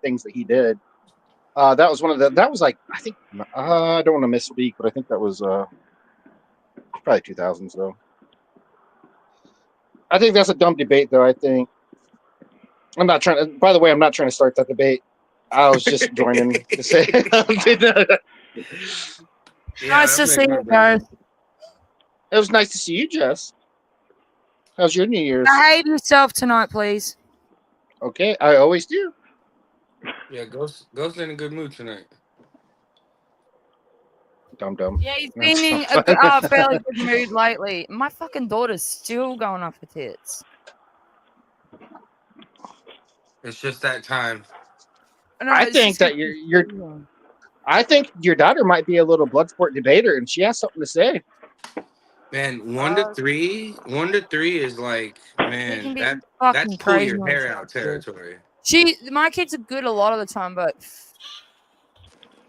things that he did. That was one of the. That was like I think I don't want to misspeak, but I think that was probably 2000s though. I think that's a dumb debate though. I think I'm not trying to. By the way, I'm not trying to start that debate. I was just joining to say. It Nice to see you guys. was nice to see you, Jess. How's your New Year's? Behave yourself tonight, please. Okay, I always do. Yeah, Ghost in a good mood tonight. Dum dum. Yeah, he's been in a fairly good mood lately. My fucking daughter's still going off her tits. It's just that time. I think that I think your daughter might be a little Bloodsport debater, and she has something to say. Man, 1 to 3 is like, man, that's pull your hair out territory. My kids are good a lot of the time, but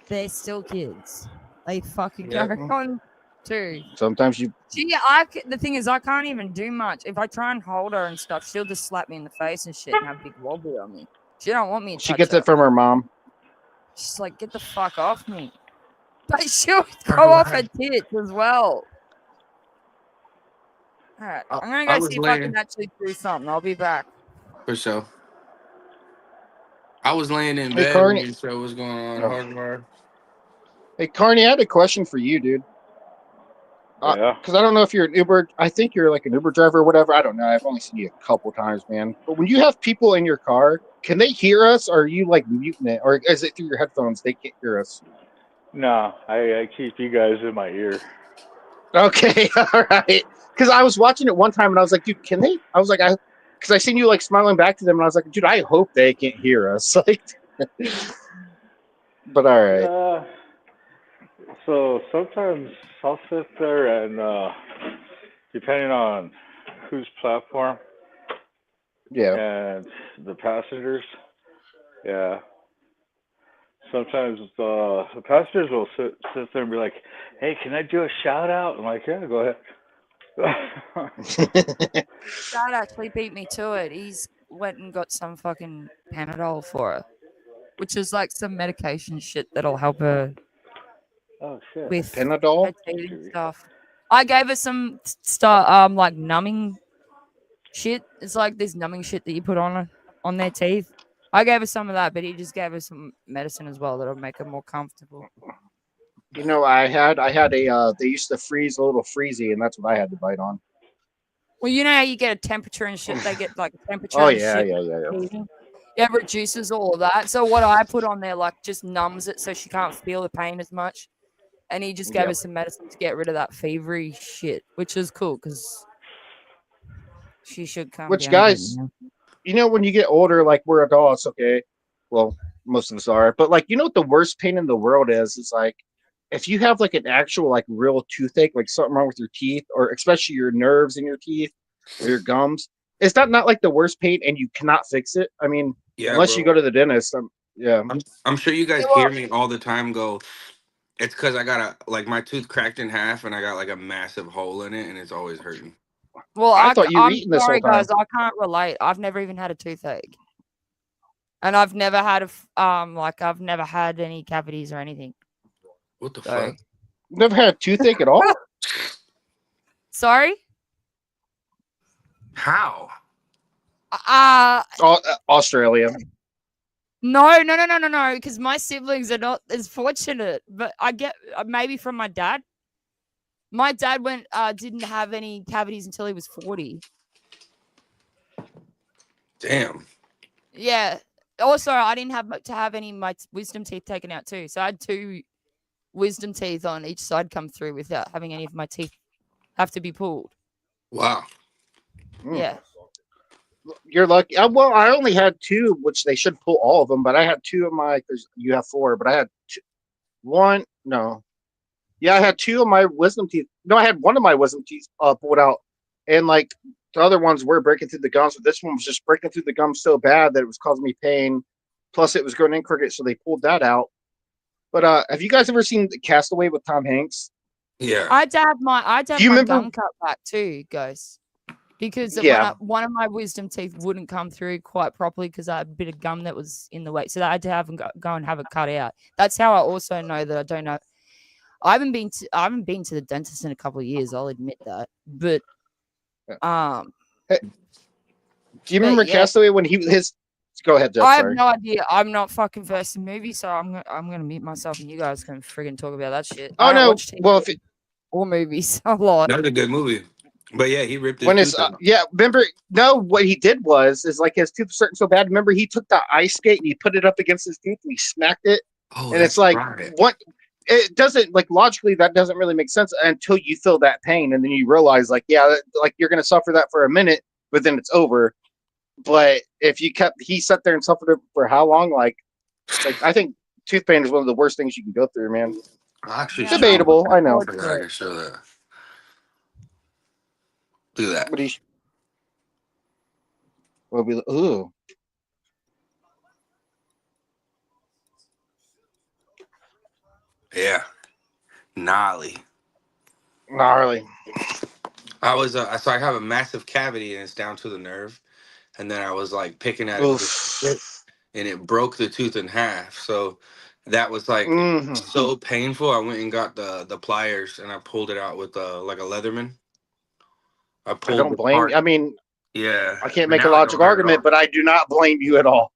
they're still kids. They fucking go on too. Sometimes you. The thing is, I can't even do much. If I try and hold her and stuff, she'll just slap me in the face and shit and have a big wobbly on me. She don't want me to. She gets it from her mom. She's like, get the fuck off me. But she'll go off her tits as well. All right, I'm gonna go see if I can actually do something. I'll be back. For sure. I was laying in bed when you said what's going on. Hardwire. Hey, Carney, I had a question for you, dude. Yeah. Because I don't know if you're an Uber. I think you're like an Uber driver or whatever. I don't know. I've only seen you a couple times, man. But when you have people in your car, can they hear us? Or are you like muting it? Or is it through your headphones? They can't hear us. No, I keep you guys in my ear. Okay, all right. Because I was watching it one time and I was like, dude, can they? I was like, because I seen you like smiling back to them and I was like, dude, I hope they can't hear us. Like, but all right. So sometimes I'll sit there and depending on whose platform, and the passengers, sometimes the passengers will sit there and be like, "Hey, can I do a shout out?" I'm like, "Yeah, go ahead." Dad actually beat me to it. He's went and got some fucking Panadol for her, which is like some medication shit that'll help her. Oh shit! With Panadol stuff. I gave her some stuff, like numbing shit. It's like this numbing shit that you put on their teeth. I gave her some of that, but he just gave her some medicine as well that'll make her more comfortable. You know, I had a they used to freeze a little freezy, and that's what I had to bite on. Well, you know how you get a temperature and shit. They get like a temperature. Oh and yeah, shit. yeah. Yeah, it reduces all of that. So what I put on there like just numbs it so she can't feel the pain as much. And he just gave us some medicine to get rid of that fevery shit, which is cool because she should come. Which guys, you know, when you get older, like we're adults, okay. Well, most of us are, but like, you know what the worst pain in the world is? It's like if you have like an actual like real toothache, like something wrong with your teeth, or especially your nerves in your teeth or your gums. Is that not like the worst pain, and you cannot fix it? I mean, unless you go to the dentist. I'm sure you guys hear me all the time go. It's because I got my tooth cracked in half and I got like a massive hole in it and it's always hurting. Well, I thought you were eating this whole time. Guys, I can't relate. I've never even had a toothache, and I've never had I've never had any cavities or anything. What the fuck? Never had a toothache at all? Sorry. How? Australia. No. Because my siblings are not as fortunate, but I get maybe from my dad. My dad didn't have any cavities until he was 40. Damn. Yeah. Also, I didn't have to have any of my wisdom teeth taken out too. So I had 2 wisdom teeth on each side come through without having any of my teeth have to be pulled. Wow. Yeah. You're lucky. Well, I only had 2, which they should pull all of them, but I had 2 of my. You have 4, but I had 2, 1. No, yeah, I had 2 of my wisdom teeth. No, I had 1 of my wisdom teeth pulled out, and like the other ones were breaking through the gums, but this one was just breaking through the gums so bad that it was causing me pain. Plus, it was going in crooked, so they pulled that out. But have you guys ever seen Castaway with Tom Hanks? Yeah, I had my gum cut back too, guys. because Yeah. one of my wisdom teeth wouldn't come through quite properly because I had a bit of gum that was in the way, so I had to go and have it cut out. That's how I also know that I don't know. I haven't been to the dentist in a couple of years. I'll admit that, but Hey, do you but remember yeah, Castaway when his? Go ahead, Jeff. I have Sorry. no idea. I'm not fucking versed in movies, so I'm gonna mute myself and you guys can friggin' talk about that shit. Oh I don't no. watch Well, TV or movies a lot. That was a good movie. But yeah, he ripped his when it's tooth out. yeah, remember? No, what he did was is like his tooth was starting so bad. Remember, he took the ice skate and he put it up against his tooth and he smacked it. Oh, And it's that's like right. what? It doesn't like logically that doesn't really make sense until you feel that pain and then you realize like yeah, like you're gonna suffer that for a minute, but then it's over. But if he sat there and suffered it for how long? Like I think tooth pain is one of the worst things you can go through, man. I actually Yeah, I'm not Debatable, looking I know. forward forgot to I it. can show that. Look at that. But he will be ooh Yeah, gnarly. gnarly. I was so I have a massive cavity and it's down to the nerve, and then I was like picking at it with a stick, Oof. and it broke the tooth in half. So that was like Mm-hmm. so painful. I went and got the pliers and I pulled it out with like a Leatherman. I I pulled don't the blame you. part. I mean, Yeah, I can't but make a now it don't logical hurt at argument, all. but I do not blame you at all.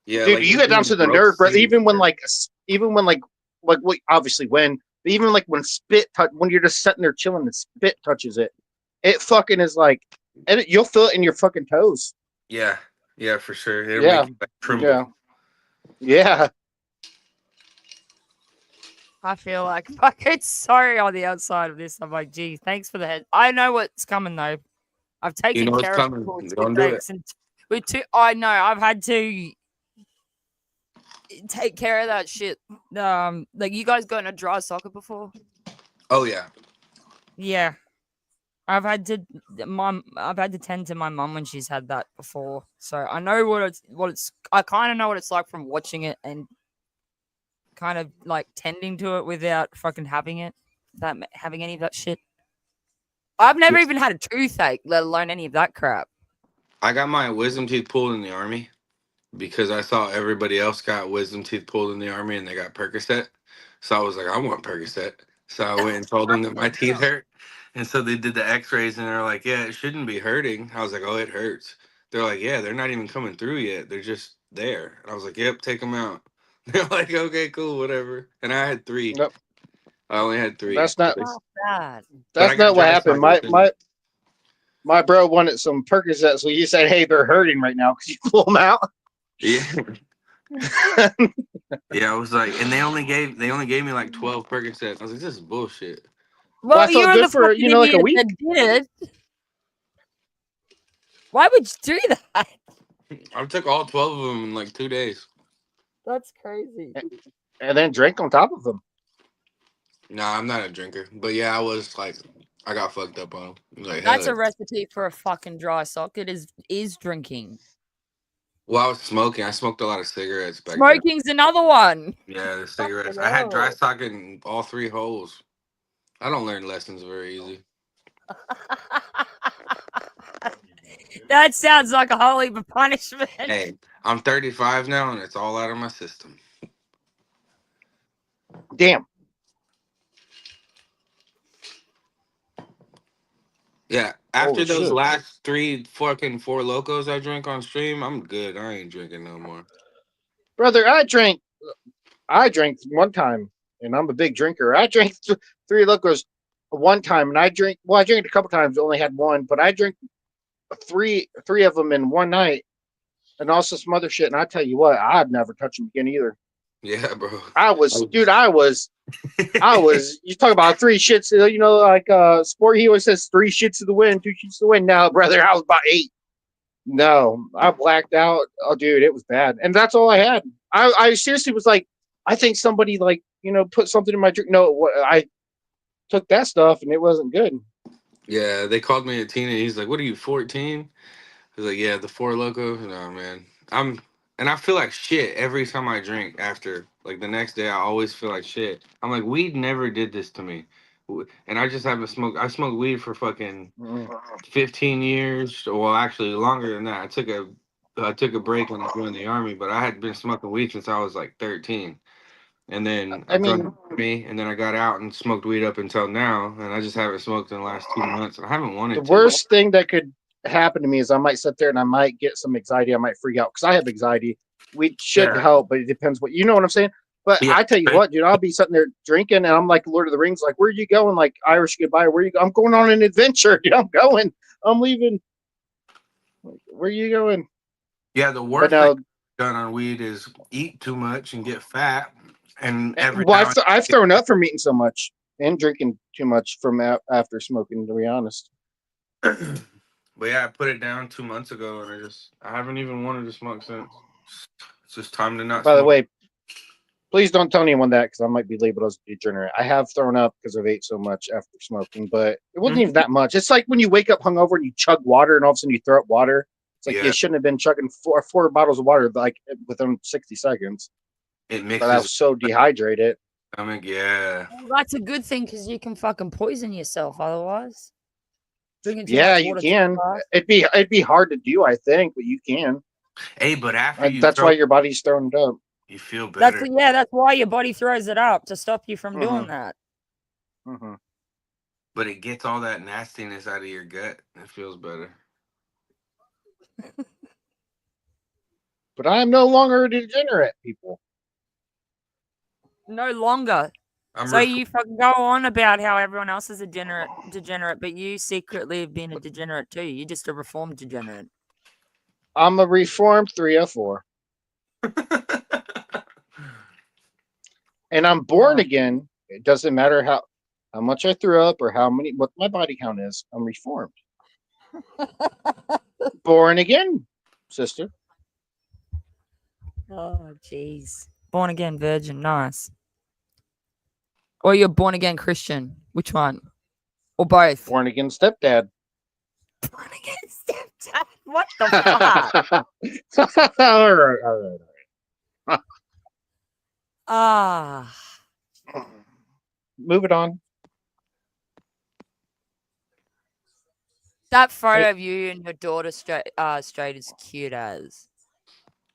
Yeah, Dude, like you it get down even to the broke nerve, bro. seriously. Even when like what obviously when even like when when you're just sitting there chilling and spit touches it, it fucking is like and you'll feel it in your fucking toes. Yeah, yeah, for sure. It'll Yeah, make you like tremble. yeah, yeah. I feel like fucking sorry on the outside of this. I'm like, gee, thanks for the head. I know what's coming though. I've You taken know it's care of coming. it with Don't do it. toothaches and with two. I know I've had to take care of that shit. Like you guys got in a dry socket before? Oh yeah. Yeah, I've had to tend to my mum when she's had that before, so I know what it's. I kind of know what it's like from watching it and kind of like tending to it without fucking having it, that having any of that shit. I've never even had a toothache, let alone any of that crap. I got my wisdom teeth pulled in the army because I saw everybody else got wisdom teeth pulled in the army and they got Percocet. So I was like, I want Percocet. So I went and told them that my teeth hurt. And so they did the x-rays and they're like, yeah, it shouldn't be hurting. I was like, oh, it hurts. They're like, yeah, they're not even coming through yet. They're just there. And I was like, yep, take them out. They're like, okay, cool, whatever. And I had three. Nope. I only had three. That's not Not bad. But I that's got not what dry happened. socket too. My bro wanted some Percocet, so he said, "Hey, they're hurting right now. Could you pull them out?" Yeah. Yeah, I was like, and they only gave me like 12 Percocets. I was like, this is bullshit. Well, I Well, felt you're good the for fucking like a idiot that week. did it. Why would you do that? I took all 12 of them in like 2 days. That's crazy. And then drank on top of them. Nah, I'm not a drinker, but yeah, I was like, I got fucked up on 'em. Like, hell That's yeah. a recipe for a fucking dry socket. Is drinking. Well, I was smoking. I smoked a lot of cigarettes back then. Smoking's another one. Yeah, the cigarettes. Fucking I had dry hell. socket in all three holes. I don't learn lessons very easy. That sounds like a whole heap of punishment. Hey, I'm 35 now, and it's all out of my system. Damn. Yeah, after Holy those shit, last three fucking Four Locos I drank on stream, I'm good. I ain't drinking no more. brother! I drank one time, and I'm a big drinker. I drank three Locos one time, and I drank. Well, I drank a couple times. Only had one, but I drank three of them in one night, and also some other shit. And I tell you what, I'd never touch them again either. Yeah, bro. Dude. I was. You talk about three shits. Like Sport. He always says three shits to the win, two shits to the win. No, brother, I was about 8. No, I blacked out. Oh, dude, it was bad, and that's all I had. I seriously was like, I think somebody put something in my drink. No, I took that stuff, and it wasn't good. Yeah, they called me a teen, and he's like, "What are you, 14?" I was like, "Yeah, the Four Loko." No, man, and I feel like shit every time I drink. After like the next day, I always feel like shit. I'm like, weed never did this to me. And I just haven't smoked. I smoked weed for fucking Mm. 15 years. Well, actually longer than that. I took a break when I joined the army, but I had been smoking weed since I was like 13. And then I I joined mean, the army, and then I got out and smoked weed up until now, and I just haven't smoked in the last 2 months. I haven't the wanted to. worst thing that could happen to me is I might sit there and I might get some anxiety. I might freak out because I have anxiety. Weed should Yeah. help, but it depends what you know what I'm saying. But Yeah. I tell you what, dude, I'll be sitting there drinking and I'm like Lord of the Rings, like, where are you going? Like Irish goodbye, where you go? I'm going on an adventure, dude. I'm going. I'm leaving. Where you going? Yeah, the But worst thing now, I've done on weed is eat too much and get fat. And every well, now and I've thrown up from eating so much and drinking too much from after smoking. To be honest. then, but yeah, I put it down 2 months ago, and I haven't even wanted to smoke since. It's just time to not By the smoke. way, please don't tell anyone that because I might be labeled as a degenerate. I have thrown up because I've ate so much after smoking, but it wasn't even that much. It's like when you wake up hungover and you chug water and all of a sudden you throw up water. It's like you Yeah, shouldn't have been chugging four bottles of water like within 60 seconds. it But I mixes was so dehydrated. stomach. Yeah. Well, that's a good thing because you can fucking poison yourself otherwise. Drinking too Yeah, much you water too can. fast. It'd be hard to do, I think, but you can. Hey, but after you That's throw, why your body's throwing it up. you feel That's better. that's why your body throws it up to stop you from doing Hmm. that. Hmm. But it gets all that nastiness out of your gut. It feels better. But I'm no longer a degenerate, people. No longer. I'm So ref- you fucking go on about how everyone else is a degenerate, but you secretly have been a degenerate too. You're just a reformed degenerate. I'm a reformed 304. And I'm born Oh. again. It doesn't matter how much I threw up or what my body count is. I'm reformed. Born again, sister. Oh, jeez. Born again virgin, nice. Or you're born again Christian. Which one? Or both? Born again stepdad. Born again stepdad. What the fuck? all right. Ah. Move it on. That photo Hey, of you and your daughter straight is cute as.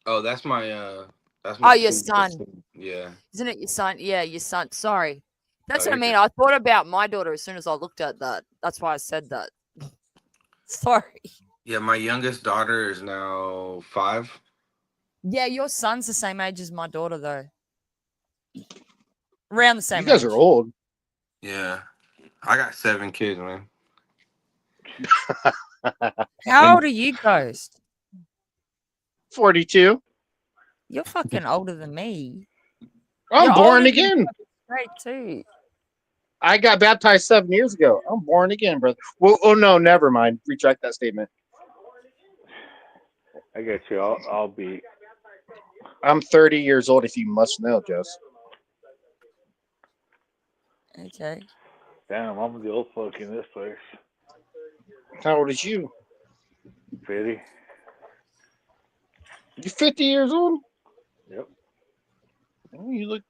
oh, that's Oh, my your sister. son. Yeah. Isn't it your son? Yeah, your son. Sorry. Oh, That's what I you're mean. good. I thought about my daughter as soon as I looked at that. That's why I said that. Sorry. Yeah, my youngest daughter is now 5. Yeah, your son's the same age as my daughter, though. Around the you same guys are age. old. Yeah, I got 7 kids, man. How And old are you, Ghost? 42. You're fucking older than me. I'm You're born older than again. fucking straight, too. I got baptized 7 years ago. I'm born again, brother. Well, oh no, never mind. Retract that statement. I get you. I'll be. I'm 30 years old, if you must know, Jess. Okay. Damn, I'm the old folk in this place. How old is you? 50. You 50 years old? Yep. Oh, you look.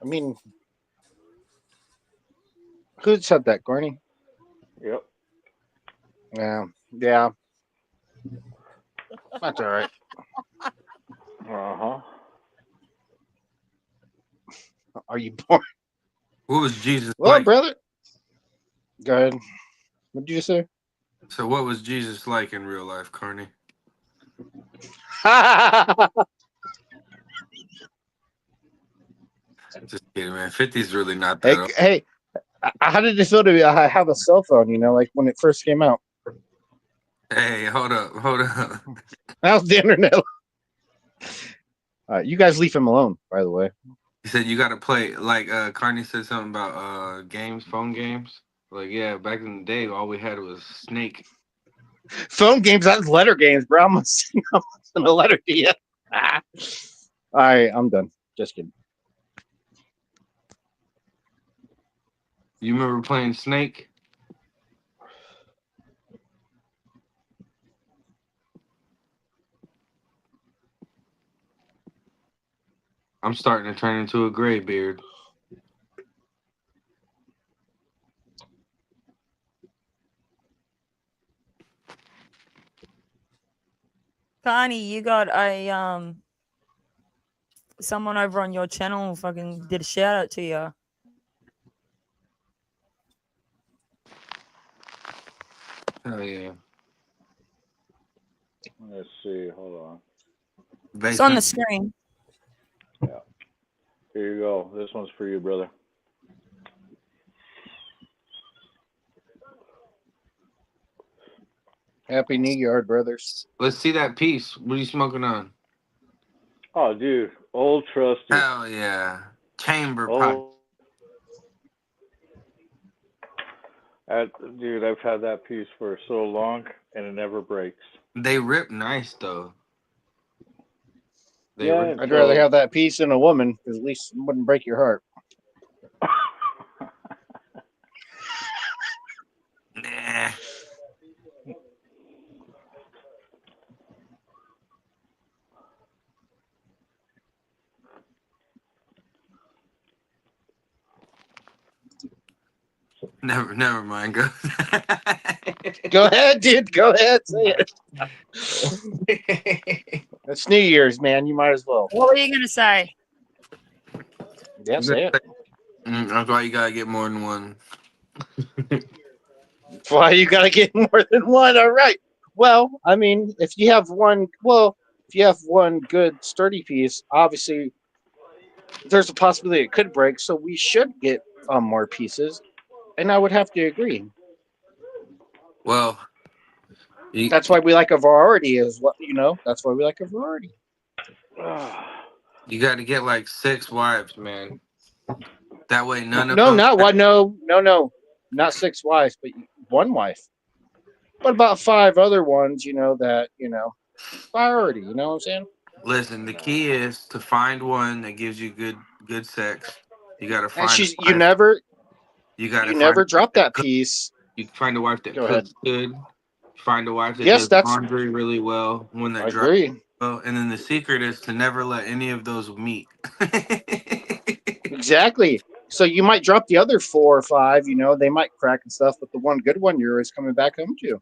I mean, who said that, Garney? Yep. Yeah, yeah, that's all right. Uh huh. Are you born? what was Jesus Well, like? brother, go ahead. What did you say? So, what was Jesus like in real life, Carney? Just kidding, man. 50 is really not hey, that old. hey, how did it feel to have a cell phone? You know, like when it first came out. Hey, hold up, hold up. How's the internet? You guys leave him alone, by the way. He said you got to play like Carney said something about games, phone games. Like yeah, back in the day, all we had was Snake. Phone games, that's letter games, bro. I'm send a letter to you. All right, I'm done. Just kidding. You remember playing Snake? I'm starting to turn into a gray beard. Carney, you got a someone over on your channel fucking did a shout out to you. Oh yeah. Let's see. Hold on. It's on the screen. Yeah. Here you go. This one's for you, brother. Happy New Year, brothers. Let's see that piece. What are you smoking on? Oh, dude. Old trusty. Hell yeah. Chamber pot. Dude, I've had that piece for so long, and it never breaks. They rip nice though. They Yeah, rip. I'd rather have that piece than a woman, because at least it wouldn't break your heart. Nah. Never mind. Go. Go ahead, dude. Go ahead. Say it. It's New Year's, man. You might as well. What were you gonna say? Yeah, say it. That's why you gotta get more than one. That's why you gotta get more than one. All right. Well, I mean, if you have one good sturdy piece, obviously there's a possibility it could break. So we should get more pieces, and I would have to agree. Well, That's why we like a variety. That's why we like a variety. You got to get like 6 wives, man. That way, none of No, them. not one. No, not 6 wives, but 1 wife. What about 5 other ones? Priority. You know what I'm saying? Listen, the key is to find one that gives you good sex. You got to And find. you never drop that cook. piece. You find a wife that Go cooks good. Find a wife that Yes, does laundry really well. One that I dries agree. well. And then the secret is to never let any of those meet. Exactly. So you might drop the other 4 or 5. They might crack and stuff, but the one good one you're always coming back home to.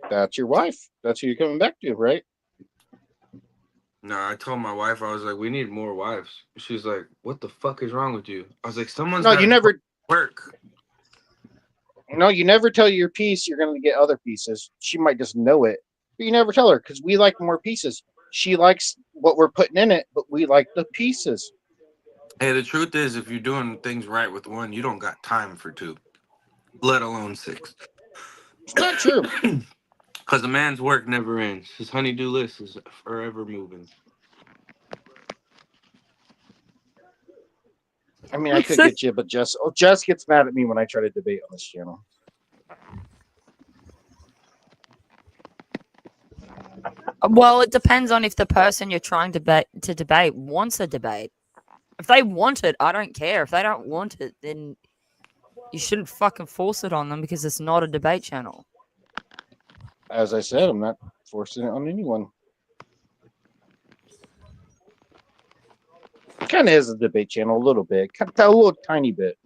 That's your wife. That's who you're coming back to, right? No, I told my wife, I was like, we need more wives. She's like, what the fuck is wrong with you? I was like, No, you never work. No, you never tell your piece you're going to get other pieces. She might just know it, but you never tell her because we like more pieces. She likes what we're putting in it, but we like the pieces. Hey, the truth is, if you're doing things right with one, you don't got time for 2, let alone 6. It's not true. Because a man's work never ends. His honey-do list is forever moving. I mean, I could get you, but Jess gets mad at me when I try to debate on this channel. Well, it depends on if the person you're trying to debate wants a debate. If they want it, I don't care. If they don't want it, then you shouldn't fucking force it on them because it's not a debate channel. As I said, I'm not forcing it on anyone. It kind of is a debate channel, a little bit, a little tiny bit.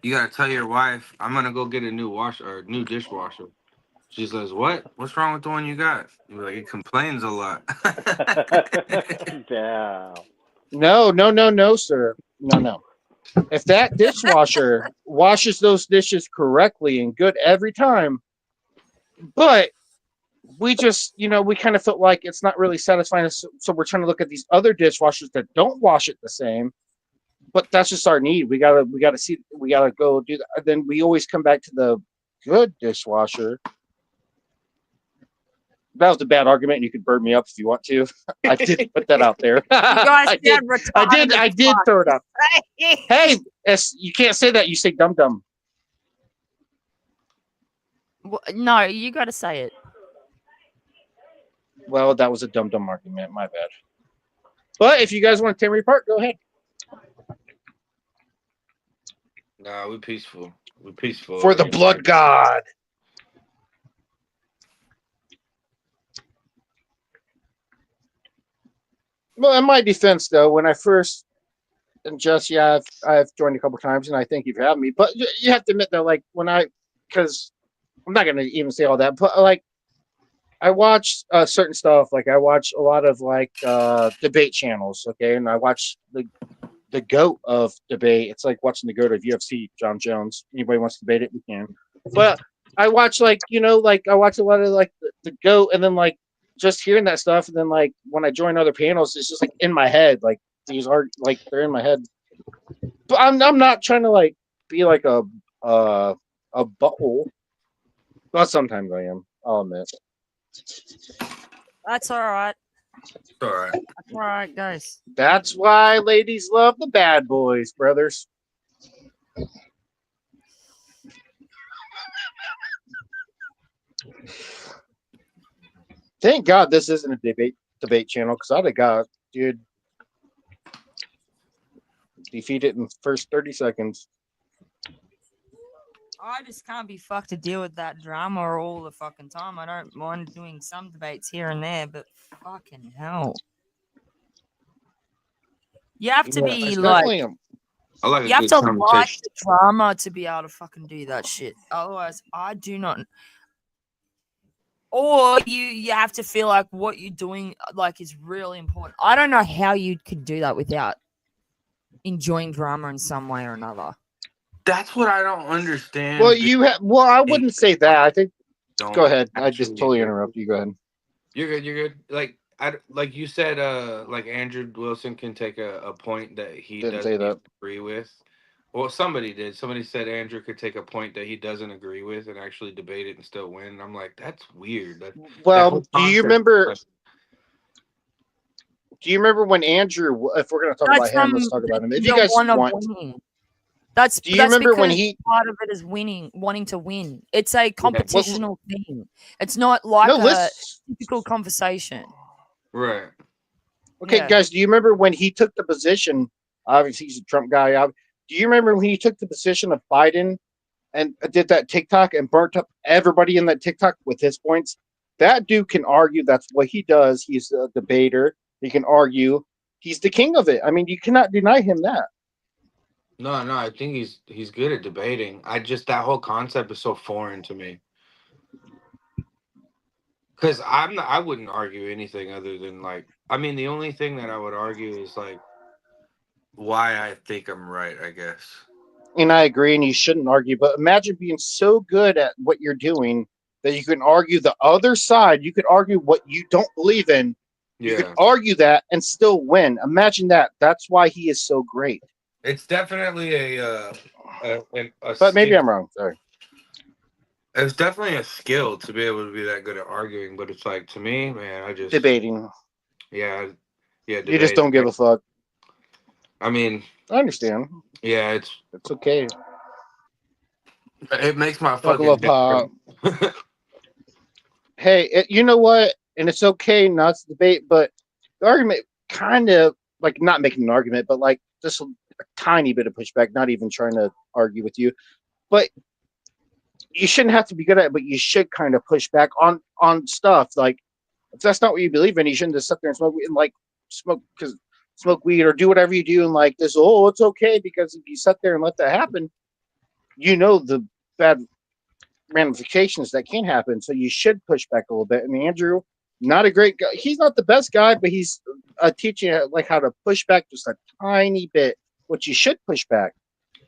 You gotta tell your wife, I'm gonna go get a new dishwasher. She says, "What? What's wrong with the one you got?" You're like, "It complains a lot." Damn. No, sir. No. If that dishwasher washes those dishes correctly and good every time, but we just, we kind of felt like it's not really satisfying us, so we're trying to look at these other dishwashers that don't wash it the same. But that's just our need. We gotta go do that. Then we always come back to the good dishwasher. That was a bad argument, and you could burn me up if you want to. I did put that out there. I did throw it up. Hey, you can't say that. You say dum dum. Well, no, you got to say it. Well, that was a dum dum argument. My bad. But if you guys want to tear me apart, go ahead. Nah, we're peaceful. We're peaceful. For the blood god. Well, in my defense, though, when I first, and Jesse, I've joined a couple times, and I think you've had me, but you have to admit that, like, because I'm not gonna even say all that, but like I watch certain stuff. Like I watch a lot of like debate channels. Okay, and I watch the goat of debate. It's like watching the goat of UFC, John Jones. Anybody wants to debate it, we can. But I watch like like I watch a lot of like the goat, and then like just hearing that stuff, and then like when I join other panels, it's just like in my head. Like these are like they're in my head. But I'm not trying to like be like a butthole. Well, sometimes I am. I'll admit. That's all right. All right. That's all right, guys. That's why ladies love the bad boys, brothers. Thank God this isn't a debate channel because I'd have got dude defeated in the first 30 seconds. I just can't be fucked to deal with that drama all the fucking time. I don't mind doing some debates here and there, but fucking hell. You have to be It's like, definitely I like a you have good to like conversation. the drama to be able to fucking do that shit. Otherwise, I do not. Or you have to feel like what you're doing like is really important. I don't know how you could do that without enjoying drama in some way or another. That's what I don't understand. well, you have. Well, I wouldn't say that. I think. Don't Go ahead. I just actually totally do. interrupted you. Go ahead. You're good. You're good. Like you said, like Andrew Wilson can take a point that he Didn't doesn't say even that. agree with. Well, somebody did. Somebody said Andrew could take a point that he doesn't agree with and actually debate it and still win. And I'm like, that's weird. That Well, whole do you concept. remember? Do you remember when Andrew? If we're gonna talk That's about him, let's from talk about him. If you the guys one of want, winning. That's do you remember when because he? part of it is winning, wanting to win. It's a Well, competitional thing. It's not like no, a listen. typical conversation. Right. Okay, Yeah. guys, do you remember when he took the position? Obviously, he's a Trump guy. Do you remember when he took the position of Biden and did that TikTok and burnt up everybody in that TikTok with his points? That dude can argue. That's what he does. He's a debater. He can argue. He's the king of it. I mean, you cannot deny him that. No, I think he's good at debating. I just that whole concept is so foreign to me. Because I wouldn't argue anything other than like, I mean, the only thing that I would argue is like why I think I'm right, I guess. And I agree, and you shouldn't argue. But imagine being so good at what you're doing that you can argue the other side. You could argue what you don't believe in. You could Yeah. argue that and still win. Imagine that. That's why he is so great. It's definitely a But maybe skill. I'm wrong. Sorry. It's definitely a skill to be able to be that good at arguing, but it's like to me, man, I just Debating. yeah, yeah, You just debate. don't give a fuck. I mean, I understand. yeah, It's okay. it makes my Buckle fucking up, day. pop. Hey, you know what? And it's okay not to debate, but the argument kind of like not making an argument, but like just a tiny bit of pushback, not even trying to argue with you. But you shouldn't have to be good at it, but you should kind of push back on stuff. Like if that's not what you believe in, you shouldn't just sit there and smoke weed and like smoke weed or do whatever you do and like this, oh, it's okay because if you sit there and let that happen, you know the bad ramifications that can happen. So you should push back a little bit. And Andrew, not a great guy. He's not the best guy, but he's teaching like how to push back just a tiny bit. Which you should push back.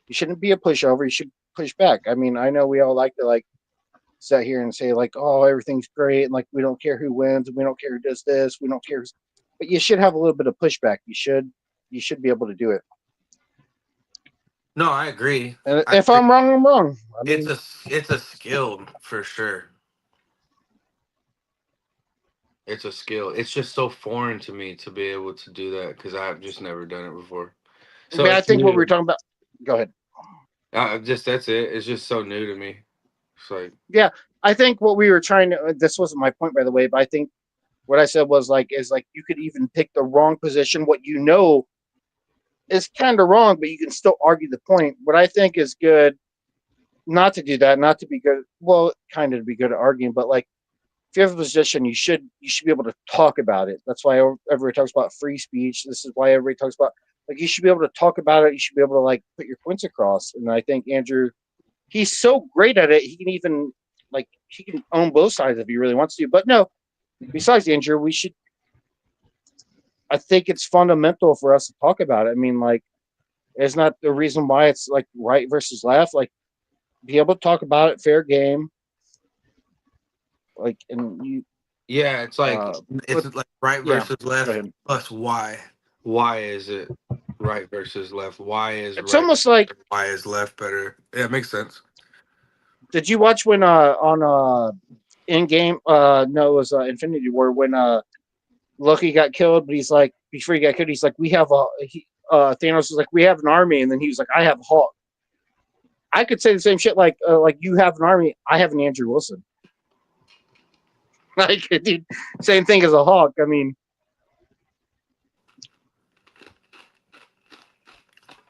You shouldn't be a pushover. You should push back. I mean, I know we all like to like sit here and say like, oh, everything's great, and like we don't care who wins, and we don't care who does this, we don't care. But you should have a little bit of pushback. You should be able to do it. No, I agree. And if I'm wrong, I'm wrong. I mean, It's a skill for sure. It's a skill. It's just so foreign to me to be able to do that because I've just never done it before. So I it's think what we new. were talking about. Go ahead. Just that's it. It's just so new to me. It's like Yeah, I think what we were trying to. This wasn't my point, by the way, but I think what I said was like is like you could even pick the wrong position. What you know is kind of wrong, but you can still argue the point. What I think is good, not to do that, not to be good. Well, kind of to be good at arguing, but like if you have a position, you should be able to talk about it. That's why everybody talks about free speech. This is why everybody talks about like you should be able to talk about it. You should be able to like put your points across. And I think Andrew, he's so great at it. He can even like he can own both sides if he really wants to. But no, besides the injury, we should. I think it's fundamental for us to talk about it. I mean, like, it's not the reason why it's like right versus left. Like, be able to talk about it, fair game. Like, and you, Yeah, it's but like right yeah, versus go left ahead. plus why. Why is it right versus left? Why is It's right? almost like, Why is left better? Yeah, it makes sense. did you watch when on in game no, it was Infinity War when Loki got killed, but he's like, before he got killed, he's like, we have Thanos was like, we have an army, and then he was like, I have a Hulk. I could say the same shit, like you have an army, I have an Andrew Wilson. Like, dude, same thing as a Hulk. I mean,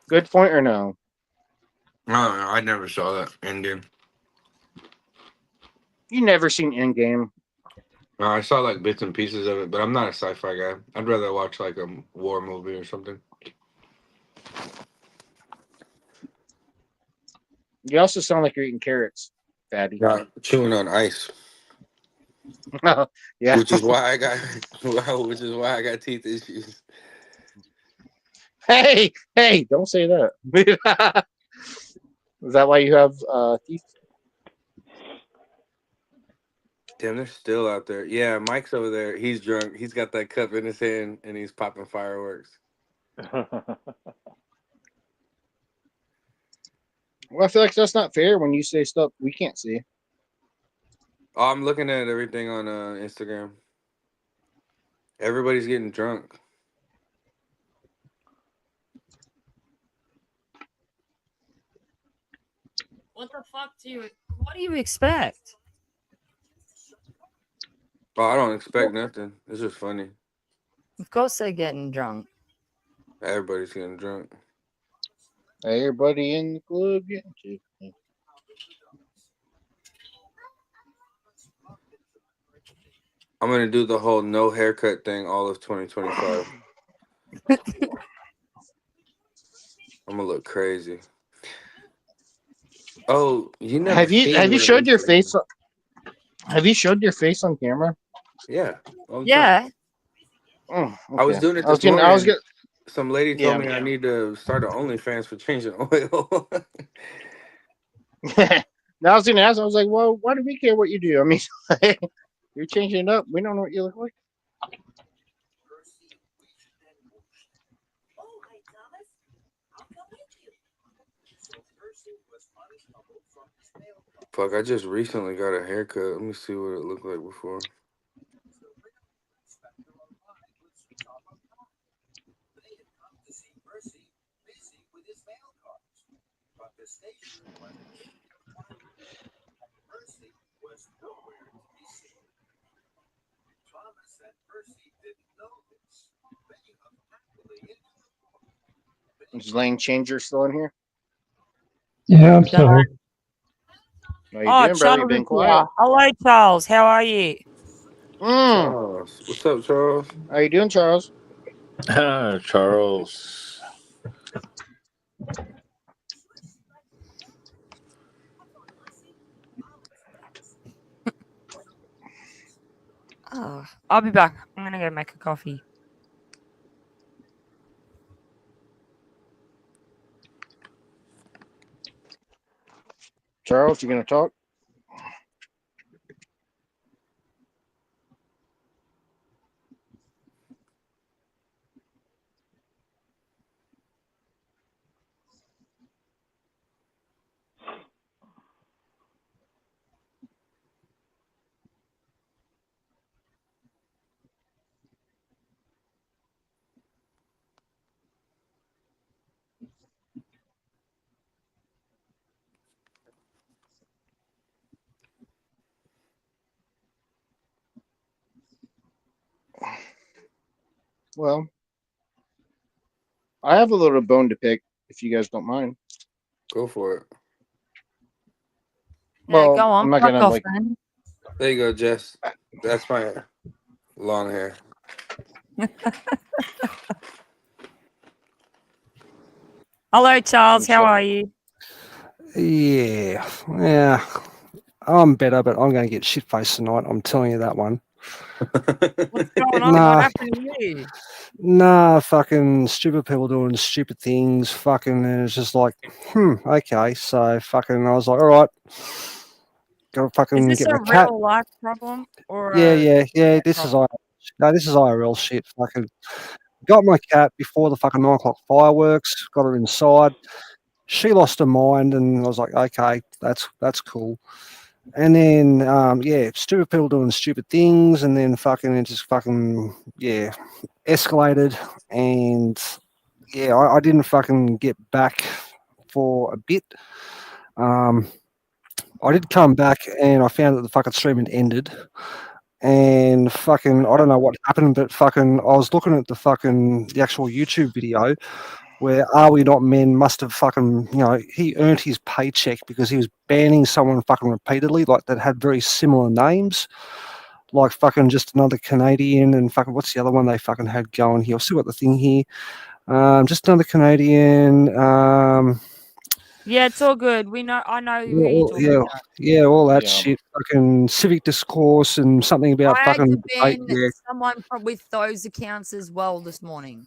good point or no? I don't know. I never saw that Endgame. You never seen Endgame. No, I saw like bits and pieces of it, but I'm not a sci-fi guy. I'd rather watch like a war movie or something. You also sound like you're eating carrots, fatty. Yeah, chewing on ice, Yeah. which is why I got, which is why I got teeth issues. Hey, don't say that. Is that why you have teeth? Damn, they're still out there. Yeah, Mike's over there. He's drunk. He's got that cup in his hand and he's popping fireworks. Well, I feel like that's not fair when you say stuff we can't see. Oh, I'm looking at everything on Instagram. Everybody's getting drunk. What the fuck what do you expect? Oh, I don't expect nothing. It's just funny. Of course they're getting drunk. Everybody's getting drunk. Everybody in the club getting to. I'm gonna do the whole no haircut thing all of 2025. I'm gonna look crazy. Oh, you never Have you seen what it showed looks your like. face? Have you showed your face on camera? Yeah. all the time. Yeah. Oh, I was okay. doing it I was this gonna. I was morning. gonna. Some lady Yeah. told me I need to start an OnlyFans for changing oil. Now I was gonna ask. I was like, well, why do we care what you do? I mean, you're changing it up. We don't know what you look like. Fuck, I just recently got a haircut. Let me see what it looked like before. Is Lane Changer still in here? Yeah, I'm still here. How you doing, brother? You Charles been is quiet. here. Hello, Charles. How are you? Charles. What's up, Charles? How you doing, Charles? Charles. Oh, I'll be back. I'm gonna go make a coffee. Charles, you gonna talk? Well, I have a little bone to pick, if you guys don't mind. Go for it. Yeah, Well, go on. I'm not Fuck gonna off, like. then. There you go, Jess. That's my long hair. Hello, Charles. How Shut- are you? Yeah. I'm better, but I'm going to get shit-faced tonight. I'm telling you that one. What's going on? Nah. What happened to you? Nah, fucking stupid people doing stupid things. Fucking, and it's just like, okay. So fucking, I was like, all right, gotta Is fucking this get a my cat. real life problem or Yeah, a yeah, yeah. internet This is problem? this is IRL shit. Fucking got my cat before the fucking 9 o'clock fireworks. Got her inside. She lost her mind, and I was like, okay, that's cool. And then, yeah, stupid people doing stupid things, and then fucking it just fucking escalated, and yeah, I didn't fucking get back for a bit. I did come back, and I found that the fucking stream had ended. And fucking, I don't know what happened, but fucking, I was looking at the actual YouTube video where Are We Not Men must have fucking, he earned his paycheck because he was banning someone fucking repeatedly, like that had very similar names, like fucking just another Canadian and fucking, what's the other one they fucking had going here? I've still got the thing here. Just another Canadian. Yeah, it's all good. We know. I know who Yeah, you're all, talking yeah, about. yeah, all that Yeah. shit. Fucking civic discourse and something about I had fucking to debate. ban Yeah, someone with those accounts as well this morning.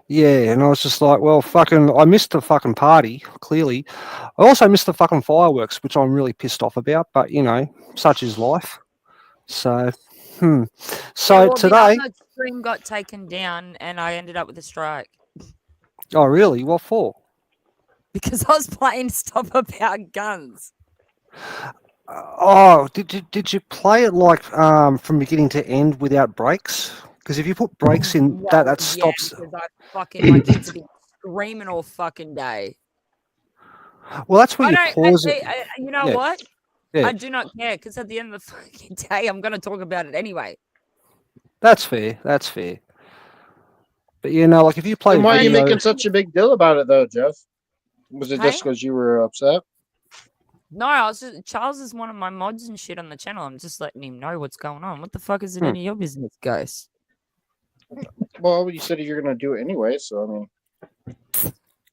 yeah, and I was just like, well, fucking, I missed the fucking party. Clearly, I also missed the fucking fireworks, which I'm really pissed off about. But such is life. So, Yeah, so well, the today. other stream got taken down, and I ended up with a strike Oh, really? What for? because I was playing stuff about guns. Oh, did you play it like from beginning to end without breaks? Because if you put breaks in, Well, that yeah, stops. because my kids have been screaming all fucking day. Well, that's where I you don't. pause it. You know Yeah, what? yeah. I do not care because at the end of the fucking day, I'm going to talk about it anyway. That's fair. That's fair. But like if you play Then why are you video, making such a big deal about it, though, Jeff? Was it just Hey? because you were upset? No, I was just Charles is one of my mods and shit on the channel. I'm just letting him know what's going on. What the fuck is it any of your business, guys? Well, you said you're going to do it anyway, so I mean,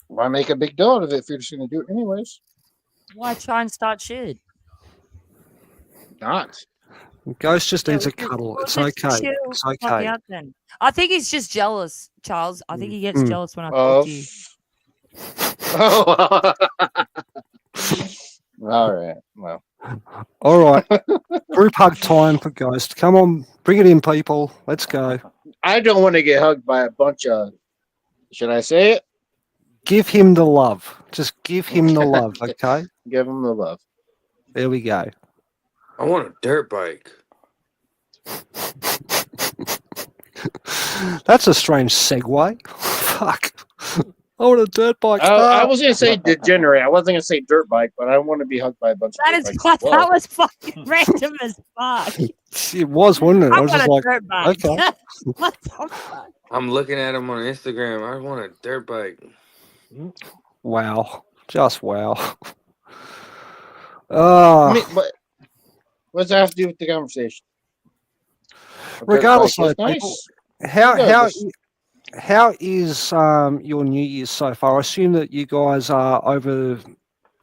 why make a big deal out of it if you're just going to do it anyways? Why try and start shit? Not. Ghost just needs a we'll cuddle. we'll It's just okay. chill It's the fuck okay. out then. I think he's just jealous, Charles. I think he gets jealous when I talk to you. Oh. All right. Well. All right. Group hug time for Ghost. Come on, bring it in, people. Let's go. I don't want to get hugged by a bunch of. Should I say it? Give him the love. Just give him the love, okay? Give him the love. There we go. I want a dirt bike. That's a strange segue. Fuck. I want a dirt bike. I was going to say degenerate. I wasn't going to say dirt bike, but I want to be hugged by a bunch That of is dirt bikes as well. that was fucking random as fuck. It was, wasn't it? I I was want just a like, dirt bike. okay. What the fuck? I'm looking at him on Instagram. I want a dirt bike. Wow. Just wow. I mean, but what does that have to do with the conversation? A dirt Regardless, bike is though, people, nice. how is your New Year's so far? I assume that you guys are over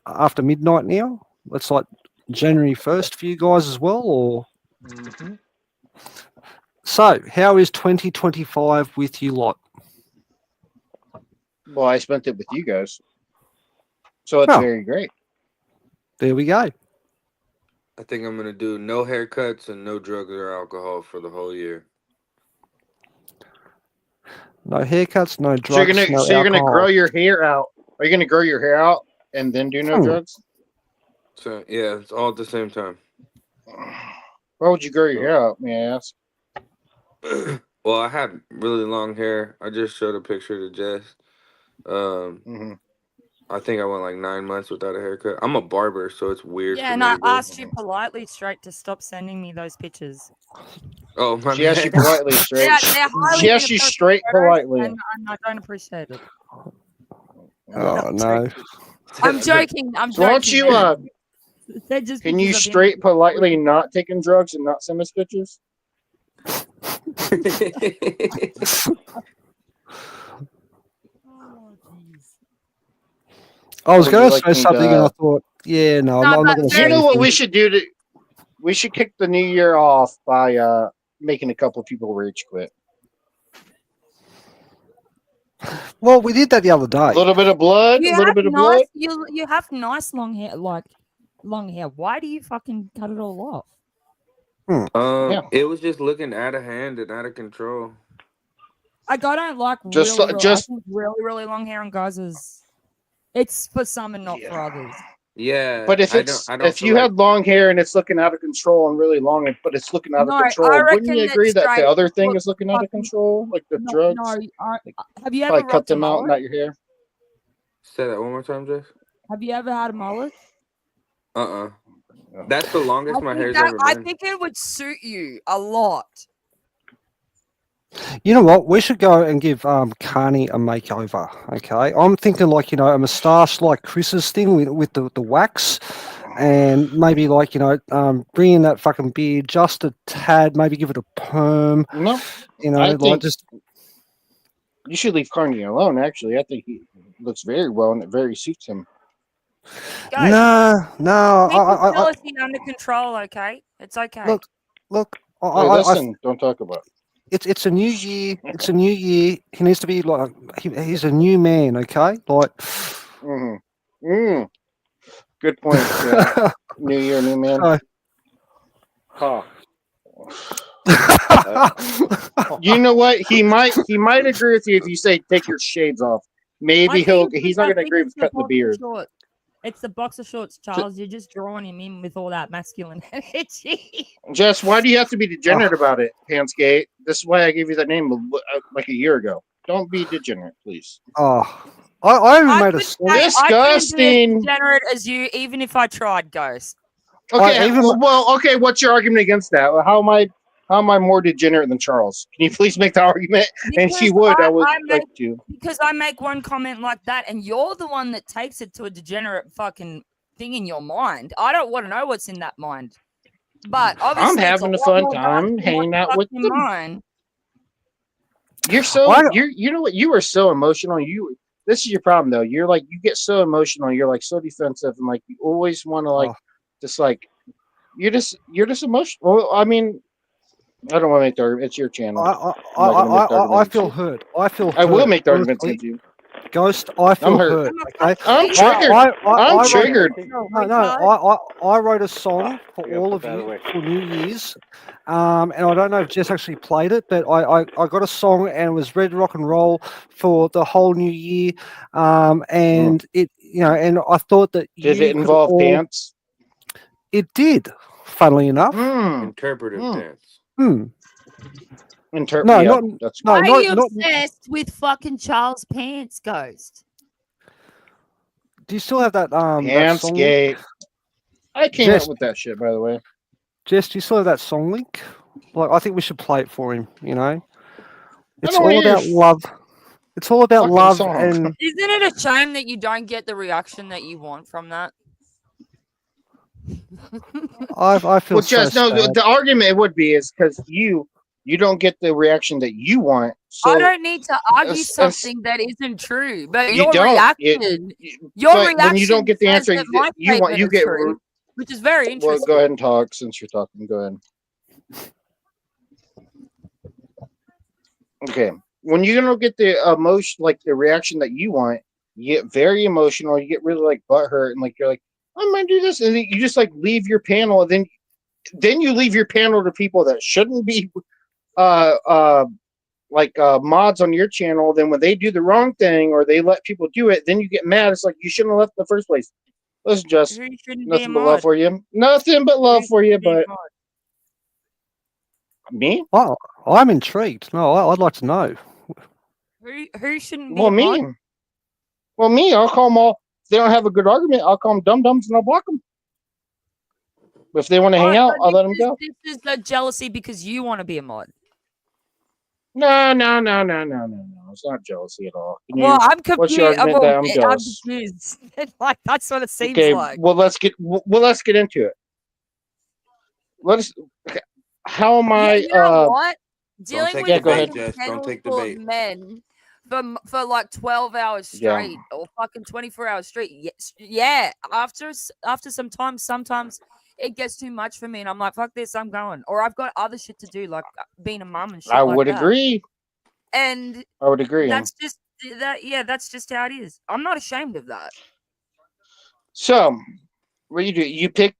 after midnight now. It's like January 1st for you guys as well, or so? How is 2025 with you lot? Well, I spent it with you guys, so it's very great. There we go. I think I'm gonna do no haircuts and no drugs or alcohol for the whole year. No haircuts, no drugs, So you're gonna, no you're gonna alcohol. grow your hair out. Are you gonna grow your hair out and then do no drugs? So yeah, it's all at the same time. Why would you grow your hair out? May I ask? Well, I had really long hair. I just showed a picture to Jess. I think I went like 9 months without a haircut. I'm a barber, so it's weird. Yeah, for and me I to go. asked you politely straight to stop sending me those pictures. Oh, my She asked you bad. politely straight. They're highly She asked you inappropriate straight photos, politely. and I don't appreciate it. Oh no. I'm joking. I'm So why don't joking. you They're just can you pictures of him. straight politely not taking drugs and not send us pictures? I was Would you going to like say me something, and I to? thought, yeah, no, I'm No, not but going to You say know what anything. we should do? We should kick the new year off by making a couple of people rage quit. Well, we did that the other A day. little bit of blood. You A little have bit of nice. blood. You have nice long hair, like long hair. Why do you fucking cut it all off? Yeah. It was just looking out of hand and out of control. Like I don't like Just really, really. I just think really long hair on guys is. It's for some and not for others. Yeah, But if I don't. it's I don't if feel you like. had long hair and it's looking out of control and really long, but it's looking out of No, I control, wouldn't you reckon that agree that the straight other thing put is looking out of fucking control, like the no. drugs? Like, Have you ever probably cut rocked a them out, mullet? not your hair. Say that one more time, Jeff. Have you ever had a mullet? That's the longest my hair's ever I been. think it would suit you a lot. You know what? We should go and give Carney a makeover. Okay, I'm thinking like a moustache like Chris's thing with the wax, and maybe like bring in that fucking beard just a tad. Maybe give it a perm. No, I I think just you should leave Carney alone. Actually, I think he looks very well and it very suits him. Guys, no. keep your jealousy under control, okay? It's okay. Look. Hey, listen, don't talk about it. It's a new year. It's a new year. He needs to be like he's a new man. Okay, like. Good point. Yeah. New year, new man. So- You know what? He might agree with you if you say take your shades off. Maybe he's not going to agree with cutting the beard. It's the boxer shorts, Charles. You're just drawing him in with all that masculine energy. Jess, why do you have to be degenerate about it, Pansgate? This is why I gave you that name like a year ago. Don't be degenerate, please. Oh, I even made a song. Disgusting. I couldn't be as degenerate as you, even if I tried, Ghost. Okay, okay. What's your argument against that? How am I more degenerate than Charles? Can you please make the argument? And if you would, I would like to. Because I make one comment like that, and you're the one that takes it to a degenerate fucking thing in your mind. I don't want to know what's in that mind. But obviously, I'm having a fun time hanging out with them. Mind. You're you know what? You are so emotional. This is your problem though. You're like you get so emotional. You're like so defensive, and like you always want to like just like you're just emotional. Well, I mean, I don't want to make the argument. It's your channel. I feel hurt. I will make the arguments against you. Ghost, I feel hurt. Okay, I'm triggered. I'm triggered. I wrote a song for all of you for New Year's, and I don't know if Jess actually played it, but I got a song and it was Red Rock and Roll for the whole new year, and it and I thought that did it involve pants? It did, funnily enough. Interpretive dance. Why are you obsessed with fucking Charles Pants, Ghost? Do you still have that Pantsgate? I came up with that shit, by the way. Jess, do you still have that song link? Like, I think we should play it for him. It's all about love. It's all about love, and isn't it a shame that you don't get the reaction that you want from that? I feel Jess, the argument would be is because you don't get the reaction that you want. So I don't need to argue something that isn't true, but your reaction, when you don't get the answer you want, you get true, which is very interesting. Well, go ahead and talk since you're talking. Go ahead. Okay, when you don't get the emotion, like the reaction that you want, you get very emotional. You get really like butthurt, and like you're like, I'm gonna do this, and then you just like leave your panel, and then you leave your panel to people that shouldn't be mods on your channel. Then when they do the wrong thing or they let people do it, then you get mad. It's like you shouldn't have left in the first place. Listen, just nothing but love for you. Nothing but love for you, but me? Oh, I'm intrigued. No, I'd like to know. Who shouldn't be me? mod? Well, me. I'll call them all. If they don't have a good argument, I'll call them dum-dums and I'll block them. If they want to hang out, I'll let them go. This is the jealousy because you want to be a mod. No. It's not jealousy at all. I'm confused. What's your argument that I'm jealous? I'm confused. Like that's what it seems like. Well, let's get into it. How am I? You know what? Don't take with the bait, Jess. Don't take the bait. Men for like 12 hours Yeah. straight or fucking 24 hours straight. Yes, yeah. After some time, sometimes it gets too much for me, and I'm like, fuck this, I'm going. Or I've got other shit to do, like being a mum and shit I like would that. agree. And I would agree. that's just that. Yeah, that's just how it is. I'm not ashamed of that. So, what do? You pick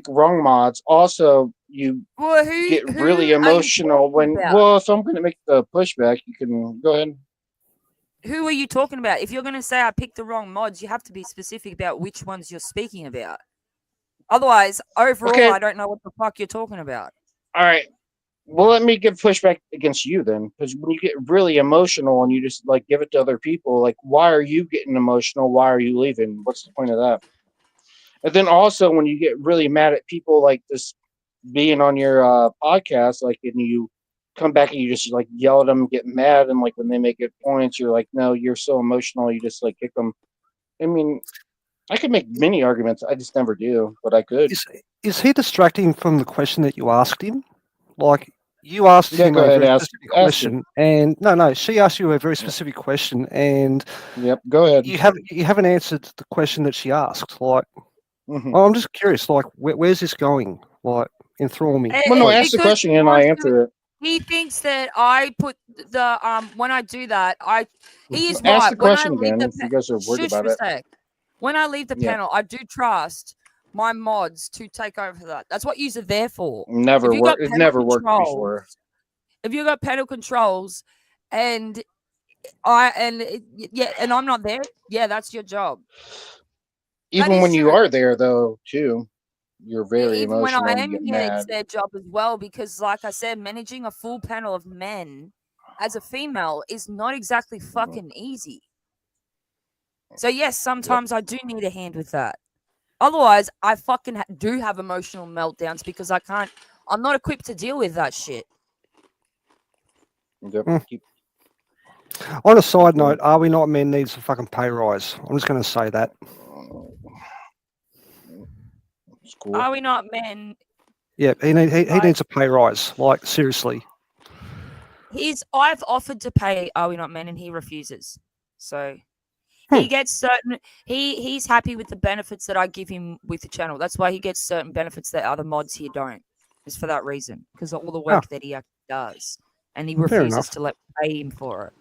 wrong mods. Also, you Well, get who really are you emotional talking when. about? Well, if I'm going to make the pushback, you can go ahead. Who are you talking about? If you're going to say I picked the wrong mods, you have to be specific about which ones you're speaking about. Otherwise, overall, Okay. I don't know what the fuck you're talking about. All right. Well, let me give pushback against you then, because when you get really emotional and you just like give it to other people, like, why are you getting emotional? Why are you leaving? What's the point of that? And then also, when you get really mad at people like this being on your podcast, like, and you come back and you just like yell at them, get mad, and like when they make good points, you're like, no, you're so emotional, you just like kick them. I mean, I could make many arguments, I just never do, but I could. Is he distracting from the question that you asked him? Like, you asked Yeah, him go a ahead, very ask specific it. question, and no, she asked you a very specific question, and Yep, go ahead. you haven't answered the question that she asked. Like, Mhm. well, I'm just curious. Like, where's this going? Like, enthrall me. Well, no, please. ask the Because question and I answer it. he thinks that I put the when I do that, he is Ask right. the When I question leave again the if you guys are worried shush about for a it. sec. When I leave the Yeah. panel, I do trust my mods to take over that. That's what yous are there for. Never If you worked. got It panel never worked controls, before. if you got panel controls, and and I'm not there, yeah, that's your job. Even is when you true. are there, though, too, you're very Even when I emotional. You am get here, it's mad. their job as well because, like I said, managing a full panel of men as a female is not exactly fucking easy. So yes, sometimes I do need a hand with that. Otherwise, I fucking do have emotional meltdowns because I can't. I'm not equipped to deal with that shit. Yep. Mm. Keep- On a side note, Are We Not Men needs a fucking pay rise. I'm just going to say that. It's cool. Are we not men? Yeah, he needs a pay rise. Like, seriously. I've offered to pay Are We Not Men and he refuses. So he gets certain he's happy with the benefits that I give him with the channel. That's why he gets certain benefits that other mods here don't. It's for that reason. Because of all the work that he actually does. And he refuses enough. to let me pay him for it.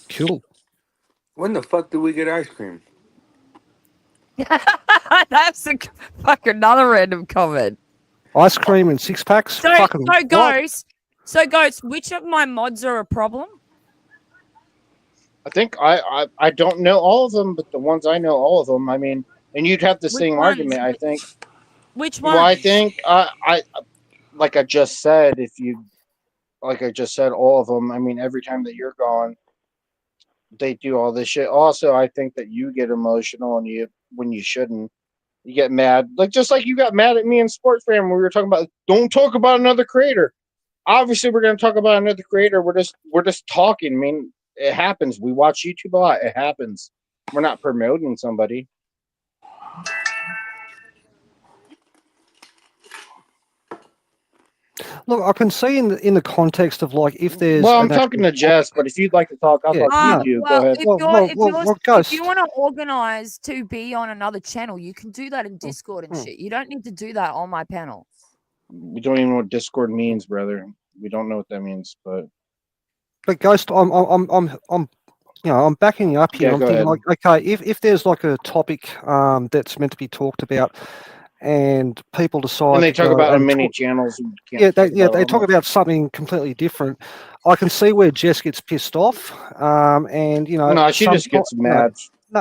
Cool. When the fuck did we get ice cream? That's fucking another random comment. Ice cream and six packs? So Ghost, which of my mods are a problem? I think I don't know all of them, but the ones I know, all of them. I mean, and you'd have the Which same ones? argument. I think. Which one? Well, I think I like I just said. If you like, I just said all of them. I mean, every time that you're gone, they do all this shit. Also, I think that you get emotional and you when you shouldn't. You get mad, like just like you got mad at me in Sports Fan when we were talking about don't talk about another creator. Obviously, we're going to talk about another creator. We're just talking. I mean, it happens. We watch YouTube a lot. It happens. We're not promoting somebody. Look, I can see in the context of like if there's Well, I'm an actual talking to Jess, but if you'd like to talk, I'll talk to you too. Go ahead. If Ghost. you want to organize to be on another channel, you can do that in Discord and shit. You don't need to do that on my panel. We don't even know what Discord means, brother. We don't know what that means, but Ghost, I'm backing you up here. Yeah, I'm go thinking ahead. like, okay, if there's like a topic that's meant to be talked about, and people decide and they to talk go about in and many talk, channels. We can't they talk about something completely different. I can see where Jess gets pissed off, and No, she just gets mad.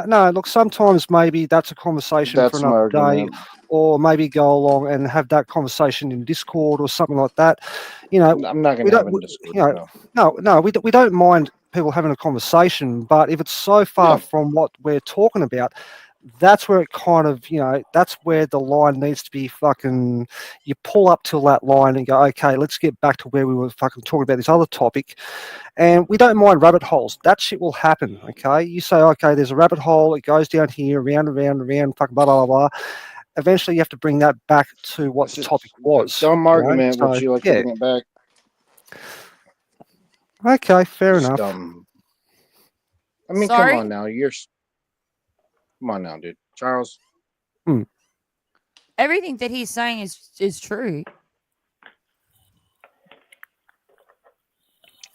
No, look, sometimes maybe that's a conversation for That's my another day, argument. or maybe go along and have that conversation in Discord or something like that. You know, I'm not going we to have don't, in Discord. No. we don't mind people having a conversation, but if it's so far from what we're talking about, that's where it kind of, that's where the line needs to be fucking, you pull up till that line and go, okay, let's get back to where we were fucking talking about this other topic. And we don't mind rabbit holes. That shit will happen, okay? You say, okay, there's a rabbit hole, it goes down here, around and around and around, fucking blah, blah, blah. Eventually you have to bring that back to what the topic was. Dumb argument, would you like to bring it back? Okay, fair Just enough. dumb. I mean, Sorry? come on now. Come on now, dude. Charles. Everything that he's saying is true.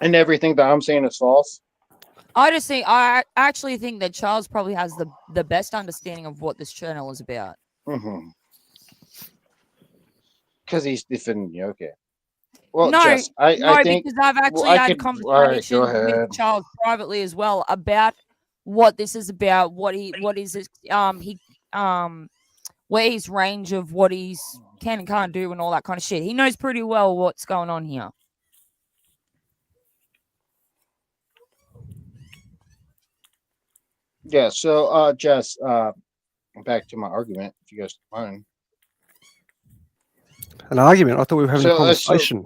And everything that I'm saying is false. I actually think that Charles probably has the best understanding of what this channel is about. Mm-hmm. Because he's defending you. Okay. Well, No, Jess, I think because I've actually I had could. All right, go conversations with ahead. Charles privately as well about what this is about, what is this, where his range of what he's can and can't do and all that kind of shit. He knows pretty well what's going on here. Yeah. So, Jess, back to my argument, if you guys don't mind. An argument? I thought we were having a So, conversation.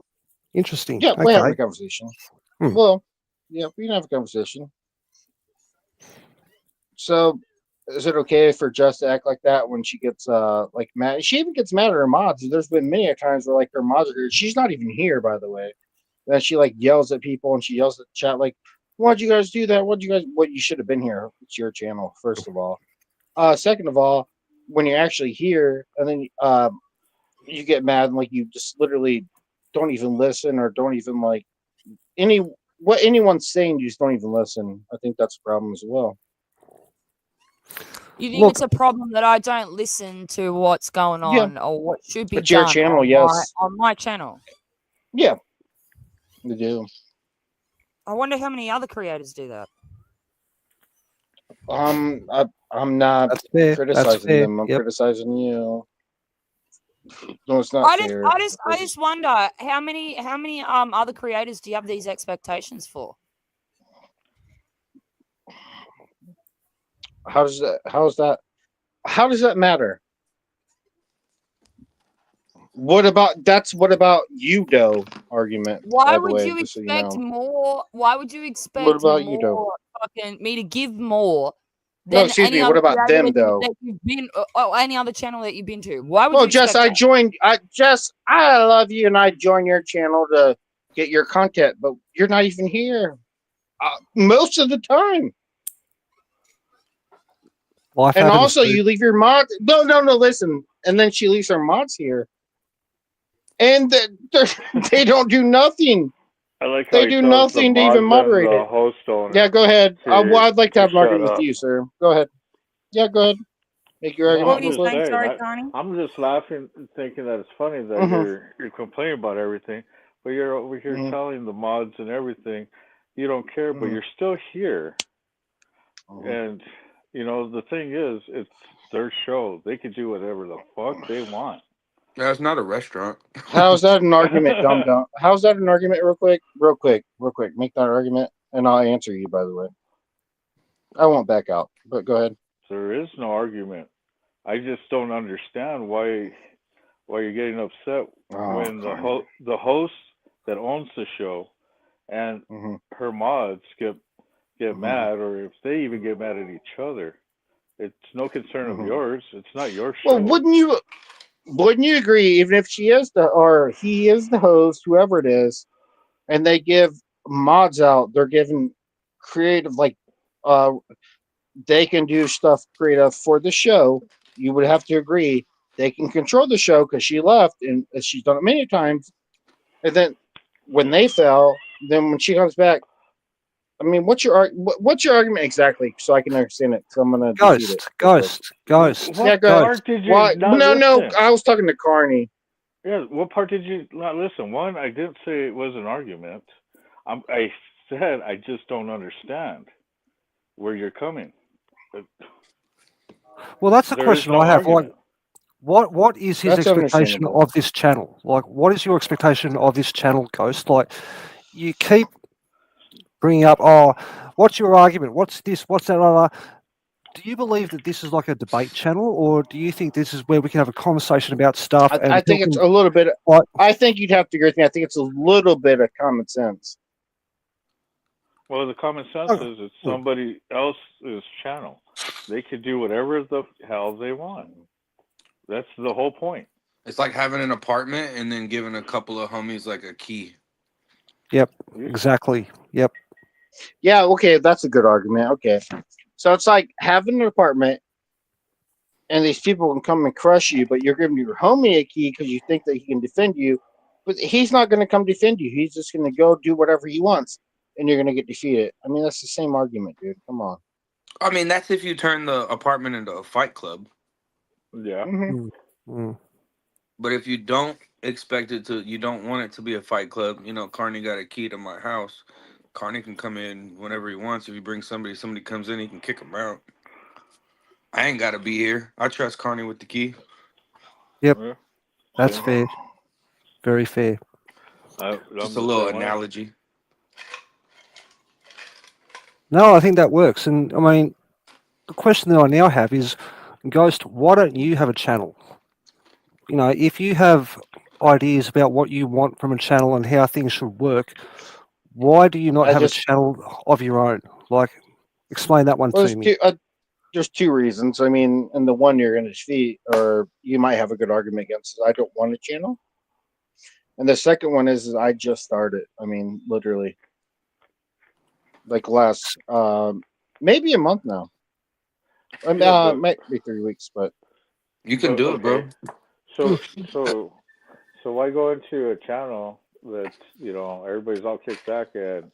Interesting. Yeah, we're having Okay. a conversation. Hmm. Well, yeah, we can have a conversation. So, is it okay for Jess to act like that when she gets like mad? She even gets mad at her mods. There's been many a times where like her mods are here. She's not even here, by the way. Then she like yells at people and she yells at the chat like, "Why'd you guys do that? What you should have been here? It's your channel, first of all. Second of all, when you're actually here and then you get mad and like you just literally don't even listen or don't even like what anyone's saying, you just don't even listen. I think that's a problem as well. You think Look, it's a problem that I don't listen to what's going Yeah. on or what should be It's your done channel, on yes. my channel? Yeah, they do. I wonder how many other creators do that. I'm not that's fair. That's criticizing fair. them. I'm Yep. criticizing you. No, it's not fair. I just wonder how many other creators do you have these expectations for? How does that matter? What about you though argument, Why by the would way, you just so you expect know. more? Why would you expect What about you though? more fucking me to give more No, than excuse any me, other what about creator them though? that you've been or any other channel that you've been to? Why would Well, you Jess, expect I love you and I join your channel to get your content, but you're not even here. Most of the time. Life And happens. also, Dude. you leave your mods. No, listen. And then she leaves her mods here, and they don't do nothing. I like how They he do tells the nothing to mods even and moderate the it. host owner Yeah, go ahead. I'd like to have an shut argument with up. you, sir. Go ahead. Yeah, go ahead. Make your No, argument What were I'm real you just quick. saying? saying. Sorry, Connie. I'm just laughing, thinking that it's funny that Mm-hmm. you're complaining about everything, but you're over here Mm-hmm. telling the mods and everything you don't care, but Mm-hmm. you're still here. Mm-hmm. And the thing is, it's their show. They can do whatever the fuck they want. That's not a restaurant. How's that an argument, dum dum? How's that an argument, real quick? Make that argument, and I'll answer you. By the way, I won't back out. But go ahead. There is no argument. I just don't understand why you're getting upset Oh, when fine. the host that owns the show and Mm-hmm. her mods get Mm-hmm. mad, or if they even get mad at each other. It's no concern of Mm-hmm. yours. It's not your Well, show. wouldn't you agree? Even if she is or he is the host, whoever it is, and they give mods out, they're giving creative uh they can do stuff creative for the show. You would have to agree they can control the show because she left and she's done it many times. And then when they fell, then when she comes back, I mean, what's your argument exactly, so I can understand it? Because I'm gonna defeat it. Ghost. Yeah, go ahead. Part did you Why? not No, listen? I was talking to Carney. Yeah, what part did you not listen? One, I didn't say it was an argument. I said I just don't understand where you're coming. Well, that's the There is question no I have. Like, argument. what is his That's expectation understandable. of this channel? Like, what is your expectation of this channel, Ghost? Like, you keep bringing up, oh, what's your argument? What's this? What's that? Blah, blah. Do you believe that this is like a debate channel, or do you think this is where we can have a conversation about stuff? I think it's a little bit. Like, I think you'd have to agree with me. I think it's a little bit of common sense. Well, the common sense is it's somebody else's channel. They can do whatever the hell they want. That's the whole point. It's like having an apartment and then giving a couple of homies like a key. Exactly. Yep. Yeah, okay, that's a good argument. Okay. So it's like having an apartment and these people can come and crush you, but you're giving your homie a key because you think that he can defend you. But he's not going to come defend you. He's just going to go do whatever he wants, and you're going to get defeated. I mean, that's the same argument, dude. Come on. I mean, that's if you turn the apartment into a fight club. Yeah. Mhm. Mm. But if you don't expect it to, you don't want it to be a fight club. Carney got a key to my house. Carney can come in whenever he wants. If you bring somebody comes in, he can kick him out. I ain't got to be here. I trust Carney with the key. Yep. Yeah. That's Same. fair. Very fair. I'm Just a the little same way. analogy. No, I think that works. And I mean, the question that I now have is, Ghost, why don't you have a channel? If you have ideas about what you want from a channel and how things should work, why do you not I have a just channel of your own? Like, explain that one well, to me. there's two reasons. I mean, and the one you're going to defeat, or you might have a good argument against, is I don't want a channel. And the second one is I just started. I mean, literally, like last maybe a month now. Yeah, but Might be 3 weeks, but You can do it, okay. bro. So so why go into a channel that everybody's all kicked back and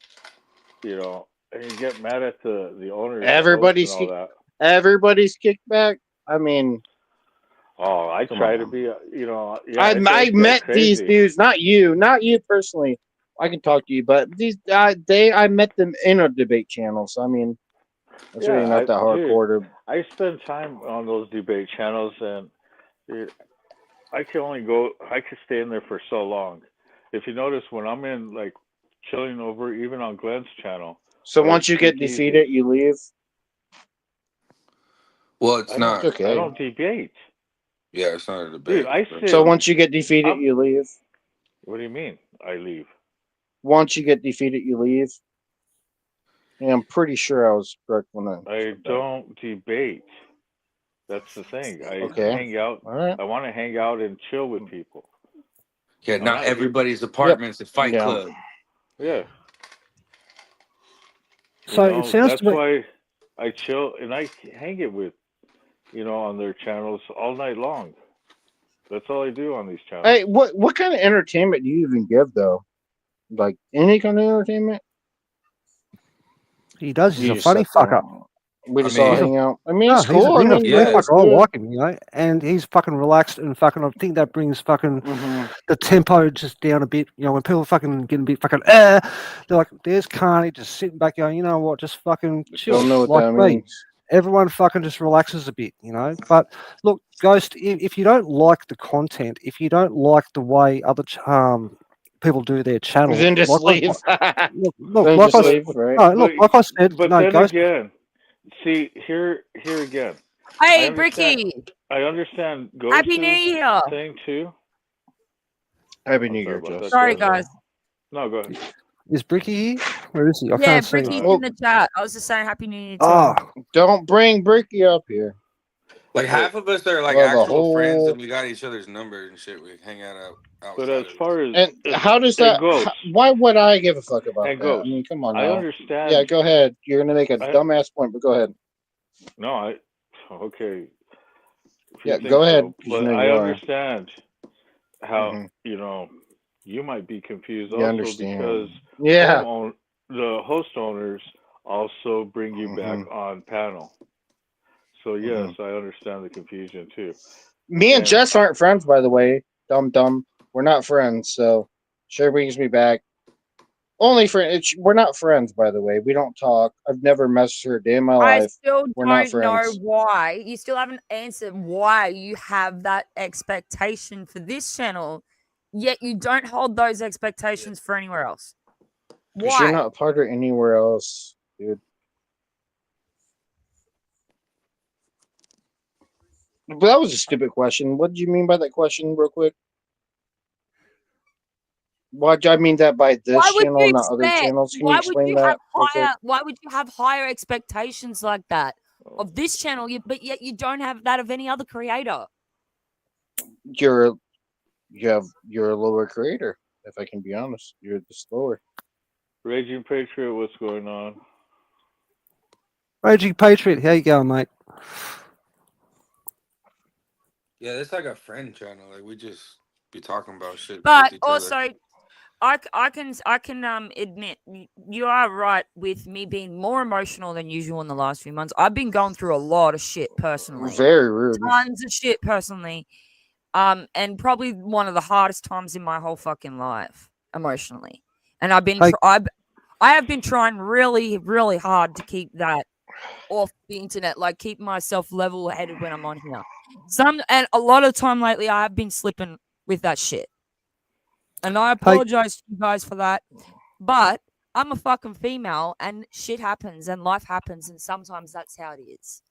and you get mad at the owners, the hosts, and all that. everybody's kicked back. I mean, Oh, I come try on to now. be, I it gets met these crazy. dudes, not you personally. I can talk to you, but these I met them in a debate channel. So I mean, it's Yeah, really not that dude, hardcore to. I spend time on those debate channels, and it, I can stay in there for so long. If you notice, when I'm in like chilling over, even on Glenn's channel So or once you get Speakeasy, defeated, you leave. Well, it's It's not. I okay. don't debate, Yeah, it's not a dude. debate. I So sit. once you get defeated, I'm. you leave. What do you mean? I leave. Once you get defeated, you leave. Yeah, I'm pretty sure I was correct when I I said that. don't debate. That's the thing. I Okay. hang out. All right. I want to hang out and chill with people. Yeah, I'm not not here. everybody's Yep. apartment's a fight Yeah. club. Yeah, So it sounds that's to me, why I chill and I hang it with on their channels all night long. That's all I do on these channels. Hey, what kind of entertainment do you even give though? Like any kind of entertainment? he does. He's You a just funny sit there. fucker. We I just all He's a mean, hang out. I mean, no, it's cool. I he's a mean, funny yeah, yeah. it's fucker. I good. like him, and he's fucking relaxed and fucking. I think that brings fucking Hmm. the tempo just down a bit. When people fucking getting a bit fucking, they're like, "There's Carney just sitting back going, you know what, just fucking chill, Don't know what like that me." means. Everyone fucking just relaxes a bit. But look, Ghost, if you don't like the content, if you don't like the way other people do their channel, Then just leave. look, Then like just I, But leave, right? no, but look, like I said, but no, then Ghost, again, see here again. I Hey, understand. Bricky, I understand Happy New Ghost's Year. thing too. Happy I'm New sorry Year, about that. Joseph. Sorry, Go ahead. guys. No, go ahead. is Bricky here? Where is he? I Yeah, can't see him. Bricky's Well, in the chat. I was just saying Happy New Year to Oh, him. don't bring Bricky up here. Like But half of us are like Well, the actual friends, and whole we got each other's numbers and shit. We hang out but as outside of this. far as and how does and that? ghosts Why would I give a fuck about and that? I ghosts, mean, come on I now. Yeah, understand. go ahead. You're gonna make a I dumbass point, but go ahead. no, I okay if you Yeah, think go ahead so, because you but know I you are. understand how Hmm. you might be confused You also because understand? Yeah. the host owners also bring you back Hmm. on panel. So Hmm. yes, I understand the confusion too. Me and And Jess aren't friends, by the way. Dumb. We're not friends. So sure brings me back. Only friend. We're not friends, by the way. We don't talk. I've never messaged her a day in my I life. still We're not don't know friends. why. You still haven't answered why you have that expectation for this channel, yet you don't hold those expectations for anywhere else. Because you're Why? not part of anywhere else, dude. But that was a stupid question. What did you mean by that question, real quick? Why do I mean that by this Why would channel, you not other expect? channels? Can you Why would explain you have that real quick? higher? Why would you have higher expectations like that of this channel? But yet you don't have that of any other creator. You're you're a lower creator. If I can be honest, you're the slower. Raging Patriot, what's going on? Raging Patriot, how you going, mate? Yeah, it's like a friend channel. Like we just be talking about shit But with each also, other. I can admit you are right with me being more emotional than usual in the last few months. I've been going through a lot of shit personally, Very rude. tons of shit personally, and probably one of the hardest times in my whole fucking life emotionally. And I've been Hey. I have been trying really, really hard to keep that off the internet, like keep myself level headed when I'm on here. And a lot of time lately, I have been slipping with that shit. And I apologize to you guys for that. But I'm a fucking female and shit happens and life happens. And sometimes that's how it is.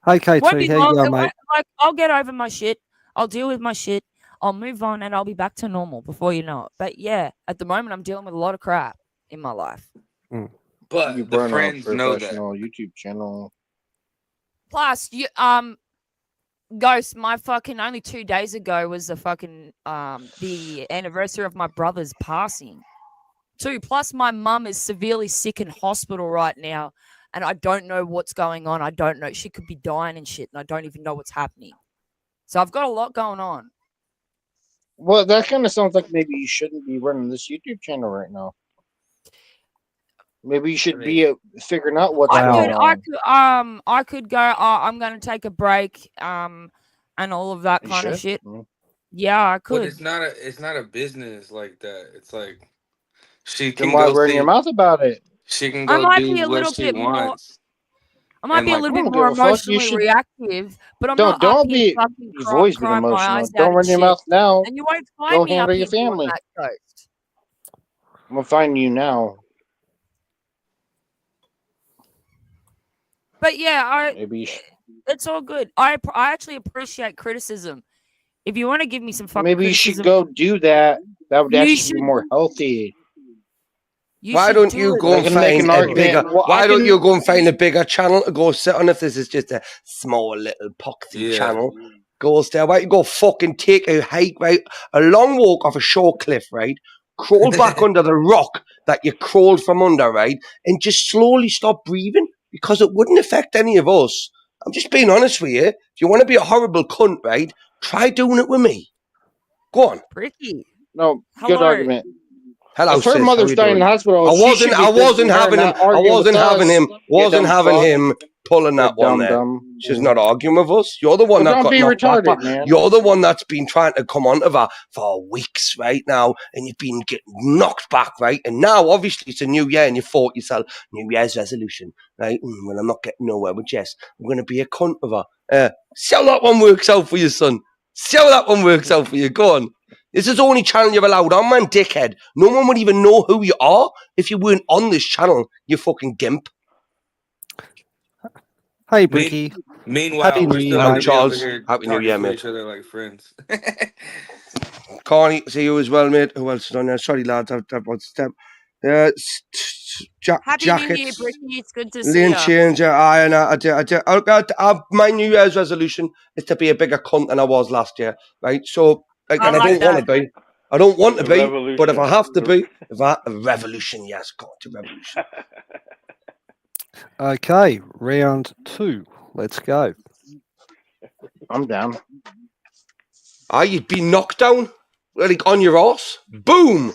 Hey, KT, Won't how be you long. going, mate? Like, I'll get over my shit. I'll deal with my shit. I'll move on and I'll be back to normal before you know it. But yeah, at the moment, I'm dealing with a lot of crap in my life. But You the run a friends know that. professional YouTube channel. Plus, Ghost, my fucking only 2 days ago was the fucking the anniversary of my brother's passing. Too. Plus, my mum is severely sick in hospital right now, and I don't know what's going on. I don't know. She could be dying and shit, and I don't even know what's happening. So I've got a lot going on. Well, that kind of sounds like maybe you shouldn't be running this YouTube channel right now. Maybe you should be figuring out what's going on. I could go. I'm going to take a break. And all of that kind of shit. Yeah, I could. But it's not a business like that. It's like she Then can why go run see. your mouth about it? She can I go might do be a what little she bit more. wants. I might And be a like, little I bit don't more give a fuck. You emotionally should- reactive, but I'm not up Don't here be. fucking You've always been crying my emotional. eyes out Don't and run your shit. mouth now. And you won't find Go me up handle here your doing family. that, Ghost. I'm gonna find you now. But yeah, Maybe you should. it's all good. I actually appreciate criticism. If you want to give me some fucking Maybe you criticism, should go do that. That would You actually should- be more healthy. Why should don't do you it. go I and can make find an a argument. bigger? Well, Why I don't can- you go and find a bigger channel to go sit on if this is just a small little poxy Yeah. channel? Goes there. Why don't you go fucking take a hike, right? A long walk off a short cliff, right? Crawl back under the rock that you crawled from under, right? And just slowly stop breathing because it wouldn't affect any of us. I'm just being honest with you. If you want to be a horrible cunt, right? Try doing it with me. Go on. Ricky. No, Hello. good argument. Hello, If her sis. How mother's you dying in doing? the hospital, I she wasn't should be visiting her, having him. not I arguing wasn't with having us. him. Wasn't dumb having fuck. him pulling that one there. Dumb. She's not arguing with us. You're the one Well, that don't got be knocked back. retarded, But man. you're the one that's been trying to come onto that for weeks right now, and you've been getting knocked back, right? And now, obviously, it's a new year, and you thought yourself, New Year's resolution, right? Well, I'm not getting nowhere with Jess. I'm going to be a cunt of her. See how that one works out for you, son. See how that one works out for you. Go on. This is the only channel you're allowed on, man, dickhead. No one would even know who you are if you weren't on this channel, you fucking gimp. Hey, Bricky. Meanwhile, Happy we're New still Year, gonna mate. be over Charles. here Happy New talking Year, to mate. each other like friends. Carney, see you as well, mate. Who else is on there? Sorry, lads. I've got step. Happy New Year, Jackets. Bricky. It's good to see Lane you. changer. My New Year's resolution is to be a bigger cunt than I was last year, right? So, like, I and I like don't want to be. I don't want to A be, but if I revolution. have to be, a revolution, yes, go to revolution. Okay, round 2. Let's go. I'm down. You'd be knocked down, like on your ass. Boom.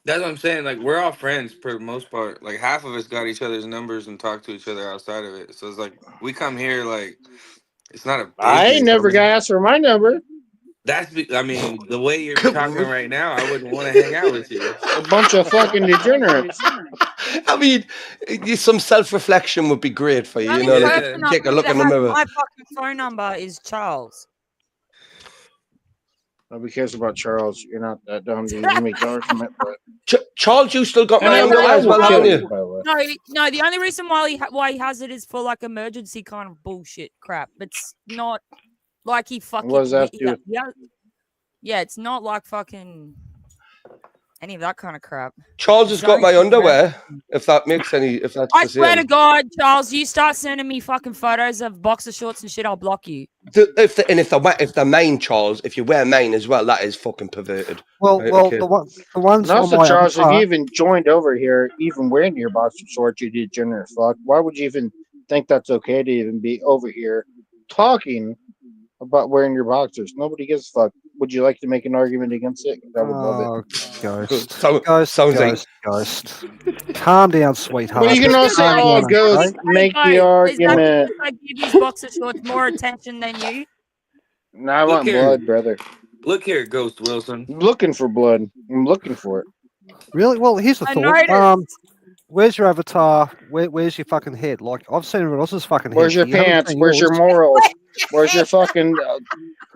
That's what I'm saying. Like, we're all friends for the most part. Like, half of us got each other's numbers and talk to each other outside of it. So it's like we come here like it's not a I business. never I mean, got asked for my number. I mean, the way you're talking right now, I wouldn't want to hang out with you. A bunch of fucking degenerates. I mean, some self-reflection would be great for you. The You know, only like, person take a I look that in the has mirror. my fucking phone number is Charles. Nobody cares about Charles. You're not that dumb to even make the argument. But Charles, you still got my and number I as will well, kill haven't you, you? by the way. No. The only reason why he has it is for like emergency kind of bullshit crap. It's not like he fucking. What does that do? Yeah, it's not like fucking any of that kind of crap. Charles has got my underwear. If that makes any, if that's I the swear to same. God, Charles, you start sending me fucking photos of boxer shorts and shit, I'll block you. If they're mine, Charles, if you wear mine as well, that is fucking perverted. Well, Right, well, okay. the ones And also, on my Charles, if avatar, you even joined over here, even wearing your boxer shorts, you degenerate fuck. Why would you even think that's okay to even be over here talking about wearing your boxers? Nobody gives a fuck. Would you like to make an argument against it? I would love it. Ghost, Sounds like Ghost. Calm down, sweetheart. Well, you can Just all say, calm "Oh, down, Ghost, okay? make the Is that argument." because I give these boxer shorts more attention than you? No, I Look want here. blood, brother. Look here, Ghost Wilson. I'm looking for blood. I'm looking for it. Really? Well, here's the I thought. noticed. Where's your avatar? Where's your fucking head? Like, I've seen everyone else's fucking head. Where's your You haven't pants? seen Where's your yours. morals? Where's your fucking?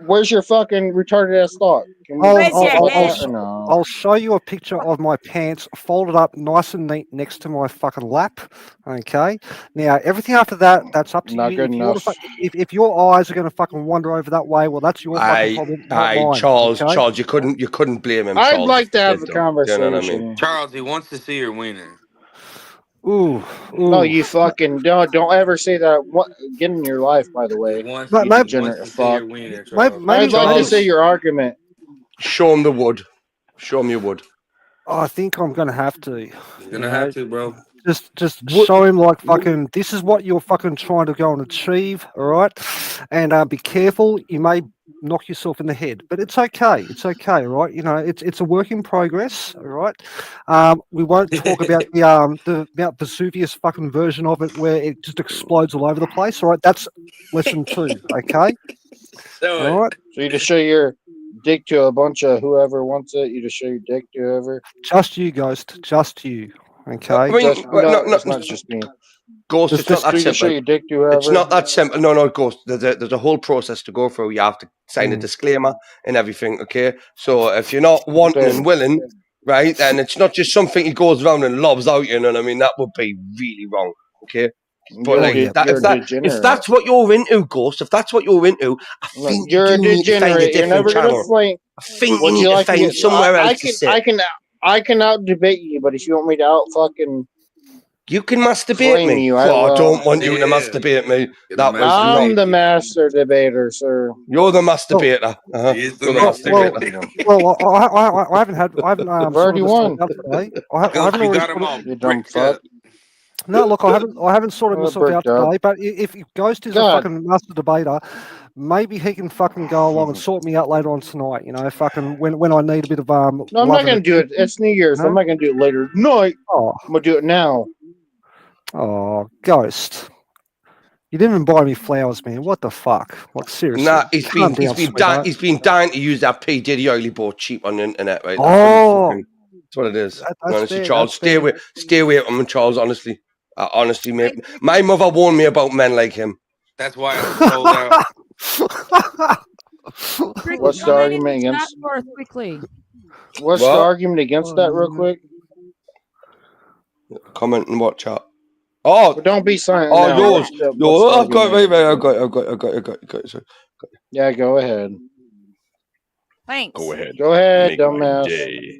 Where's your fucking retarded ass thought? Can we Where's talk your about head? that or no? I'll show you a picture of my pants folded up nice and neat next to my fucking lap. Okay. Now everything after that, that's up to Not you. good If you want enough. to, if your eyes are going to fucking wander over that way, well, that's your fucking problem, not mine. Charles, okay? Charles, you couldn't blame him. I'd Charles, like to have if a he did, though. You know what I mean? conversation. Charles, he wants to see your wiener. Ooh, No, ooh. you fucking don't ever say that. What? Get in your life, by the He way. wants, No, he no, wants Degenerate to see fuck. your wiener, Maybe, Charles. maybe, I'd like to Charles. say your argument. Show him the wood. Show him your wood. I think I'm going to have to. You're You gonna know, have to, bro. just What- show him like fucking. This is what you're fucking trying to go and achieve, all right? And be careful. You may knock yourself in the head, but it's okay. It's okay, all right? You know, it's a work in progress, all right? We won't talk about the Mount Vesuvius fucking version of it where it just explodes all over the place, all right? That's lesson 2, okay? So All right, So you just show your dick to a bunch of whoever wants it. You just show your dick to whoever. just you, Ghost, just you, okay? I mean, Just, well, no, no, it's not just me. Ghost, Just- it's not just that So you just show simple. your dick to whoever. It's not that simple. No, Ghost. There's a whole process to go through. You have to sign a disclaimer and everything, okay? So if you're not wanting and willing, right, then it's not just something he goes around and lobs out, you know what I mean? That would be really wrong, okay? But You're, like, a, that, you're if, a that, if degenerate. that's what you're into, Ghost, if that's what you're into, I Look, think you're you a do need to find a degenerate. You're different never gonna channel. flame. I think Would you you need like to to find get? somewhere else to sit. I can out debate you, but if you want me to out fucking You can masturbate flame me. you, I Oh, I will. don't want you to Yeah. masturbate me. You're That the was master not. I'm the baby. master debater, sir. You're the masturbator. Uh-huh. He is the You're the master masturbator. baby. Well, I haven't I've sorted already this won. out today. I Ghost, haven't you already got him sorted. all You dumb bricked fuck. up. No, look, I haven't sorted myself out Bricked up. today. But if Ghost is a God. fucking master debater, maybe he can fucking go along and sort me out later on tonight. You know, fucking when I need a bit of No, I'm love not and gonna do it. attention. It's New Year's. No? I'm not gonna do it later tonight. Oh, I'm gonna do it now. Ghost. You didn't even buy me flowers, man. What the fuck? Like seriously. Nah, he's Calm been down, sweetheart. dying to use that P Diddy oil he bought cheap on the internet, right? Oh, That's what it is. that's Honestly, fair, Charles, that's stay away from him, Charles. Honestly, mate. My mother warned me about men like him. That's why I sold out. Ricky, What's the comment in argument the chat against? for us quickly. What's What? the argument against that, real quick? Comment and watch out. Oh, But don't be silent oh, now. yours. What's the I've got argument? I've got it. Sorry. Yeah, go ahead. Thanks. Go ahead. Go ahead, Make my dumbass. day.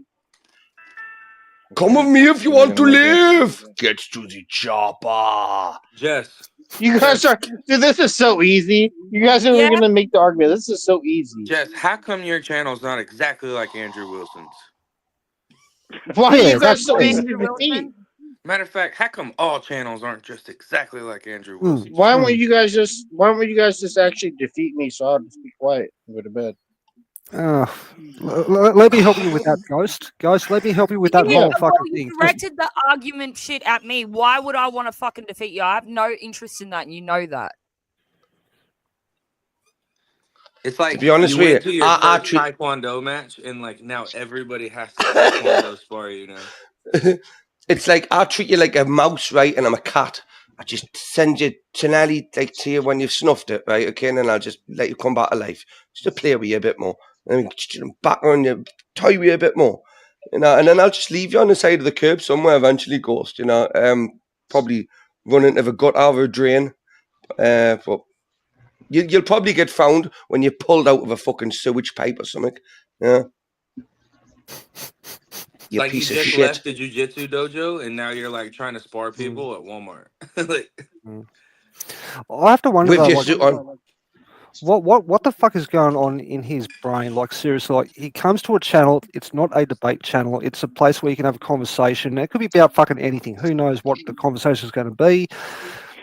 Come with me if you want to You're gonna make live. Get to the chopper. Jess, You guys are, dude. This is so easy. You guys are Yeah. gonna make the argument. This is so easy. Jess, how come your channel's not exactly like Andrew Wilson's? Why are Yeah, you that's guys so fair. easy to Andrew defeat? Wilson? Matter of fact, how come all channels aren't just exactly like Andrew Wilson? Why don't you guys just actually defeat me so I'll just be quiet and go to bed? Let me help you with that, Ghost. Ghost, let me help you with that Yeah. whole Well, fucking you thing. directed the argument shit at me. Why would I want to fucking defeat you? I have no interest in that, and you know that. It's like To be honest you with went you, to your I first Taekwondo match, and like now everybody has to Taekwondo spar you now. It's like I treat you like a mouse, right? And I'm a cat. I just send you Chanelli like to you when you've snuffed it, right? Okay, and then I'll just let you come back to life. Just to play with you a bit more. And then back on you, toy with you a bit more. You know, and then I'll just leave you on the side of the curb somewhere eventually, Ghost, you know. Probably run into the gut out of a drain. But you'll probably get found when you're pulled out of a fucking sewage pipe or something. Yeah. You Like, he piece of just shit. left the jujitsu dojo, and now you're like trying to spar people at Walmart. Like, I have to wonder With though, your like, suit on. what the fuck is going on in his brain? Like, seriously, like, he comes to a channel. It's not a debate channel. It's a place where you can have a conversation. It could be about fucking anything. Who knows what the conversation is going to be?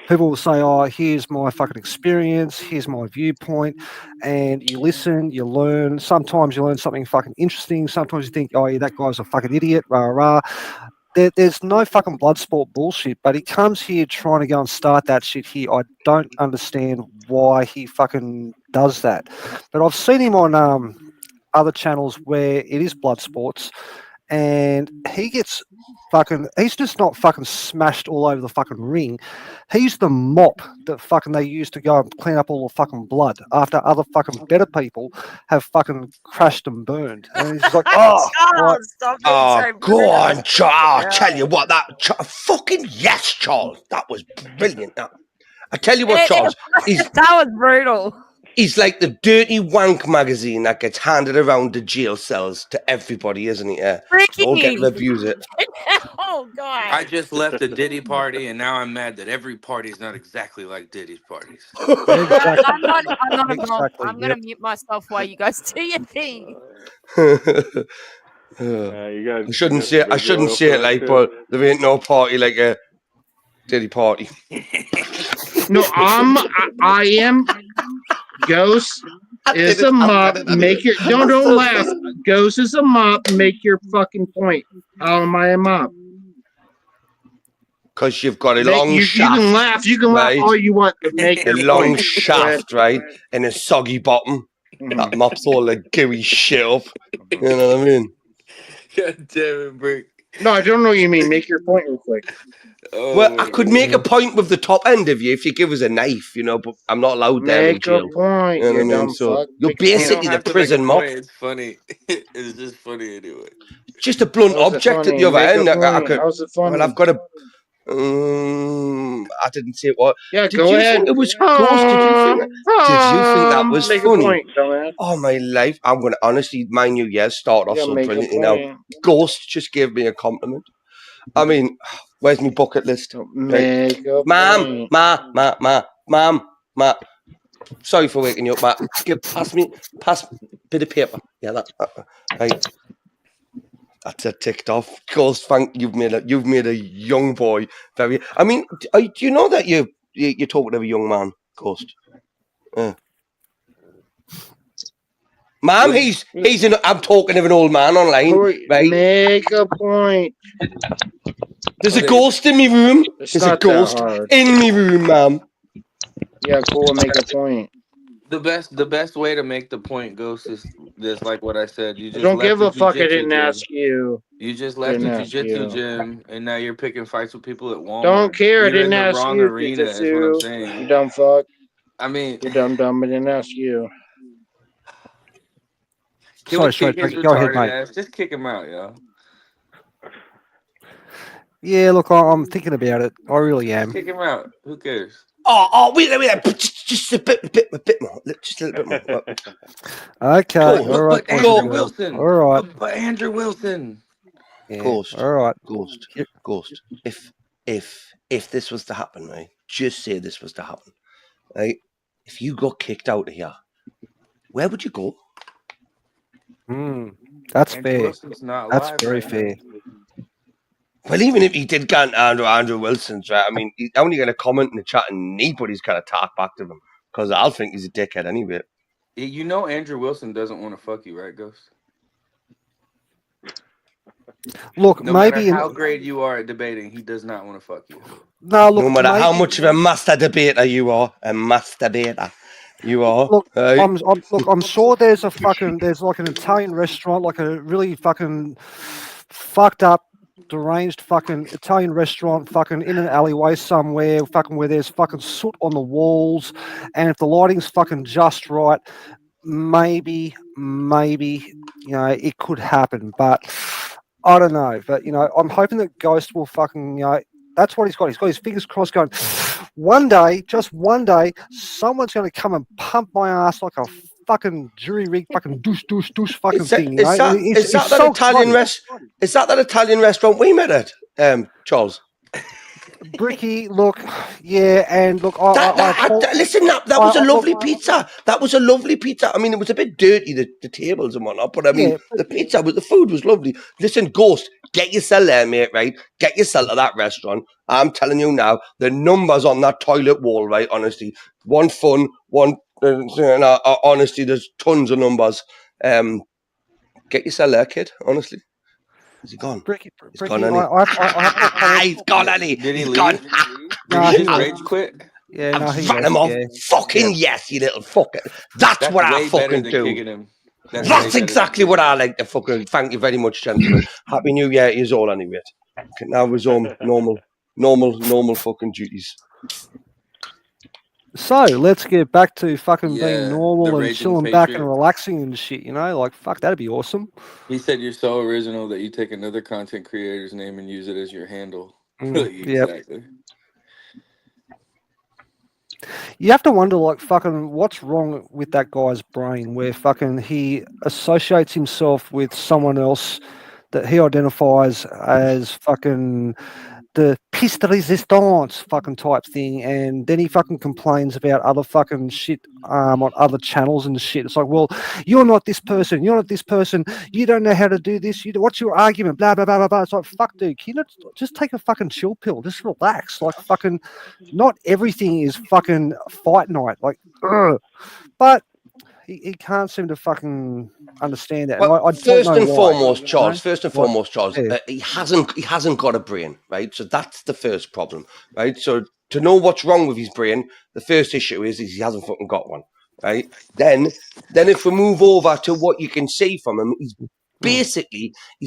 People will say, "Oh, here's my fucking experience. Here's my viewpoint," and you listen, you learn. Sometimes you learn something fucking interesting. Sometimes you think, "Oh, yeah, that guy's a fucking idiot." Rah rah. There's no fucking blood sport bullshit, but he comes here trying to go and start that shit here. I don't understand why he fucking does that. But I've seen him on other channels where it is blood sports, and he gets fucking. He's just not fucking smashed all over the fucking ring. He's the mop that fucking they use to go and clean up all the fucking blood after other fucking better people have fucking crashed and burned. And he's just like, oh, right. Charles, stop being Oh, so go on, brutal. Charles. Yeah. I tell you what, fucking yes, Charles. That was brilliant. I tell you what, Charles, That was brutal. he's like the dirty wank magazine that gets handed around the jail cells to everybody, isn't he? Yeah. All get Ricky. to abuse it. Oh God. I just left a Diddy party, and now I'm mad that every party is not exactly like Diddy's parties. Exactly. I'm not involved. Exactly, I'm gonna mute myself while you guys do your thing. You guys. I shouldn't say it like, but there ain't no party like a Diddy party. No, I am Ghost is a mop. Make your don't laugh. Ghost is a mop. Make your fucking point. How am I a mop? Because you've got a long you shaft. can laugh. You can right? laugh all you want, but make A your long point. shaft, right? And a soggy bottom. That mops all the gooey shit up. You know what I mean? God damn it, Brick. No, I don't know what you mean. Make your point real quick. Oh, Well, I could make a point with the top end of you if you give us a knife, but I'm not allowed there in Make jail. a point. You know You what I mean? dumb So fuck. you're Make a point. you basically don't the have to prison make a mop. point. It's funny. It's just funny anyway. Just a blunt How's it object at funny? the other Make a end. I point. could, How's it funny? well, I've got a. I didn't say what. Yeah, Did go you ahead. think it was Ghost? Did you think that was Make funny? a point, dumbass. Oh my life! I'm gonna honestly, my New Year's start off Yeah, so make a brilliantly now. point. Ghost just gave me a compliment. I mean, where's my bucket list? Make a Mom, point. Ma. Sorry for waking you up, Ma. Pass bit of paper. Yeah, that. Right. That's a ticked off. Ghost, you've made a young boy very. I mean, do you know that you're talking to a young man, Ghost? Ma'am, I'm talking to an old man online, right? Make a point. There's a ghost in my room. It's There's a not ghost that hard. in my room, ma'am. Yeah, cool. Make a point. The best way to make the point, Ghost, is this, like what I said. You I just don't left give the a fuck. I jujitsu didn't gym. ask you. You just left the Didn't ask jujitsu you. gym, and now you're picking fights with people at Walmart. Don't care. I You're in didn't the ask wrong you. arena, is what I'm You saying. dumb fuck. I mean, You dumb. I didn't ask you. can we Sorry, kick his go ahead, retarded mate. ass? Just kick him out, y'all. Yeah, look, I'm thinking about it. I really Just am. kick him out. Who cares? Oh, wait, just a bit more, just a little bit more. Okay, Cool. all right. But Andrew Andrew. Wilson. All right. But Andrew Wilson. Yeah, Ghost. all right. Ghost. If this was to happen, right? Just say this was to happen, right? If you got kicked out of here, where would you go? That's Andrew fair. Wilson's not That's live very right fair. now. Well, even if he did get Andrew Wilson's, right? I mean, he's only going to comment in the chat and anybody's going to talk back to him because I'll think he's a dickhead anyway. You know Andrew Wilson doesn't want to fuck you, right, Ghost? Look, No maybe matter how great you are at debating, he does not want to fuck you. no. Look, No matter how maybe- much of a master debater you are, you are. Look, right? I'm sure there's like an Italian restaurant, like a really fucking fucked up, deranged fucking Italian restaurant, fucking in an alleyway somewhere, fucking where there's fucking soot on the walls, and if the lighting's fucking just right, maybe it could happen, but I don't know. But I'm hoping that Ghost will fucking that's what he's got. He's got his fingers crossed, going, one day, just one day, someone's going to come and pump my ass like a fucking jury rig, fucking douche fucking thing. Is that Italian Is that Italian restaurant we met at, Charles? Bricky, look, yeah, and look, Listen, that was a lovely pizza. That was a lovely pizza. I mean, it was a bit dirty, the tables and whatnot, but I mean, Yeah, but- the food was lovely. Listen, Ghost, get yourself there, mate, right? Get yourself to that restaurant. I'm telling you now, the numbers on that toilet wall, right? Honestly, one fun, one. Honestly, there's tons of numbers. Get yourself there, kid. Honestly, is he gone? Bricky, He's gone, hasn't he? He's gone, hasn't he? Did he He's leave? gone. Did No, he he just left. rage quit? Yeah, no, he Ran him left, off. yeah. Fucking yes, you little fucker. That's what I way better fucking than do. kicking him. That's way That's better exactly than what kicking I him. like to fucking. Thank you very much, gentlemen. Happy New Year to you all, anyway. Okay, now resume normal fucking duties. So let's get back to fucking Yeah, being the normal and Raging chilling back and Patriot. relaxing and shit. You know, like fuck, that'd be awesome. He said you're so original that you take another content creator's name and use it as your handle. Yep. Exactly. You have to wonder, like, fucking, what's wrong with that guy's brain where fucking he associates himself with someone else that he identifies as fucking the piste de resistance fucking type thing, and then he fucking complains about other fucking shit on other channels and shit. It's like, well, you're not this person, you don't know how to do this, what's your argument, blah blah blah blah blah. It's like, fuck, dude, can you not just take a fucking chill pill, just relax, like fucking, not everything is fucking fight night, like, ugh. But he can't seem to fucking understand that. And Well, I don't first know and why, foremost, you Charles. know? First and What? foremost, Charles. Yeah. He hasn't got a brain, right? So that's the first problem, right? So to know what's wrong with his brain, the first issue is he hasn't fucking got one, right? Then if we move over to what you can see from him, he's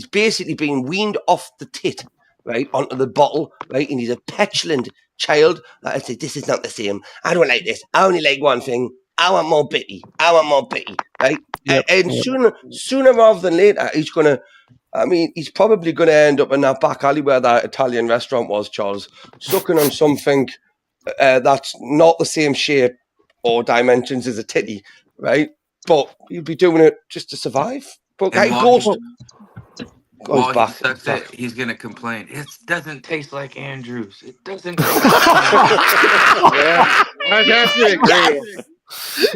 basically being weaned off the tit, right, onto the bottle, right? And he's a petulant child. I say, this is not the same. I don't like this. I only like one thing. I want more bitty. Right? Yep, And yep. sooner rather than later, he's probably gonna end up in that back alley where that Italian restaurant was, Charles, sucking on something that's not the same shape or dimensions as a titty, right? But he'll be doing it just to survive. But And hey, while Ghost, While he's back. he sucks Back. it, he's gonna complain. It doesn't taste like Andrews. It doesn't taste like Yeah, I'd have to agree.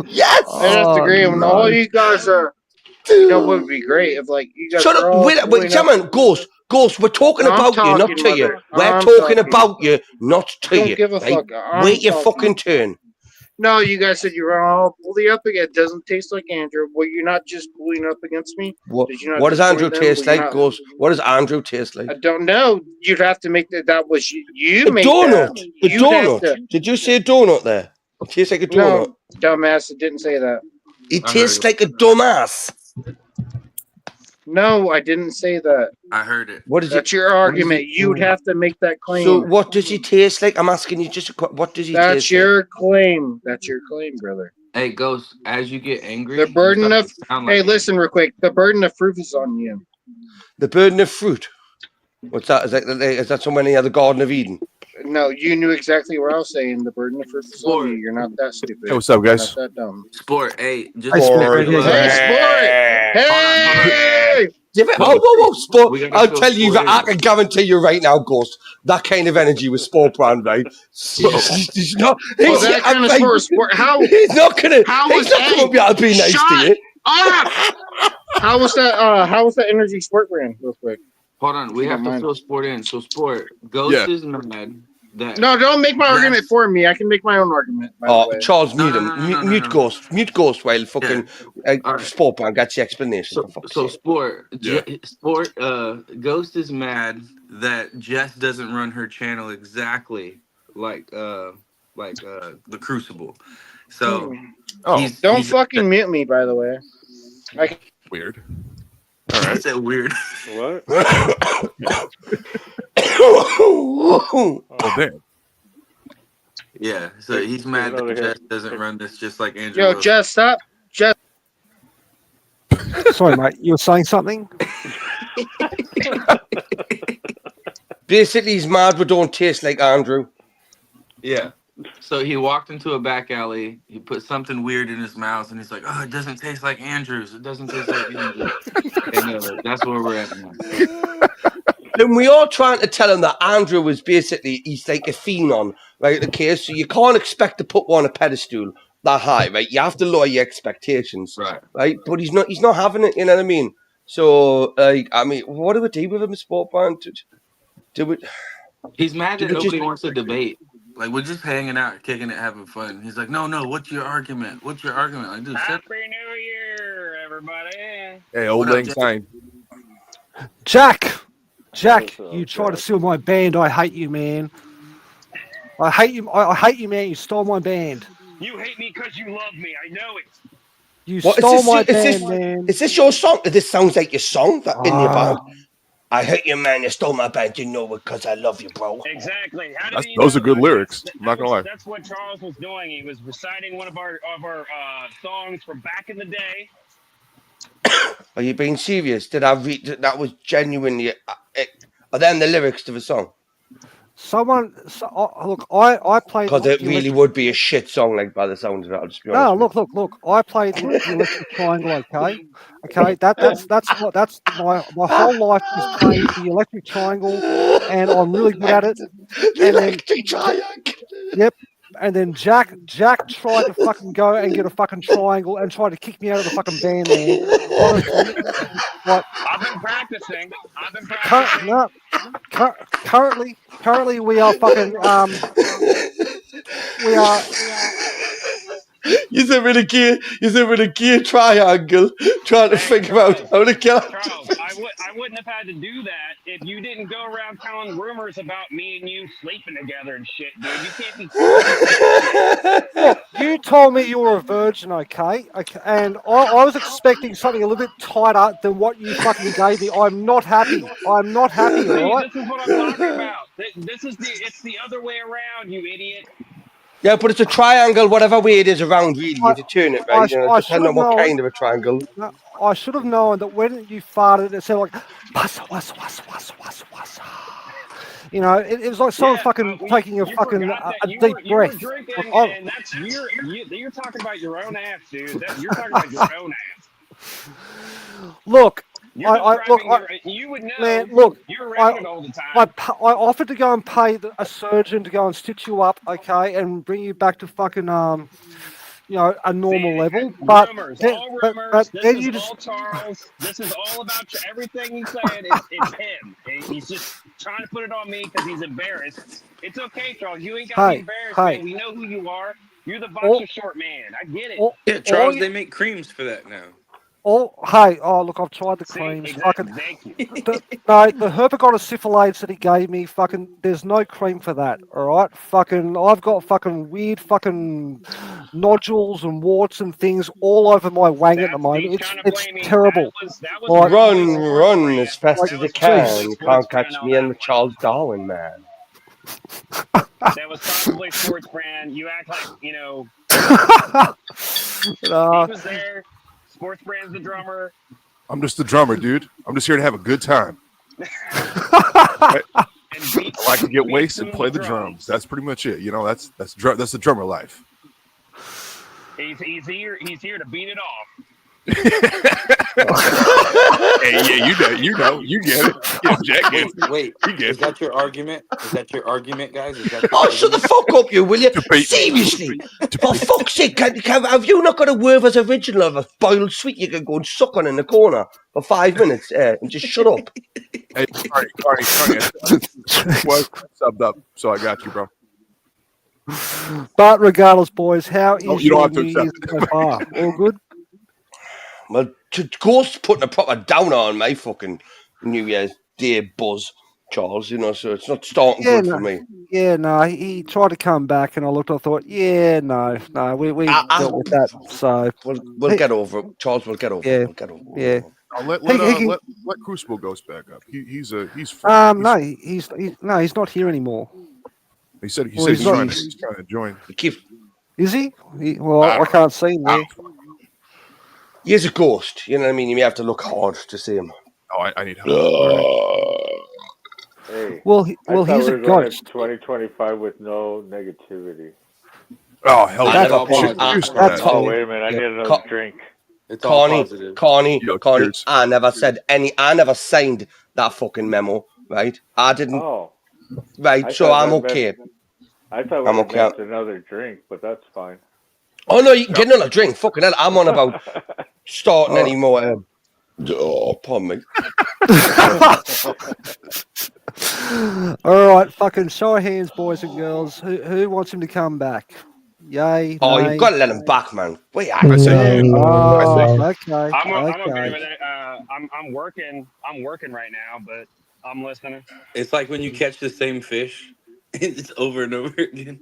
Yes. I'd have to agree. When all you guys are, you know, what would be great if like you guys. Shut are up! all Wait, going come up- on, Ghost. We're talking I'm about you, not talking, to you. mother. We're I'm talking talking. about you, not to I don't you. give a right? fuck. I'm Wait your talking. fucking turn. No, you guys said you were all bully up again. It doesn't taste like Andrew. Well, you're not just bullying up against me. What, Did you not what does just Andrew bully them? taste Were you like, not- Ghost? What does Andrew taste like? I don't know. You'd have to make that. That was you A made donut. that. A You'd have donut. to- Did you say a donut there? It tastes like a donut. No, dumbass. It didn't say that. It I heard tastes it. like a dumbass. No, I didn't say that. I heard it. What is it? That's your argument. You'd have to make that claim. So what does he taste like? I'm asking you just what does he That's taste your claim. That's your claim, brother. Hey, Ghost, as you get angry, The burden you of start to sound like hey, him. listen real quick. The burden of proof is on you. like? The burden of fruit. What's that? Is that somewhere near the Garden of Eden? No, you knew exactly what I was saying. The burden of proof is on Sport. you. You're not that stupid. Hey, what's up, You're guys? not that dumb. Sport, hey, just Hey, Sport. to realize- Hey, Sport! Hey! Whoa, Sport. We gotta I'll fill tell you Sport that I in. can guarantee you right now, Ghost, that kind of energy with Sport Brand, right? He's not. Well, that kind of sport. How He's not gonna. How He's was not gonna be able to be nice to shut you. up? How was that? How was that energy sport brand? Real quick. Hold on, we If you have don't to mind. fill Sport in. So, Sport, Ghost Yeah. is mad that No, don't make my Yes. argument for me. I can make my own argument. By the way. Charles, No, mute no, him. no, no, no, Mute no. Ghost. Mute Ghost while fucking All right. Sport Brand gets the explanation. So, For fuck's so sake. Sport, Yeah. Sport, Ghost is mad that Jess doesn't run her channel exactly like the Crucible. So Oh, Don't he's fucking mute me. By the way. weird. All I right. said weird. What? Well, damn. Yeah, so he's mad over that here. Jess doesn't run this just like Andrew. Yo, Wilson. Jess, stop. Sorry, mate. You were saying something? Basically, he's mad we don't taste like Andrew. Yeah. So he walked into a back alley. He put something weird in his mouth, and he's like, "Oh, it doesn't taste like Andrews. It doesn't taste like Andrews." And that's where we're at now. And we are trying to tell him that Andrew was basically, he's like a phenom, right? Okay, so you can't expect to put one on a pedestal that high, right? You have to lower your expectations, right? But he's not having it, you know what I mean? So, like, I mean, what do we do with him, sport band? He's mad Do that we just nobody wants to debate. Like, we're just hanging out, kicking it, having fun. He's like, no, what's your argument? What's your argument? Like, dude, shut. Happy New Year, everybody. Hey, old What up, lang Jack? syne. Jack, What's up, you tried to Jack? steal my band. I hate you, man. I hate you. I hate you, man. You stole my band. You hate me because you love me. I know it. You What, stole my band, man. Is this your song? This sounds like your song that in your Ah. band. I hate you, man. You stole my band. You know it because I love you, bro. Exactly. How did he Those know are good that? lyrics. I'm not gonna lie. That's what Charles was doing. He was reciting one of our songs from back in the day. Are you being serious? Did I read that? Was genuinely. Are them the lyrics to the song? Look, I played. Because it the really electric- would be a shit song, like by the sound of it. I'll just be honest. No, look. I played the electric triangle. Okay. That's my whole life is playing the electric triangle, and I'm really good at it. The electric triangle. Yep. And then Jack tried to fucking go and get a fucking triangle and tried to kick me out of the fucking band, man. Honestly, what? I've been practicing. Currently, we are fucking we are. You're with a gear triangle, trying to figure out how to get out. Charles, I wouldn't have had to do that if you didn't go around telling rumors about me and you sleeping together and shit, dude. You can't be. Look, you told me you were a virgin, okay? And I was expecting something a little bit tighter than what you fucking gave me. I'm not happy. All right? This is what I'm talking about. It's the other way around, you idiot. Yeah, but it's a triangle, whatever way it is around, really. You have to turn it, right? Depending on what kind of a triangle. I should have known that when you farted, it sounded like wassa, wassa, wassa, wassa, wassa, wassa. You know, it was like someone fucking taking a fucking a deep breath. You were drinking, and that's you're talking about your own ass, dude. You're talking about your own ass. Look. You would know. Man, look, you're around it all the time. I offered to go and pay a surgeon to go and stitch you up, okay, and bring you back to fucking you know, a normal level. But rumors, then, all rumors. But this then is you all just Charles. This is all about you. Everything he's saying is him. He's just trying to put it on me because he's embarrassed. It's okay, Charles. You ain't got to be embarrassed, man. We know who you are. You're the boxer short man. I get it. Yeah, Charles, they make creams for that now. look, I've tried the creams. Exactly. Thank you. The Herpagonosyphilades that he gave me, fucking, there's no cream for that, all right? Fucking, I've got fucking weird fucking nodules and warts and things all over my wang at the moment. It's terrible. Run as fast as you can. You can't catch me in the Charles Darwin, man. That was probably sports brand. You act like, you know, he was there. Sports brand's the drummer. I'm just the drummer, dude. I'm just here to have a good time. I like to get wasted and play the drums. That's pretty much it. You know, that's the drummer life. He's here to beat it off. Hey, yeah, you get it. Yeah, Jack gets it. Wait, is that your argument? Is that your argument, guys? Is that shut the fuck up, you will you? Seriously, for fuck's sake, have you not got a word as original of a boiled sweet you can go and suck on in the corner for 5 minutes and just shut up? Hey, Carney, was subbed up, so I got you, bro. But regardless, boys, how is you don't your have to New Year's accept so far? All good? Well, Ghost putting a proper downer on my fucking New Year's Day buzz, Charles, you know, so it's not starting good for me. Yeah, no, he tried to come back and I thought, yeah, no, we dealt with that. So we'll get over it. Charles, we'll get over it. We'll get over it. Yeah. Let Crucible Ghost back up. He's not here anymore. He said he's trying to join. Is he? I can't see him there. He is a ghost, you know what I mean? You may have to look hard to see him. Oh, I need help. Hey, he's a ghost. 2025 with no negativity. Oh, hell yeah. Oh, wait a minute. I need another drink. Connie, I never signed that fucking memo, right? I didn't. Oh, Right, I so thought I'm that meant- okay. I thought I'm we okay. meant another drink, but that's fine. Oh no, you can get another drink. Fucking hell, I'm on about starting any more. Oh, pardon me. All right, fucking show of hands, boys and girls. Who wants him to come back? Yay, Oh, nay? you've got to let him back, man. Wait, I say you. Oh, okay, I'm okay okay. with it. I'm working. I'm working right now, but I'm listening. It's like when you catch the same fish, it's over and over again.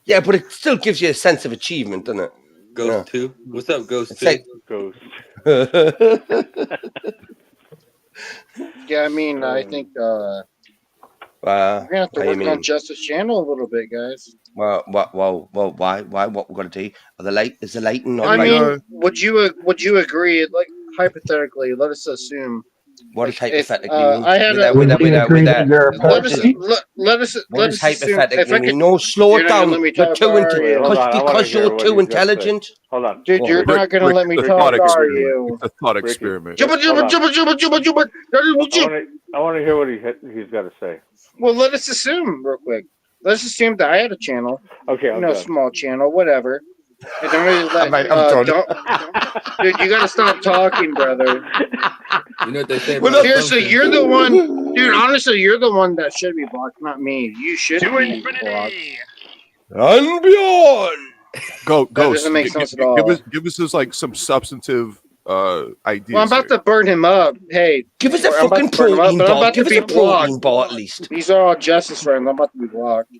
Yeah, but it still gives you a sense of achievement, doesn't it? Ghost 2? What's up, Ghost It's 2? like Ghost. Yeah, I mean, I think we're Wow. gonna have to How you work on mean? Justice Channel a little bit, guys. Well, why? What we got to do? Are the light? Is the lighting not I right? mean, would you agree? Like hypothetically, let us assume. What like, is hypothetically if, mean? I had a. Would you agree that you're a Let us pussy? let us What does assume. If hypothetically I mean? could, No, slow you're it not gonna down. let me You're talk, too are you? Hold on, I wanna because hear you're what too he's gonna say. intelligent. Hold on. Dude, you're not gonna let me it's a talk, thought are experiment. you? It's a thought Ricky, experiment. Jumba, jumba, hold on. jumba, jumba, jumba, jumba. I want to hear what he's got to say. Well, let us assume real quick. Let's assume that I had a channel, Okay, I'm done. small channel, whatever. And don't really let Mate, I'm done. dude, you gotta stop talking, brother. You know what they say Well, about Seriously, assumptions? you're the one, dude. Honestly, you're the one that should be blocked, not me. You should To be blocked. infinity. And beyond. That Ghost. doesn't make sense at all. Give us just like some substantive ideas. Well, I'm about to burn him up. Hey, Give us a I'm about fucking to burn him up, protein but I'm bar. about Give to us be a protein blocked. bar at least. These are all justice friends. I'm about to be blocked.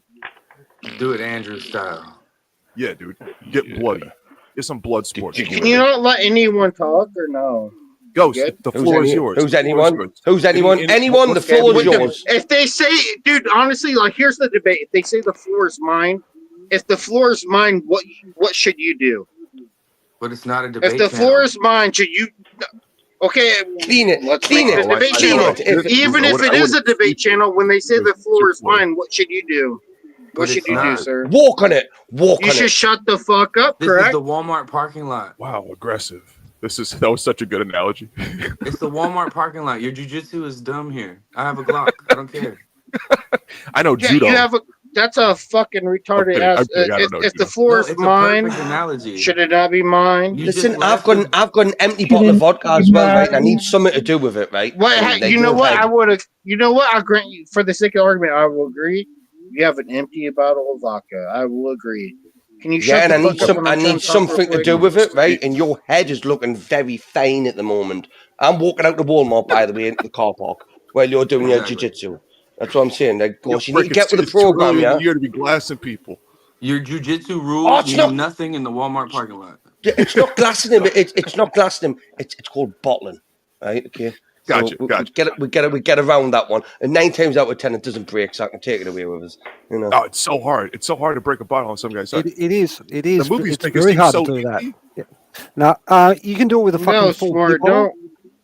Do it Andrew style. Yeah, dude. Get bloody. Get some blood sports. Can you not let anyone talk or no? Ghost, Good? the floor is yours. Who's The floor is anyone? yours. Who's anyone? Anyone? The Okay, floor is what yours. if they say, dude, honestly, like here's the debate. If they say the floor is mine, if the floor is mine, what should you do? But it's not a debate If the channel. floor is mine, should you? Okay, Clean it. let's Clean make it. it a debate Clean channel. it. Even if it is a debate channel, when they say the floor is mine, what should you do? What But should it's you do, not. sir? Walk on it. Walk You on should it. shut the fuck up, This correct? is the Walmart parking lot. Wow, aggressive. That was such a good analogy. It's the Walmart parking lot. Your jujitsu is dumb here. I have a Glock. I don't care. I know Yeah, judo. you have a. That's a fucking retarded I'm ass. kidding, I don't know If the judo. floor No, is it's a mine, perfect analogy. should it not be mine? You Listen, just I've left got an empty bottle of vodka as well, right? And I need something to do with it, right? And they You know go what? ahead. I would have. You know what? I'll grant you, for the sake of argument, I will agree. You have an empty bottle of vodka. I will agree. Can you shut Yeah, and the I fuck need up some. when I I'm trying need to talk real something to quick? do with it, right? And your head is looking very fine at the moment. I'm walking out the Walmart, by the way, into the car park while you're doing your Exactly. jiu-jitsu. That's what I'm saying. Like, of course, you need to Frick, get with the it's too program, early in yeah. the year to be glassing people. Your jujitsu Oh, rules it's mean not- nothing in the Walmart parking lot. It's not glassing him. It's not glassing him. It's called bottling, right? Okay. So Gotcha. we get around that one, and 9 times out of 10 it doesn't break, so I can take it away with us. You know. Oh, it's so hard. It's so hard to break a bottle on some guy's side. It is. The movies It's make it very seem hard so to do that. easy. Yeah. Now, you can do it with a fucking No, full smart. beer bottle, Don't.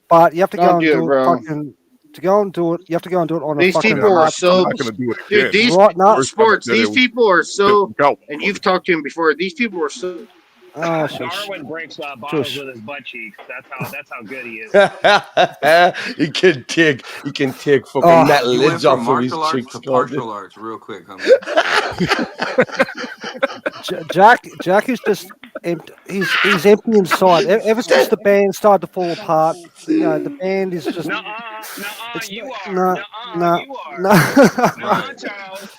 but you have to go Don't and do it, do it bro. fucking. To go and do it, you have to go and do it on a These fucking. people are I'm so. not going to do it Dude, again. these Right now, First time I sports. did it These was- people are so. Go. And you've talked to him before. These people are so. oh, shush. Darwin breaks bottles Shush. with his butt cheeks. That's how good he is. he can take fucking Oh, metal You went lids from off of his martial arts cheeks. to can't you? partial arts real quick, homie. Jack is just empty. He's empty inside. Ever since the band started to fall apart, the band is just. Nuh-uh, you are. No, Nuh-uh, you are. no. Nuh-uh, Charles.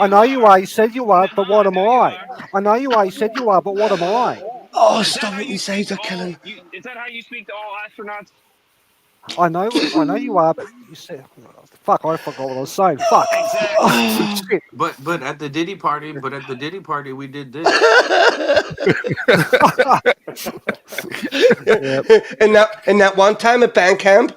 I know you are. You said you are, but what am I? I know you are. You said you are, but what am I? Oh, stop it! You say that, killing. Is that how you speak to all astronauts? I know you are, but you said, fuck, I forgot what I was saying. Fuck. Shit. But at the Diddy party, we did this. And that one time at band camp.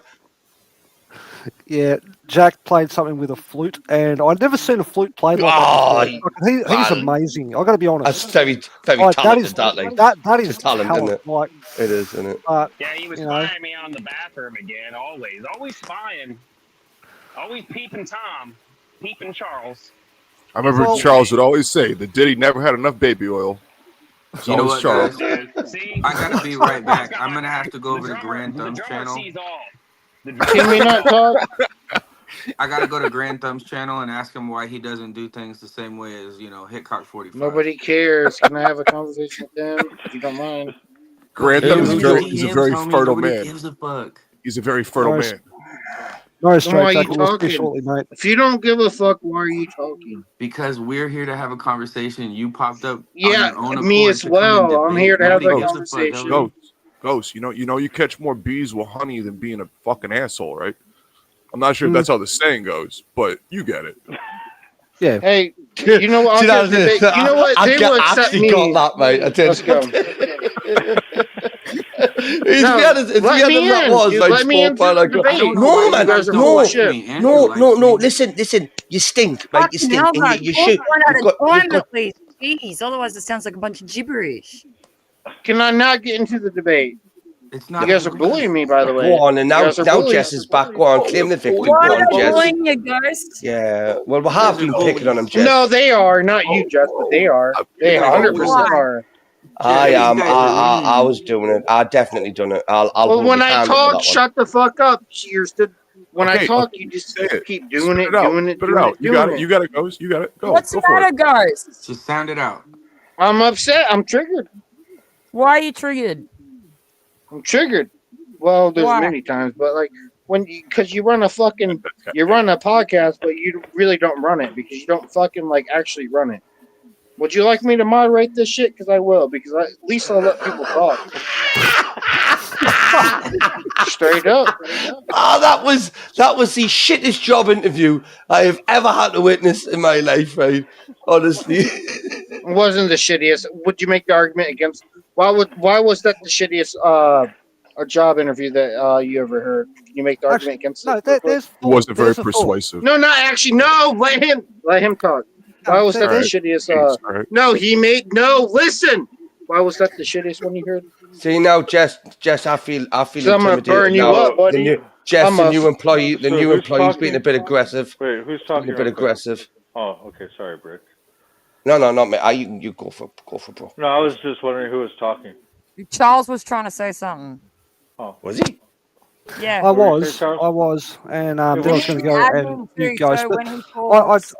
Yeah, Jack played something with a flute, and I'd never seen a flute played like that before. He's amazing. I got to be honest. That's very, very Like, talented. that is talent, isn't it? Like, it is, isn't it? Yeah, he was spying me on the bathroom again. Always spying. Always peeping Tom, peeping Charles. I remember Charles would always say that Diddy never had enough baby oil. It's You know always what, Charles. guys? I gotta be right back. I'm gonna have to go over to Grand Thumb's channel. Can we not talk? I gotta go to Grand Thumb's channel and ask him why he doesn't do things the same way as Hitcock 45. Nobody cares. Can I have a conversation with him if you don't mind? Grant Look, Thumb he's is in very, his he's a DMs, very homie. fertile Nobody man. gives a fuck. He's a very fertile Nice. man. No, Then why straight are you jacket. We'll see you talking? shortly, mate. If you don't give a fuck, why are you talking? Because we're here to have a conversation. You popped up on Yeah, your own me accord as to come and well. I'm debate. here to have Nobody a gives a fuck. conversation. Ghost, you catch more bees with honey than being a fucking asshole, right? I'm not sure if that's how the saying goes, but you get it. Yeah. Hey, you know what? Do you know You know what? I They will accept actually me. got that, mate. I did. Let's go. As No, weird as let me that in, was, dude. like, Let me spoke into by the like, debate. no, You man, guys are no, full of shit. no. Listen. You stink, right? You Fucking stink, hell, and guys. you Talk should. one at You've a time, got. at least. Jeez, otherwise it sounds like a bunch of gibberish. Can I not get into the debate? It's You not. guys are bullying me, by the way. Go on, and You now guys are bullies. Jess is back. Go on, claim the victory. Why Go are on, they Jess. bullying you, Ghost? Yeah, well, we have been picking on him, Jess. No, they are not you, Jess, but they are. They 100% are. I These am. guys are I was doing it. I definitely done it. I'll Well, hold when your I hand up for talk, that one. shut the fuck up. You're still. When I Okay, talk, okay, you just say it. keep doing Spit it, it out. doing it, Spit it doing out. it, You got doing it. You got it, Ghost. You got it. Go. What's Go the for matter, it. Ghost? Just sound it out. I'm upset. I'm triggered. Why are you triggered? I'm triggered. Well, there's Why? many times, but like because you run a podcast, but you really don't run it because you don't fucking like actually run it. Would you like me to moderate this shit? Because I will. Because at least I'll let people talk. Straight up. Oh, that was the shittest job interview I have ever had to witness in my life, right? Honestly. It wasn't the shittiest. Would you make the argument against? Why was that the shittiest a job interview that you ever heard? Can you make the argument against it? It wasn't very persuasive. No, not actually. No, let him talk. Why was that the shittiest? No, he made no. Listen. Why was that the shittiest one you heard? See now, Jess, I feel So I'm gonna intimidated burn you now. up, buddy. The new employee's talking? being a bit aggressive. Wait, who's Being talking? a bit aggressive. Oh, okay. Sorry, Brick. No, not me. You go for bro. No, I was just wondering who was talking. Charles was trying to say something. Oh, was he? Yeah. I was, and then I was going to go and you guys. So But when he talks,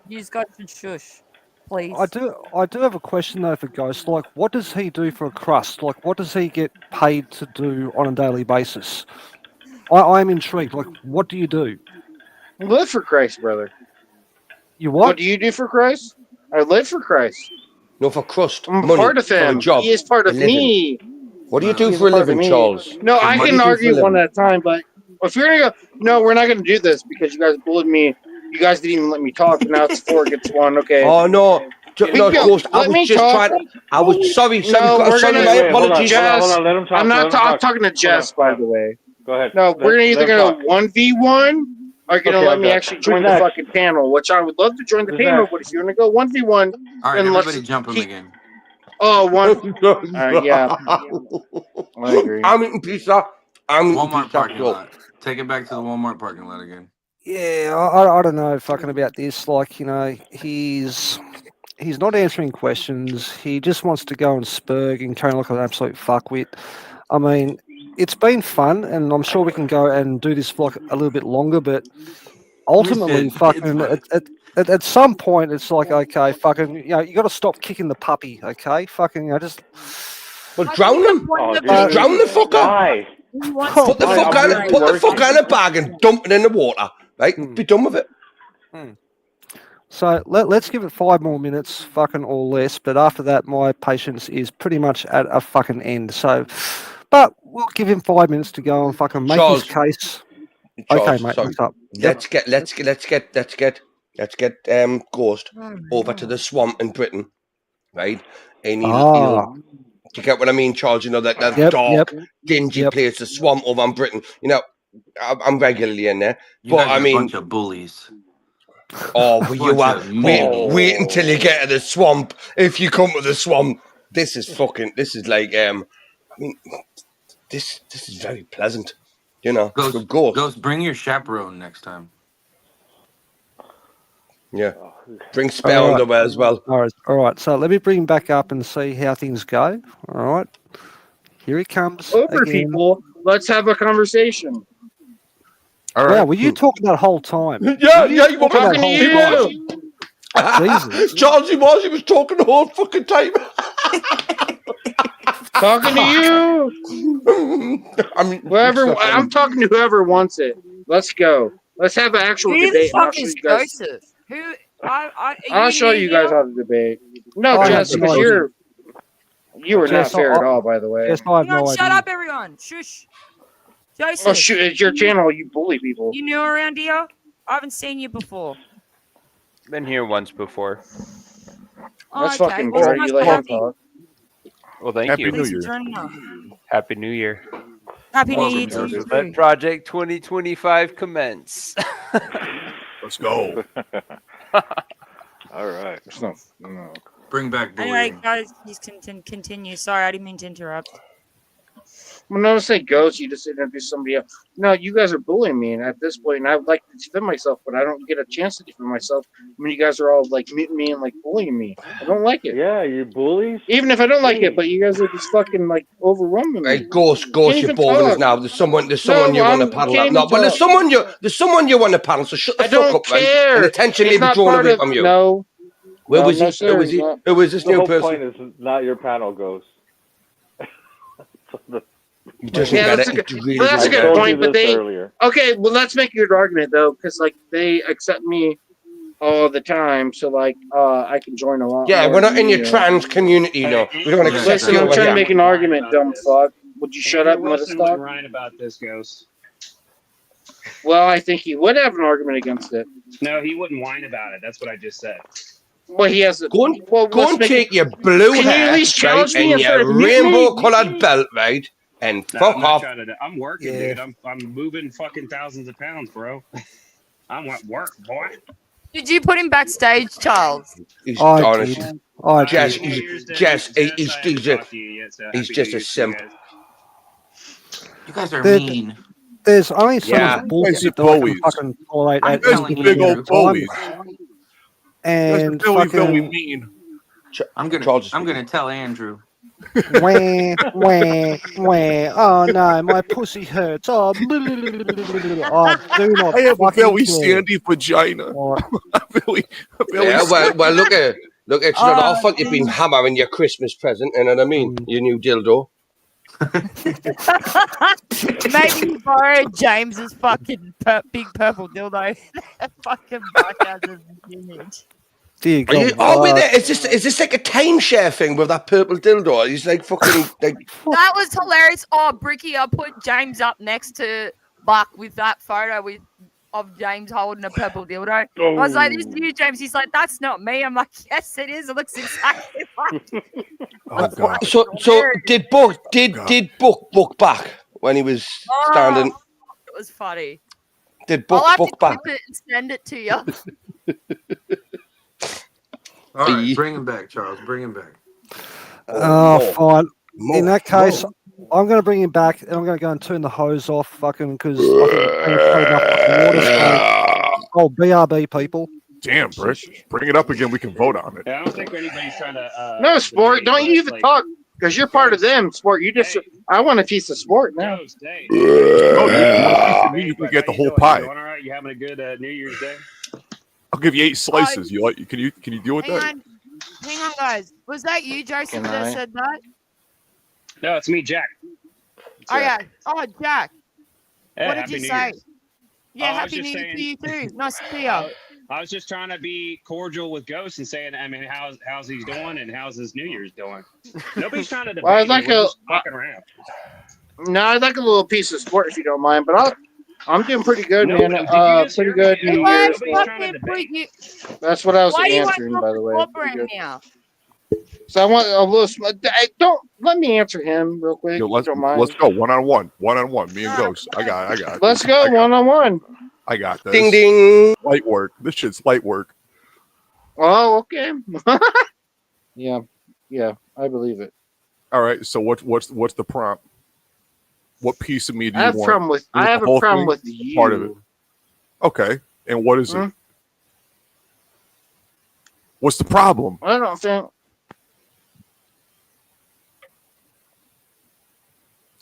you guys should shush, please. I do have a question though for Ghost. Like, what does he do for a crust? Like, what does he get paid to do on a daily basis? I'm intrigued. Like, what do you do? Live for Christ, brother. You what? What do you do for Christ? I live for Christ. No, for crust. I'm money, part of for a him. job, He is part of a living. me. What do you do He's for a part of living, me. Charles? No, I What do can you do for a argue one living? at a time, but if you're gonna go, no, we're not gonna do this because you guys bullied me. You guys didn't even let me talk, but now it's 4 against 1. Okay. Oh no. No, Ghost, I was just trying. I was sorry. No, we're sorry. gonna. My apologies. Jess, Hold on, let him talk. I'm let not. him talk. I'm talking to Jess, by the way. Go ahead. No, we're either let him gonna 1v1 or you're gonna Okay, let me okay. actually Who's join the next? fucking panel, which I would love to join the Who's panel. next? But if you're gonna go 1v1, All right, then let's everybody jump him again. Oh, one. Yeah, I agree. I'm eating pizza. Walmart parking lot. Take it back to the Walmart parking lot again. Yeah, I don't know fucking about this. Like, you know, he's not answering questions. He just wants to go and spurg and carry on like an absolute fuckwit. I mean, it's been fun, and I'm sure we can go and do this for like a little bit longer. But ultimately, fucking at some point, it's like, okay, fucking, you know, you got to stop kicking the puppy. Okay, fucking, just. Well, drown him. Just drown the fucker. Why? Put the fucker in a bag and dump it in the water. Right? Be done with it. So let's give it 5 more minutes, fucking or less. But after that, my patience is pretty much at a fucking end. So, but we'll give him 5 minutes to go and fucking make his case. Okay, mate. Sorry. What's up? Let's get Ghost over to the swamp in Britain, right? And he'll you get what I mean, Charles? You know that dark, dingy place, the swamp over in Britain. You know, I'm regularly in there, You guys are a bunch of bullies. Oh, well, you are. Wait until you get to the swamp. If you come to the swamp, this is like, I mean, this is very pleasant. You know, Ghost, bring your chaperone next time. Yeah. Bring Spell underwear as well. All right. So let me bring him back up and see how things go. All right. Here he comes. Over, again. people. Let's have a conversation. All Yeah, right. were you talking that whole time? Yeah, yeah, he was Talking to He you. was. Jesus. Charles, he was talking the whole fucking time. Talking to you. I mean, Whoever. I'm talking to whoever wants it. Let's go. Let's have an actual Who the debate. And I'll fuck show is you guys. Joseph? Who? Are I'll you show new you guys here? how to debate. No, I have Jess, no because idea. you were not Jess, fair at all. By the way. Yes, I have Hang on, no shut idea. up, everyone. Shush. Joseph, Oh shoot! It's your channel. You bully people. you new around here? I haven't seen you before. Been here once before. Oh, That's okay. fucking Well, dry. nice You to let have him you. talk. Well, thank Happy you. New Thanks for Year. joining us. Happy New Year. Happy New Welcome, Year to you Joseph. too. Let Project 2025 commence. Let's go. All right. It's not. No. Bring back Anyway, bullying. guys, please continue. Sorry, I didn't mean to interrupt. When I say ghost, you just introduce somebody else. No, you guys are bullying me, and at this point, and I would like to defend myself, but I don't get a chance to defend myself when you guys are all like muting me and like bullying me. I don't like it. Yeah, you bullies. Even if I don't like it, but you guys are just fucking like overwhelming me. Hey, Ghost, Can't you're even boring us talk. now. There's someone No, you want to I paddle can't up. No, even well, there's talk. someone you want to paddle. So shut the I fuck don't up, right? care. And attention It's may be not drawn part away of from you. no. Where No, was no, he? sir, Who was it's he? not. Who was this The new whole person? point is not your panel, Ghost. He doesn't Yeah, get that's it. a good. He really Well, that's a doesn't get good it. point. But they earlier. okay. Well, let's make a good argument though, because like they accept me all the time, so like I can join a lot. Yeah, more we're not than in your you. trans community, no. We don't Yeah. accept Listen, you I'm over trying to here. make an argument, dumb fuck. Would you shut up and let us Wilson talk? wouldn't write about this, Ghost. Well, I think he would have an argument against it. No, he wouldn't whine about it. That's what I just said. Well, he has a. Go and, Well, go let's and make take it. your blue Can you hair, at least right, challenge me and instead your of mute rainbow-coloured me? belt, right, and No, fuck I'm not off. trying to. I'm working, Yeah. dude. I'm moving fucking thousands of pounds, bro. I'm at work, boy. Did you put him backstage, Charles? He's I honest. did. I Jess, did. New he's Year's Day. Jess, Jess, he's I haven't he's a talked to you yet, so he's happy just New a Year's to you simp. guys. You guys are There- mean. There's only so Yeah. much bullshit You guys that are I can bullies. fucking tolerate I'm at telling any you, Big given old time. bullies. And Billy fucking mean. I'm Charles is gonna tell Andrew. wah, wah, wah. Oh no, my pussy hurts. Oh, I do not I have a fucking very care. sandy vagina. All right. a very Yeah, well, look at it's not our Oh, fault you've been hammering your Christmas present. You know what I mean? Your new dildo. Maybe you borrowed James's fucking big purple dildo. Fucking back as an image. Dear Are you, God. oh, wait there. Is this like a timeshare thing with that purple dildo? He's like fucking like. That was hilarious. Oh, Bricky, I put James up next to Buck with that photo of James holding a purple dildo. I was like, "This is you, James." He's like, "That's not me." I'm like, "Yes, it is. It looks exactly like." Oh god. So did Buck back when he was standing? It was funny. Did I'll have Buck to back? clip it and send it to you. All right, bring him back, Charles. Bring him back. Oh, fine. More, In that case, I'm going to bring him back and I'm going to go and turn the hose off fucking because I think it's put enough fucking water. So, oh, BRB people. Damn, Brick. Bring it up again. We can vote on it. Yeah, I don't think anybody's trying to. No, sport. debate, Don't you but, even like, talk because you're part of them. Sport. You just. I want a piece of sport now. Ghost, hey. Oh, dude, you can get the whole pie. You doing all right? You having a good New Year's Day? I'll give you 8 slices. You like? Can you deal with that? Hang on, guys. Was that you, Joseph, Can that I? said that? No, it's me, Jack. Oh yeah. Oh, Jack. Hey, What did Happy you New say? Year's. Yeah, Oh, I was Happy just New Year saying- to you too. Nice to see you. I was just trying to be cordial with Ghost and saying, I mean, how's he doing and how's his New Year's doing? Nobody's trying to debate. Well, I'd like We're a- just fucking around. No, I'd like a little piece of sport if you don't mind. But I'm doing pretty good, No, man. did you just Pretty hear good me? New Why Year's. nobody's trying to debate. That's what I was Why do you want answering, to by talk the to way. corporate Pretty good. now? So I want a little. Don't let me answer him real quick. Yo, if you don't mind. let's go one on one. One on one. Me and Ghost. I got it. Let's go one on one. I got this. Ding ding. Light work. This shit's light work. Oh, okay. yeah, I believe it. All right. So what's the prompt? What piece of me do I you have want? problem with. You I want have the a whole problem thing? with you. Part of it. Okay. And what is it? What's the problem? I don't think.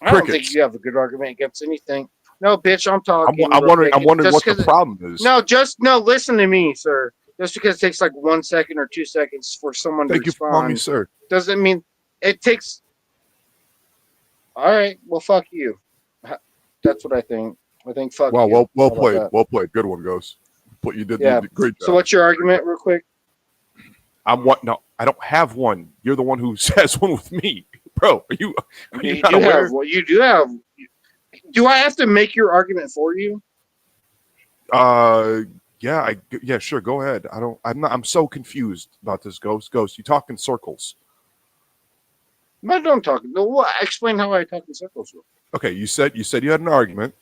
I don't think Crickets. you have a good argument against anything. No, bitch, I'm talking. I'm real wondering. quick. I'm wondering Just what the 'cause problem is. No. Listen to me, sir. Just because it takes like 1 second or 2 seconds for someone Thank to you for calling me, respond sir. doesn't mean it takes. All right, well, fuck you. That's what I think. I think fuck Well, you. well How about played. that? Well played. Good one, Ghost. But you did Yeah. a great job. So what's your argument, real quick? I'm what? No, I don't have one. You're the one who has one with me, bro. Are you You not do aware? have. Well, you do have. Do I have to make your argument for you? Yeah, sure. Go ahead. I'm so confused about this, Ghost. Ghost, you talk in circles. I don't talk. No, what? Explain how I talk in circles. Okay, you said you had an argument,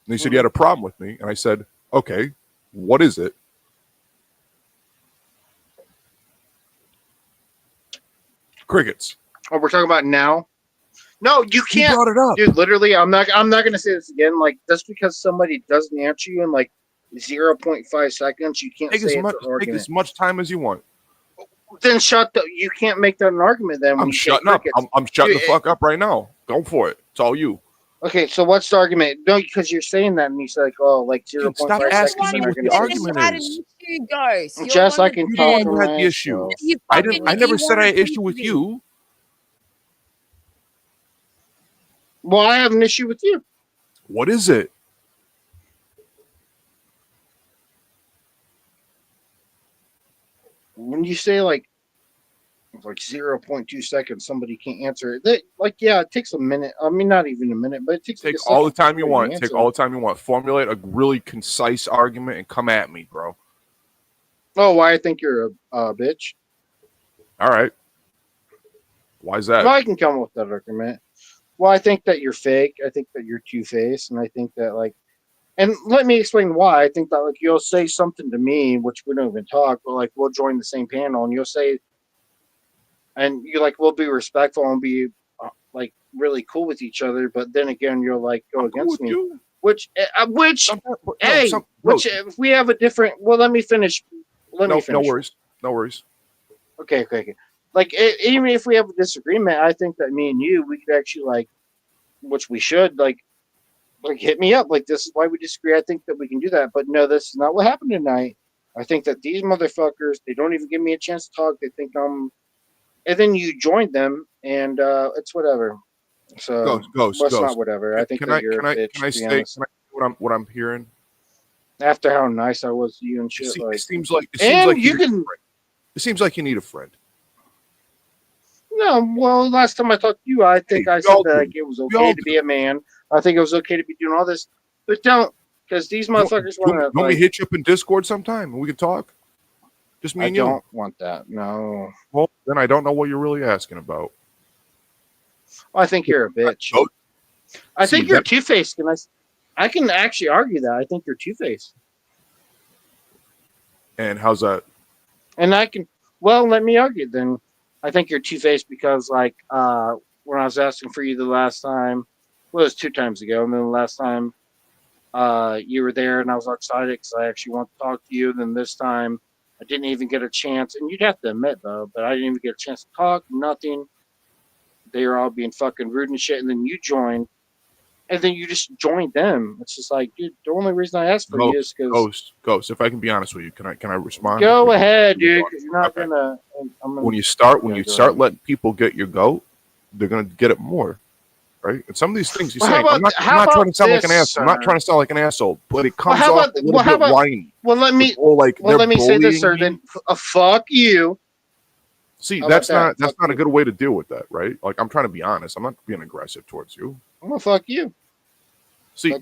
and you said you had a problem with me, and I said, okay, what is it? Crickets. Oh, we're talking about now. No, you can't. You brought it up, dude. Literally, I'm not gonna say this again. Like, just because somebody doesn't answer you in like 0.5 seconds, you can't Take say as it's an argument. as much time as you want. Then shut the. You can't make that an argument. Then when I'm you say shutting up. crickets. I'm shutting the fuck up right now. Go for it. It's all you. Okay, so what's the argument? No, because you're saying that, and you say like, oh, like Dude, 0.5 stop seconds. asking They're me not what gonna the say argument something. is. You guys. You're Jess, one I of can the talk men. You had the myself. issue. You I fucking- never you said I had wanted an issue to with be- you. Well, I have an issue with you. What is it? When you say like 0.2 seconds, somebody can't answer it. They, like, yeah, it takes a minute. I mean, not even a minute, but it takes like Take a all the second time you before want. answer. Take all the time you want. Formulate a really concise argument and come at me, bro. Oh, why I think you're a bitch? All right. Why is that? Well, I can come up with that argument. Well, I think that you're fake. I think that you're two-faced, and I think that like, and let me explain why. I think that like you'll say something to me, which we don't even talk, but like we'll join the same panel, and you'll say, and you like we'll be respectful and be like really cool with each other, but then again, you'll like go against me. You. Which if we have a different, well, let me finish. Let me finish. No worries. No worries. Okay. Like even if we have a disagreement, I think that me and you, we could actually like, which we should like hit me up. Like, this is why we disagree. I think that we can do that, but no, this is not what happened tonight. I think that these motherfuckers, they don't even give me a chance to talk. They think I'm, and then you join them, and it's whatever. So Ghost. not whatever. I think that you're a bitch. Can I to be say honest. what I'm hearing? After how nice I was to you and shit, It like, seems like you can. It seems like you need a friend. No, well, last time I talked to you, I think I said that like, it was okay to be a man. I think it was okay to be doing all this, but don't, because these motherfuckers want to. Want me to hit you up in Discord sometime and we can talk? Just me and you. I don't want that. No. Well, then I don't know what you're really asking about. I think you're a bitch. I think you're two-faced. I can actually argue that. I think you're two-faced. And how's that? And I can, well, let me argue then. I think you're two-faced because, like, when I was asking for you the last time, well, it was 2 times ago, and then the last time you were there, and I was all excited because I actually want to talk to you. Then this time, I didn't even get a chance, and you'd have to admit, though, but I didn't even get a chance to talk, nothing. They were all being fucking rude and shit, and then you joined, and then you just joined them. It's just like, dude, the only reason I asked for you is because... Ghost, if I can be honest with you, can I respond? Go ahead, dude, because you're not gonna... When you start letting people get your goat, they're gonna get it more, right? And some of these things you say, I'm not trying to sound like an asshole. I'm not trying to sound like an asshole, but it comes off a little bit whiny. Well, let me say this, sir. Then fuck you. See, that's not a good way to deal with that, right? Like, I'm trying to be honest. I'm not being aggressive towards you. I'm gonna fuck you. See,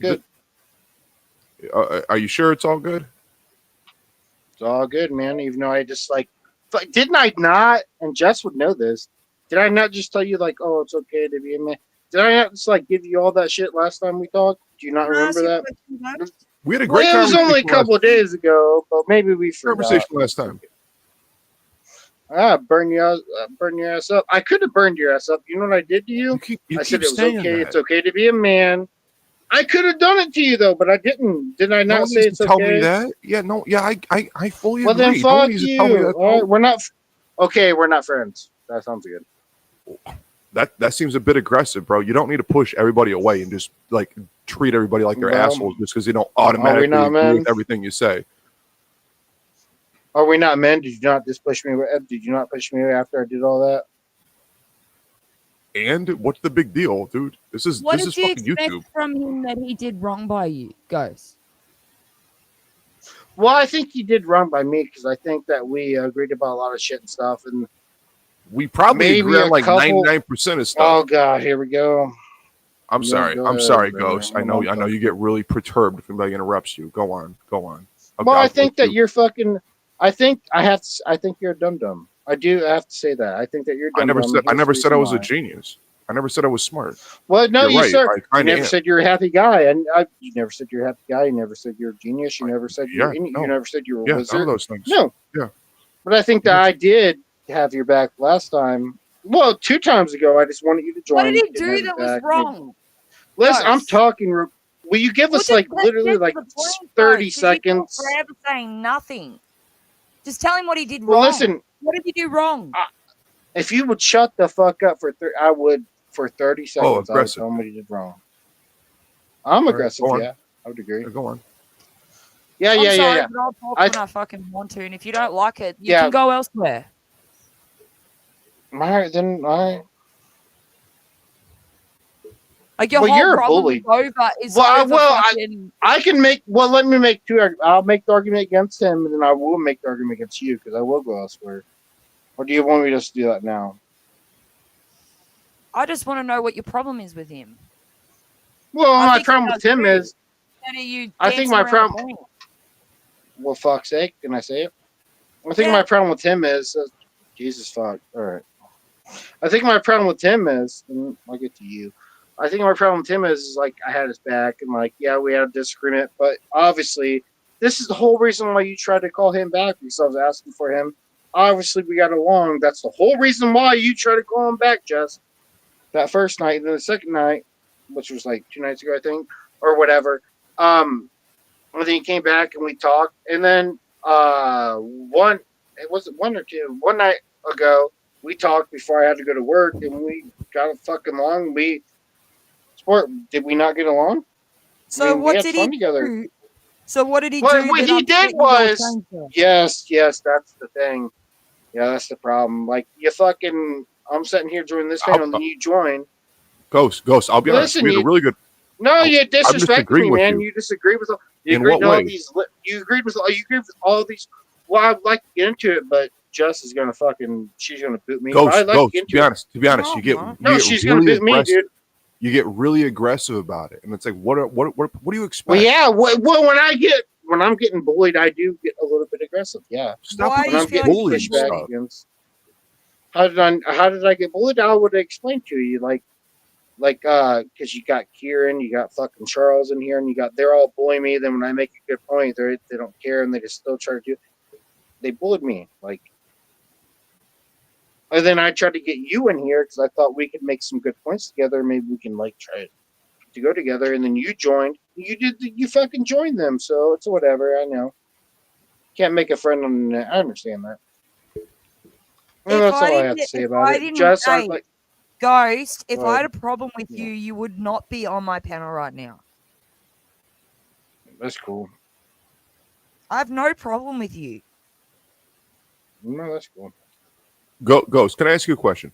are you sure it's all good? It's all good, man. Even though I just like, didn't I not? And Jess would know this. Did I not just tell you like, oh, it's okay to be a man? Did I not just like give you all that shit last time we talked? Do you not remember that? We had a great conversation. It was only a couple of days ago, but maybe we forgot. Conversation last time. Burn your ass up. I could have burned your ass up. You know what I did to you? I said it was okay. It's okay to be a man. I could have done it to you though, but I didn't. Did I not say it's okay? Tell me that? Yeah, no, yeah, I fully agree. Well, then fuck you. All right, we're not. Okay, we're not friends. That sounds good. That seems a bit aggressive, bro. You don't need to push everybody away and just like treat everybody like they're assholes just because they don't automatically agree with everything you say. Are we not men? Did you not just push me? Did you not push me after I did all that? And what's the big deal, dude? This is What this is did you fucking expect YouTube. from him that he did wrong by you, Ghost? Well, I think he did wrong by me because I think that we agreed about a lot of shit and stuff, and we probably agree on like 99% of stuff. Oh god, here we go. I'm sorry. I'm sorry, Ghost. I know you get really perturbed if anybody interrupts you. Go on. Okay, well, I think that you're fucking. I think you're a dum dum. I have to say that. I think that you're. I never said I was a genius. I never said I was smart. Well, no, you're right. sir. You never said you're a happy guy, and you never said you're a happy guy. You never said you're a genius. You never said you never said you were a wizard. None of those things. No. Yeah. But I think that I did have your back last time. Well, 2 times ago, I just wanted you to join. What did he do that was wrong? Listen, I'm talking. Will you give us like literally like 30 seconds? Forever saying nothing. Just tell him what he did Well, wrong. listen. What did he do wrong? If you would shut the fuck up I would for 30 seconds. Oh, aggressive. I would tell him what he did wrong. I'm aggressive. Right, yeah, I would agree. Go on. Yeah. I'm sorry, but I'll talk when I fucking want to, and if you don't like it, you can go elsewhere. All right, then. All right. Like your whole problem with over is I can make. Well, let me make 2. I'll make the argument against him, and then I will make the argument against you because I will go elsewhere. Or do you want me to just do that now? I just want to know what your problem is with him. Well, my problem with him is. I think my problem. Well, fuck's sake, can I say it? I think my problem with him is. Jesus fuck. All right. I think my problem with him is. And I'll get to you. I think my problem with him is like I had his back and like we had a disagreement, but obviously this is the whole reason why you tried to call him back because I was asking for him. Obviously we got along. That's the whole reason why you tried to call him back, Jess. That first night, and then the second night, which was like 2 nights ago, I think, or whatever. I think he came back and we talked, and then one night ago we talked before I had to go to work, and we got fucking along. Did we not get along? So what did he do? So what did he do? What he did was yes, that's the thing. Yeah, that's the problem. Like you fucking, I'm sitting here joining this panel, and then you join. Ghost. I'll be honest. We had a really good. No, you disrespect me, man. You disagree with all. You In agreed what with all way? these. You agreed with all these. Well, I'd like to get into it, but Jess is gonna fucking. She's gonna boot me. Ghost. To be honest, you get. She's really gonna boot me, dude. You get really aggressive about it, and it's like, what do you expect? Well, yeah. Well, when I'm getting bullied, I do get a little bit aggressive. Yeah. Stop when I'm getting bullied. How did I get bullied? I would explain to you, like, because you got Kieran, you got fucking Charles in here, and they're all bullying me. Then when I make a good point, they don't care, and they just still try to do. They bullied me, like. And then I tried to get you in here because I thought we could make some good points together. Maybe we can like try to go together. And then you joined. You fucking joined them. So it's whatever. I know. Can't make a friend on the net. I understand that. Well, that's all I have to say about it. Just Ghost, if I had a problem with you, you would not be on my panel right now. That's cool. I have no problem with you. No, that's cool. Ghost, can I ask you a question?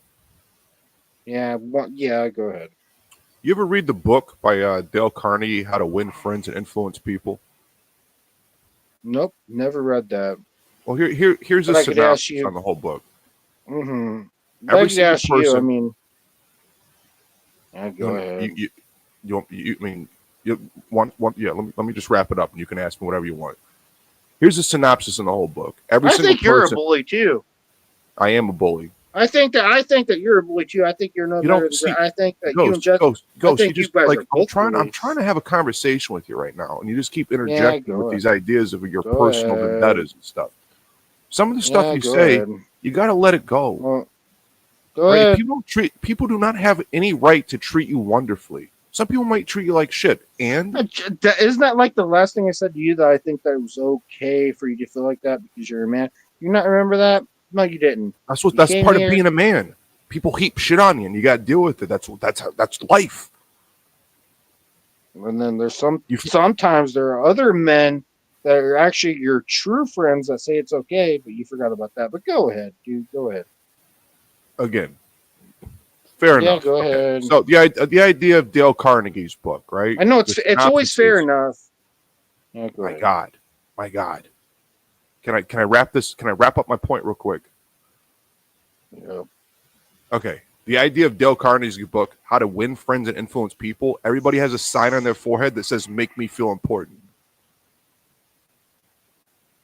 Yeah, go ahead. You ever read the book by Dale Carnegie, How to Win Friends and Influence People? Nope, never read that. Well, here's a synopsis on the whole book. Mm-hmm. Every single person. You, I mean, go ahead. Let me just wrap it up, and you can ask me whatever you want. Here's a synopsis in the whole book. I think you're a bully too. I am a bully. I think that you're a bully too. I think you're no better than I think that you and Jeff. Ghost, you just like I'm trying to have a conversation with you right now, and you just keep interjecting with these ideas of your personal vendettas and stuff. Some of the stuff you say, you got to let it go. Well, people do not have any right to treat you wonderfully. Some people might treat you like shit. And isn't that like the last thing I said to you, that I think that it was okay for you to feel like that because you're a man? You not remember that? No, you didn't. That's part of being a man. People heap shit on you, and you got to deal with it. That's life. And then there's sometimes there are other men that are actually your true friends that say it's okay, but you forgot about that. But go ahead, dude. Go ahead. Again, fair enough. Yeah, go ahead. So the idea of Dale Carnegie's book, right? I know it's always fair enough. Yeah, go ahead. My God. Can I wrap this? Can I wrap up my point real quick? Yeah. Okay. The idea of Dale Carnegie's book, How to Win Friends and Influence People, everybody has a sign on their forehead that says, "Make me feel important."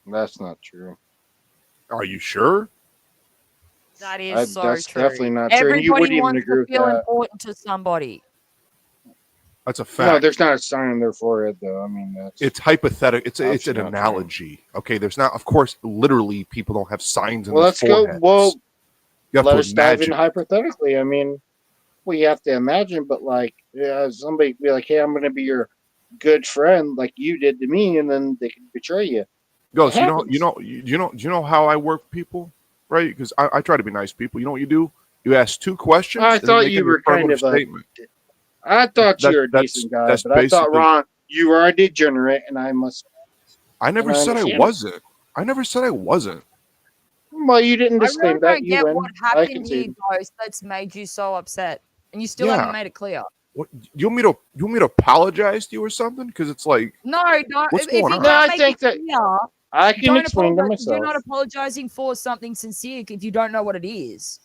That's not true. Are you sure? That is that's true. Definitely not true. And you wouldn't even agree with feel that. important to somebody. That's a fact. No, there's not a sign on their forehead, though. I mean, it's hypothetical. It's an analogy. True. Okay, there's not. Of course, literally, people don't have signs on their foreheads. Well, let us dive in imagine. hypothetically. I mean, you have to imagine, but like, somebody be like, "Hey, I'm going to be your good friend," like you did to me, and then they can betray you. Goes, you know how I work with people, right? Because I try to be nice to people. You know what you do? You ask two questions. I thought you were kind of statement. I thought you were a decent guy, but I thought, Ron, you are a degenerate, and I must. I never said I wasn't. I never said I wasn't. Well, you didn't disclaim that. I really don't get what happened here, Ghost, that's made you so upset, and you still haven't made it clear. What, you want me to apologize to you or something? Because it's like no. What's going on? No, I think that I can explain to myself. You're not apologizing for something sincere if you don't know what it is.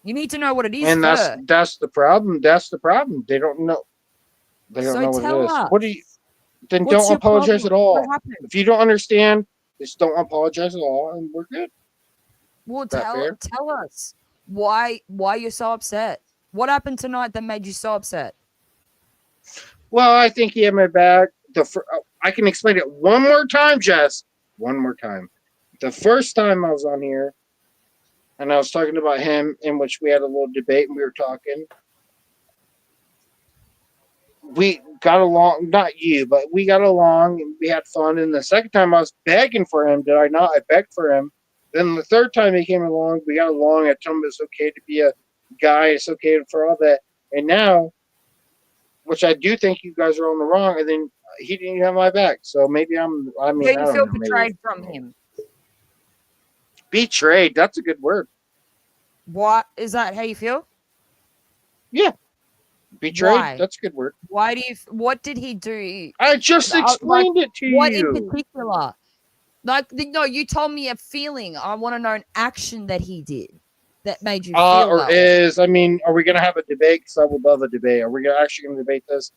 You need to know what it is, and first. that's the problem. That's the problem. They don't know. They don't know what it is. What do you? Then don't apologize at all. If you don't understand, just don't apologize at all, and we're good. Well, tell us why you're so upset. What happened tonight that made you so upset? Well, I think he had my back. I can explain it one more time, Jess. One more time. The first time I was on here, and I was talking about him, in which we had a little debate, and we were talking. We got along, not you, but we got along, and we had fun. And the second time I was begging for him, did I not? I begged for him. Then the third time he came along, we got along. I told him it's okay to be a guy. It's okay for all that. And now, which I do think you guys are on the wrong, and then he didn't even have my back. So maybe I mean, you feel betrayed from him. Betrayed. That's a good word. What is that? How you feel? Yeah. Betrayed. Why? That's a good word. Why do you? What did he do? I just explained it to what you. What in particular? No, you told me a feeling. I want to know an action that he did that made you feel I mean, are we gonna have a debate? Because I would love a debate. Are we actually gonna debate this?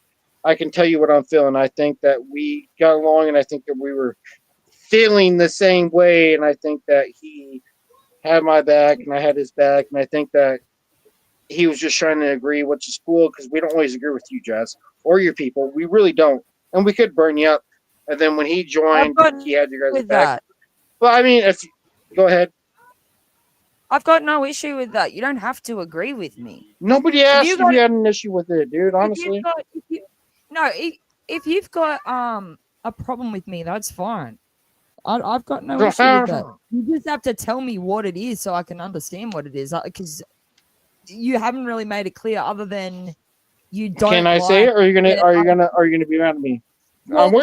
I can tell you what I'm feeling. I think that we got along, and I think that we were feeling the same way, and I think that he had my back, and I had his back, and I think that he was just trying to agree, which is cool, because we don't always agree with you, Jess, or your people. We really don't, and we could burn you up. And then when he joined, he had your guys' back. Well, I mean, go ahead. I've got no issue with that. You don't have to agree with me. Nobody asked if you had an issue with it, dude. Honestly, if you've got a problem with me, that's fine. I've got no issue with that. You just have to tell me what it is so I can understand what it is. Because you haven't really made it clear, other than you don't. Can I say it? Or are you gonna be mad at me? Well,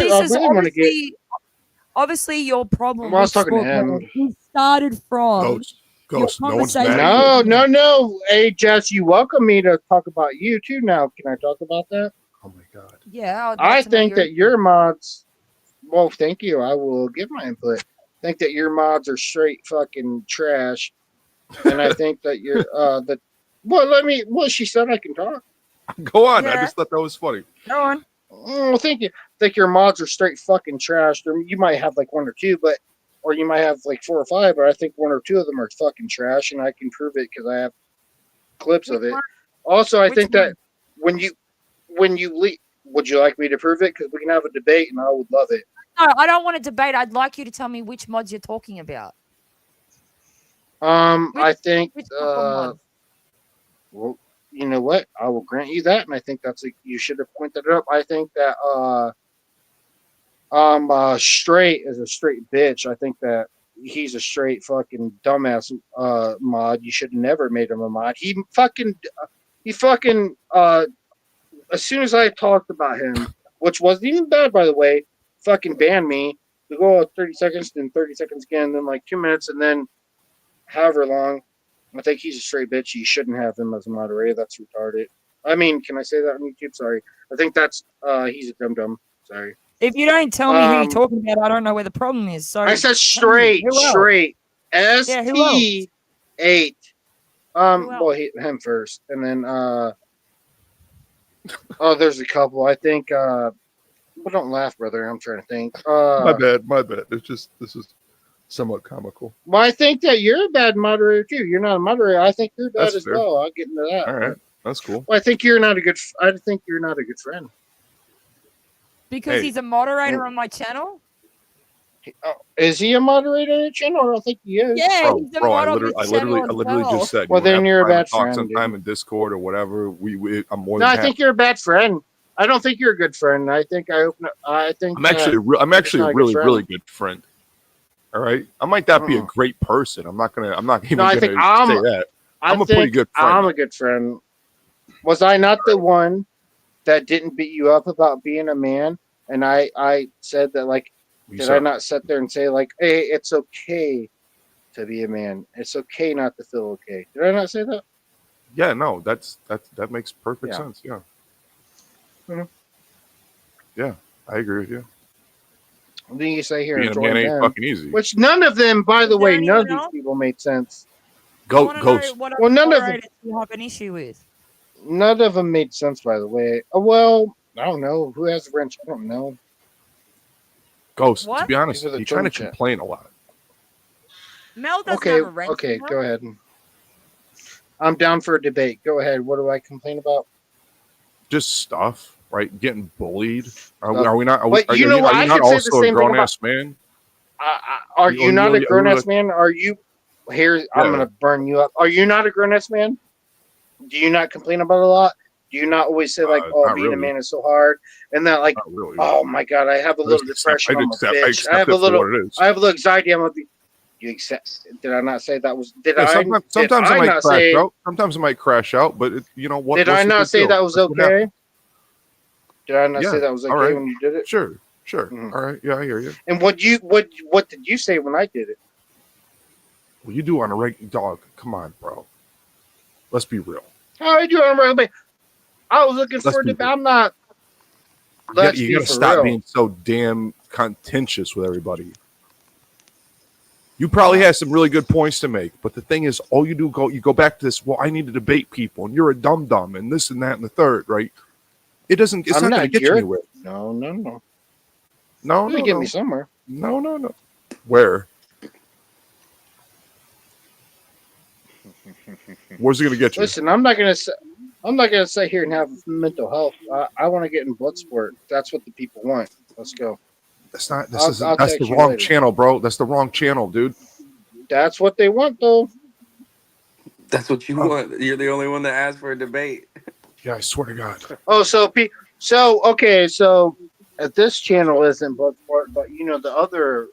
obviously your problem. I was talking to him. He started from. Ghost. No one's mad. No. Hey, Jess, you welcome me to talk about you too. Now, can I talk about that? Oh my God. Yeah, I think that your mods. Well, thank you. I will give my input. I think that your mods are straight fucking trash, and I think that you're Well, she said I can talk. Go on. Yeah. I just thought that was funny. Go on. Well, thank you. I think your mods are straight fucking trash. You might have like one or two, or you might have like 4 or 5, but I think 1 or 2 of them are fucking trash, and I can prove it because I have clips of it. Also, I think that when you leave, would you like me to prove it? Because we can have a debate, and I would love it. No, I don't want a debate. I'd like you to tell me which mods you're talking about. I think. Well, you know what? I will grant you that, and I think you should have pointed it up. I think that straight is a straight bitch. I think that he's a straight fucking dumbass mod. You should have never made him a mod. He fucking as soon as I talked about him, which wasn't even bad by the way, fucking banned me. We go 30 seconds, then 30 seconds again, then like 2 minutes, and then however long. I think he's a straight bitch. You shouldn't have him as a moderator. That's retarded. I mean, can I say that on YouTube? Sorry. I think that's he's a dum. Sorry. If you don't tell me who you're talking about, I don't know where the problem is. So I said straight. ST8. Well, him first, and then there's a couple. I think. Well, don't laugh, brother. I'm trying to think. My bad. This is somewhat comical. Well, I think that you're a bad moderator too. You're not a moderator. I think you're bad That's as fair. well. I'll get into that. All right, that's cool. Well, I think you're not a good. I think you're not a good friend. Because he's a moderator on my channel? Is he a moderator on your channel? I don't think he is. Yeah, he's a mod on I literally just said. Well, then you're a bad friend. Sometime in Discord or whatever. I'm more. No, than I think you're a bad friend. I don't think you're a good friend. I think I'm actually a really good friend. All right, I might not be a great person. I'm not even gonna say that. I'm a pretty good friend. I'm a good friend. Was I not the one that didn't beat you up about being a man? And I said that, like, did I not sit there and say, like, hey, it's okay to be a man. It's okay not to feel okay. Did I not say that? Yeah, no, that makes perfect sense. Yeah. Mm-hmm. Yeah, I agree with you. Then you say here, being a man ain't fucking easy. Which none of them, by the way, none of these people made sense. Ghost. Well, none of them you have an issue with. None of them made sense, by the way. Well, I don't know. Who has a wrench? I don't know. Ghost, to be honest, you kind of complain a lot. Mel doesn't have a wrench. Okay, go ahead. I'm down for a debate. Go ahead. What do I complain about? Just stuff, right? Getting bullied. Are we not? But you know what? I can say the same thing about. Man? Are you not a grown-ass man? Are you? Here, I'm gonna burn you up. Are you not a grown-ass man? Do you not complain about it a lot? Do you not always say like, "Oh, being a man is so hard," and that like, "Oh my God, I have a little depression. I'm a bitch. I have a little anxiety. I'm a." You accept? Did I not say that was? Sometimes I might crash out. Sometimes I might crash out, but you know what? Did I not say that was okay? Did I not say that was okay when you did it? Sure. Mm-hmm. All right. Yeah, I hear you. And what did you say when I did it? Well, you do on a regular dog. Come on, bro. Let's be real. How I do on a regular basis? I was looking for a debate. I'm not. You gotta stop being so damn contentious with everybody. You probably have some really good points to make, but the thing is, all you do you go back to this. Well, I need to debate people, and you're a dum and this and that and the third, right? It's not going to get you anywhere. No. No. Get me somewhere. No. Where? Where's it going to get you? Listen, I'm not going to sit here and have mental health. I want to get in blood sport. That's what the people want. Let's go. That's the wrong channel, bro. That's the wrong channel, dude. That's what they want, though. That's what you want. You're the only one that asked for a debate. Yeah, I swear to God. Oh, so this channel isn't Bloodsport, but you know the other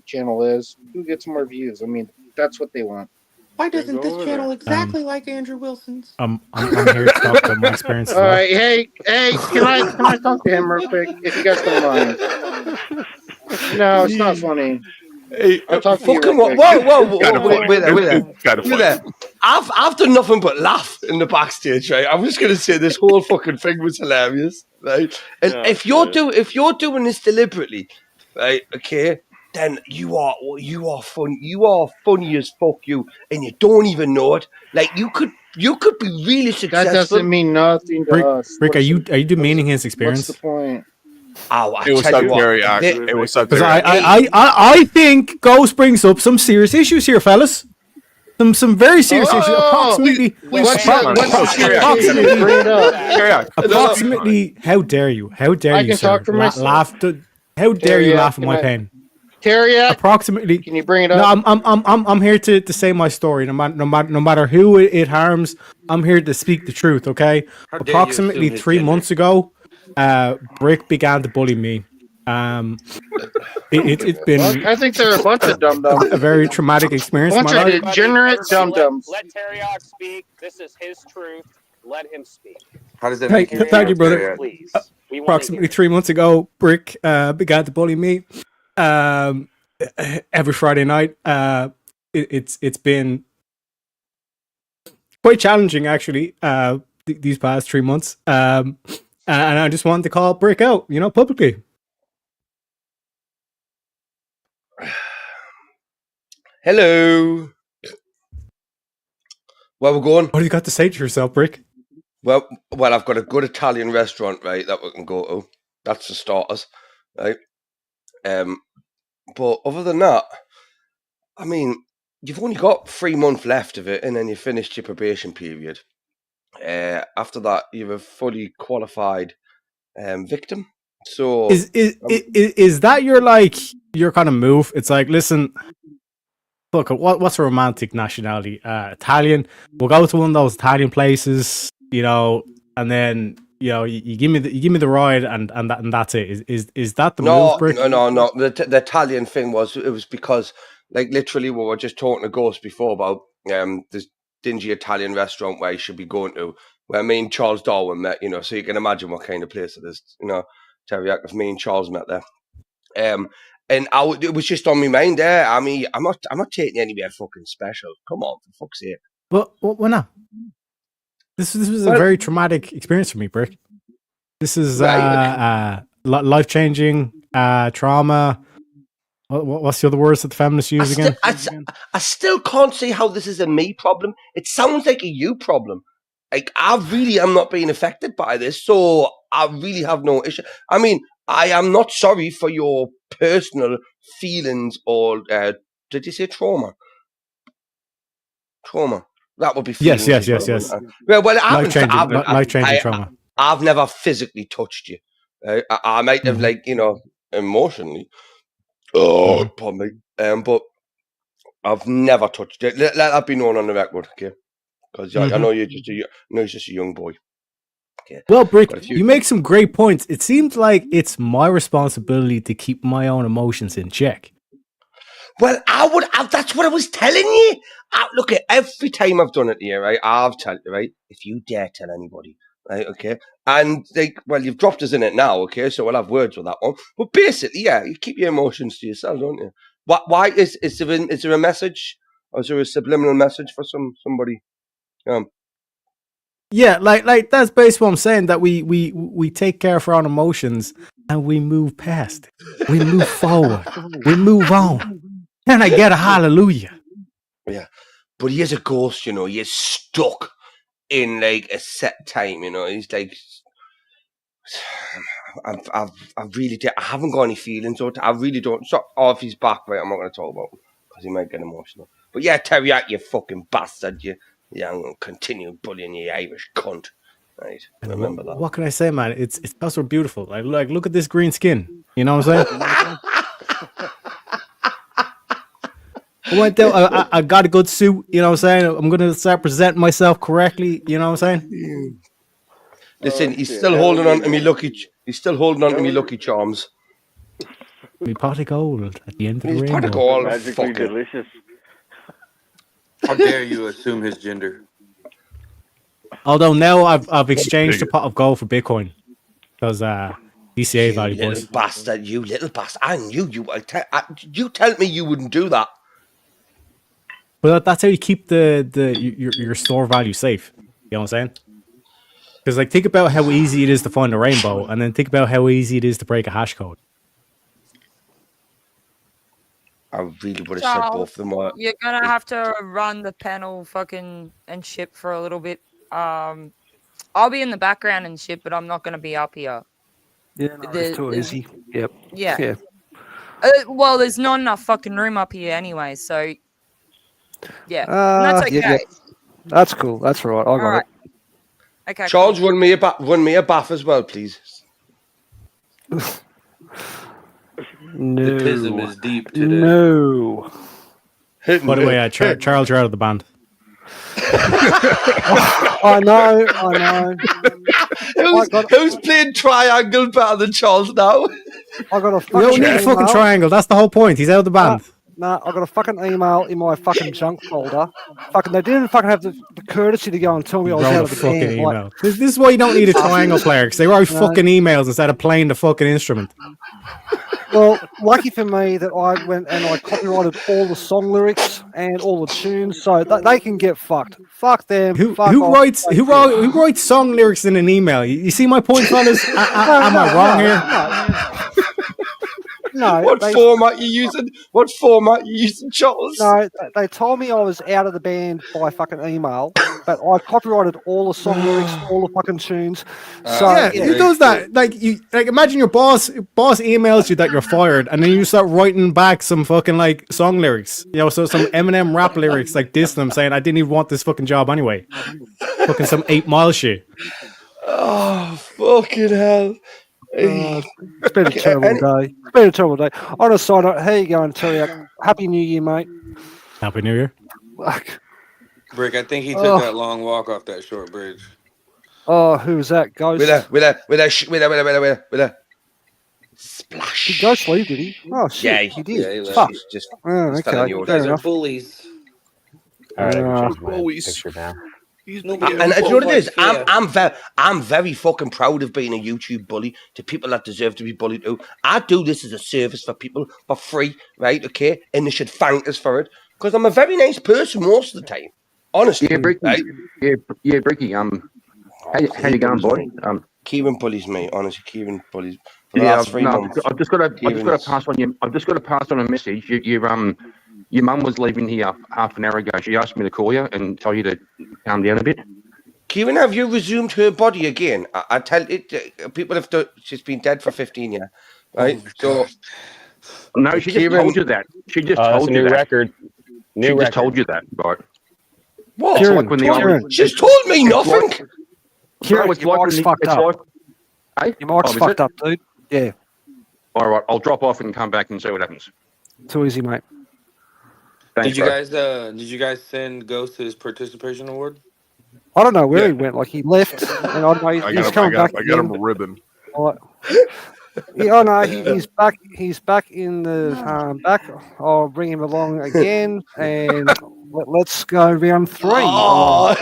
channel is. Who gets more views? I mean, that's what they want. Why doesn't this channel exactly like Andrew Wilson's? I'm here to talk about my experience. All right, hey, can I talk to him real quick if you guys don't mind? No, it's not funny. Hey, I'll talk to you. Whoa! Wait there. I've done nothing but laugh in the backstage, right? I'm just gonna say this whole fucking thing was hilarious, right? And if you're doing this deliberately, right? Okay, then you are funny as fuck, you, and you don't even know it. Like you could be really successful. That doesn't mean nothing to us. Rick, are you demeaning his experience? What's the point? Oh, it was so very awkward. It was so very I think Ghost brings up some serious issues here, fellas. Some very serious issues. Approximately. How dare you? How dare you, sir? How dare you laugh at my pain? Terry, approximately. Can you bring it up? No, I'm here to say my story. No matter who it harms, I'm here to speak the truth. Okay. Approximately 3 months ago, Brick began to bully me. It's been. I think they're a bunch of dum dums. A very traumatic experience. Bunch of degenerate dum dums. Let Teriyaki speak. This is his truth. Let him speak. How does that Hey, make you thank you, feel, brother. Please. Approximately 3 months ago, Brick began to bully me every Friday night. It's been quite challenging, actually, these past 3 months. And I just wanted to call Brick out, publicly. Hello. Where we're going? What do you got to say to yourself, Brick? Well, I've got a good Italian restaurant, right, that we can go to. That's the starters, right? But other than that, I mean, you've only got 3 months left of it, and then you finished your probation period. After that, you're a fully qualified victim. So Is that your kind of move? It's like, listen, look, what's a romantic nationality? Italian. We'll go to one of those Italian places, and then you give me the ride, and that's it. Is that the move, Brick? No. The Italian thing was because, like, literally, we were just talking to Ghost before about this dingy Italian restaurant where you should be going to, where me and Charles Darwin met. So you can imagine what kind of place it is. Teriyaki, if me and Charles met there. And it was just on my mind there. I mean, I'm not taking you anywhere fucking special. Come on, for fuck's sake. But why not? This was a very traumatic experience for me, Brick. This is life changing trauma. What's the other words that the feminists use again? I still can't see how this is a me problem. It sounds like a you problem. Like, I really am not being affected by this, so I really have no issue. I mean, I am not sorry for your personal feelings or, did you say trauma? Trauma. That would be feelings. Yes. Well, life-changing trauma. I've never physically touched you. I might have, emotionally. Oh, pardon me. But I've never touched you. Let that be known on the record, okay? Because I know you're just a young boy. Okay. Well, Brick, you make some great points. It seems like it's my responsibility to keep my own emotions in check. Well, that's what I was telling you. Look, every time I've done it here, right, I've told you, right, if you dare tell anybody, right, okay, and you've dropped us in it now, okay, so we'll have words with that one. But basically, yeah, you keep your emotions to yourself, don't you? Why is there a message, or is there a subliminal message for somebody? Yeah, like that's basically what I'm saying. That we take care of our own emotions and we move past it. We move forward. We move on. And I get a hallelujah. Yeah, but he is a ghost, he is stuck in like a set time, he's like, I really I haven't got any feelings, or I really don't. So, if he's back, right, I'm not going to talk about him because he might get emotional. But yeah, Teriyaki, you fucking bastard, I'm going to continue bullying you, Irish cunt. Right, remember that. What can I say, man? It's also beautiful. Like look at this green skin. You know what I'm saying? I went there. I got a good suit. You know what I'm saying? I'm gonna start presenting myself correctly. You know what I'm saying? Listen, he's still holding on to me lucky. He's still holding on to me lucky charms. Me pot of gold at the end of the rainbow. Pot of gold, magically delicious. How dare you assume his gender? Although now I've exchanged a pot of gold for Bitcoin because DCA value. You little bastard! You little bastard! I knew you. You tell me you wouldn't do that. But that's how you keep your store value safe. You know what I'm saying? Because think about how easy it is to find a rainbow, and then think about how easy it is to break a hash code. I really would have said both of them. You're gonna have to run the panel and ship for a little bit. I'll be in the background and ship, but I'm not gonna be up here. Yeah, no, it's too easy. Yep. Yeah. Well, there's not enough fucking room up here anyway, so yeah, that's okay. Yeah. That's cool. That's all right. I got it. Okay. Charles, cool. run me a bath as well, please. No. The pism is deep today. No. By the way, Charles, you're out of the band. I know. Who's playing triangle better than Charles now? I got a We fucking don't need a fucking email. triangle. That's the whole point. He's out of the band. Nah, I got a fucking email in my fucking junk folder. Fucking, they didn't fucking have the courtesy to go and tell me I was Wrote out a of the fucking band. Like, email. This is why you don't need a triangle player, because they write No. fucking emails instead of playing the fucking instrument. well, lucky for me that I went and I copyrighted all the song lyrics and all the tunes, so they can get fucked. Fuck them. Who fuck who off, writes fuck who them. wrote who writes song lyrics in an email? You see my point, fellas? Am I wrong here? No, What format you using? What format you using, Charles? No, they told me I was out of the band by fucking email, but I copyrighted all the song lyrics, all the fucking tunes. So yeah, who does that? Like imagine your boss emails you that you're fired, and then you start writing back some fucking like song lyrics. You know, so some Eminem rap lyrics like this, them saying I didn't even want this fucking job anyway. Fucking some 8 Mile shit. Oh fucking hell! It's been a terrible day. It's been a terrible day. On a side note, how you going, Teriak? Happy New Year, mate. Happy New Year. Brick, I think he took that long walk off that short bridge. Oh, who was that? Ghost. With a splash. Did Ghost leave? Did he? Oh shit, Yeah, he did. Yeah, he left. Fuck. Just Oh, fell in okay, the fair Guys are enough. bullies. All right, I can change my Always. picture now. And you know what it is? I'm very fucking proud of being a YouTube bully to people that deserve to be bullied too. I do this as a service for people for free, right? Okay, and they should thank us for it because I'm a very nice person most of the time. Honestly, Yeah, Bricky. right? Yeah, Bricky. How you going, boy? Kieran bullies me. Honestly, Kieran bullies. For the Yeah, last 3 months. I've just got to pass on you. I've just got to pass on a message. Your mum was leaving here half an hour ago. She asked me to call you and tell you to calm down a bit. Kieran, have you resumed her body again? I tell it. People have done. She's been dead for 15 years, right? So no, she Kieran, just told you that. She just told you new that. record. She just told you that, right? What? It's like when the She's told me nothing. Kieran, it's your like mic's when fucked it's up. like, hey? Your mic's Oh, is fucked it? up, dude. Yeah, All right, I'll drop off and come back and see what happens. too easy, mate. Thanks, Did you guys send Ghost his participation award? I don't know where he went. Like he left, and I don't know. He's coming back. I got him a ribbon. Yeah, oh no, he's back. He's back in the back. I'll bring him along again, and let's go round 3. Oh,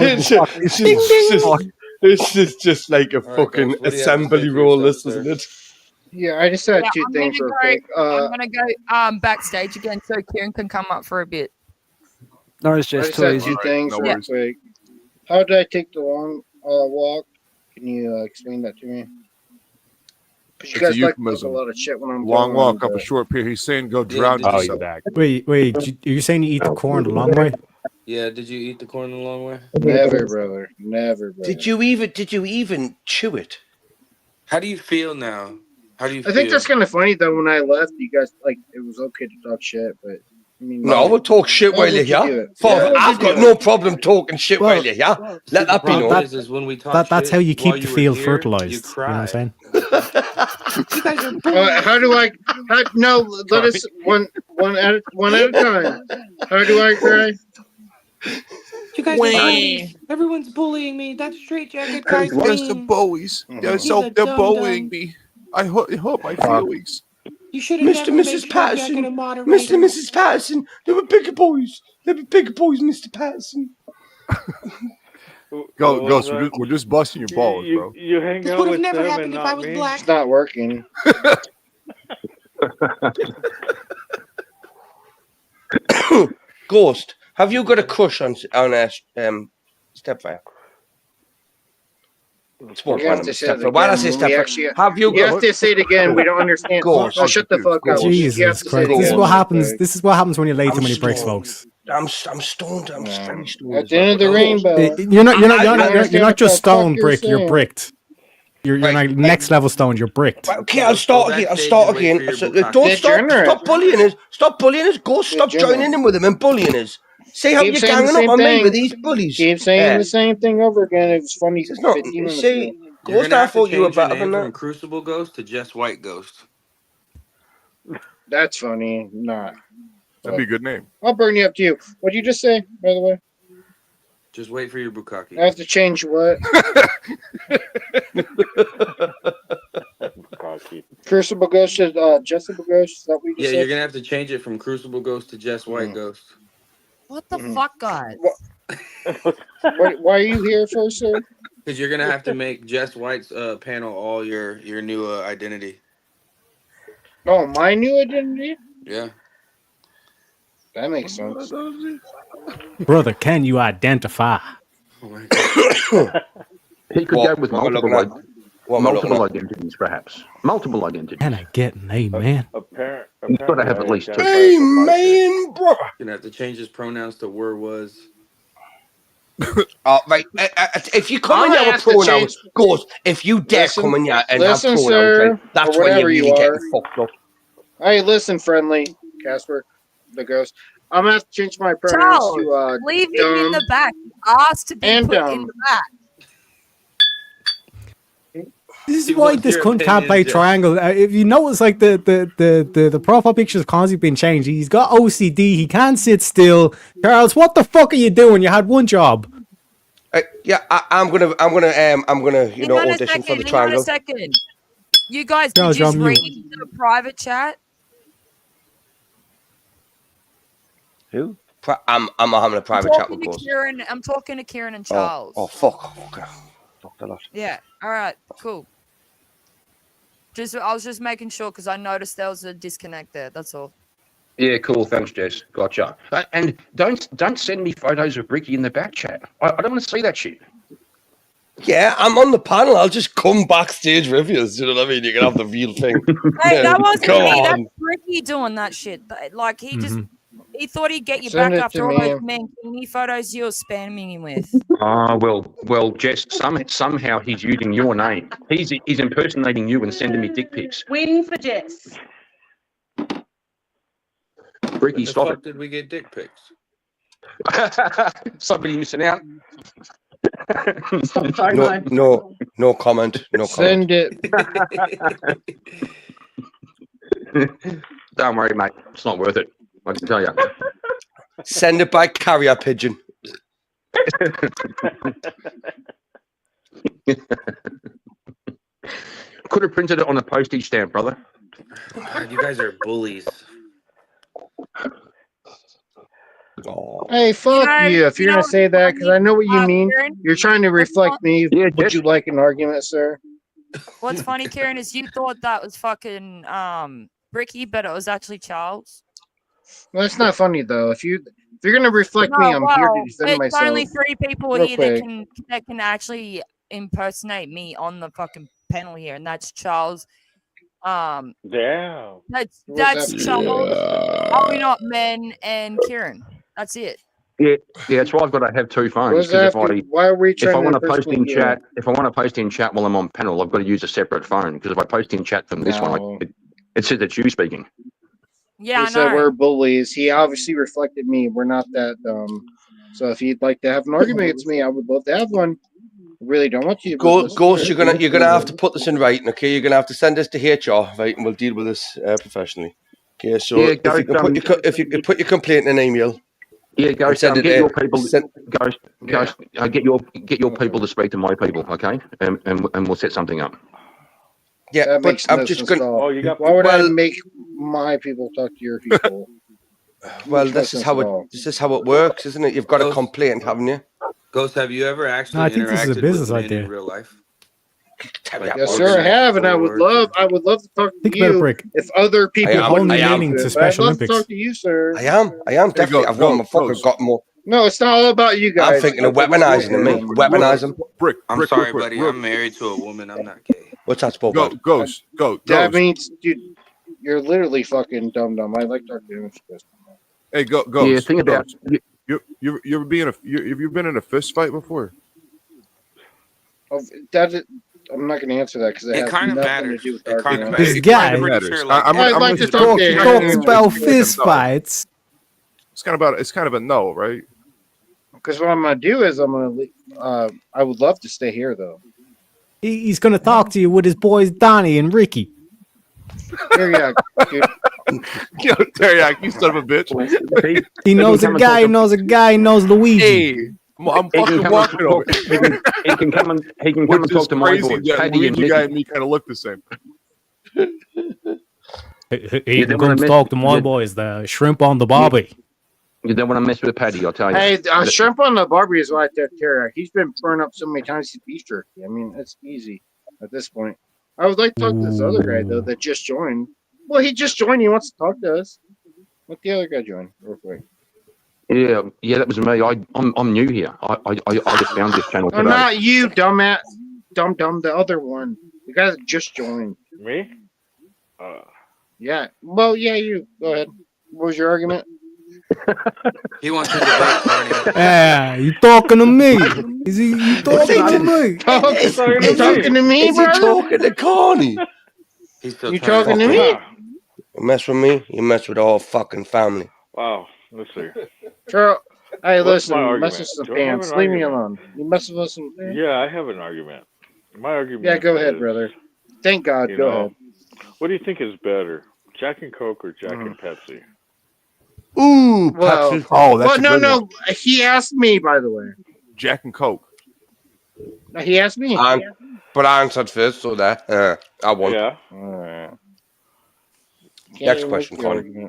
this is just like a fucking assembly roll, this isn't it? Yeah, I just had two I'm things gonna real go, quick. I'm gonna go backstage again so Kieran can come up for a bit. No, it's I just just too had easy. two things no real worries. quick. How did I take the long walk? Can you explain that to me? Because you It's a guys like to talk a euphemism. lot of shit when I'm Long gone, walk up a but- short period. He's saying go drown Oh, yourself. you're back. Wait, are you saying you eat the corn the long way? Yeah, did you eat the corn the long way? Never, brother. Never, brother. Did you even chew it? How do you feel now? How do you I feel? think that's kind of funny though. When I left, you guys like it was okay to talk shit, but I mean, No, we'll talk shit why while you're would you do here. it? Father, Why would I've you got do no it? problem talking shit while you're here. Let that be problem known. is when we talk That's shit how you keep while the were field here, fertilized. You You know what cry. I'm saying? You guys are bullies. How do I? No, let us one at a time. How do I cry? You guys are bullies. Everyone's bullying me. That straight jacket guy's Yes, the mean. Bowies. Yes, He's a they're dum-dum. bullying me. It hurt my feelings. You should have Mr. never and made Mrs. straight Patterson, jacket a moderator. Mr. and Mrs. Patterson, they were bigger boys. They were bigger boys, Mr. Patterson. Ghost, we're just busting your balls, bro. You hang This out would have with never them happened and if I not was me. black. It's not working. Ghost, have you got a crush on Stepfire? You have to say it Stepfire. Why did I say again. We Stepfire? actually Have you you got? have to say it again. We don't understand. Ghost. Oh, shut the fuck up. You have Jesus to say Christ! it This is again. what happens. Like, This is what happens when you're late I'm to many bricks, stoned. folks. I'm stoned. I'm very stoned. At the end of the rainbow. You're not understand not what just the fuck stoned, you're brick. You're saying. bricked. You're like next level stoned. You're bricked. Right, okay, I'll start again. So, don't Degenerate. stop bullying us. Stop bullying us. Ghost, stop Degenerate. joining in with them and bullying us. See how Keep you're saying the ganging up same on me thing. with these bullies. Keep saying the same thing over again. It was funny It's not. 15 minutes See, ago. You're Ghost, gonna I have to thought you were change your better name than from that. Crucible Ghost to Just White Ghost. That's funny. Not. That'd be a good name. I'll burn you up too. What'd you just say, by the way? Just wait for your bukkake. I have to change what? I'll keep. Crucible Ghost is Jessica Ghost. Is that what you Yeah, said? you're gonna have to change it from Crucible Ghost to Jess White Ghost. What the fuck, guys? Why are you here for, sir? Because you're gonna have to make Jess White's panel all your new identity. Oh, my new identity? Yeah. That makes sense. Brother, can you identify? Oh my God. He could go with multiple at? identities, perhaps. Multiple identities. Can I get an amen? You've got to have at least two. Amen, brother. You're gonna have to change his pronouns to were, was. Right. If you come in here with pronouns, goes. If you dare come in here and have pronouns, right, that's when you're really getting fucked up. Hey, listen, friendly Casper, the ghost. I'm gonna have to change my pronouns Charles, to leave him dumb in the back. Asked to be and put in dumb. the back. This is why this cunt can't play triangle. If you notice, like the profile picture's constantly been changed. He's got OCD. He can't sit still. Charles, what the fuck are you doing? You had one job. Yeah, I'm gonna, you know, audition for the Hang on a triangle. second. You guys Charles, could just you're on read the private chat. Who? I'm having a private chat with Ghost. I'm talking to Kieran and Charles. Oh fuck. Okay. Fuck that lot. Yeah. All right. Cool. I was just making sure because I noticed there was a disconnect there. That's all. Yeah, cool. Thanks, Jess. Gotcha. And don't send me photos of Ricky in the back chat. I don't want to see that shit. Yeah, I'm on the panel. I'll just come backstage with you. You know what I mean? You can have the real thing. Hey, that wasn't Come me. on. That's Ricky doing that shit. Like he just he thought he'd get you Send back it after to all me. those mankini photos you were spamming him with. Well, Jess. Somehow he's using your name. He's impersonating you and sending me dick pics. Win for Jess. Ricky, The stop fuck it. did we get dick pics? Somebody missing out. No comment. No comment. Send it. Don't worry, mate. It's not worth it. I can tell you. Send it by carrier pigeon. Could have printed it on a postage stamp, brother. God, you guys are bullies. Hey, fuck you! If you're gonna say that, because I know what you mean. Kieran? You're trying to reflect me. Yeah, Would you like an argument, sir? What's funny, Kieran, is you thought that was fucking Ricky, but it was actually Charles. Well, it's not funny though. If you're gonna reflect me, I'm here to defend there's myself. only 3 people real here quick. that can actually impersonate me on the fucking panel here, and that's Charles. Damn. That's that Charles. Are we not men and Kieran? That's it. Yeah, that's why I've got to have 2 phones. What does that Because have to- why are we if trying I to want to post in impersonate you? chat, while I'm on panel, I've got to use a separate phone. Because if I post in chat from this No. one, it says it's you speaking. Yeah, He I said know. we're bullies. He obviously reflected me. We're not that dumb. So if you'd like to have an argument against me, I would love to have one. I really don't want you. but let's do Ghost, it. you're gonna have to put this in writing, okay? You're gonna have to send this to HR, right? And we'll deal with this professionally. Okay, so Yeah, if you can if you could put your complaint in an email. Yeah, go send it get there. your people. Get your people to speak to my people, okay? And we'll set something up. Yeah, That but makes I'm no just sense gonna. at all. Oh, you got. Why would I well- make my people talk to your people? Well, Makes no this is sense how at all. it works, isn't it? You've got a complaint, haven't you? Ghost, have you ever actually I think this is a interacted business with men idea. in real life? Yes, sir, I have, and I would love to talk to Think about it, you Brick. if other people You're wouldn't only be leaning into to it, but I'd Special love to Olympics. talk to you, sir. I am definitely. I've won my fucking got more. No, it's not all about you guys. I'm thinking of weaponizing them, mate. Weaponize them. Brick, I'm Brick, sorry, real quick, buddy. real- I'm married to a woman. I'm not gay. What's that supposed Go, about? Ghost. That means, dude, you're literally fucking dumb. I like talking to him. Hey, Ghost. Yeah, think about. You ever been in a fist fight before? Oh, I'm not going to answer that because it It has kind of nothing matters. to do with It kind of arguing. matters. This guy- I'm pretty sure, like, I'm I'd like to just- talk to him. Talks about fist fights. It's kind of a no, right? Because what I'm going to do is I would love to stay here, though. He's going to talk to you with his boys Donnie and Ricky. Here, yeah, dude. Yo, Teriyaki, you son of a bitch. He knows a guy who knows a guy who knows Luigi. Hey, I'm fucking walking over. He can come and Which talk is to my crazy boys. that Paddy and Luigi guy Mickey. and me kind of look the same. He can come talk to my boys, the shrimp on the barbie. You don't want to mess with Paddy, I'll tell you. Hey, shrimp on the Barbie is like that terror. He's been burned up so many times he's beef jerky. I mean, it's easy at this point. I would like to talk to this other guy though that just joined. Well, he just joined. He wants to talk to us. Let the other guy join real quick. Yeah, that was me. I'm new here. I just found this channel today. Oh, not you, dumbass, dumb. The other one, the guy that just joined. Me? Yeah. Well, yeah, you. Go ahead. What was your argument? He wants to debate Carney. Yeah, you talking to me? Is he? You talking to me? Talking to me, Is he brother? talking to Carney? He's still You trying talking to me? You mess with me, you mess with the whole fucking family. Wow. Let's see. Charles, hey, What's my listen, argument? mess with some Do I have pants. an Leave me argument? alone. You mess with us some pants? Yeah, I have an argument. My argument. Yeah, go ahead, is, brother. Thank God. you Go know, ahead. What do you think is better, Jack and Coke or Jack and Pepsi? Ooh, Well, Pepsi. Oh, that's well, a good one. no. He asked me, by the way. Jack and Coke. He asked me. But I answered first, so that I won. Yeah. Next question, Connie.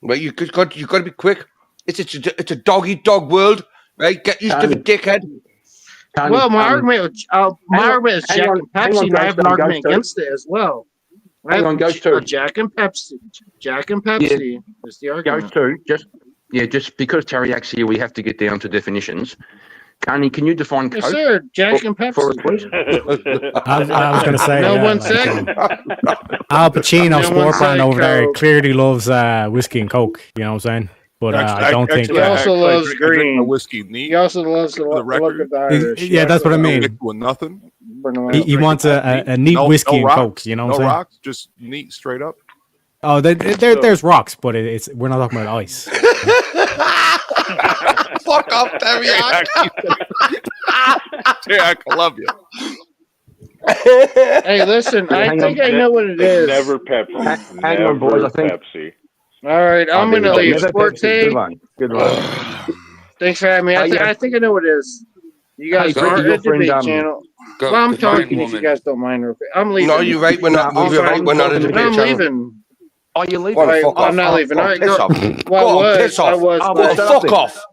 Well, you got to be quick. It's a dog eat dog world, right? Get used to the dickhead. Well, my argument is Jack and Pepsi, and I have an argument against it as well. Hang on, goes to Jack and Pepsi. Jack and Pepsi is the argument. Goes to just because Terryak's here, we have to get down to definitions. Carney, can you define Coke? Yes, sir. Jack and Pepsi. For us, please? I was going to say. No yeah, one like, said. Al Pacino, No one sport said brand over there, Coke. clearly loves whiskey and Coke. You know what I'm saying? But I don't think. He also loves I drink my green. whiskey neat. He also loves the look of the Irish. Yeah, that's what I mean. With nothing. He wants a neat whiskey and rocks, Coke. You know what I'm no saying? rocks, just neat, straight up. Oh, there's rocks, but we're not talking about ice. Fuck off, Terryak. Terryak, I love you. Hey, listen, I think I know what it is. Never Pepsi. Hang on, boys. I think. Pepsi. All right, I'm going to leave. Never Sport Pepsi. take. Good one. Good one. Thanks for having me. I think I know what it is. You guys Hey, are Ricky, your a debate friend, channel. Go, Well, I'm define talking if you woman. guys don't mind real quick. I'm leaving. No, you're right. We're not. No, You're right. We're not a debate I'm channel. leaving. Are you leaving? Go on, All right, fuck I'm off. not leaving. All right, Piss go. off. Well, Go on, piss I off. was. Oh, Go well, on, shut fuck up off.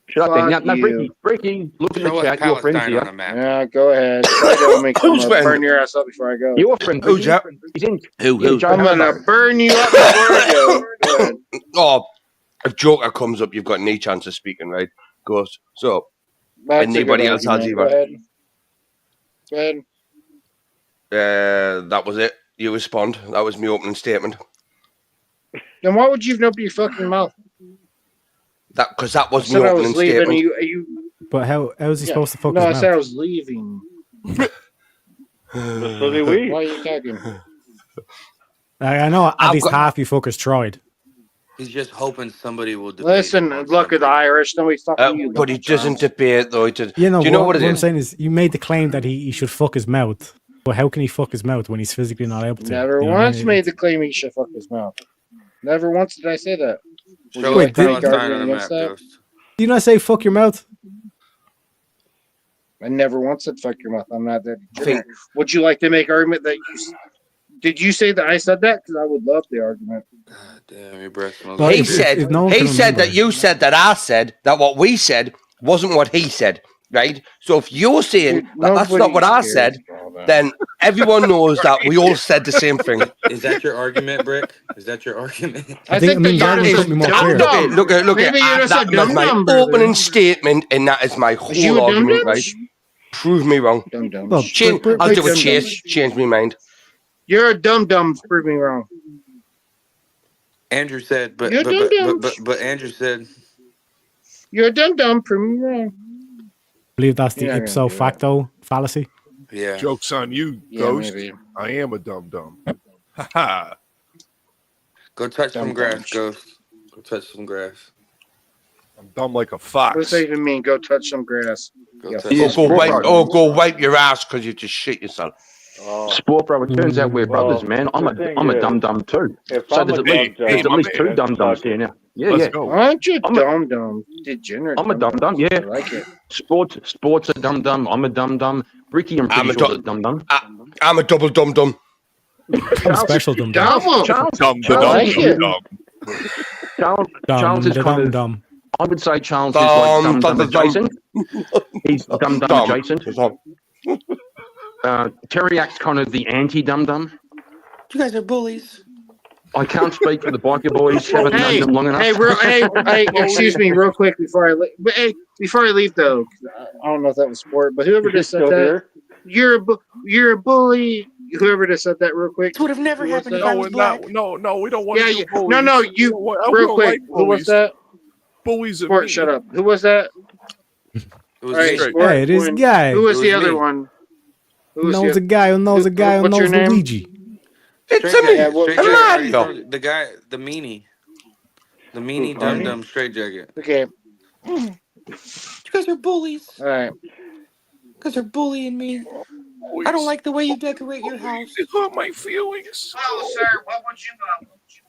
Shut up then. Fuck Now, you. Ricky, look in the Show us chat. Your friend's Palestine here. on the map. Yeah, go ahead. Try to make Who's me friend? burn your ass up before I go. Your friend. Who's that? He's in. Who? Joe I'm gonna Hamilton. burn you up before I go. Go ahead. Oh, if Joker comes up, you've got any chance of speaking, right? Goes. So, That's a good anybody else has argument. Go either? ahead. Go ahead. That was it. You respond. That was my opening statement. Then why would you open your fucking mouth? Because that I was said my I was opening leaving. statement. You But how is he supposed to fuck No, I his said I mouth? was leaving. So did we. Why are you talking? I know at least half you fuckers tried. He's just hoping somebody will debate. Listen, look at the Irish. Nobody's fucking you. But he doesn't debate, though. Do You know, you know what it I'm is? saying is you made the claim that he should fuck his mouth. But how can he fuck his mouth when he's physically not able to? Never You know what I once mean? made the claim he should fuck his mouth. Never once did I say that. Would Show you us like to make Palestine on argument the against map, that? Ghost. Do you not say fuck your mouth? I never once said fuck your mouth. I'm not that degenerate. Would you like to make argument that you did you say that I said that? Because I would love the argument. God damn, your breath smells. Well, He if said, no one he can said remember. that you said that I said that what we said wasn't what he said, right? So if you're saying Dude, that that's not nobody what I cares said, about all that. then everyone knows that we all said the same thing. Is that your argument, Brick? Is that your argument? I think think that that was you're something more just clear. dumb. Look at Maybe you're just a that was my dum-dum, brother. opening statement, and that is my Is you whole a argument, dum-dum? right? Prove me wrong. Dum-dum. Well, I'll do a dum-dum. chase. Change my mind. You're a dum-dum. Prove me wrong. Andrew said, but You're dum-dum. but Andrew said, You're a dum-dum. Prove me wrong. believe that's the You're not ipso gonna do that. facto fallacy. yeah. Joke's on you, Yeah, Ghost. maybe. I am a dum-dum. Ha ha. Go touch some Dum-dum. grass, Ghost. Go touch some grass. I'm dumb like a What does fox. that even mean? Go touch some grass. Go Yeah. touch Yeah, some Sport Go wipe your ass because you just shit yourself. Oh. Sport, bro. It turns out we're Well, brothers, man. I'm the thing a is, dum dum too. If So I'm there's a at least, dum-dum, there's at least my two man. dum dums here now. Yeah, Let's yeah. go. Aren't you I'm a- dum-dum? Degenerate. I'm a dum-dum, yeah. I like it. Sport's a dum dum. I'm a dum dum. Ricky, I'm I'm pretty a sure dum- is a dum dum. I'm a double dum dum. Special dum Dumb. Charles is kind of. dumb. I would say Charles is like dumb adjacent. He's dumb adjacent. Teriak's kind of the anti-dum-dum. You guys are bullies. I can't speak for the biker boys. Haven't known them long enough. Hey, excuse me, real quick before I leave. Hey, before I leave though, I don't know if that was sport, but whoever just said that, you're a bully. Whoever just said that, real quick. This would have never happened if I was black. No, we don't want Yeah, to. real quick. Who was that? Bullies. Sport, shut up. Who was that? It was Right, me. Sport, Hey, this guy. Who was the other me. one? Who Knows a guy who knows a guy who what's your knows name? Luigi. It's Straight a me. jacket, straight jacket. Mario. The guy, the meanie dum dum straight jacket. Okay. You guys are bullies. All right. You guys are bullying me. I don't like the way you decorate your house. It hurt my feelings. Well, sir, what would you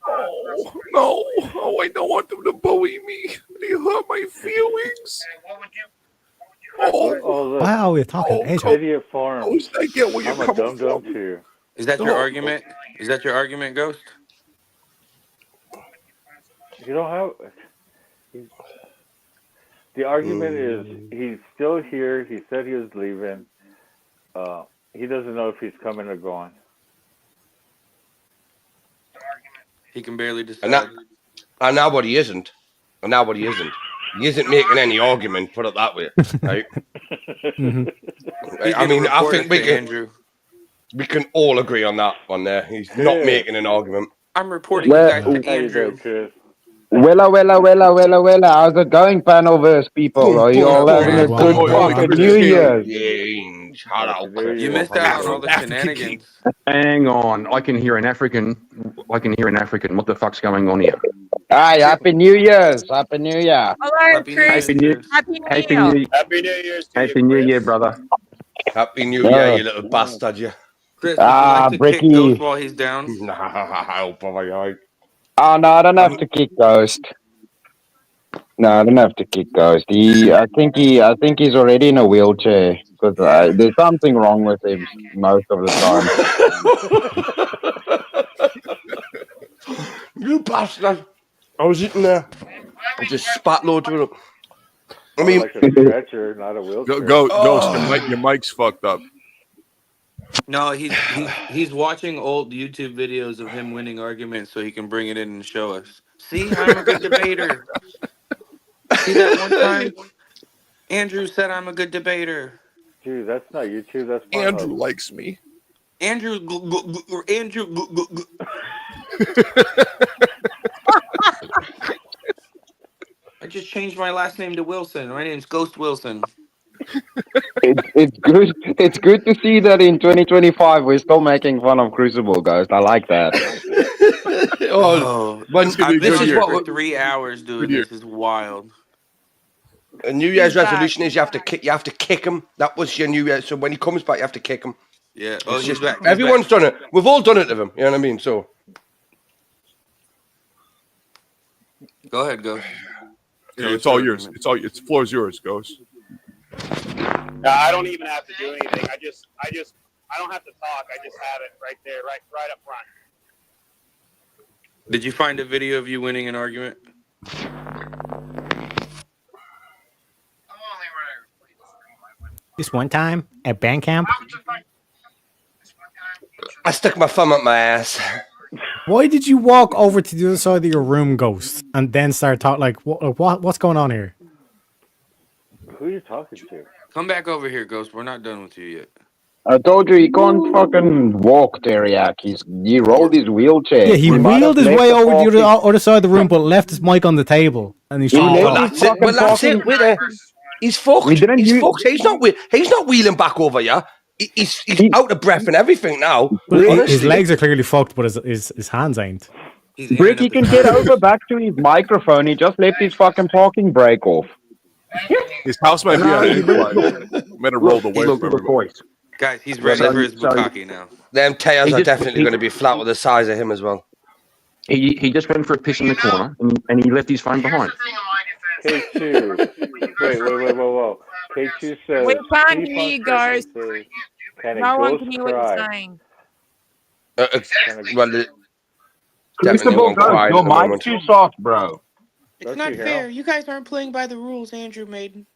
Oh, no. Oh, I don't want them to bully me. They hurt my feelings. What would you? Look. Wow, we're talking Asia. Idiot Farm. I get where you're I'm a coming dum-dum from. too. Is that your argument? Is that your argument, Ghost? You don't have. The argument is he's still here. He said he was leaving. He doesn't know if he's coming or going. He can barely decide. And now what he isn't. He isn't making any argument, put it that way. Right? I mean, I think we can all agree on that one there. He's not making an argument. I'm reporting you guys to Andrew. Wella. How's it going, Panelverse people? Are you all having a good fucking New Year's? You missed out on all the shenanigans. Hang on, I can hear an African. What the fuck's going on here? Hi, Happy New Year's. Happy New Year. Hello, Chris. Happy New Year, brother. Happy New Year, you little bastard, you. Chris, would you like to kick Bricky. Ghost while he's down? Oh no, I don't have to kick Ghost. No, I don't have to kick Ghost. I think he's already in a wheelchair because there's something wrong with him most of the time. You bastard! I was sitting there. I just spat loads of it. I mean, like a stretcher, not a wheelchair. Ghost, your mic's fucked up. No, he's watching old YouTube videos of him winning arguments so he can bring it in and show us. See, I'm a good debater. See that one time? Andrew said I'm a good debater. Dude, that's not YouTube. That's my Andrew likes me. Andrew. I just changed my last name to Wilson. My name's Ghost Wilson. It's good. It's good to see that in 2025 we're still making fun of Crucible, Ghost. I like that. I've been here for 3 hours doing this. Is wild. A New Year's resolution is you have to kick him. That was your New Year. So when he comes back, you have to kick him. Yeah. Oh, he's back. Everyone's done it. We've all done it to him. You know what I mean? So. Go ahead, Ghost. Yeah, it's all yours. It's floor's yours, Ghost. I don't even have to do anything. I don't have to talk. I just have it right there, right up front. Did you find a video of you winning an argument? This one time at band camp. I stuck my thumb up my ass. Why did you walk over to the other side of your room, Ghost, and then start talking? Like, what's going on here? Who are you talking to? Come back over here, Ghost. We're not done with you yet. I told you he can't fucking walk, Teriak. He rolled his wheelchair. Yeah, he wheeled his way over to the other side of the room, but left his mic on the table, and he's that's it. He's fucked. He's fucked. He's not wheeling back over, yeah. He's out of breath and everything now. Well, his legs are clearly fucked, but his hands ain't. Brick, he can get over back to his microphone. He just left his fucking parking brake off. His house might be on an incline. Better roll the way from everybody. Guys, he's ready for his bukkake now. Them tires are definitely going to be flat with the size of him as well. He just went for a piss in the corner and he left his phone behind. K2. Wait, whoa. K2 says. We can't hear you, guys. No one can hear what you're saying. Well, definitely Crucible won't Ghost, quiet your at the mic's moment. too soft, bro. It's not fair. You guys aren't playing by the rules, Andrew Maiden.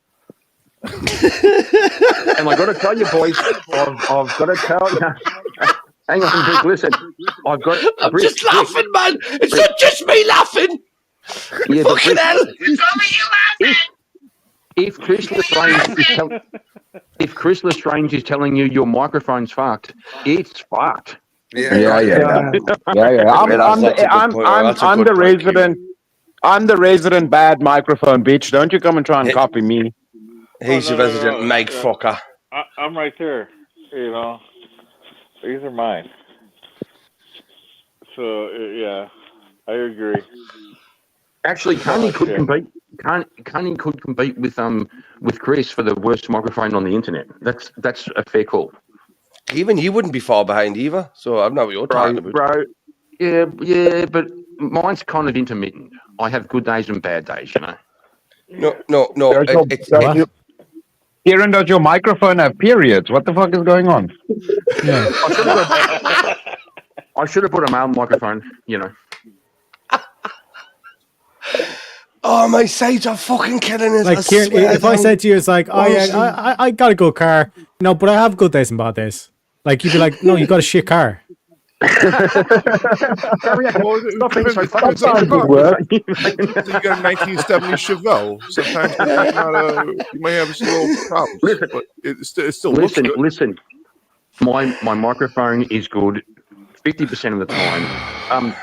And I got to tell you, boys, I've got to tell you. Hang on, Brick. Listen, I'm just laughing, man. It's not just me laughing. Yeah, but Fucking Brick, hell. if Chris Lestrange is telling you your microphone's fucked, it's fucked. Yeah. I'm the resident. I'm the resident bad microphone bitch. Don't you come and try and copy me. He's the resident mic fucker. I'm right there. You know, these are mine. So yeah, I agree. Actually, Carney could compete. Carney could compete with Chris for the worst microphone on the internet. That's a fair call. Even you wouldn't be far behind either. So I don't know what you're talking about. Bro. Yeah, but mine's kind of intermittent. I have good days and bad days, you know. No. Kieran, does your microphone have periods? What the fuck is going on? Yeah. I should have put a male microphone, you know. Oh, my sides are fucking killing us. Like, Kieran, if I said to you, it's like, oh yeah, I got a good car. No, but I have good days and bad days. Like, you'd be like, no, you got a shit car. You got a 1970 Chevelle. Sometimes you might have some little problems, but it still looks good. Listen. My microphone is good 50% of the time.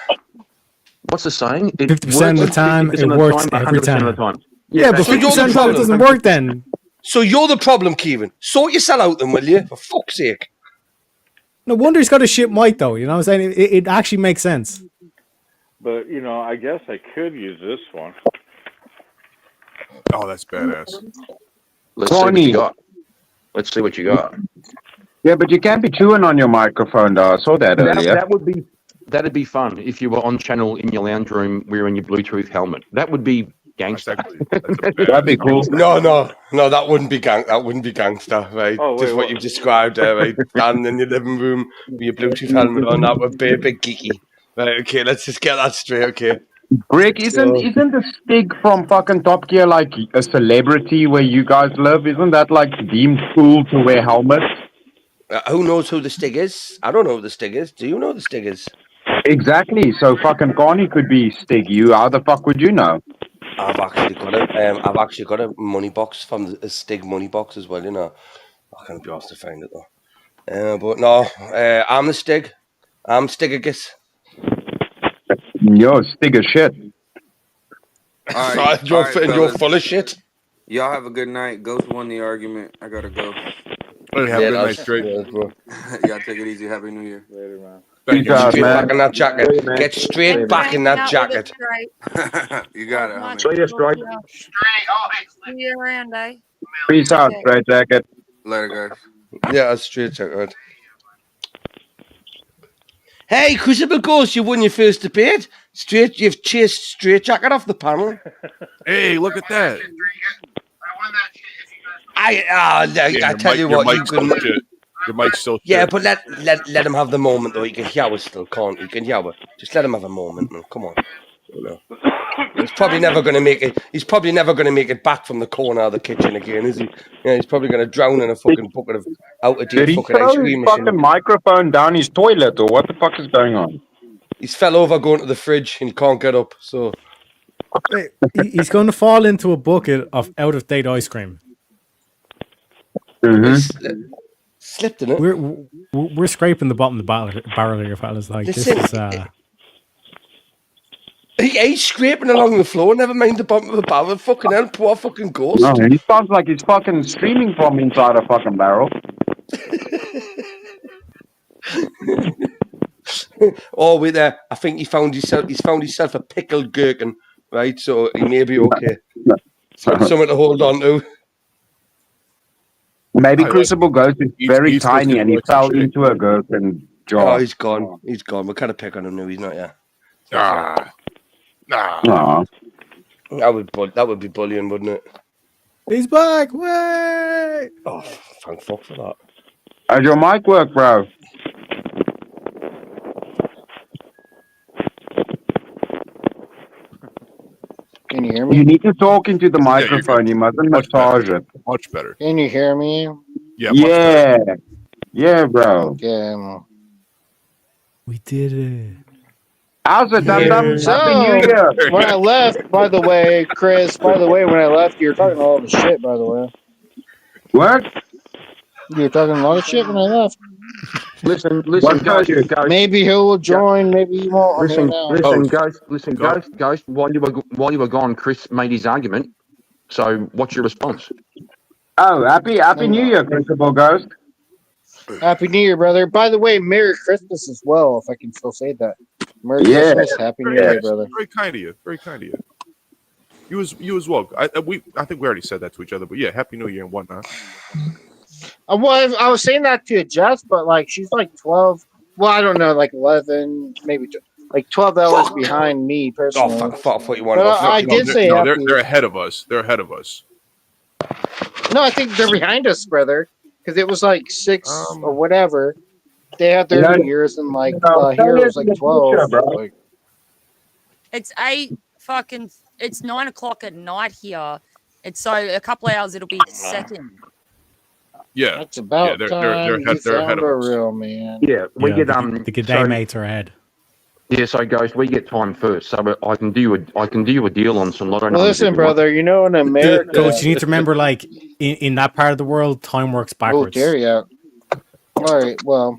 What's the saying? 50% of the time, it works every time. Of the time. Yeah, but 50% of the time it doesn't work then. So you're the problem, Kieran. Sort yourself out then, will you? For fuck's sake. No wonder he's got a shit mic, though. You know what I'm saying? It actually makes sense. But, you know, I guess I could use this one. Oh, that's badass. Let's see what you got. Yeah, but you can't be chewing on your microphone, though. I saw that earlier. That'd be fun if you were on channel in your lounge room wearing your Bluetooth helmet. That would be gangster. That'd be cool. No, that wouldn't be gangster, right? Just what you described there, right? Standing in your living room with your Bluetooth helmet on, that would be a bit geeky. Right, okay, let's just get that straight, okay? Greg, isn't the Stig from fucking Top Gear like a celebrity where you guys live? Isn't that like deemed cool to wear helmets? Who knows who the Stig is? I don't know who the Stig is. Do you know who the Stig is? Exactly. So fucking Carney could be Stig. You, how the fuck would you know? I've actually got a money box from the Stig money box as well. You know, I can't be asked to find it though. But no, I'm the Stig. I'm Stigagus. You're Stig as shit. All right, you're fellas. full of shit. Y'all have a good night. Ghost won the argument. I gotta go. Have a good night, straight. Y'all take it easy. Happy New Year. Later, man. Get straight back in that jacket. Get straight back in that jacket. You got it, homie. So you're straight. See you around, eh? Peace out, straight jacket. Later, guys. Yeah, straight jacket. Hey, Crucible Ghost, you won your first debate. You've chased straight jacket off the panel. Hey, look at that. I tell you what, you can. Your mic's still shit. Yeah, but let him have the moment though. He can hear us still, can't he? He can hear us. Just let him have a moment, man. Come on. You know. He's probably never going to make it. He's probably never going to make it back from the corner of the kitchen again, is he? Yeah, he's probably going to drown in a fucking bucket of out-of-date fucking ice cream machine. Fucking microphone down his toilet, or what the fuck is going on? He's fell over going to the fridge and he can't get up. So he's going to fall into a bucket of out-of-date ice cream. Mm-hmm. Slipped in it. We're scraping the bottom of the barrel here, fellas. Like this is. He's scraping along the floor. Never mind the bottom of the barrel. Fucking hell, poor fucking Ghost. No, he sounds like he's fucking streaming from inside a fucking barrel. Oh, wait there. I think he's found himself a pickled gherkin, right? So he may be okay. He's got something to hold on to. Maybe Crucible Ghost is very tiny and he fell into a gherkin jar. Oh, he's gone. He's gone. We're kind of pick on him now. He's not here. Nah. That would be bullying, wouldn't it? He's back. Way. Oh, thank fuck for that. How's your mic work, bro? Can you hear me? You need to talk into the Yeah, you're microphone. good. You mustn't Much better. massage it. Much better. Can you hear me? Yeah, much better. Yeah. Yeah, bro. Okay. We did it. How's it, Dum Dum? Yeah. Happy New So Year. when I left, by the way, Chris, by the way, when I left, you were talking all the shit. By the way, What? you were talking a lot of shit when I left. Listen, What told Ghost, you? Ghost. Maybe he will join. Maybe he won't. I'm here now. Ghost. While you were gone, Chris made his argument. So, what's your response? Oh, happy New Year, Principal Ghost. Happy New Year, brother. By the way, Merry Christmas as well, if I can still say that. Merry Yeah. Christmas, Happy New Year, brother. Very kind of you. Very kind of you. You as well. I think we already said that to each other, but yeah, Happy New Year and whatnot. Well, I was saying that to Jess, but like she's like 12. Well, I don't know, like 11, maybe like 12 hours behind me personally. Oh, fuck, I thought you wanted But I did say happy. They're ahead of us. They're ahead of us. No, I think they're behind us, brother, because it was like 6 or whatever. They had their New Year's and like here it was like 12. Like, It's 9 o'clock at night here. It's so a couple of hours it'll be second. Yeah, that's about they're time. ahead of us. Real man. Yeah, we get the good day mates are ahead. Yeah, so Ghost, we get time first, so I can do you a deal on some lotto numbers. Listen, brother, you know in America, Coach, you need to remember, like in that part of the world, time works backwards. Oh, dare you? All right, well,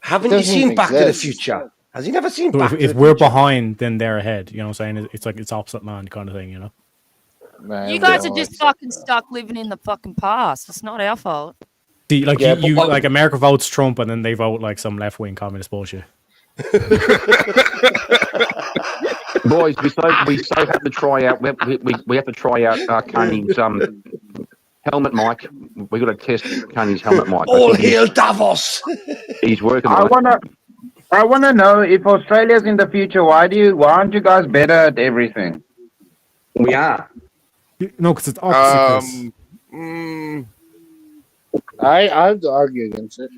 haven't you seen Back to the Future? Has he never seen So Back if to the we're Future? behind, then they're ahead. You know what I'm saying? It's like it's opposite man kind of thing. You know. You guys are just fucking stuck living in the fucking past. It's not our fault. See, like Yeah, you like America votes Trump, and then they vote like some left wing communist bullshit. Boys, we so have to try out. We have to try out Carney's helmet mic. We got to test Carney's helmet mic. All hail Davos! He's working I on it. wanna know if Australia's in the future. Why aren't you guys better at everything? We are. No, because it's opposite. I have to argue against it.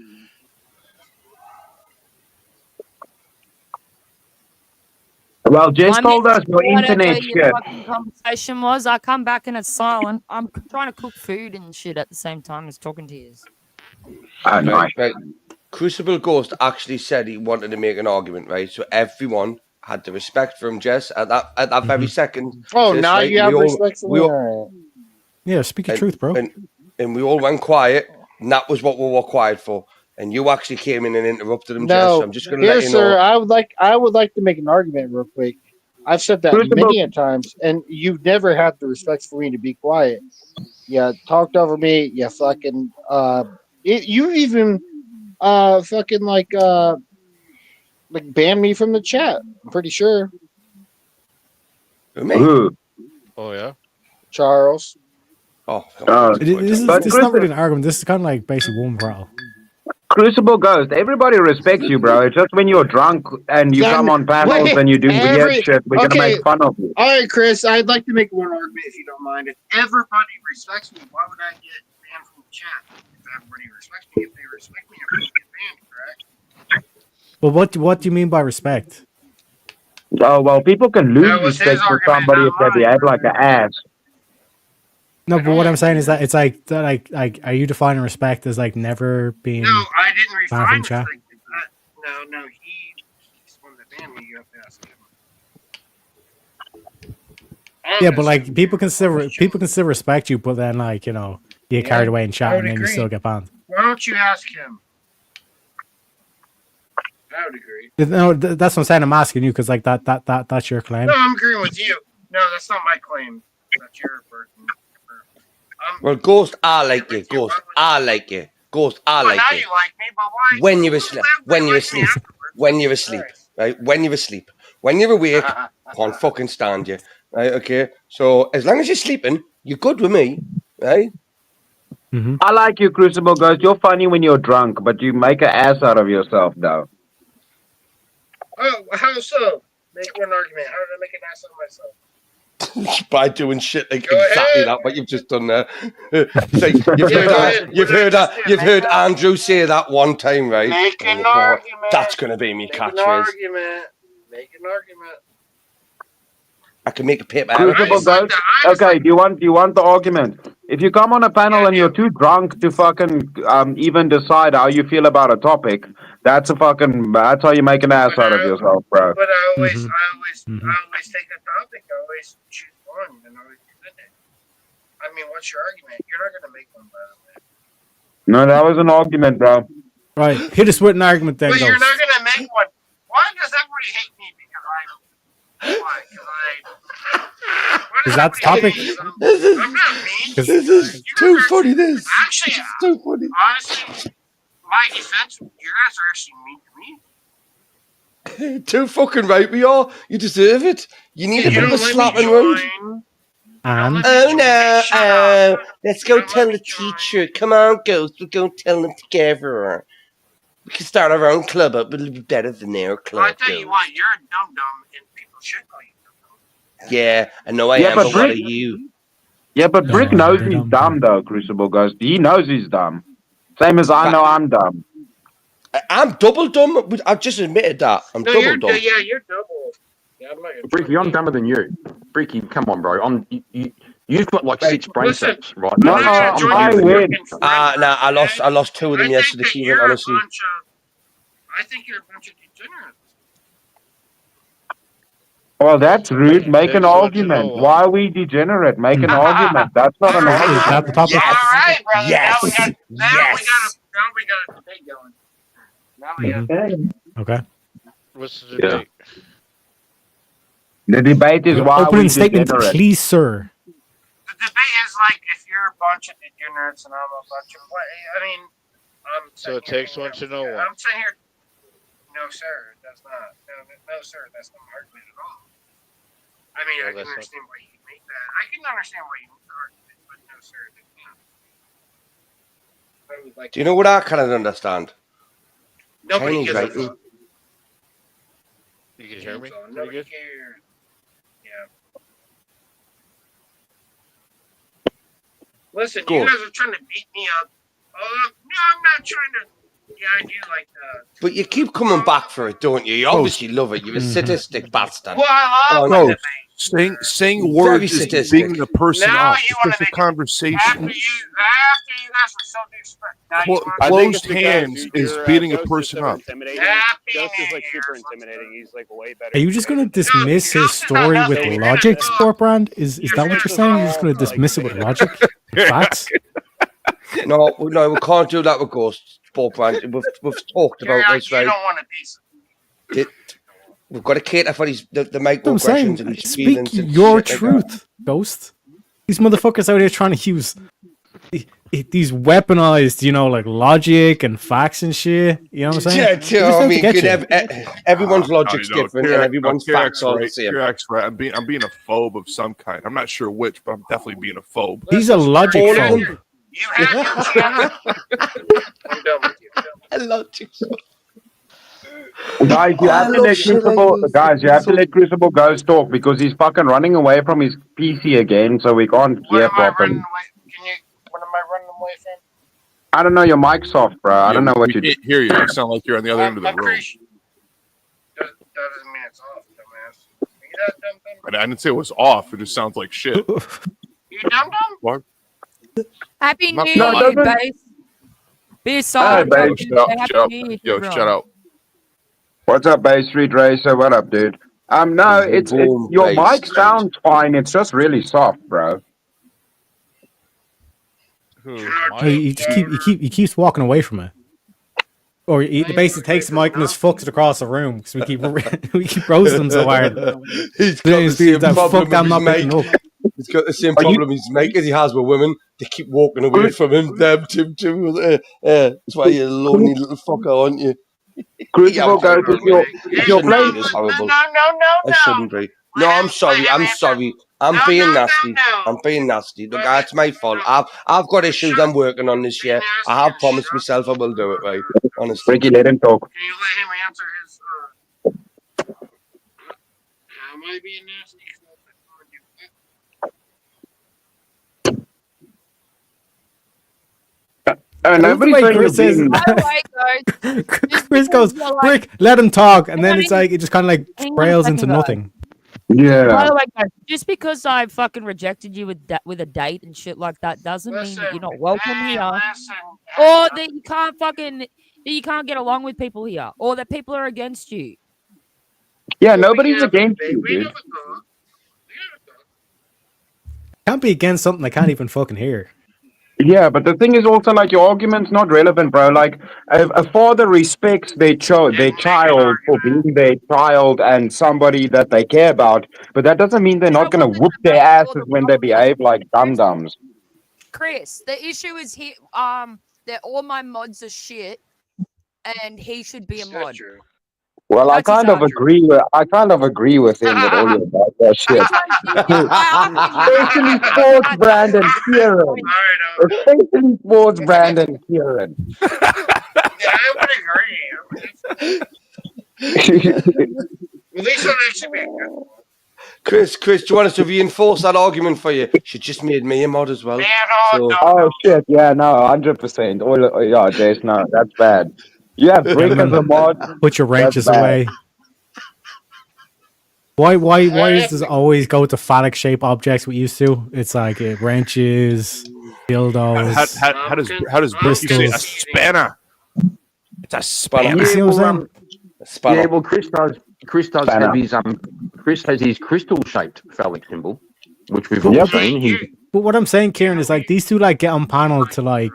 Well, Jess told us your Whatever internet your shit. fucking conversation was, I come back and it's silent. I'm trying to cook food and shit at the same time as talking to you. Oh, nice. Right. Crucible Ghost actually said he wanted to make an argument, right? So everyone had the respect for him, Jess, at that very second. Oh, Sis, now right? you have respect for me. all- All right. Yeah, speak your truth, bro. And we all went quiet, and that was what we were quiet for. And you actually came in and interrupted him, Jess. No, So I'm just going to here, let you sir. know. I would like to make an argument real quick. I've said that Crucible- many a times, and you've never had the respect for me to be quiet. You talked over me. You fucking you even fucking like banned me from the chat. I'm pretty sure. Who? Oh yeah. Charles. Oh, This is not really an argument. This is kind of like basically one brawl. Crucible Ghost, everybody respects you, bro. It's just when you're drunk and you come on panels and you do weird shit, we're gonna make fun of you. All right, Chris. I'd like to make one argument if you don't mind. If everybody respects me, why would I get banned from the chat? If everybody respects me, if they respect me, I'm gonna get banned, correct? Well, what do you mean by respect? Oh well, people can lose respect for somebody if they behave like an ass. No, but what I'm saying is that it's like are you defining respect as like never being? No, I didn't banned from refine chat? respect. No, he's the one that banned me. You have to ask him. Yeah, but like people can still respect you, but then like you get carried away in chat and then you still get banned. Why don't you ask him? I would agree. No, that's what I'm saying. I'm asking you because like that's your claim. No, I'm agreeing with you. No, that's not my claim. That's your person. Well, Ghost, I like you. Ghost, I like you. Ghost, I like now you. you like me, but why? When you're asleep, when you're asleep, when you're asleep, right? When you're asleep, when you're awake, can't fucking stand you, right? Okay, so as long as you're sleeping, you're good with me, right? Mm-hmm. I like you, Crucible Ghost. You're funny when you're drunk, but you make an ass out of yourself, though. Oh, how so? Make one argument. How did I make an ass of myself? By doing shit like exactly that what you've just done there. It's like you've heard Andrew say that one time, right? Make And an you thought, argument. that's gonna be me Make an catchphrase. argument. Make an argument. I can make a paper. Crucible Ghost. Okay, do you want the argument? If you come on a panel and you're too drunk to fucking even decide how you feel about a topic, that's how you make an ass out of yourself, bro. But I always take a topic. I always choose one and always defend it. I mean, what's your argument? You're not gonna make one, by the way. No, that was an argument, bro. Right, hit us with an argument then, But Ghost. you're not gonna make one. Why does everybody hate me? Is that the topic? I'm not mean. This is too funny. This actually, too funny. Honestly, my defense, you guys are actually mean to me. Too fucking right we are. You deserve it. You need a bit of a slapping round. And Oh no! Let's go tell the teacher. Come on, Ghost. We'll go tell them together. We can start our own club up. It'll be better than their club. Well, I tell you what, you're a dum dum, and people should call you dum dum. Yeah, I know I am, but what are you? Yeah, but Brick knows he's dumb, though, Crucible Ghost. He knows he's dumb. Same as I know I'm dumb. I'm double dumb. I've just admitted that. I'm double dumb. Yeah, you're double. Yeah, I'm not gonna Bricky, I'm dumber than you. Bricky, come on, bro. You've got like 6 brain cells, right? No, I win. No, I lost 2 of them yesterday, Kevin, honestly. I think you're a bunch of degenerates. Well, that's rude. Make an argument. Why are we degenerate? Make an argument. That's not an argument. Is that the topic? All right, brother. Yes. Now we got a debate going. Now we got. Okay. What's the debate? The debate is why Opening we statement, degenerate. please, sir. The debate is like if you're a bunch of degenerates and I'm a bunch of what? I mean, So it takes one to know one. I'm saying here, no, sir, that's not. No, sir, that's not an argument at all. I mean, I can understand why you make that. I can understand why you make the argument, but no, sir, that's not. I would like. Do you know what I cannot understand? Nobody Chinese gives a writing. fuck. You can hear me? Nobody cares. Yeah. Listen, Go you on. guys are trying to beat me up. No, I'm not trying to. Yeah, I do like that. But you keep coming back for it, don't you? You obviously love it. You're a sadistic bastard. Well, I love Oh, the no. Saying words is sadistic. being the person Now up. you It's wanna just a make it- conversation. After you guys were so disrespectful. Now you wanna- Closed hands is beating a person up. Ghost is like super intimidating. He's like way better. Are you just going to dismiss his story with logic, Sportbrand? Is that what you're saying? You're just going to dismiss it with logic? Facts? No, we can't do that with Ghost. Sportbrand. We've talked about this, You right? don't want a piece of We've got to cater for the I'm microaggressions saying, and his speak feelings. And your shit like that. truth, Ghost. These motherfuckers out here trying to use these weaponized, like logic and facts and shit. You know what I'm saying? Yeah, They're just out I to mean, get good, you. everyone's logic's No, different and everyone's facts are the same. Kirax, right. I'm being a phobe of some kind. I'm not sure which, but I'm definitely being a phobe. He's a logic All of phobe. them. You have your chance. I'm done with you. A logic. Guys, you have to let Crucible Ghost talk because he's fucking running away from his PC again, so we can't hear properly. What am I running away from? I don't know, your mic's off, bro. I don't know what we you do. can't hear you. You sound like you're on the other end of the room. That doesn't mean it's off, dumbass. You that dumb? I didn't say it was off. It just sounds like shit. You dumb? What? Happy Not- New No, Year, no, no. base. Be sorry. babe. Happy Shut out. What's up, Bay Street Racer? What up, dude? No, it's your Bay mic Street. sounds fine. It's just really soft, bro. He keeps walking away from it. Or he basically takes the mic and just fucks it across the room because we keep roasting him so hard. He's got the same that problem fuck I'm with not his picking mate. up. He's got the same problem his mate as he has with women. They keep walking away from him. Damn, Tim. That's why you're a lonely little fucker, aren't you? Crucible Ghost, if you're playing... It's horrible. No. I shouldn't be. No, I'm sorry. I'm sorry. I'm being nasty. I'm being nasty. Look, it's my fault. I've got issues I'm working on this year. I have promised myself I will do it, right? Honestly. Ricky, let him talk. Can you let him answer his? Am I being nasty? Nobody's saying Chris you're says, being... Chris goes, Brick, let him talk, and then it's like it just kind of like trails into nothing. Yeah. By the way, guys, just because I fucking rejected you with a date and shit like that doesn't mean that you're not welcome here, or that you can't get along with people here, or that people are against you. Yeah, nobody's against you, dude. Can't be against something I can't even fucking hear. Yeah, but the thing is also like your argument's not relevant, bro. Like a father respects their child for being their child and somebody that they care about, but that doesn't mean they're not gonna whoop their asses when they behave like dum dums. Chris, the issue is he that all my mods are shit, and he should be a mod. Well, That's his argument. I kind of agree with him that all your guys are shit. Especially sports Brandon Kieran. Especially sports Brandon Kieran. Yeah, I would agree. At least that should be good. Chris, do you want us to reinforce that argument for you? She just made me a mod as well. Oh shit! Yeah, no, 100%. Yeah, Jace, no, that's bad. You have Brick as a mod. Put your wrenches away. Why does this always go to phallic shape objects we used to? It's like wrenches, dildos. How does Brick say a spanner? It's a spanner. You see what I'm saying? Yeah, well, Chris does have his Chris has his crystal shaped phallic symbol, which we've all seen. But what I'm saying, Kieran, is like these two like get on panel to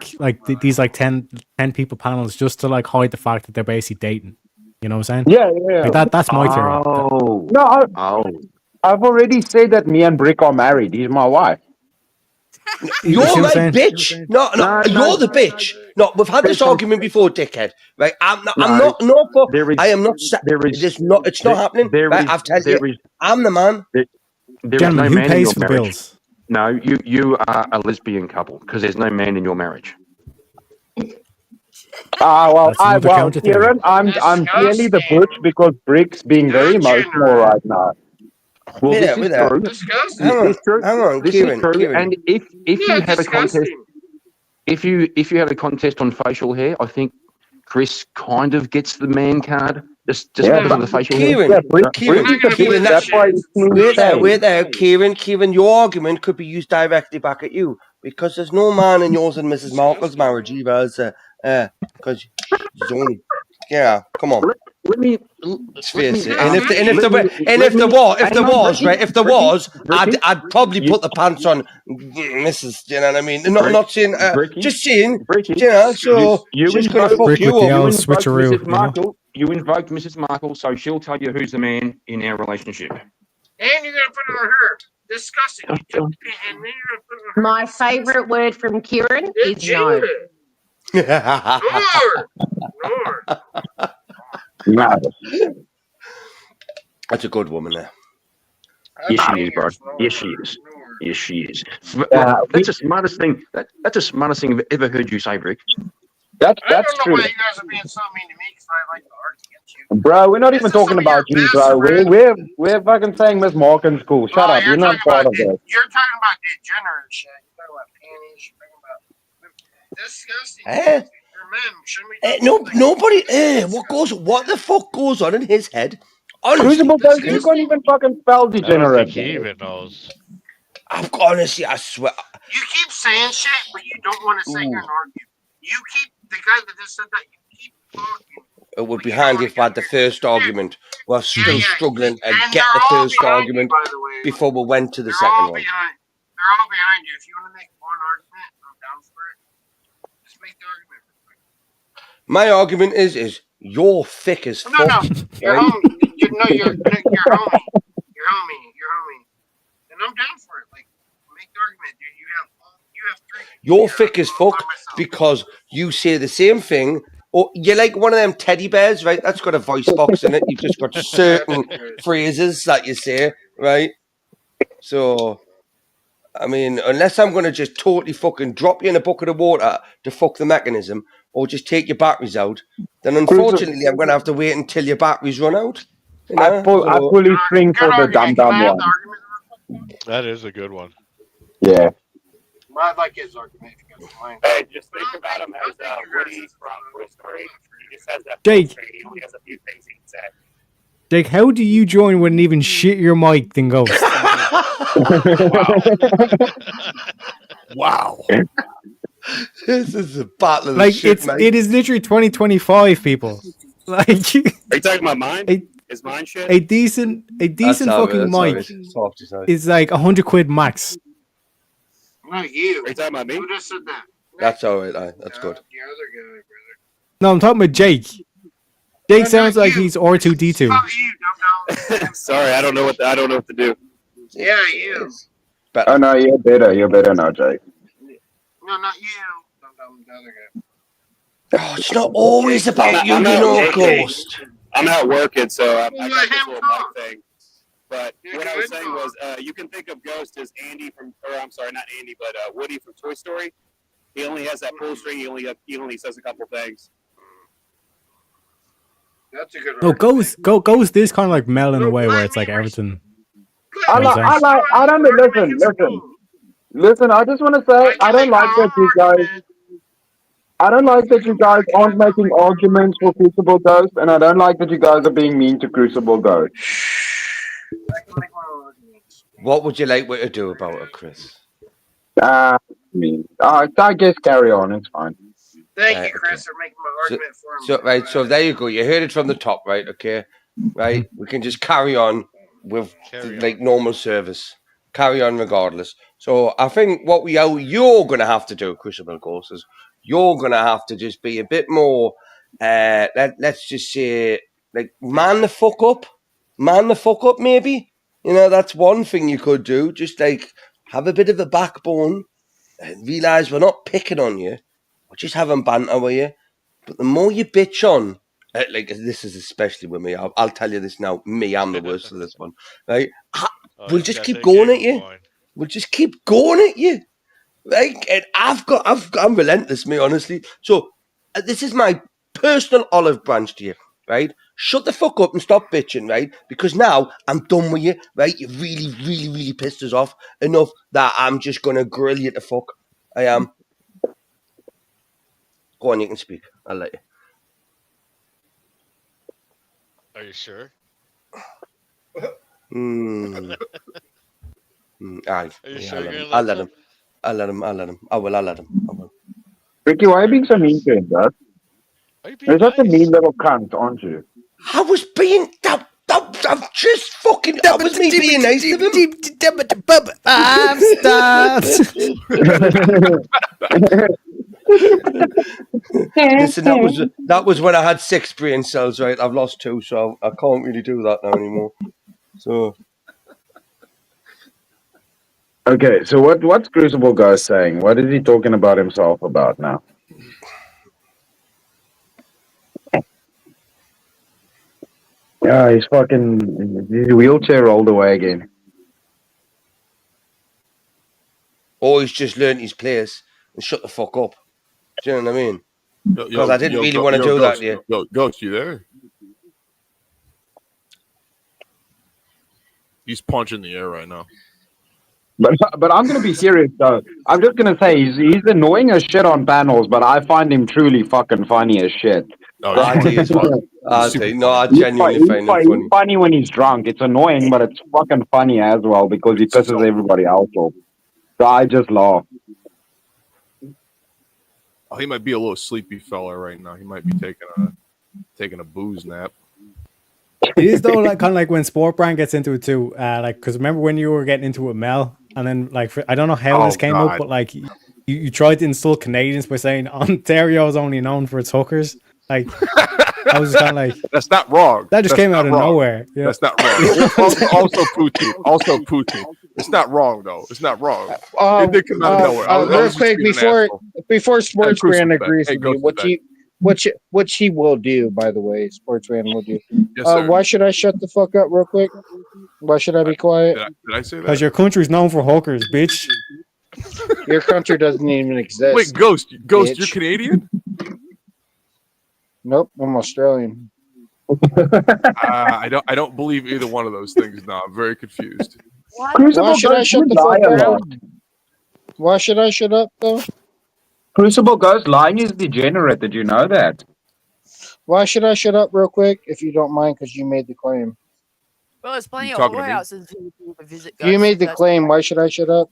these like 10 people panels just to like hide the fact that they're basically dating. You know what I'm saying? Yeah. Like that's my theory. No, I've already said that me and Brick are married. He's my wife. You're right, bitch. No, you're the bitch. No, we've had this argument before, dickhead. Right? It's not happening. Right? I've told you. I'm the man. Gentlemen, who pays for the bills? No, you are a lesbian couple because there's no man in your marriage. Kieran, I'm clearly the butch because Brick's being very emotional right now. Well, this is true. Hang on, this Kieran, is true. Kieran. And if you have a contest, if you have a contest on facial hair, I think Chris kind of gets the man card just because of the facial hair. Wait there, Kieran. Your argument could be used directly back at you because there's no man in yours and Mrs. Markle's marriage either. Because only, yeah, come on. Let's face it. And if there was, I'd probably put the pants on, Mrs. You know what I mean? Not saying, just saying, you know. So she's gonna fuck you up. You invoked Mrs. Markle, so she'll tell you who's the man in our relationship. And you're gonna put it on her. Disgusting. And then you're gonna put it on her. My favorite word from Kieran is no. No. That's a good woman there. Yes, she is, bro. Yes, she is. Yes, she is. That's the smartest thing. That's the smartest thing I've ever heard you say, Rick. That's I don't know true. why you guys are being so mean to me because I like to argue against you. Bro, we're not even talking about you, bro. We're fucking saying Miss Morgan's cool. Shut up. You're not part of this. You're talking about degenerate shit. You're talking about panties. You're talking about disgusting. Nobody. What the fuck goes on in his head? Honestly, you can't even fucking spell I don't degenerate. think he even knows. Honestly, I swear. You keep saying shit, but you don't want to say you're an argument. You keep the guy that just said that. You keep talking. It would be handy if I had the first argument. We're still struggling to get the first argument before we went to the second one. They're all behind you. If you want to make one argument, I'm down for it. Just make the argument. My argument is you're thick as fuck. No, you're homie. You're homie. You're homie. And I'm down for it. Like, make the argument, dude. You have three. You're thick as fuck because you say the same thing. Or you're like one of them teddy bears, right? That's got a voice box in it. You've just got certain phrases that you say, right? So, I mean, unless I'm going to just totally fucking drop you in a bucket of water to fuck the mechanism or just take your batteries out, then unfortunately I'm going to have to wait until your batteries run out. You know? I fully spring for the dumb one. That is a good one. Yeah. I like his argument. If you guys mind. Hey, just think about him as Woody from Toy Story. He just has that Jake. he only has a few things he can say. Jake, how do you join when even shit your mic then Ghost? Wow. This is a battle of Like shit, mate. it is literally 2025, people. Like, Are you talking about mine? Is mine shit? a decent fucking mic is like 100 quid max. Not you. Are you talking about me? Who just said that? That's all right. That's good. The other guy, brother. No, I'm talking about Jake. Jake sounds like he's R2D2. Sorry, I don't know what to do. Yeah, you. Oh no, you're better. You're better now, Jake. No, not you. No, the other guy. Oh, it's not always about you, Ghost. I'm out working, so I got this little mic thing. But what I was saying was, you can think of Ghost as Andy I'm sorry, not Andy, but Woody from Toy Story. He only has that pull string. He only says a couple things. That's a good. No, Ghost is kind of like Mel in a way where it's like everything. I don't listen. I just want to say I don't like that you guys aren't making arguments for Crucible Ghost, and I don't like that you guys are being mean to Crucible Ghost. What would you like me to do about it, Chris? I guess carry on. It's fine. Thank you, Chris, for making my argument for me. So there you go. You heard it from the top, right? Okay, right. We can just carry on with normal service. Carry on regardless. So I think what you're going to have to do, Crucible Ghost, is you're going to have to just be a bit more. Let's just say, like, man the fuck up, maybe. You know, that's one thing you could do. Just like have a bit of a backbone and realize we're not picking on you. We're just having banter with you. But the more you bitch on, like this is especially with me, I'll tell you this now. Me, I'm the worst of this one. Right? We'll just keep going at you. We'll just keep going at you. Right? And I'm relentless, me, honestly. So this is my personal olive branch to you. Right? Shut the fuck up and stop bitching, right? Because now I'm done with you, right? You really, really, really pissed us off enough that I'm just gonna grill you to fuck. I am. Go on, you can speak. I'll let you. Are you sure? Aye. Are you sure you're gonna I'll let him. I will. Ricky, why are you being so mean to him, Dad? You're such a mean little cunt, aren't you? I was being that was me being nice to him. I'm stopped. Listen, that was when I had 6 brain cells, right? I've lost 2, so I can't really do that now anymore. So okay, so what's Crucible Ghost saying? What is he talking about himself about now? Yeah, he's his wheelchair rolled away again. Or he's just learned his place and shut the fuck up. Do you know what I mean? Because I didn't really want to do that to you. Ghost, you there? He's punching the air right now. But I'm going to be serious, though. I'm just going to say he's annoying as shit on panels, but I find him truly fucking funny as shit. No, I genuinely find him funny. He's funny when he's drunk. It's annoying, but it's fucking funny as well because he pisses everybody else off. So I just laugh. Oh, he might be a little sleepy fella right now. He might be taking a booze nap. It is though, like kind of like when Sport Brand gets into it too. Like, because remember when you were getting into it, Mel, and then like I don't know how this came up, but like you tried to insult Canadians by saying Ontario is only known for its hookers. Like, I was kind of like, that's not wrong. That just came out of nowhere. Yeah. That's not wrong. also Putin. It's not wrong though. It's not wrong. It did come out of nowhere. Real quick, before Sports Brand agrees with you, what he will do, by the way, Sports Brand will do. Yes, sir. Why should I shut the fuck up real quick? Why should I be quiet? Did I say that? Because your country's known for hookers, bitch. Your country doesn't even exist. Wait, Ghost, bitch. You're Canadian? Nope, I'm Australian. I don't believe either one of those things now. I'm very confused. Why should I shut the fuck up? Why should I shut up though? Crucible Ghost lying is degenerate. Did you know that? Why should I shut up real quick if you don't mind? Because you made the claim. Well, there's plenty You of talking to me? whorehouses who visit ghosts. You made if the that's- claim. Why should I shut up?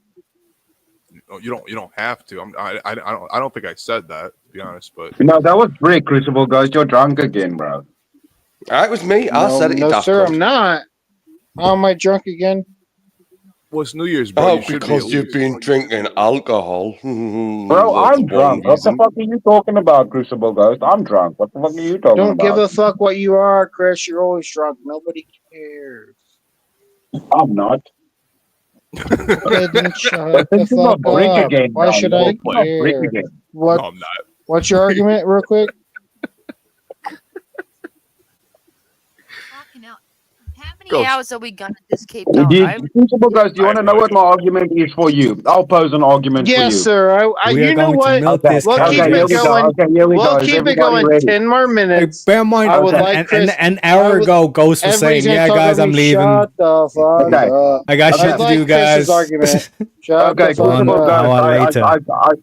You don't have to. I don't think I said that, to be honest. But No, that was Brick, Crucible Ghost. You're drunk again, bro. That was me. I No, said it. You no, daft sir, cunt. I'm not. How am I drunk again? well, it's New Year's, bro. Oh, You should because be you've been drinking alcohol. Bro, That's I'm one drunk. What the reason. fuck are you talking about, Crucible Ghost? I'm drunk. What the fuck are you talking Don't give about? a fuck what you are, Chris. You're always drunk. Nobody cares. I'm not. Then shut But the this is not fuck Brick up. again, Why bro. should This I is not Brick care? again. What? No, I'm not. What's your argument, real quick? How many hours are we gonna just keep going? Crucible Ghost, do you want to know what my argument is for you? I'll pose an argument for you. Yes, sir. We are You know going to what? milk Okay, this We'll cow. keep okay, here it we go. going. Okay, here we go. We'll Is keep it everybody going ready? 10 more minutes. Bear in mind, I would like Chris. an hour ago, Ghost was saying, Everybody's gonna "Yeah, talk guys, over I'm me. leaving. Shut the fuck Okay. up. I got shit I'd to like do, Chris's guys." argument. Shut Okay, the fuck on, Crucible up. Ghost, on later.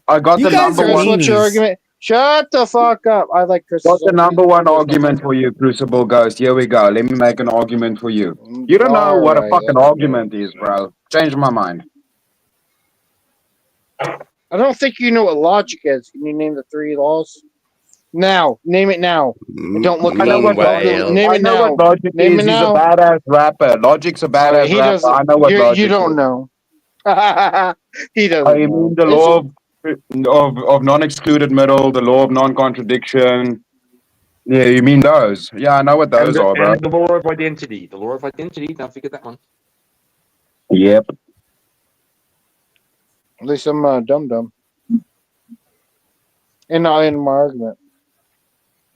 I got You the guys number are Chris, one. what's your meanies. argument? Shut the fuck up. I like Chris's Got the number one argument. argument for you, Crucible Ghost. Here we go. Let me make an argument for you. You don't know what a Alright, fucking let's argument is, bro. Change my mind. I don't think you know what logic is. Can you name the 3 laws? Now. Name it now. And don't look I it know up. what Name I it know now. what Logic Name is. it He's a now. badass rapper. Logic's a badass He rapper. doesn't. I know what Logic You don't is. know. He I doesn't know. mean the law of non-excluded middle, the law of non-contradiction. Yeah, you mean those? Yeah, I know what those are, bro. And the law of identity. The law of identity. Don't forget that one. Yep. At least I'm dumb. And not in my argument.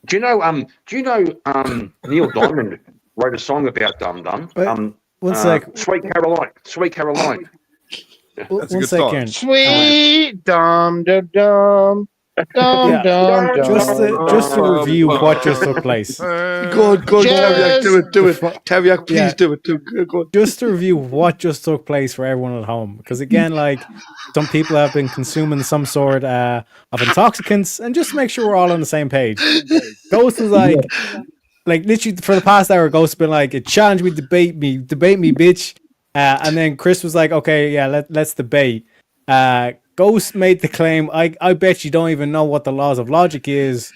Do you know? Neil Diamond wrote a song about Dum Dum. One sec. Sweet Caroline. Sweet Caroline. That's a One good song. second. Sweet dum dum dum dum Yeah. dum dum. Just to review what just took place. God, Teriak, do it. Teriak, please do it. Go on. Just to review what just took place for everyone at home, because again, like some people have been consuming some sort of intoxicants, and just to make sure we're all on the same page. Ghost was like literally for the past hour, Ghost has been like, challenge me, debate me, bitch. And then Chris was like, okay, yeah, let's debate. Ghost made the claim, I bet you don't even know what the laws of logic is.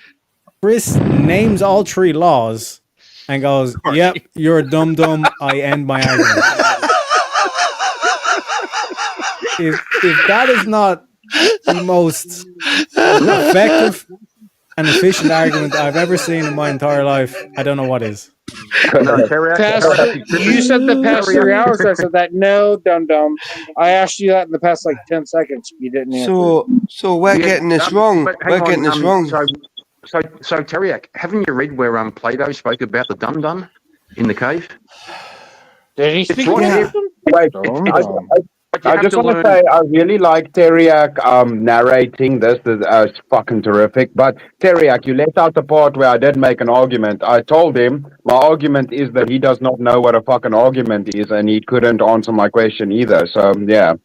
Chris names all 3 laws and goes, yep, you're a dum-dum, I end my argument. If that is not the most effective and efficient argument I've ever seen in my entire life, I don't know what is. No, You said the past 3 hours I said that. No, dum dum. I asked you that in the past 10 seconds. You didn't answer. So we're getting this wrong. But hang We're getting on, this wrong. So Teriak, haven't you read where Plato spoke about the Dum Dum in the cave? Did he It's speak right about here. them? Wait, I just want to say I really like Teriak narrating this. It's fucking terrific. But Teriak, you left out the part where I did make an argument. I told him my argument is that he does not know what a fucking argument is, and he couldn't answer my question either. So yeah.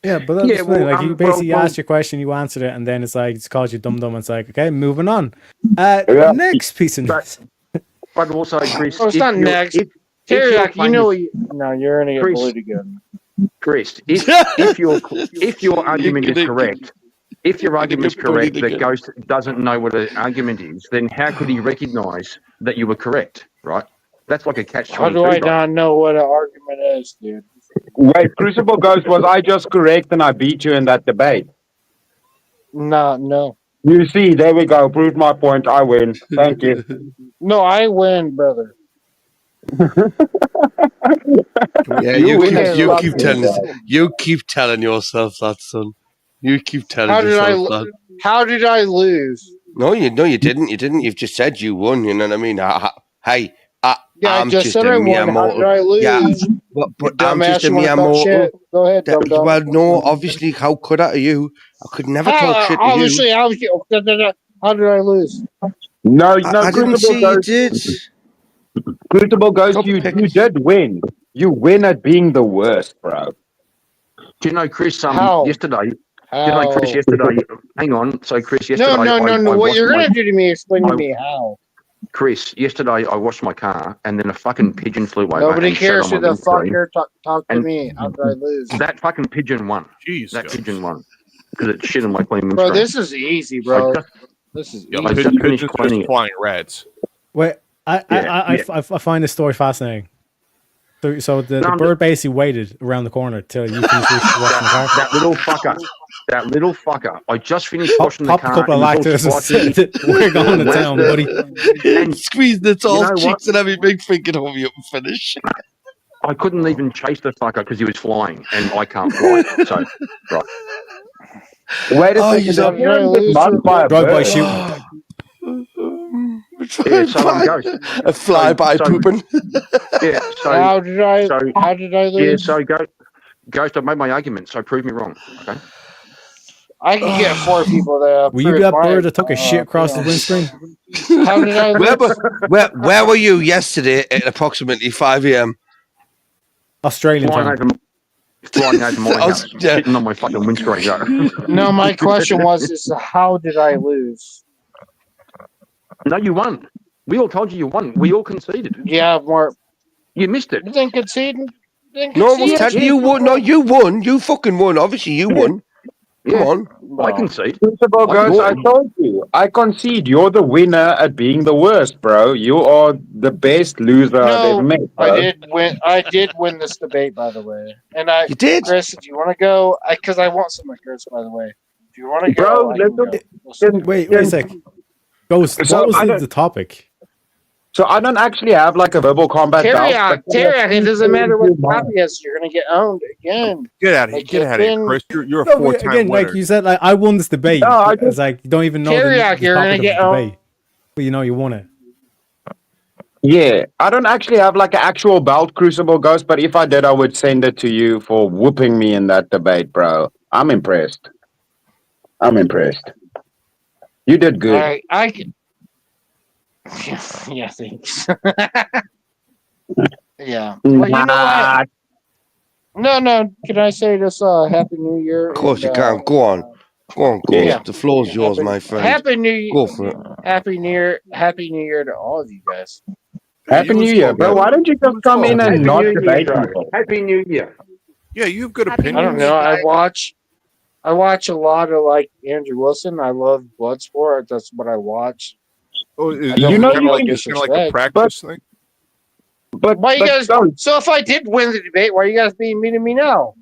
Yeah, but that's funny. Like you basically asked your question, you answered it, and then it's like it's called you dum dum. It's like okay, moving on. Next piece of news. But also, Chris, Oh, it's not next. Teriak, you know no, you're gonna get bullied again. Chris, if your argument is correct, that Ghost doesn't know what an argument is, then how could he recognise that you were correct? Right? That's like a catch-22. How do I not know what an argument is, dude? Wait, Crucible Ghost, was I just correct and I beat you in that debate? No. You see, there we go. Proved my point. I win. Thank you. No, I win, brother. Yeah, you keep telling yourself that, son. You keep telling yourself that. How did I lose? No, you didn't. You didn't. You've just said you won. You know what I mean? Hey, I'm just said I won. How did I lose? Yeah, but I'm just a mere mortal. Go ahead, dum-dum. Well, no, obviously, how could I to you? I could never talk shit to you. Obviously, how did I lose? No, I didn't say you did. Crucible Ghost, you did win. You win at being the worst, bro. Do you know, Chris? Yesterday. How? Do you know, Chris? Yesterday. Hang on. So, Chris, yesterday. No. What you're gonna do to me? Explain to me how. Chris, yesterday I washed my car and then a fucking pigeon flew over. Nobody and sat cares on who my the windscreen. fuck here talk to And me after I lose. That fucking pigeon won. Jeez, that Ghost. pigeon won because it shit on my clean Bro, windscreen. this is easy, bro. I This is Yeah, easy. I just finished pigeons cleaning just it. flying rats. Wait, I Yeah. find this story fascinating. So the No, bird basically waited around the corner till you finished washing the car. That little fucker. That little fucker. I just finished washing the Popped a car. couple of it was all lactose and spiky. said, "We're going to Where's town, the- buddy." And Squeeze the tall you know cheeks what? and everything, thinking, hurry up and finish. I couldn't even chase the fucker because he was flying, and I can't fly. So, right. Wait a second. he's Did up. Kieran get mugged by a Drive-by bird? shooting. Yeah, so Ghost. A flyby pooping. Yeah, so How did I yeah, lose? so Ghost, I made my argument, so prove me wrong. Okay. I can get 4 people there. Were you that bird that took a shit across the windscreen? How did I lose? Where were you yesterday at approximately 5 a.m.? Australian time. Flying over my house, sitting on my fucking windscreen. Yeah. No, my question was how did I lose? No, you won. We all told you won. We all conceded. Yeah, more. You missed it. You didn't concede. No, what's that? You won. No, you won. You fucking won. Obviously, you won. Come on. I concede. Crucible Ghost, I told you. I concede. You're the winner at being the worst, bro. You are the best loser I've ever met, bro. I did win. I did win this debate, by the way. And You did? Chris, if you want to go, because I want some of Chris, by the way. If you want to go, Bro, I can go. Wait a sec. Ghost, So what I was don't- the topic? So I don't actually have like a verbal combat bout. Terry, it doesn't matter what the topic is. You're gonna get owned again. Get out of here! Like, Get it's out of here, been- Chris! You're a No, four-time again, winner. like you said, like I won this debate. No, I It's like you don't even know Teriyaki, the you're topic gonna of get the owned. debate, but you know you won it. Yeah, I don't actually have like an actual belt, Crucible Ghost, but if I did, I would send it to you for whooping me in that debate, bro. I'm impressed. You did good. I can. Yeah, thanks. Yeah. Well, you know what? No. Can I say this? Happy New Year. Of course and, you can. Go on. Go on, Ghost. Yeah. The floor's yours, my friend. Happy New Year. Go for it. Happy New Year. Happy New Year to all of you guys. Happy New Year, bro. Why don't you just come in and not debate people? Happy New Year. Yeah, you have good I opinions. don't know. I watch a lot of like Andrew Wilson. I love Bloodsport. That's what I watch. Oh, I don't know mean you no can- it's kind of like a disrespect. practice thing. But Why you but guys? don't. So if I did win the debate, why are you guys being mean to me now?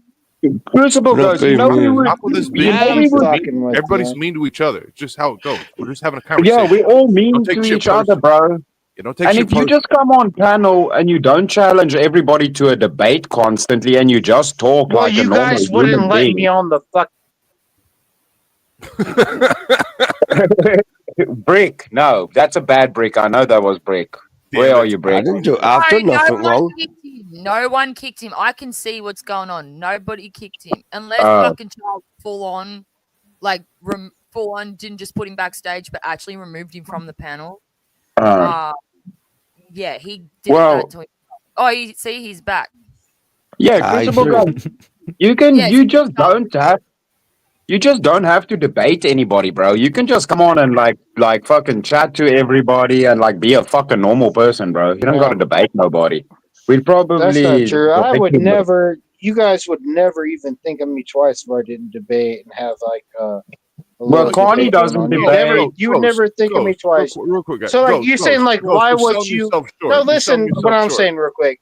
Crucible Not Ghost, you being know we mean. would. Stop with this You being know I'm we would. fucking with Everybody's you. mean to each other. It's just how it goes. We're just having a conversation. Yeah, we all mean Don't take to shit each other, personal. bro. You don't take And shit if you personal. just come on panel and you don't challenge everybody to a debate constantly and you just talk Well, like a you normal guys wouldn't human let being. me on the fuck. Brick, no, that's a bad Brick. I know that was Brick. Where are you, I Brick? didn't do. I've done nothing wrong. No one kicked him. I can see what's going on. Nobody kicked him. Unless Oh. fucking Charles full on, like, full on didn't just put him backstage, but actually removed him from the panel. Yeah, he did Well- that to him. Oh, you see, he's back. Yeah, I Crucible do. Ghost. You can. Yes, You just don't have. You just don't have to debate anybody, bro. You can just come on and like fucking chat to everybody and like be a fucking normal person, bro. You don't got to debate nobody. We'd probably. That's not true. I would debate never. You guys would never even think of me twice if I didn't debate and have like. A Well, little Connie debate going doesn't on. You debate. never. You would never think of me twice. Real quick, guys. So like Ghost, you saying like Ghost, why you're would selling you? yourself short. No, You're selling listen. yourself What I'm short. saying real quick.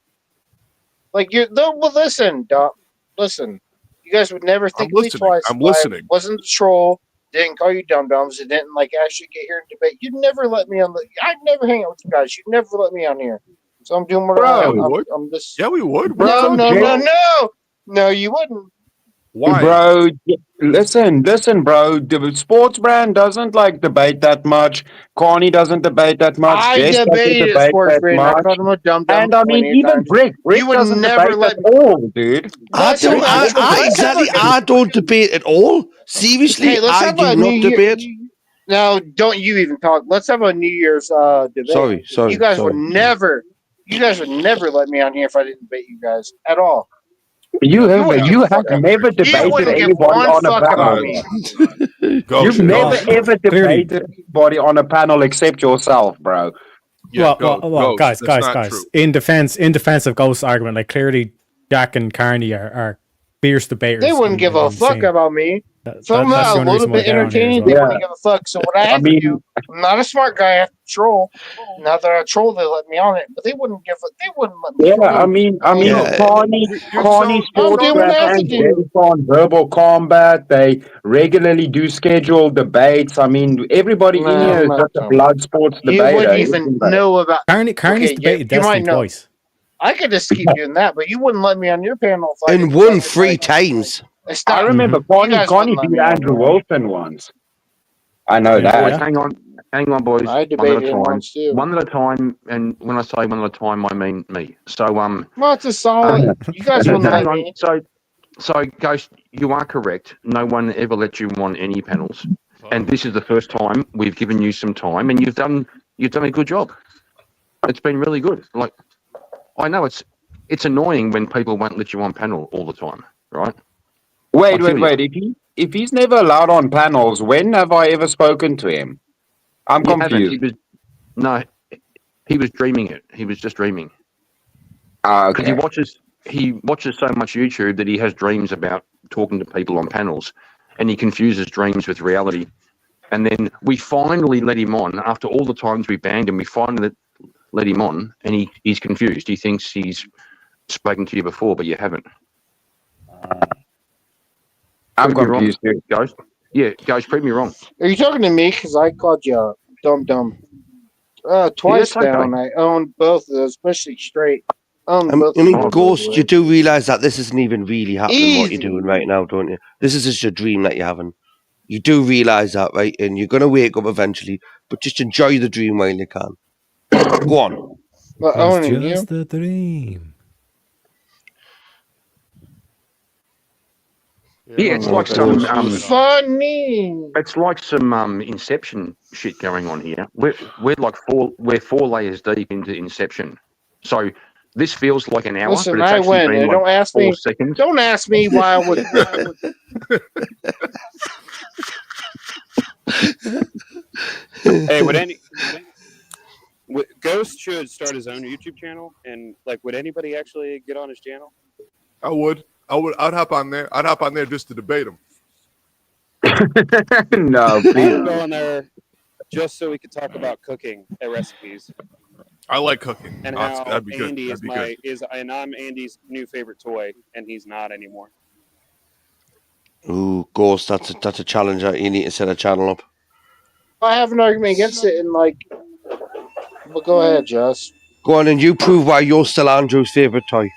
Like you. No, well, listen, Doc. Listen. You guys would never think of me listening. twice. I'm if listening. I wasn't a troll. Didn't call you dum dums. And didn't like actually get here and debate. You'd never let me on the. I'd never hang out with you guys. You'd never let me on here. So I'm doing what Bro. I'm just. Yeah, we would. Bro, No, you wouldn't. Why? Bro, listen, bro. The sports brand doesn't like debate that much. Connie doesn't debate that much. I Jess doesn't debated debate sports that brand. I much. called him a dum dum. And I mean, even Brick You would doesn't never debate let at all, dude. I don't. Exactly. I don't debate at all. Seriously, Hey, let's I have do a not New Year. debate. No, don't you even talk. Let's have a New Year's debate. Sorry, You guys sorry. would never. You guys would never let me on here if I didn't debate you guys at all. You have wouldn't you give a have fuck. never You debated wouldn't give anyone one on a fuck about panel. me. Ghost, You've never Ghost. ever debated anybody on a panel except yourself, bro. Yeah, well, Ghost, guys. true. In defense of Ghost's argument, like clearly, Jack and Carney are fierce debaters. They wouldn't give a fuck about me. If I'm that's not the a only little reason why bit they're on here as entertaining, well. they wouldn't give a fuck. So what I have to do, I'm not a smart guy. I have to troll. Not that I troll, they let me on it, but they wouldn't let me. Yeah, I mean, Carney Sports doing what I have to and do. on Verbal Combat. They regularly do scheduled debates. I mean, everybody in here is just a blood sports You debater. wouldn't even know about Carney's debated you might Destiny know. twice. I could just keep doing that, but you wouldn't let me on your panel. If I And didn't won fucking, 3 times. It's I not, remember you guys Carney wouldn't let beat me on Andrew there. Wilson once. I know that. Boys, hang on, boys. I One at a debated him time. once too. One at a time, and when I say one at a time, I mean me. So Well, it's a solid. You guys wouldn't hang let on. me. So Ghost, you are correct. No one ever let you on any panels, and this is the first time we've given you some time, and you've done a good job. It's been really good. Like, I know it's annoying when people won't let you on panel all the time, right? Wait. If he's never allowed on panels, when have I ever spoken to him? I'm You haven't. confused. He was dreaming it. He was just dreaming. Okay. He watches so much YouTube that he has dreams about talking to people on panels, and he confuses dreams with reality. And then we finally let him on after all the times we banned him. We finally let him on, and he's confused. He thinks he's spoken to you before, but you haven't. I'm confused. Ghost. Yeah, Ghost, prove me wrong. Are you talking to me? Because I called you dumb. Twice okay. down. I owned both of those, especially straight. I mean, Ghost, you do realise that this isn't even really happening, what you're doing right now, don't you? This is just a dream that you're having. You do realise that, right? And you're going to wake up eventually, but just enjoy the dream while you can. Go on. Owning just a dream. Yeah, it's like some funny. It's like some Inception shit going on here. We're like four layers deep into Inception. So this feels like an hour, Listen, but it's I actually win. been like Don't ask 4 me. seconds. Don't ask me why I would. Hey, Ghost should start his own YouTube channel, and like, would anybody actually get on his channel? I would. I'd hop on there. I'd hop on there just to debate him. No, I would go on there just so we could talk about cooking and recipes. I like cooking. And how Andy and I'm Andy's new favorite toy, and he's not anymore. Ooh, Ghost, that's a challenge. You need to set a channel up. I have an argument against it, and like, well, go ahead, Jess. Go on, and you prove why you're still Andrew's favourite toy.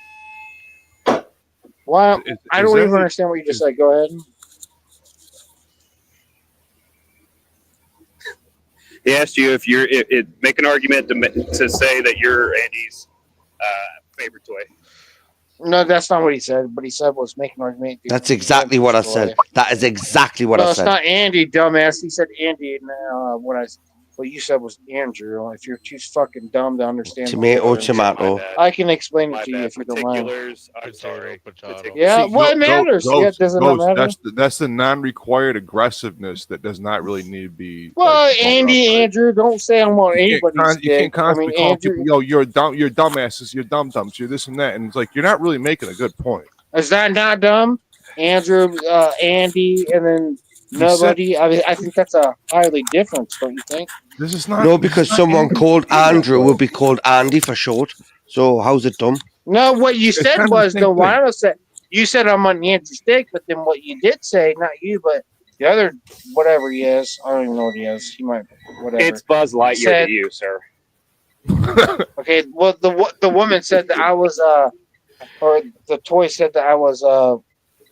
Why? I don't even understand what you just said. Go ahead. He asked you if you're make an argument to say that you're Andy's favorite toy. No, that's not what he said. What he said was make an argument. That's exactly what I said. That is exactly what I said. No, it's not Andy, dumbass. He said Andy, and what you said was Andrew. If you're too fucking dumb to understand, Tomato. I can explain it to you if you don't mind. I'm sorry. Yeah, what matters? Ghost, does it not matter? That's the non-required aggressiveness that does not really need to be. Well, Andrew, don't say I'm on anybody's You can't constantly call people, yo, you're dumbasses, you're dumb-dumbs, you're this and that, and it's like you're not really making a good point. Is that not dumb? Andrew, Andy, and then nobody. I think that's a highly difference, don't you think? This is not. No, because someone called Andrew would be called Andy for short. So how's it dumb? No, what you said was the one said. You said I'm on Andrew's stick, but then what you did say, not you, but the other, whatever he is, I don't even know what he is. He might, whatever. It's Buzz Lightyear to you, sir. Okay, well, the woman said that I was, or the toy said that I was,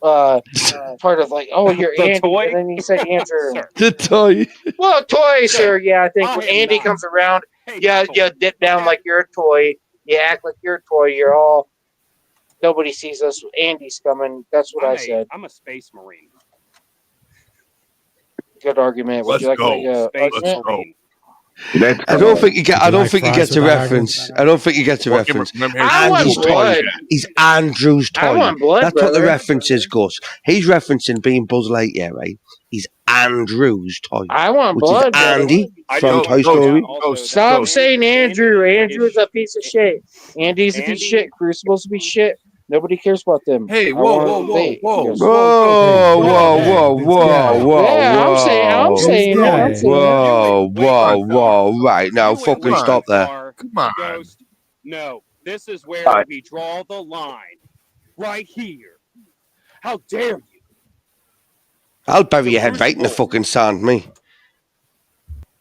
part of like, oh, you're The Andy, toy? and then he said Andrew. The toy. Well, toy, sir. Yeah, I think when Andy comes around, you dip down like you're a toy. You act like you're a toy. You're all. Nobody sees us. Andy's coming. That's what I said. I'm a space marine. Good argument. Would you like Let's to go. argument? Let's go. I don't think you get. I don't think you get a reference. I don't think you get a reference. Andrew's toy is Andrew's I toy. want blood, That's what the brother. reference is, Gus. He's referencing being Buzz Lightyear, right? He's Andrew's toy. I want which blood, is Andy brother. from Toy Story. Stop saying Andrew. Andrew's a piece of shit. Andy's a piece of shit. Crucible's a piece of shit. Nobody cares about them. Hey, I whoa, want whoa, to whoa, debate. whoa, He goes, Whoa. Yeah, I'm saying it. I'm saying it. Whoa. Right, now fucking stop there. Come on. Ghost. No, this is where we draw the line. Right here. How dare you? I'll bury your head right in the fucking sand, me.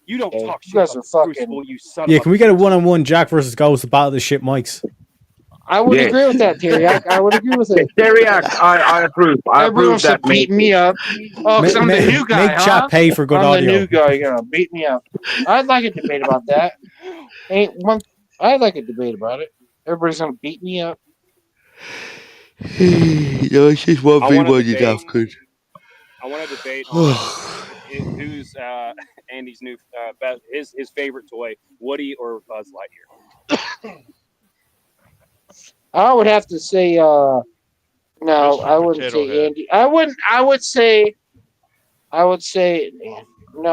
You don't talk shit. You guys are fucking. Crucible, you son Yeah, of can we get a one-on-one Jack versus Ghost to battle the shit mics? I would agree with that, Teriak. I would agree with it. Teriak, I approve. I Everyone approve that. should beat me up. Oh, because I'm the new guy, Make huh? chat pay for good I'm audio. the new guy. You're gonna beat me up. I'd like a debate about that. Ain't one. I'd like a debate about it. Everybody's gonna beat me up. It's just one I v wanna one, you debate- daft good. I want to debate on who's Andy's new his favorite toy, Woody or Buzz Lightyear. I would have to say. No, I wouldn't Potato say Head. Andy. I wouldn't. I would say. No,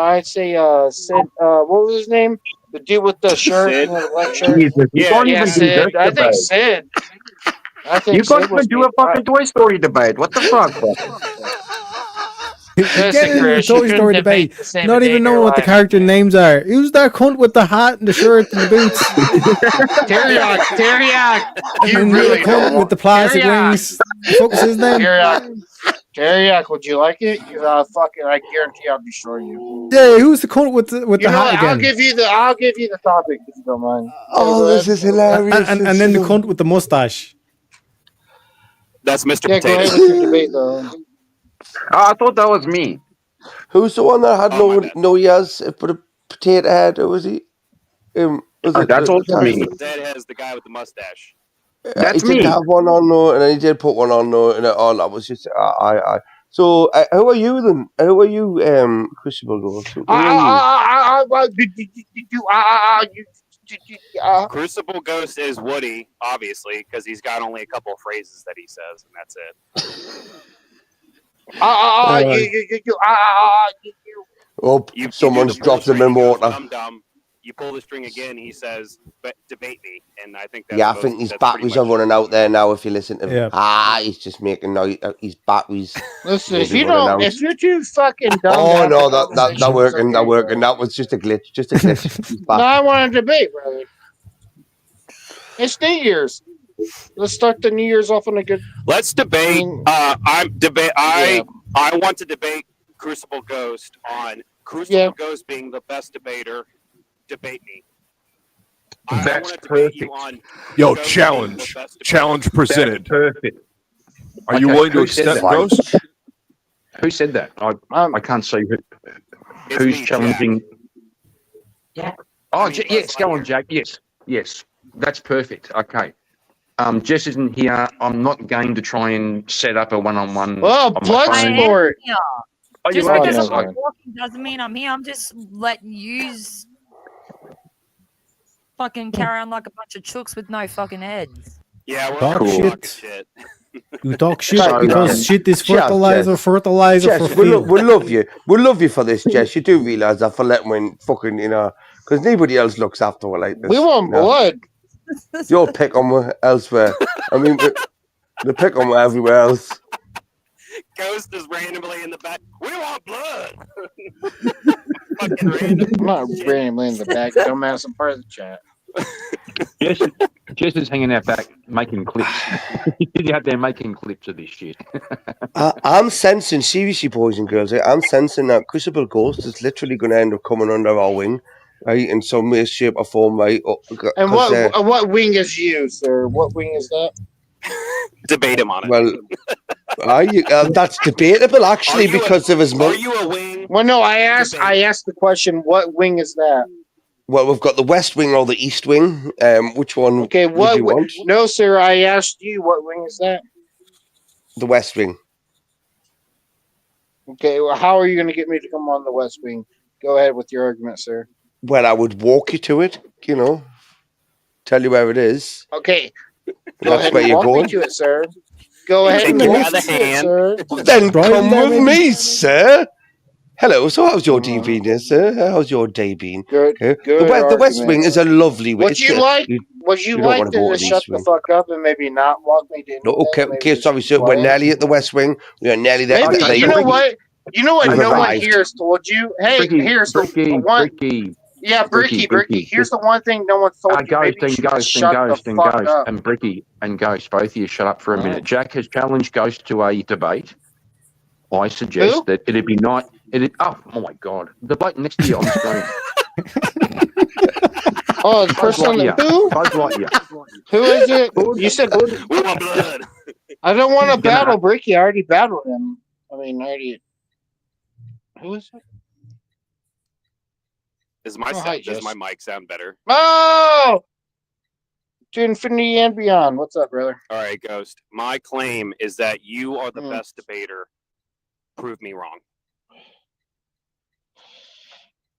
I'd say. Sid. What was his name? The dude with the shirt, Sid? the black shirt. Jesus, you can't even do Sid. this I think debate. Sid. I think You can't Sid was even do a fucking Toy Story debate. What the fuck, bro? Get Listen, into the Chris, you Toy couldn't Story debate debate. the same Not day even in knowing your what the life. character names are. Who's that cunt with the hat and the shirt and the boots? Teriak. You And really the don't cunt want with the plastic Teriak. wings. The fuck's his name? Teriak, would you like it? Because I guarantee I'll destroy you. Yeah, who's the cunt with the You know hat what? again? I'll give you the topic if you don't mind. Oh, this is hilarious. And then the cunt with the mustache. That's Mr. Yeah, go Potato. ahead with your debate though. I thought that was me. Who's the one that had no ears but a potato head, or was he? That's also me. Dead has the guy with the mustache. That's he did me. have one on though, and then he did put one on though, and that was just I. So who are you then? Who are you, Crucible Ghost? Who are you? Crucible Ghost is Woody, obviously, because he's got only a couple of phrases that he says, and that's it. Oh, someone's dropped him in water. Dum-dum. You pull the string again, he says, debate me, and I think that's Yeah, I think his batteries are running out there now. If you listen to him, he's just making noise. His batteries. Listen, if you're too fucking dumb. Oh no, that working. That was just a glitch. Just a glitch. He's back. No, I want to debate, brother. It's New Year's. Let's start the New Year's off on a good. Let's debate. I want to debate Crucible Ghost on Crucible Ghost being the best debater. Debate me. That's perfect. Yo, challenge presented. Perfect. Are you willing to accept Ghost? Who said that? I can't see who's challenging. Yeah. Oh, yes, go on, Jack. Yes, that's perfect. Okay. Jess isn't here. I'm not going to try and set up a one-on-one. Well, plug sport. Oh, Just you are, because Jess. I'm not talking doesn't mean I'm here. I'm just letting yous fucking carry on like a bunch of chooks with no fucking heads. Yeah, we're Talk talking shit. shit. You talk shit because shit is fertilizer for Jess, field. we love you. We love you for this, Jess. You do realise that for letting when fucking because nobody else looks after her like this. We want blood. You'll pick on her elsewhere. I mean, they pick on her everywhere else. Ghost is randomly in the back. We want blood. Fucking random. I'm not randomly in the back. Dumbass, I'm part of the chat. Jess is hanging out back making clips. You're out there making clips of this shit. I'm sensing, seriously, boys and girls, I'm sensing that Crucible Ghost is literally going to end up coming under our wing, right, in some way, shape, or form, right? And what wing is you, sir? What wing is that? Debate him on it. Well, that's debatable, actually, because of his. Are you a wing? Well, no, I asked the question. What wing is that? Well, we've got the West Wing or the East Wing. Which one? Okay, would you want? No, sir. I asked you. What wing is that? The West Wing. Okay. Well, how are you going to get me to come on the West Wing? Go ahead with your argument, sir. Well, I would walk you to it, tell you where it is. Okay. Go That's ahead where and you're walk going. me to it, sir. Go ahead and walk me to it, sir. Then Drive come there, with maybe? me, sir. Hello, so how's your day been there, sir? How's your day been? Good, The good West Wing argument. is a lovely way. Would you like? Would you don't like want to go just the shut East the Wing. fuck up and maybe not walk me to anything? No, okay, Maybe okay, just sorry, be sir. We're quiet? nearly at the West Wing. We are nearly there. Maybe They- you know what? You know what? We've No one arrived. here has told you. Hey, here's the one. Yeah, Bricky. Here's the one thing no one's told you. Ghost Maybe you and should just Ghost and shut the Ghost and fuck Ghost up. and Bricky and Ghost, both of you shut up for a minute. Jack has challenged Ghost to a debate. I suggest that it'd be not. Oh my god, the bloke next to you on the screen. Oh, the person who? Buzz Lightyear. Who is it? You said. I don't want to battle Bricky. I already battled him. I mean, I already. Who is it? Does my mic sound better? Oh! To infinity and beyond. What's up, brother? All right, Ghost. My claim is that you are the best debater. Prove me wrong.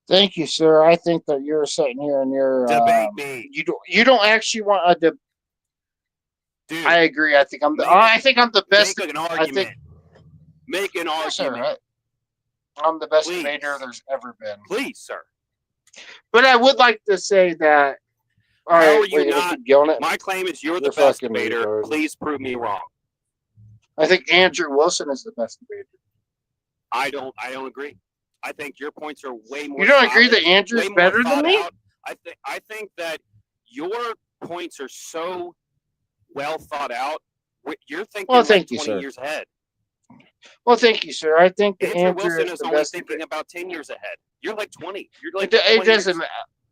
Thank you, sir. I think that you're sitting here and you're debate me. You don't actually want a debate. Dude, I agree. I think I'm the best. Make an argument. Make an argument. Sir, I'm the best debater there's ever been. Please, sir. But I would like to say that. All How right, are you not? My claim is you're the best debater. Retarded. Please prove me wrong. I think Andrew Wilson is the best debater. I don't agree. I think your points are way more. You don't agree that Andrew's better than me? I think that your points are so well thought out. You're thinking Well, thank you, 20 sir. years ahead. Well, thank you, sir. I think that Andrew Wilson is is the only best thinking about 10 years ahead. You're like 20. You're like it 20 doesn't years. matter.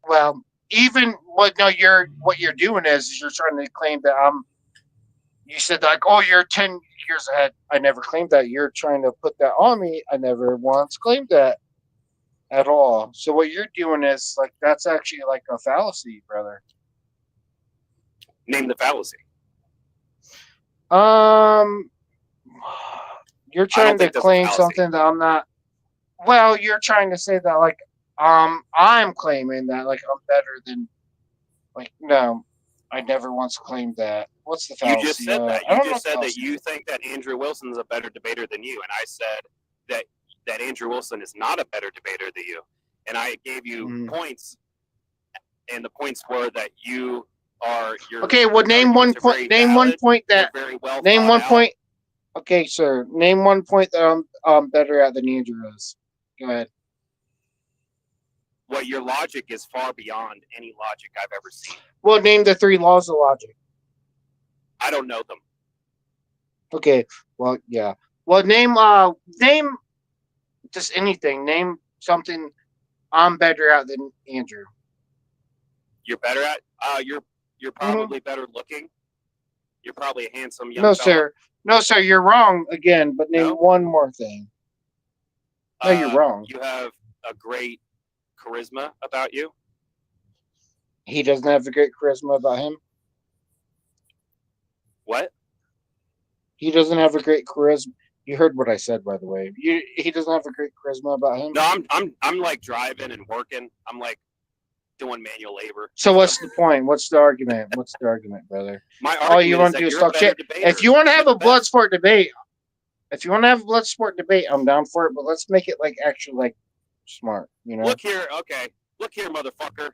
Well, even what you're doing is you're trying to claim that you said like, oh, you're 10 years ahead. I never claimed that. You're trying to put that on me. I never once claimed that at all. So what you're doing is like that's actually like a fallacy, brother. Name the fallacy. You're trying to claim something that I'm not. Well, you're trying to say that like I'm claiming that like I'm better than like no, I never once claimed that. What's the fallacy? You just said that. You just said that you think that Andrew Wilson is a better debater than you, and I said that Andrew Wilson is not a better debater than you, and I gave you points, and the points were that you are. Okay, well, name one point. Name one point that. Name one point. Okay, sir. Name one point that I'm better at than Andrew is. Go ahead. Well, your logic is far beyond any logic I've ever seen. Well, name the 3 laws of logic. I don't know them. Okay. Well, yeah. Well, name just anything. Name something I'm better at than Andrew. You're better at. You're probably better looking. You're probably a handsome young. No, fella. sir. No, sir. You're wrong again. But name one more thing. No, you're wrong. You have a great charisma about you. He doesn't have a great charisma about him. What? He doesn't have a great charisma. You heard what I said, by the way. He doesn't have a great charisma about him. No, I'm like driving and working. I'm like doing manual labor. So what's the point? What's the argument? What's the argument, brother? My argument All you want to do is talk shit. If you want to have a blood sport debate, I'm down for it. But let's make it like actually like smart. You know. Look here, okay. Look here, motherfucker.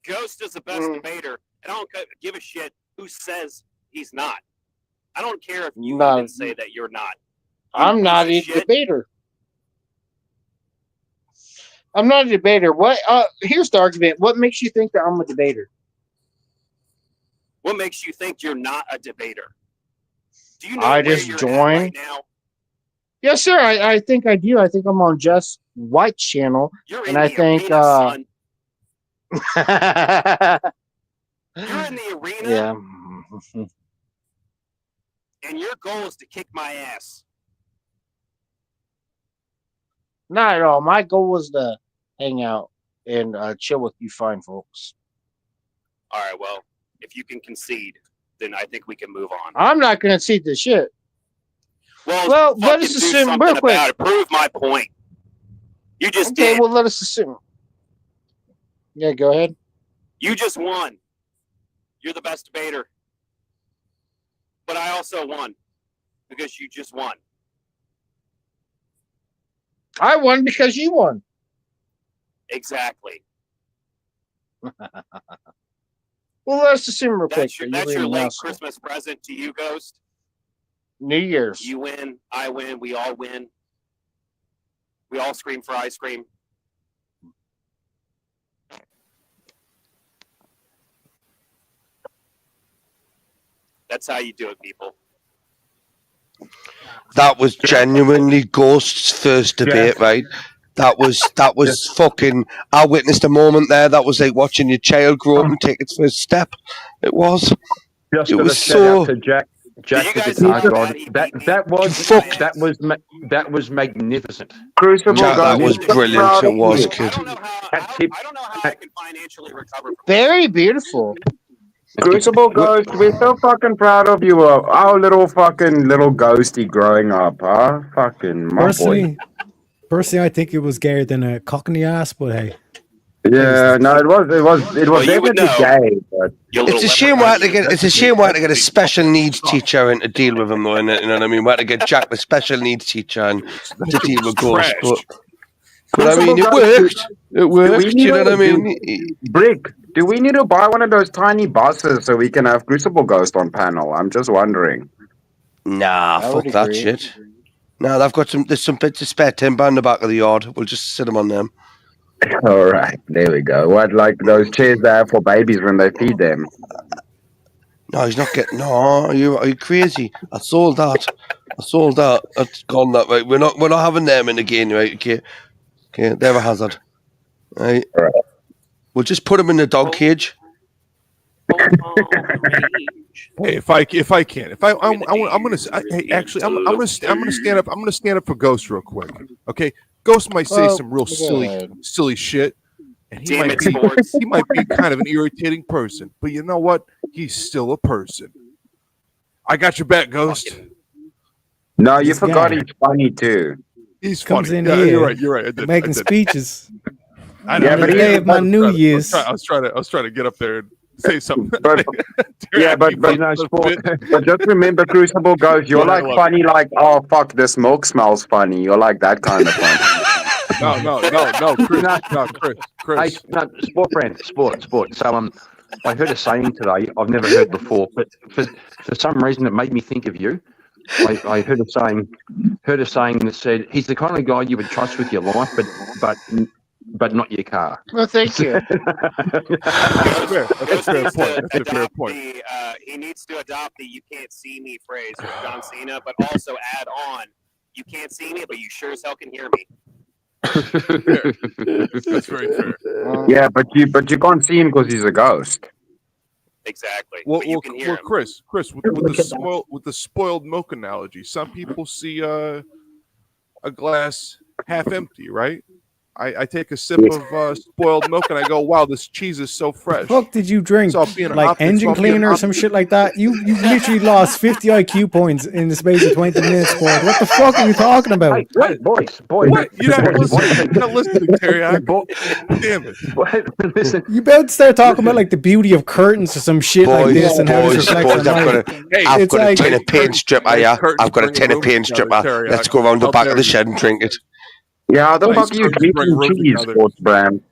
Ghost is the best debater, and I don't give a shit who says he's not. I don't care if you even say that you're not. I'm not a debater. I'm not a debater. What? Here's the argument. What makes you think that I'm a debater? What makes you think you're not a debater? Do you know I where just you're join. at right now? Yes, sir. I think I do. I think I'm on Just White's channel, You're and in I the think. arena, son. You're in the arena. Yeah. And your goal is to kick my ass. Not at all. My goal was to hang out and chill with you fine folks. All right, well, if you can concede, then I think we can move on. I'm not going to see the shit. Well, let us assume real quick. Prove my point. You just okay. did. Well, let us assume. Yeah, go ahead. You just won. You're the best debater. But I also won because you just won. I won because you won. Exactly. Well, let's assume real quick. That's your late Christmas present to you, Ghost. New Year's. You win, I win, we all win. We all scream for ice cream. That's how you do it, people. That was genuinely Ghost's first debate, right? That was fucking. I witnessed a moment there that was like watching your child grow up and take its first step. It was. Just It a was shout so. out to Jack the guitar god. That was magnificent. Crucible Jack, that was brilliant. It was, kid. I can financially recover. Very beautiful. Crucible Ghost, we're so fucking proud of you. Our little ghosty growing up, huh? Fucking my boy. Personally, I think it was gayer than a cock in the ass, but hey. Yeah, no, it was definitely gay, but It's a shame we had to get a special needs teacher in to deal with him, though. You know what I mean? We had to get Jack, the special needs teacher, and to deal with Ghost. But I mean, it worked. It worked. You know what I mean? Brick, do we need to buy one of those tiny buses so we can have Crucible Ghost on panel? I'm just wondering. Nah, fuck that shit. No, there's some bits of spare timber in the back of the yard. We'll just sit them on them. All right, there we go. What, like those chairs they have for babies when they feed them? No, he's not getting. No, are you crazy? I sold that. That's gone that way. We're not having them in again, right? Okay, they're a hazard. Right. We'll just put them in the dog cage. Hey, I'm gonna stand up. I'm gonna stand up for Ghost real quick. Okay, Ghost might say some real silly shit, and he might be kind of an irritating person. But you know what? He's still a person. I got your back, Ghost. No, you forgot he's funny too. He's Comes funny. in Yeah, here you're right. You're right. I did. making speeches. I know. Yeah, but day of my New Year's. I was trying to get up there and say something. But just remember, Crucible Ghost, you're like funny, like, oh fuck, this milk smells funny. You're like that kind of funny. Chris. Hey, no, sport. So I heard a saying today I've never heard before, but for some reason it made me think of you. I heard a saying that said he's the kind of guy you would trust with your life, but not your car. Well, thank you. That's a fair point. He needs to adopt the "you can't see me" phrase with John Cena, but also add on "you can't see me, but you sure as hell can hear me." That's very fair. Yeah, but you can't see him because he's a ghost. Exactly. Well, but you can hear him. Chris, with the spoiled milk analogy, some people see a glass half empty, right? I take a sip of spoiled milk and I go, "Wow, this cheese is so fresh." Fuck, did you drink like engine cleaner or some shit like that? You literally lost 50 IQ points in the space of 20 minutes, boy. What the fuck are you talking about? Hey, wait, boys. What? You're not listening, Terry. Damn it. Listen. You better start talking about like the beauty of curtains or some shit like this and how this reflects on light. I've got a tin of paint stripper, yeah. I've got a tin of paint stripper. Let's go around the back of the shed and drink it. Yeah, how the fuck are you drinking cheese, Sports Brand?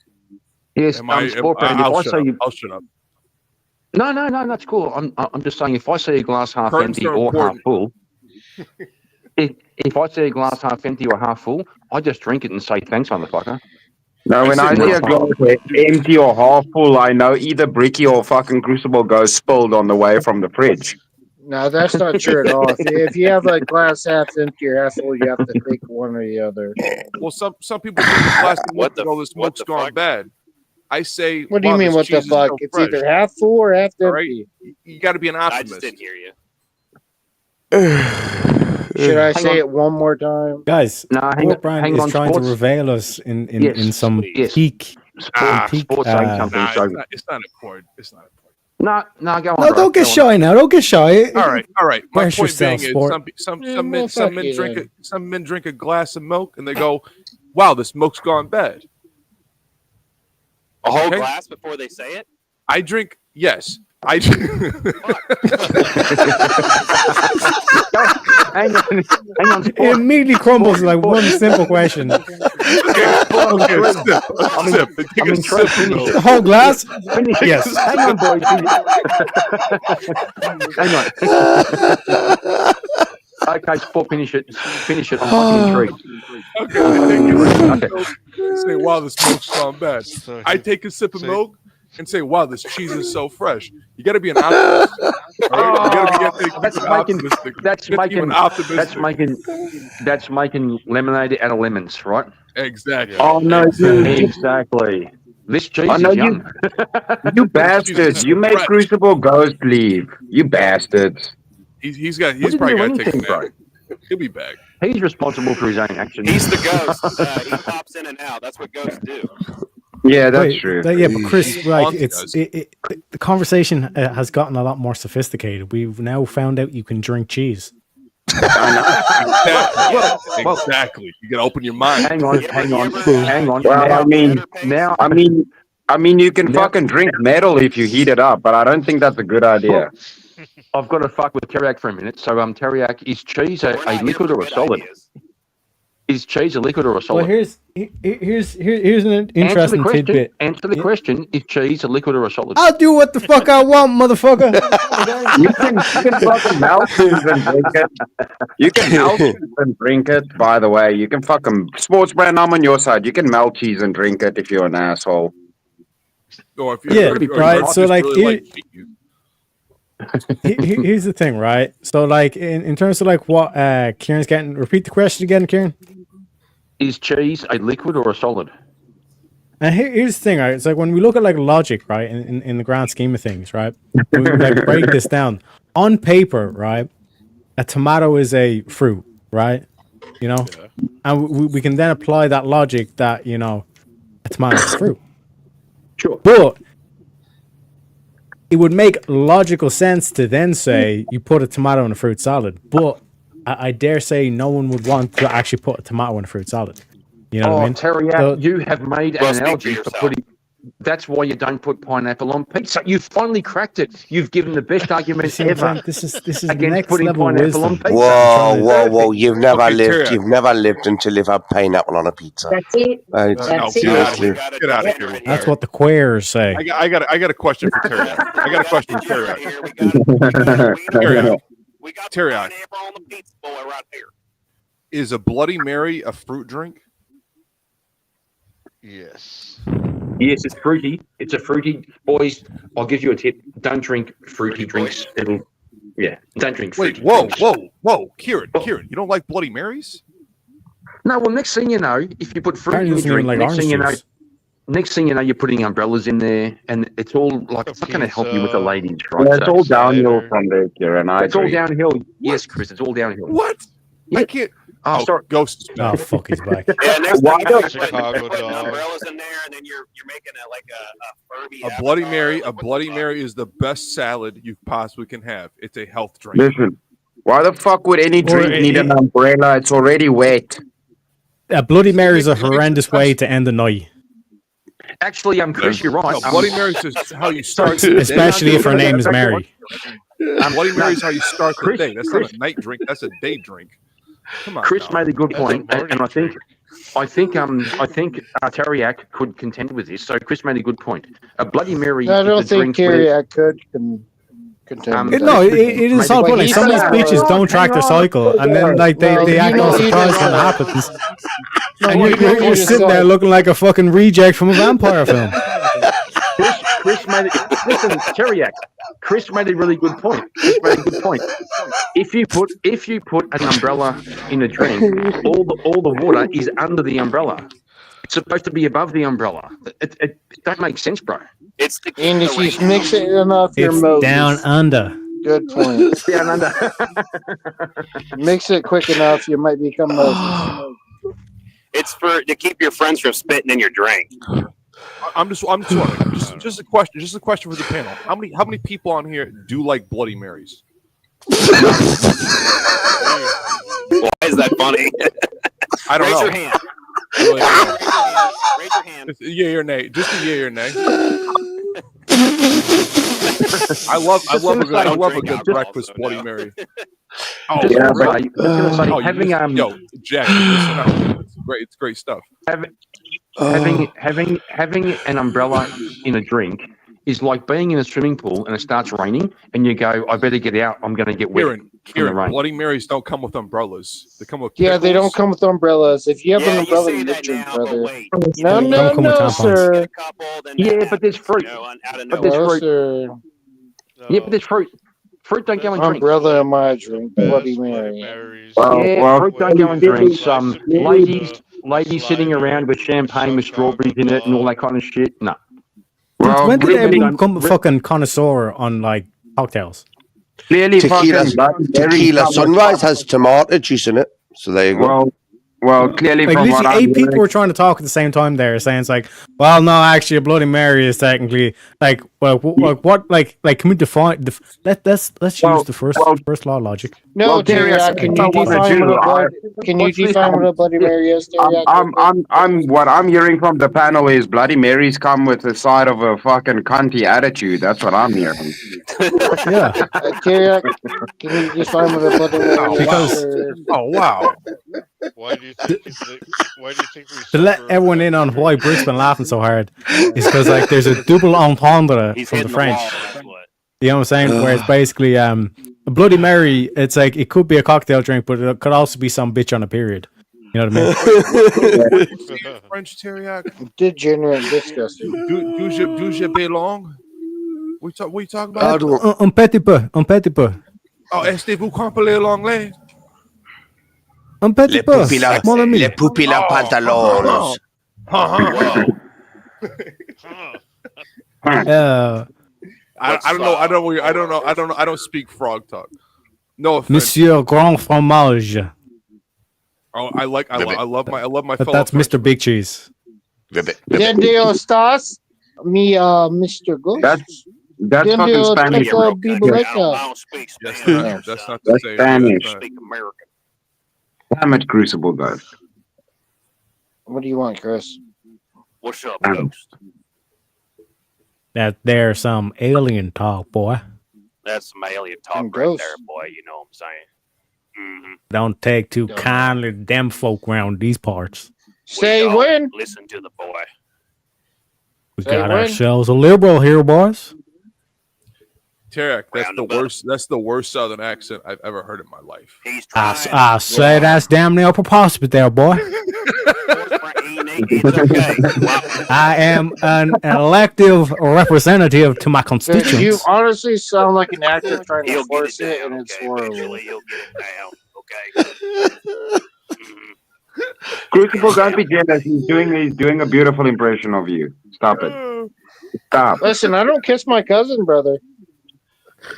Yes, Sport Brand. I'll shut up. No, that's cool. I'm just saying, if I see a glass half empty or half full, if I see a glass half empty or half full, I just drink it and say thanks, motherfucker. No, when I see a glass empty or half full, I know either Bricky or fucking Crucible Ghost spilled on the way from the fridge. No, that's not true at all. If you have a glass half empty or half full, you have to think one or the other. Well, some people think the glass this milk's gone bad. I say, what do you mean? What the fuck? So it's fresh. Either half full or half empty. Right? You got to be an optimist. I just didn't hear you. Should I say it one more time, guys? No, Brian is trying to reveal us in some peak. It's not important. It's not important. No, go on. No, don't get shy now. Don't get shy. All right. My Brace point yourself, being sport. is some men drink a glass of milk and they go, "Wow, this milk's gone bad." A whole Okay? glass before they say it? I drink. Yes, I. Hang on. It immediately crumbles like one simple question. Okay, sip. Take a sip. The whole glass? Finish it. Yes. Hang on, boys. Hang on. Okay, Sport, finish it. Finish it. I'm fucking intrigued. Okay, I take a sip of milk and say, wow, this milk's gone bad. I take a sip of milk and say, wow, this cheese is so fresh. You got to be an optimist. That's making lemonade out of lemons, right? Exactly. Oh no, exactly. This cheese is yum. You bastards! You made Crucible Ghost leave. You bastards! He's probably got to take a nap. He'll be back. He's responsible for his own actions. He's the ghost. He pops in and out. That's what ghosts do. Yeah, that's true. Yeah, but Chris, like, the conversation has gotten a lot more sophisticated. We've now found out you can drink cheese. Exactly. You got to open your mind. Hang on. Well, I mean, you can fucking drink metal if you heat it up, but I don't think that's a good idea. I've got to fuck with Teriak for a minute. So, Teriak, is cheese a liquid or a solid? Is cheese a liquid or a solid? Well, here's an interesting tidbit. Answer the question: is cheese a liquid or a solid? I'll do what the fuck I want, motherfucker. You can fucking melt cheese and drink it. You can melt cheese and drink it. By the way, you can fucking sports brand. I'm on your side. You can melt cheese and drink it if you're an asshole. Or if you're, right. So like, really here's the thing, right? So like, in terms of like what Kieran's getting, repeat the question again, Kieran. Is cheese a liquid or a solid? And here's the thing, right? It's like when we look at like logic, right, in the grand scheme of things, right? When we like break this down on paper, right? A tomato is a fruit, right? You know, and we can then apply that logic that a tomato is a fruit. Sure, but it would make logical sense to then say you put a tomato in a fruit salad, but I dare say no one would want to actually put a tomato in a fruit salad. You know what I mean? Teriak, you have made an analogy for putting. That's why you don't put pineapple on pizza. You've finally cracked it. You've given the best argument ever. This is against next putting level pineapple on wisdom. pizza. Whoa! You've never lived. You've never lived until you've had pineapple on a pizza. That's it. Seriously. Get out of here. That's what the queers say. I got a question for Terry. I got a question for Terry. Terry, is a Bloody Mary a fruit drink? Yes. Yes, it's fruity. It's a fruity. Boys, I'll give you a tip. Don't drink fruity drinks. Don't drink fruity drinks. Whoa. Kieran, you don't like Bloody Marys? No, well, next thing you know, if you put fruit in your drink, like next thing you know, you're putting umbrellas in there, and it's all like, it's not going to help you with the ladies, right? Yeah, it's all downhill from there, Kieran. It's all downhill. Yes, Chris, it's all downhill. What? Yeah. I can't. Oh, sorry. Ghost. Oh, fuck, he's back. Yeah, next Why time you're Chicago putting dog. umbrellas in there, and then you're making it like a Furby. A Bloody Mary. A Bloody Mary is the best salad you possibly can have. It's a health drink. Listen, why the fuck would any drink need an umbrella? It's already wet. A Bloody Mary is a horrendous way to end the night. Actually, Chris, you're right. No, Bloody Mary is how you start the day. Especially if her name is Mary. Bloody Mary is how you start the day. That's not a night drink. That's a day drink. Come on. Chris made a good point, and I think Teriak could contend with this. So Chris made a good point. A Bloody Mary. I don't think Teriak could contend. No, it is a solid point. Like, some of these bitches don't track their cycle, and then like they act all surprised when it happens. And you're sitting there looking like a fucking reject from a vampire film. Chris made it. Listen, Teriak. Chris made a really good point. If you put an umbrella in a drink, all the water is under the umbrella. It's supposed to be above the umbrella. It don't make sense, bro. And if you mix it enough, your Moses. Down under. Good point. It's down under. Mix it quick enough, you might become Moses. It's to keep your friends from spitting in your drink. I'm just wondering. Just a question for the panel. How many people on here do like Bloody Marys? Why is that funny? I don't know. Raise your hand. Raise your hand. Just a yay or nay. Just a yay or nay. I love a good breakfast Bloody Mary. Oh, Just yeah, gonna say, oh, having yo, Jack, you listen up. It's great stuff. having an umbrella in a drink is like being in a swimming pool and it starts raining and you go, I better get out. I'm going to get wet from the rain. Bloody Marys don't come with umbrellas. They come with Yeah, they don't come with umbrellas. If you have an umbrella in your drink, brother. No, sir. Yeah, but there's fruit. But there's fruit. Sir. Yeah, but there's fruit. Fruit don't go in drinks. Umbrella in my drink, Bloody Mary. Fruit don't go in drinks. Ladies sitting around with champagne with strawberries in it and all that kind of shit. No. When did everyone become a fucking connoisseur on like cocktails? Clearly, Tequila Sunrise has tomato juice in it, so there you go. Well, clearly, like from what literally 8 people were trying to talk at the same time there, saying it's like, well, no, actually, a Bloody Mary is technically like, well, what, like, can we define? Let's use the first law of logic. No, Terry, can you define what a Bloody Mary is? What I'm hearing from the panel is Bloody Marys come with the side of a fucking cunty attitude. That's what I'm hearing. Yeah. Terry, can you define what a Bloody Mary is? Wow. Why do you think we to let everyone in on why Brick's been laughing so hard is because like there's a double entendre from the French. You know what I'm saying? Where it's basically a Bloody Mary. It's like it could be a cocktail drink, but it could also be some bitch on a period. You know what I mean? French teriyaki. Degenerate, disgusting. Do je belong? What you talking about? Un petit peu, un petit peu. Oh, est-ce que vous comprenez l'anglais? Un petit peu, mon ami. Les pupilles pantalones. I don't speak frog talk. No offense. Monsieur Grand Fromage. Oh, I love my But fellow. that's Mr. Big Cheese. Donde estás, mi Mr. Ghost? That's fucking Spanish. That's not the same. Spanish. Speak American. Damn it, Crucible guys. What do you want, Chris? What's up, Ghost? That there's some alien talk, boy. That's some alien talk right there, boy. You know what I'm saying? Mm-hmm. Don't take too kindly to them folk around these parts. Say when? Listen to the boy. We got ourselves a liberal here, boys. Tarek, that's the worst Southern accent I've ever heard in my life. I say that's damn near preposterous there, boy. I am an elective representative to my constituents. Dude, you honestly sound like an actor trying to force it, and it's horrible. He'll get it down, okay? Crucible, don't be jealous. He's doing a beautiful impression of you. Stop it. Stop. Listen, I don't kiss my cousin, brother.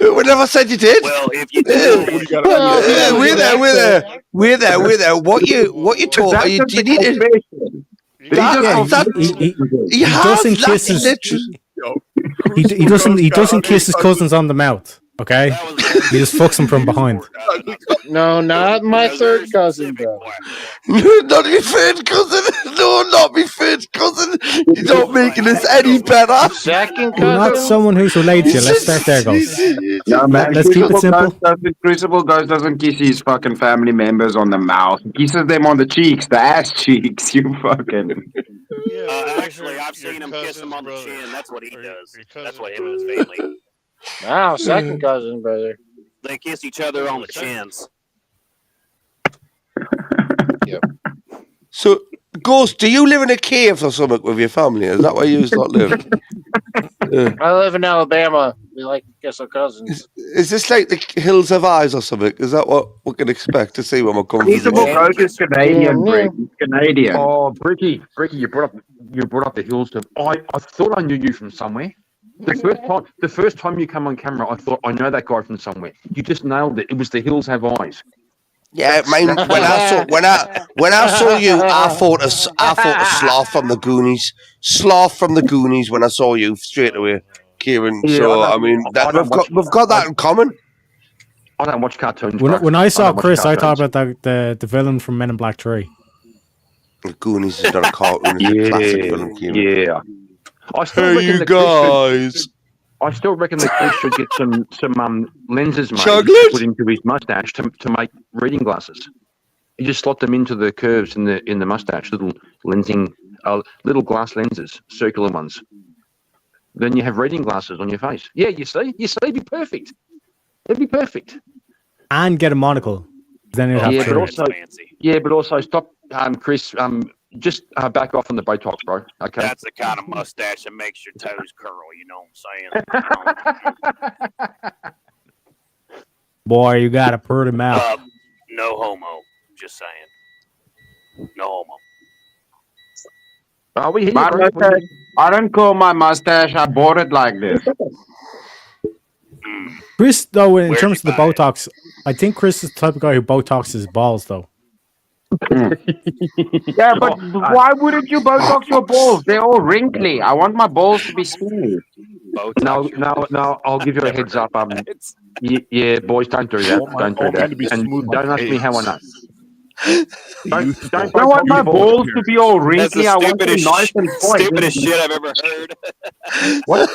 We never said you did. Well, if you did, we're there. What you taught? You need to. He doesn't kiss his cousins on the mouth. Okay, he just fucks them from behind. No, not my third cousin, bro. Not my third cousin. No, not my third cousin. You're not making this any better. Second cousin. You're not someone who's related to you. Let's start there, guys. No, man. Let's keep it simple. Crucible Ghost doesn't kiss his fucking family members on the mouth. He kisses them on the cheeks, the ass cheeks. You fucking. Actually, I've seen him kiss him on the chin. That's what he does. That's what him and his family. Wow, second cousin, brother. They kiss each other on the chins. Yep. So, Ghost, do you live in a cave or something with your family? Is that where you not live? I live in Alabama. We like to kiss our cousins. Is this like the Hills of Eyes or something? Is that what we can expect to see when we come? Crucible Ghost is Canadian, Brick. He's Canadian. Oh, Bricky, you brought up the hills. I thought I knew you from somewhere. The first time you come on camera, I thought I know that guy from somewhere. You just nailed it. It was the Hills Have Eyes. Yeah, man. When I saw you, I thought of Sloth from the Goonies. Sloth from the Goonies. When I saw you straight away, Kieran. Yeah, so I mean, we've got that in common. I don't watch cartoons. When I saw Chris, I thought about the villain from Men in Black 3. The Goonies is not a cartoon; it's a classic film. Yeah. I still Hey, reckon you that Chris guys! I still reckon that Chris should get some lenses made Chocolate? to put into his mustache to make reading glasses. You just slot them into the curves in the mustache, little little glass lenses, circular ones. Then you have reading glasses on your face. Yeah, you see, it'd be perfect. It'd be perfect. And get a monocle. Then you'd have Yeah, to. but also stop, Chris. Just back off on the Botox, bro. Okay. That's the kind of mustache that makes your toes curl. You know what I'm saying? Boy, you got a pretty mouth. No homo. Just saying. No homo. Are we here, My bro? mustache, I don't call my mustache. I bought it like this. Chris, though, in terms of the Botox, I think Chris is the type of guy who Botox his balls, though. Yeah, but why wouldn't you Botox your balls? They're all wrinkly. I want my balls to be smooth. No. I'll give you a heads up. Yeah, boys, don't do that. Don't do that. And don't ask me how I know. Don't I want my balls to be all wrinkly. I want them nice and white. Stupidest shit I've ever heard. What?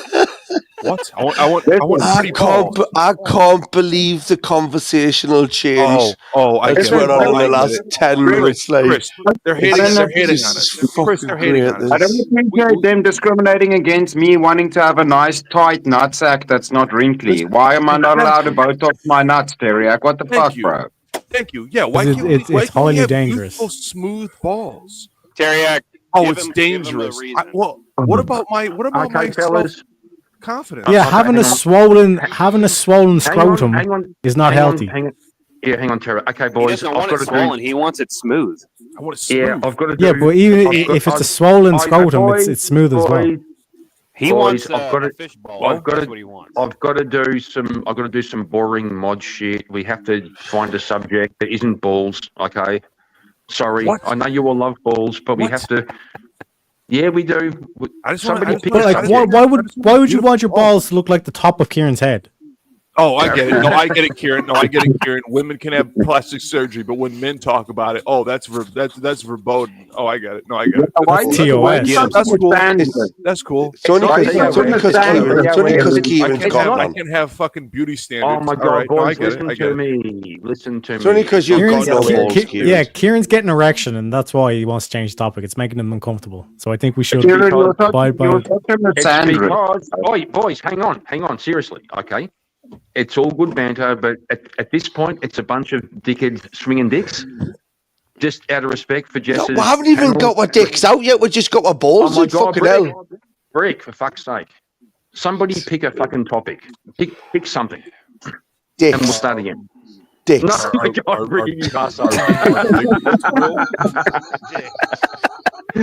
What? I want pretty balls. I can't believe the conversational change. I that's get went it. on in the I last get it. 10 minutes. Like, Chris, they're hating on us. Chris, they're hating on us. I don't appreciate them discriminating against me wanting to have a nice tight nutsack that's not wrinkly. Why am I not allowed to Botox my nuts, Teriak? What the fuck, bro? Thank you. Yeah, why It's- can't we, it's why can't highly we have dangerous. beautiful, smooth balls? Teriak. Oh, it's dangerous. What about my Okay, fellas. confidence? Yeah, having a swollen scrotum hang on, is not healthy. Hang on, Terry. Okay, He boys. doesn't want it swollen. He wants it smooth. I want it smooth. Yeah, I've got to do. Yeah, but even I've got- if it's a I've- swollen I- scrotum, boys, it's smooth as well. boys, He boys, wants I've got a to. fishbowl. I've got That's to. what he wants. I've got to do some. I've got to do some boring mod shit. We have to find a subject that isn't balls. Okay. Sorry, What? I know you all love balls, but we What? have to. Yeah, we do. I just Somebody want pick But a like, subject. why would you want your balls to look like the top of Kieran's head? Oh, I get it. No, I get it, Kieran. No, I get it, Kieran. Women can have plastic surgery, but when men talk about it, that's verboten. Oh, I get it. No, I get it. Why TOS. That's cool. That's cool. it's only because Kieran's I got one. can have fucking beauty standards. Oh my All God, right, no, I boys, get it. listen I to get it. me. Listen to me. It's only because you've got no balls, Kieran. Yeah, Kieran's getting an erection, and that's why he wants to change the topic. It's making him uncomfortable. So I think we should Kieran, you're abide by. It's because, boys, hang on, seriously, okay? It's all good banter, but at this point, it's a bunch of dickheads swinging dicks. Just out of respect for Jess's. We haven't even got our dicks out yet. We just got our balls. Oh my in. God, Fucking hell. Brick, for fuck's sake. Somebody pick a fucking topic. Pick something. Dicks. And we'll start again. Dicks. No, my God, Ricky, you arsehole.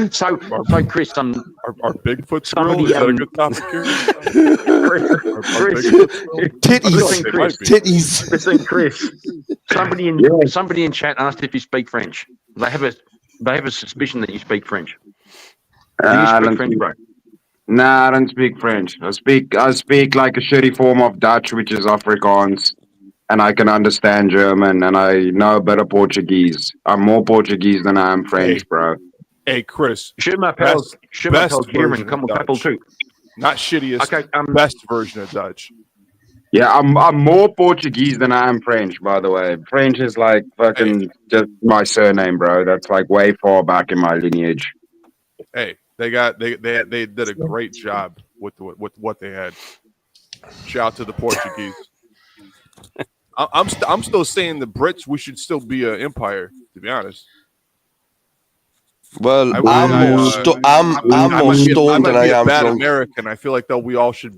So, Chris, Our Bigfoot somebody, squirrel? Is that a good topic here? Titties. Listen, Chris. Somebody in chat asked if you speak French. They have a suspicion that you speak French. Do you speak French, bro? Nah, I don't speak French. I speak like a shitty form of Dutch, which is Afrikaans, and I can understand German, and I know a bit of Portuguese. I'm more Portuguese than I am French, bro. Hey, Chris. Kieran, version come on, of couple Dutch. two. Not shittiest. Okay, best version of Dutch. Yeah, I'm more Portuguese than I am French, by the way. French is like fucking just my surname, bro. That's like way far back in my lineage. Hey, they did a great job with what they had. Shout out to the Portuguese. I'm still saying the Brits, we should still be an empire, to be honest. Well, I'm more stoned than I am bad drunk. American. I feel like though we all should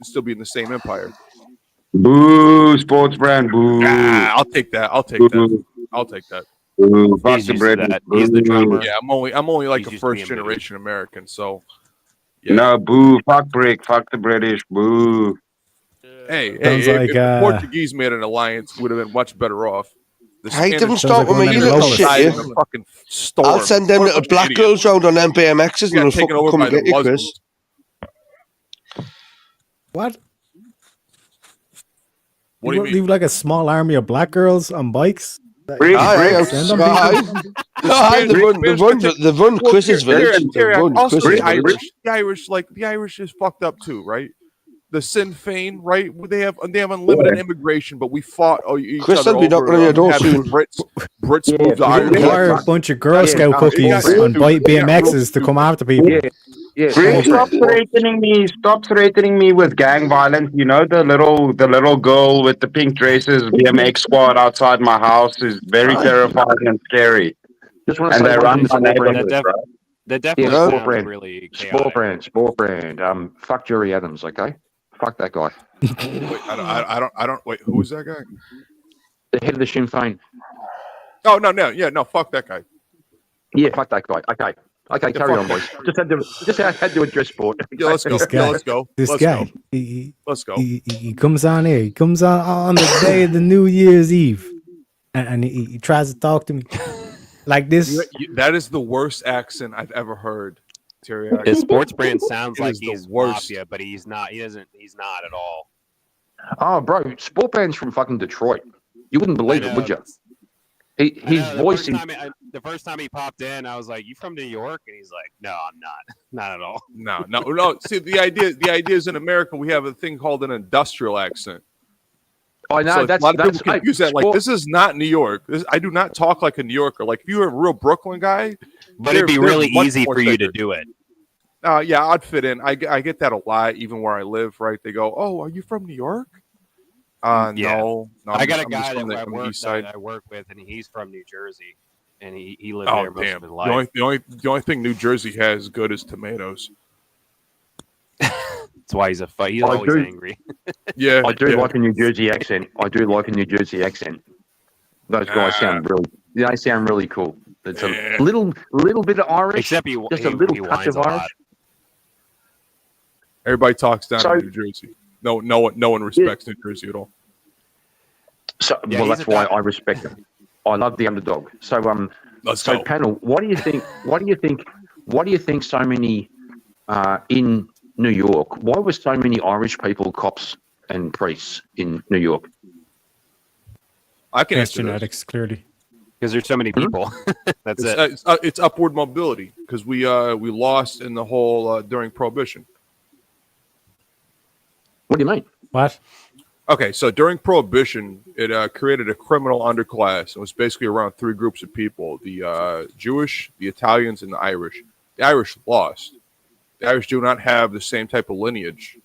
still be in the same empire. Boo, sports brand, boo. I'll take that. I'll take that. Boo, fuck He's the used to British. that. He's the drummer. Yeah, I'm only like He's a used to being first generation American, so Yeah. No, boo, fuck Brick, fuck the British, boo. Hey, Sounds if like, the Portuguese made an alliance, would have been much better off. The Hey, Spanish don't start with me, you little shit. died You. in a fucking storm. I'll send them What a little bunch of black idiots. girls round on them BMXs Got and they'll taken fucking over come by and the get you, Chris. Muslims. What? What do you mean? Leave like a small army of black girls on bikes? Send them people. They've run Chris's village. Also, the Irish is fucked up too, right? The Sinn Féin, right? They have unlimited immigration, but we fought Chris will be knocking on your door soon. Brits moved to Ireland. Hire a bunch of Girl Scout cookies and bite BMXs to come after people. Stop threatening me with gang violence. You know the little girl with the pink dresses, BMX squad outside my house is very terrifying and scary. Just want to And say they one run thing, my Sport Brand. neighborhood, right? That definitely Sport sounds Brand. really chaotic. Sport Brand. Fuck Jerry Adams, okay? Fuck that guy. Wait, I don't. Wait, who is that guy? The head of the Sinn Féin. Oh no, fuck that guy. Yeah, fuck that guy. Okay, carry on, boys. Just had to address sport. Yeah, let's go. Let's go. This guy. Let's go. He comes on here. He comes on the day of the New Year's Eve, and he tries to talk to me like this. That is the worst accent I've ever heard. Terry. His Sports Brand sounds It like is the he's worst. mafia, but he's not. He's not at all. Oh, bro, Sport Brand's from fucking Detroit. You wouldn't believe it, would you? His voice is... The first time he popped in, I was like, "You from New York?" And he's like, "No, I'm not. Not at all." No. See, the idea is in America we have a thing called an industrial accent. I know, So a that's lot of people confuse that. Like, Sport- this is not New York. I do not talk like a New Yorker. Like, if you were a real Brooklyn guy, But it'd be they're really much easy more for you thicker. to do it. Yeah, I'd fit in. I get that a lot, even where I live. Right? They go, "Oh, are you from New York?" Yeah. No. I got a I'm guy just that from the I work east side. that I work with, and he's from New Jersey, and he lived Oh there most damn! of his The life. only thing New Jersey has good is tomatoes. That's why he's he's I always do- angry. Yeah, I do like a New Jersey accent. Those guys sound really... They sound really cool. It's a little bit of Irish. Except he just a little touch whines of a lot. Irish. Everybody talks down So- in New Jersey. No one respects New Jersey at all. So, Yeah, well, he's that's a why duck. I respect them. I love the underdog. So, Let's so go. panel, what do you think? What do you think? So many in New York. Why were so many Irish people cops and priests in New York? I can That's answer this. genetics, clearly. Because there's so many people. That's it. It's upward mobility because we lost in the whole during Prohibition. What do you mean? What? Okay, so during Prohibition, it created a criminal underclass. It was basically around three groups of people: the Jewish, the Italians, and the Irish. The Irish lost. The Irish do not have the same type of lineage,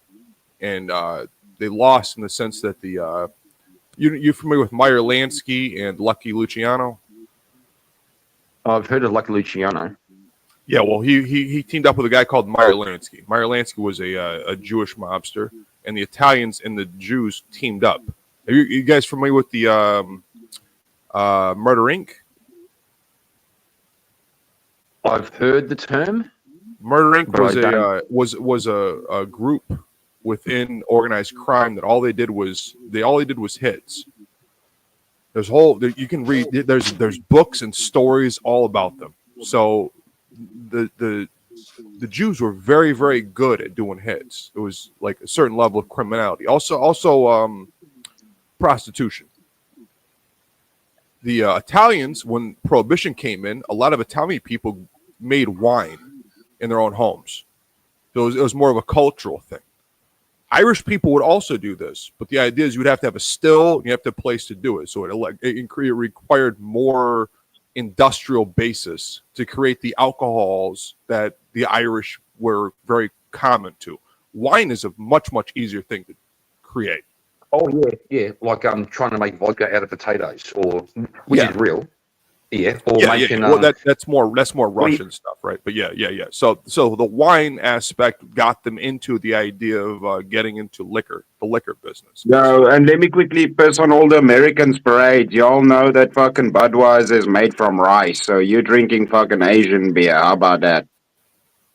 and they lost in the sense that the you familiar with Meyer Lansky and Lucky Luciano? I've heard of Lucky Luciano. Yeah, well, he teamed up with a guy called Meyer Lansky. Meyer Lansky was a Jewish mobster, and the Italians and the Jews teamed up. Are you guys familiar with the Murder Inc.? I've heard the term. Murder Inc. But was a group within organized crime that all they did was hits. You can read there's books and stories all about them. So the Jews were very, very good at doing hits. It was like a certain level of criminality. Also prostitution. The Italians, when Prohibition came in, a lot of Italian people made wine in their own homes. So it was more of a cultural thing. Irish people would also do this, but the idea is you would have to have a still, and you have to have a place to do it. So it required more industrial basis to create the alcohols that the Irish were very common to. Wine is a much, much easier thing to create. Oh yeah. Like trying to make vodka out of potatoes, which is real. Yeah. Or making. Well, that's more Russian stuff, right? But yeah. So the wine aspect got them into the idea of getting into the liquor business. No, and let me quickly piss on all the Americans parade. Y'all know that fucking Budweiser is made from rice, so you're drinking fucking Asian beer. How about that?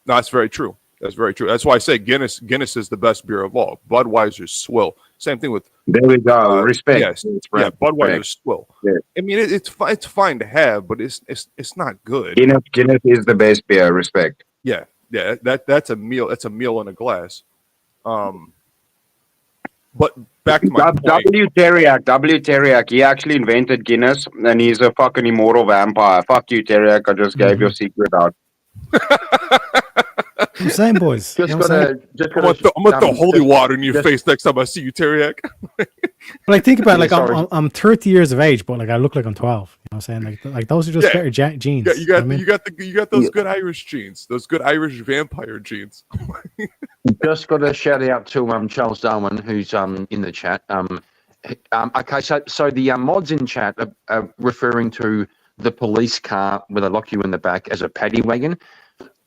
No, that's very true. That's very true. That's why I say Guinness is the best beer of all. Budweiser's swill. Same thing with. There we go. Respect. Yes. Yeah. Budweiser's swill. Yeah. I mean, it's fine to have, but it's not good. Guinness is the best beer. Respect. Yeah. That's a meal. That's a meal in a glass. But back to my point. W. Teriak, he actually invented Guinness, and he's a fucking immortal vampire. Fuck you, Teriak. I just gave your secret out. I'm saying, boys. Just you know what I'm saying? I'm gonna throw holy water in your face next time I see you, Teriak. But like, think about it, Yeah, like I'm 30 years of age, but like I look like I'm 12. You know what I'm saying? Like those are just better genes. Yeah, you know what I mean? you got those good Irish genes, those good Irish vampire genes. Just got a shout out to Charles Darwin, who's in the chat. Okay, so the mods in chat are referring to the police car where they lock you in the back as a paddy wagon.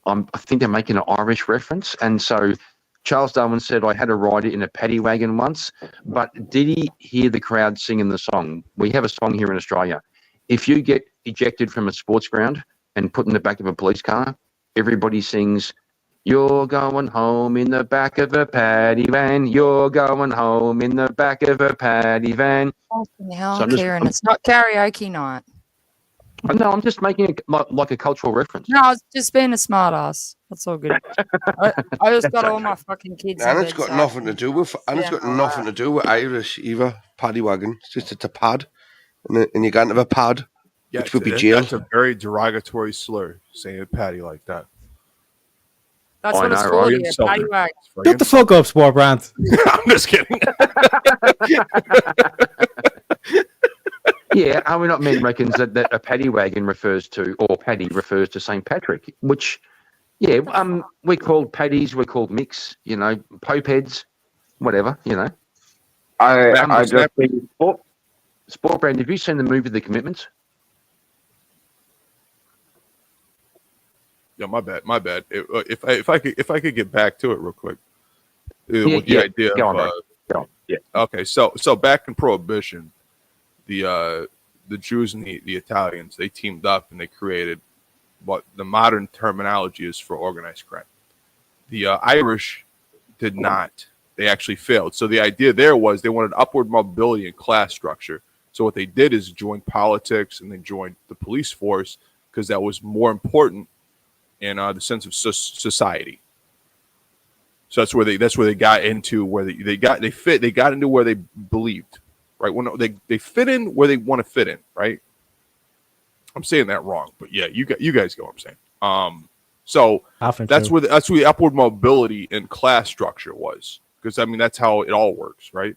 I think they're making an Irish reference, and so Charles Darwin said, I had a ride in a paddy wagon once, but did he hear the crowd singing the song? We have a song here in Australia. If you get ejected from a sports ground and put in the back of a police car, everybody sings, you're going home in the back of a paddy van. You're going home in the back of a paddy van. Fucking hell, So Kieran, it's not karaoke night. No, I'm just making it like a cultural reference. No, I was just being a smart ass. That's all good. I just got all my fucking kids. And in it's bed, got so nothing to do with. And it's Yeah, got nothing to do with Irish either. Paddy wagon. It's a pad, and you can't have a pad, Yeah, which would be jail. That's a very derogatory slur, saying Paddy like that. That's what it's called here, paddy wagon. Shut the fuck up, Sport Brand. I'm just kidding. Yeah, are we not men reckons that a paddy wagon refers to, or paddy refers to St. Patrick, which, yeah, we're called paddies, we're called mix, you know, popeheads, whatever, you know. I just think Sport Brand, have you seen the movie The Commitments? Yeah, my bad. If I could get back to it real quick. With the yeah. idea Go of on, bro. Yeah. Okay, so back in Prohibition, the Jews and the Italians, they teamed up and they created what the modern terminology is for organized crime. The Irish did not. They actually failed. So the idea there was they wanted upward mobility and class structure. So what they did is join politics and they joined the police force because that was more important in the sense of society. So that's where they got into where they got into where they believed, right? When they fit in where they want to fit in, right? I'm saying that wrong, but yeah, you guys get what I'm saying. So that's where the upward mobility and class structure was, because I mean that's how it all works, right?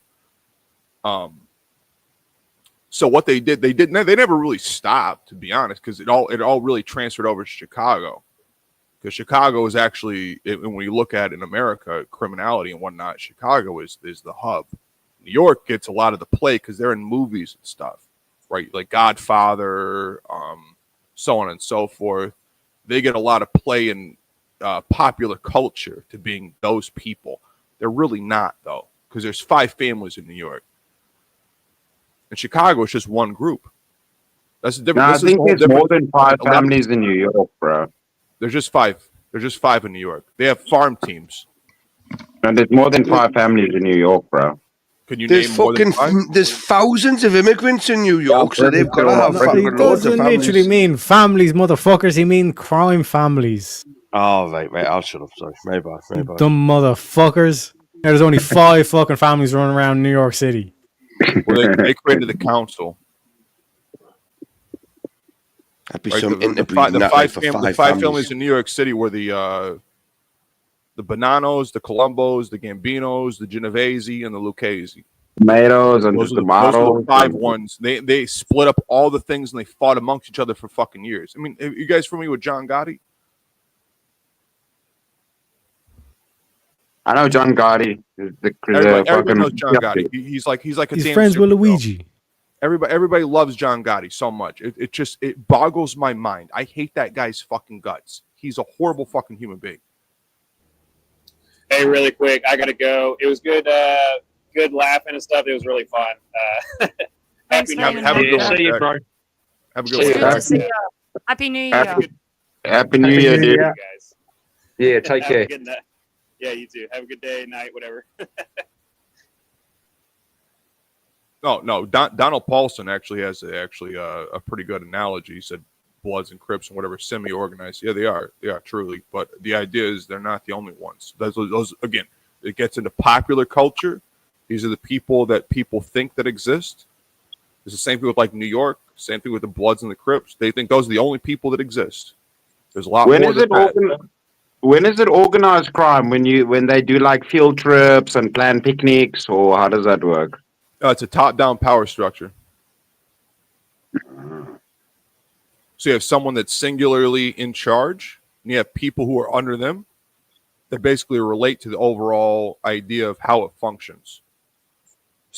So what they never really stopped, to be honest, because it all really transferred over to Chicago. Because Chicago is actually, when you look at in America, criminality and whatnot, Chicago is the hub. New York gets a lot of the play because they're in movies and stuff, right? Like Godfather, so on and so forth. They get a lot of play in popular culture to being those people. They're really not, though, because there's 5 families in New York. In Chicago, it's just one group. That's the difference. No, I think there's more than 5 families in New York, bro. There's just 5. There's just 5 in New York. They have farm teams. And there's more than 5 families in New York, bro. Can you There's name more than 5? There's thousands of immigrants in New York, so they've got to have fucking He loads of doesn't families. literally mean families, motherfuckers. He mean crime families. Oh, right. I'll shut up. Sorry. My bad. Dumb motherfuckers. There's only 5 fucking families running around New York City. Well, they created the council. That'd be Right, some the interbreeding. the 5 families in New York City were the Bonanos, the Colombos, the Gambinos, the Genovese, and the Lucchese. Tomatoes and Those the are the tomatoes. 5 ones. They split up all the things and they fought amongst each other for fucking years. I mean, are you guys familiar with John Gotti? I know John Gotti. Everybody knows John Gotti. He's like a He's damn friends with superhero. Luigi. Everybody loves John Gotti so much. It boggles my mind. I hate that guy's fucking guts. He's a horrible fucking human being. Hey, really quick, I gotta go. It was good, good laughing and stuff. It was really fun. Happy New Year. Have a good one. See you, bro. Have a good Good one. to see you. Happy New Year. Happy New Year, dude. Guys. Yeah, take Have a care. good night. Yeah, you too. Have a good day, night, whatever. No. Donald Paulson actually has a pretty good analogy. He said Bloods and Crips and whatever semi-organized. Yeah, they are. They are truly. But the idea is they're not the only ones. Those again, it gets into popular culture. These are the people that people think that exist. It's the same thing with like New York. Same thing with the Bloods and the Crips. They think those are the only people that exist. There's a lot When more is than it that. when is it organized crime? When they do like field trips and plan picnics, or how does that work? It's a top-down power structure. So you have someone that's singularly in charge, and you have people who are under them that basically relate to the overall idea of how it functions.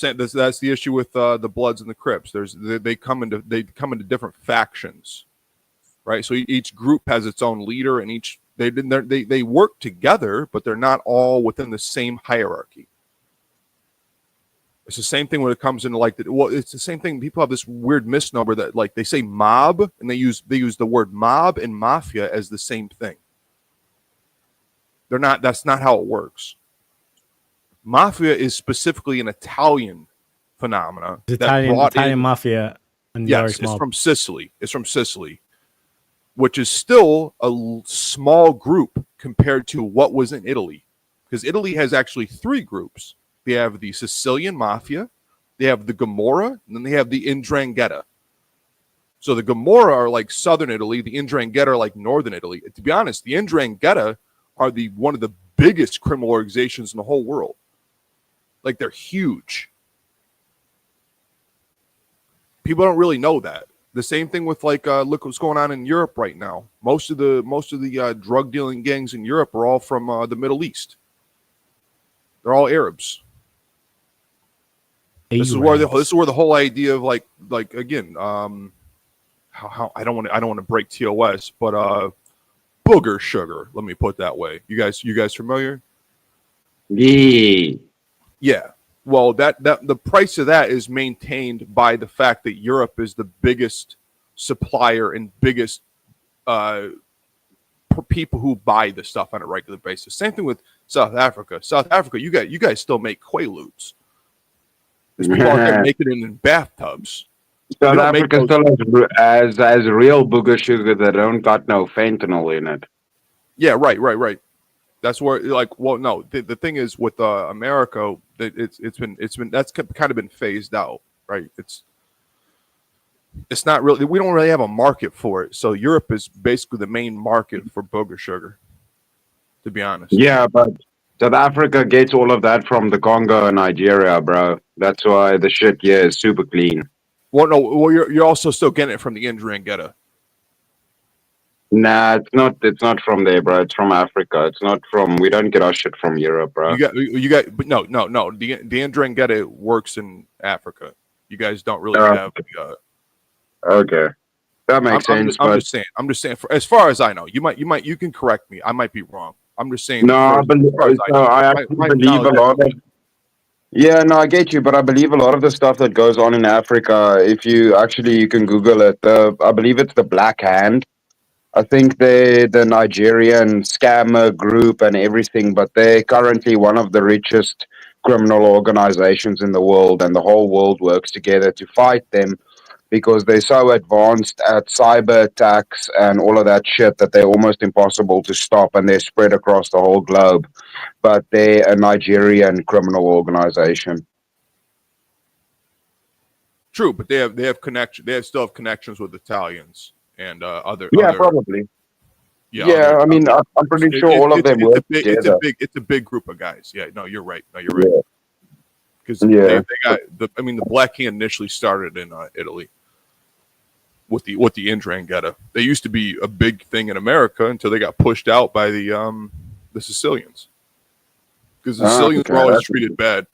That's the issue with the Bloods and the Crips. They come into different factions, right? So each group has its own leader, and they work together, but they're not all within the same hierarchy. It's the same thing when it comes into like it's the same thing. People have this weird misnomer that like they say mob, and they use the word mob and mafia as the same thing. They're not. That's not how it works. Mafia is specifically an Italian phenomena Italian mafia and the Irish it's mob. from Sicily. It's from Sicily, which is still a small group compared to what was in Italy, because Italy has actually 3 groups. They have the Sicilian Mafia, they have the Gomorrah, and then they have the 'Ndrangheta. So the Gomorrah are like southern Italy, the 'Ndrangheta are like northern Italy. To be honest, the 'Ndrangheta are one of the biggest criminal organizations in the whole world. Like they're huge. People don't really know that. The same thing with like look what's going on in Europe right now. Most of the drug dealing gangs in Europe are all from the Middle East. They're all Arabs. This is where the whole idea of like again, how I don't want to break TOS, but booger sugar. Let me put it that way. You guys familiar? Yeah. Well, that the price of that is maintained by the fact that Europe is the biggest supplier and biggest people who buy the stuff on a regular basis. Same thing with South Africa. South Africa, you guys still make Quaaludes. There's people out there making it in bathtubs. South Africa still has real booger sugar that don't got no fentanyl in it. Yeah, right. That's where like, well, no, the thing is with America that it's been that's kind of been phased out, right? It's not really, we don't really have a market for it. So Europe is basically the main market for booger sugar, to be honest. Yeah, but South Africa gets all of that from the Congo and Nigeria, bro. That's why the shit here is super clean. Well, no, well, you're also still getting it from the Ndrangheta. Nah, it's not from there, bro. It's from Africa. It's not from, we don't get our shit from Europe, bro. But no. The Ndrangheta works in Africa. You guys don't really have. Okay, that makes sense. I'm just saying. As far as I know, you can correct me. I might be wrong. I'm just saying. No, I actually believe a lot of. Yeah, no, I get you, but I believe a lot of the stuff that goes on in Africa, if you can Google it. I believe it's the Black Hand. I think they're the Nigerian scammer group and everything, but they're currently one of the richest criminal organizations in the world, and the whole world works together to fight them because they're so advanced at cyber attacks and all of that shit that they're almost impossible to stop, and they're spread across the whole globe. But they're a Nigerian criminal organization. True, but they have connection. They still have connections with Italians and other. Yeah, other, probably. Yeah, I mean, I'm pretty sure all of them work together. It's a big group of guys. Yeah, no, you're right. Because they got the Black Hand initially started in Italy with the Ndrangheta. They used to be a big thing in America until they got pushed out by the Sicilians, because the Sicilians were always treated bad.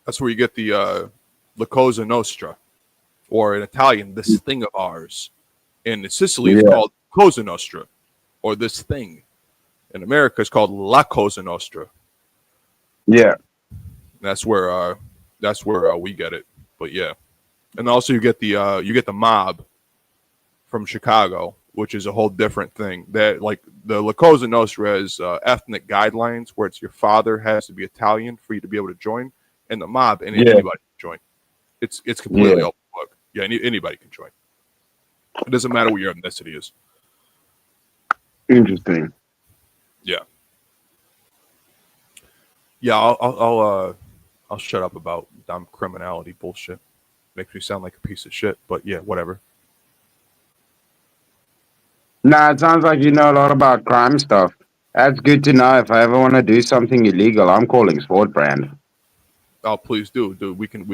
That's where you get the La Cosa Nostra, or in Italian, this thing of ours. In Sicily, it's called Cosa Nostra, or this thing. In America, it's called La Cosa Nostra. Yeah, that's where we get it. But yeah, and also you get the mob from Chicago, which is a whole different thing. That like the La Cosa Nostra is ethnic guidelines, where it's your father has to be Italian for you to be able to join, and the mob and anybody can join. It's completely open book. Yeah, anybody can join. It doesn't matter what your ethnicity is. Interesting. Yeah. Yeah, I'll shut up about dumb criminality bullshit. Makes me sound like a piece of shit, but yeah, whatever. Nah, it sounds like you know a lot about crime stuff. That's good to know. If I ever want to do something illegal, I'm calling Sport Brand. Oh, please do, dude. We can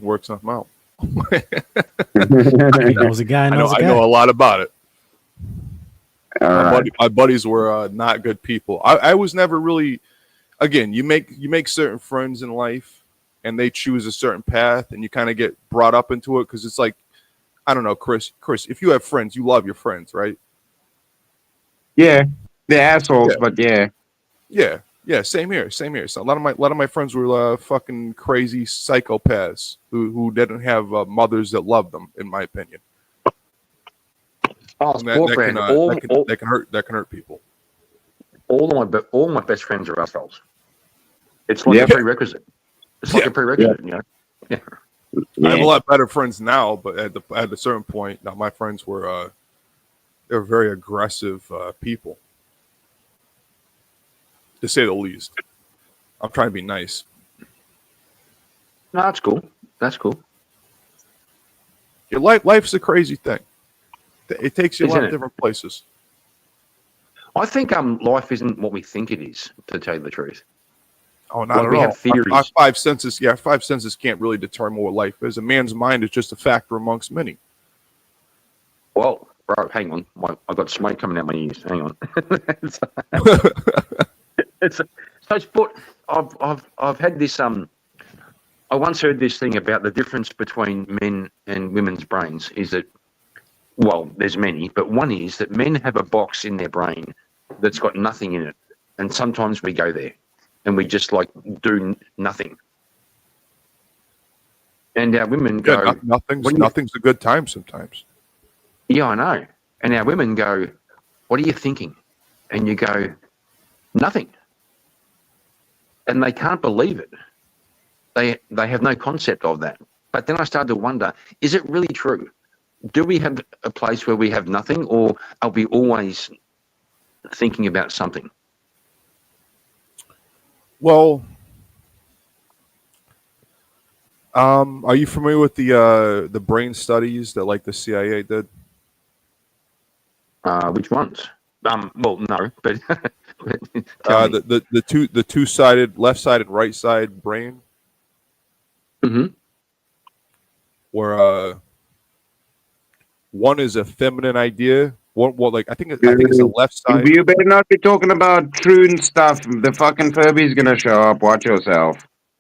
work something out. He knows a guy. I know a lot about it. My buddies were not good people. I was never really. Again, you make certain friends in life, and they choose a certain path, and you kind of get brought up into it because it's like, I don't know, Chris. If you have friends, you love your friends, right? Yeah, they're assholes, but yeah. Yeah. Same here. So a lot of my friends were fucking crazy psychopaths who didn't have mothers that loved them, in my opinion. Oh, Sport Brand. That can hurt people. All my best friends are assholes. It's like a prerequisite. It's like a prerequisite, you know. Yeah. I have a lot better friends now, but at a certain point, now my friends were they were very aggressive people, to say the least. I'm trying to be nice. No, that's cool. That's cool. Your life's a crazy thing. It takes you a lot of different places. I think life isn't what we think it is, to tell you the truth. Oh, not at we all. have theories. Our five senses can't really determine what life is. A man's mind is just a factor amongst many. Well, bro, hang on. I got smoke coming out my ears. Hang on. But I've had this I once heard this thing about the difference between men and women's brains is that, well, there's many, but one is that men have a box in their brain that's got nothing in it, and sometimes we go there and we just like do nothing, and our women go, nothing's a good time sometimes. Yeah, I know. And our women go, what are you thinking? And you go, nothing. And they can't believe it. They have no concept of that. But then I started to wonder, is it really true? Do we have a place where we have nothing, or are we always thinking about something? Well, are you familiar with the brain studies that like the CIA did? Which ones? Well, no, but the two-sided, left-sided, right-side brain. Mm-hmm. Where one is a feminine idea. I think it's the left side. You better not be talking about true stuff. The fucking Furby's gonna show up. Watch yourself.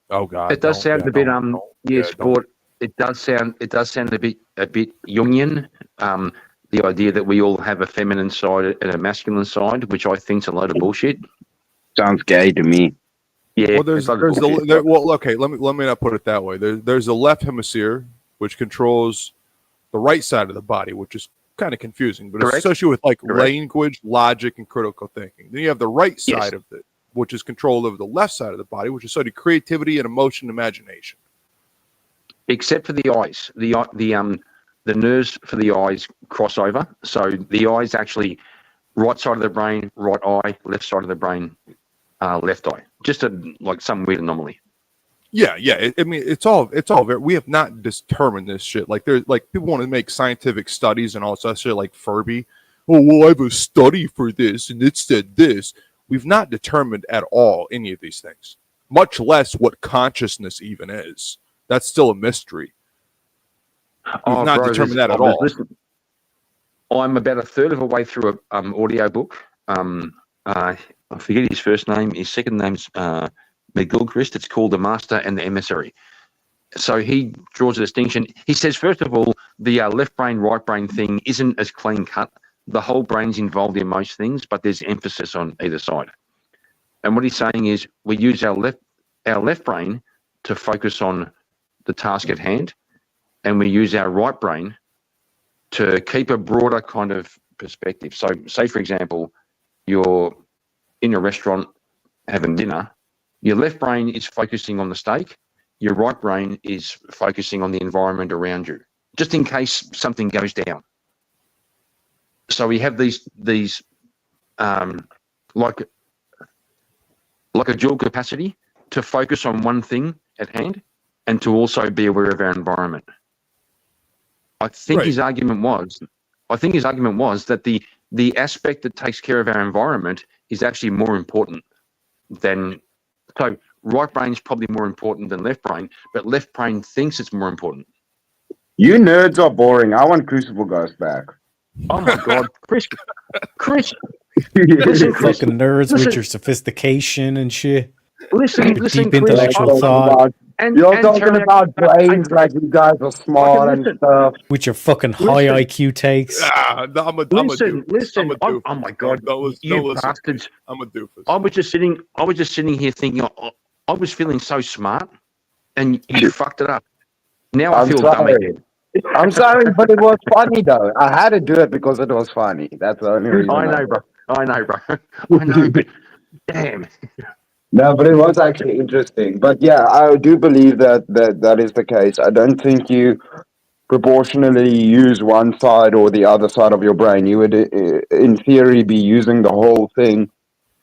Oh God! It does sound a bit sport. It does sound a bit Jungian. The idea that we all have a feminine side and a masculine side, which I think's a load of bullshit. Sounds gay to me. Yeah. Okay. Let me not put it that way. There's the left hemisphere, which controls the right side of the body, which is kind of confusing, but it's associated with like language, logic, and critical thinking. Then you have the right side of it, which is control over the left side of the body, which is sort of creativity and emotion and imagination. Except for the eyes. The nerves for the eyes cross over. So the eyes actually right side of the brain, right eye, left side of the brain, left eye. Just like some weird anomaly. Yeah. I mean, it's all very. We have not determined this shit. Like there's like people want to make scientific studies and all that shit, like Furby. Oh well, I have a study for this, and it said this. We've not determined at all any of these things, much less what consciousness even is. That's still a mystery. We've not determined that at all. I'm about a third of a way through an audio book. I forget his first name. His second name's McGilchrist. It's called The Master and the Emissary. So he draws a distinction. He says, first of all, the left brain, right brain thing isn't as clean cut. The whole brain's involved in most things, but there's emphasis on either side. And what he's saying is we use our left brain to focus on the task at hand, and we use our right brain to keep a broader kind of perspective. So say, for example, you're in a restaurant having dinner, your left brain is focusing on the steak, your right brain is focusing on the environment around you, just in case something goes down. So we have these like a dual capacity to focus on one thing at hand, and to also be aware of our environment. I think his argument was that the aspect that takes care of our environment is actually more important than, so right brain is probably more important than left brain, but left brain thinks it's more important. You nerds are boring. I want Crucible Ghost back. Oh my God, Chris, listen, Chris, fucking nerds with your sophistication and shit. Listen, deep Chris, intellectual thought. You're talking about brains like you guys are smart and stuff. With your fucking high IQ takes. No, I'm a listen. doofus. Oh my God, you bastards! I'm a doofus. I was just sitting here thinking, I was feeling so smart, and you fucked it up. Now I feel dumb again. I'm sorry, but it was funny though. I had to do it because it was funny. That's the only reason. I know, bro. I know, but damn. No, but it was actually interesting. But yeah, I do believe that is the case. I don't think you proportionally use one side or the other side of your brain. You would, in theory, be using the whole thing,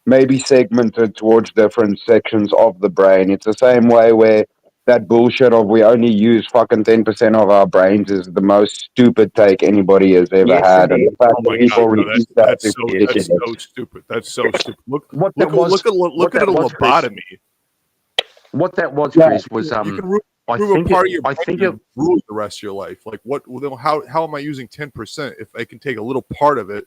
maybe segmented towards different sections of the brain. It's the same way where that bullshit of we only use fucking 10% of our brains is the most stupid take anybody has ever had. And the fact that people repeat that's so stupid. That's so stupid. Look at a lobotomy. What that was, Chris, was you can remove a part of your brain and ruin the rest of your life. Like what? How am I using 10% if I can take a little part of it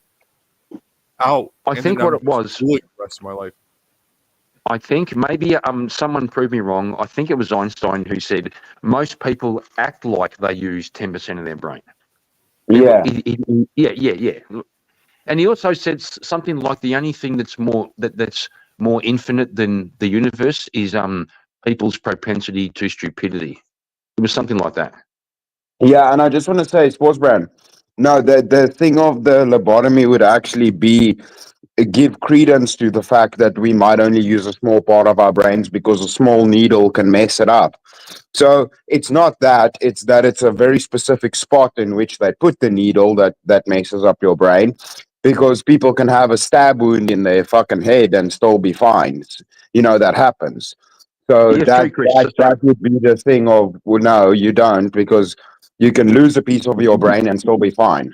out? I think what it was ruining the rest of my life. I think maybe someone proved me wrong. I think it was Einstein who said most people act like they use 10% of their brain. Yeah. Yeah. And he also said something like the only thing that's more infinite than the universe is people's propensity to stupidity. It was something like that. Yeah, and I just want to say, Sports Brand, no, the thing of the lobotomy would actually be give credence to the fact that we might only use a small part of our brains because a small needle can mess it up. So it's not that, it's that it's a very specific spot in which they put the needle that messes up your brain, because people can have a stab wound in their fucking head and still be fine. You know, that happens. So that would be the thing of, well, no, you don't, because you can lose a piece of your brain and still be fine.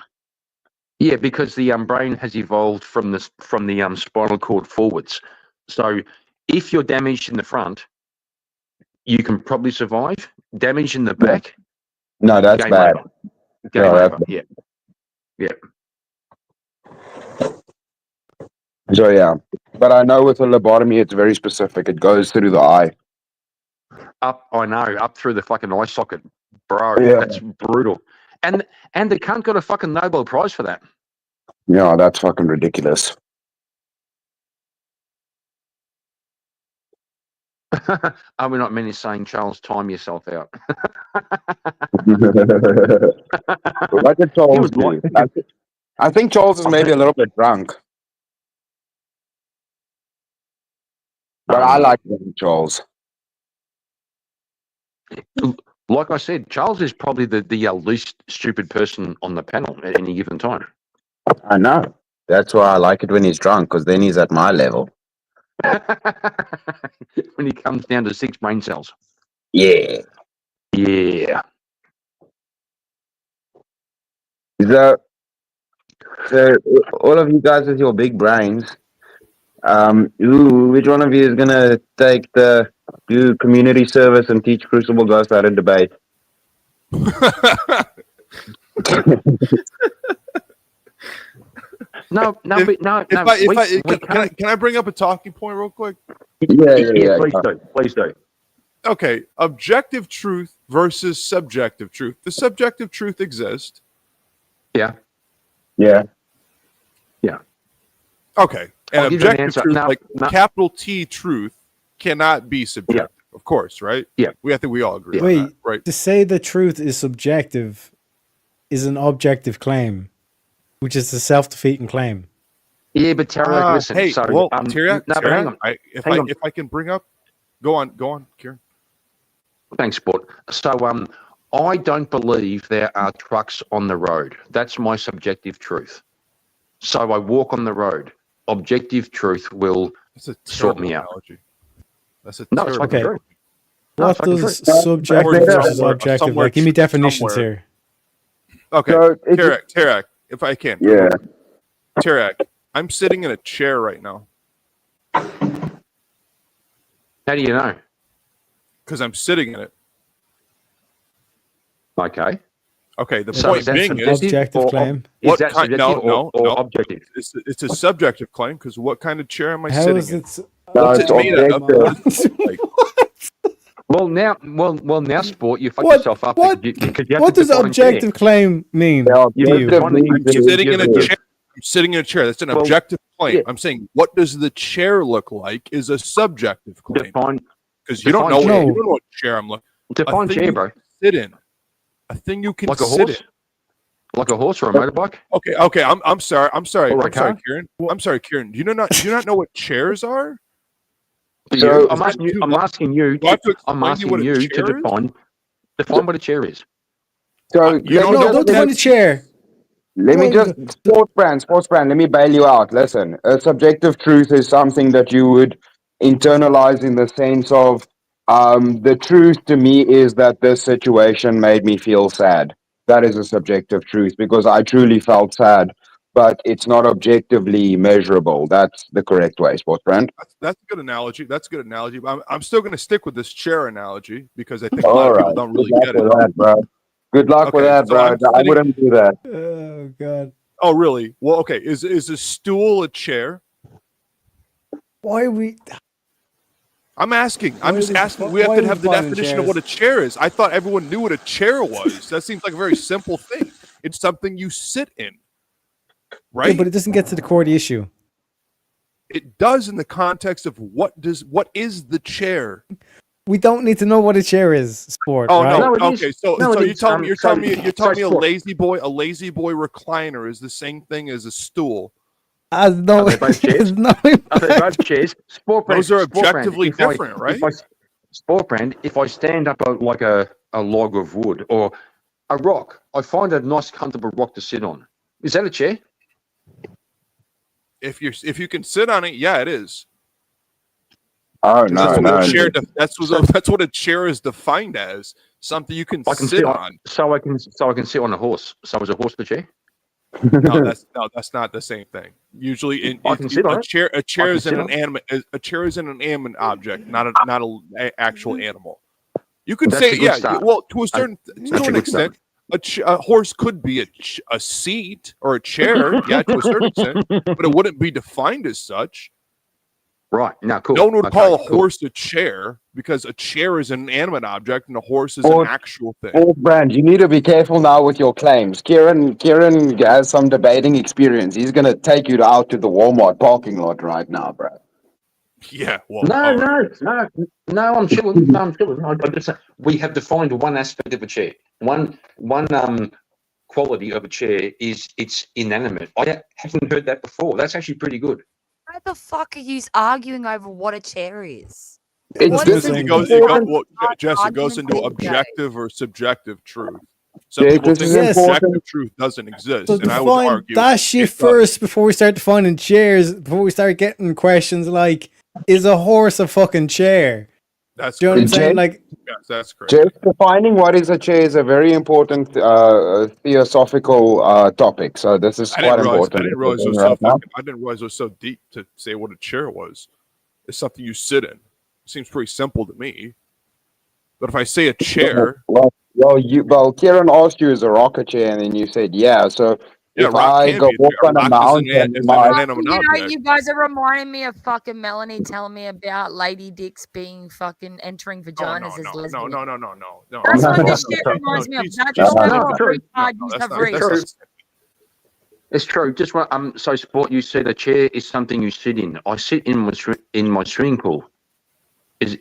Yeah, because the brain has evolved from the spinal cord forwards. So if you're damaged in the front, you can probably survive. Damage in the back, no, that's game bad. over. Game over. Yeah. So yeah, but I know with a lobotomy, it's very specific. It goes through the eye. Up through the fucking eye socket, bro. Yeah. That's brutal. And the cunt got a fucking Nobel Prize for that. Yeah, that's fucking ridiculous. Are we not many saying, Charles, time yourself out? What did Charles do? I think Charles is maybe a little bit drunk. But I like Charles. Like I said, Charles is probably the least stupid person on the panel at any given time. I know. That's why I like it when he's drunk, because then he's at my level. When he comes down to 6 brain cells. Yeah. Yeah. So all of you guys with your big brains, which one of you is gonna do community service and teach Crucible Ghost how to debate? No. Can I bring up a talking point real quick? Yeah. Please do. Okay, objective truth versus subjective truth. The subjective truth exists. Yeah. Okay, and objective truth, capital T truth, cannot be subjective. Of course, right? Yeah. I think we all agree. Wait, on that, right? To say the truth is subjective is an objective claim, which is a self-defeating claim. Yeah, but Terry, listen. Hey, so, hang on. If I can bring up, go on, Kieran. Thanks, Sport. So, I don't believe there are trucks on the road. That's my subjective truth. So I walk on the road. Objective truth will sort me out. That's a no, it's fucking true. What does subjective versus objective? Like, give me definitions here. Okay, So Tarek, if I can. Yeah. Tarek, I'm sitting in a chair right now. How do you know? Because I'm sitting in it. Okay. Okay, the So point being is objective claim. Is that subjective or objective? It's a subjective claim because what kind of chair am I How sitting is in? it? What's it made out of? What does it look like? Well, now, sport, you fuck yourself up because you have What to does define objective claim mean? Yeah, to you? I'm sitting in a chair. I'm sitting in a chair. That's an objective claim. yeah. I'm saying, what does the chair look like is a subjective claim. Because you don't define know chair. you don't know what chair I'm looking. Define chair, bro. Sit in. A thing you can Like a sit horse? in. Like a horse or a motorbike? Okay. I'm sorry. Or a I'm sorry, car? Kieran. I'm sorry, Kieran. Do you not know what chairs are? So I'm asking you. I'm asking you Do I have to I'm explain asking what a you to chair is? define what a chair is. So don't define the chair. Let me just sports brand. Let me bail you out. Listen, a subjective truth is something that you would internalize in the sense of the truth to me is that this situation made me feel sad. That is a subjective truth because I truly felt sad, but it's not objectively measurable. That's the correct way, sports brand. That's a good analogy. But I'm still going to stick with this chair analogy because I think a All lot of people right. don't Good really luck get it. with that, bro. Good luck with Okay, that, so bro. I'm I wouldn't do that. Oh god. Oh really? Well, okay. Is a stool a chair? Why are we? I'm asking. I'm just asking. We why have to are have we the finding definition of what a chairs? chair is. I thought everyone knew what a chair was. That seems like a very simple thing. It's something you sit in, right? Yeah, but it doesn't get to the core of the issue. It does in the context of what is the chair? We don't need to know what a chair is. Sport. Oh right? no. Okay, so you're telling me a sport. lazy boy recliner is the same thing as a stool. No, Are they both chairs? Are they both chairs? Sport brand. Those are Sport brand. objectively different, right? Sport brand. If I stand up like a log of wood or a rock, I find a nice, comfortable rock to sit on. Is that a chair? If you can sit on it, yeah, it is. Oh no. That's what a chair is defined as. Something you can sit on. So I can sit on a horse. So is a horse the chair? No, that's not the same thing. Usually, a chair is in an animate. A chair is in an animate object, not an actual animal. You could say, yeah. Well, to an extent, a horse could be a seat or a chair, yeah, to a certain extent, but it wouldn't be defined as such. Right. Now, cool. No one would call a horse a chair because a chair is an animate object and a horse is an actual thing. Sports brand, you need to be careful now with your claims. Kieran has some debating experience. He's gonna take you out to the Walmart parking lot right now, bro. Yeah. Well. No. I'm chilling. We have defined one aspect of a chair. One quality of a chair is it's inanimate. I haven't heard that before. That's actually pretty good. Why the fuck are you arguing over what a chair is? It goes into objective or subjective truth. Some people think objective truth doesn't exist, So and I would argue that shit first before we start defining chairs. Before we start getting questions like, "Is a horse a fucking chair?" That's Do you know what I'm saying? Like, yes, that's correct. Just defining what is a chair is a very important theosophical topic. So this is quite important. I didn't realize it was so deep to say what a chair was. It's something you sit in. It seems pretty simple to me. But if I say a chair, Kieran asked you, is a rocket chair, and then you said, yeah. So yeah, if I go walk on a mountain, You guys are reminding me of fucking Melanie telling me about lady dicks being fucking entering vaginas as lesbian. No. That's what this shit reminds me of. That just shows what retard you have reached. It's true. Just what so sport. You said a chair is something you sit in. I sit in my swimming pool. Is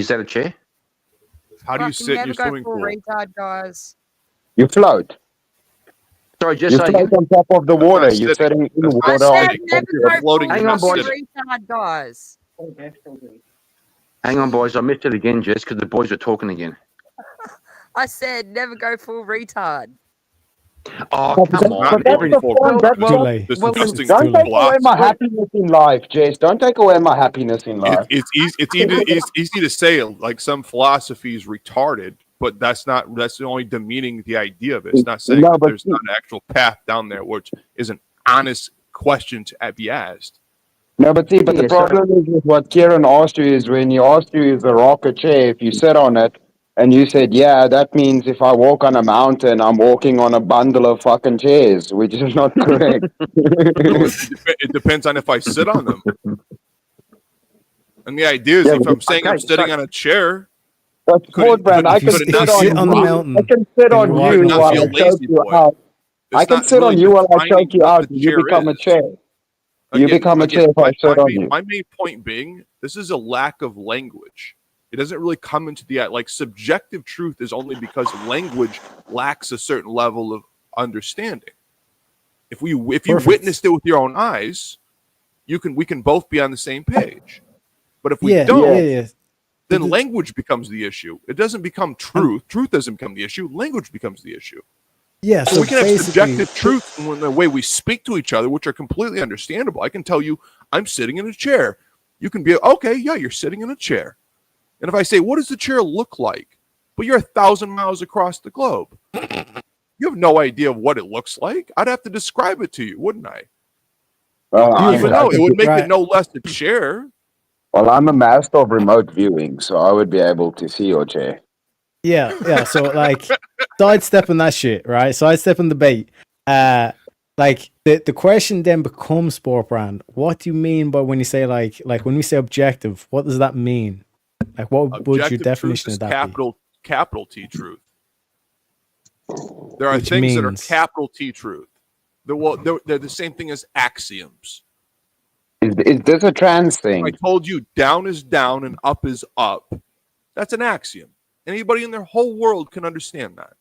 that a chair? How do you sit in your swimming pool? Retard, guys. You float. Sorry, you float on top of the water. You're sitting in the water. Floating. Hang on, boys. Retard, guys. Hang on, boys. I missed it again, Jess, because the boys are talking again. I said never go full retard. Oh, But come on. that's the point. Don't take away my happiness in life, Jess. Don't take away my happiness in life. It's easy to say like some philosophy is retarded, but that's only demeaning the idea of it. It's not saying that there's not an actual path down there, which is an honest question to be asked. No, but the problem is with what Kieran asked you is when he asked you is the rock a chair, if you sit on it, and you said, yeah, that means if I walk on a mountain, I'm walking on a bundle of fucking chairs, which is not correct. It depends on if I sit on them. And the idea is if I'm saying I'm sitting on a chair, but sport brand, I can sit on the mountain. I can sit on you while I choke you out. I can sit on you while I choke you out. You become a chair. You become a chair if I sit on you. My main point being, this is a lack of language. It doesn't really come into the like subjective truth is only because language lacks a certain level of understanding. If you witnessed it with your own eyes, we can both be on the same page. But if we don't, then language becomes the issue. It doesn't become truth. Truth doesn't become the issue. Language becomes the issue. Yeah, so we can have subjective truth in the way we speak to each other, which are completely understandable. I can tell you, I'm sitting in a chair. You can be, okay, yeah, you're sitting in a chair. And if I say, what does the chair look like? But you're 1,000 miles across the globe. You have no idea of what it looks like. I'd have to describe it to you, wouldn't I? Even though it would make it no less a chair. Well, I'm a master of remote viewing, so I would be able to see your chair. Yeah. So like sidestepping that shit, right? Sidestepping the bait. Like the question then becomes, sport brand. What do you mean by when you say like when we say objective? What does that mean? Like what would your definition of that be? Capital T truth. There are things that are capital T truth. They're the same thing as axioms. Is this a trans thing? I told you down is down and up is up. That's an axiom. Anybody in their whole world can understand that.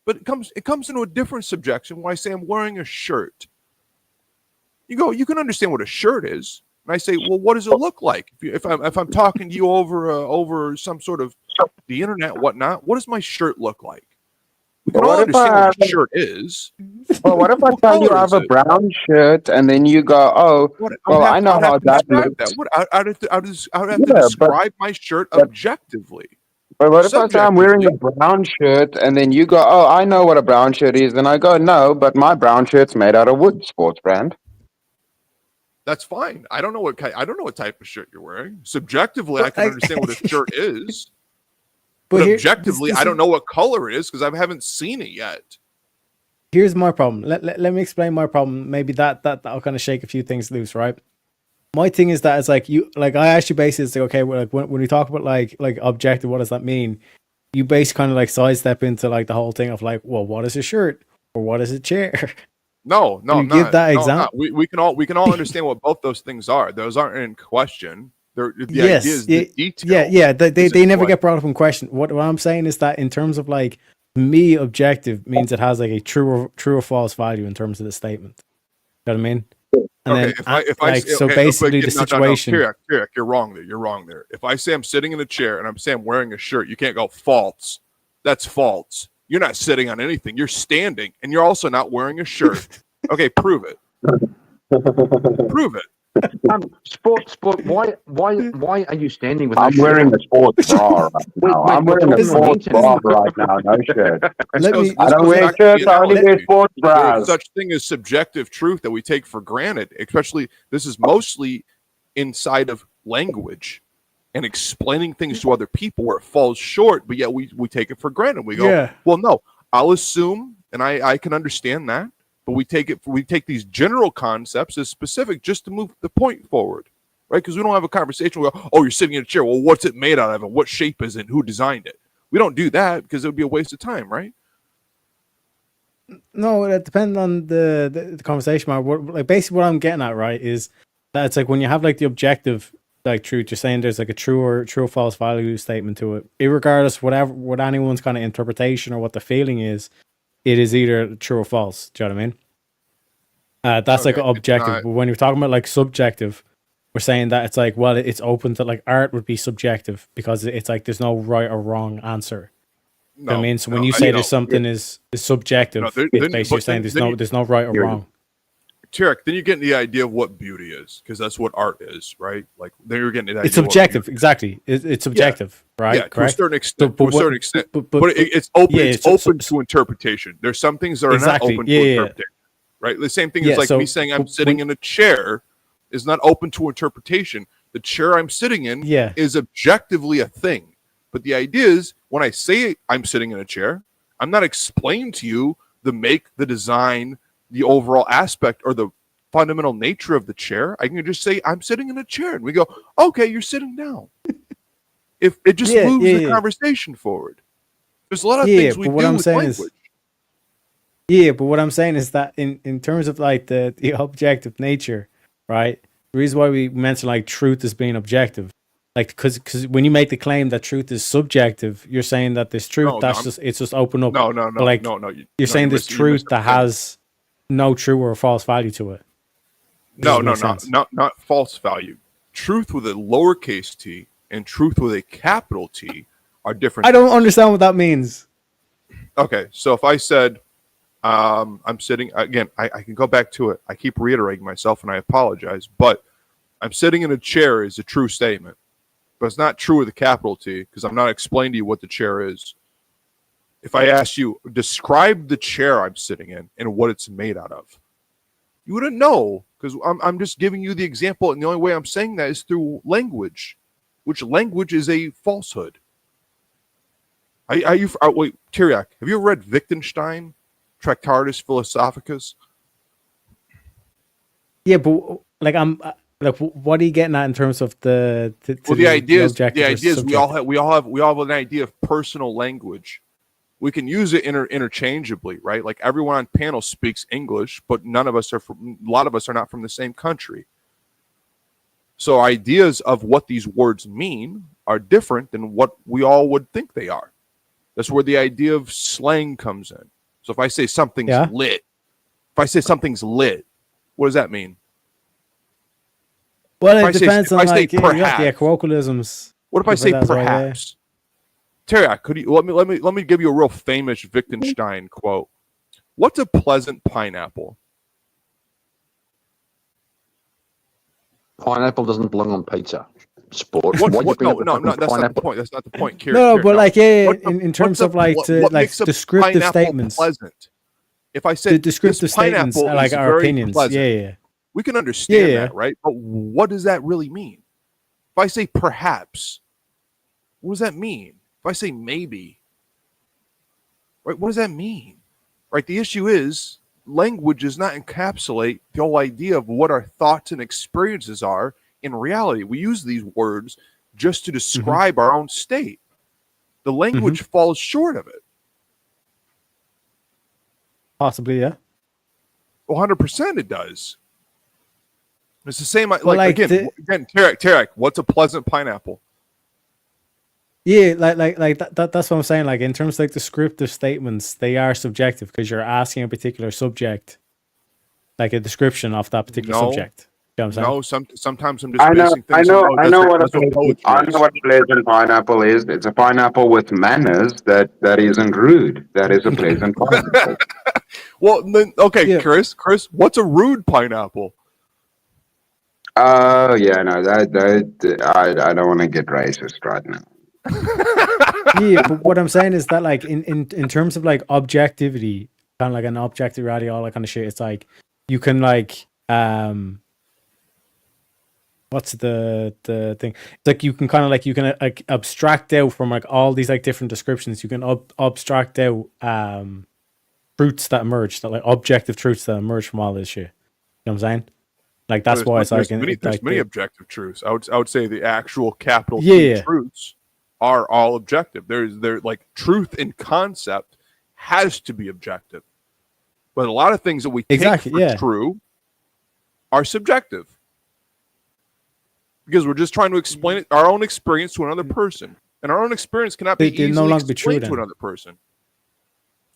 But it comes into a different subjection when I say I'm wearing a shirt. You can understand what a shirt is. And I say, well, what does it look like? If I'm talking to you over some sort of the internet, whatnot, what does my shirt look like? We can all understand what a shirt is. Well, what if I tell you I have a brown shirt and then you go, I know how that looks. I would have to describe my shirt objectively. But what if I say I'm wearing a brown shirt and then you go, I know what a brown shirt is, and I go, no, but my brown shirt's made out of wood, sports brand. That's fine. I don't know what type of shirt you're wearing. Subjectively, I can understand what a shirt is. But objectively, I don't know what color it is because I haven't seen it yet. Here's my problem. Let me explain my problem. Maybe that'll kind of shake a few things loose, right? My thing is that it's like I actually basically say, okay, well, like when we talk about like objective, what does that mean? You basically kind of like sidestep into like the whole thing of like, well, what is a shirt or what is a chair? No, I'm not. Give that example. We can all understand what both those things are. Those aren't in question. The idea is the detail. Yeah. They never get brought up in question. What I'm saying is that in terms of like me, objective means it has like a true or false value in terms of the statement. You know what I mean? And okay, then basically the situation. Kirk, you're wrong there. You're wrong there. If I say I'm sitting in a chair and I'm saying I'm wearing a shirt, you can't go false. That's false. You're not sitting on anything. You're standing, and you're also not wearing a shirt. Okay, prove it. Prove it. Sport. Why are you standing with? I'm wearing a sports bra right now. I'm wearing a sports bra right now. No shirt. I don't wear shirts. I only wear sports bras. There's such thing as subjective truth that we take for granted. Especially, this is mostly inside of language and explaining things to other people where it falls short. But yet we take it for granted. We go, well, no, I'll assume, and I can understand that. But we take these general concepts as specific just to move the point forward, right? Because we don't have a conversation where, you're sitting in a chair. Well, what's it made out of? And what shape is it? Who designed it? We don't do that because it would be a waste of time, right? No, it depends on the conversation. Like basically what I'm getting at, right, is that it's like when you have like the objective like truth, you're saying there's like a true or false value statement to it, irregardless what anyone's kind of interpretation or what the feeling is. It is either true or false. Do you know what I mean? That's like objective. But when you're talking about like subjective, we're saying that it's like, well, it's open to like art would be subjective because it's like there's no right or wrong answer. I mean, so when you say there's something is subjective, it's basically saying there's no right or wrong. Tarek, then you're getting the idea of what beauty is, because that's what art is, right? Like then you're getting the idea. It's subjective, exactly. It's subjective, right? Yeah, correct? to a certain extent. But it's open. It's open to interpretation. There's some things that are not open to interpretation, right? The same thing is like me saying I'm sitting in a chair is not open to interpretation. The chair I'm sitting in is objectively a thing. But the idea is when I say I'm sitting in a chair, I'm not explaining to you the make, the design, the overall aspect, or the fundamental nature of the chair. I can just say I'm sitting in a chair, and we go, okay, you're sitting down. If it just moves the conversation forward. There's a lot of things we do with language. But what I'm saying is that in terms of like the objective nature, right? The reason why we mention like truth as being objective, like because when you make the claim that truth is subjective, you're saying that this truth it's just open up. No. You're saying this truth that has no true or false value to it. Not false value. Truth with a lowercase t and truth with a capital T are different. I don't understand what that means. Okay, so if I said I'm sitting again, I can go back to it. I keep reiterating myself, and I apologize, but I'm sitting in a chair is a true statement. But it's not true with a capital T because I'm not explaining to you what the chair is. If I asked you, describe the chair I'm sitting in and what it's made out of, you wouldn't know because I'm just giving you the example, and the only way I'm saying that is through language, which language is a falsehood. Wait, Tyriak, have you ever read Wittgenstein, Tractatus Philosophicus? Yeah, but like like, what are you getting at in terms of the idea is we all have an idea of personal language. We can use it interchangeably, right? Like everyone on panel speaks English, but a lot of us are not from the same country. So ideas of what these words mean are different than what we all would think they are. That's where the idea of slang comes in. So if I say something's lit, what does that mean? Well, it depends on like you got the colloquialisms. What if I say perhaps? Terry, could you let me give you a real famous Wittgenstein quote. What's a pleasant pineapple? Pineapple doesn't belong on pizza. Sport. No, that's not the point. That's not the point. No, but like in terms of like descriptive statements. Pleasant. If I said the descriptive statements are like our opinions. Pleasant, we can understand that, right? But what does that really mean? If I say perhaps, what does that mean? If I say maybe, right, what does that mean? Right, the issue is language does not encapsulate the whole idea of what our thoughts and experiences are in reality. We use these words just to describe our own state. The language falls short of it. Possibly, yeah. 100% it does. It's the same. Again, Tarek, what's a pleasant pineapple? Yeah, that's what I'm saying. Like in terms of like descriptive statements, they are subjective because you're asking a particular subject, like a description of that particular subject. You know what I'm saying? No, sometimes I'm just basing things. I know what a pleasant pineapple is. It's a pineapple with manners that isn't rude. That is a pleasant pineapple. Well, then, okay, Chris, what's a rude pineapple? Oh yeah, no, I don't want to get racist right now. Yeah, but what I'm saying is that like in terms of like objectivity, kind of like an objective reality, all that kind of shit, it's like you can like what's the thing? It's like you can kind of like like abstract out from like all these like different descriptions. You can abstract out truths that emerge, that like objective truths that emerge from all this shit. You know what I'm saying? Like that's why it's like there's many objective truths. I would say the actual capital T truths are all objective. They're like truth in concept has to be objective, but a lot of things that we take for true are subjective because we're just trying to explain it, our own experience to another person, and our own experience cannot be easily no longer explained true to another person.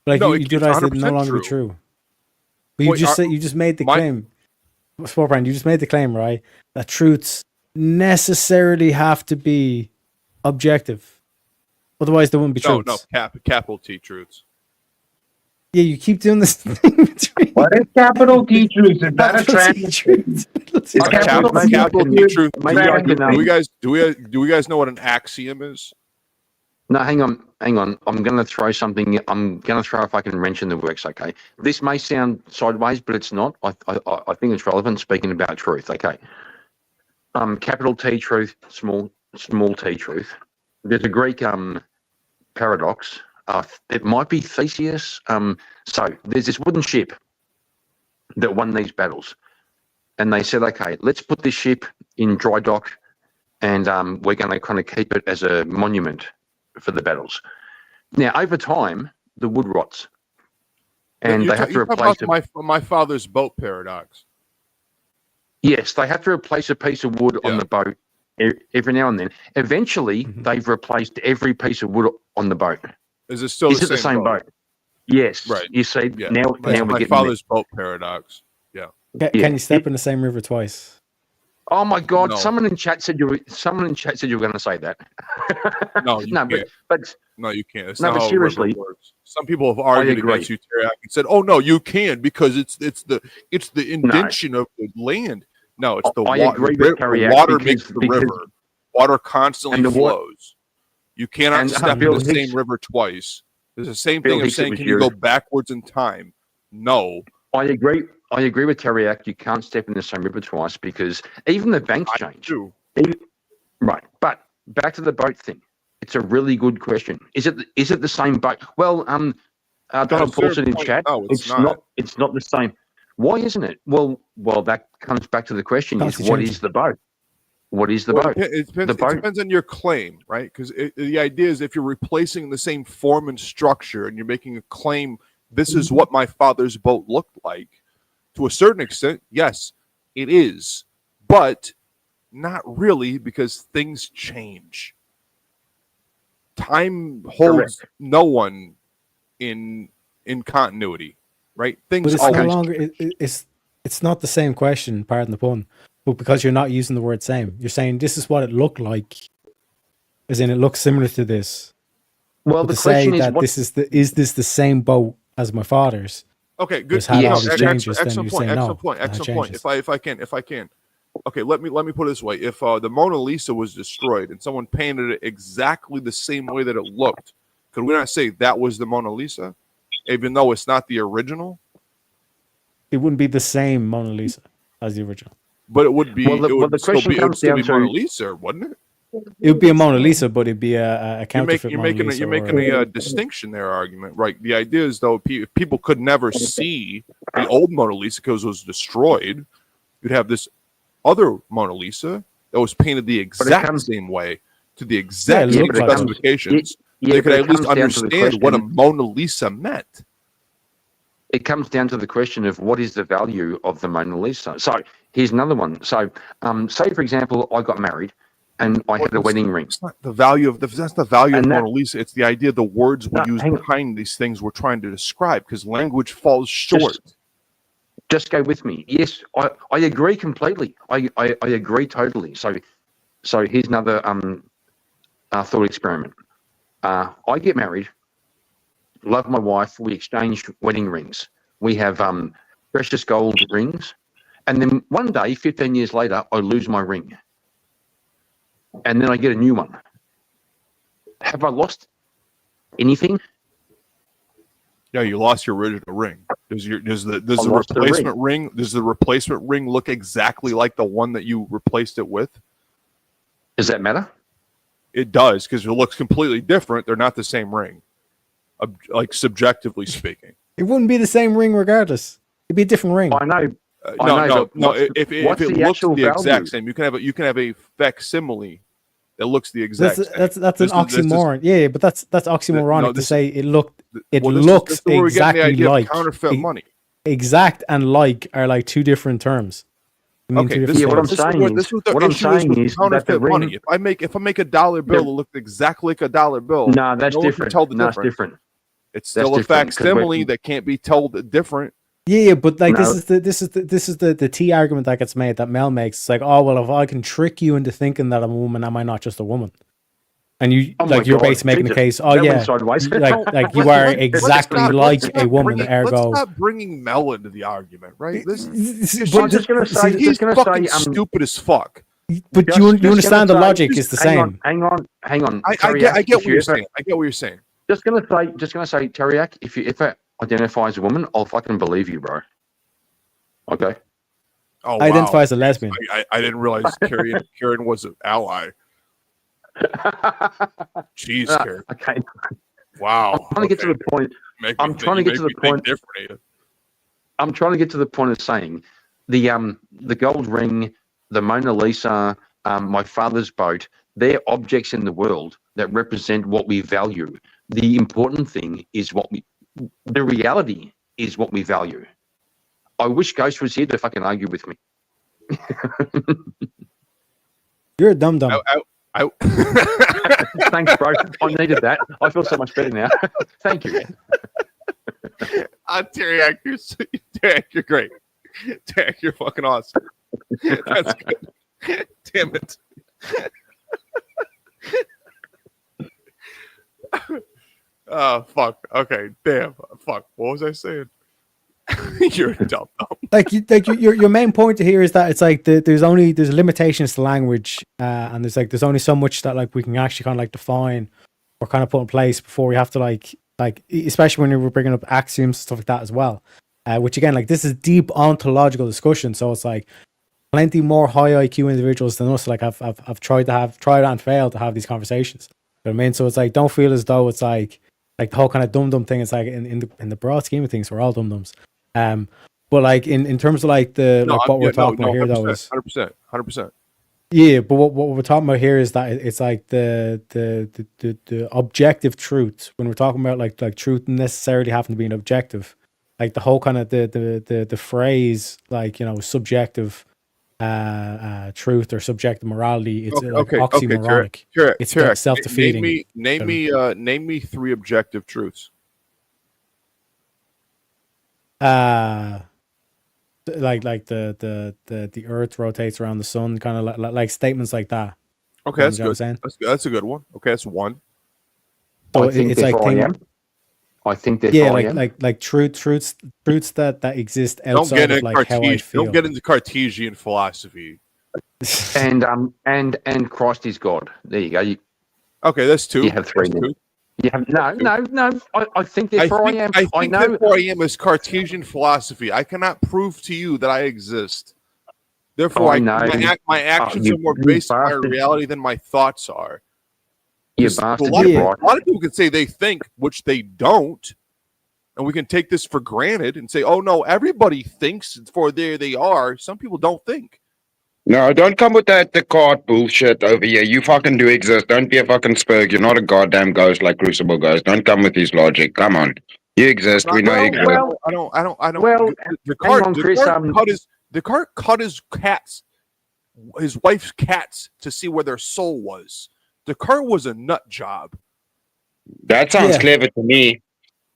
Like you realize it no longer be true. But you just made the claim. Sportbrand, you just made the claim, right? That truths necessarily have to be objective. Otherwise, there wouldn't be No, truths. no, capital T truths. Yeah, you keep doing this thing between. What is capital T truth? Is that a Capital T trans? truth. Capital T truth. Maybe I can. Do we guys know what an axiom is? No, hang on. I'm going to throw something. I'm going to throw a fucking wrench in the works. Okay, this may sound sideways, but it's not. I think it's relevant. Speaking about truth. Okay. Capital T truth, small t truth. There's a Greek paradox. It might be Theseus. So there's this wooden ship that won these battles, and they said, okay, let's put this ship in dry dock, and we're going to kind of keep it as a monument for the battles. Now, over time, the wood rots, and they have to replace it. My father's boat paradox. Yes, they have to replace a piece of wood on the boat every now and then. Eventually, they've replaced every piece of wood on the boat. Is it still the same boat? Yes. Right. You see, now we're my getting father's boat paradox. Yeah. Can you step in the same river twice? Oh my God! No. Someone in chat said you were going to say that. No, you can't. But no, you can't. It's no, not but how seriously, it works. Some people have argued against you, Terry, and said, "Oh no, you can because it's the indention of the land." No, it's the water. The water makes the river. Water constantly flows. You cannot step in the same river twice. It's the same thing of saying, "Can you go backwards in time?" No. I agree with Terriac. You can't step in the same river twice because even the banks change. Right, but back to the boat thing. It's a really good question. Is it the same boat? Well, Donald Paulson in chat. No, it's not. It's not the same. Why isn't it? Well, that comes back to the question: what is the boat? What is the boat? It depends on your claim, right? Because the idea is if you're replacing the same form and structure, and you're making a claim, this is what my father's boat looked like. To a certain extent, yes, it is, but not really because things change. Time holds no one in continuity, right? Things But it's always no longer. It's not the same question. Pardon the pun. But because you're not using the word "same," you're saying this is what it looked like, as in it looks similar to this. Well, but the to question say is, that is this the same boat as my father's? Okay, good. Excellent point. If I can. Okay, let me put it this way: if the Mona Lisa was destroyed and someone painted it exactly the same way that it looked, could we not say that was the Mona Lisa, even though it's not the original? It wouldn't be the same Mona Lisa as the original, but it would be. Well, the question comes down to Mona Lisa, wouldn't it? It would be a Mona Lisa, but it'd be a counterfeit you're Mona Lisa. You're making a distinction there, argument, right? The idea is though, if people could never see the old Mona Lisa because it was destroyed, you'd have this other Mona Lisa that was painted the exact same way to the exact same specifications. They could at least understand what a Mona Lisa meant. It comes down to the question of what is the value of the Mona Lisa. So here's another one. So, say for example, I got married. And I had a wedding ring. It's not the value of that's the value of Mona Lisa. It's the idea the words we use behind these things we're trying to describe because language falls short. Just go with me. Yes, I agree completely. I agree totally. So here's another thought experiment. I get married, love my wife. We exchange wedding rings. We have precious gold rings, and then one day, 15 years later, I lose my ring. And then I get a new one. Have I lost anything? Yeah, you lost your original ring. Does the replacement ring? Does the replacement ring look exactly like the one that you replaced it with? Does that matter? It does because it looks completely different. They're not the same ring, like subjectively speaking. It wouldn't be the same ring regardless. It'd be a different ring. I know. No. If it looks the exact same, you can have a facsimile that looks the exact same. That's an oxymoron. Yeah, but that's oxymoronic to say it looks exactly like counterfeit money. Exact and like are like two different terms. Okay, what I'm saying is counterfeit money. If I make a dollar bill that looks exactly like a dollar bill, no, that's different. No, it's different. It's still a facsimile that can't be told different. Yeah, but like this is the T argument that gets made that Mel makes. It's like, oh well, if I can trick you into thinking that I'm a woman, am I not just a woman? And you Oh my you're God, basically making the Jesus. case. Oh That went yeah, sideways. like you are exactly like a woman. Let's Ergo, not bringing Mel into the argument, right? But I'm just gonna say, he's fucking stupid as fuck. But you understand the logic is the same. Hang on. I Teriak, get if what you you're ever- saying. I get what you're saying. Just gonna say, Teriak, if you ever identify as a woman, I'll fucking believe you, bro. Okay. Oh, I identify as a lesbian. I didn't realize Karen was an ally. Jeez, Karen. Okay. Wow. I'm trying to get to the point. I'm trying to get to the point. I'm trying to get to the point of saying the gold ring, the Mona Lisa, my father's boat, they're objects in the world that represent what we value. The important thing is the reality is what we value. I wish Ghost was here to fucking argue with me. You're a dum dum. Thanks, bro. I needed that. I feel so much better now. Thank you. Teriak, you're great. Teriak, you're fucking awesome. That's good. Damn it. Oh, fuck. Okay, damn. Fuck. What was I saying? You're a dumb. Your main point here is that it's like there's limitations to language, and there's only so much that like we can actually kind of like define or kind of put in place before we have to like especially when we're bringing up axioms and stuff like that as well. Which again, like this is deep ontological discussion, so it's like plenty more high IQ individuals than us. Like I've tried and failed to have these conversations. You know what I mean? So it's like don't feel as though it's like the whole kind of dum thing. It's like in the broad scheme of things, we're all dum-dums. But like in terms of like what we're talking about here, though, is 100%. Yeah, but what we're talking about here is that it's like the objective truth. When we're talking about like truth necessarily having to be an objective, like the whole kind of the phrase like subjective truth or subjective morality. It's like oxymoronic. It's self-defeating. Name me 3 objective truths. Like the Earth rotates around the sun, kind of like statements like that. Okay, that's good. That's a good one. Okay, that's one. So I think it's like I think like truths that exist outside of like how I feel. Don't get into Cartesian philosophy. and Christ is God. There you go. Okay, that's 2. You have 3. You have no. I think therefore I am. I think therefore I am is Cartesian philosophy. I cannot prove to you that I exist. Therefore, my actions are more based on my reality than my thoughts are. You a lot of people can say they think, which they don't, and we can take this for granted and say, "Oh no, everybody thinks." For there they are. Some people don't think. No, don't come with that Descartes bullshit over here. You fucking do exist. Don't be a fucking spurg. You're not a goddamn ghost like Crucible Ghost. Don't come with his logic. Come on. You exist. We know you exist. I don't. Well, Descartes cut his cats, his wife's cats, to see where their soul was. Descartes was a nut job. That sounds clever to me.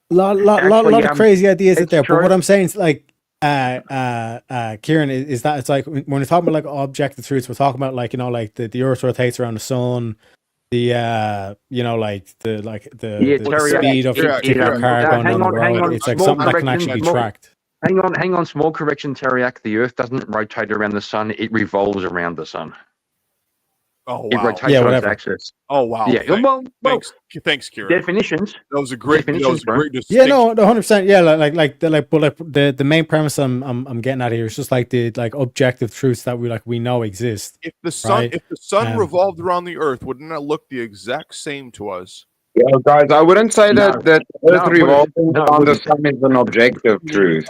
Lot of crazy ideas out there. But what I'm saying is like, Kieran, is that it's like when we're talking about like objective truths, we're talking about like like the Earth rotates around the sun, the speed of a car going down the road. It's like something that can actually be tracked. Hang on. Small correction, Teriak. The Earth doesn't rotate around the sun; it revolves around the sun. Oh wow! It rotates on its axis. Oh wow! Yeah. Thanks, Kieran. Definitions. That was a great. Yeah, no, 100%. Yeah, but the main premise I'm getting at here is just like the objective truths that we know exist. If the sun revolved around the Earth, wouldn't that look the exact same to us? Yeah, guys, I wouldn't say that Earth revolving around the sun is an objective truth.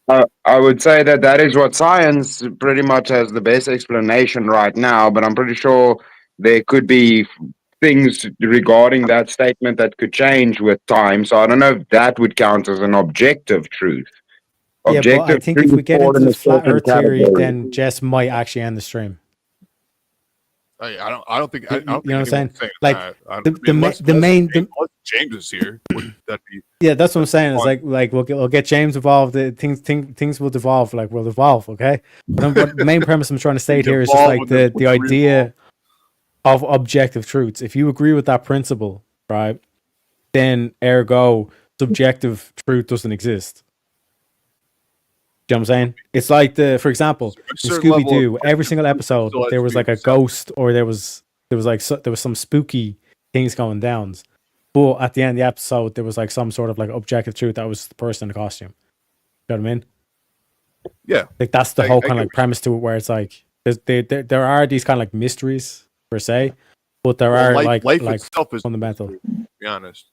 I would say that is what science pretty much has the best explanation right now, but I'm pretty sure there could be things regarding that statement that could change with time. So I don't know if that would count as an objective truth. But I think if we get into the flat Earth theory, then Jess might actually end the stream. I don't think. You know what I'm saying? Like unless James is here. Would that be? Yeah, that's what I'm saying. It's like we'll get James involved. Things will devolve. Like we'll evolve. Okay. But the main premise I'm trying to state here is just like the idea of objective truths. If you agree with that principle, right, then ergo subjective truth doesn't exist. Do you know what I'm saying? It's like for example, in certain level of Scooby-Doo, every single episode still has there to was be like a accepted. ghost, or there was some spooky things going down. But at the end of the episode, there was like some sort of like objective truth that was the person in the costume. You know what I mean? Yeah. Like that's the whole kind of like premise to it, where it's like there are these kind of like mysteries per se, but there are life like itself is fundamental. to be honest.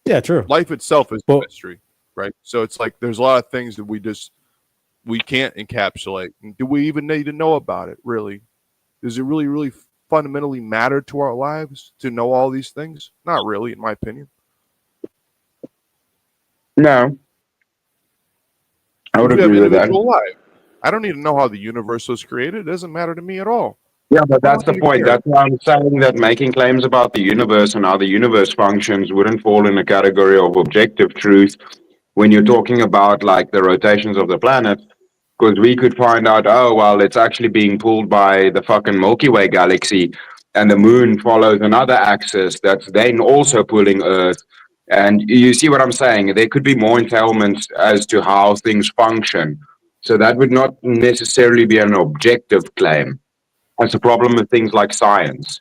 Yeah, true. Life itself is a mystery, right? So it's like there's a lot of things that we can't encapsulate. Do we even need to know about it? Really? Does it really fundamentally matter to our lives to know all these things? Not really, in my opinion. No. I would We have agree with that. individual life. I don't need to know how the universe was created. It doesn't matter to me at all. Yeah, but that's the point. That's why I'm saying that making claims about the universe and how the universe functions wouldn't fall in a category of objective truth when you're talking about like the rotations of the planet, because we could find out, oh, well, it's actually being pulled by the fucking Milky Way galaxy, and the moon follows another axis that's then also pulling Earth. And you see what I'm saying? There could be more entailments as to how things function. So that would not necessarily be an objective claim. That's the problem with things like science.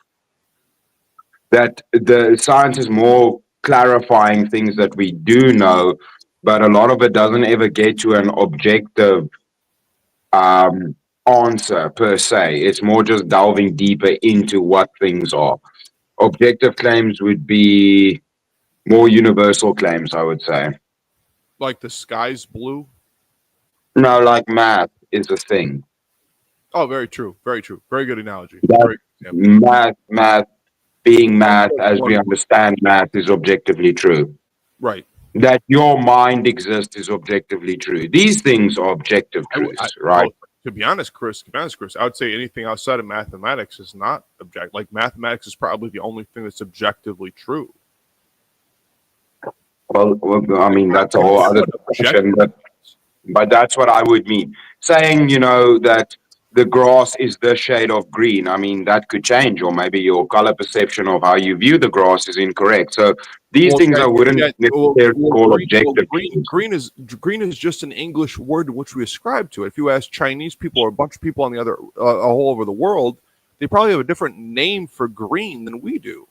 That the science is more clarifying things that we do know, but a lot of it doesn't ever get to an objective answer per se. It's more just delving deeper into what things are. Objective claims would be more universal claims, I would say. Like the sky's blue. No, like math is a thing. Oh, very true. Very true. Very good analogy. That Very math being math as we understand math is objectively true. Right. That your mind exists is objectively true. These things are objective truths, right? Well, to be honest, Chris, I would say anything outside of mathematics is not objective. Like mathematics is probably the only thing that's objectively true. Well, I mean, that's a whole other discussion, but that's what I would mean. Saying, that the grass is this shade of green, I mean, that could change, or maybe your color perception of how you view the grass is incorrect. So these things I wouldn't necessarily call objective. Green is just an English word which we ascribe to it. If you ask Chinese people or a bunch of people on the other all over the world, they probably have a different name for green than we do.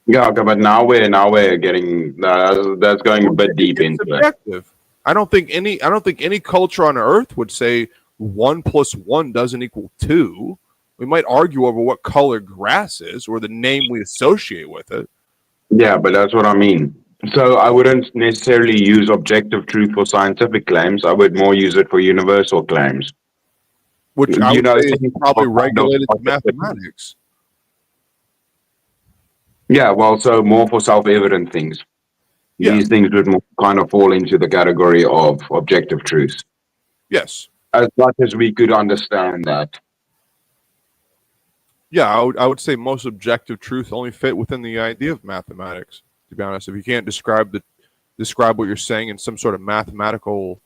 Yeah, okay, but now we're getting that's going a bit deep into it. I don't think any culture on Earth would say 1 + 1 doesn't equal 2. We might argue over what color grass is or the name we associate with it. Yeah, but that's what I mean. So I wouldn't necessarily use objective truth for scientific claims. I would more use it for universal claims. Which I would say is probably regulated to mathematics. Yeah, well, so more for self-evident things. Yeah. These things would kind of fall into the category of objective truth. Yes. As much as we could understand that. Yeah, I would say most objective truth only fit within the idea of mathematics, to be honest. If you can't describe what you're saying in some sort of mathematical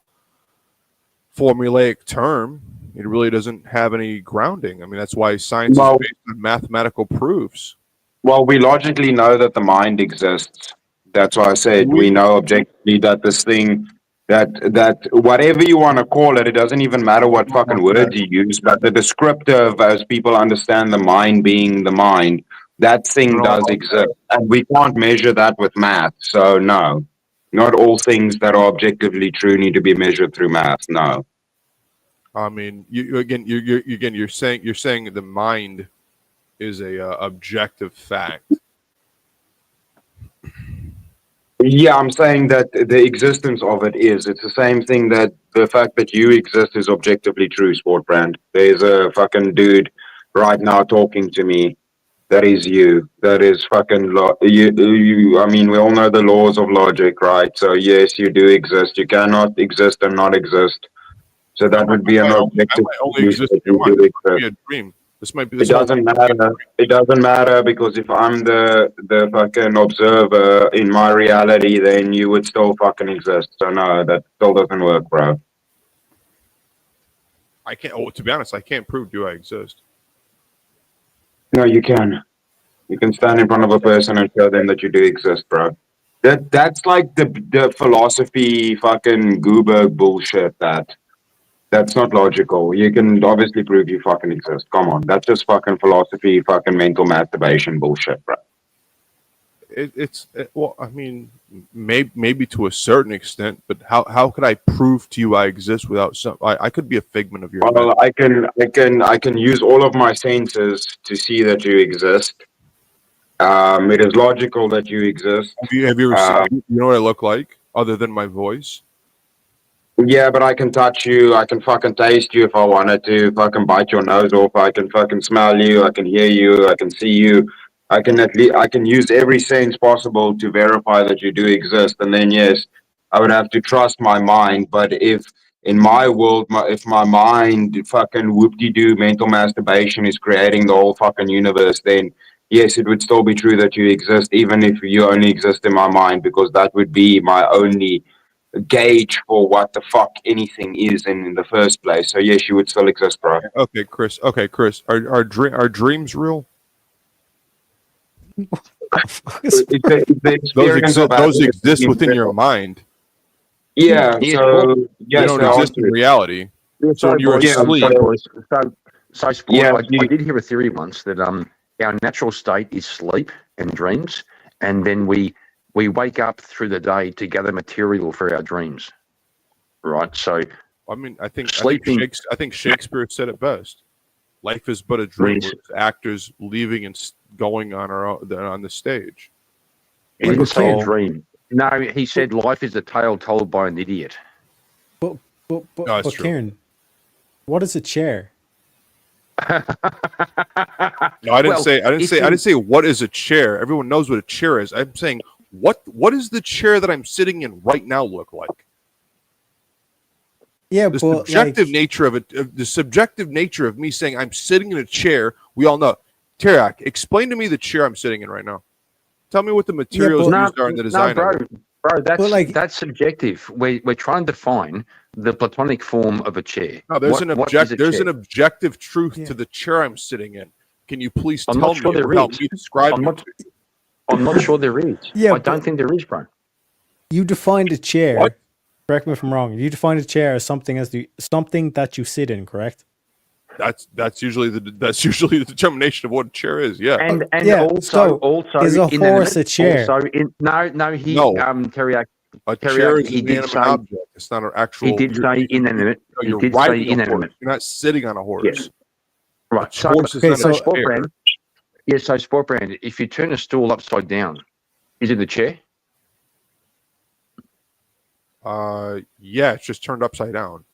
formulaic term, it really doesn't have any grounding. I mean, that's why science is based on mathematical proofs. Well, we logically know that the mind exists. That's why I said we know objectively that this thing, that whatever you want to call it, it doesn't even matter what fucking words you use, but the descriptive, as people understand the mind being the mind, that thing does exist. And we can't measure that with math. So no, not all things that are objectively true need to be measured through math. No. I mean, you're saying the mind is a objective fact. Yeah, I'm saying that the existence of it is. It's the same thing that the fact that you exist is objectively true, Sport Brand. There's a fucking dude right now talking to me. That is you. That is fucking you. I mean, we all know the laws of logic, right? So yes, you do exist. You cannot exist and not exist. So that would be an objective. I might only exist if you want. It might be a dream. This might be. It doesn't matter. It doesn't matter because if I'm the fucking observer in my reality, then you would still fucking exist. So no, that still doesn't work, bro. I can't. Oh, to be honest, I can't prove do I exist. No, you can. You can stand in front of a person and show them that you do exist, bro. That's like the philosophy fucking goober bullshit that's not logical. You can obviously prove you fucking exist. Come on. That's just fucking philosophy, fucking mental masturbation bullshit, bro. Well, I mean, maybe to a certain extent, but how could I prove to you I exist without some? I could be a figment of your. Well, I can use all of my senses to see that you exist. It is logical that you exist. Have you ever seen? You know what I look like, other than my voice? Yeah, but I can touch you. I can fucking taste you if I wanted to. Fucking bite your nose off. I can fucking smell you. I can hear you. I can see you. I can use every sense possible to verify that you do exist. And then yes, I would have to trust my mind. But if in my world, if my mind fucking whoop-de-doo mental masturbation is creating the whole fucking universe, then yes, it would still be true that you exist, even if you only exist in my mind, because that would be my only gauge for what the fuck anything is in the first place. So yes, you would still exist, bro. Okay, Chris. Are dreams real? Those exist within your mind. Yeah. So they don't exist in reality. So when you're asleep. So Sport, I did hear a theory once that our natural state is sleep and dreams, and then we wake up through the day to gather material for our dreams, right? So, I mean, I think Shakespeare said it best. Life is but a dream. With actors leaving and going on the stage. He didn't say a dream. No, he said life is a tale told by an idiot. But Kieran, what is a chair? No, I didn't say what is a chair. Everyone knows what a chair is. I'm saying what does the chair that I'm sitting in right now look like? Yeah, the subjective nature of it, the subjective nature of me saying I'm sitting in a chair. We all know. Terak, explain to me the chair I'm sitting in right now. Tell me what the materials used are in the design. No, bro, that's subjective. We're trying to define the platonic form of a chair. No, there's an objective truth to the chair I'm sitting in. Can you please tell me or help me describe it? I'm not sure there is. Yeah, I don't think there is, bro. You defined a chair. What? Correct me if I'm wrong. You defined a chair as something that you sit in, correct? That's usually the determination of what a chair is. Yeah. And also is a horse a chair? Teriyaki. A chair is an inanimate object. It's not an actual. He did say inanimate. You're riding a horse. You're not sitting on a horse. Yes. Right. So Sport Brand. Yeah. So Sport Brand. If you turn a stool upside down, is it a chair? Yeah, it's just turned upside down.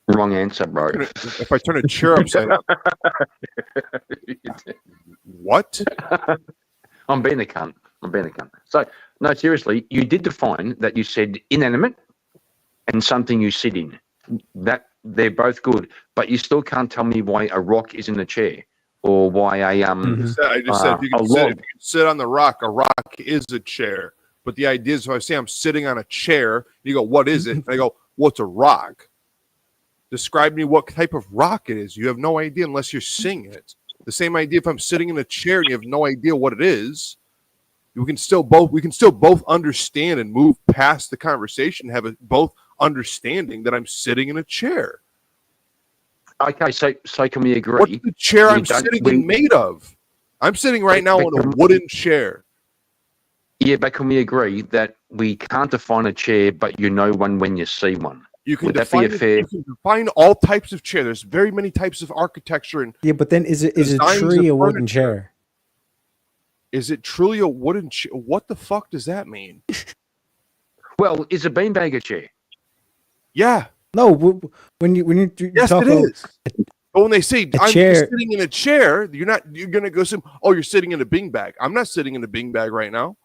Wrong answer, bro. If I turn a chair upside down. What? I'm being a cunt. So, no, seriously, you did define that. You said inanimate and something you sit in. That they're both good, but you still can't tell me why a rock isn't a chair or why a I just said if you can sit on the rock, a rock is a chair. But the idea is if I say I'm sitting on a chair, you go, what is it? And I go, what's a rock? Describe me what type of rock it is. You have no idea unless you're seeing it. The same idea if I'm sitting in a chair and you have no idea what it is. We can still both understand and move past the conversation, have both understanding that I'm sitting in a chair. Okay, so can we agree? What's the chair I'm sitting in made of? I'm sitting right now in a wooden chair. Yeah, but can we agree that we can't define a chair, but you know one when you see one? You can define all types of chair. There's very many types of architecture and but then is it truly a wooden chair? Is it truly a wooden chair? What the fuck does that mean? Well, is a beanbag a chair? Yeah. No, when you yes, talk it is. But when they say I'm chair. sitting in a chair, you're gonna go some. Oh, you're sitting in a beanbag. I'm not sitting in a beanbag right now.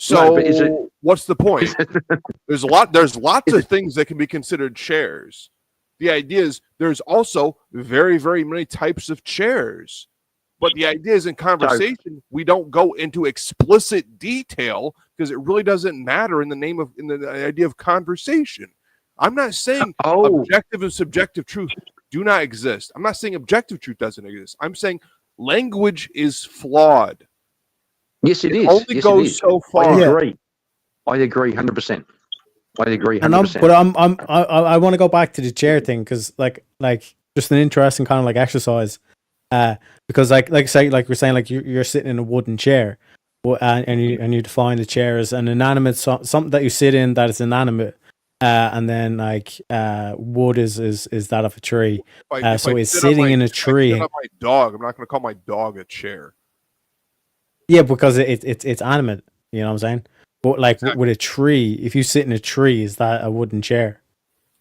So no, what's the point? There's lots of things that can be considered chairs. The idea is there's also very, very many types of chairs. But the idea is in conversation, we don't go into explicit detail because it really doesn't matter in the idea of conversation. I'm not saying objective and subjective truth do not exist. I'm not saying objective truth doesn't exist. I'm saying language is flawed. Yes, it is. Only Yes, goes it is. so far. I agree. I agree 100%. I agree 100%. I want to go back to the chair thing because like just an interesting kind of like exercise. Because like we're saying like you're sitting in a wooden chair, and you define the chair as an inanimate something that you sit in that is inanimate, and then like wood is that of a tree. So it's sitting in a tree. If I sit on my dog, I'm not going to call my dog a chair. Yeah, because it's animate. You know what I'm saying? But like with a tree, if you sit in a tree, is that a wooden chair?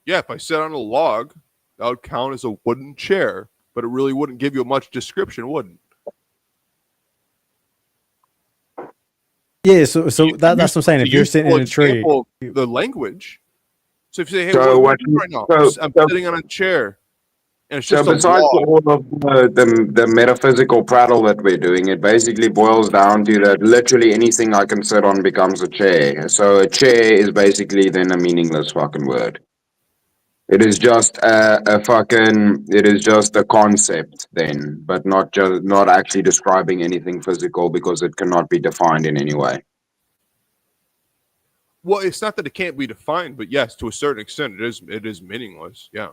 Yeah, if I sit on a log, that would count as a wooden chair, but it really wouldn't give you much description, wouldn't? Yeah, so that's what I'm saying. If you're sitting in a tree, the language. So if you say, "Hey, So what right now?" I'm sitting on a chair, and it's So just a besides log. all of the metaphysical prattle that we're doing, it basically boils down to that literally anything I can sit on becomes a chair. So a chair is basically then a meaningless fucking word. It is just it is just a concept then, but not actually describing anything physical because it cannot be defined in any way. Well, it's not that it can't be defined, but yes, to a certain extent, it is meaningless. Yeah,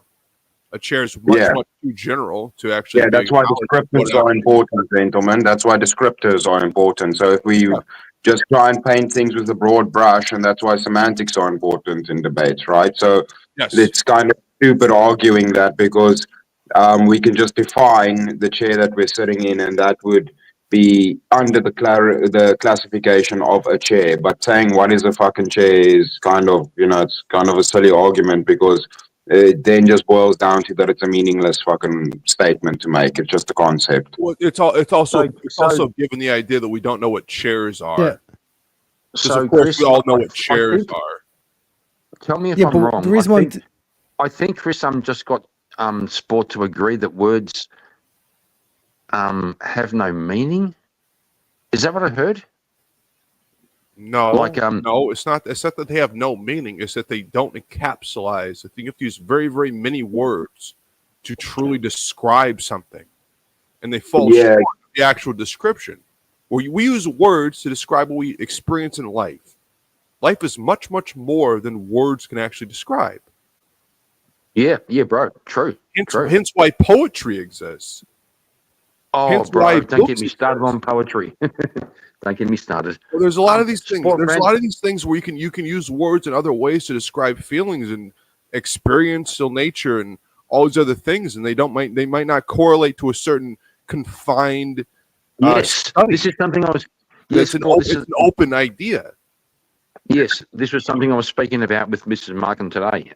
a chair is much too general to actually. Yeah, that's why descriptors are important, gentlemen. That's why descriptors are important. So if we just try and paint things with a broad brush, and that's why semantics are important in debates, right? So it's kind of stupid arguing that because we can just define the chair that we're sitting in, and that would be under the classification of a chair. But saying what is a fucking chair is kind of, it's kind of a silly argument because it then just boils down to that it's a meaningless fucking statement to make. It's just a concept. Well, it's also given the idea that we don't know what chairs are. Yeah. So of course we all know what chairs are. Tell me if I'm wrong. I think Chris just got Sport to agree that words have no meaning. Is that what I heard? No, no, it's not. It's not that they have no meaning. It's that they don't encapsulize. I think you have to use very, very many words to truly describe something, and they fall short of the actual description. We use words to describe what we experience in life. Life is much, much more than words can actually describe. Yeah, bro. True. Hence why poetry exists. Oh, bro, don't get me started on poetry. Don't get me started. Well, there's a lot of these things. There's a lot of these things where you can use words and other ways to describe feelings and experiential nature and all these other things, and they might not correlate to a certain confined. Yes, this is something I was. Yes, it's an open idea. Yes, this was something I was speaking about with Mrs. Markham today.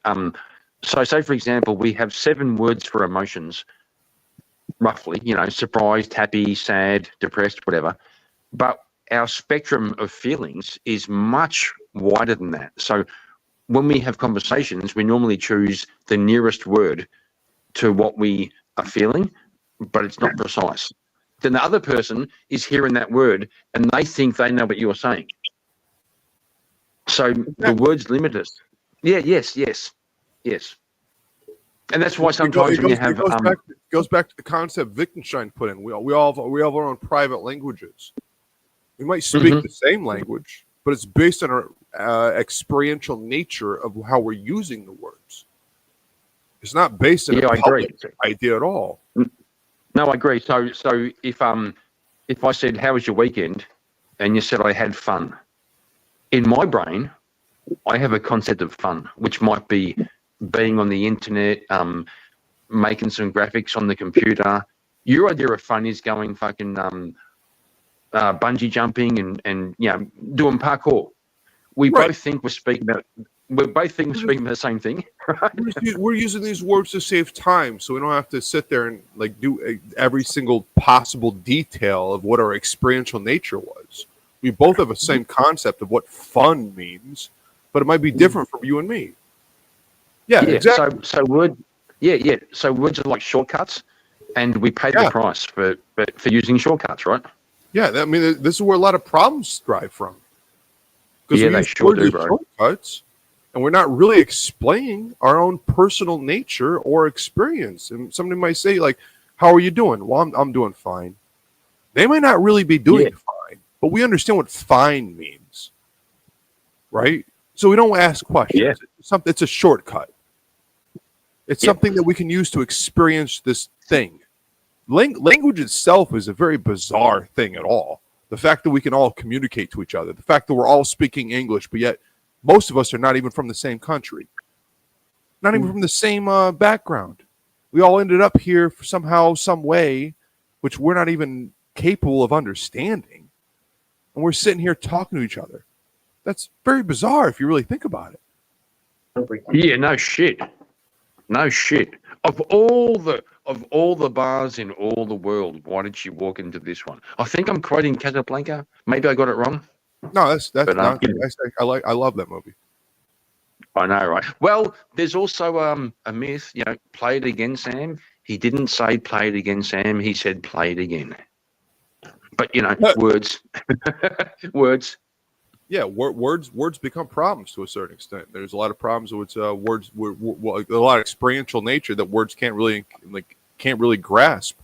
So say for example, we have 7 words for emotions, roughly. Surprised, happy, sad, depressed, whatever. But our spectrum of feelings is much wider than that. So when we have conversations, we normally choose the nearest word to what we are feeling, but it's not precise. Then the other person is hearing that word and they think they know what you're saying. So the words limit us. Yeah, yes. And that's why sometimes when you have... It goes back to the concept Wittgenstein put in. We all have our own private languages. We might speak the same language, but it's based on our experiential nature of how we're using the words. It's not based on a public idea at all. No, I agree. So if I said, "How was your weekend?" and you said, "I had fun," in my brain, I have a concept of fun, which might be being on the internet, making some graphics on the computer. Your idea of fun is going fucking bungee jumping and doing parkour. We both think we're speaking about. We both think we're speaking about the same thing. Right? We're using these words to save time, so we don't have to sit there and do every single possible detail of what our experiential nature was. We both have the same concept of what fun means, but it might be different from you and me. Yeah, exactly. So words are like shortcuts, and we pay the price for using shortcuts, right? Yeah, this is where a lot of problems drive from. Yeah, they sure do, bro. Shortcuts, And we're not really explaining our own personal nature or experience. And somebody might say, like, how are you doing? Well, I'm doing fine. They might not really be doing fine, but we understand what fine means, right? So we don't ask questions. It's a shortcut. It's something that we can use to experience this thing. Language itself is a very bizarre thing at all. The fact that we can all communicate to each other, the fact that we're all speaking English, but yet most of us are not even from the same country, not even from the same background. We all ended up here somehow, some way, which we're not even capable of understanding. And we're sitting here talking to each other. That's very bizarre if you really think about it. Yeah, no shit. No shit. Of all the bars in all the world, why did she walk into this one? I think I'm quoting Casablanca. Maybe I got it wrong. No, that's But, I love that movie. I know, right? Well, there's also a myth. Play it again, Sam. He didn't say play it again, Sam. He said play it again. But words, words. Yeah, words become problems to a certain extent. There's a lot of problems with words, a lot of experiential nature that words can't really grasp.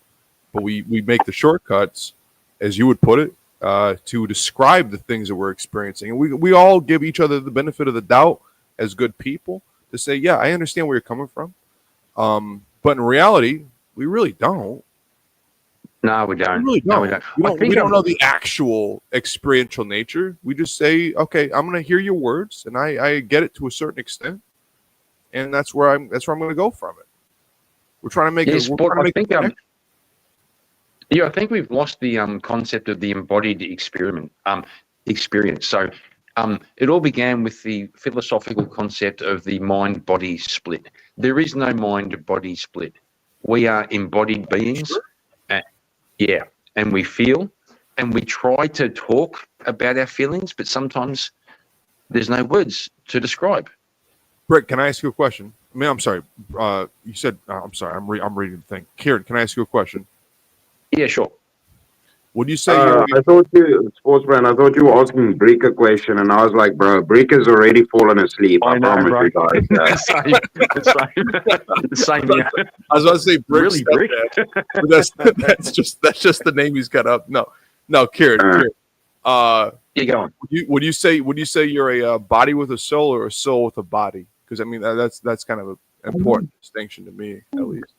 But we make the shortcuts, as you would put it, to describe the things that we're experiencing, and we all give each other the benefit of the doubt as good people to say, yeah, I understand where you're coming from, but in reality, we really don't. No, we don't. We really don't. No, we don't. We don't know the actual experiential nature. We just say, okay, I'm going to hear your words, and I get it to a certain extent, and that's where I'm going to go from it. We're trying to make it. I think we've lost the concept of the embodied experience. So, it all began with the philosophical concept of the mind-body split. There is no mind-body split. We are embodied beings. Sure. And we feel, and we try to talk about our feelings, but sometimes there's no words to describe. Britt, can I ask you a question? I mean, I'm sorry. You said, I'm sorry. I'm reading the thing. Kieran, can I ask you a question? Yeah, sure. Would you say? I thought Sportsman, I thought you were asking Brick a question, and I was like, bro, Brick has already fallen asleep. I promise you guys. Same. Yeah. I was about to say Brick. Really, Brick? That's just the name he's got up. No, Kieran. You going? Would you say you're a body with a soul or a soul with a body? Because I mean that's kind of an important distinction to me, at least.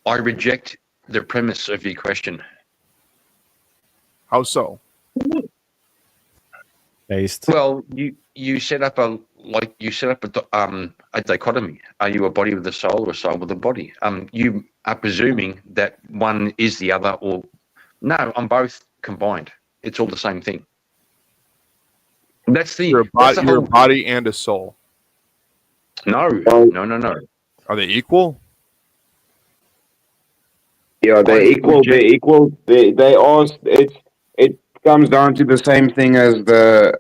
I reject the premise of your question. How so? Based. Well, you set up a dichotomy. Are you a body with a soul or a soul with a body? You are presuming that one is the other, or no, I'm both combined. It's all the same thing. That's the you're a body and a soul. No. Are they equal? Yeah, they're equal. They're equal. They are. It comes down to the same thing as the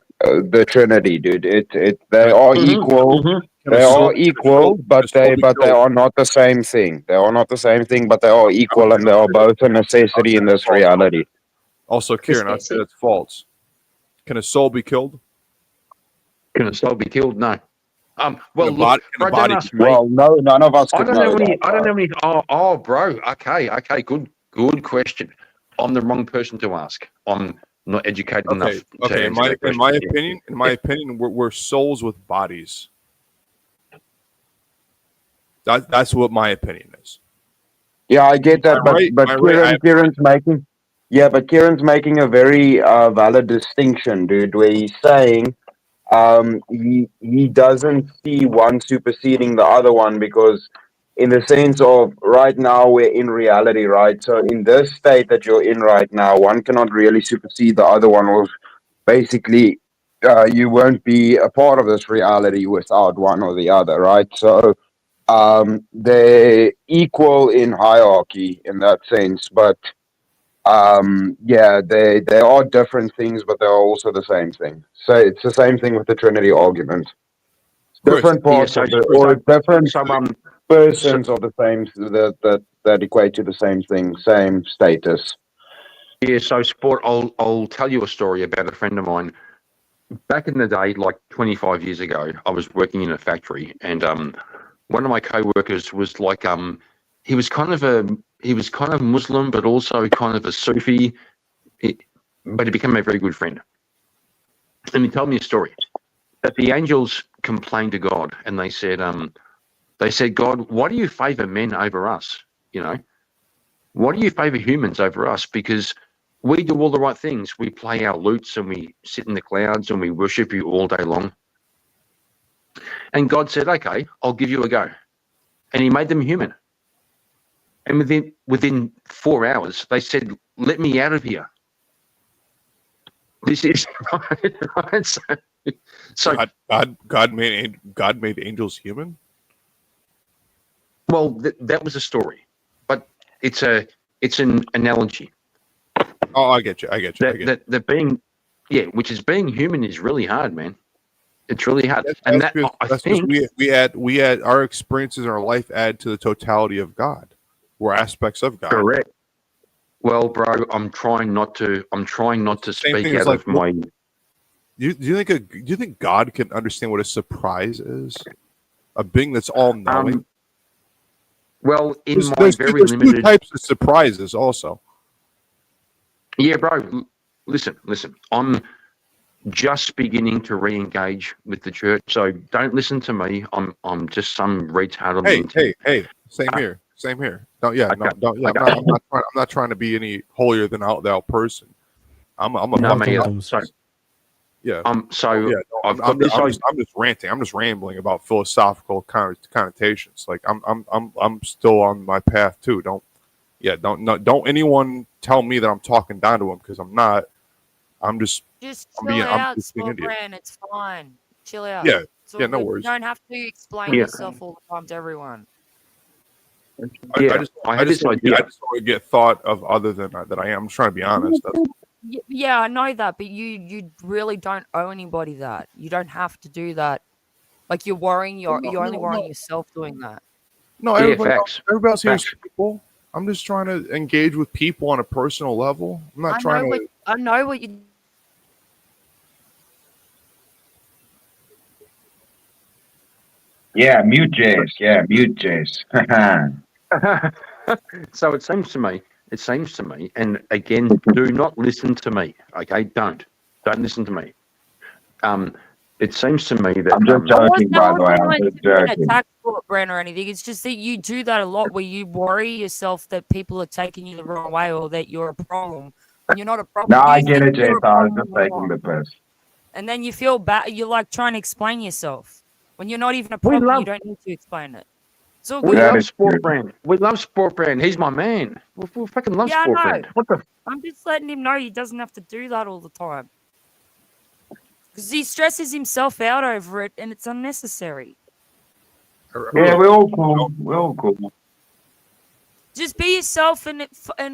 Trinity, dude. They are equal. They are equal, but they are not the same thing. They are not the same thing, but they are equal, and they are both a necessity in this reality. Also, Kieran, I'd say that's false. Can a soul be killed? Can a soul be killed? No. Well, no, none of us. I don't know any. Oh, bro. Okay. Good question. I'm the wrong person to ask. I'm not educated enough. Okay. In my opinion, we're souls with bodies. That's what my opinion is. Yeah, I get that, but Kieran's making a very valid distinction, dude. Where he's saying. He doesn't see one superseding the other one, because in the sense of right now we're in reality, right? So in this state that you're in right now, one cannot really supersede the other one, or basically you won't be a part of this reality without one or the other, right? So they're equal in hierarchy in that sense, but they are different things, but they're also the same thing. So it's the same thing with the Trinity argument. Different parts of different persons of the same that equate to the same thing, same status. Yeah, so Sport, I'll tell you a story about a friend of mine. back in the day, like 25 years ago, I was working in a factory, and one of my co-workers was like he was kind of Muslim, but also kind of a Sufi, but he became a very good friend. And he told me a story that the angels complained to God, and they said, God, why do you favor men over us? You know, why do you favor humans over us? Because we do all the right things. We play our lutes and we sit in the clouds and we worship you all day long. And God said, okay, I'll give you a go. And he made them human. And within 4 hours, they said, let me out of here. This is right. So God made angels human. Well, that was a story, but it's an analogy. Oh, I get you. That being, which is being human is really hard, man. It's really hard, That's because we add our experiences in our life add to the totality of God. We're aspects of God. Correct. Well, bro, I'm trying not to speak out of my. Do you think God can understand what a surprise is? A being that's all knowing. Well, there's limited two types of surprises, also. Yeah, bro. Listen. I'm just beginning to re-engage with the church, so don't listen to me. I'm just some retard on the internet. Hey. Same here. I'm not trying to be any holier than thou person. I'm just ranting. I'm just rambling about philosophical connotations. Like I'm still on my path too. Don't anyone tell me that I'm talking down to him, because I'm not. I'm just chill out, small brand. It's fine. Chill out. Yeah, no good. worries. You don't have to explain yourself all the time to everyone. I just want to get thought of other than that I am. I'm trying to be honest. Yeah, I know that, but you really don't owe anybody that. You don't have to do that. Like you're only worrying yourself doing that. No, everybody else here is people. I'm just trying to engage with people on a personal level. I'm not trying to. I know what you. Yeah, mute Jace. Yeah, mute Jace. So it seems to me, and again, do not listen to me. Okay, don't listen to me. It seems to me that I'm just joking, by the way. I'm just joking. Attack brand or anything. It's just that you do that a lot, where you worry yourself that people are taking you the wrong way or that you're a problem. And you're not a problem. No, I get it, Jace. I was just taking the piss. And then you feel bad. You're like trying to explain yourself when you're not even a problem. You don't need to explain it. So we love Sport Brand. We love Sport Brand. He's my man. We fucking love Sport Brand. What the? I'm just letting him know he doesn't have to do that all the time. Because he stresses himself out over it, and it's unnecessary. Yeah, we're all cool. We're all cool. Just be yourself and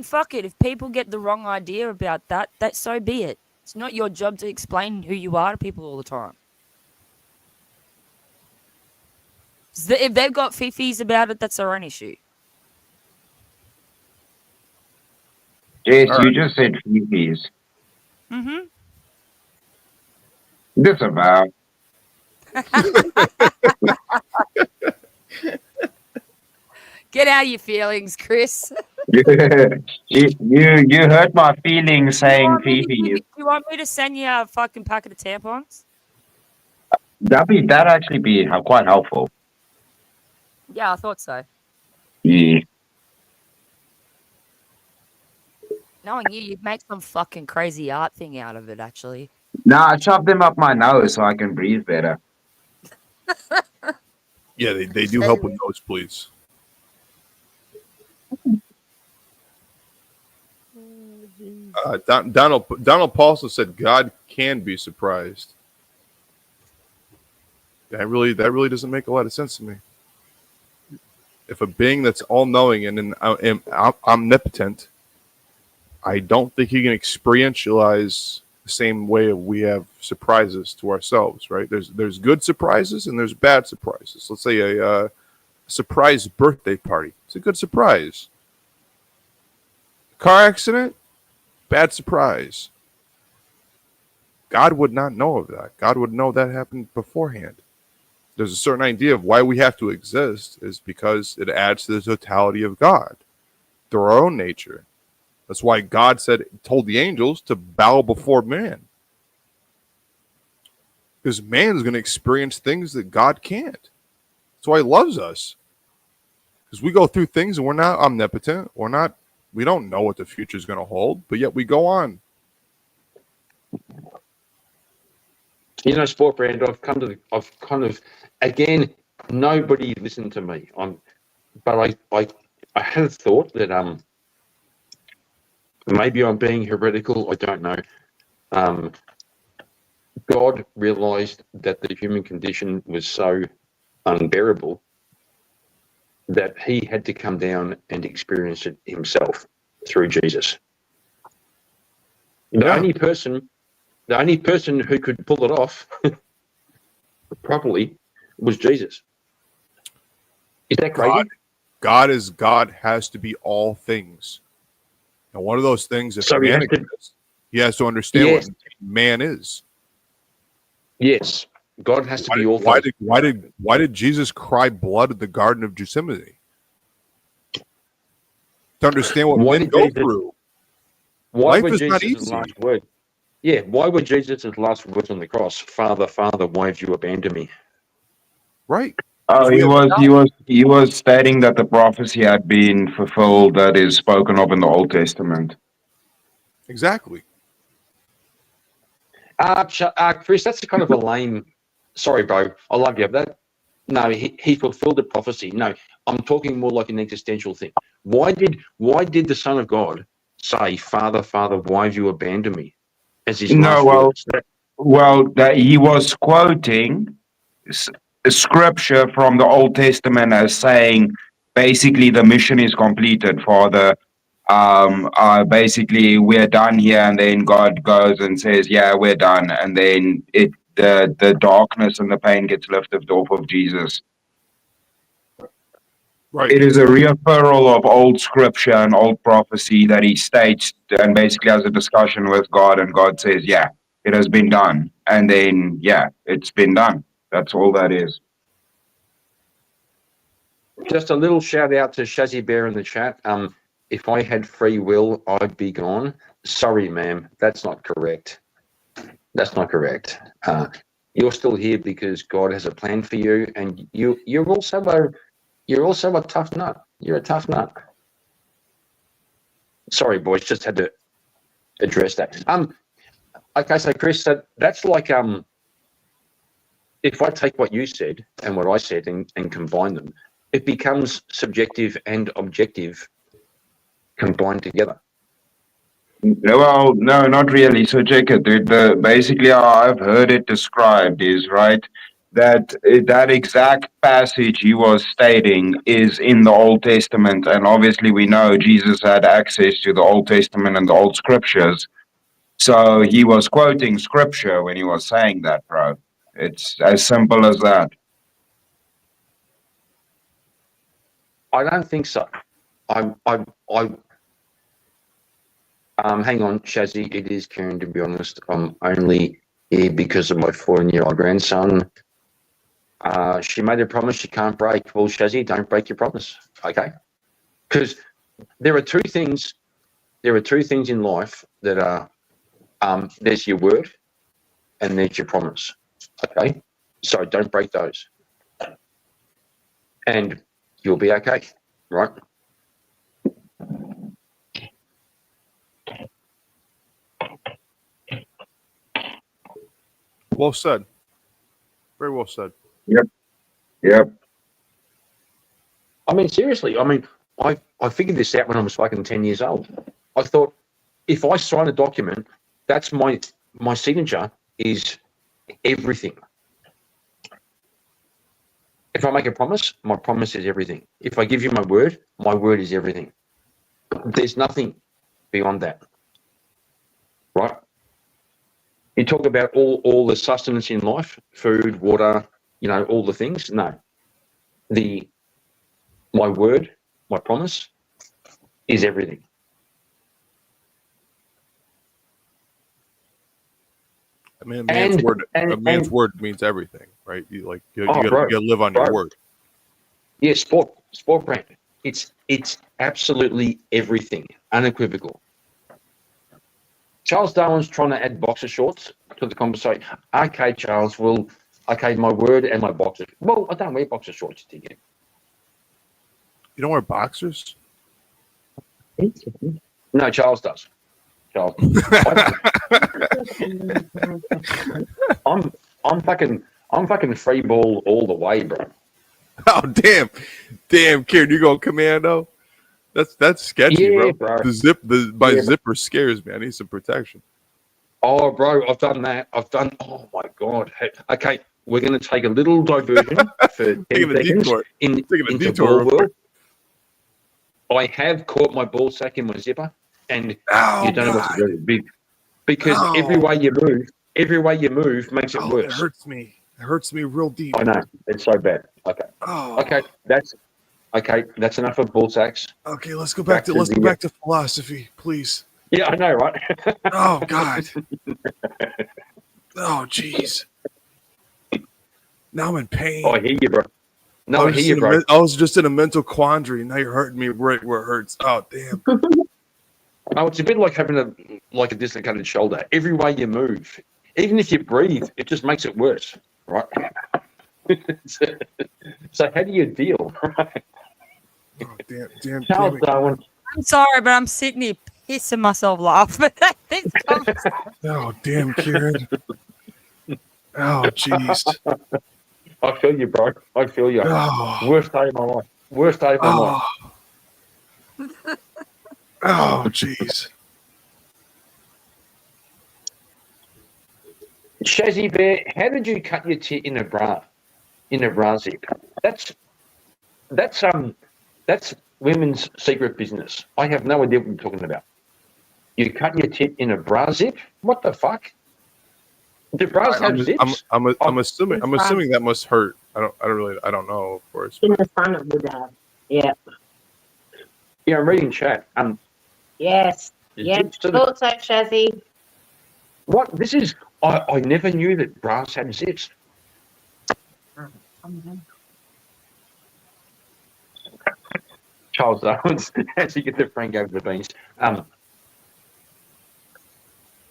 fuck it. If people get the wrong idea about that, so be it. It's not your job to explain who you are to people all the time. If they've got fifis about it, that's their own issue. Jace, you just said fifis. Mm-hmm. Disavow. Get out your feelings, Chris. you hurt my feelings saying fifis. Do you want me to send you a fucking packet of tampons? That'd actually be quite helpful. Yeah, I thought so. Yeah. Knowing you'd make some fucking crazy art thing out of it, actually. Nah, I shove them up my nose so I can breathe better. Yeah, they do help with nosebleeds. Donald Paulson said God can be surprised. That really doesn't make a lot of sense to me. If a being that's all-knowing and omnipotent, I don't think he can experientialize the same way we have surprises to ourselves, right? There's good surprises and there's bad surprises. Let's say a surprise birthday party. It's a good surprise. Car accident, bad surprise. God would not know of that. God would know that happened beforehand. There's a certain idea of why we have to exist is because it adds to the totality of God through our own nature. That's why God told the angels to bow before man. Because man is going to experience things that God can't. That's why he loves us. Because we go through things and we're not omnipotent. We don't know what the future is going to hold, but yet we go on. You know, Sport Brand, I've kind of, again, nobody listened to me. But I had a thought that maybe I'm being heretical. I don't know. God realized that the human condition was so unbearable that he had to come down and experience it himself through Jesus. The only person who could pull it off properly was Jesus. Is that crazy? God has to be all things. And one of those things, if man exists, he has to understand what man is. Yes, God has to be all why things. Why did Jesus cry blood at the Garden of Gethsemane? To understand what men go through. Why Life were is not Jesus' easy. last words? Yeah, why were Jesus' last words on the cross? Father, Father, why have you abandoned me? Right. Oh, he was stating that the prophecy had been fulfilled that is spoken of in the Old Testament. Exactly. Chris, that's kind of a lame. Sorry, bro. I love you, but no, he fulfilled the prophecy. No, I'm talking more like an existential thing. Why did the Son of God say, Father, Father, why have you abandoned me? As his last words. That he was quoting a scripture from the Old Testament as saying, basically, the mission is completed, Father. Basically, we're done here, and then God goes and says, "Yeah, we're done," and then the darkness and the pain gets lifted off of Jesus. Right. It is a referral of old scripture and old prophecy that he states and basically has a discussion with God, and God says, "Yeah, it has been done," and then it's been done. That's all that is. Just a little shout out to Shazzy Bear in the chat. If I had free will, I'd be gone. Sorry, ma'am, that's not correct. That's not correct. You're still here because God has a plan for you, and you're also a tough nut. You're a tough nut. Sorry, boys, just had to address that. Okay, so Chris, that's like if I take what you said and what I said and combine them, it becomes subjective and objective combined together. Well, no, not really. So check it, dude. Basically, how I've heard it described is that exact passage he was stating is in the Old Testament, and obviously we know Jesus had access to the Old Testament and the Old Scriptures, so he was quoting Scripture when he was saying that, bro. It's as simple as that. I don't think so. Hang on, Shazzy. It is Karen, to be honest. I'm only here because of my 14-year-old grandson. She made a promise she can't break. Well, Shazzy, don't break your promise, okay? Because there are two things in life that are there's your word and there's your promise, okay? So don't break those, and you'll be okay, right? Well said. Very well said. Yep. I mean, seriously. I mean, I figured this out when I was fucking 10 years old. I thought, if I sign a document, that's my signature is everything. If I make a promise, my promise is everything. If I give you my word is everything. There's nothing beyond that, right? You talk about all the sustenance in life, food, water, all the things. No, my word, my promise is everything. I mean, a man's word means everything, right? You bro, gotta live on your word. Yeah, sport brand. It's absolutely everything, unequivocal. Charles Darwin's trying to add boxer shorts to the conversation. Okay, Charles, my word and my boxer. Well, I don't wear boxer shorts, do you? You don't wear boxers? No, Charles does. Charles. I'm fucking free ball all the way, bro. Oh damn, Kieran, you go commando? That's sketchy, bro. My zipper scares me. I need some protection. Oh, bro, I've done that. Oh my god. Okay, we're gonna take a little diversion for 10 seconds into ball world. I have caught my ball sack in my zipper, and you don't know what to do. Because every way you move makes it worse. It hurts me. It hurts me real deep. I know. It's so bad. Okay. Okay, that's enough of ball sacks. Okay, let's go back to philosophy, please. Yeah, I know, right? Oh God. Oh jeez. Now I'm in pain. Oh, I hear you, bro. No, I hear you, bro. I was just in a mental quandary. Now you're hurting me right where it hurts. Oh damn. Oh, it's a bit like having a dislocated shoulder. Every way you move, even if you breathe, it just makes it worse, right? So how do you deal? Oh, damn. Charles Darwin. I'm sorry, but I'm sitting here pissing myself laughing at this conversation. Oh damn, Kieran. Oh jeez. I feel you, bro. I feel you. Oh. Worst day of my life. Worst day of my life. Oh jeez. Shazzy Bear, how did you cut your tit in a bra? In a bra zip? That's women's secret business. I have no idea what you're talking about. You cut your tit in a bra zip? What the fuck? Do bras have zips? I'm assuming that must hurt. I don't know, of course. In the front it would have. Yeah. Yeah, I'm reading chat. Yes. Yeah. Thought so, Shazzy. What? This is I never knew that bras had zips. Charles Owens, as you get the Frank over the beans.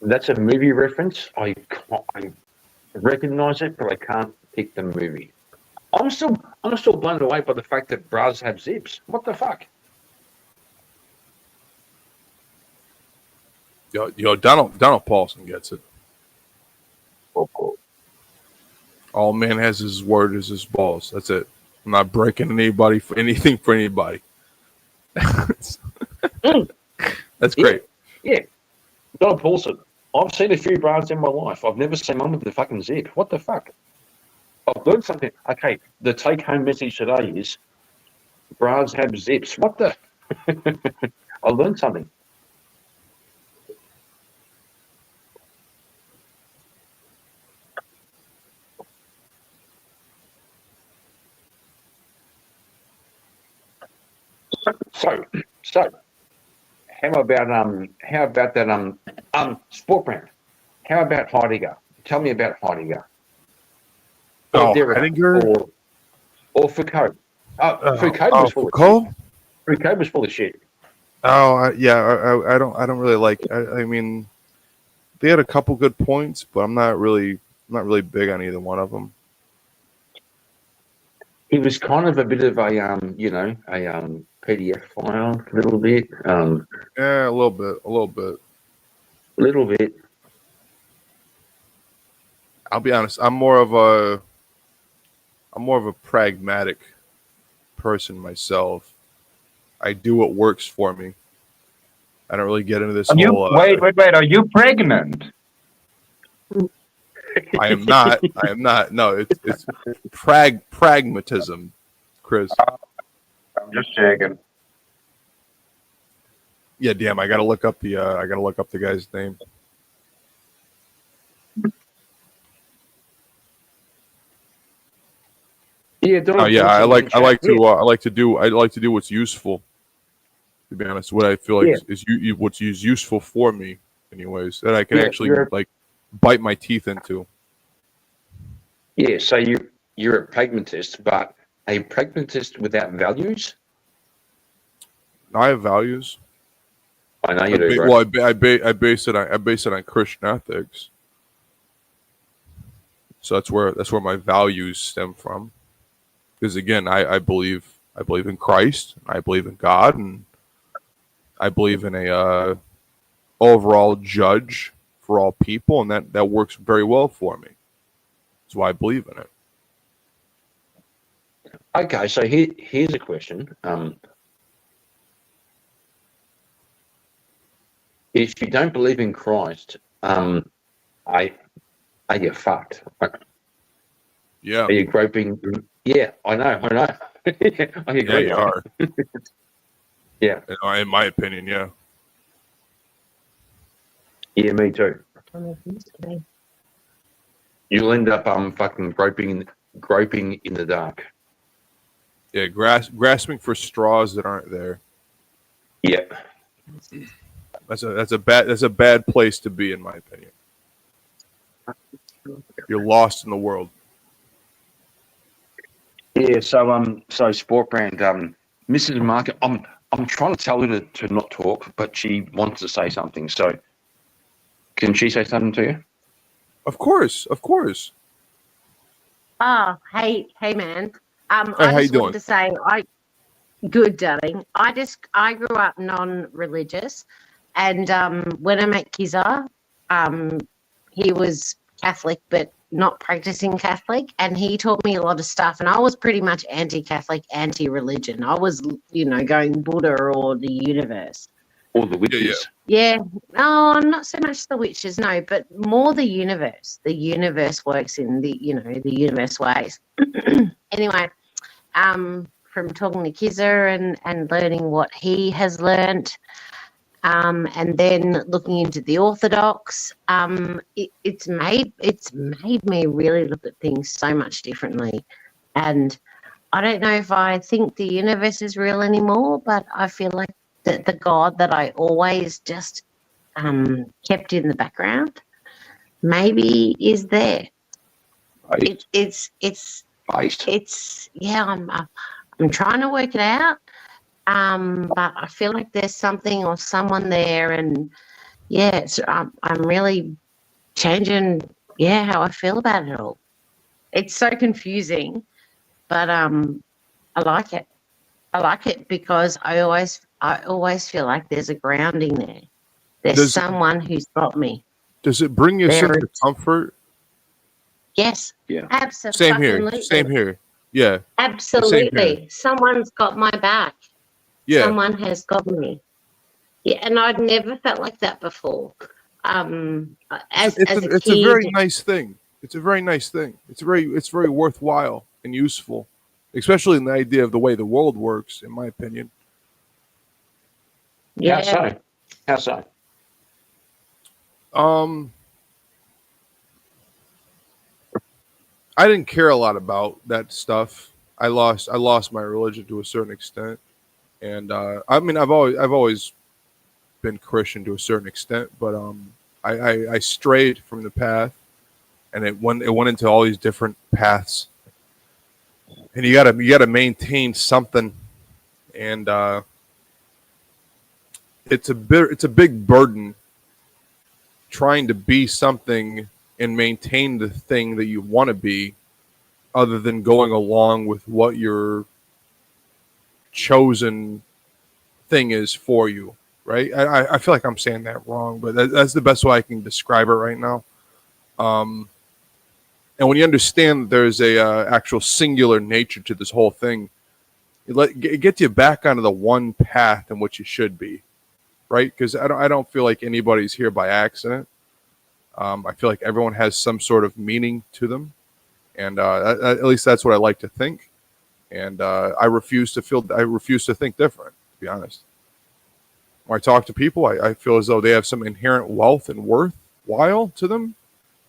That's a movie reference. I recognize it, but I can't pick the movie. I'm still blown away by the fact that bras have zips. What the fuck? Yo, Donald Paulson gets it. All man has his word is his balls. That's it. I'm not breaking anybody for anything for anybody. That's great. Yeah. Donald Paulson. I've seen a few bras in my life. I've never seen one with the fucking zip. What the fuck? I've learned something. Okay, the take-home message today is bras have zips. What the? I learned something. So, how about that sport brand? How about Heidegger? Tell me about Heidegger. Heidegger or Foucault. Foucault was full Foucault? of shit. Foucault was full of shit. Oh I don't really like. I mean, they had a couple good points, but I'm not really big on either one of them. He was kind of a bit of a PDF file, a little bit. Yeah, a little bit. I'll be honest. I'm more of a pragmatic person myself. I do what works for me. I don't really get into this whole. Wait. Are you pregnant? I am not. No, it's pragmatism, Chris. I'm just checking. Yeah, damn. I gotta look up the guy's name. Yeah. I like to do what's useful. To be honest, what I feel like is what's useful for me, anyways, that I can actually like bite my teeth into. Yeah, so you're a pragmatist, but a pragmatist without values? I have values. I know you do, bro. Well, I base it on Christian ethics. So that's where my values stem from. Because again, I believe in Christ, I believe in God, and I believe in a overall judge for all people, and that works very well for me. That's why I believe in it. Okay, so here's a question. If you don't believe in Christ, are you fucked? Yeah. Are you groping? Yeah, I know. I agree. Yeah, you are. Yeah. In my opinion, yeah. Yeah, me too. You'll end up fucking groping in the dark. Yeah, grasping for straws that aren't there. Yeah. That's a bad place to be, in my opinion. You're lost in the world. Yeah, so Sport Brand, Mrs. Market, I'm trying to tell her to not talk, but she wants to say something. So can she say something to you? Of course. Oh, hey, man. Hey, I how you just wanted doing? to say, good, darling. I grew up non-religious, and when I met Kizar, he was Catholic, but not practicing Catholic, and he taught me a lot of stuff. And I was pretty much anti-Catholic, anti-religion. I was, going Buddha or the universe. Or the witches. Yeah, no, not so much the witches, no, but more the universe. The universe works in the universe ways. Anyway, from talking to Kizzer and learning what he has learnt, and then looking into the Orthodox, it's made me really look at things so much differently. And I don't know if I think the universe is real anymore, but I feel like the God that I always just kept in the background maybe is there. It's yeah. I'm trying to work it out. But I feel like there's something or someone there, and yeah, I'm really changing. Yeah, how I feel about it all. It's so confusing, but I like it. I like it because I always feel like there's a grounding there. There's someone who's got me. Does it bring you a sense of comfort? Yes. Yeah. Absolutely. Same here. Yeah. Absolutely. Someone's got my back. Yeah. Someone has got me. Yeah, and I'd never felt like that before. As a kid, it's a very nice thing. It's a very nice thing. It's very worthwhile and useful, especially in the idea of the way the world works, in my opinion. Yeah. How so? I didn't care a lot about that stuff. I lost my religion to a certain extent, and I mean I've always been Christian to a certain extent, but I strayed from the path, and it went into all these different paths, and you gotta maintain something, and it's a big burden trying to be something and maintain the thing that you want to be, other than going along with what your chosen thing is for you, right? I feel like I'm saying that wrong, but that's the best way I can describe it right now. And when you understand that there's a actual singular nature to this whole thing, it gets you back onto the one path in which you should be, right? Because I don't feel like anybody's here by accident. I feel like everyone has some sort of meaning to them, and at least that's what I like to think. And I refuse to think different, to be honest. When I talk to people, I feel as though they have some inherent wealth and worthwhile to them,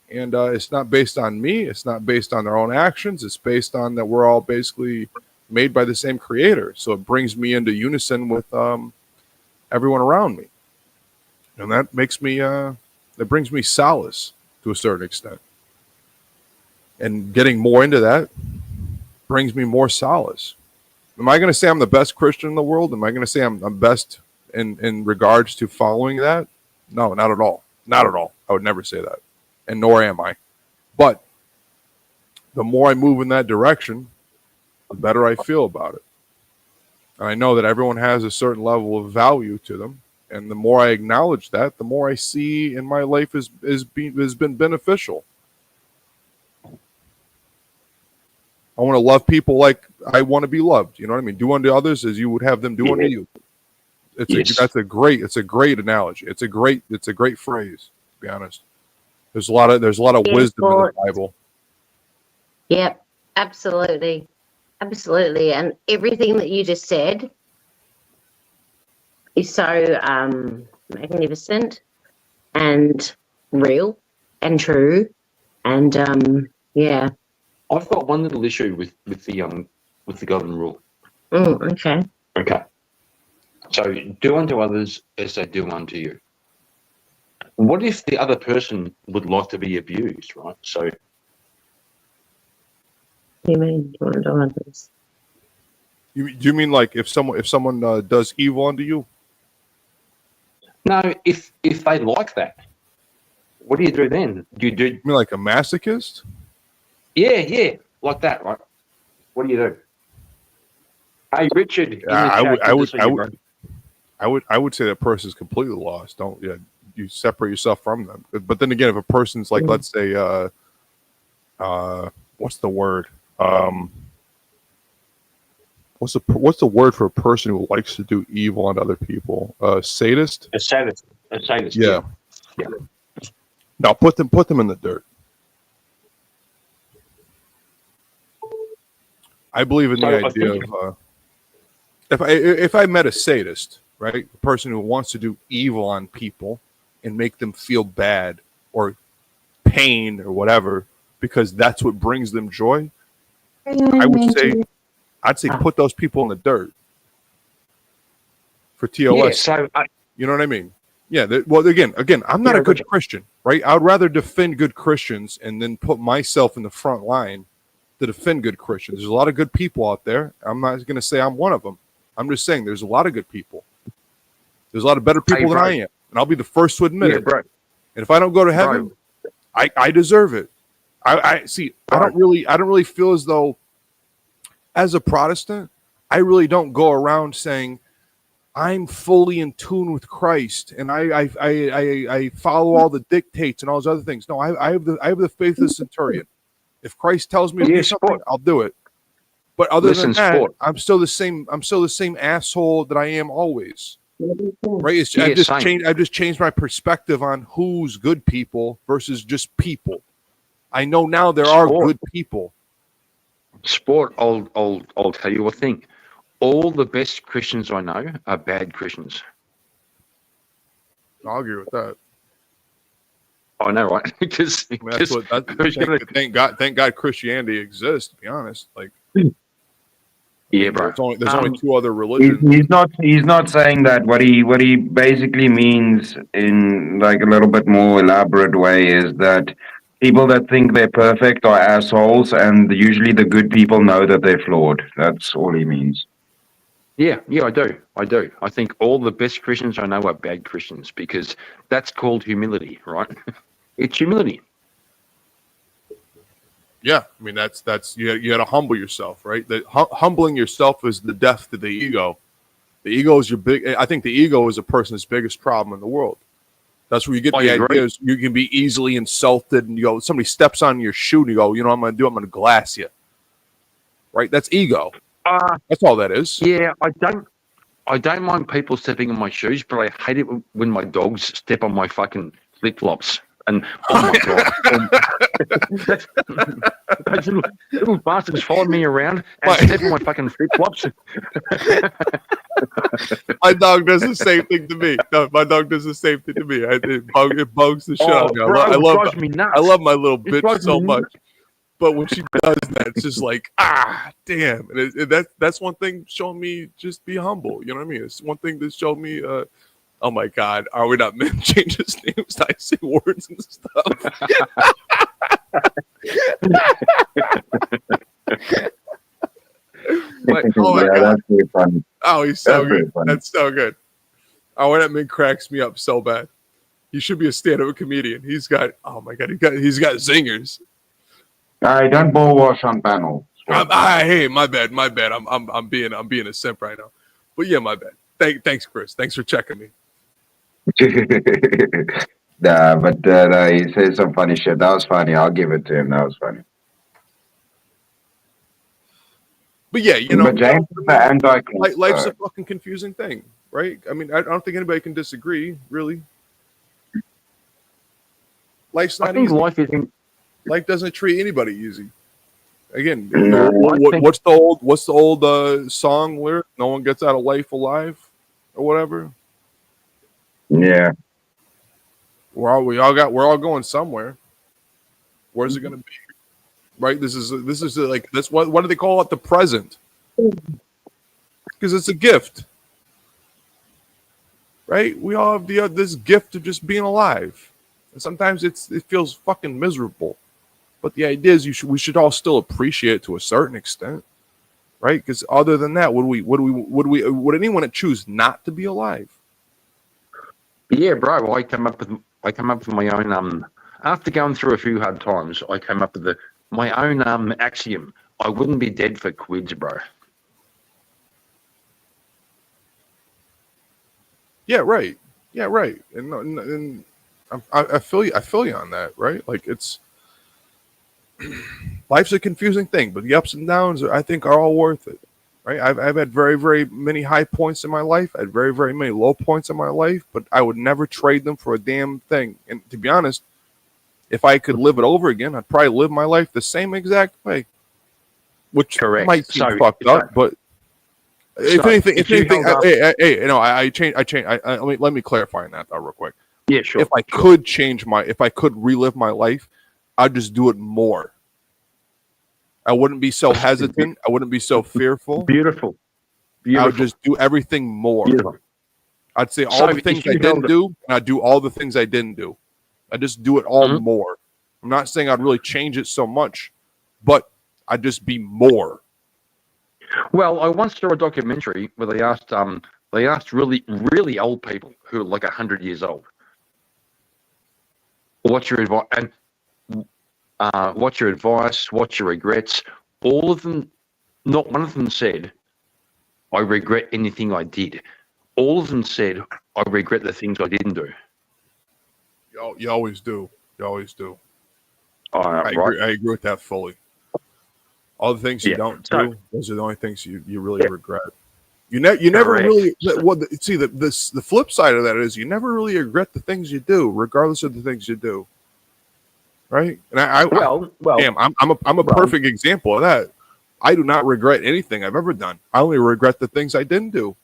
and it's not based on me. It's not based on their own actions. It's based on that we're all basically made by the same creator. So it brings me into unison with everyone around me, and that makes me that brings me solace to a certain extent. And getting more into that brings me more solace. Am I going to say I'm the best Christian in the world? Am I going to say I'm best in regards to following that? No, not at all. Not at all. I would never say that. And nor am I. But the more I move in that direction, the better I feel about it. And I know that everyone has a certain level of value to them. And the more I acknowledge that, the more I see in my life has been beneficial. I want to love people like I want to be loved. You know what I mean? Do unto others as you would have them do unto you. That's a great analogy. It's a great phrase, to be honest. There's a lot of wisdom in the Bible. Yep, absolutely. Absolutely. And everything that you just said is so magnificent and real and true. And yeah. I've got one little issue with the golden rule. Okay. Okay. So do unto others as they do unto you. What if the other person would like to be abused, right? So You mean do unto others? Do you mean like if someone does evil unto you? no, if they like that, what do you do then? Do you do? You mean like a masochist? Yeah, like that, right? What do you do? Hey, Richard, in the I would say that person's completely lost. You separate yourself from them. But then again, if a person's like, let's say, what's the word? What's the word for a person who likes to do evil on other people? Sadist. A sadist. Yeah. Now put them in the dirt. I believe in the idea of if I met a sadist, right, a person who wants to do evil on people and make them feel bad or pain or whatever because that's what brings them joy, I'd say put those people in the dirt for TOS. Yeah, you know what I mean? Yeah. Well, again, I'm not a good Christian, right? I'd rather defend good Christians and then put myself in the front line to defend good Christians. There's a lot of good people out there. I'm not going to say I'm one of them. I'm just saying there's a lot of good people. There's a lot of better people than I am, and I'll be the first to admit it. Bro. And if I don't go to heaven, I deserve it. I don't really feel as though, as a Protestant, I really don't go around saying I'm fully in tune with Christ and I follow all the dictates and all those other things. No, I have the faith of the centurion. If Christ tells me to do something, I'll do it. But other than that, I'm still the same asshole that I am always. Right? I've just changed my perspective on who's good people versus just people. I know now there are good people. I'll tell you a thing. All the best Christians I know are bad Christians. I'll agree with that. I know, right? Because thank God Christianity exists. To be honest, like yeah, bro. There's only two other religions. He's not saying that. What he basically means in like a little bit more elaborate way is that people that think they're perfect are assholes, and usually the good people know that they're flawed. That's all he means. Yeah, I do. I think all the best Christians I know are bad Christians because that's called humility, right? It's humility. Yeah, I mean that's you got to humble yourself, right? Humbling yourself is the death to the ego. The ego is I think the ego is a person's biggest problem in the world. That's where you get the ideas. You can be easily insulted, and somebody steps on your shoe, and you go, I'm going to glass you. Right? That's ego. That's all that is. Yeah, I don't mind people stepping on my shoes, but I hate it when my dogs step on my fucking flip flops. And oh my god, those little bastards following me around and step on my fucking flip flops. My dog does the same thing to me. No, my dog does the same thing to me. It bugs the shit out of me. I love my little bitch so much. But when she does that, it's just like, damn. And that's one thing showing me just be humble. You know what I mean? It's one thing that showed me Oh my God, are we not men change his names to say words and stuff? But, oh my yeah, God. that's pretty funny. Oh, he's so That's pretty good. funny. That's so good. Oh, that man cracks me up so bad. He should be a stand-up comedian. He's got, oh my God, he's got zingers. I don't bullwash on panel. Hey, my bad. I'm being a simp right now. But yeah, my bad. Thanks, Chris. Thanks for checking me. Nah, but no, he said some funny shit. That was funny. I'll give it to him. That was funny. But yeah, you know, But James is the anti-Christ, life's so. a fucking confusing thing, right? I mean, I don't think anybody can disagree, really. Life's not I think easy. life doesn't treat anybody easy. Again, No, what's the old song lyric? No one gets out of life alive, or whatever. Yeah. We're all going somewhere. Where's it going to be? Right. This is like this. What do they call it? The present. Because it's a gift. Right. We all have this gift of just being alive, and sometimes it feels fucking miserable. But the idea is we should all still appreciate it to a certain extent, right? Because other than that, would anyone choose not to be alive? Yeah, bro. I came up with my own after going through a few hard times. I came up with my own axiom. I wouldn't be dead for quids, bro. Yeah, right. Yeah, right. And I feel you. I feel you on that. Right. Like it's life's a confusing thing, but the ups and downs I think are all worth it. Right. I've had very, very many high points in my life. I had very, very many low points in my life, but I would never trade them for a damn thing. And to be honest, if I could live it over again, I'd probably live my life the same exact way. Which Correct. might seem fucked up, but if anything, I change. Let me clarify on that though, real quick. Yeah, sure. If I could relive my life, I'd just do it more. I wouldn't be so hesitant. I wouldn't be so fearful. Beautiful. I would just do everything more. Beautiful. I'd say all the things I didn't do, and I'd do all the things I didn't do. I just do it all more. I'm not saying I'd really change it so much, but I'd just be more. Well, I once saw a documentary where they asked really, really old people who are like 100 years old, what's your advice? And what's your advice? What's your regrets? All of them, not one of them said, I regret anything I did. All of them said, I regret the things I didn't do. You always do. You always do. I agree with that fully. All the things you don't do, those are the only things you really regret. You never really. The flip side of that is you never really regret the things you do, regardless of the things you do. Right? And I'm a perfect example of that. I do not regret anything I've ever done. I only regret the things I didn't do.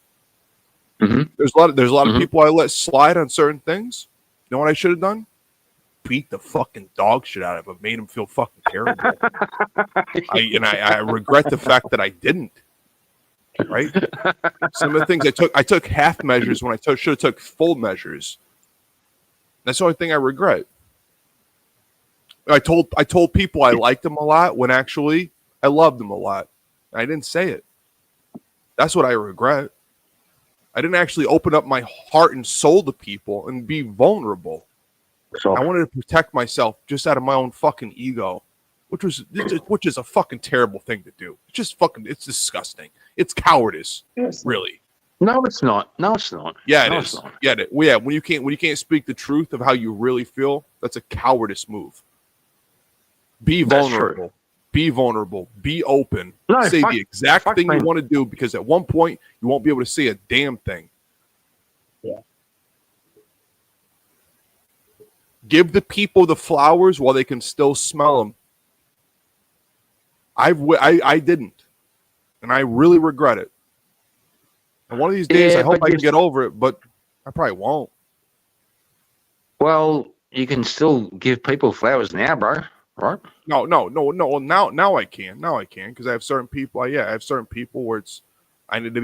Mm-hmm. There's a lot of people I let slide on certain things. You know what I should have done? Beat the fucking dog shit out of him, made him feel fucking terrible. I regret the fact that I didn't. Right? Some of the things I took half measures when I should have took full measures. That's the only thing I regret. I told people I liked them a lot when actually I loved them a lot. I didn't say it. That's what I regret. I didn't actually open up my heart and soul to people and be vulnerable. I wanted to protect myself just out of my own fucking ego, which is a fucking terrible thing to do. It's just it's disgusting. It's cowardice, really. No, it's not. No, it's not. Yeah, it is. Yeah, when you can't speak the truth of how you really feel, that's a cowardice move. Be vulnerable. Be vulnerable. Be open. Say the exact thing you want to do, because at one point you won't be able to say a damn thing. Yeah. Give the people the flowers while they can still smell them. I didn't, and I really regret it. And one of these days, I hope I can get over it, but I probably won't. Well, you can still give people flowers now, bro. Right? No. Now I can. Now I can, because I have certain people. I have certain people where I need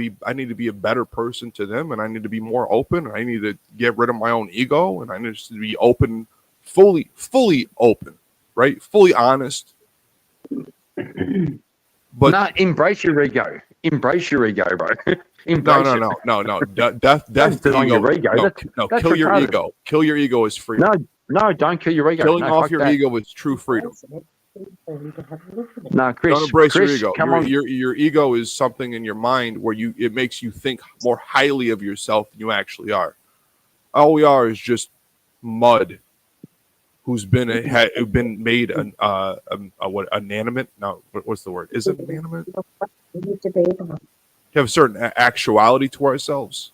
to be a better person to them, and I need to be more open. And I need to get rid of my own ego, and I need to be open, fully open, right? Fully honest. But no, embrace your ego. Embrace your ego, bro. Embrace no. Death Don't the deny ego. your ego. No, That's kill your retarded. ego. Kill your ego is freedom. No, don't kill your ego. Killing No, off fuck your that. ego is true freedom. No, Chris. Don't embrace your Chris, ego. come on. Your ego is something in your mind where it makes you think more highly of yourself than you actually are. All we are is just mud who's been made an inanimate. No, what's the word? Is it inanimate? Have a certain actuality to ourselves.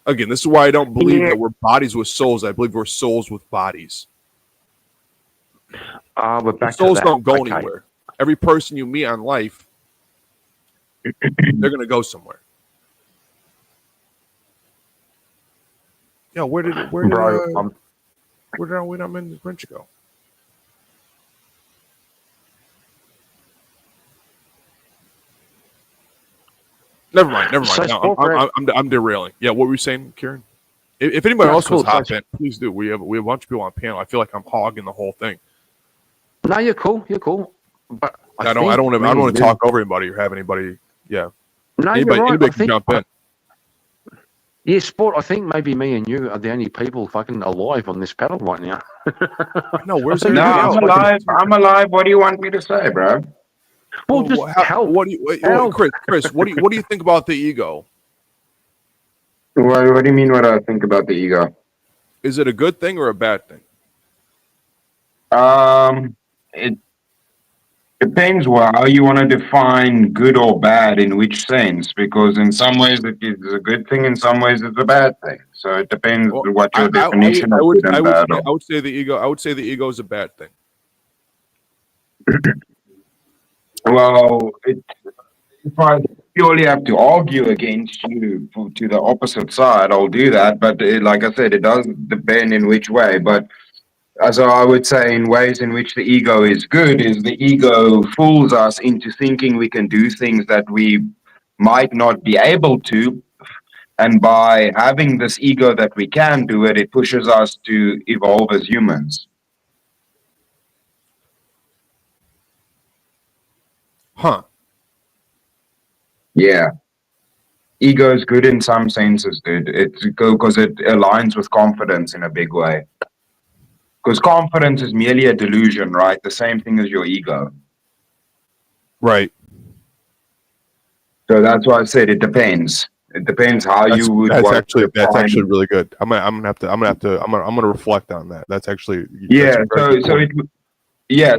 Again, this is why I don't believe that we're bodies with souls. I believe we're souls with bodies. We're back souls to that. don't go Okay. anywhere. Every person you meet on life, they're gonna go somewhere. Yeah, where did our Win Grinch go? Never mind. No, I'm derailing. Yeah, what were you saying, Kieran? If anybody else was hot in, please do. We have a bunch of people on panel. I feel like I'm hogging the whole thing. No, you're cool. You're cool. But I don't want to talk over anybody or have anybody. Yeah. No, anybody, you're right. anybody can jump in. Yeah, Sport, I think maybe me and you are the only people fucking alive on this panel right now. No, where's No, I'm alive. I'm alive. What do you want me to say, bro? Well, just help. What do you, Chris? What do you think about the ego? What do you mean? What I think about the ego? Is it a good thing or a bad thing? It depends how you want to define good or bad in which sense. Because in some ways it is a good thing, in some ways it's a bad thing. So it depends what your definition of good and bad is. I would say the ego. I would say the ego is a bad thing. Well, if I purely have to argue against you to the opposite side, I'll do that. But like I said, it does depend in which way. But as I would say, in ways in which the ego is good, is the ego fools us into thinking we can do things that we might not be able to. And by having this ego that we can do it, it pushes us to evolve as humans. Huh. Yeah. Ego is good in some senses, dude. It's because it aligns with confidence in a big way. Because confidence is merely a delusion, right? The same thing as your ego. Right. So that's why I said it depends. It depends how you would. That's actually really good. I'm gonna reflect on that. That's actually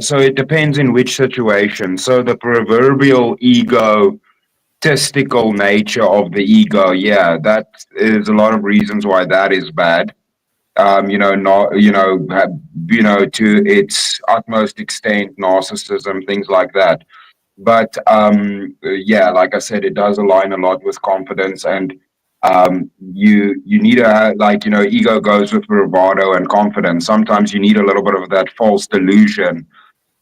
So it depends in which situation. So the proverbial egotistical nature of the ego, that is a lot of reasons why that is bad. To its utmost extent, narcissism, things like that. But like I said, it does align a lot with confidence, and you need to ego goes with bravado and confidence. Sometimes you need a little bit of that false delusion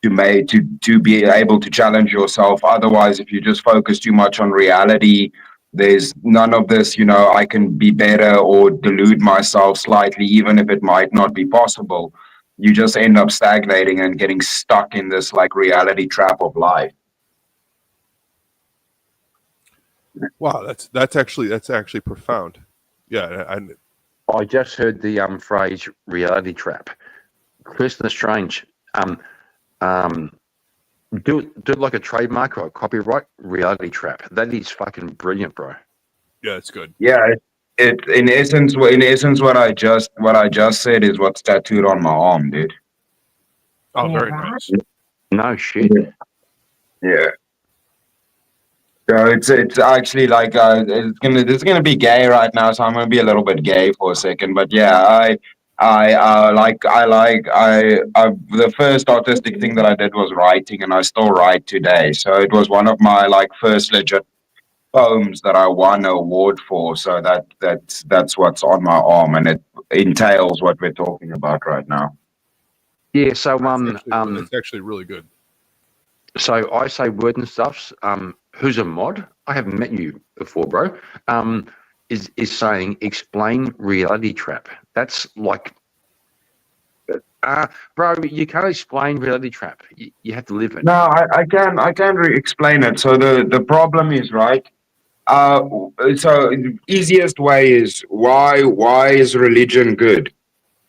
to be able to challenge yourself. Otherwise, if you just focus too much on reality, there's none of this, I can be better or delude myself slightly, even if it might not be possible. You just end up stagnating and getting stuck in this reality trap of life. Wow, that's actually profound. Yeah, I just heard the phrase reality trap. Christmas Strange. Do it like a trademark or a copyright. Reality trap. That is fucking brilliant, bro. Yeah, it's good. Yeah, in essence what I just said is what's tattooed on my arm, dude. Oh, very nice. No shit. Yeah. So it's actually it's gonna be gay right now, so I'm gonna be a little bit gay for a second. But yeah, the first artistic thing that I did was writing, and I still write today. So it was one of my first legit poems that I won an award for. So that's what's on my arm, and it entails what we're talking about right now. Yeah. So it's actually really good. So I say word and stuffs. who's a mod, I haven't met you before, bro, is saying, explain reality trap. That's like, bro, you can't explain reality trap. You have to live it. No, I can explain it. So the problem is, right. So the easiest way is why is religion good?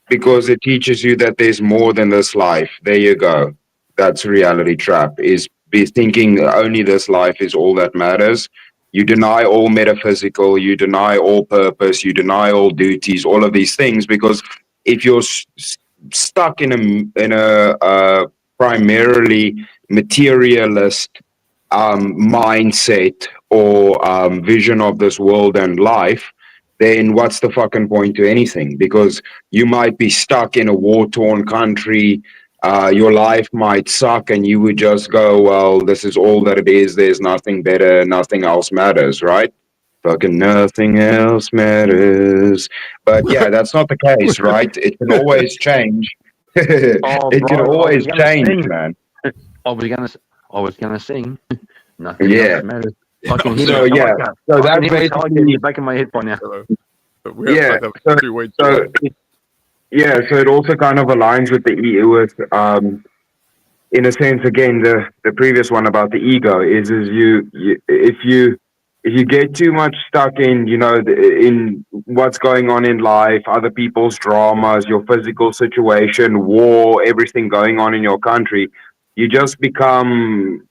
Because it teaches you that there's more than this life. There you go. That's reality trap. Is be thinking only this life is all that matters. You deny all metaphysical. You deny all purpose. You deny all duties. All of these things, because if you're stuck in a primarily materialist mindset or vision of this world and life, then what's the fucking point to anything? Because you might be stuck in a war-torn country. Your life might suck, and you would just go, "Well, this is all that it is. There's nothing better. Nothing else matters." Right? Fucking nothing else matters. But yeah, that's not the case, right? It can always change. Oh, It can bro, always change, man. I was gonna sing. Nothing Yeah. else matters. I can hear So it. yeah, so I that's can hear Metallica in basically the back of my head by now. yeah. So it also kind of aligns with in a sense, again, the previous one about the ego is you if you get too much stuck in in what's going on in life, other people's dramas, your physical situation, war, everything going on in your country, you just become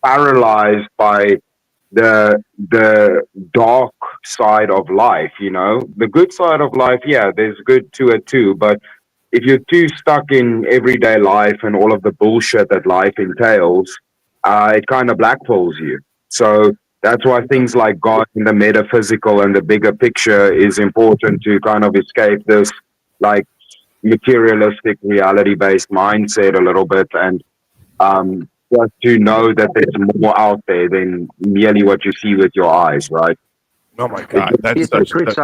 paralyzed by the dark side of life. The good side of life, yeah, there's good to it too, but if you're too stuck in everyday life and all of the bullshit that life entails, it kind of blackballs you. So that's why things like God and the metaphysical and the bigger picture is important to kind of escape this like materialistic reality based mindset a little bit, and just to know that there's more out there than merely what you see with your eyes, right? Oh my God, that's Chris.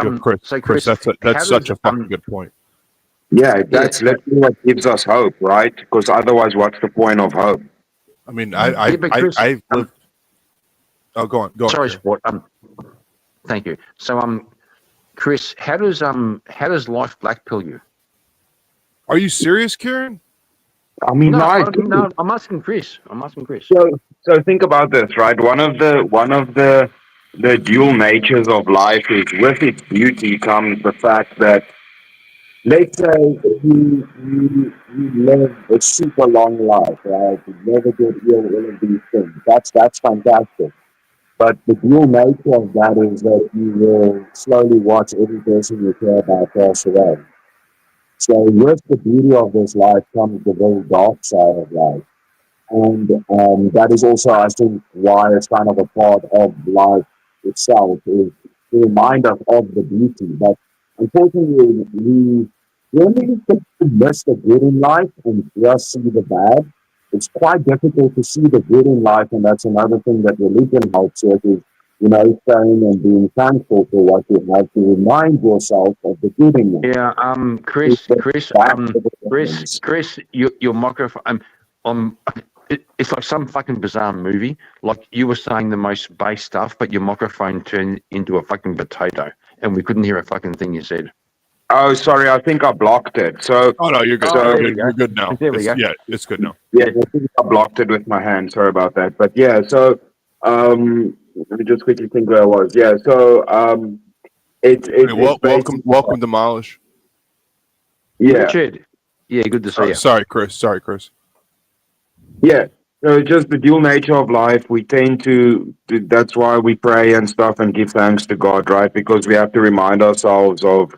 That's such a fucking good point. Yeah, that's literally what gives us hope, right? Because otherwise, what's the point of hope? I mean, I've lived. Oh, go on. Sorry, Kieran. Sport. Thank you. So, Chris, how does life blackpill you? Are you serious, Kieran? I mean, no, no, I'm asking Chris. So think about this, right? One of the dual natures of life is, with its beauty comes the fact that, let's say you live a super long life, right? You never get ill, all of these things. That's fantastic. But the dual nature of that is that you will slowly watch every person you care about pass away. So with the beauty of this life comes the very dark side of life. And that is also, I think, why it's kind of a part of life itself, is to remind us of the beauty. But unfortunately, we really tend to miss the good in life and just see the bad. It's quite difficult to see the good in life, and that's another thing that religion helps with, is, staying and being thankful for what you have, to remind yourself of the good in life. Yeah, Chris, your microphone. It's like some fucking bizarre movie. Like you were saying the most base stuff, but your microphone turned into a fucking potato, and we couldn't hear a fucking thing you said. Oh, sorry, I think I blocked it. So. Oh no, you're good. You're good now. There we go. Yeah, it's good now. Yeah, I think I blocked it with my hand. Sorry about that. But yeah, so let me just quickly think where I was. Yeah, so welcome, Demolish. Yeah. Richard. Yeah, good to see you. Sorry, Chris. Yeah. So just the dual nature of life, we tend to that's why we pray and stuff and give thanks to God, right? Because we have to remind ourselves of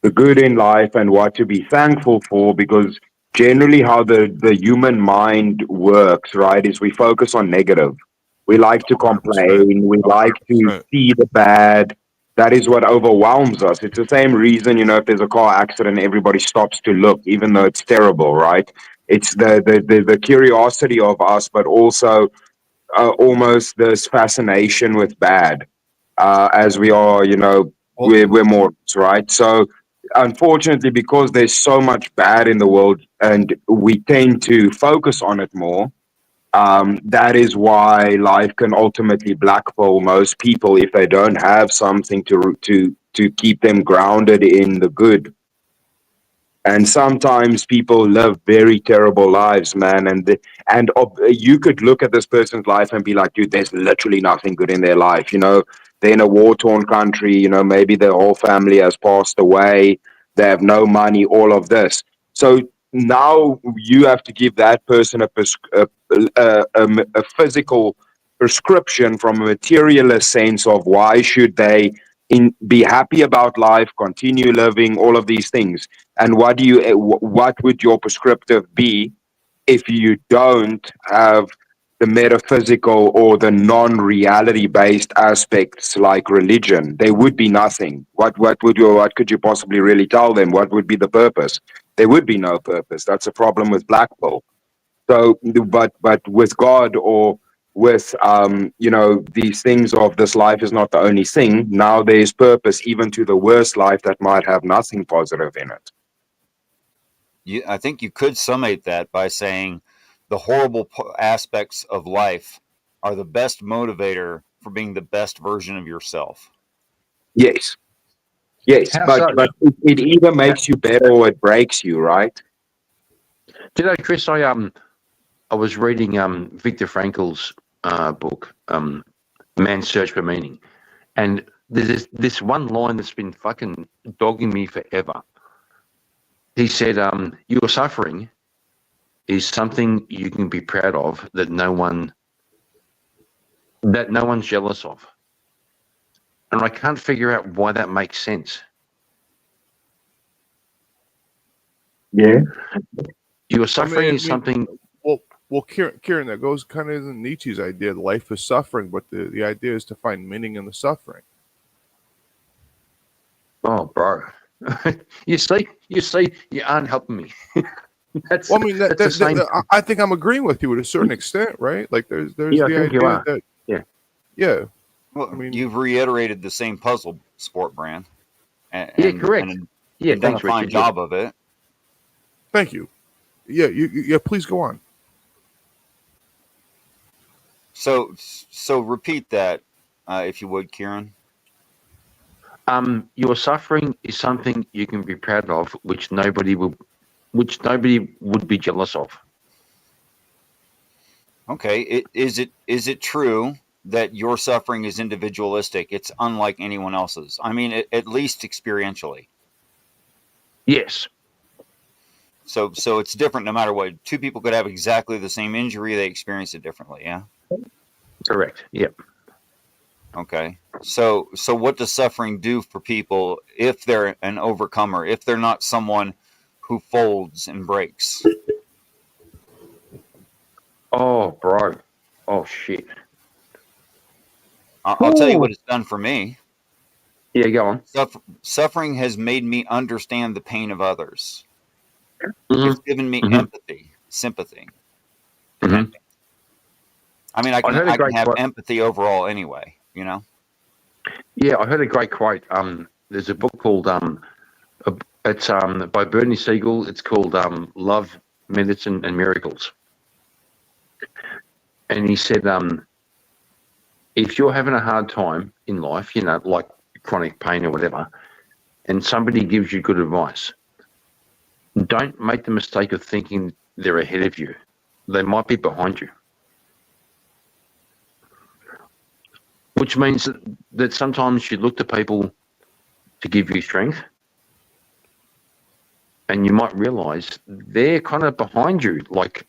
the good in life and what to be thankful for, because generally how the human mind works, right, is we focus on negative. We like to complain, we like to see the bad. That is what overwhelms us. It's the same reason, if there's a car accident, everybody stops to look, even though it's terrible, right? It's the curiosity of us, but also almost this fascination with bad, as we are, we're mortals, right? So unfortunately, because there's so much bad in the world and we tend to focus on it more, That is why life can ultimately blackball most people if they don't have something to keep them grounded in the good. And sometimes people live very terrible lives, man. You could look at this person's life and be like, dude, there's literally nothing good in their life. You know, they're in a war-torn country. You know, maybe their whole family has passed away. They have no money. All of this. So now you have to give that person a physical prescription from a materialist sense of why should they be happy about life, continue living, all of these things. And what would your prescriptive be if you don't have the metaphysical or the non-reality based aspects like religion? There would be nothing. What could you possibly really tell them? What would be the purpose? There would be no purpose. That's a problem with black pill. So, but with God or with these things of this life is not the only thing. Now there's purpose even to the worst life that might have nothing positive in it. I think you could summate that by saying the horrible aspects of life are the best motivator for being the best version of yourself. Yes, but it either makes you better or it breaks you, right? Do you know, Chris? I was reading Viktor Frankl's book, Man's Search for Meaning, and there's this one line that's been fucking dogging me forever. He said, "Your suffering is something you can be proud of that no one's jealous of," and I can't figure out why that makes sense. Yeah, your suffering is something. Well, Kieran, that goes kind of in Nietzsche's idea. Life is suffering, but the idea is to find meaning in the suffering. Oh, bro. you see, you aren't helping me. That's the same. I think I'm agreeing with you to a certain extent, right? Like there's I the think you idea are. that yeah. Well, you've reiterated the same puzzle, Sport Brand. And, correct. And done a fine job of it. Thank you. Yeah. Please go on. So repeat that, if you would, Kieran. Your suffering is something you can be proud of, which nobody would be jealous of. Okay. Is it true that your suffering is individualistic? It's unlike anyone else's. I mean, at least experientially. Yes. So it's different no matter what. Two people could have exactly the same injury. They experience it differently. Yeah. Correct. Yep. Okay. So what does suffering do for people if they're an overcomer, if they're not someone who folds and breaks? Oh, bro. Oh, shit. I'll tell you what it's done for me. Yeah, go on. Suffering has made me understand the pain of others. Mm-hmm. It's given me empathy, sympathy. Mm-hmm. I mean, I can have empathy overall anyway, you know? Yeah, I heard a great quote. There's a book called it's by Bernie Siegel. It's called Love, Medicine, and Miracles. And he said, if you're having a hard time in life, you know, like chronic pain or whatever, and somebody gives you good advice, don't make the mistake of thinking they're ahead of you. They might be behind you. Which means that sometimes you look to people to give you strength, and you might realize they're kind of behind you, like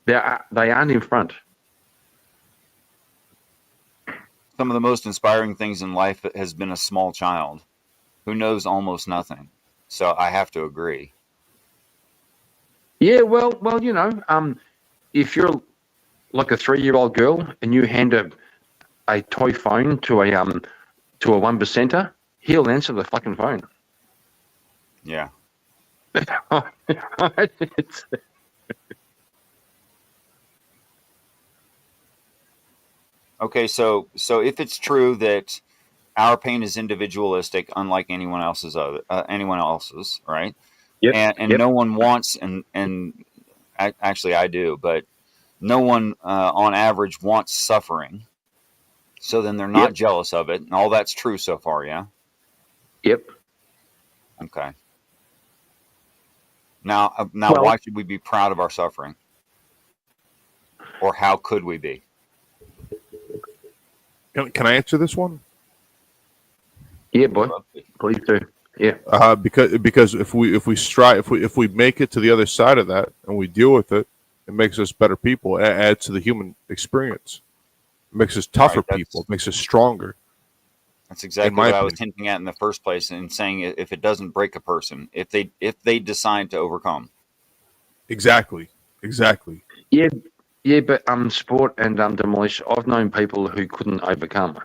they aren't in front. Some of the most inspiring things in life has been a small child who knows almost nothing. So I have to agree. Yeah, well, you know, if you're like a 3-year-old girl and you hand a toy phone to a 1%er, he'll answer the fucking phone. Yeah. Okay, so if it's true that our pain is individualistic, unlike anyone else's, right? Yep. And no one wants, and actually I do, but no one on average wants suffering. So then they're not jealous of it. And all that's true so far, yeah? Yep. Okay. Now, Well- why should we be proud of our suffering? Or how could we be? Can I answer this one? Yeah, boy. Please do. Yeah. Because if we strive, if we make it to the other side of that and we deal with it, it makes us better people. It adds to the human experience. It makes us tougher people. It makes us stronger. That's exactly what I was hinting at in the first place, and saying if it doesn't break a person, if they decide to overcome. Exactly. Yeah, but Sport and Demolish, I've known people who couldn't overcome.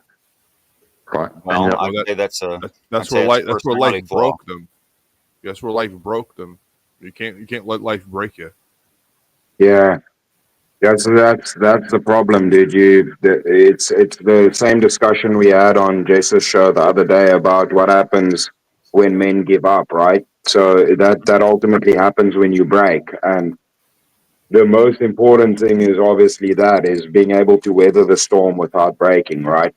Right. Well, And, I'd say that's where life personality flaw. broke them. That's where life broke them. You can't let life break you. Yeah, that's the problem, dude. It's the same discussion we had on Jason's show the other day about what happens when men give up, right? So that ultimately happens when you break, and the most important thing is obviously that is being able to weather the storm without breaking, right?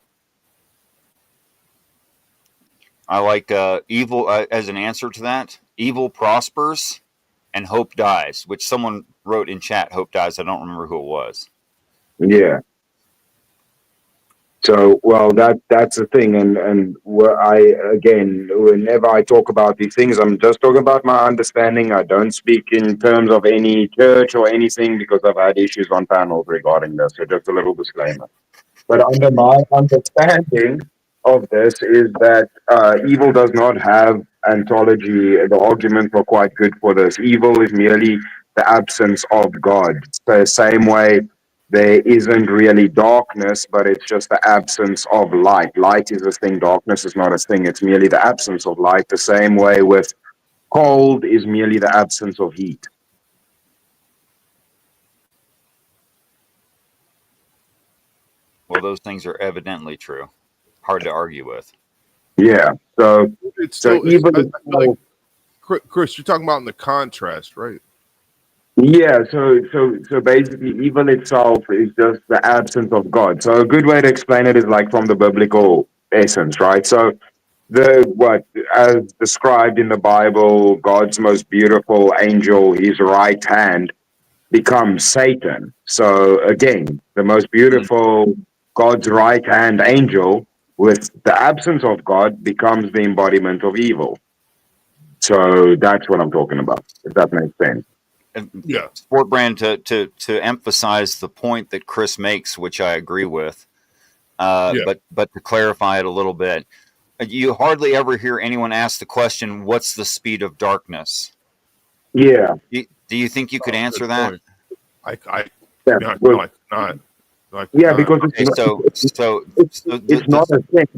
I like evil as an answer to that. Evil prospers and hope dies, which someone wrote in chat, hope dies. I don't remember who it was. Yeah. So, well, that's the thing, and whenever I talk about these things, I'm just talking about my understanding. I don't speak in terms of any church or anything because I've had issues on panels regarding this. So, just a little disclaimer. But under my understanding of this is that evil does not have ontology. The arguments are quite good for this. Evil is merely the absence of God. The same way there isn't really darkness, but it's just the absence of light. Light is a thing, darkness is not a thing. It's merely the absence of light. The same way with cold is merely the absence of heat. Well, those things are evidently true. Hard to argue with. Yeah. So it's still evil. Like, Chris, you're talking about in the contrast, right? Yeah, so basically evil itself is just the absence of God. So a good way to explain it is like from the biblical essence, right? So as described in the Bible, God's most beautiful angel, his right hand, becomes Satan. So again, the most beautiful God's right hand angel with the absence of God becomes the embodiment of evil. So that's what I'm talking about, if that makes sense. Yeah. Sport Brand, to emphasize the point that Chris makes, which I agree with, but to clarify it a little bit, you hardly ever hear anyone ask the question, "What's the speed of darkness?" Yeah. Do you think you could answer that? No, because it's not a thing.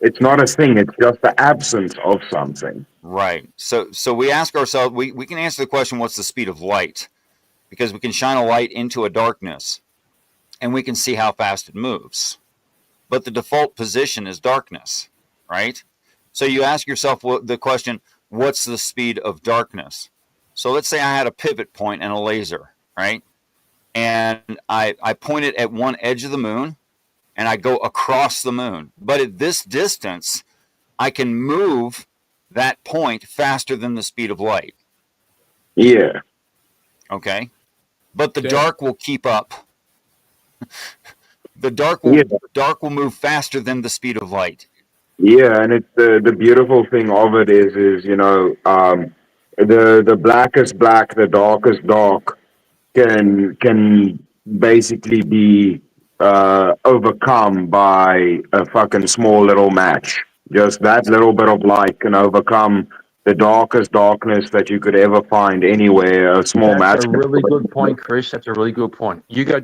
It's not a thing. It's just the absence of something. Right. So we ask ourselves, we can answer the question, what's the speed of light? Because we can shine a light into a darkness and we can see how fast it moves. But the default position is darkness, right? So you ask yourself the question, what's the speed of darkness? So let's say I had a pivot point and a laser, right? And I point it at one edge of the moon and I go across the moon. But at this distance, I can move that point faster than the speed of light. Yeah. Okay. But the dark will keep up. The dark will move faster than the speed of light. Yeah, and it's the beautiful thing of it is the blackest black, the darkest dark can basically be overcome by a fucking small little match. Just that little bit of light can overcome the darkest darkness that you could ever find anywhere. A small match. That's a really good point, Chris. That's a really good point. You go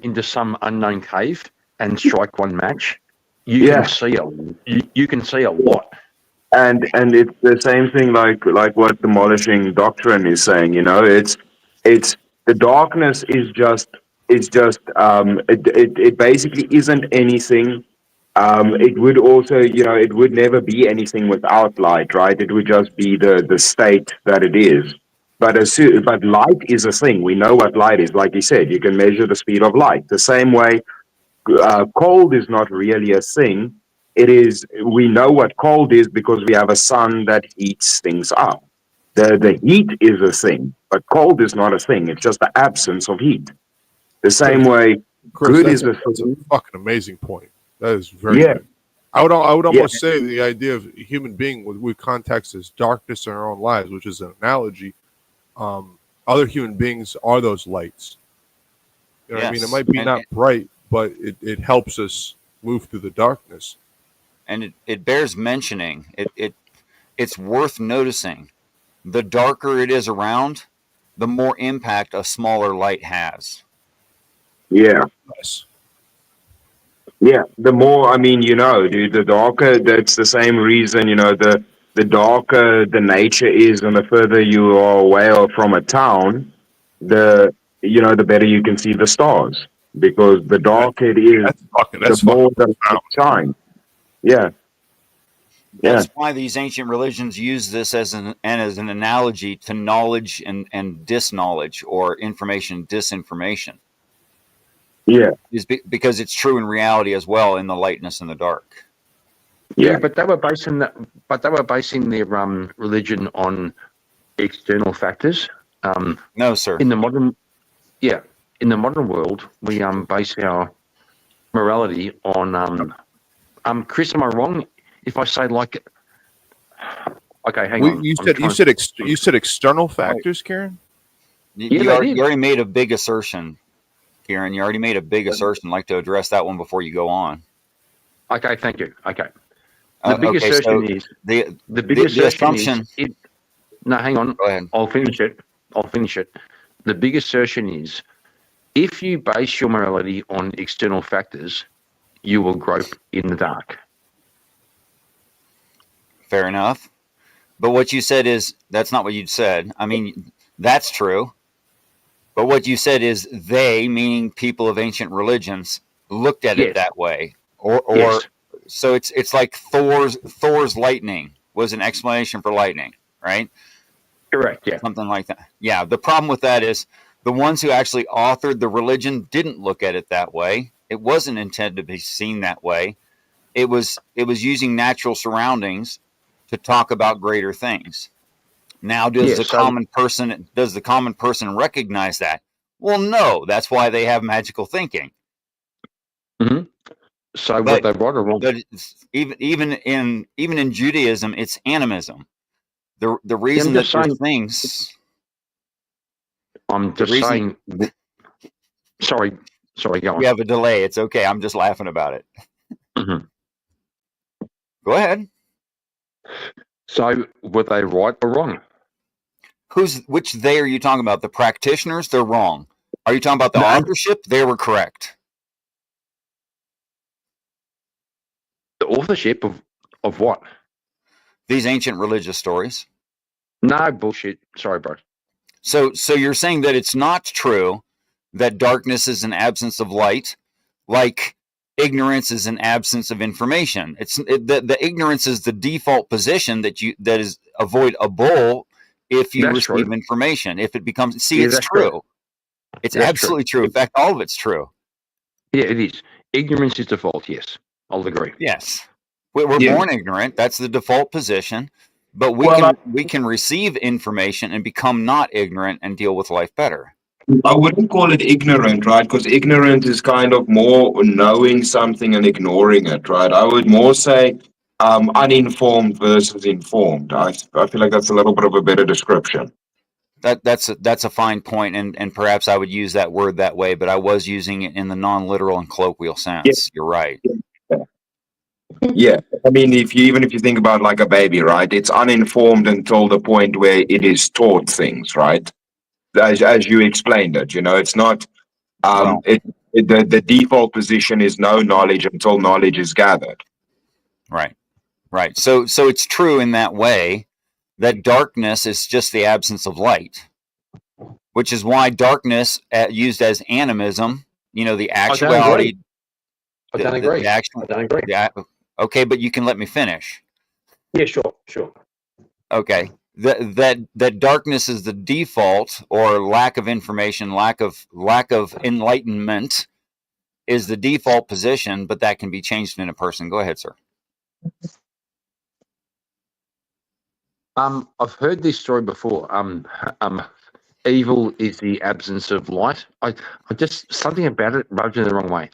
into some unknown cave and strike one match. You can see a lot. And it's the same thing like what demolishing doctrine is saying. You know, it's the darkness is just it basically isn't anything. It would also, it would never be anything without light, right? It would just be the state that it is. But but light is a thing. We know what light is. Like you said, you can measure the speed of light. The same way, cold is not really a thing. It is. We know what cold is because we have a sun that heats things up. The heat is a thing, but cold is not a thing. It's just the absence of heat. The same way, Chris, good that's is a a thing. fucking amazing point. That is very Yeah. good. I would Yeah. almost say the idea of a human being with context as darkness in our own lives, which is an analogy. Other human beings are those lights. You know what I mean? It Yes. might be not bright, but it helps us move through the darkness. And it bears mentioning. It's worth noticing. The darker it is around, the more impact a smaller light has. Yeah. Nice. Yeah, the more, I mean, dude, the darker, that's the same reason, the darker the nature is and the further you are away from a town, the better you can see the stars. Because the darker it is, the more the light shines. Yeah. That's why these ancient religions use this as an analogy to knowledge and disknowledge, or information disinformation. Yeah. Because it's true in reality as well, in the lightness and the dark. Yeah, but they were basing their religion on external factors. No, sir. In the modern world, we base our morality on Chris, am I wrong if I say like? Okay, hang on. You said external factors, Karen. You already made a big assertion, Kieran. You already made a big assertion. I'd like to address that one before you go on. Okay, thank you. Okay. The big assertion is the assumption. No, hang on. Go ahead. I'll finish it. The big assertion is, if you base your morality on external factors, you will grope in the dark. Fair enough. But what you said is, that's not what you said. I mean, that's true. But what you said is they, meaning people of ancient religions, looked at it that way. Or so it's like Thor's lightning was an explanation for lightning, right? Correct, yeah. Something like that. Yeah, the problem with that is the ones who actually authored the religion didn't look at it that way. It wasn't intended to be seen that way. It was using natural surroundings to talk about greater things. Now, does the common person recognize that? Well, no. That's why they have magical thinking. Mm-hmm. So, what they right or wrong? But even in Judaism, it's animism. The reason that there's things. I'm just saying. Sorry, go on. We have a delay. It's okay. I'm just laughing about it. Mm-hmm. Go ahead. So, were they right or wrong? Which they are you talking about? The practitioners? They're wrong. Are you talking about the authorship? They were correct. The authorship of what? These ancient religious stories. No bullshit. Sorry, bro. So you're saying that it's not true that darkness is an absence of light, like ignorance is an absence of information. The ignorance is the default position that is avoidable if you receive information. If it becomes it's true. It's absolutely true. In fact, all of it's true. Yeah, it is. Ignorance is default. Yes, I'll agree. Yes, we're born ignorant. That's the default position. But we can receive information and become not ignorant and deal with life better. I wouldn't call it ignorant, right? Because ignorant is kind of more knowing something and ignoring it, right? I would more say uninformed versus informed. I feel like that's a little bit of a better description. That's a fine point, and perhaps I would use that word that way, but I was using it in the non-literal and colloquial sense. Yeah. You're right. Yeah, I mean, even if you think about like a baby, right? It's uninformed until the point where it is taught things, right? As you explained it, it's not. The default position is no knowledge until knowledge is gathered. Right. So it's true in that way that darkness is just the absence of light, which is why darkness, used as animism, the actuality. I don't agree. I don't agree. Okay, but you can let me finish. Yeah, sure. Okay. that darkness is the default, or lack of information, lack of enlightenment is the default position, but that can be changed in a person. Go ahead, sir. I've heard this story before. Evil is the absence of light. I just something about it rubs me the wrong way.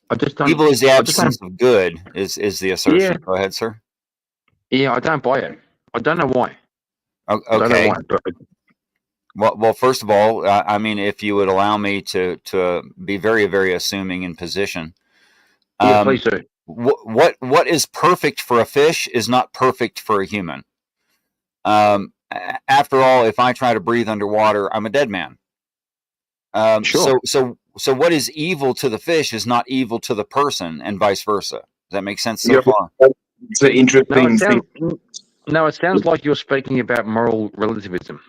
I just don't. Evil is the I just don't. absence of good. Is the assertion? Yeah. Go ahead, sir. Yeah, I don't buy it. I don't know why. Okay. I don't know why. But Well, first of all, I mean, if you would allow me to be very, very assuming in position. Yeah, please do. What is perfect for a fish is not perfect for a human. After all, if I try to breathe underwater, I'm a dead man. Sure. So what is evil to the fish is not evil to the person, and vice versa. Does that make sense so far? It's an interesting thing. No, it sounds like you're speaking about moral relativism.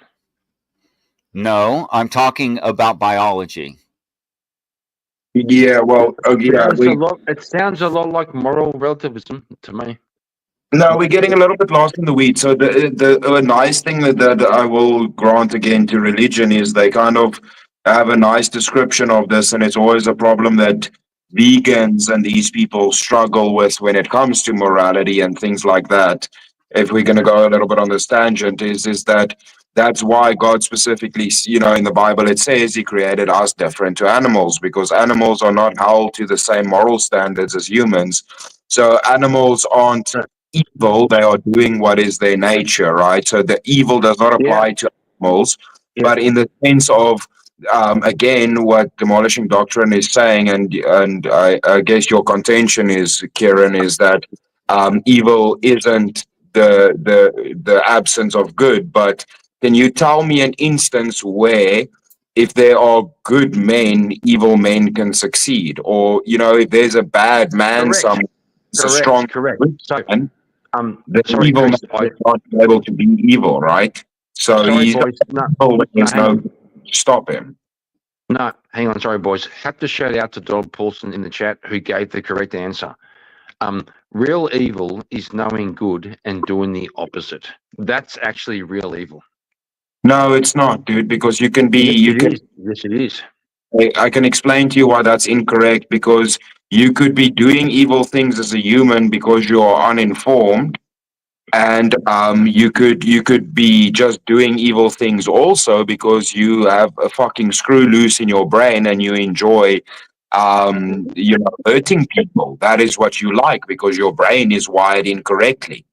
No, I'm talking about biology. Yeah, well, It sounds a lot like moral relativism to me. No, we're getting a little bit lost in the weeds. So the nice thing that I will grant again to religion is they kind of have a nice description of this, and it's always a problem that vegans and these people struggle with when it comes to morality and things like that. If we're going to go a little bit on this tangent, is that that's why God specifically, in the Bible it says He created us different to animals, because animals are not held to the same moral standards as humans. So animals aren't evil, they are doing what is their nature, right? So the evil does not apply to animals, but in the sense of again, what demolishing doctrine is saying, and I guess your contention is, Kieran, is that evil isn't the absence of good. But can you tell me an instance where, if there are good men, evil men can succeed? Or if there's a bad man, it's a strong man, the sorry, evil Chris, man is not able to be evil, right? So Sorry, he's boys. there's hang no on. stop him. No, hang on. Sorry, boys. Have to shout out to Donald Paulson in the chat who gave the correct answer. Real evil is knowing good and doing the opposite. That's actually real evil. No, it's not, dude, because you can be. Yes, it is. I can explain to you why that's incorrect, because you could be doing evil things as a human because you are uninformed, and you could be just doing evil things also because you have a fucking screw loose in your brain and you enjoy hurting people. That is what you like because your brain is wired incorrectly.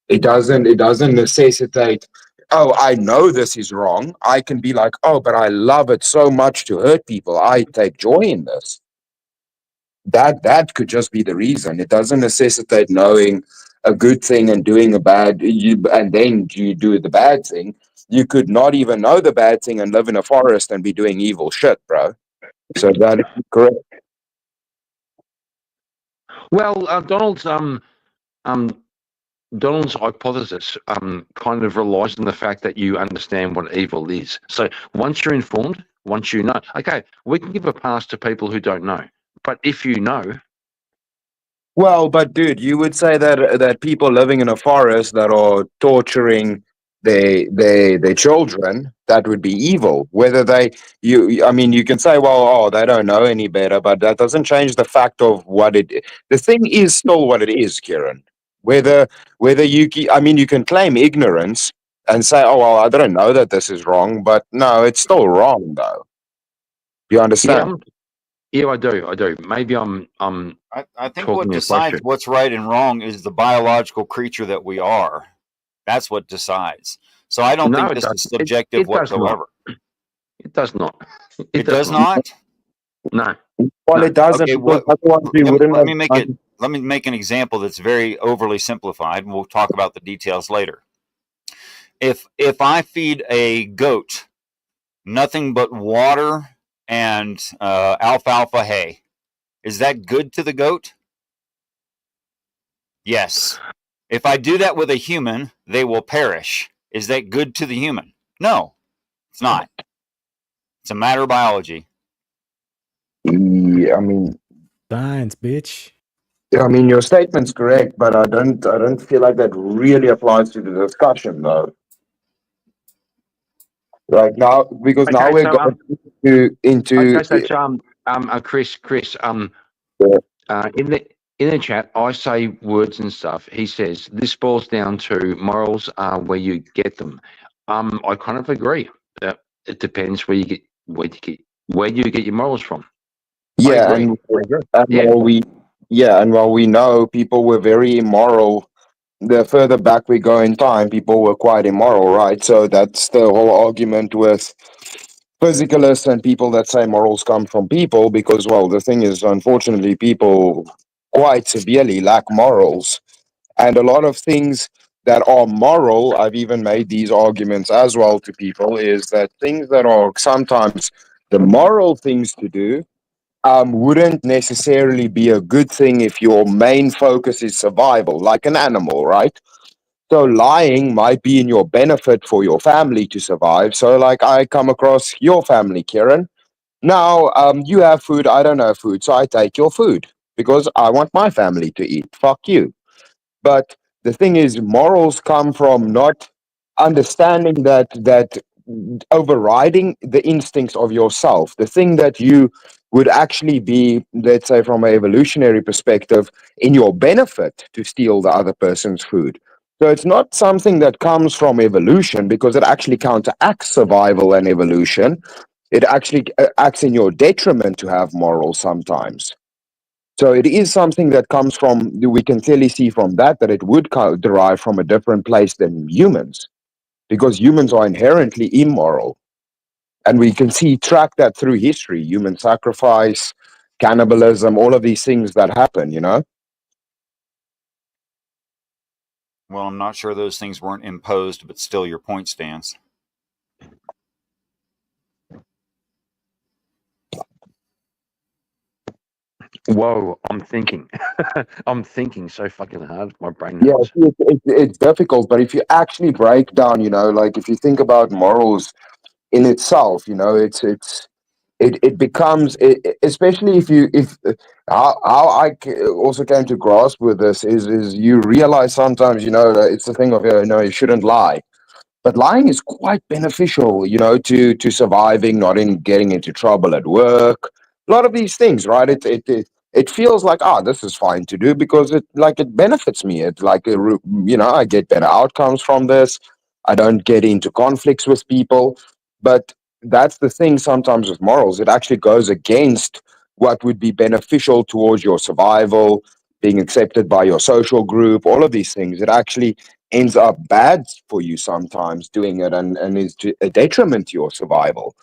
It doesn't necessitate, oh, I know this is wrong. I can be like, oh, but I love it so much to hurt people. I take joy in this. That could just be the reason. It doesn't necessitate knowing a good thing and doing a bad, and then you do the bad thing. You could not even know the bad thing and live in a forest and be doing evil shit, bro. So that is correct. Well, Donald's hypothesis kind of relies on the fact that you understand what evil is. So once you're informed, once you know, okay, we can give a pass to people who don't know. But if you know, well, but dude, you would say that people living in a forest that are torturing their children, that would be evil. Whether I mean, you can say, well, oh, they don't know any better, but that doesn't change the fact of what the thing is still what it is, Kieran. Whether I mean, you can claim ignorance and say, oh, well, I don't know that this is wrong, but no, it's still wrong, though. You understand? Yeah, I do. Maybe I'm I think what decides what's right and wrong is the biological creature that we are. That's what decides. So I don't think this is subjective whatsoever. It does not. It does not? No. Well, it doesn't. Okay, let me make an example that's very overly simplified, and we'll talk about the details later. If I feed a goat nothing but water and alfalfa hay, is that good to the goat? Yes. If I do that with a human, they will perish. Is that good to the human? No, it's not. It's a matter of biology. Yeah, I mean, science, bitch. I mean, your statement's correct, but I don't feel like that really applies to the discussion, though. Right now, because now Okay, we're so going into okay, so Chris, in the chat, I say words and stuff. He says this boils down to morals are where you get them. I kind of agree that it depends where you get your morals from. I yeah, agree. and while we know people were very immoral, the further back we go in time, people were quite immoral, right? So that's the whole argument with physicalists and people that say morals come from people, because, well, the thing is, unfortunately, people quite severely lack morals. And a lot of things that are moral, I've even made these arguments as well to people, is that things that are sometimes the moral things to do wouldn't necessarily be a good thing if your main focus is survival, like an animal, right? So lying might be in your benefit for your family to survive. So, like, I come across your family, Kieran. Now, you have food, I don't have food, so I take your food because I want my family to eat. Fuck you. But the thing is, morals come from not understanding that overriding the instincts of yourself, the thing that you would actually be, let's say, from an evolutionary perspective, in your benefit to steal the other person's food. So it's not something that comes from evolution because it actually counteracts survival and evolution. It actually acts in your detriment to have morals sometimes. So it is something that comes from, we can clearly see from that it would derive from a different place than humans, because humans are inherently immoral. And we can track that through history, human sacrifice, cannibalism, all of these things that happen, you know? Well, I'm not sure those things weren't imposed, but still your point stands. Whoa, I'm thinking. I'm thinking so fucking hard. My brain Yeah, hurts. it's difficult, but if you actually break down, you know, like if you think about morals in itself, you know, it becomes, especially if how also came to grasp with this is you realize sometimes, you know, that it's the thing of, you know, you shouldn't lie. But lying is quite beneficial, you know, to surviving, not in getting into trouble at work. A lot of these things, right? It feels like, this is fine to do because it benefits me. It like you know, I get better outcomes from this. I don't get into conflicts with people. But that's the thing sometimes with morals. It actually goes against what would be beneficial towards your survival, being accepted by your social group, all of these things. It actually ends up bad for you sometimes doing it, and is a detriment to your survival.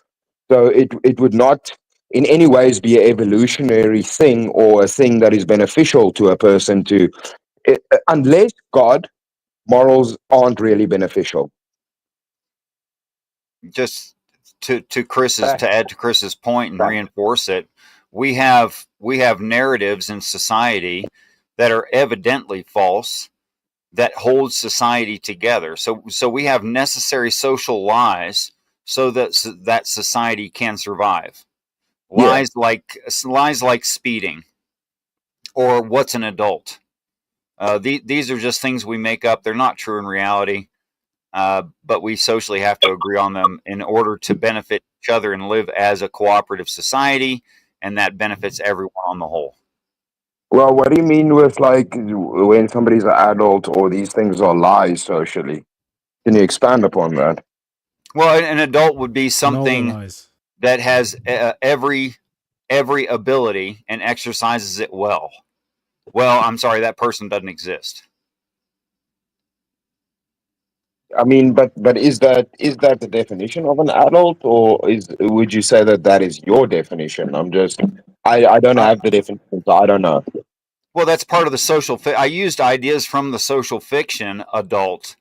So it would not in any ways be an evolutionary thing or a thing that is beneficial to a person to, unless God, morals aren't really beneficial. Just to add to Chris's point and reinforce it, we have narratives in society that are evidently false that hold society together. So we have necessary social lies so that society can survive. Lies like speeding or what's an adult. These are just things we make up. They're not true in reality. But we socially have to agree on them in order to benefit each other and live as a cooperative society, and that benefits everyone on the whole. Well, what do you mean with like when somebody's an adult or these things are lies socially? Can you expand upon that? Well, an adult would be something that has every ability and exercises it well. Well, I'm sorry, that person doesn't exist. I mean, but is that the definition of an adult, or would you say that is your definition? I don't have the definition, so I don't know. Well, that's part of the social. I used ideas from the social fiction adult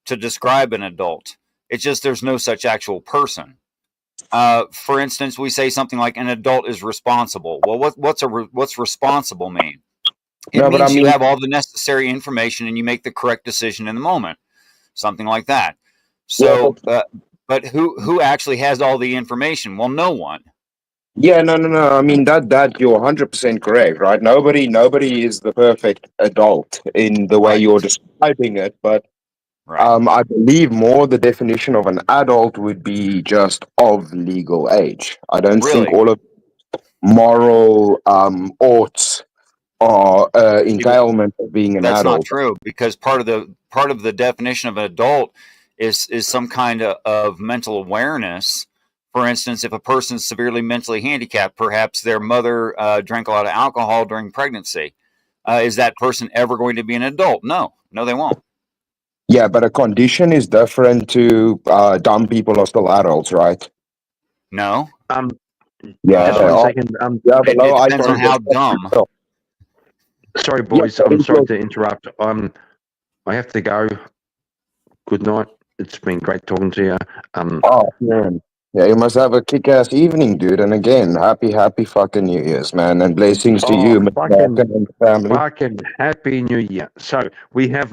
to describe an adult. It's just there's no such actual person. For instance, we say something like an adult is responsible. Well, what's responsible mean? It means you have all the necessary information and you make the correct decision in the moment. Something like that. So, but who actually has all the information? Well, no one. Yeah, no. I mean that you're 100% correct, right? Nobody is the perfect adult in the way you're describing it, but I believe more the definition of an adult would be just of legal age. I don't think all of moral oughts are entailment of being an That's not adult. true, because part of the definition of an adult is some kind of mental awareness. For instance, if a person's severely mentally handicapped, perhaps their mother drank a lot of alcohol during pregnancy, is that person ever going to be an adult? No, they won't. Yeah, but a condition is different to dumb people are still adults, right? No. Yeah, Just they one are. second. Yeah, It below depends on IQ. how dumb. Sorry, Yeah, boys. I'm sorry to interrupt. I have to go. Good night. It's been great talking to you. Oh man, yeah, you must have a kick-ass evening, dude. And again, happy fucking New Year's, man, and blessings to you, Mr. Malcolm, and the family. Fucking happy New Year. So we have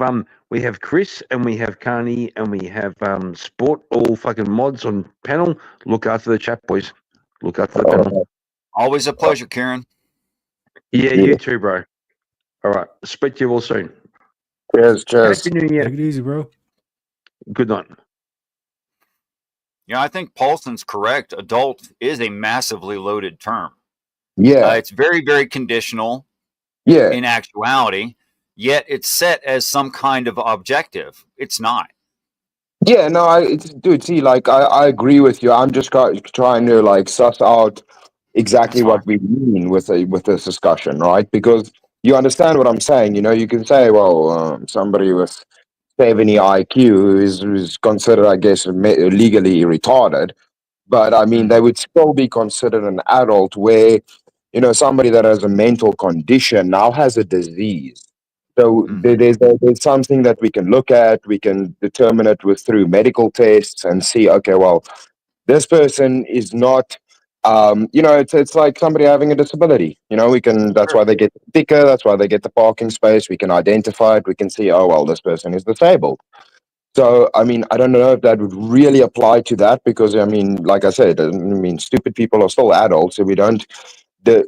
Chris and we have Carney and we have Sport, all fucking mods on panel. Look after the chat, boys. Look after the panel. Always a pleasure, Kieran. Yeah, you too, bro. All right. Speak to you all soon. Cheers. Happy New Year. Take it easy, bro. Good night. Yeah, I think Paulson's correct. Adult is a massively loaded term. Yeah. It's very, very conditional. Yeah. In actuality, yet it's set as some kind of objective. It's not. Yeah, no, dude, see, like, I agree with you. I'm just trying to, like, suss out exactly what we mean with this discussion, right? Because you understand what I'm saying. You know, you can say, well, somebody with 70 IQ is considered, I guess, legally retarded. But I mean, they would still be considered an adult where, you know, somebody that has a mental condition now has a disease. So there's something that we can look at. We can determine it through medical tests and see, okay, well, this person is not, you know, it's like somebody having a disability. You know, that's why they get the sticker. That's why they get the parking space. We can identify it. We can see, oh, well, this person is disabled. So, I mean, I don't know if that would really apply to that because, I mean, like I said, I mean, stupid people are still adults, so we don't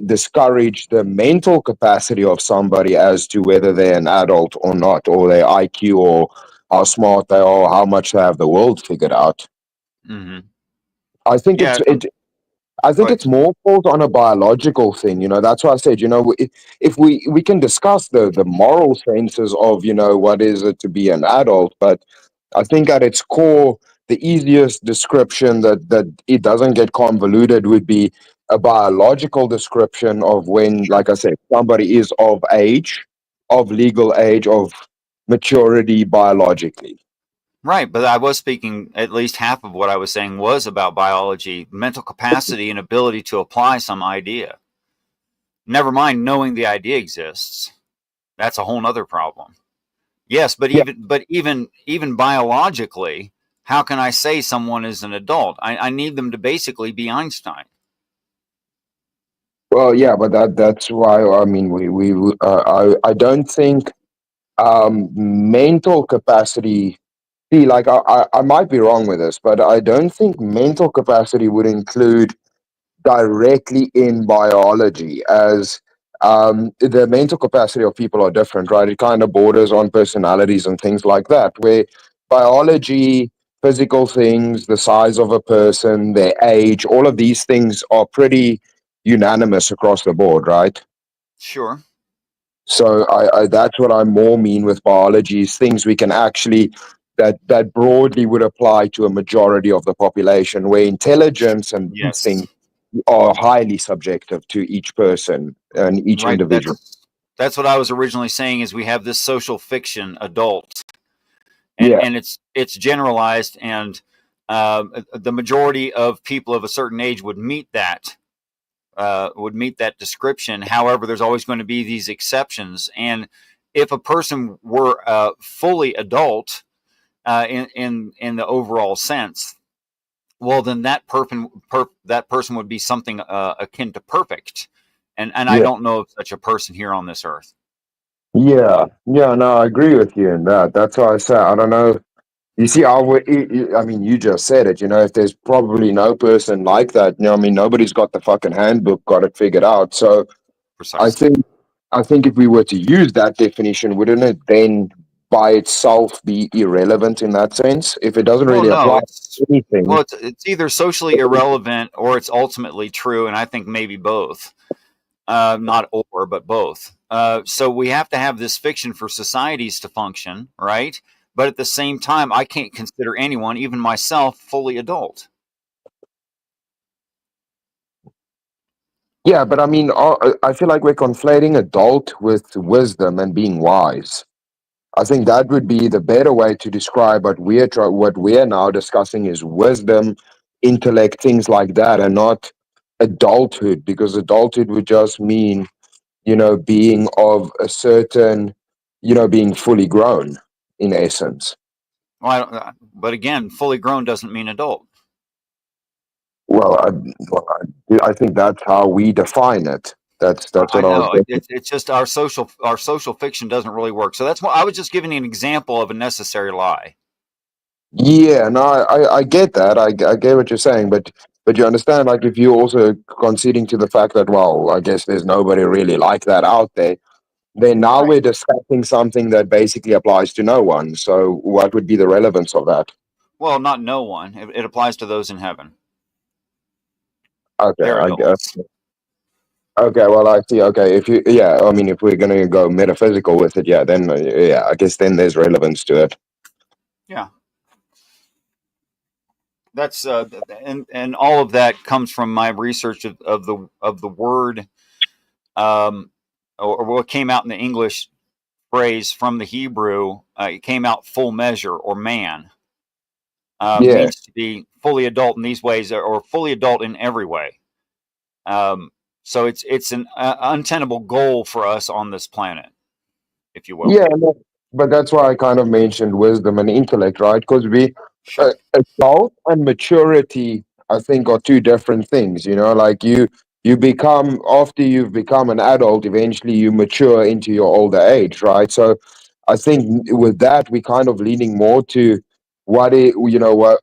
discourage the mental capacity of somebody as to whether they're an adult or not, or their IQ, or how smart they are, or how much they have the world figured out. Mm-hmm. I think it's more fault on a biological thing. You know, that's why I said, you know, if we can discuss the moral senses of, you know, what is it to be an adult, but I think at its core, the easiest description that it doesn't get convoluted would be a biological description of when, like I said, somebody is of age, of legal age, of maturity biologically. Right, but I was speaking, at least half of what I was saying was about biology, mental capacity, and ability to apply some idea. Never mind knowing the idea exists. That's a whole nother problem. Yes, but even biologically, how can I say someone is an adult? I need them to basically be Einstein. Well, yeah, but that's why, I mean, I don't think mental capacity. See, like I might be wrong with this, but I don't think mental capacity would include directly in biology, as the mental capacity of people are different, right? It kind of borders on personalities and things like that, where biology, physical things, the size of a person, their age, all of these things are pretty unanimous across the board, right? Sure. So I that's what I more mean with biology, is things we can actually that broadly would apply to a majority of the population, where intelligence and these things are highly subjective to each person and each individual. That's what I was originally saying, is we have this social fiction adult, and it's generalized, and the majority of people of a certain age would meet that description. However, there's always going to be these exceptions, and if a person were fully adult in the overall sense, well, then that person would be something akin to perfect, and I don't know of such a person here on this earth. Yeah, no, I agree with you in that. That's why I say I don't know. You see, I mean, you just said it. If there's probably no person like that, I mean, nobody's got the fucking handbook, got it figured out. So, I Precisely. think, I think if we were to use that definition, wouldn't it then by itself be irrelevant in that sense? If it doesn't Well, really no, apply to anything. it's either socially irrelevant or it's ultimately true, and I think maybe both. Not or, but both. So we have to have this fiction for societies to function, right? But at the same time, I can't consider anyone, even myself, fully adult. Yeah, but I mean, I feel like we're conflating adult with wisdom and being wise. I think that would be the better way to describe what we're now discussing is wisdom, intellect, things like that, and not adulthood, because adulthood would just mean, being of a certain, being fully grown in essence. Well, but again, fully grown doesn't mean adult. Well, I think that's how we define it. That's what I I was know getting. it's just our social fiction doesn't really work. So that's why I was just giving you an example of a necessary lie. Yeah, no, I get that. I get what you're saying, but you understand, like, if you're also conceding to the fact that, well, I guess there's nobody really like that out there, then now we're discussing something that basically applies to no one. So what would be the relevance of that? Well, not no one. It applies to those in heaven. Okay, They're I guess. adults. Okay, well, I see. Okay, I mean, if we're gonna go metaphysical with it, yeah, then yeah, I guess then there's relevance to it. Yeah. That's and all of that comes from my research of the word or what came out in the English phrase from the Hebrew. It came out full measure or man. Yeah. Means to be fully adult in these ways or fully adult in every way. So it's an untenable goal for us on this planet, if you will. Yeah, but that's why I kind of mentioned wisdom and intellect, right? Because adult and maturity, I think, are two different things. Like you become after you've become an adult, eventually you mature into your older age, right? So I think with that, we kind of leaning more to what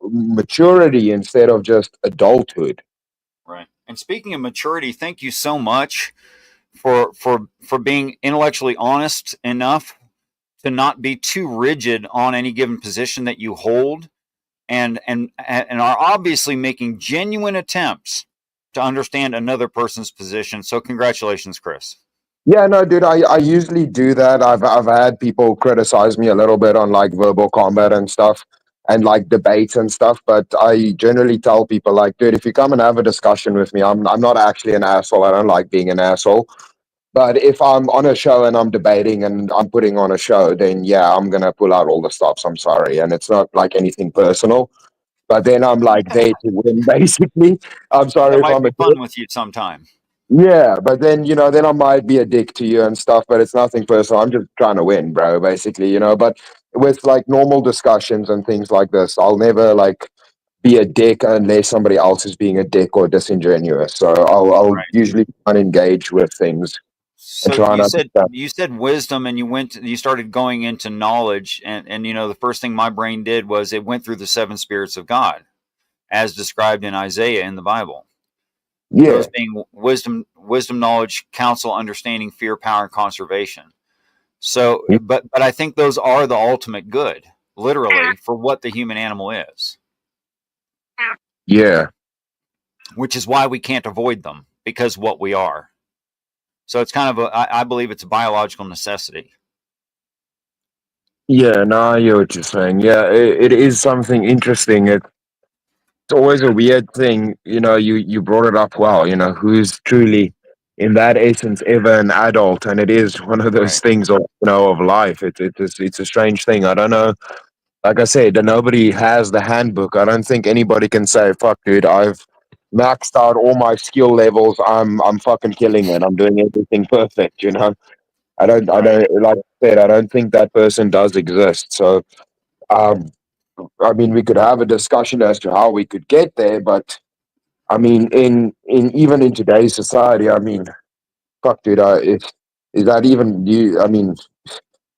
maturity instead of just adulthood. Right. And speaking of maturity, thank you so much for being intellectually honest enough to not be too rigid on any given position that you hold and are obviously making genuine attempts to understand another person's position. So congratulations, Chris. Yeah, no, dude, I usually do that. I've had people criticize me a little bit on like verbal combat and stuff and like debates and stuff, but I generally tell people like, dude, if you come and have a discussion with me, I'm not actually an asshole. I don't like being an asshole. But if I'm on a show and I'm debating and I'm putting on a show, then yeah, I'm gonna pull out all the stops. I'm sorry. And it's not like anything personal. But then I'm like there to win, basically. I'm sorry That if might I'm be a fun with you sometime. yeah, but then then I might be a dick to you and stuff, but it's nothing personal. I'm just trying to win, bro, basically. But with like normal discussions and things like this, I'll never like be a dick unless somebody else is being a dick or disingenuous. So I'll Right. usually engage with things and So try and understand. you said wisdom and you started going into knowledge and the first thing my brain did was it went through the seven spirits of God as described in Isaiah in the Bible. Yeah. Those being wisdom, knowledge, counsel, understanding, fear, power, and conservation. So, but I think those are the ultimate good, literally, for what the human animal is. Yeah. Which is why we can't avoid them because what we are. So it's kind of I believe it's a biological necessity. Yeah, no, I hear what you're saying. Yeah, it is something interesting. It's always a weird thing, you brought it up well, who's truly in that essence ever an adult, and it is one of those Right. things of life. It's a strange thing. I don't know. Like I said, nobody has the handbook. I don't think anybody can say, fuck dude, I've maxed out all my skill levels. I'm fucking killing it. I'm doing everything perfect. I don't like I said, I don't think that person does exist. So um I mean, we could have a discussion as to how we could get there, but I mean, in even in today's society, I mean, fuck, dude, is that even you? I mean,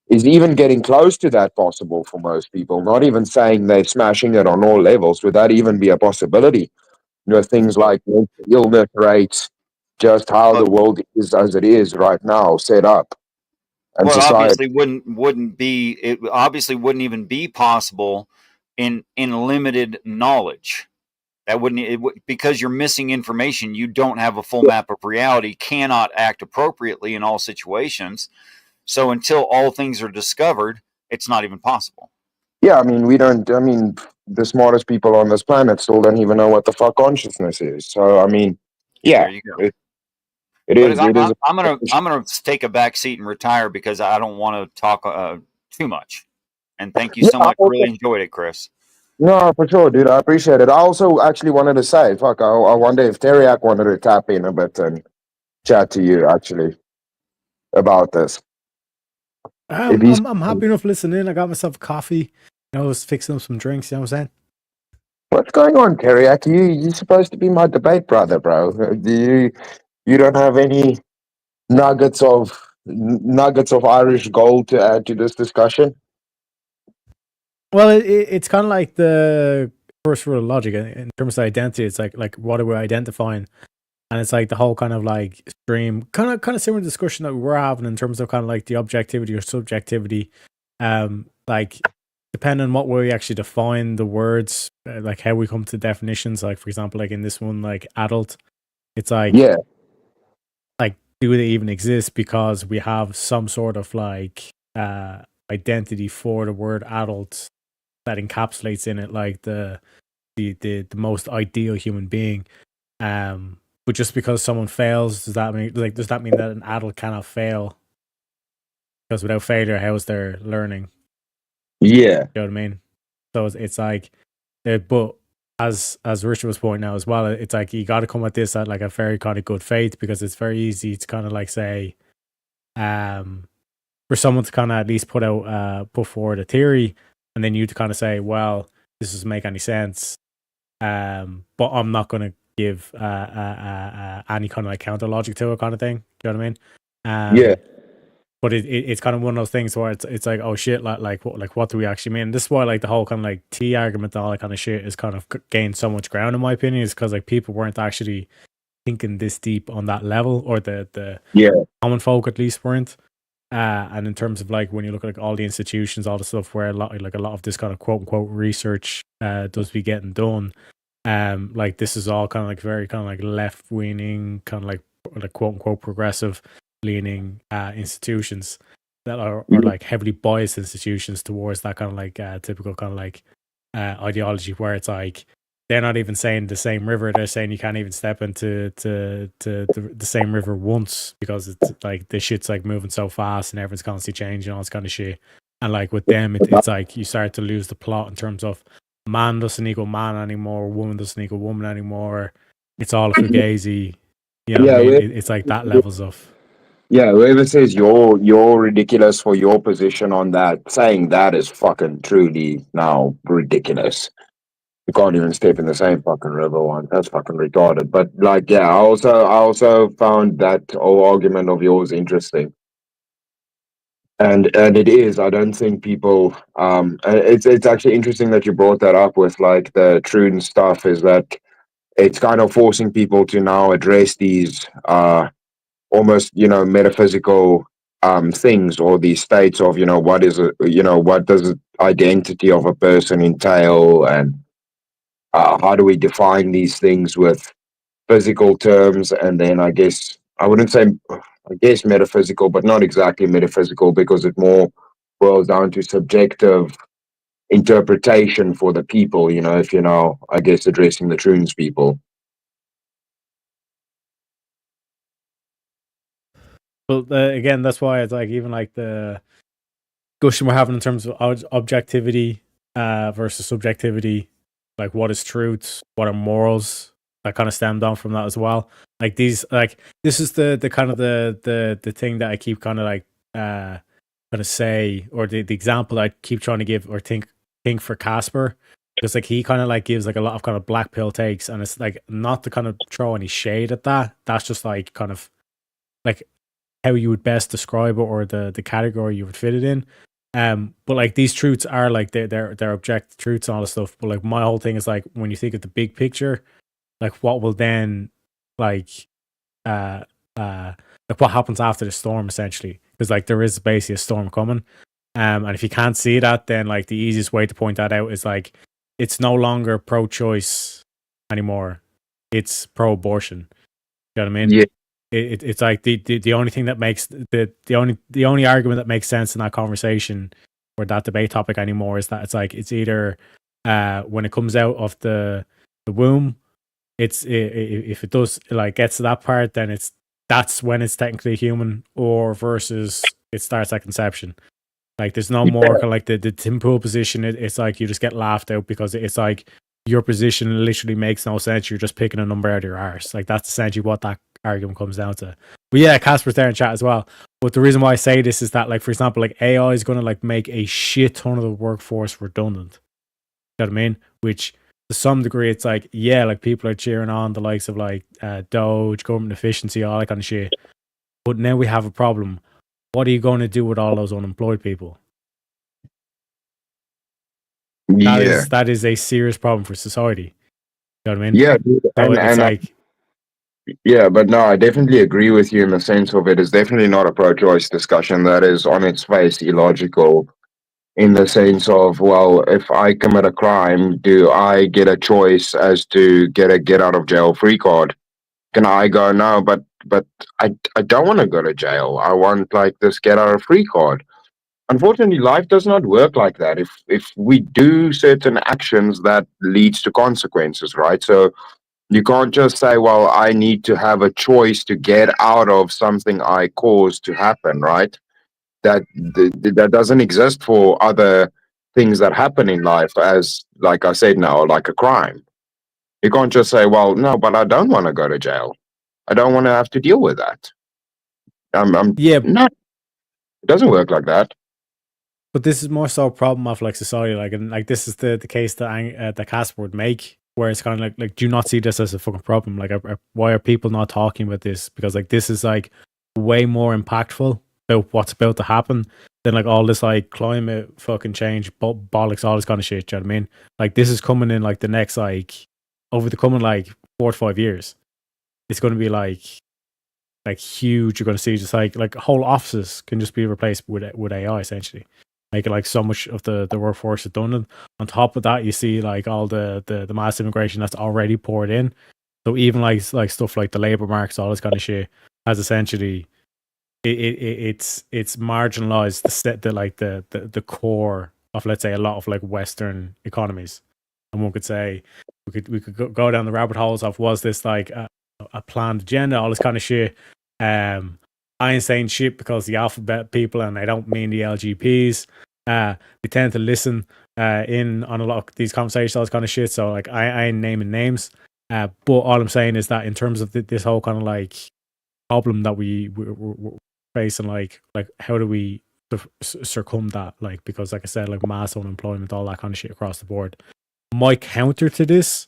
is even getting close to that possible for most people. Not even saying they're smashing it on all levels. Would that even be a possibility? You know, things like mental illness rates, just how the world is as it is right now, set up, and Well, society. obviously wouldn't be it obviously wouldn't even be possible in limited knowledge. That wouldn't because you're missing information. You don't have a full map of reality. Cannot act appropriately in all situations. So until all things are discovered, it's not even possible. Yeah, I mean, we don't. I mean, the smartest people on this planet still don't even know what the fuck consciousness is. So, I mean, yeah, There you go. it is. It is. I'm gonna take a back seat and retire because I don't want to talk too much. And thank you so much. Really enjoyed it, Chris. No, for sure, dude. I appreciate it. I also actually wanted to say, fuck, I wonder if Teriak wanted to tap in a bit and chat to you actually about this. I'm happy enough listening. I got myself a coffee. I was fixing up some drinks. You know what I'm saying? What's going on, Teriak? You're supposed to be my debate brother, bro. You don't have any nuggets of Irish gold to add to this discussion? Well, it's kind of like the first rule of logic in terms of identity. It's like what are we identifying, and it's like the whole kind of like stream, kind of similar discussion that we were having in terms of kind of like the objectivity or subjectivity. Like depending on what way we actually define the words, like how we come to definitions. Like for example, like in this one, like adult, it's like like do they even exist because we have some sort of like identity for the word adult that encapsulates in it like the most ideal human being. But just because someone fails, does that mean that an adult cannot fail? Because without failure, how is there learning? Yeah, you know what I mean. So it's like, but as Richard was pointing out as well, it's like you got to come at this at like a very kind of good faith, because it's very easy to kind of like say, for someone to kind of at least put forward a theory, and then you to kind of say, well, this doesn't make any sense, but I'm not going to give any kind of like counter logic to it, kind of thing. Do you know what I mean? Yeah. But it's kind of one of those things where it's like, oh shit, like what do we actually mean? This is why like the whole kind of like T argument and all that kind of shit is kind of gained so much ground, in my opinion, is because like people weren't actually thinking this deep on that level, or the common folk at least weren't. And in terms of like when you look at like all the institutions, all the stuff where a lot of this kind of quote unquote research does be getting done, like this is all kind of like very kind of like left leaning, kind of like quote unquote progressive leaning institutions that are like heavily biased institutions towards that kind of like typical kind of like ideology, where it's like they're not even saying the same river, they're saying you can't even step into the same river once, because it's like this shit's like moving so fast and everyone's constantly changing, all this kind of shit. And like with them, it's like you start to lose the plot in terms of man doesn't equal man anymore, woman doesn't equal woman anymore. It's all a fugazi. You know what I mean? It's like that levels of. Yeah, whoever says you're ridiculous for your position on that, saying that is fucking truly now ridiculous. You can't even step in the same fucking river once. That's fucking retarded. But like, yeah, I also found that whole argument of yours interesting. And it is. I don't think people. It's actually interesting that you brought that up with like the Troon stuff. Is that it's kind of forcing people to now address these almost metaphysical things, or these states of what is it, what does the identity of a person entail, and how do we define these things with physical terms, and then I guess I wouldn't say metaphysical, but not exactly metaphysical, because it more boils down to subjective interpretation for the people, if I guess addressing the Troons people. Well, again, that's why it's like even like the discussion we're having in terms of objectivity versus subjectivity, like what is truth, what are morals, that kind of stemmed on from that as well. Like these, like this is the kind of the thing that I keep kind of like kind of say, or the example I keep trying to give or think for Casper, because like he kind of like gives like a lot of kind of black pill takes, and it's like not to kind of throw any shade at that. That's just like kind of like how you would best describe it or the category you would fit it in. But like these truths are like they're objective truths and all this stuff. But like my whole thing is like when you think of the big picture, like what will then like uh like what happens after the storm essentially, because like there is basically a storm coming, and if you can't see that, then like the easiest way to point that out is like it's no longer pro-choice anymore, it's pro-abortion. You know what I mean? Yeah. It's like the only thing that makes the only argument that makes sense in that conversation or that debate topic anymore is that it's like it's either when it comes out of the womb, if it does like gets to that part, then that's when it's technically human, or versus it starts at conception. Like there's no more kind of like the Tim Pool position. It's like you just get laughed out because it's like your position literally makes no sense. You're just picking a number out of your arse. Like that's essentially what that argument comes down to. But yeah, Casper's there in chat as well. But the reason why I say this is that, like, for example, like AI is going to like make a shit ton of the workforce redundant. You know what I mean? Which to some degree, it's like, yeah, like people are cheering on the likes of like Doge, government efficiency, all that kind of shit. But now we have a problem. What are you going to do with all those unemployed people? Yeah. That is a serious problem for society. You know what I mean? Yeah, dude, So it's like, yeah, but no, I definitely agree with you in the sense of it is definitely not a pro-choice discussion. That is on its face illogical in the sense of, well, if I commit a crime, do I get a choice as to get a get out of jail free card? Can I go, no, but I don't want to go to jail. I want like this get out of free card. Unfortunately, life does not work like that. If we do certain actions, that leads to consequences, right? So you can't just say, well, I need to have a choice to get out of something I caused to happen, right? That doesn't exist for other things that happen in life, as like I said now, like a crime. You can't just say, well, no, but I don't want to go to jail. I don't want to have to deal with that. yeah, no, it doesn't work like that. But this is more so a problem of like society, like, and like this is the case that that Casper would make, where it's kind of like do you not see this as a fucking problem? Like, why are people not talking about this? Because like this is like way more impactful about what's about to happen than like all this like climate fucking change bollocks, all this kind of shit. Do you know what I mean? Like this is coming in like the next like over the coming like 4 to 5 years. It's going to be like huge. You're going to see just like whole offices can just be replaced with AI essentially. Making like so much of the workforce redundant. On top of that, you see like all the mass immigration that's already poured in. So even like stuff like the labor markets, all this kind of shit, has essentially it's marginalized the core of, let's say, a lot of like Western economies. And one could say we could go down the rabbit holes of, was this like a planned agenda, all this kind of shit. I ain't saying shit because the alphabet people, and I don't mean the LGPs, they tend to listen in on a lot of these conversations, all this kind of shit. So like I ain't naming names, but all I'm saying is that in terms of this whole kind of like problem that we're facing, like how do we circum that? Like, because like I said, like mass unemployment, all that kind of shit across the board. My counter to this,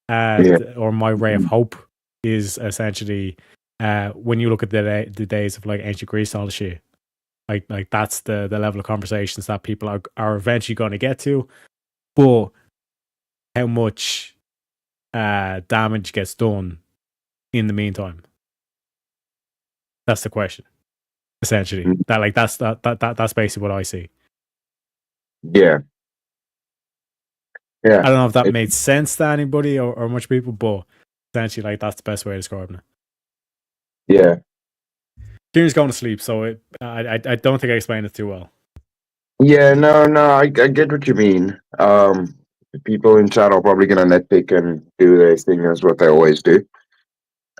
or my ray of hope, is essentially when you look at the days of like ancient Greece and all the shit, like that's the level of conversations that people are eventually going to get to. But how much damage gets done in the meantime? That's the question. Essentially, that's basically what I see. Yeah. I don't know if that made sense to anybody or much people, but essentially, like that's the best way of describing it. Yeah. Kieran's going to sleep, so I don't think I explained it too well. Yeah, no, I get what you mean. People in chat are probably gonna nitpick and do their thing as what they always do.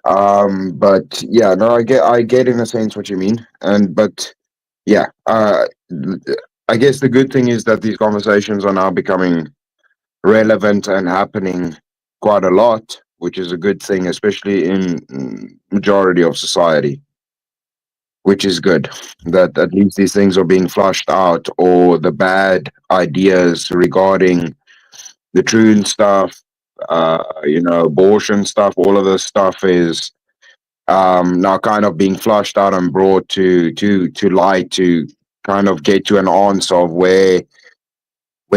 But yeah, no, I get in a sense what you mean, but yeah, I guess the good thing is that these conversations are now becoming relevant and happening quite a lot, which is a good thing, especially in majority of society. Which is good, that at least these things are being flushed out, or the bad ideas regarding the Troon stuff, abortion stuff, all of this stuff is now kind of being flushed out and brought to light to kind of get to an answer of where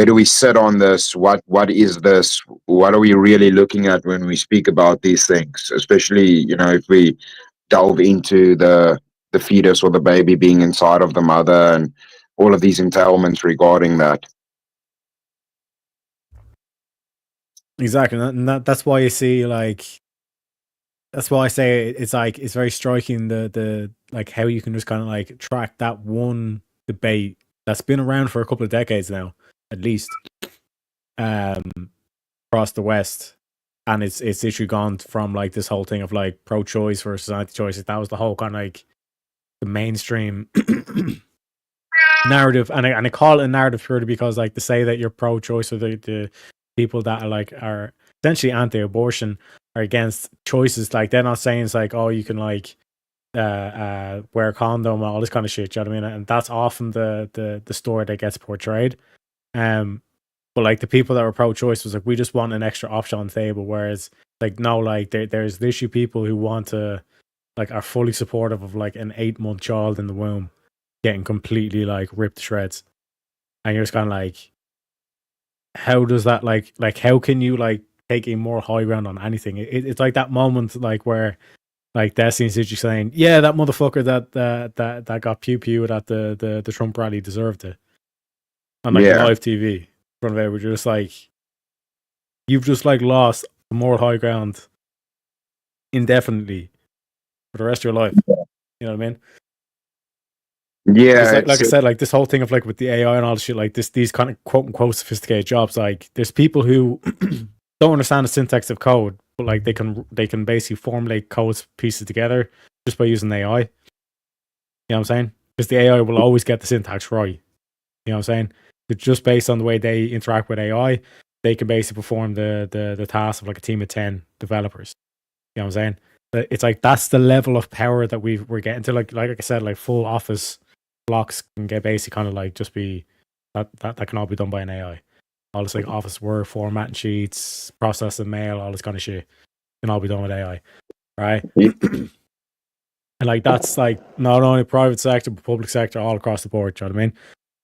do we sit on this? What is this? What are we really looking at when we speak about these things? Especially, if we delve into the fetus or the baby being inside of the mother and all of these entailments regarding that. Exactly, and that's why you see that's why I say it's like it's very striking the like how you can just kind of like track that one debate that's been around for a couple of decades now, at least, across the West, and it's literally gone from like this whole thing of like pro-choice versus anti-choice. That was the whole kind of like the mainstream narrative, and I call it a narrative purely because like to say that you're pro-choice or the people that are essentially anti-abortion are against choices, like they're not saying it's like, oh, you can like wear a condom and all this kind of shit, you know what I mean? And that's often the story that gets portrayed. But like the people that were pro-choice was like, we just want an extra option on the table, whereas like no, like there's literally people who want to like are fully supportive of like an 8-month child in the womb getting completely like ripped to shreds, and you're just kind of like, how does that like how can you like take a more high ground on anything? It's like that moment like where like Destiny's literally saying, yeah, that motherfucker that got pew at the Trump rally deserved it on like live TV in front of everybody. You're just like, you've just like lost the moral high ground indefinitely for the rest of your life. You know what I mean? Yeah, like I said, like this whole thing of like with the AI and all this shit, like these kind of quote unquote sophisticated jobs, like there's people who don't understand the syntax of code, but like they can basically formulate codes pieces together just by using AI. You know what I'm saying? Because the AI will always get the syntax right. You know what I'm saying? But just based on the way they interact with AI, they can basically perform the task of like a team of 10 developers. You know what I'm saying? But it's like that's the level of power that we're getting to. Like I said, like full office blocks can get basically kind of like just be that can all be done by an AI. All this like office work, formatting sheets, processing mail, all this kind of shit can all be done with AI, right? And like that's like not only private sector but public sector all across the board. Do you know what I mean?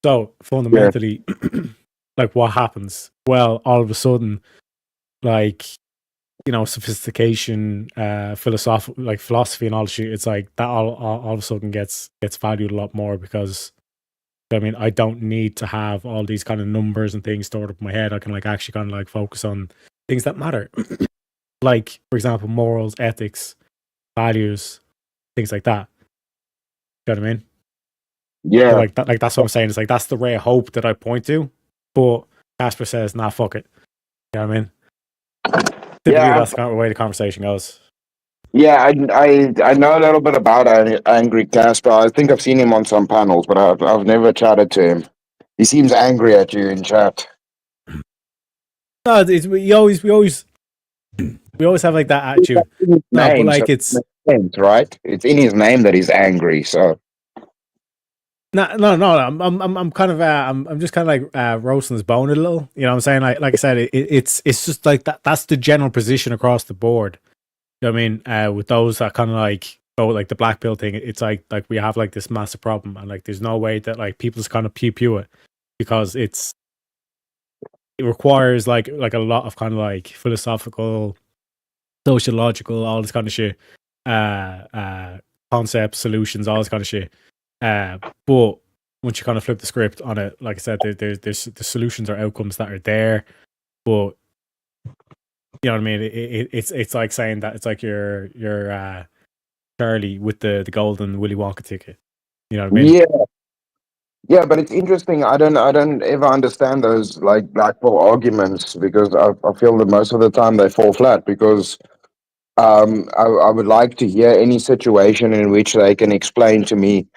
So fundamentally, like what happens? Well, all of a sudden, like sophistication, philosophy and all the shit. It's like that all of a sudden gets valued a lot more because I mean I don't need to have all these kind of numbers and things stored up in my head. I can like actually kind of like focus on things that matter, like for example morals, ethics, values, things like that. You know what I mean? Yeah. So like that, like that's what I'm saying. It's like that's the ray of hope that I point to. But Casper says, "Nah, fuck it." You know what I mean? Typically, that's the kind of way the conversation goes. Yeah, I know a little bit about Angry Casper. I think I've seen him on some panels, but I've never chatted to him. He seems angry at you in chat. No, we always have like that attitude. No, but like so it's sense, right. It's in his name that he's angry. So no. I'm kind of I'm just kind of like roasting his bone a little. You know what I'm saying? Like I said, it's just like that. That's the general position across the board. You know what I mean? With those that kind of like like the black pill thing, it's like we have like this massive problem, and like there's no way that like people just kind of pew it because it requires like a lot of kind of like philosophical, sociological, all this kind of shit, concepts, solutions, all this kind of shit. But once you kind of flip the script on it, like I said, there's the solutions or outcomes that are there, but you know what I mean. It's like saying that it's like you're Charlie with the golden Willy Wonka ticket. You know what I mean? yeah, but it's interesting. I don't ever understand those like black pill arguments because I feel that most of the time they fall flat because I would like to hear any situation in which they can explain to me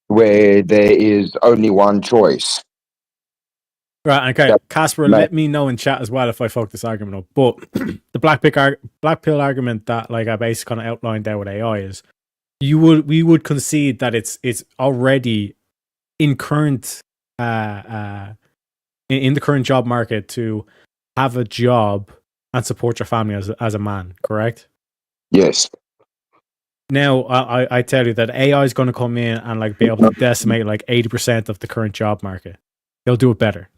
where there is only one choice. Right, okay. Casper, let me know in chat as well if I fuck this argument up. But the black pill argument that like I basically kind of outlined there with AI is we would concede that it's already in current in the current job market to have a job and support your family as a man, correct? Yes. now I tell you that AI is going to come in and like be able to decimate like 80% of the current job market. They'll do it better.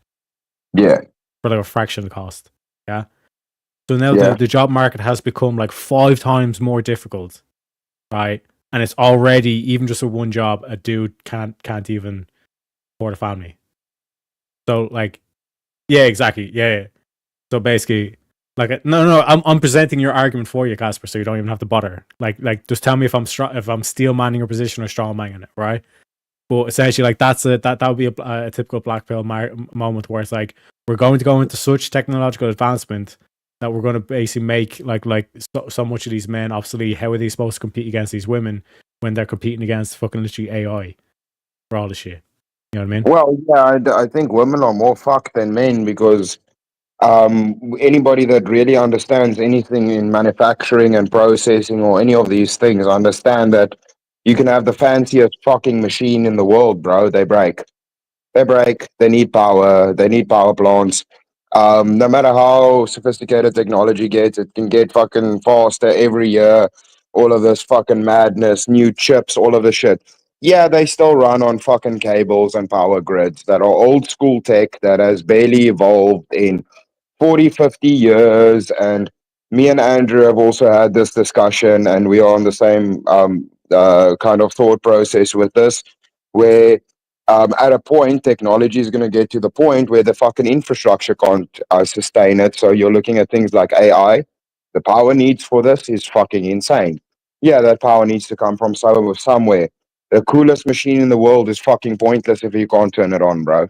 Yeah. For like a fraction of the cost. Yeah. So now the job market has become like 5 times more difficult, right? And it's already, even just with one job, a dude can't even support a family. So like, yeah, exactly, yeah. So basically, like, no, I'm presenting your argument for you, Casper, so you don't even have to bother. Like, just tell me if I'm steel manning your position or strong manning it, right? But essentially, like that would be a typical black pill moment where it's like we're going to go into such technological advancement that we're going to basically make like so much of these men obsolete. How are they supposed to compete against these women when they're competing against fucking literally AI for all the shit? You know what I mean? Well, yeah, I think women are more fucked than men because anybody that really understands anything in manufacturing and processing or any of these things understand that you can have the fanciest fucking machine in the world, bro. They break. They need power. They need power plants. No matter how sophisticated technology gets, it can get fucking faster every year. All of this fucking madness, new chips, all of this shit. Yeah, they still run on fucking cables and power grids that are old school tech that has barely evolved in 40, 50 years. And me and Andrew have also had this discussion, and we are on the same kind of thought process with this, where at a point, technology is going to get to the point where the fucking infrastructure can't sustain it. So you're looking at things like AI. The power needs for this is fucking insane. Yeah, that power needs to come from somewhere. The coolest machine in the world is fucking pointless if you can't turn it on, bro.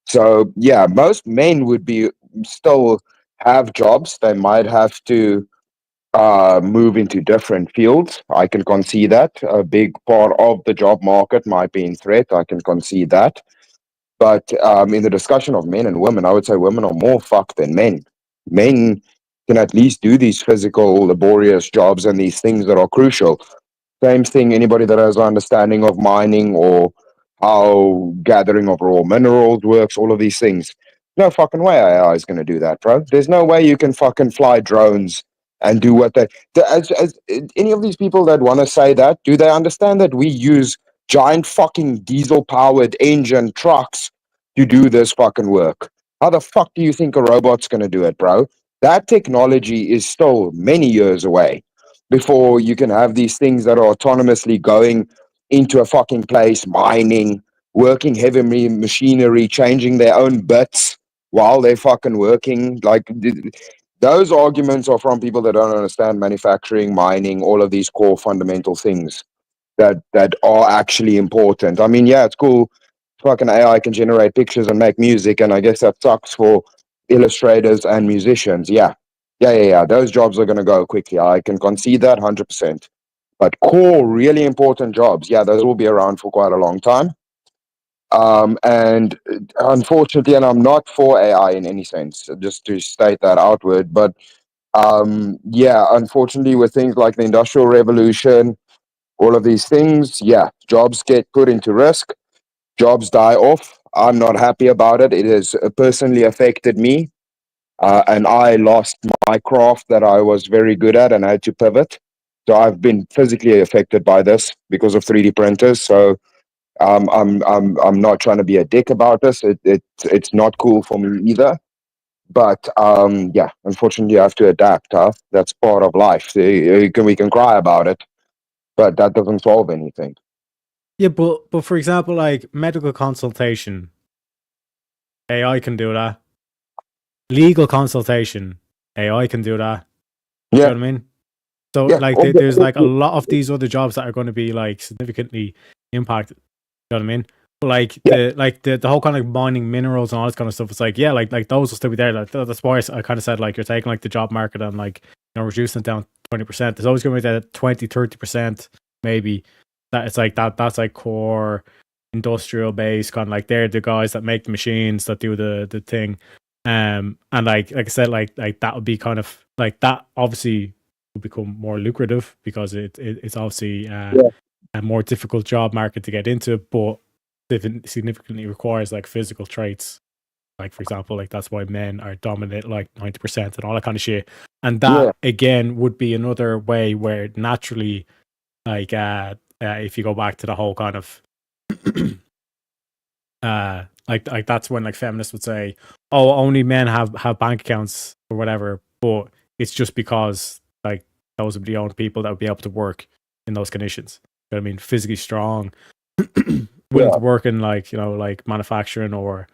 So yeah, most men would be still have jobs. They might have to move into different fields. I can concede that. A big part of the job market might be in threat. I can concede that. But in the discussion of men and women, I would say women are more fucked than men. Men can at least do these physical, laborious jobs and these things that are crucial. Same thing, anybody that has an understanding of mining or how gathering of raw minerals works, all of these things. No fucking way AI is going to do that, bro. There's no way you can fucking fly drones and do what as any of these people that want to say that, do they understand that we use giant fucking diesel powered engine trucks to do this fucking work? How the fuck do you think a robot's going to do it, bro? That technology is still many years away before you can have these things that are autonomously going into a fucking place, mining, working heavy machinery, changing their own bits while they're fucking working. Like those arguments are from people that don't understand manufacturing, mining, all of these core fundamental things that are actually important. I mean, yeah, it's cool. Fucking AI can generate pictures and make music, and I guess that sucks for illustrators and musicians. Yeah. Those jobs are going to go quickly. I can concede that 100%. But core, really important jobs, yeah, those will be around for quite a long time. And unfortunately, and I'm not for AI in any sense, just to state that outward, but yeah, unfortunately, with things like the Industrial Revolution, all of these things, yeah, jobs get put into risk, jobs die off. I'm not happy about it. It has personally affected me. And I lost my craft that I was very good at and I had to pivot. So I've been physically affected by this because of 3D printers. So I'm not trying to be a dick about this. It's not cool for me either. But yeah, unfortunately, you have to adapt. Huh? That's part of life. We can cry about it, but that doesn't solve anything. Yeah, but for example, like medical consultation, AI can do that. Legal consultation, AI can do that. Yeah. You know what I mean? So like there's like a lot of these other jobs that are going to be like significantly impacted. You know what I mean? But like the whole kind of mining minerals and all this kind of stuff, it's like, yeah, like those will still be there. Like, that's why I kind of said like you're taking like the job market and like, you know, reducing it down 20%. There's always going to be that 20-30% maybe that it's like that's like core industrial base kind of like they're the guys that make the machines that do the thing. And like I said, like that would be kind of like that obviously will become more lucrative because it's obviously a more difficult job market to get into, but it significantly requires like physical traits. Like for example, like that's why men are dominant like 90% and all that kind of shit. And that again would be another way where naturally Like if you go back to the whole kind of like that's when like feminists would say, oh, only men have bank accounts or whatever, but it's just because like those would be the only people that would be able to work in those conditions. You know what I mean? Physically strong, willing to work in like, you know, like manufacturing, or,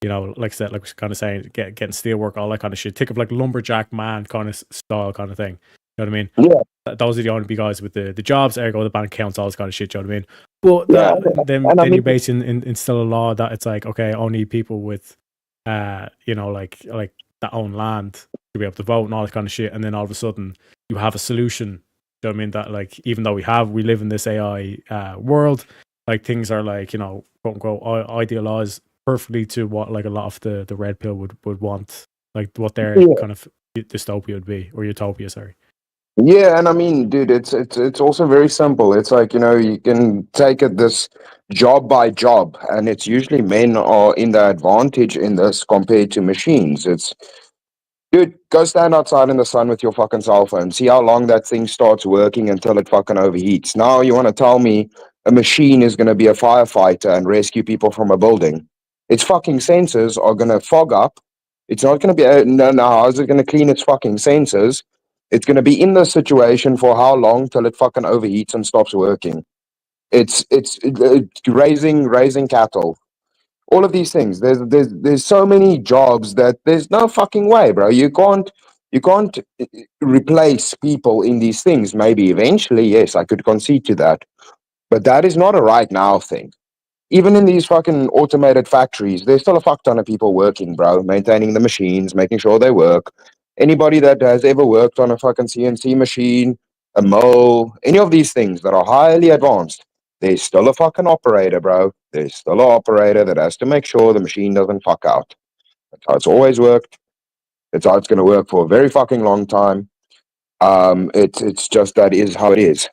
you know, like I said, like kind of saying getting steel work, all that kind of shit. Think of like lumberjack man kind of style kind of thing. You know what I mean? Yeah. Those are the only guys with the jobs, ergo the bank accounts, all this kind of shit. You know what I mean? But then you base instill a law that it's like, okay, only people with you know, like that own land to be able to vote and all that kind of shit. And then all of a sudden you have a solution. You know what I mean? That like, even though we live in this AI world, like things are like, you know, quote unquote idealized perfectly to what like a lot of the red pill would want, like what their kind of dystopia would be, or utopia, sorry. Yeah, and I mean, dude, it's also very simple. It's like, you know, you can take it this job by job, and it's usually men are in the advantage in this compared to machines. It's, dude, go stand outside in the sun with your fucking cell phone. See how long that thing starts working until it fucking overheats. Now you want to tell me a machine is going to be a firefighter and rescue people from a building? Its fucking sensors are going to fog up. It's not going to be, no, how's it going to clean its fucking sensors? It's going to be in this situation for how long till it fucking overheats and stops working? It's raising cattle. All of these things. There's so many jobs that there's no fucking way, bro. You can't replace people in these things. Maybe eventually, yes, I could concede to that, but that is not a right now thing. Even in these fucking automated factories, there's still a fuck ton of people working, bro, maintaining the machines, making sure they work. Anybody that has ever worked on a fucking CNC machine, a mill, any of these things that are highly advanced, there's still a fucking operator, bro. There's still an operator that has to make sure the machine doesn't fuck out. That's how it's always worked. That's how it's going to work for a very fucking long time. It's just that is how it is.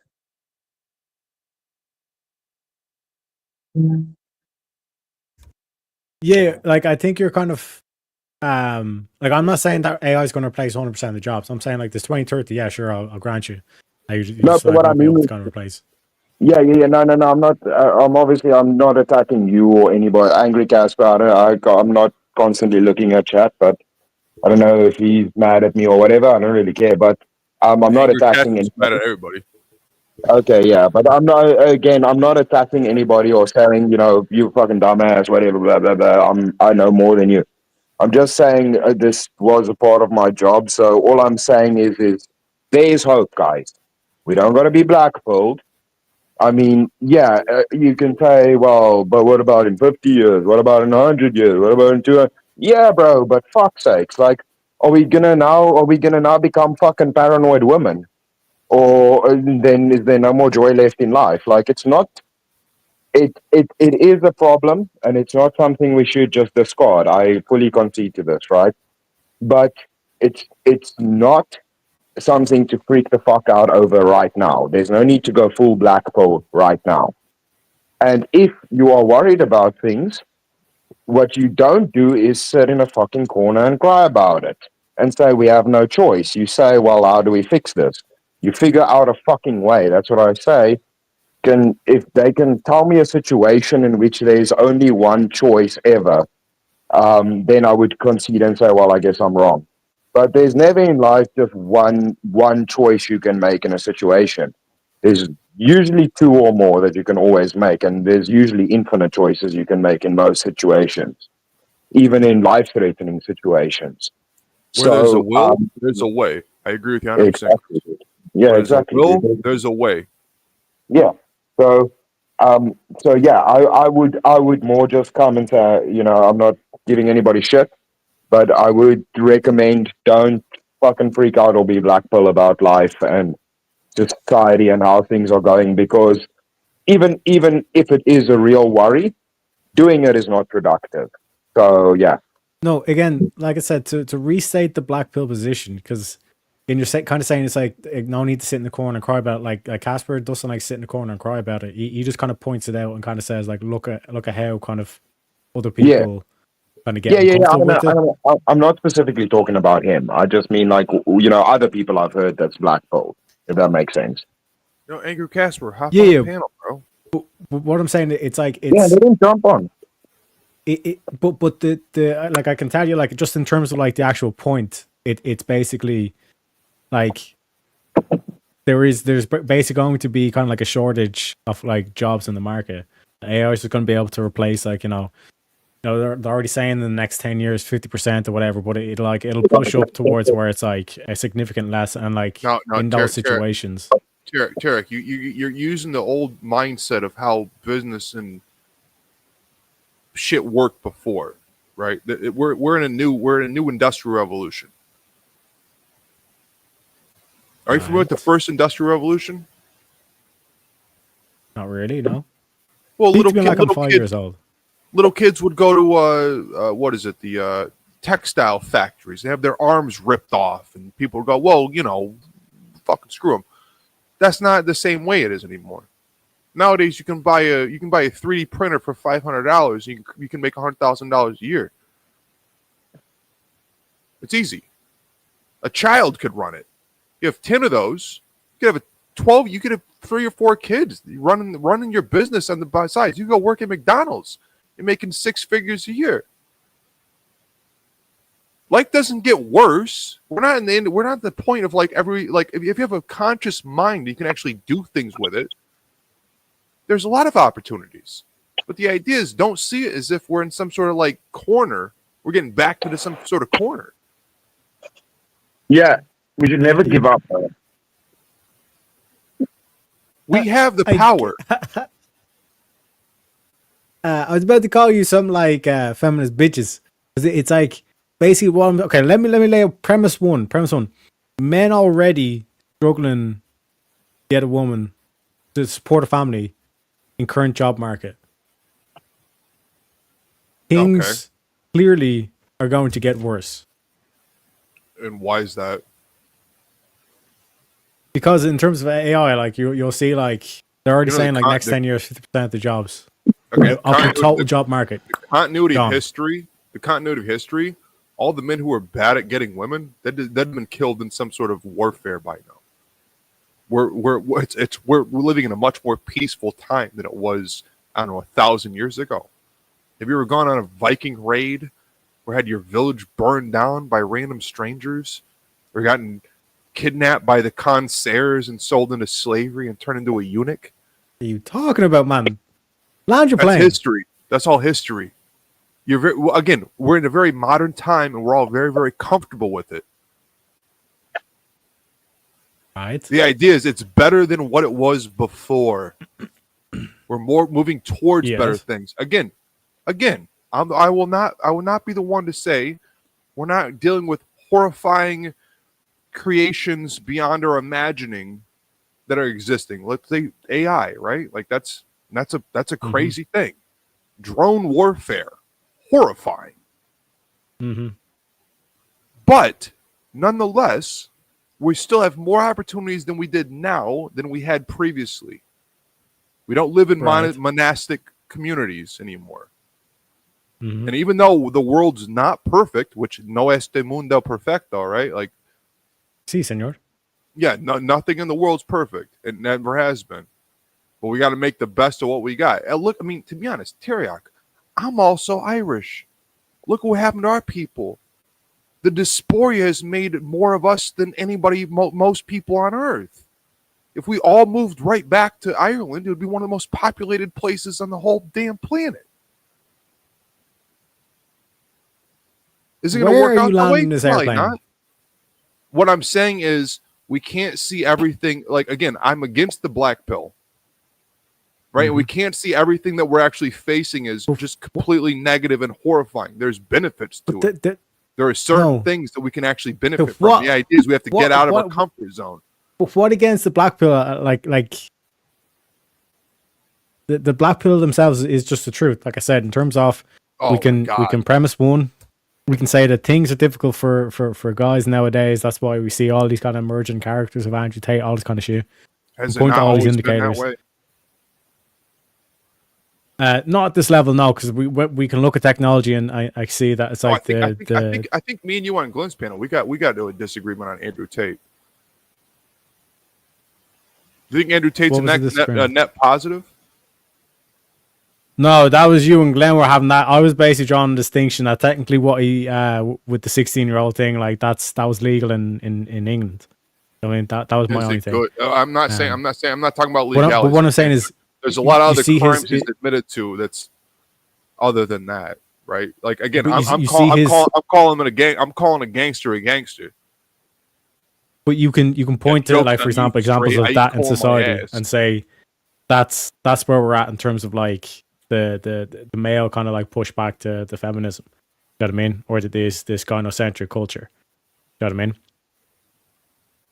Yeah, like I think you're kind of like, I'm not saying that AI is going to replace 100% of the jobs. I'm saying like this 2030, yeah, sure, I'll grant you. You No, just but like, what I won't be mean able to is, kind of replace. no. I'm not. I'm not attacking you or anybody. Angry Casper. I'm not constantly looking at chat, but I don't know if he's mad at me or whatever. I don't really care. But I'm not Angry cat attacking is mad anybody. at everybody. Okay, yeah, but I'm not. Again, I'm not attacking anybody or saying, you know, you fucking dumbass, whatever. Blah blah blah. I know more than you. I'm just saying this was a part of my job. So all I'm saying is there's hope, guys. We don't got to be blackpilled. I mean, yeah, you can say, well, but what about in 50 years? What about in 100 years? What about in 200? Yeah, bro, but fuck's sakes, like, are we gonna now become fucking paranoid women? Or then is there no more joy left in life? Like, it's not, it is a problem, and it's not something we should just discard. I fully concede to this, right? But it's not something to freak the fuck out over right now. There's no need to go full black pill right now. And if you are worried about things, what you don't do is sit in a fucking corner and cry about it and say, we have no choice. You say, well, how do we fix this? You figure out a fucking way. That's what I say. If they can tell me a situation in which there's only one choice ever, then I would concede and say, well, I guess I'm wrong. But there's never in life just one choice you can make in a situation. There's usually two or more that you can always make, and there's usually infinite choices you can make in most situations, even in life-threatening situations. Where there's a So, will, there's a way. I agree with you 100%. exactly. Yeah, Where there's exactly. a will, there's a way. Yeah. So, yeah, I would more just come and say, you know, I'm not giving anybody shit, but I would recommend don't fucking freak out or be black pill about life and society and how things are going, because even if it is a real worry, doing it is not productive. So yeah. No, again, like I said, to restate the black pill position, because you're kind of saying it's like no need to sit in the corner and cry about it. Like Casper doesn't like sit in the corner and cry about it. He just kind of points it out and kind of says like, look at how kind of other people kind of get uncomfortable with it. I'm not specifically talking about him. I just mean like, you know, other people I've heard that's black pill, if that makes sense. You know, Angry Casper, hop Yeah, on yeah. the panel, bro. But what I'm saying, it's like Yeah, it's they didn't jump on. but the like I can tell you, like, just in terms of like the actual point, it's basically like there's basically going to be kind of like a shortage of like jobs in the market. AI is just going to be able to replace, like, they're already saying in the next 10 years 50% or whatever, but it'll push up towards where it's like a significant less, and like No, in those situations. Tarek, you're using the old mindset of how business and shit worked before, right? We're in a new industrial revolution. Are you familiar with the first industrial revolution? Not really, no. Well, Teach me like I'm 5 years old. Little kids would go to what is it? The textile factories. They have their arms ripped off, and people would go, "Well, fucking screw them." That's not the same way it is anymore. Nowadays, you can buy a 3D printer for $500. You can make $100,000 a year. It's easy. A child could run it. You have 10 of those. You could have 12. You could have 3 or 4 kids running your business on the side. You go work at McDonald's. You're making 6 figures a year. Life doesn't get worse. We're not in the end. We're not at the point of if you have a conscious mind, you can actually do things with it. There's a lot of opportunities, but the idea is don't see it as if we're in some sort of corner. We're getting back into some sort of corner. Yeah, we should never give up. We have the power. I was about to call you some like feminist bitches. It's like basically one. Okay, let me lay out premise one. Men already struggling to get a woman to support a family in current job market. Things clearly are going to get worse. And why is that? Because in terms of AI, like you'll see, like they're already saying like next 10 years, 50% of the jobs of the total job market. The continuity of history. All the men who are bad at getting women, they've been killed in some sort of warfare by now. We're living in a much more peaceful time than it was, I don't know, 1,000 years ago. Have you ever gone on a Viking raid or had your village burned down by random strangers, or gotten kidnapped by the concerts and sold into slavery and turned into a eunuch? What are you talking about, man? Land your plane. That's history. That's all history. We're in a very modern time, and we're all very, very comfortable with it. Right. The idea is it's better than what it was before. We're more moving towards better things. Again, I will not be the one to say we're not dealing with horrifying creations beyond our imagining that are existing. Let's say AI, right? Like that's a crazy thing. Drone warfare, horrifying. But nonetheless, we still have more opportunities than we did now than we had previously. We don't live in monastic communities anymore. And even though the world's not perfect, which no este mundo perfecto, right? Like, sí, señor. Yeah, nothing in the world's perfect. It never has been. But we got to make the best of what we got. And look, I mean, to be honest, Teriak, I'm also Irish. Look what happened to our people. The dysphoria has made more of us than anybody, most people on Earth. If we all moved right back to Ireland, it would be one of the most populated places on the whole damn planet. Is it going to work out that way? Probably not. What I'm saying is we can't see everything. Like, again, I'm against the black pill. Right? We can't see everything that we're actually facing as just completely negative and horrifying. There's benefits to it. There are certain things that we can actually benefit from. The idea is we have to get out of our comfort zone. But what against the black pill? Like the black pill themselves is just the truth. Like I said, in terms of we can premise one. We can say that things are difficult for guys nowadays. That's why we see all these kind of emerging characters of Andrew Tate, all this kind of shit. Has it not always been that way? Not at this level, no, because we can look at technology and I see that it's like I think me and you on Glenn's panel, we got to a disagreement on Andrew Tate. Do you think Andrew Tate's a net positive? No, that was you and Glenn were having that. I was basically drawing a distinction that technically what he with the 16-year-old thing, like that was legal in England. I mean that was my only thing. I'm not talking about legality. But what I'm saying is, there's a lot of other crimes he's admitted to that's other than that, right? Like again, I'm calling a gangster a gangster. But you can point to, like, for example, examples of that in society and say that's where we're at in terms of like the male kind of like push back to the feminism. You know what I mean? Or this gynocentric culture. You know what I mean?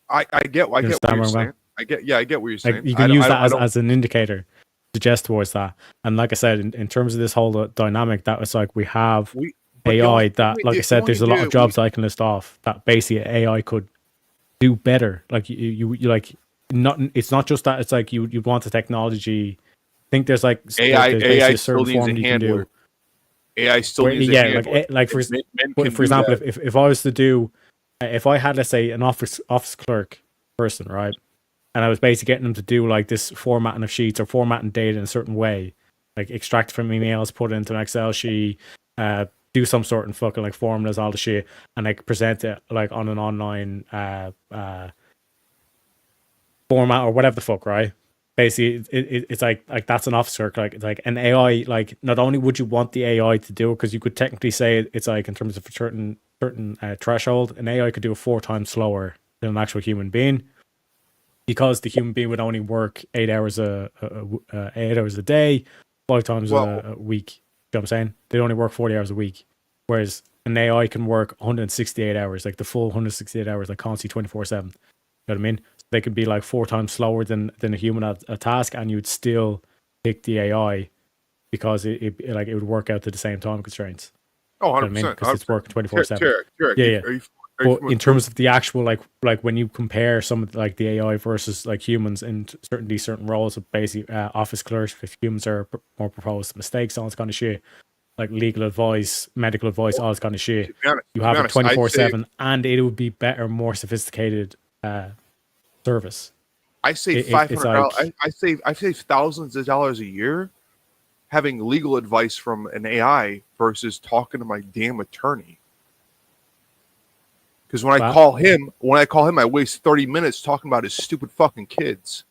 I get what you're saying. I get what you're saying. Like, you can use that as an indicator to suggest towards that. And like I said, in terms of this whole dynamic, that was like we have AI that, like I said, there's a lot of jobs that I can list off that basically AI could do better. Like you like not. It's not just that. It's like you want the technology. I think there's like AI a still certain needs form a you can do. handler. AI still needs a handler. Like for example, if I was to do, if I had, let's say, an office clerk person, right, and I was basically getting them to do like this formatting of sheets or formatting data in a certain way, like extract from emails, put it into an Excel sheet, do some sort of fucking like formulas, all the shit, and like present it like on an online format or whatever the fuck, right? Basically, it's like that's an office clerk. Like, it's like an AI. Like, not only would you want the AI to do it, because you could technically say it's like in terms of a certain threshold, an AI could do it 4 times slower than an actual human being, because the human being would only work 8 hours 8 hours a day, 5 times a week. You know what I'm saying? They only work 40 hours a week, whereas an AI can work 168 hours, like the full 168 hours, like constantly 24/7. You know what I mean? So they could be like 4 times slower than a human at a task, and you'd still pick the AI because it would work out to the same time constraints. Oh, 100%. You know what I mean? Because it's working 24/7. Tarek, Yeah. But in terms of of the actual like when you compare some of like the AI versus like humans in certain roles of basically office clerks, if humans are more proposed to mistakes, all this kind of shit, like legal advice, medical advice, all this kind of shit, you have it 24/7, and it would be better, more sophisticated service. I save $500. I save thousands of dollars a year having legal advice from an AI versus talking to my damn attorney. Because when I call him, I waste 30 minutes talking about his stupid fucking kids.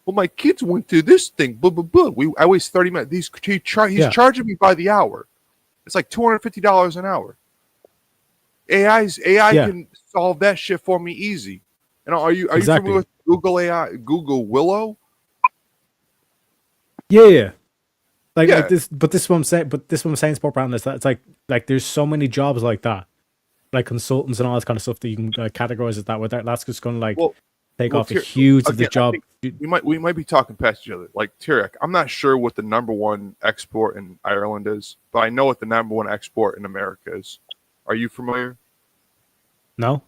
Well, my kids went through this thing. Blah blah blah. I waste 30 minutes. He's charging me by the hour. It's like $250 an hour. AI can solve that shit for me easy. And are you familiar with Google AI, Google Willow? Yeah. Like this, but this is what I'm saying. But this is what I'm saying, sport brand, is that it's like there's so many jobs like that, like consultants and all this kind of stuff that you can categorize as that. With that's just going to like take off a huge of the job. We might be talking past each other. Like Tarek, I'm not sure what the number one export in Ireland is, but I know what the number one export in America is. Are you familiar? No.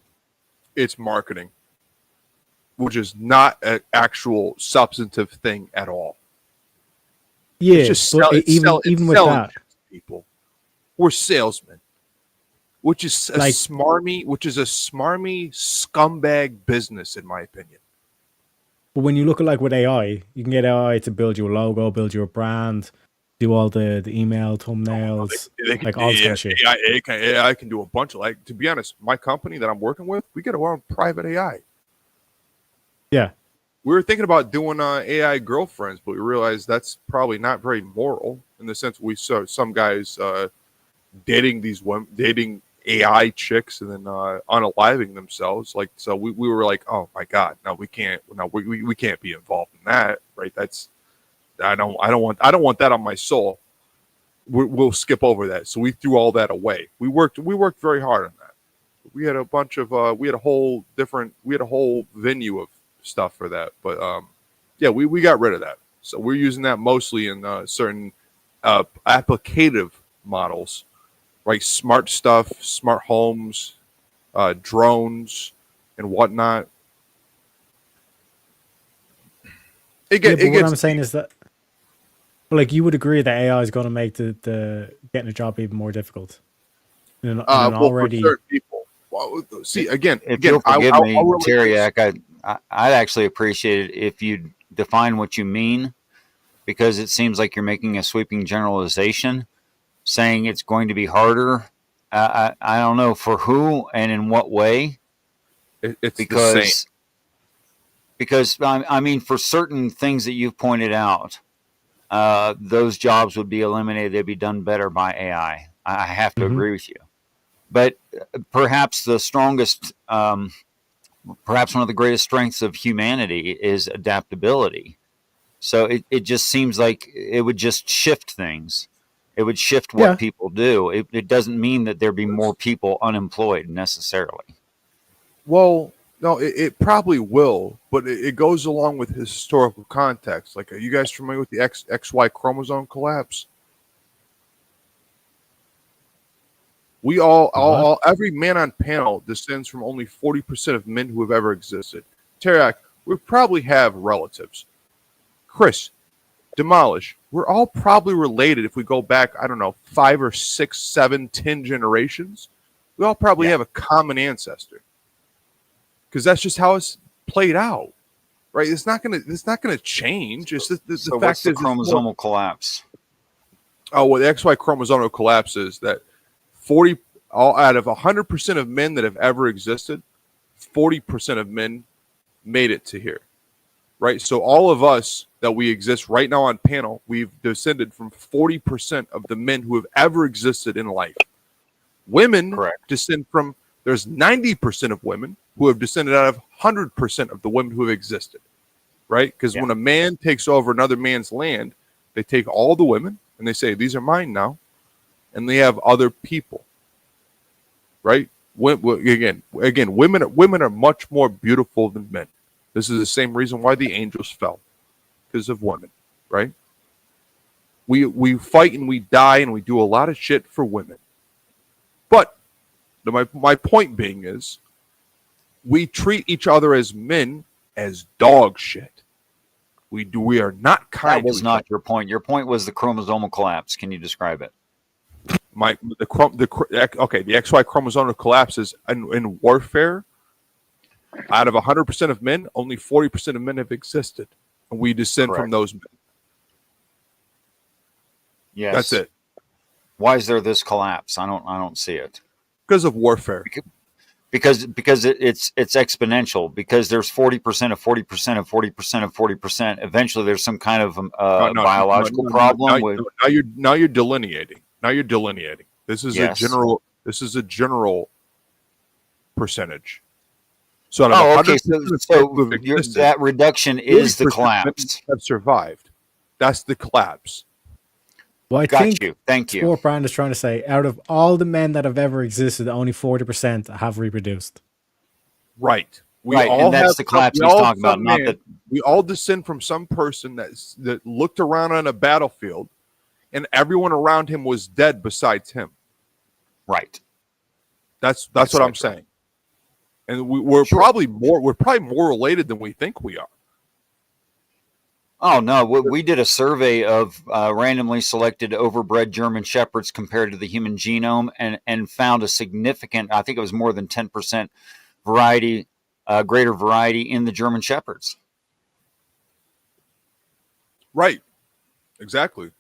It's marketing, which is not an actual substantive thing at all. Yeah, it's just even with that, people, we're salesmen, which is a smarmy scumbag business, in my opinion. But when you look at like with AI, you can get AI to build you a logo, build you a brand, do all the email thumbnails, like all this kind of shit. AI can do a bunch of, like, to be honest, my company that I'm working with, we get our own private AI. Yeah. We were thinking about doing AI girlfriends, but we realized that's probably not very moral, in the sense we saw some guys dating AI chicks and then unaliving themselves. Like, so we were like, oh my god, no, we can't be involved in that, right? I don't want that on my soul. We'll skip over that. So we threw all that away. We worked very hard on that. We had a bunch of we had a whole venue of stuff for that, but we got rid of that. So we're using that mostly in certain applicative models, like smart stuff, smart homes, drones, and whatnot. What I'm saying is that, like, you would agree that AI is going to make the getting a job even more difficult. For certain people. Well, see, again, if you'll forgive me, Terry, I'd actually appreciate it if you define what you mean, because it seems like you're making a sweeping generalization, saying it's going to be harder. I don't know for who and in what way. It's the same. Because I mean, for certain things that you've pointed out, those jobs would be eliminated. They'd be done better by AI. I have to agree with you. But perhaps the strongest, perhaps one of the greatest strengths of humanity is adaptability. So it just seems like it would just shift things. It would shift what people do. It doesn't mean that there'd be more people unemployed necessarily. Well, no, it probably will, but it goes along with historical context. Like, are you guys familiar with the XY chromosome collapse? We all every man on panel descends from only 40% of men who have ever existed. Tarak, we probably have relatives. Chris, Demolish, we're all probably related if we go back, I don't know, 5 or 6, 7, 10 generations. We all probably have a common ancestor. Because that's just how it's played out. Right? It's not gonna change. It's the So fact what's the is chromosomal collapse? Oh, well, the XY chromosomal collapse is that out of 100% of men that have ever existed, 40% of men made it to here. Right? So all of us that we exist right now on panel, we've descended from 40% of the men who have ever existed in life. Women descend from, there's 90% of women who have descended out of 100% of the women who have existed. Right? Because when a man takes over another man's land, they take all the women and they say, these are mine now. And they have other people. Right? Again, women are much more beautiful than men. This is the same reason why the angels fell, because of women, right? We fight and we die and we do a lot of shit for women. But my point being is, we treat each other as men as dog shit. We are not kind. That was not your point. Your point was the chromosomal collapse. Can you describe it? The XY chromosomal collapse is in warfare. Out of 100% of men, only 40% of men have existed, and we descend from those men. Yes, that's it. Why is there this collapse? I don't see it. Because of warfare. Because it's exponential. Because there's 40% of 40% of 40% of 40%. Eventually, there's some kind of biological problem. Now you're delineating. This is a general. This is a general percentage. So, okay. So that reduction is the collapse. Have survived. That's the collapse. Well, I Got think you. Thank you. Sport Brand is trying to say, out of all the men that have ever existed, only 40% have reproduced. Right. And that's the collapse he's talking about. Not that we all descend from some person that looked around on a battlefield, and everyone around him was dead besides him. Right. That's what I'm saying. And we're probably more related than we think we are. Oh no, we did a survey of randomly selected overbred German Shepherds compared to the human genome, and found a significant, I think it was more than 10% variety, greater variety in the German Shepherds. Right. Exactly.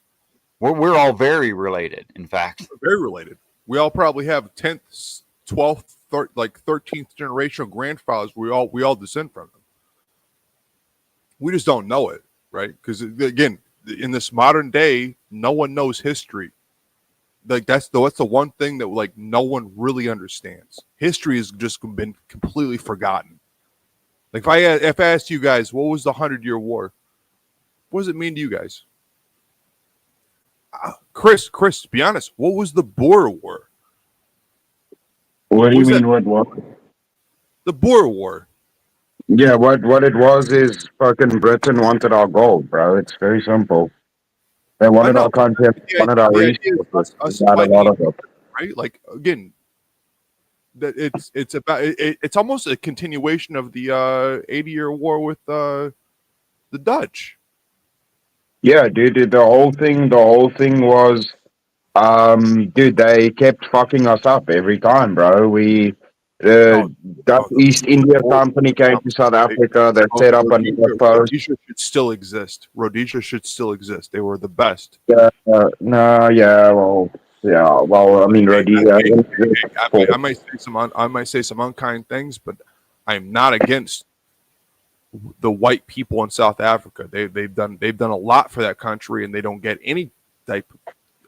We're all very related, in fact. We're very related. We all probably have 10th, 12th, 13th generational grandfathers. We all descend from them. We just don't know it, right? Because again, in this modern day, no one knows history. Like that's the one thing that like no one really understands. History has just been completely forgotten. Like if I asked you guys, what was the 100-Year War? What does it mean to you guys? Chris, to be honest, what was the Boer War? What do you mean, what? The Boer War. Yeah, what it was is fucking Britain wanted our gold, bro. It's very simple. They wanted our content, wanted our resources. Us Got a lot of it. Right? Like again, that it's almost a continuation of the 80-Year War with the Dutch. Yeah, dude, the whole thing was dude, they kept fucking us up every time, bro. Dutch East India Company came to South Africa. They set up another post. Rhodesia should still exist. Rhodesia should still exist. They were the best. No, yeah, well, yeah, well, I mean, Rhodesia. I might say some unkind things, but I'm not against the white people in South Africa. They've done a lot for that country, and they don't get any type of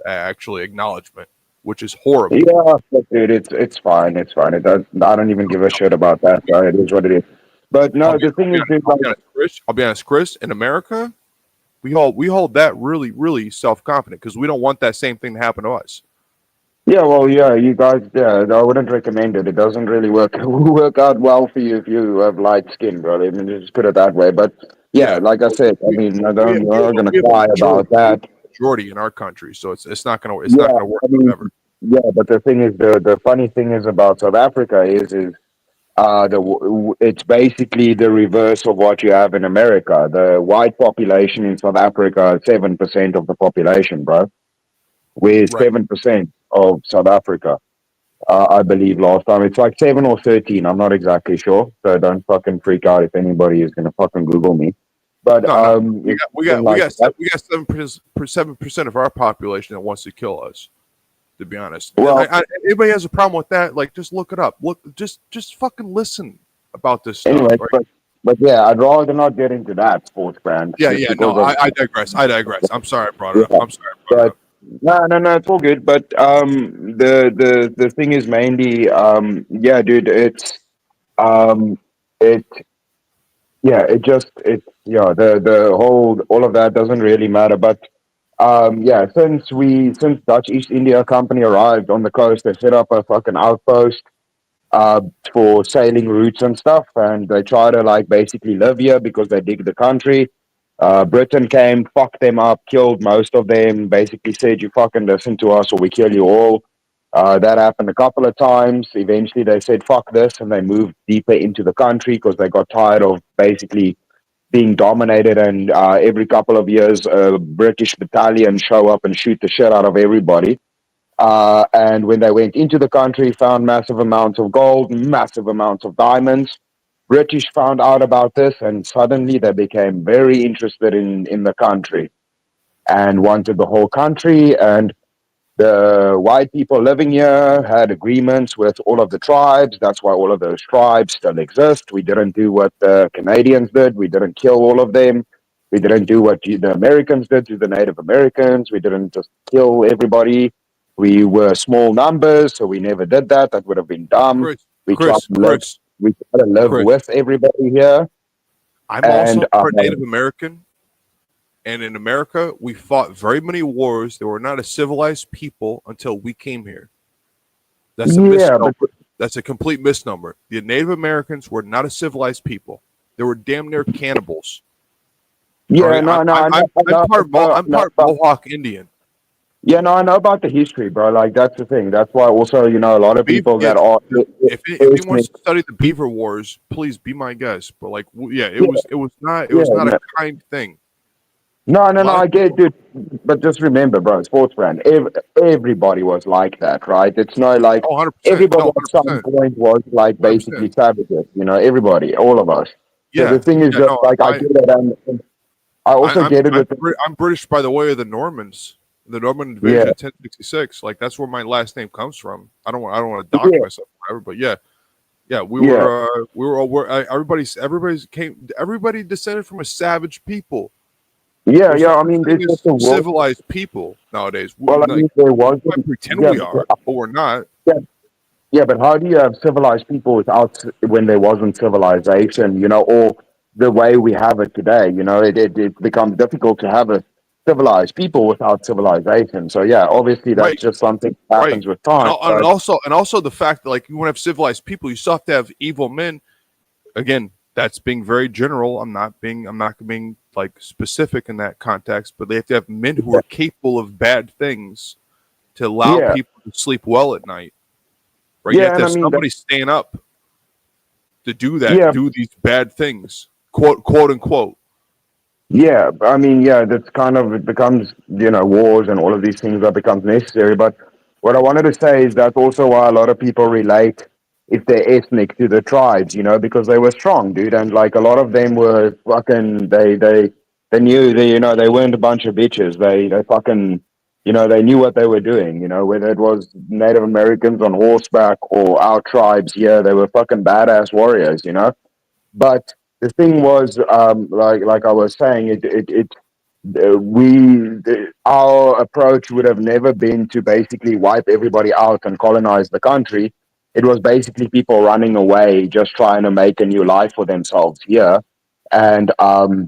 actually acknowledgement, which is horrible. Yeah, but dude, it's fine. It's fine. It does. I don't even give a shit about that. So it is what it is. But no, the thing is, dude, I'll be honest, Chris. In America, we hold that really, really self confident because we don't want that same thing to happen to us. yeah, well, yeah, you guys, yeah, I wouldn't recommend it. It doesn't really work out well for you if you have light skin, bro. I mean, just put it that way. But yeah, like I said, I mean, I'm not gonna cry about that. Majority in our country, so it's not gonna work I mean, forever. yeah, but the thing is, the funny thing is about South Africa is it's basically the reverse of what you have in America. The white population in South Africa is 7% of the population, bro. We're 7% of South Africa. I believe last time it's like 7 or 13. I'm not exactly sure, so don't fucking freak out if anybody is gonna fucking Google me. But we got 7% of our population that wants to kill us. To be honest, well, anybody has a problem with that? Like, just look it up. Just fucking listen about this stuff. Anyway, right? but yeah, I'd rather not get into that, sports brand. Yeah. No, I digress. I'm sorry I brought it up. I'm sorry I brought it up. No, it's all good. But the thing is mainly, yeah, dude, the whole all of that doesn't really matter. But yeah, since Dutch East India Company arrived on the coast, they set up a fucking outpost for sailing routes and stuff, and they try to like basically live here because they dig the country. Britain came, fucked them up, killed most of them, basically said, you fucking listen to us or we kill you all. That happened a couple of times. Eventually they said, fuck this, and they moved deeper into the country because they got tired of basically being dominated, and every couple of years a British battalion show up and shoot the shit out of everybody. And when they went into the country, found massive amounts of gold, massive amounts of diamonds. British found out about this, and suddenly they became very interested in the country and wanted the whole country. And the white people living here had agreements with all of the tribes. That's why all of those tribes still exist. We didn't do what the Canadians did. We didn't kill all of them. We didn't do what the Americans did to the Native Americans. We didn't just kill everybody. We were small numbers, so we never did that. That would have been dumb. We try to live with everybody here. I'm also part Native American. And in America, we fought very many wars. They were not a civilized people until we came here. That's a misnomer. That's a complete misnomer. The Native Americans were not a civilized people. They were damn near cannibals. Yeah, right? I'm part Mohawk Indian. Yeah, no, I know about the history, bro. Like, that's the thing. That's why also, a lot of people that are... If he wants to study the Beaver Wars, please be my guest. But, like, it was not a kind thing. No, I get it, dude. But just remember, bro, sports brand, everybody was like that, right? It's not like everybody at some point was like basically savages, everybody, all of us. Yeah. So the thing is just like, I get it, and I also get it with... I'm British by the way of the Normans. The Norman invasion of 1066, like that's where my last name comes from. I don't want to dock myself, or whatever, but everybody descended from a savage people. Yeah, I mean, it's just a civilized people nowadays. Well, I mean, there was pretend we are, but we're not. Yeah, but how do you have civilized people without when there wasn't civilization? Or the way we have it today? It becomes difficult to have a civilized people without civilization. So yeah, obviously that's just something that happens with time. And also the fact that like you want to have civilized people, you still have to have evil men. Again, that's being very general. I'm not being like specific in that context, but they have to have men who are capable of bad things to allow people to sleep well at night. Right? You have to have somebody stand up to do that, do these bad things, quote unquote. Yeah, I mean, that's kind of, it becomes, wars and all of these things that becomes necessary. But what I wanted to say is that's also why a lot of people relate if they're ethnic to the tribes, you know, because they were strong, dude, and like a lot of them were fucking they knew they, you know, they weren't a bunch of bitches. They fucking, you know, they knew what they were doing, you know, whether it was Native Americans on horseback or our tribes here, they were fucking badass warriors, you know. But the thing was, like I was saying, our approach would have never been to basically wipe everybody out and colonize the country. It was basically people running away, just trying to make a new life for themselves here. And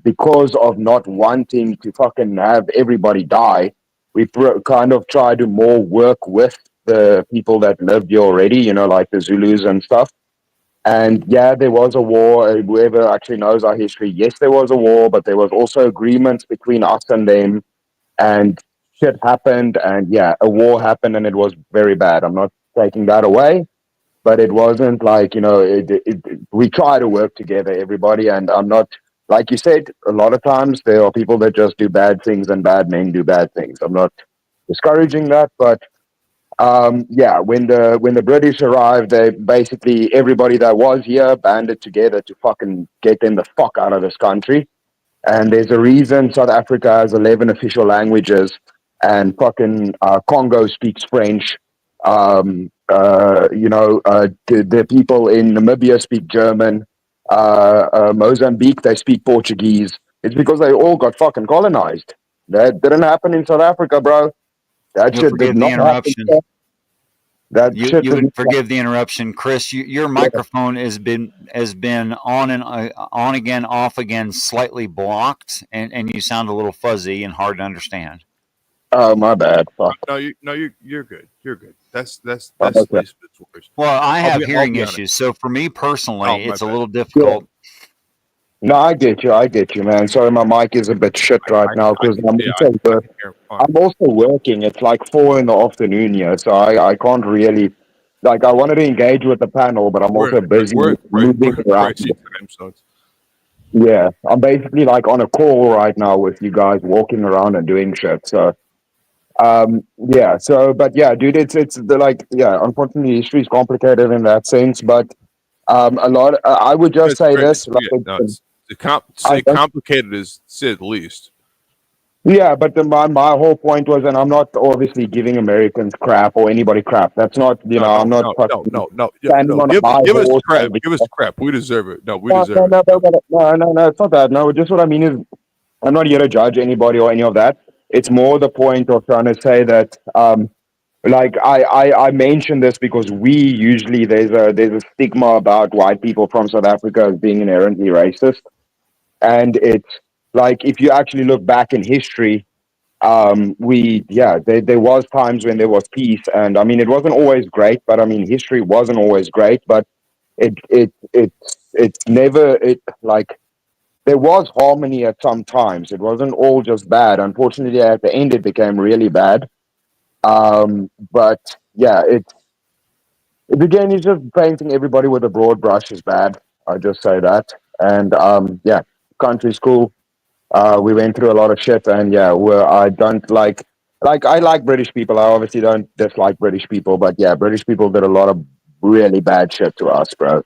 because of not wanting to fucking have everybody die, we kind of try to more work with the people that lived here already, you know, like the Zulus and stuff. And yeah, there was a war. Whoever actually knows our history, yes, there was a war, but there was also agreements between us and them, and shit happened. And yeah, a war happened, and it was very bad. I'm not taking that away, but it wasn't like, you know, we try to work together, everybody. And I'm not, like you said, a lot of times there are people that just do bad things, and bad men do bad things. I'm not discouraging that, but yeah, when the British arrived, they basically everybody that was here banded together to fucking get them the fuck out of this country. And there's a reason South Africa has 11 official languages, and fucking Congo speaks French. You know, the people in Namibia speak German. Mozambique, they speak Portuguese. It's because they all got fucking colonized. That didn't happen in South Africa, bro. That You'll shit did forgive the not happen. interruption. That You shit would did not. forgive the interruption, Chris. Your microphone has been on and on again, off again, slightly blocked, and you sound a little fuzzy and hard to understand. Oh, my bad. Fuck. You're good. You're good. That's Okay. least of its worries. Well, I have I'll hearing be honest. issues, so for me personally, Oh, my it's a bad. little difficult. No, I get you, man. Sorry, my mic is a bit shit right now because I'm also working. It's like 4 in the afternoon here, so I can't really, like, I wanted to engage with the panel, but I'm also busy moving around. Crazy time zones. Yeah, I'm basically like on a call right now with you guys, walking around and doing shit. So, yeah. So, but yeah, dude, it's the like, yeah. Unfortunately, history is complicated in that sense, but a lot. I would just say this. Like, Say complicated is say the least. yeah, but my whole point was, and I'm not obviously giving Americans crap or anybody crap. That's not, you know, I'm not standing on a high Give us horse. crap. Give us crap. We deserve it. No, we No, deserve no, it. no, it's not that. No, just what I mean is, I'm not here to judge anybody or any of that. It's more the point of trying to say that, like I mentioned this because we usually there's a stigma about white people from South Africa as being inherently racist, and it's like if you actually look back in history, there was times when there was peace, and I mean it wasn't always great, but I mean history wasn't always great, but it's never like there was harmony at some times. It wasn't all just bad. Unfortunately, at the end, it became really bad. But yeah, again, it's just painting everybody with a broad brush is bad. I just say that. And yeah, country's cool. We went through a lot of shit, and yeah, I don't like I like British people. I obviously don't dislike British people, but yeah, British people did a lot of really bad shit to us, bro.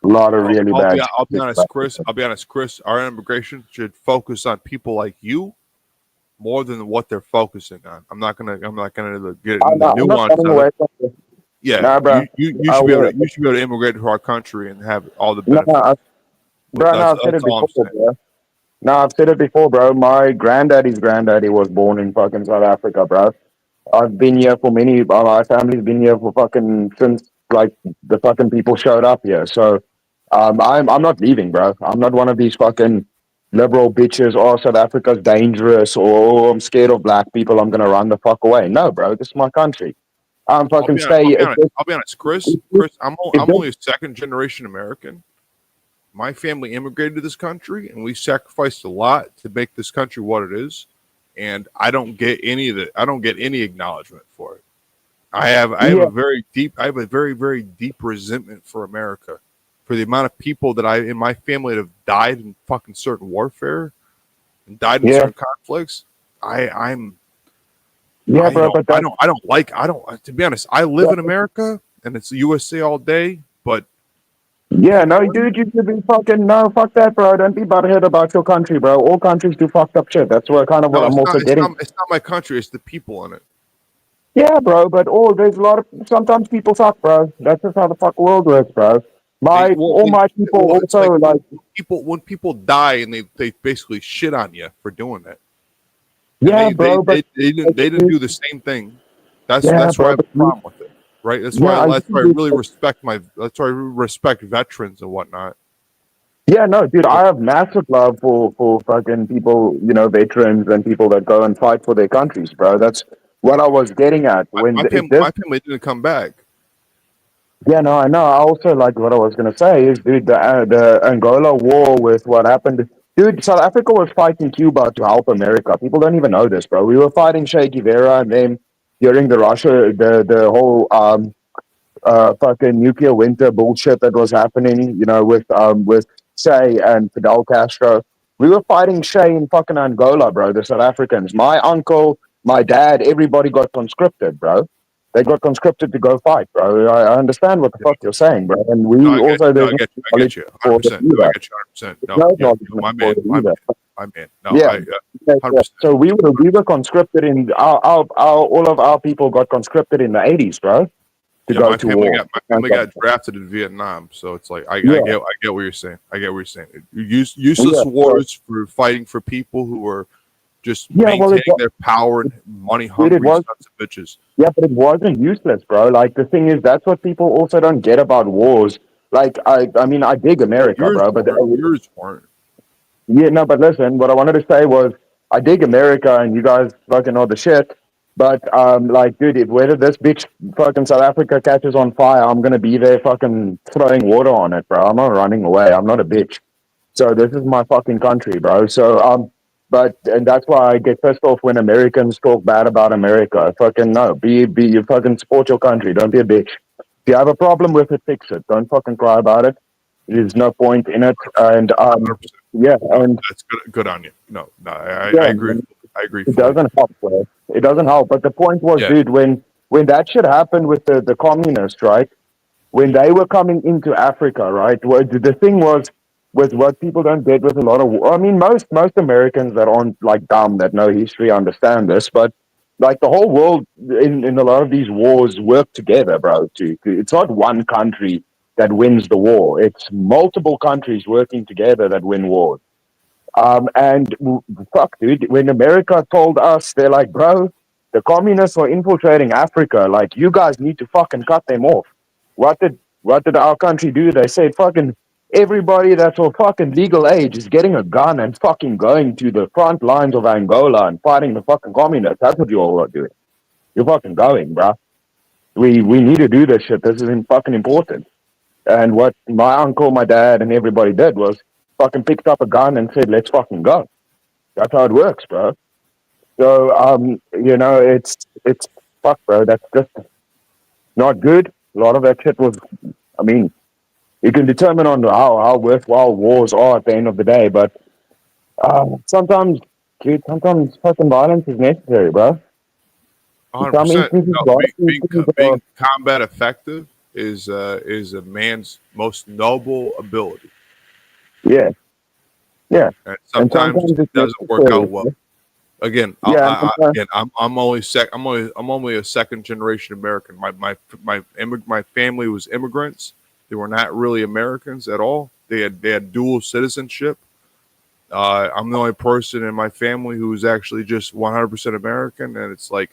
A lot of really bad. I'll be honest, Chris. I'll be honest, Chris. Our immigration should focus on people like you more than what they're focusing on. I'm not gonna get into nuance of it. Yeah, nah, bro. You should be able to immigrate to our country and have all the benefits. I've said it before, bro. No, I've said it before, bro. My granddaddy's granddaddy was born in fucking South Africa, bro. I've been here for my family's been here for fucking since like the fucking people showed up here. So, I'm not leaving, bro. I'm not one of these fucking liberal bitches. Oh, South Africa's dangerous. Or I'm scared of black people. I'm gonna run the fuck away. No, bro. This is my country. I'm fucking stay. I'll be honest, Chris. I'm only a second generation American. My family immigrated to this country, and we sacrificed a lot to make this country what it is. And I don't get any of it. I don't get any acknowledgement for it. I have a very, very deep resentment for America, for the amount of people that in my family that have died in fucking certain warfare and died in certain conflicts. To be honest, I live in America and it's the USA all day, but yeah, no, dude, you should be fucking no, fuck that, bro. Don't be butthead about your country, bro. All countries do fucked up shit. That's what kind of what no, I'm also getting. it's not my country. It's the people in it. Yeah, bro, but there's a lot of sometimes people suck, bro. That's just how the fuck world works, bro. All my people It's also like when people die and they basically shit on you for doing that. yeah, And bro, but they didn't do the same thing. That's yeah, why I bro, have but a problem with it, right? That's yeah, why I really respect veterans and whatnot. yeah, no, dude, I have massive love for fucking people, you know, veterans and people that go and fight for their countries, bro. That's what I was getting at when My family didn't come back. Yeah, no, I know. I also like what I was gonna say is, dude, the Angola war with what happened. Dude, South Africa was fighting Cuba to help America. People don't even know this, bro. We were fighting Che Guevara and them during the whole fucking nuclear winter bullshit that was happening, you know, with Che and Fidel Castro. We were fighting Che in fucking Angola, bro, the South Africans. My uncle, my dad, everybody got conscripted, bro. They got conscripted to go fight, bro. I understand what the fuck you're saying, bro. And we No, also I get you, 100%. No, I get you 100%. No, my man. No, yeah. Yeah. 100%. So we were conscripted in our all of our people got conscripted in the 80s, bro, to go my to family war. got drafted in Vietnam, so it's like I Yeah. get what you're saying. I get what you're saying. Useless wars for fighting for people who are just maintaining their power and money hungry sons of bitches. Yeah, but it wasn't useless, bro. Like the thing is, that's what people also don't get about wars. Like I mean, I dig America, bro, but yours weren't. yeah, no, but listen, what I wanted to say was, I dig America, and you guys fucking know the shit. But like, dude, if whether this bitch fucking South Africa catches on fire, I'm gonna be there fucking throwing water on it, bro. I'm not running away. I'm not a bitch. So this is my fucking country, bro. So and that's why I get pissed off when Americans talk bad about America. Fucking no, you fucking support your country. Don't be a bitch. If you have a problem with it, fix it. Don't fucking cry about it. There's no point in it. And yeah, and that's good on you. No, I yeah, agree. I agree. It doesn't help, bro. It doesn't help. But the point was, dude, when that shit happened with the communists, right? When they were coming into Africa, right? The thing was with what people don't get with a lot of. I mean, most Americans that aren't like dumb that know history understand this, but like the whole world in a lot of these wars work together, bro. It's not one country that wins the war. It's multiple countries working together that win wars. Fuck, dude, when America told us, they're like, bro, the communists are infiltrating Africa. Like, you guys need to fucking cut them off. What did our country do? They said, fucking everybody that's of fucking legal age is getting a gun and fucking going to the front lines of Angola and fighting the fucking communists. That's what you all are doing. You're fucking going, bro. We need to do this shit. This is fucking important. And what my uncle, my dad, and everybody did was fucking picked up a gun and said, let's fucking go. That's how it works, bro. So, you know, it's fuck, bro. That's just not good. A lot of that shit was, I mean, you can determine on how worthwhile wars are at the end of the day, but sometimes, dude, sometimes fucking violence is necessary, bro. 100%. Being combat effective is a man's most noble ability. Yeah. Yeah. And sometimes it doesn't work out well. Again, I'm only a second generation American. My family was immigrants. They were not really Americans at all. They had dual citizenship. I'm the only person in my family who's actually just 100% American, and it's like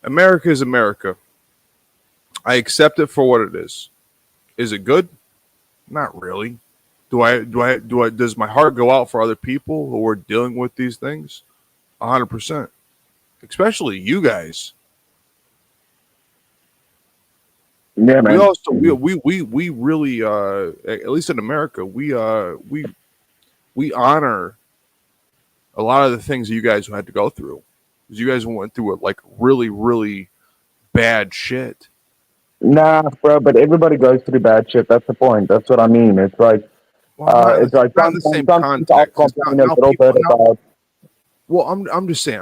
America is America. I accept it for what it is. Is it good? Not really. Does my heart go out for other people who are dealing with these things? 100%. Especially you guys. Yeah, man. We really at least in America, we honor a lot of the things that you guys had to go through. Because you guys went through like really, really bad shit. Nah, bro, but everybody goes through bad shit. That's the point. That's what I mean. It's like, it's like not in the same context. Complain a little bit about. Well, I'm just saying,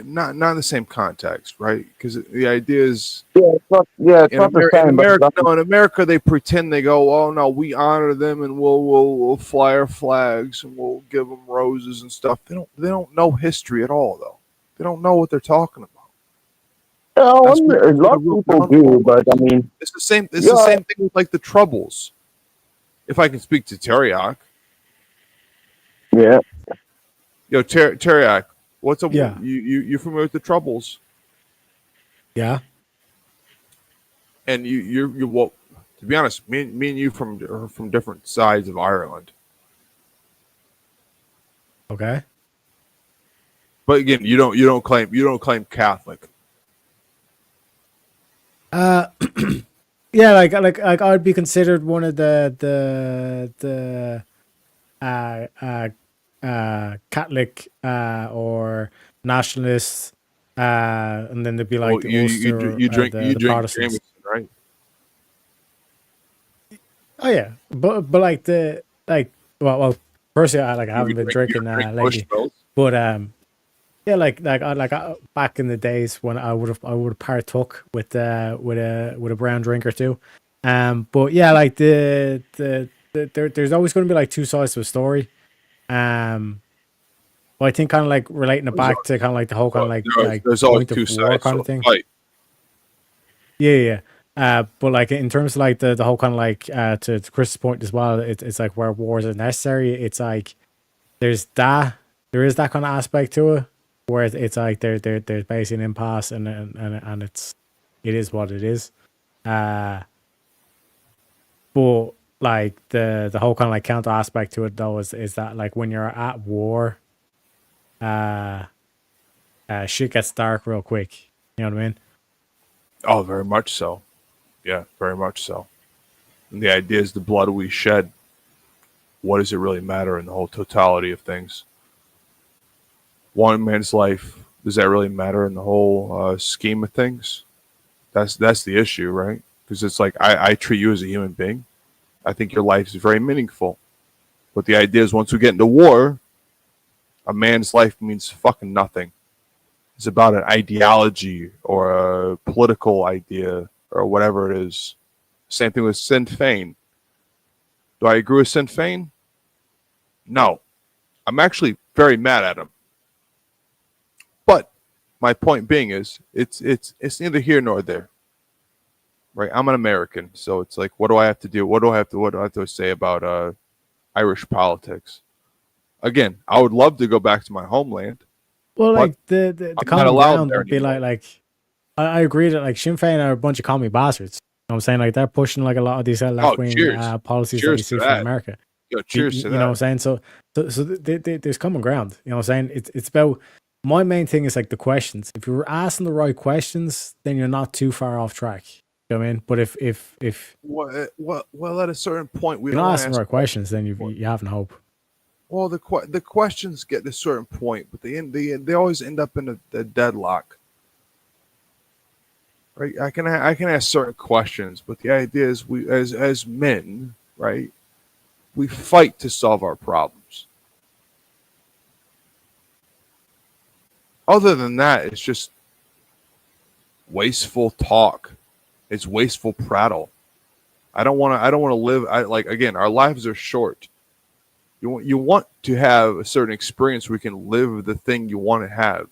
not in the same context, right? Because the idea is, it's not the in same. America, no, in America they pretend they go, oh no, we honor them and we'll fly our flags and we'll give them roses and stuff. They don't know history at all, though. They don't know what they're talking about. A lot of people do, but I mean, it's the same. It's the same thing with like the Troubles. If I can speak to Teriak. Yeah. Yo, Teriak, what's up? Yeah. You familiar with the Troubles? Yeah. And you well, to be honest, me and you are from different sides of Ireland. Okay. But again, you don't claim Catholic. Yeah, like I'd be considered one of the Catholic or nationalists, and then there'd be like Well, the Ulster, you drink the Protestants. Jameson, right? Oh yeah, but like well, personally, I haven't been drinking lately, but yeah, like back in the days when I would have partook with a brown drink or two, but yeah, like there's always going to be like two sides to a story, but I think kind of like relating it back to kind of like the whole kind of like there's always point two of war sides kind to of a thing. fight. Yeah. But like in terms of like the whole kind of like to Chris's point as well, it's like where wars are necessary. It's like there is that kind of aspect to it where it's like there's basically an impasse and it is what it is. But like the whole kind of like counter aspect to it though is that like when you're at war, shit gets dark real quick. You know what I mean? Oh, very much so. Yeah, very much so. And the idea is the blood we shed. What does it really matter in the whole totality of things? One man's life, does that really matter in the whole scheme of things? That's the issue, right? Because it's like I treat you as a human being. I think your life is very meaningful. But the idea is once we get into war, a man's life means fucking nothing. It's about an ideology or a political idea or whatever it is. Same thing with Sinn Féin. Do I agree with Sinn Féin? No. I'm actually very mad at him. But my point being is it's neither here nor there. Right? I'm an American, so it's like what do I have to do? What do I have to say about Irish politics? Again, I would love to go back to my homeland. Well, like the I'm not common allowed ground there would be anymore. like I agree that like Sinn Féin are a bunch of commie bastards. You know what I'm saying? Like they're pushing like a lot of these left wing policies that you Cheers see to from that. America. Yo, cheers to You know what that. I'm saying? So there's common ground. You know what I'm saying? It's about my main thing is like the questions. If you're asking the right questions, then you're not too far off track. You know what I mean? But if Well, at a certain point, we you're don't not want to asking ask the right questions, then you have no hope. Well, the questions get to a certain point, but they always end up in a deadlock. Right? I can ask certain questions, but the idea is we as men, right? We fight to solve our problems. Other than that, it's just wasteful talk. It's wasteful prattle. I don't want to live. Again, our lives are short. You want to have a certain experience where you can live the thing you want to have.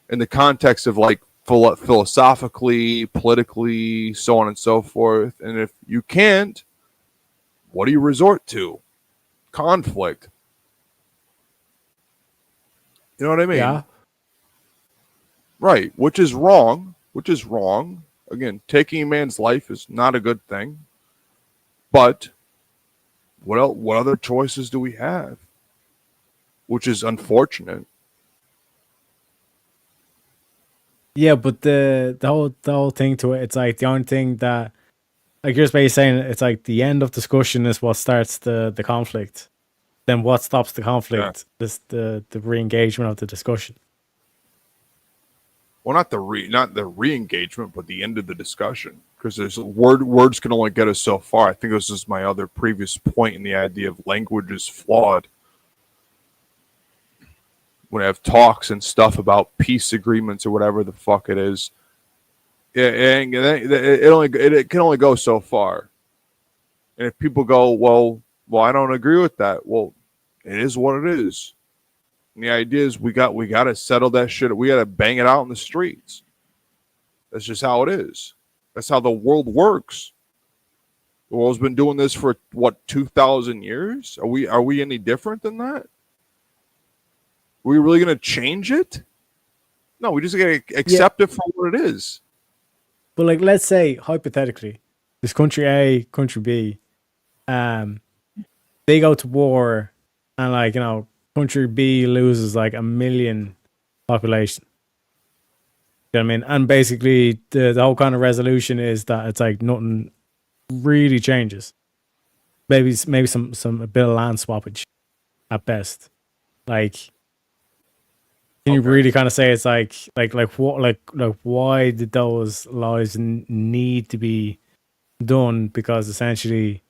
In the context of like philosophically, politically, so on and so forth. And if you can't, what do you resort to? Conflict. You know what I mean? Yeah. Right. Which is wrong. Again, taking a man's life is not a good thing. But what other choices do we have? Which is unfortunate. Yeah, but the whole thing to it, it's like the only thing that like you're basically saying it's like the end of discussion is what starts the conflict. Then what stops the conflict? This the re-engagement of the discussion. Well, not the re-engagement, but the end of the discussion. Because there's words can only get us so far. I think this is my other previous point in the idea of language is flawed. when I have talks and stuff about peace agreements or whatever the fuck it is, it can only go so far. And if people go, well, I don't agree with that. Well, it is what it is. And the idea is we got to settle that shit. We got to bang it out in the streets. That's just how it is. That's how the world works. The world's been doing this for what, 2,000 years? Are we any different than that? Are we really gonna change it? No, we just gotta accept it for what it is. But like, let's say hypothetically, there's country A, country B, they go to war, and like, you know, country B loses like 1 million population. You know what I mean? And basically, the whole kind of resolution is that it's like nothing really changes. Maybe some a bit of land swappage at best. Like, can you really kind of say it's like what why did those laws need to be done? Because essentially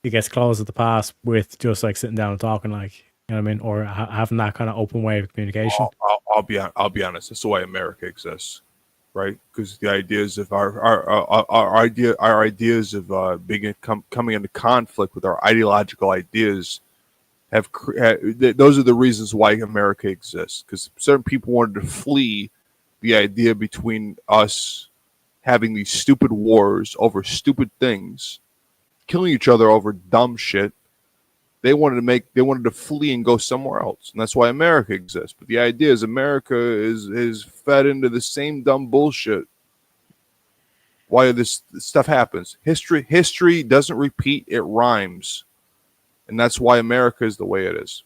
it gets closed at the pass with just like sitting down and talking, like, you know what I mean, or having that kind of open way of communication. I'll be honest. That's the way America exists, right? Because the ideas of our ideas of coming into conflict with our ideological ideas those are the reasons why America exists. Because certain people wanted to flee the idea between us having these stupid wars over stupid things, killing each other over dumb shit. They wanted to flee and go somewhere else, and that's why America exists. But the idea is America is fed into the same dumb bullshit. Why this stuff happens? History doesn't repeat; it rhymes, and that's why America is the way it is,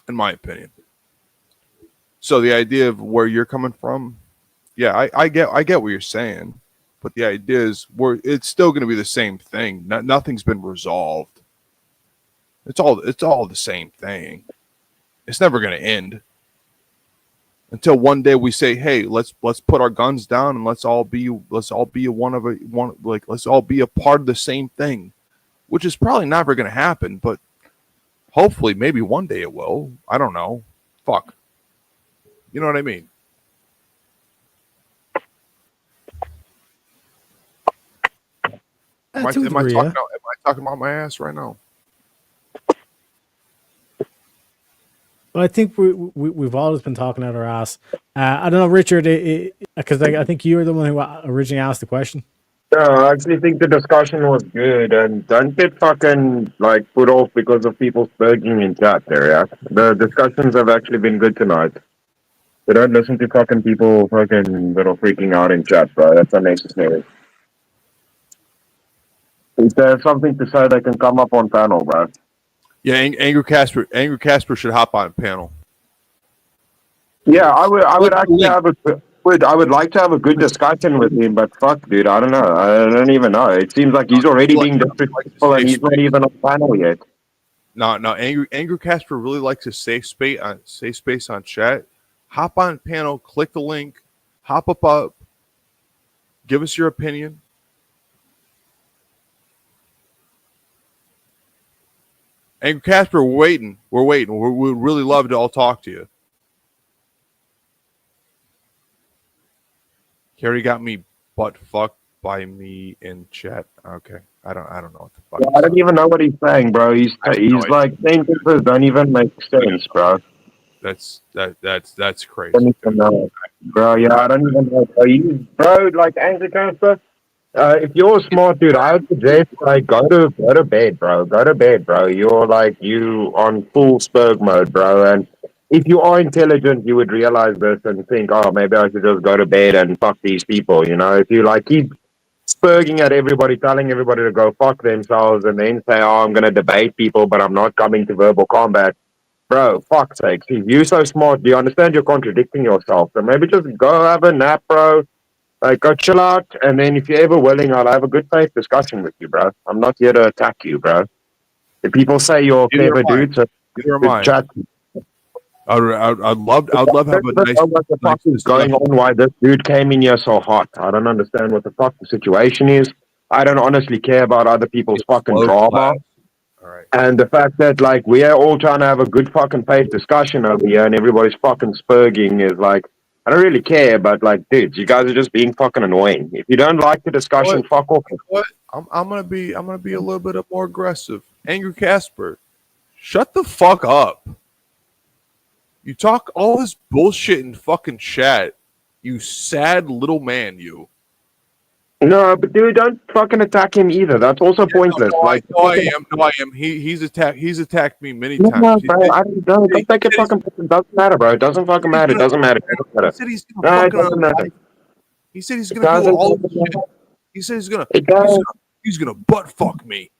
in my opinion. So the idea of where you're coming from, yeah, I get what you're saying, but the idea is it's still going to be the same thing. Nothing's been resolved. It's all the same thing. It's never going to end until one day we say, "Hey, let's put our guns down and let's all be let's all be a part of the same thing," which is probably never going to happen, but hopefully, maybe one day it will. I don't know. Fuck. You know what I mean? Am I talking about my ass right now? Well, I think we've always been talking out our ass. I don't know, Richard, because I think you were the one who originally asked the question. No, I actually think the discussion was good, and don't get fucking like put off because of people spurging in chat there. Yeah, the discussions have actually been good tonight. So don't listen to fucking people fucking that are freaking out in chat, bro. That's unnecessary. If they have something to say, they can come up on panel, bro. Yeah, Angry Casper should hop on panel. Yeah, I would actually have I would like to have a good discussion with him, but fuck, dude, I don't know. I don't even know. It seems like he's already being disrespectful, and he's not even on panel yet. No, Angry Casper really likes a safe space on chat. Hop on panel, click the link, hop up, give us your opinion. Angry Casper, we're waiting. We'd really love to all talk to you. Carrie got me butt fucked by me in chat. Okay, I don't know what the fuck. Yeah, I don't even know what he's saying, bro. He's like sentences don't even make sense, bro. That's crazy. I don't even know, bro. Yeah, I don't even know. Bro, like Angry Casper. If you're smart, dude, I would suggest like go to bed, bro. Go to bed, bro. You're like you on full spurg mode, bro. And if you are intelligent, you would realize this and think, oh, maybe I should just go to bed and fuck these people. You know, if you like keep spurging at everybody, telling everybody to go fuck themselves, and then say, oh, I'm gonna debate people, but I'm not coming to verbal combat, bro. Fuck's sake, if you're so smart, do you understand you're contradicting yourself? So maybe just go have a nap, bro. Like, go chill out, and then if you're ever willing, I'll have a good faith discussion with you, bro. I'm not here to attack you, bro. If people say you're a clever dude, so chat. I'd love to have a nice. What the fuck is going on? Why this dude came in here so hot? I don't understand what the fuck the situation is. I don't honestly care about other people's fucking drama. And the fact that like we are all trying to have a good fucking pace discussion over here, and everybody's fucking spurging is like, I don't really care, but like, dudes, you guys are just being fucking annoying. If you don't like the discussion, fuck off. What? I'm gonna be a little bit more aggressive. Angry Casper, shut the fuck up. You talk all this bullshit in fucking chat. You sad little man, you. No, but dude, don't fucking attack him either. That's also pointless. I am. He's attacked me many No, times. bro, I don't know. Don't make it fucking. It doesn't matter, bro. It doesn't fucking matter. It doesn't matter. It doesn't matter. He said he's gonna No, it doesn't matter. He said he's It gonna do doesn't all fucking this shit. matter. He said he's gonna. It does. He's gonna butt fuck me.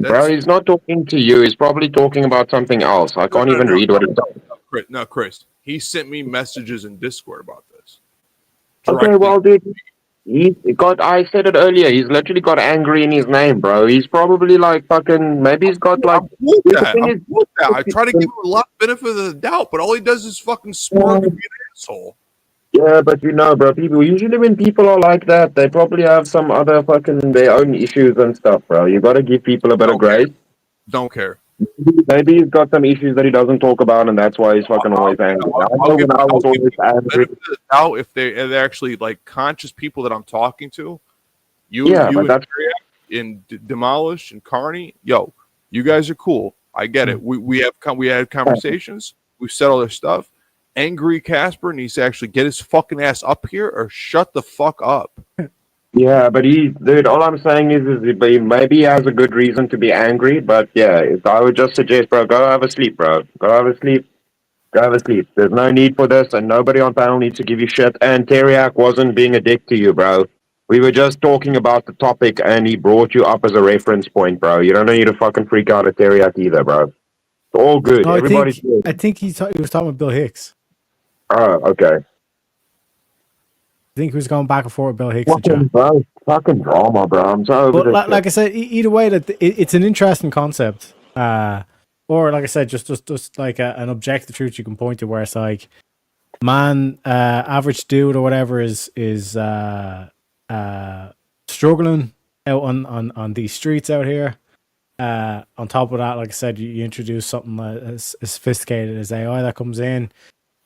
Bro, he's not talking to you. He's probably talking about something else. I can't even read what it's saying. No, Chris. He sent me messages in Discord about this. Okay, well, dude, he's got. I said it earlier. He's literally got angry in his name, bro. He's probably like fucking. Maybe he's got like. I'm with that. I try to give him a lot of benefit of the doubt, but all he does is fucking smirk and be an asshole. Yeah, but you know, bro, people usually when people are like that, they probably have some other fucking their own issues and stuff, bro. You gotta give people a bit of grace. Don't care. Maybe he's got some issues that he doesn't talk about, and that's why he's fucking always angry. I know when I was always angry. Now, if they're actually like conscious people that I'm talking to, you Yeah, and but that's in Demolish and Carney, yo, you guys are cool. I get it. We had conversations. We've settled our stuff. Angry Casper needs to actually get his fucking ass up here or shut the fuck up. Yeah, but dude, all I'm saying is maybe he has a good reason to be angry, but yeah, I would just suggest, bro, go have a sleep, bro. Go have a sleep. Go have a sleep. There's no need for this, and nobody on panel needs to give you shit. And Teriak wasn't being a dick to you, bro. We were just talking about the topic, and he brought you up as a reference point, bro. You don't need to fucking freak out at Teriak either, bro. It's all good. No, Everybody's good. I think he was talking about Bill Hicks. Oh, okay. I think he was going back and forth with Bill Hicks. Fucking drama, bro. I'm so over But this like I said, either way, that it's an interesting concept. Or like I said, just like an objective truth you can point to, where it's like, man, average dude or whatever is struggling out on these streets out here. On top of that, like I said, you introduce something as sophisticated as AI that comes in,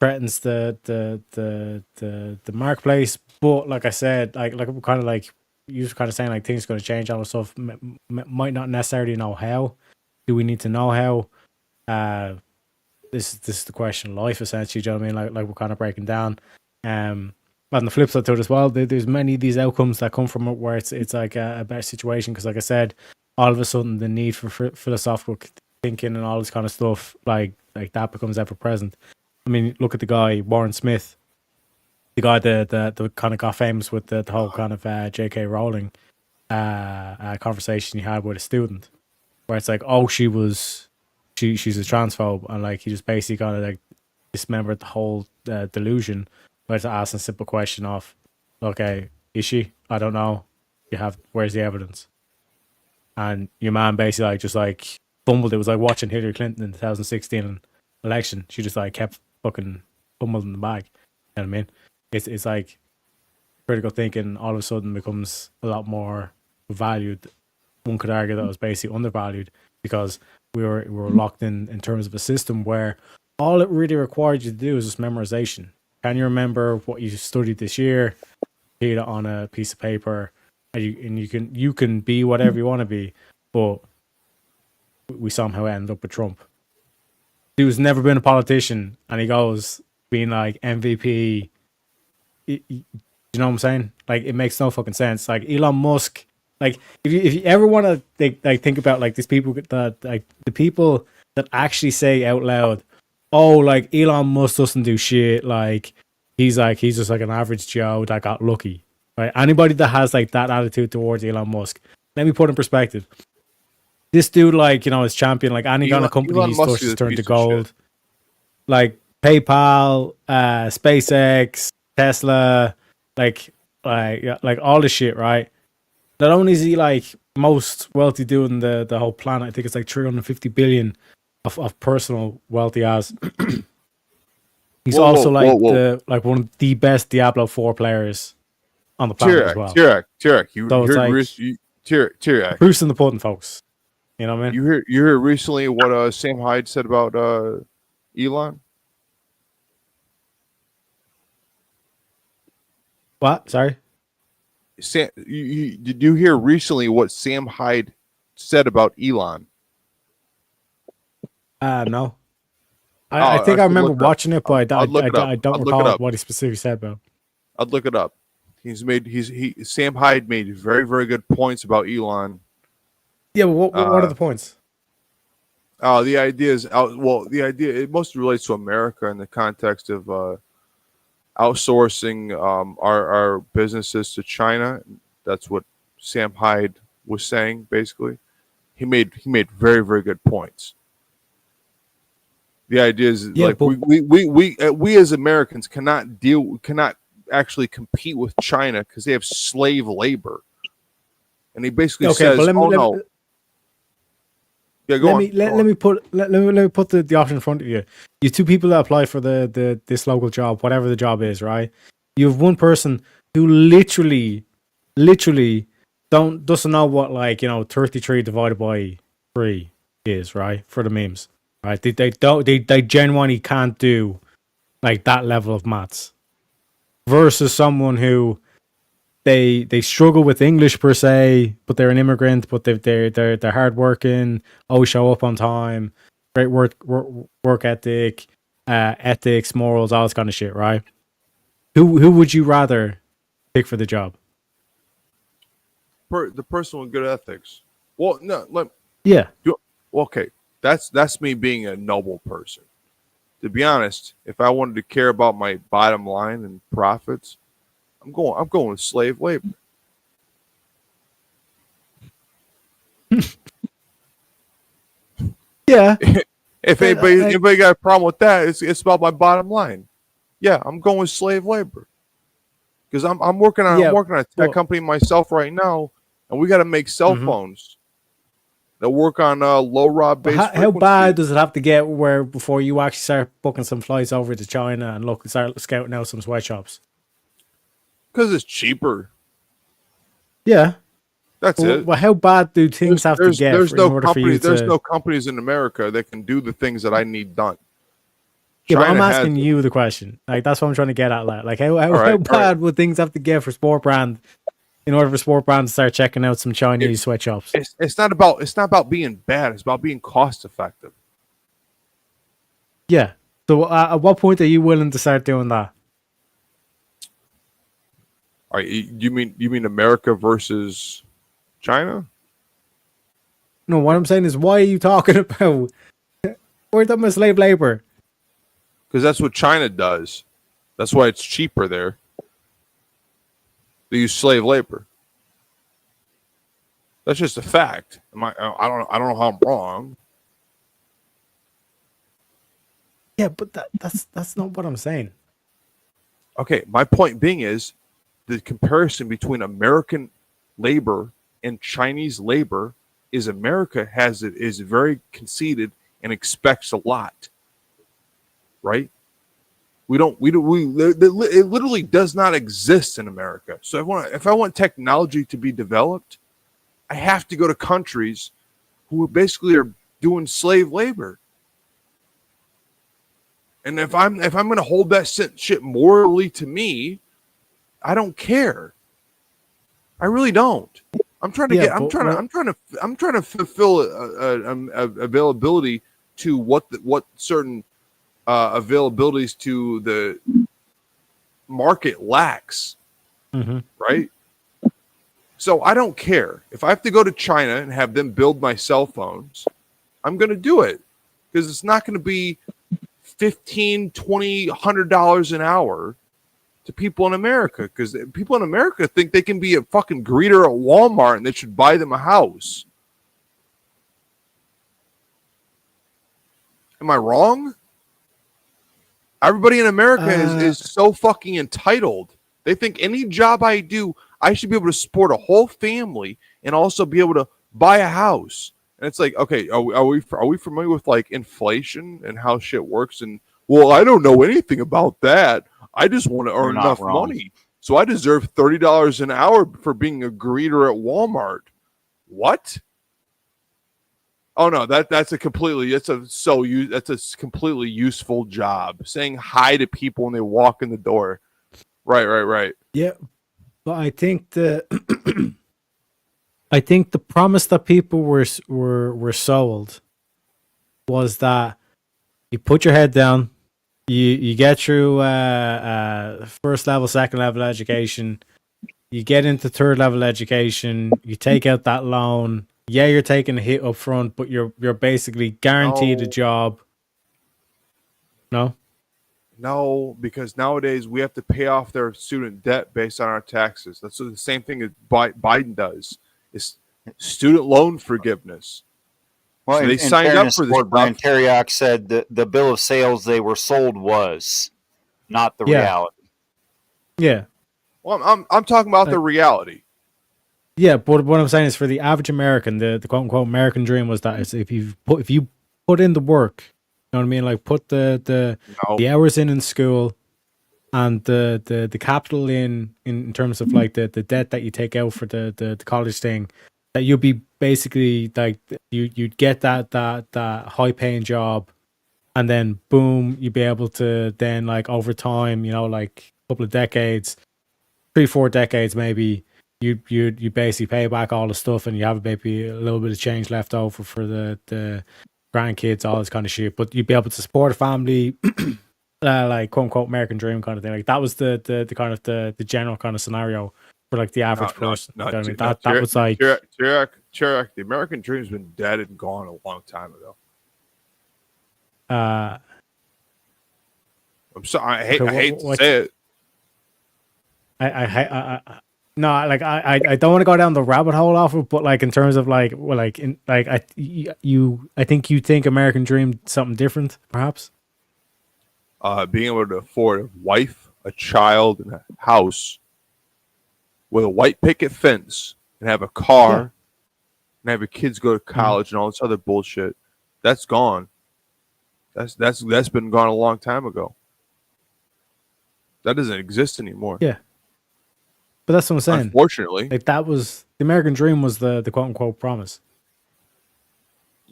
threatens the marketplace. But like I said, like kind of like you were kind of saying, like things are going to change, all the stuff. Might not necessarily know how. Do we need to know how? This is the question of life, essentially. Do you know what I mean? Like we're kind of breaking down. On the flip side to it as well, there's many of these outcomes that come from it where it's like a better situation, because like I said, all of a sudden the need for philosophical thinking and all this kind of stuff like that becomes ever present. I mean, look at the guy Warren Smith, the guy that kind of got famous with the whole kind of J.K. Rowling conversation he had with a student, where it's like, oh, she's a transphobe, and like he just basically kind of like dismembered the whole delusion. Where to ask a simple question of, okay, is she? I don't know. Where's the evidence? And your man basically like just like fumbled. It was like watching Hillary Clinton in the 2016 election. She just like kept fucking fumbled in the bag. You know what I mean? It's like critical thinking all of a sudden becomes a lot more valued. One could argue that it was basically undervalued because we were locked in terms of a system where all it really required you to do is just memorization. Can you remember what you studied this year? Read it on a piece of paper, and you can be whatever you want to be. But we somehow end up with Trump. Dude's never been a politician, and he goes being like MVP. You know what I'm saying? Like, it makes no fucking sense. Like Elon Musk. Like if you ever want to think about like these people that like the people that actually say out loud, oh, like Elon Musk doesn't do shit. Like he's just like an average Joe that got lucky. Right? Anybody that has like that attitude towards Elon Musk, let me put in perspective. This dude, like, you know, is champion. Like any kind of company he touches turn to gold. Like PayPal, SpaceX, Tesla, like all this shit, right? Not only is he like most wealthy dude in the whole planet, I think it's like 350 billion of personal wealth he has. He's also like one of the best Diablo 4 players on the planet as well. Tirek, Proof's in the pudding, folks. You know what I mean? You hear recently what Sam Hyde said about Elon? What? Sorry. Did you hear recently what Sam Hyde said about Elon? No. I think I remember watching it, but I don't recall what he specifically said about. I'd look it up. Sam Hyde made very, very good points about Elon. Yeah, but what are the points? The idea is it mostly relates to America in the context of outsourcing our businesses to China. That's what Sam Hyde was saying. Basically, he made very, very good points. The idea is we as Americans cannot actually compete with China because they have slave labor, and he basically says, no. Yeah, let me put the option in front of you. You two people that apply for this local job, whatever the job is, right? You have one person who literally doesn't know what 33 divided by 3 is, right? For the memes. Right? They genuinely can't do like that level of maths. Versus someone who they struggle with English per se, but they're an immigrant, but they're hardworking, always show up on time, great work ethic, ethics, morals, all this kind of shit, right? Who would you rather pick for the job? The person with good ethics. Well, no, okay, that's me being a noble person. To be honest, if I wanted to care about my bottom line and profits, I'm going with slave labor. Yeah. If anybody got a problem with that, it's about my bottom line. Yeah, I'm going with slave labor. Because I'm working on a tech company myself right now, and we got to make cell phones that work on low rod based. How bad does it have to get where before you actually start booking some flights over to China and start scouting out some sweatshops? Because it's cheaper. Yeah, that's it. Well, how bad do things have to get there's in order for you to? There's no companies in America that can do the things that I need done. Yeah, but I'm asking you the question. Like that's what I'm trying to get at. Like how bad would things have to get for Sport Brand in order for Sport Brand to start checking out some Chinese sweatshops? It's not about being bad. It's about being cost effective. Yeah. So at what point are you willing to start doing that? All right, you mean America versus China? No, what I'm saying is, why are you talking about? We're talking about slave labor. Because that's what China does. That's why it's cheaper there. They use slave labor. That's just a fact. I don't know how I'm wrong. Yeah, but that's not what I'm saying. Okay, my point being is the comparison between American labor and Chinese labor is America is very conceited and expects a lot. Right? It literally does not exist in America. So if I want technology to be developed, I have to go to countries who basically are doing slave labor. And if I'm going to hold that shit morally to me, I don't care. I really don't. I'm trying to fulfill availability to what certain availabilities to the market lacks. Right? So I don't care. If I have to go to China and have them build my cell phones, I'm going to do it because it's not going to be $15, $20, $100 an hour to people in America, because people in America think they can be a fucking greeter at Walmart and they should buy them a house. Am I wrong? Everybody in America is so fucking entitled. They think any job I do, I should be able to support a whole family and also be able to buy a house. And it's like, okay, are we familiar with like inflation and how shit works? And well, I don't know anything about that. I just want to earn enough money. So I deserve $30 an hour for being a greeter at Walmart. What? Oh no, that's a completely completely useful job. Saying hi to people when they walk in the door. Right. Yeah, but I think I think the promise that people were sold was that you put your head down, you get through first level, second level education, you get into third level education, you take out that loan. Yeah, you're taking a hit up front, but you're basically guaranteed a job. No, because nowadays we have to pay off their student debt based on our taxes. That's the same thing that Biden does. It's student loan forgiveness. Well, So they in signed up fairness, for this Lord Brian stuff. Terriak said that the bill of sales they were sold was not the Yeah. reality. Yeah. Well, I'm talking about the reality. Yeah, but what I'm saying is for the average American, the quote unquote American dream was that is if you put in the work, you know what I mean? Like put the hours in school and the capital in terms of like the debt that you take out for the college thing, that you'd be basically like you'd get that high paying job, and then boom, you'd be able to then like over time, you know, like a couple of decades, 3-4 decades maybe, you basically pay back all the stuff, and you have maybe a little bit of change left over for the grandkids, all this kind of shit. But you'd be able to support a family, like quote unquote American dream kind of thing. Like that was the kind of the general kind of scenario for like the average person. You know what I mean? That was like Chirac, the American dream's been dead and gone a long time ago. I'm sorry, I hate to say it. I no, like I don't want to go down the rabbit hole off it, but like in terms of like, well, like in like I think you think American Dream something different, perhaps. Being able to afford a wife, a child, and a house with a white picket fence, and have a car, and have your kids go to college and all this other bullshit, that's gone. That's been gone a long time ago. That doesn't exist anymore. Yeah. But that's what I'm saying. Unfortunately, like that was the American Dream was the quote unquote promise.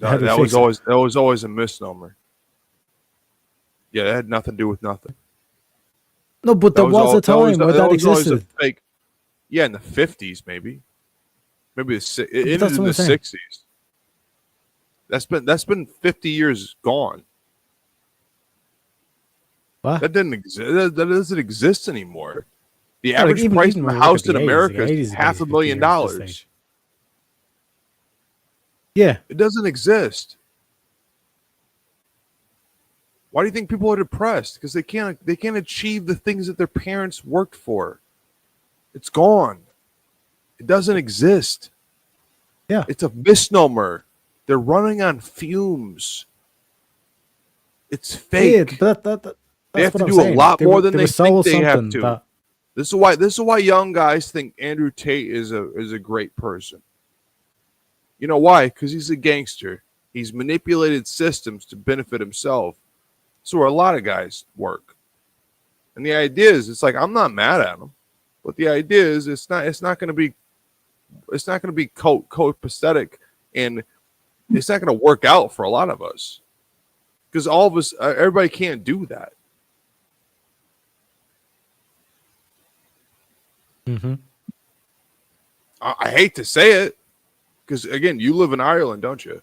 that was always a misnomer. Yeah, it had nothing to do with nothing. No, but there was a time where that existed. Fake. Yeah, in the 50s, maybe into that's the what I'm saying. 60s. That's been 50 years gone. What? That didn't exist. That doesn't exist anymore. The Yeah, like average even- price even of when a we look house at the in 80s, America the 80s is is $500,000. Yeah, it doesn't exist. Why do you think people are depressed? Because they can't achieve the things that their parents worked for. It's gone. It doesn't exist. Yeah, it's a misnomer. They're running on fumes. It's fake. Yeah, but they have what to I'm do saying. a lot They more were- than they they were think sold they have something to. that- This is why young guys think Andrew Tate is a great person. You know why? Because he's a gangster. He's manipulated systems to benefit himself. So where a lot of guys work. And the idea is, it's like, I'm not mad at him, but the idea is it's not going to be copacetic, and it's not going to work out for a lot of us, because all of us, everybody can't do that. Mm-hmm. I hate to say it, because again, you live in Ireland, don't you?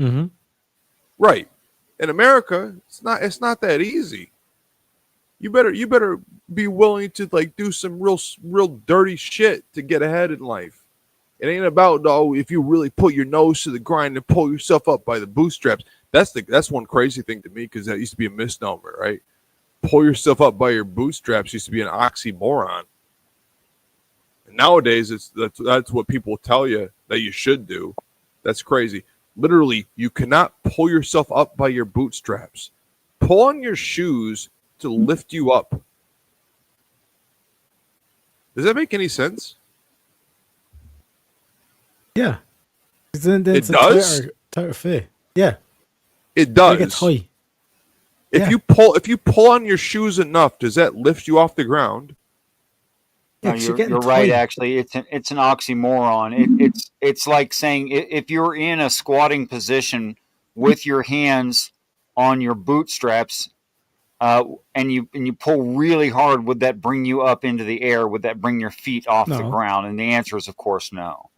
Mm-hmm. Right. In America, it's not that easy. You better be willing to like do some real dirty shit to get ahead in life. It ain't about if you really put your nose to the grind and pull yourself up by the bootstraps. That's one crazy thing to me, because that used to be a misnomer, right? Pull yourself up by your bootstraps used to be an oxymoron. And nowadays that's what people tell you that you should do. That's crazy. Literally, you cannot pull yourself up by your bootstraps. Pull on your shoes to lift you up. Does that make any sense? Yeah. Then It does? Tighter fit. Yeah. It does. It's high. If you pull on your shoes enough, does that lift you off the ground? No, you're right. Actually, it's an oxymoron. It's like saying if you're in a squatting position with your hands on your bootstraps, and you pull really hard, would that bring you up into the air? Would that bring your feet off the No. ground? And the answer is, of course, no.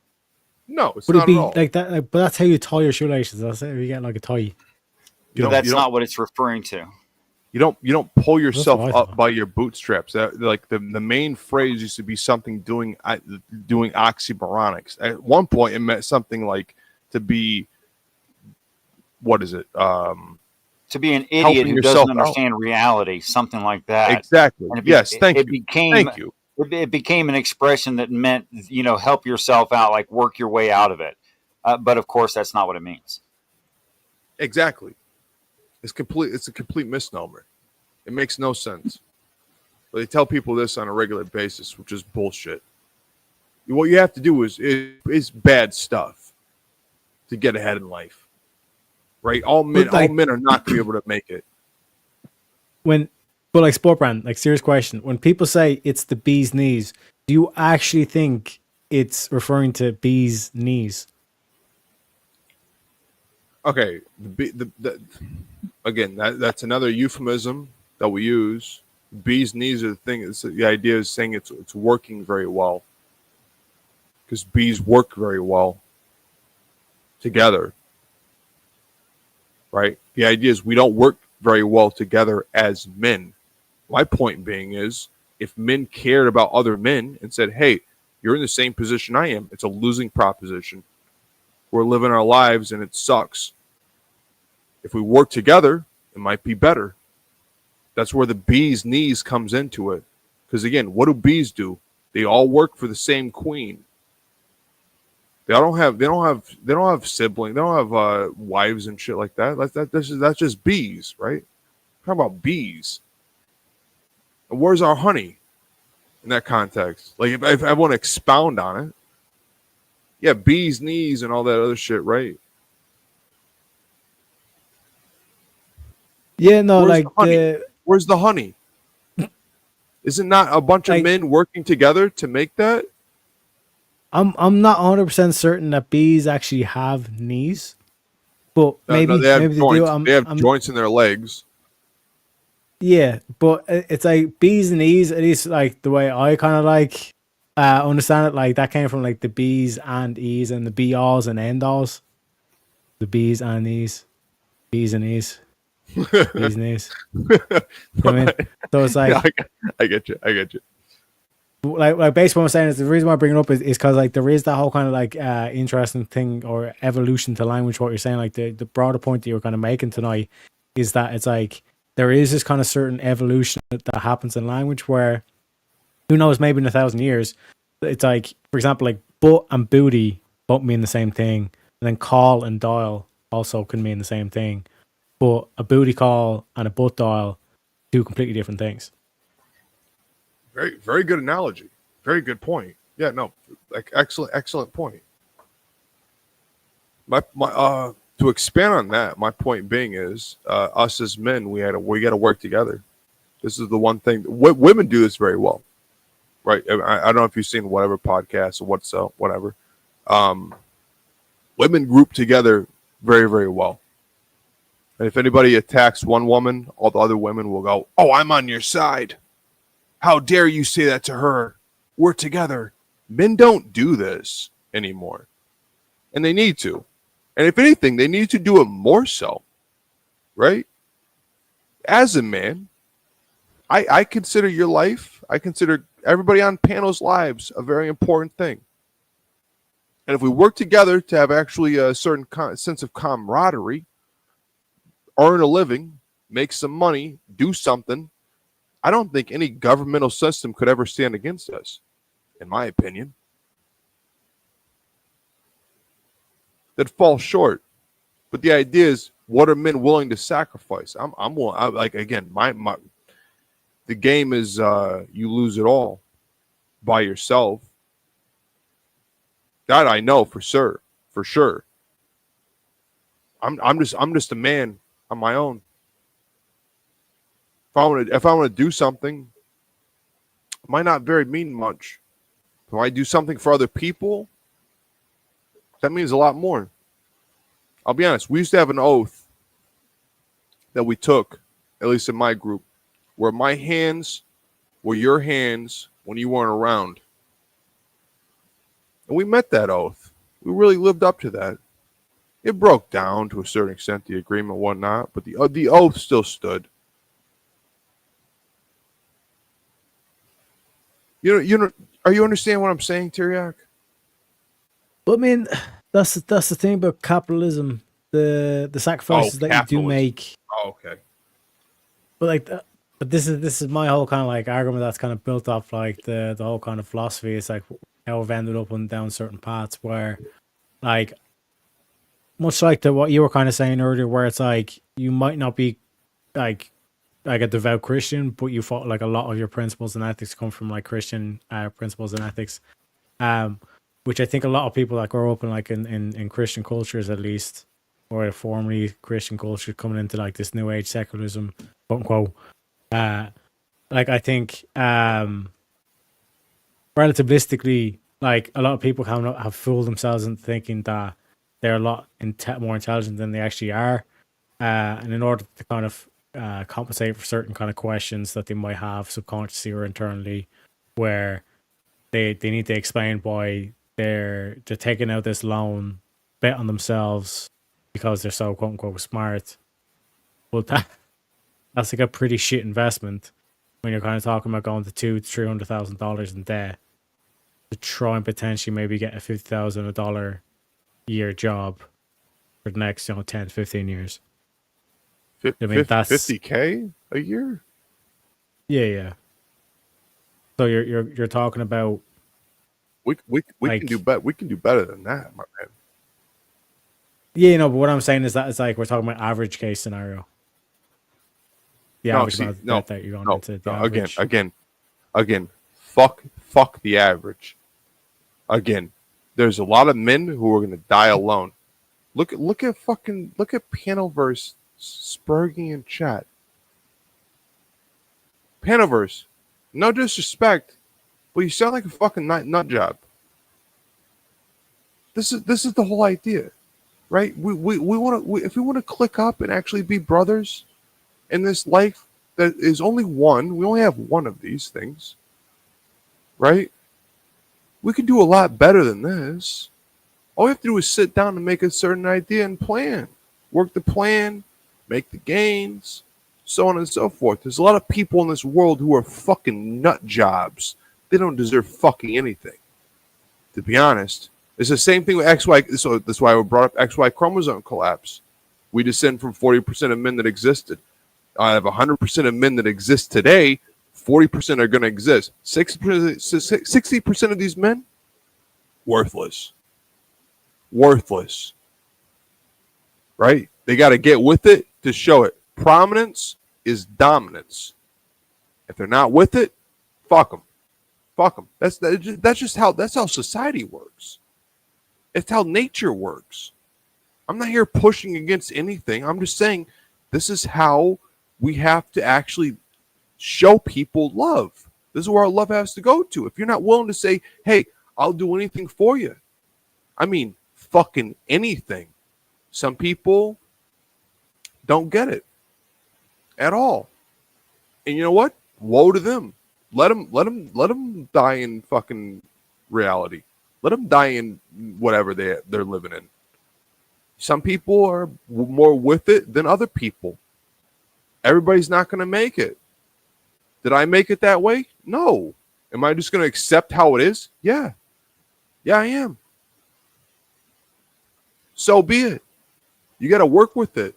No, it's Would it not be at all. like that? Like, but that's how you tie your shoelaces. That's it. You get like a tie. But that's not what it's referring to. You don't pull yourself what I up by your bootstraps. That, like the main phrase used to be something doing oxymoronics. At one point, it meant something like to be. What is it? To be an idiot who doesn't understand reality, something like that. Exactly. And Yes. Thank you. Thank you. It became an expression that meant, help yourself out, like work your way out of it. But of course, that's not what it means. Exactly. It's a complete misnomer. It makes no sense. But they tell people this on a regular basis, which is bullshit. What you have to do is bad stuff to get ahead in life. Right? All men are not going to be able to make it. But like Sport Brand, like serious question. When people say it's the bee's knees, do you actually think it's referring to bee's knees? Okay, again, that's another euphemism that we use. Bee's knees are the thing. The idea is saying it's working very well because bees work very well together, right? The idea is we don't work very well together as men. My point being is, if men cared about other men and said, "Hey, you're in the same position I am," it's a losing proposition. We're living our lives and it sucks. If we work together, it might be better. That's where the bee's knees comes into it. Because again, what do bees do? They all work for the same queen. They don't have siblings. They don't have wives and shit like that. That's just bees, right? Talk about bees. And where's our honey in that context? Like if I want to expound on it, yeah, bees knees and all that other shit, right? Yeah, no, where's the honey? Is it not a bunch of men working together to make that? I'm not 100% certain that bees actually have knees, but maybe they have maybe joints. they do. They have joints in their legs. Yeah, but it's like bees and knees. At least like the way I kind of like understand it, like that came from like the bees and e's and the be alls and end alls. The bees and knees, bees and knees. Bees knees. You know what I mean? So it's like yeah, I get you. Like basically what I'm saying is the reason why I bring it up is because like there is that whole kind of like interesting thing or evolution to language. What you're saying, like the broader point that you're kind of making tonight is that it's like there is this kind of certain evolution that happens in language where who knows, maybe in 1,000 years, it's like, for example, like butt and booty both mean the same thing, and then call and dial also can mean the same thing, but a booty call and a butt dial do completely different things. Very, very good analogy. Very good point. Yeah, no, like excellent point. My to expand on that, my point being is, us as men, we got to work together. This is the one thing women do this very well, right? I don't know if you've seen whatever podcast or whatever. Women group together very, very well. And if anybody attacks one woman, all the other women will go, "Oh, I'm on your side. How dare you say that to her? We're together." Men don't do this anymore. And they need to. And if anything, they need to do it more so. Right? As a man, I consider your life, I consider everybody on panel's lives a very important thing. And if we work together to have actually a certain sense of camaraderie, earn a living, make some money, do something, I don't think any governmental system could ever stand against us, in my opinion. That falls short. But the idea is, what are men willing to sacrifice? I'm willing. Like again, my the game is you lose it all by yourself. That I know for sure. For sure. I'm just a man on my own. If I want to do something, might not very mean much. If I do something for other people, that means a lot more. I'll be honest. We used to have an oath that we took, at least in my group, where my hands were your hands when you weren't around. And we met that oath. We really lived up to that. It broke down to a certain extent, the agreement and whatnot, but the oath still stood. You know, are you understand what I'm saying, Teriak? But I mean, that's the thing about capitalism. The sacrifices that you do make. Oh, okay. But like, but this is my whole kind of like argument that's kind of built off like the whole kind of philosophy. It's like how we've ended up on down certain paths where, like, much like what you were kind of saying earlier, where it's like you might not be like a devout Christian, but you thought like a lot of your principles and ethics come from like Christian principles and ethics, which I think a lot of people that grow up in like in Christian cultures at least, or formerly Christian culture coming into like this new age secularism, quote unquote, like I think relativistically, like a lot of people have fooled themselves into thinking that they're a lot more intelligent than they actually are, and in order to kind of compensate for certain kind of questions that they might have subconsciously or internally, where they need to explain why they're taking out this loan, bet on themselves because they're so quote unquote smart. But that's like a pretty shit investment when you're kind of talking about going to $200,000-$300,000 in debt to try and potentially maybe get a $50,000 year job for the next 10-15 years. I mean, that's $50K a year. Yeah. So you're talking about we like, can do better. We can do better than that, my man. Yeah, but what I'm saying is that it's like we're talking about average case scenario. The average amount of debt that you're going into. The average. Again, fuck the average. Again, there's a lot of men who are going to die alone. Look at Panoverse, Spurgy and chat. Panoverse, no disrespect, but you sound like a fucking nut job. This is the whole idea, right? We want to if we want to click up and actually be brothers in this life that is only one. We only have one of these things, right? We can do a lot better than this. All we have to do is sit down and make a certain idea and plan. Work the plan, make the gains, so on and so forth. There's a lot of people in this world who are fucking nut jobs. They don't deserve fucking anything. To be honest. It's the same thing with XY. So that's why I brought up XY chromosome collapse. We descend from 40% of men that existed. Out of 100% of men that exist today, 40% are going to exist. 60% of these men, worthless. Right? They got to get with it to show it. Prominence is dominance. If they're not with it, fuck them. That's just how society works. It's how nature works. I'm not here pushing against anything. I'm just saying this is how we have to actually show people love. This is where our love has to go to. If you're not willing to say, hey, I'll do anything for you. I mean, fucking anything. Some people don't get it at all. And you know what? Woe to them. Let them die in fucking reality. Let them die in whatever they're living in. Some people are more with it than other people. Everybody's not going to make it. Did I make it that way? No. Am I just going to accept how it is? Yeah. Yeah, I am. So be it. You got to work with it.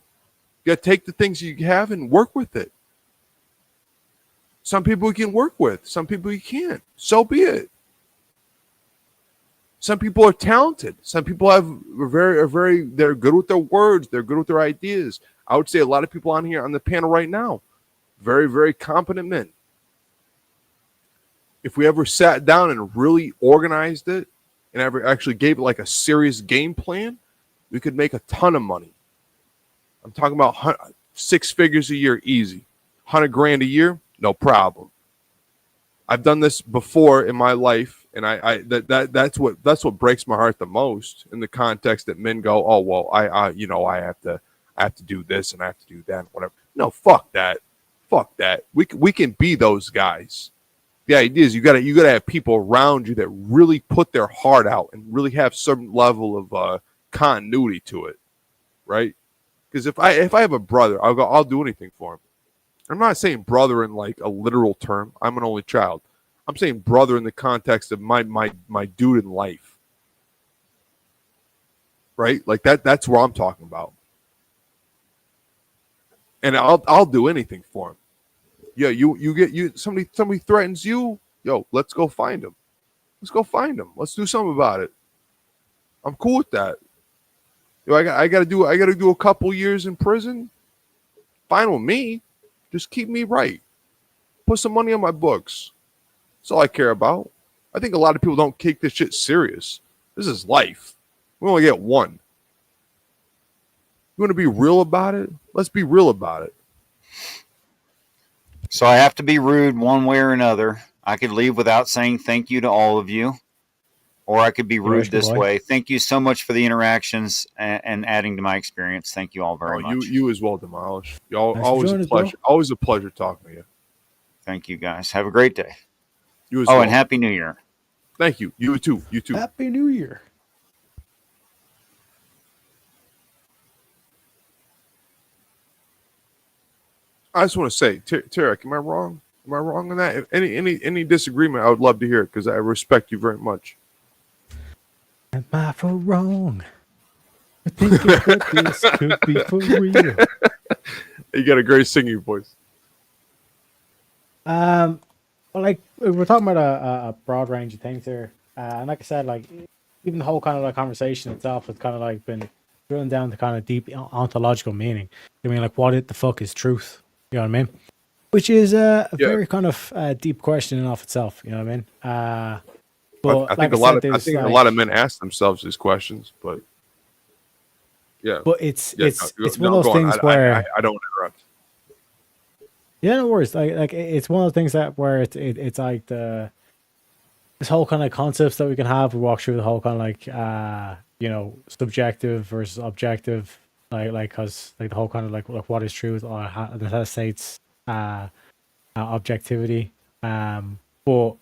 You got to take the things you have and work with it. Some people you can work with. Some people you can't. So be it. Some people are talented. Some people are very, they're good with their words. They're good with their ideas. I would say a lot of people on here on the panel right now, very, very competent men. If we ever sat down and really organized it and ever actually gave it like a serious game plan, we could make a ton of money. I'm talking about 6 figures a year, easy. $100,000 a year, no problem. I've done this before in my life, and that's what breaks my heart the most in the context that men go, oh well, I have to do this and I have to do that and whatever. No, fuck that. We can be those guys. The idea is you gotta have people around you that really put their heart out and really have some level of continuity to it, right? Because if I have a brother, I'll do anything for him. I'm not saying brother in like a literal term. I'm an only child. I'm saying brother in the context of my dude in life. Right? Like that's where I'm talking about. And I'll do anything for him. Yeah, you somebody threatens you, yo, let's go find him. Let's do something about it. I'm cool with that. Yo, I gotta do a couple years in prison. Fine with me. Just keep me right. Put some money on my books. That's all I care about. I think a lot of people don't take this shit serious. This is life. We only get one. You want to be real about it? Let's be real about it. So I have to be rude one way or another. I could leave without saying thank you to all of you, or I could be rude this way. Thank you so much for the interactions and adding to my experience. Thank you all very much. You as well, Demolish. Always a pleasure. Always a pleasure talking to you. Thank you, guys. Have a great day. You as well. And Happy New Year. Thank you. You too. You too. Happy New Year. I just want to say, Tarek, am I wrong? Am I wrong on that? If any disagreement, I would love to hear it because I respect you very much. Am I for wrong? I think this could be for real. You got a great singing voice. Well, like we're talking about a broad range of things here, and like I said, like even the whole kind of like conversation itself has kind of like been drilling down to kind of deep ontological meaning. I mean, like what the fuck is truth? You know what I mean? Which is a very kind of deep question in of itself. You know what I mean? But I think a lot of men ask themselves these questions, but yeah. But it's one of those things where I don't interrupt. Yeah, no worries. Like it's one of the things that where it's like this whole kind of concepts that we can have. We walk through the whole kind of like subjective versus objective, like because like the whole kind of like what is truth or necessitates objectivity. But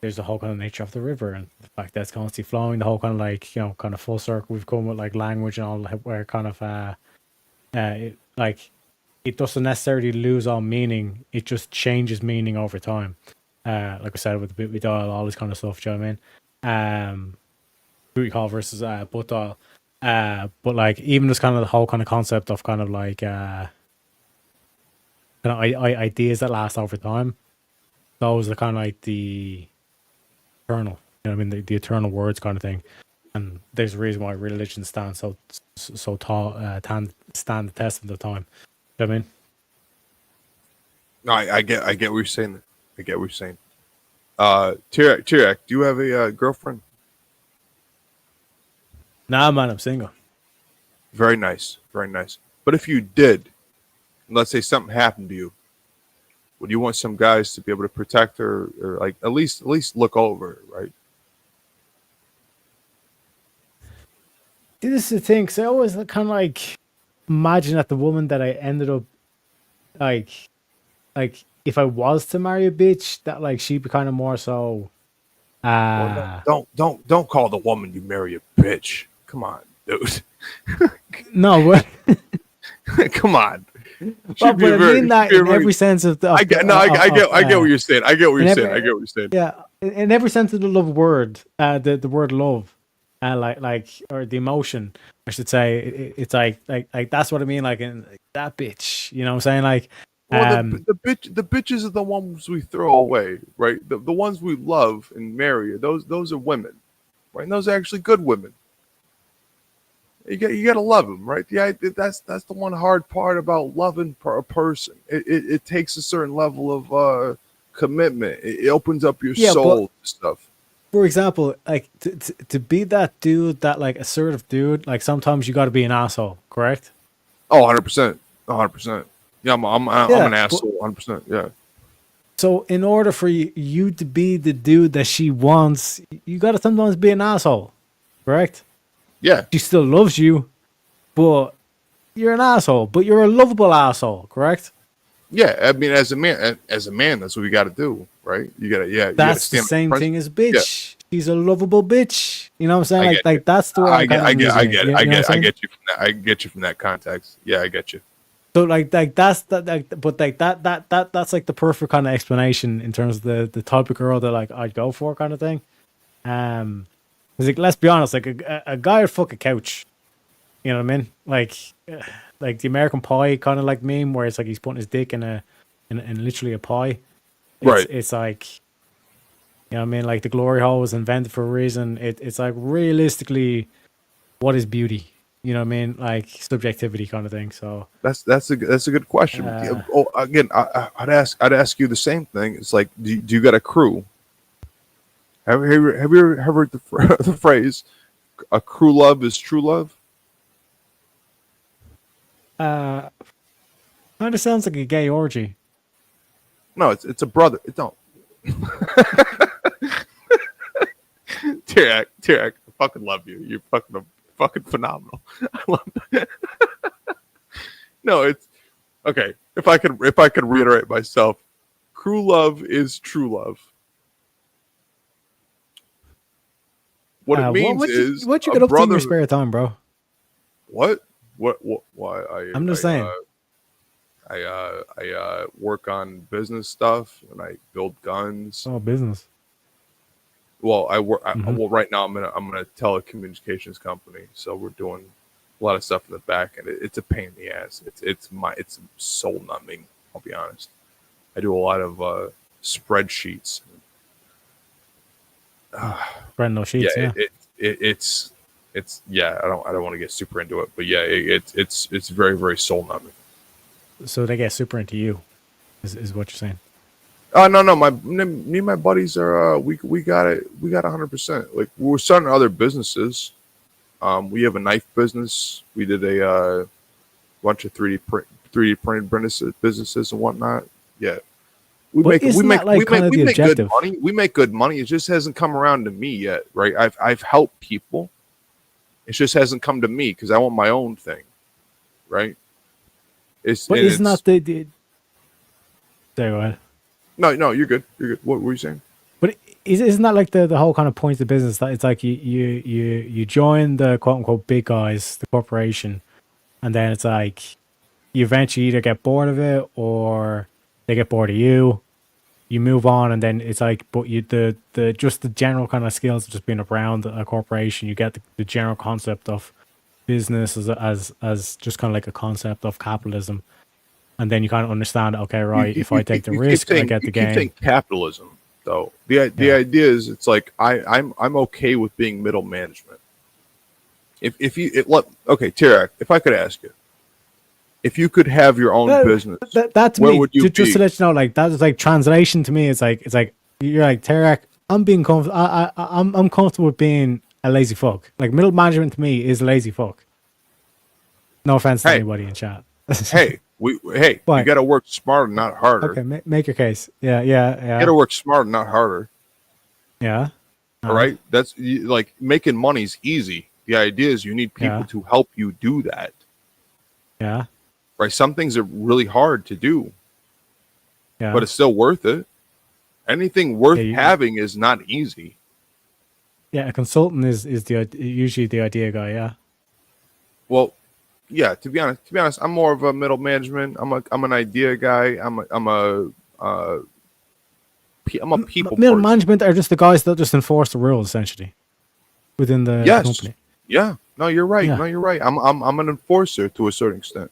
there's the whole kind of nature of the river and the fact that it's constantly flowing. The whole kind of like kind of full circle we've come with like language and all where kind of it doesn't necessarily lose all meaning. It just changes meaning over time. Like I said, with the bit we dial, all this kind of stuff. Do you know what I mean? Booty call versus butt dial. But like even this kind of the whole kind of concept of kind of like kind of ideas that last over time. Those are kind of like the eternal. You know what I mean? The eternal words kind of thing. And there's a reason why religion stands so tall, stand the test of the time. You know what I mean? No, I get what you're saying. I get what you're saying. Tirek, do you have a girlfriend? Nah, man, I'm single. Very nice, very nice. But if you did, let's say something happened to you, would you want some guys to be able to protect her, or like at least look over her, right? This is the thing. So I always kind of like imagine that the woman that I ended up like if I was to marry a bitch, that like she'd be kind of more so. Well, don't call the woman you marry a bitch. Come on, dude. No, what? Come on. But I mean that in every sense of the. I get what you're saying. I get what you're saying. Yeah, in every sense of the love word, the word love, like or the emotion, I should say. It's like that's what I mean. Like in that bitch, you know what I'm saying? Like, well, the bitches are the ones we throw away, right? The ones we love and marry, those are women, right? And those are actually good women. You gotta love them, right? Yeah, that's the one hard part about loving a person. It takes a certain level of commitment. It opens up your soul and stuff. For example, like to be that dude, that like assertive dude, like sometimes you got to be an asshole, correct? Oh, 100%, 100%. Yeah, I'm an asshole, 100%. Yeah. So in order for you to be the dude that she wants, you gotta sometimes be an asshole, correct? Yeah. She still loves you, but you're an asshole. But you're a lovable asshole, correct? Yeah, I mean, as a man, that's what we got to do, right? You gotta, you gotta That's the stand up for same thing principle. as bitch. She's a lovable bitch. You know what I'm saying? I Like, get you. that's the way I kind of I using get it. it. You know what I'm I saying? get you from that. I get you from that context. Yeah, I get you. So like that's that like, but like that's like the perfect kind of explanation in terms of the type of girl that like I'd go for kind of thing. 'Cause, like, let's be honest, like a guy would fuck a couch. You know what I mean? Like the American Pie kind of like meme where it's like he's putting his dick in literally a pie. Right. It's like, you know what I mean? Like the glory hole was invented for a reason. It's like realistically, what is beauty? You know what I mean? Like subjectivity kind of thing. So That's a good question. Again, I'd ask you the same thing. It's like, do you got a crew? Have you ever heard the phrase, "A crew love is true love"? kind of sounds like a gay orgy. No, it's a brother. It don't. Tirak, I fucking love you. You're fucking phenomenal. I love that. No, it's okay. If I could reiterate myself, crew love is true love. What it means is what you a get up to in brother. your spare time, bro? What? Why? I'm just saying. I work on business stuff and I build guns. Oh, business. Well, I work. Mhm. Well, right now I'm in a telecommunications company, so we're doing a lot of stuff in the back, and it's a pain in the ass. It's soul numbing. I'll be honest. I do a lot of spreadsheets. Brand no sheets. Yeah. It's yeah. I don't want to get super into it, but yeah, it's very very soul numbing. So they get super into you, is what you're saying. Oh no, me and my buddies are we got it. We got 100%. Like we're starting other businesses. We have a knife business. We did a bunch of 3D printed businesses and whatnot. Yeah, we make good money. We make good money. It just hasn't come around to me yet, right? I've helped people. It just hasn't come to me because I want my own thing, right? But isn't that the? There, go ahead. No, you're good. You're good. What were you saying? But isn't that like the whole kind of point of the business, that it's like you join the quote unquote big guys, the corporation, and then it's like you eventually either get bored of it or they get bored of you. You move on, and then it's like, but you the just the general kind of skills of just being around a corporation, you get the general concept of business as just kind of like a concept of capitalism. And then you kind of understand, okay, right, if I take the risk, I get the gain. You keep saying capitalism, though. The idea is, it's like I'm okay with being middle management. Okay, Tirak, if I could ask you, if you could have your own business, that to where me, would you just be? to let you know, like that is like translation to me. It's like you're like, Tirak, I'm being comfortable. I'm comfortable with being a lazy fuck. Like middle management to me is lazy fuck. No offense to anybody in chat. Hey, you got to work smarter, not harder. Okay, make your case. Yeah. You got to work smarter, not harder. Yeah. All right. That's like making money's easy. The idea is you need people to help you do that. Yeah. Right. Some things are really hard to do. Yeah. But it's still worth it. Anything worth having is not easy. Yeah, a consultant is usually the idea guy. Yeah. Well, yeah. To be honest, I'm more of a middle management. I'm an idea guy. I'm a people. Middle management are just the guys that just enforce the rules essentially within the company. Yeah. No, you're right. Yeah. No, you're right. I'm an enforcer to a certain extent.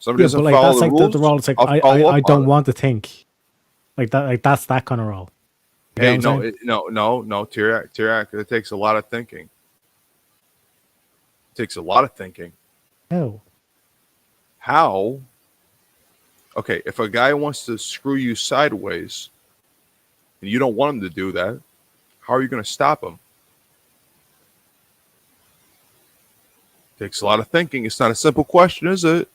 Somebody doesn't but like follow that's the like rules. the role. It's like I don't want to think like that. Like that's that kind of role. Hey, no, Tirak. It takes a lot of thinking. It takes a lot of thinking. Oh. How? Okay, if a guy wants to screw you sideways and you don't want him to do that, how are you going to stop him? It takes a lot of thinking. It's not a simple question, is it?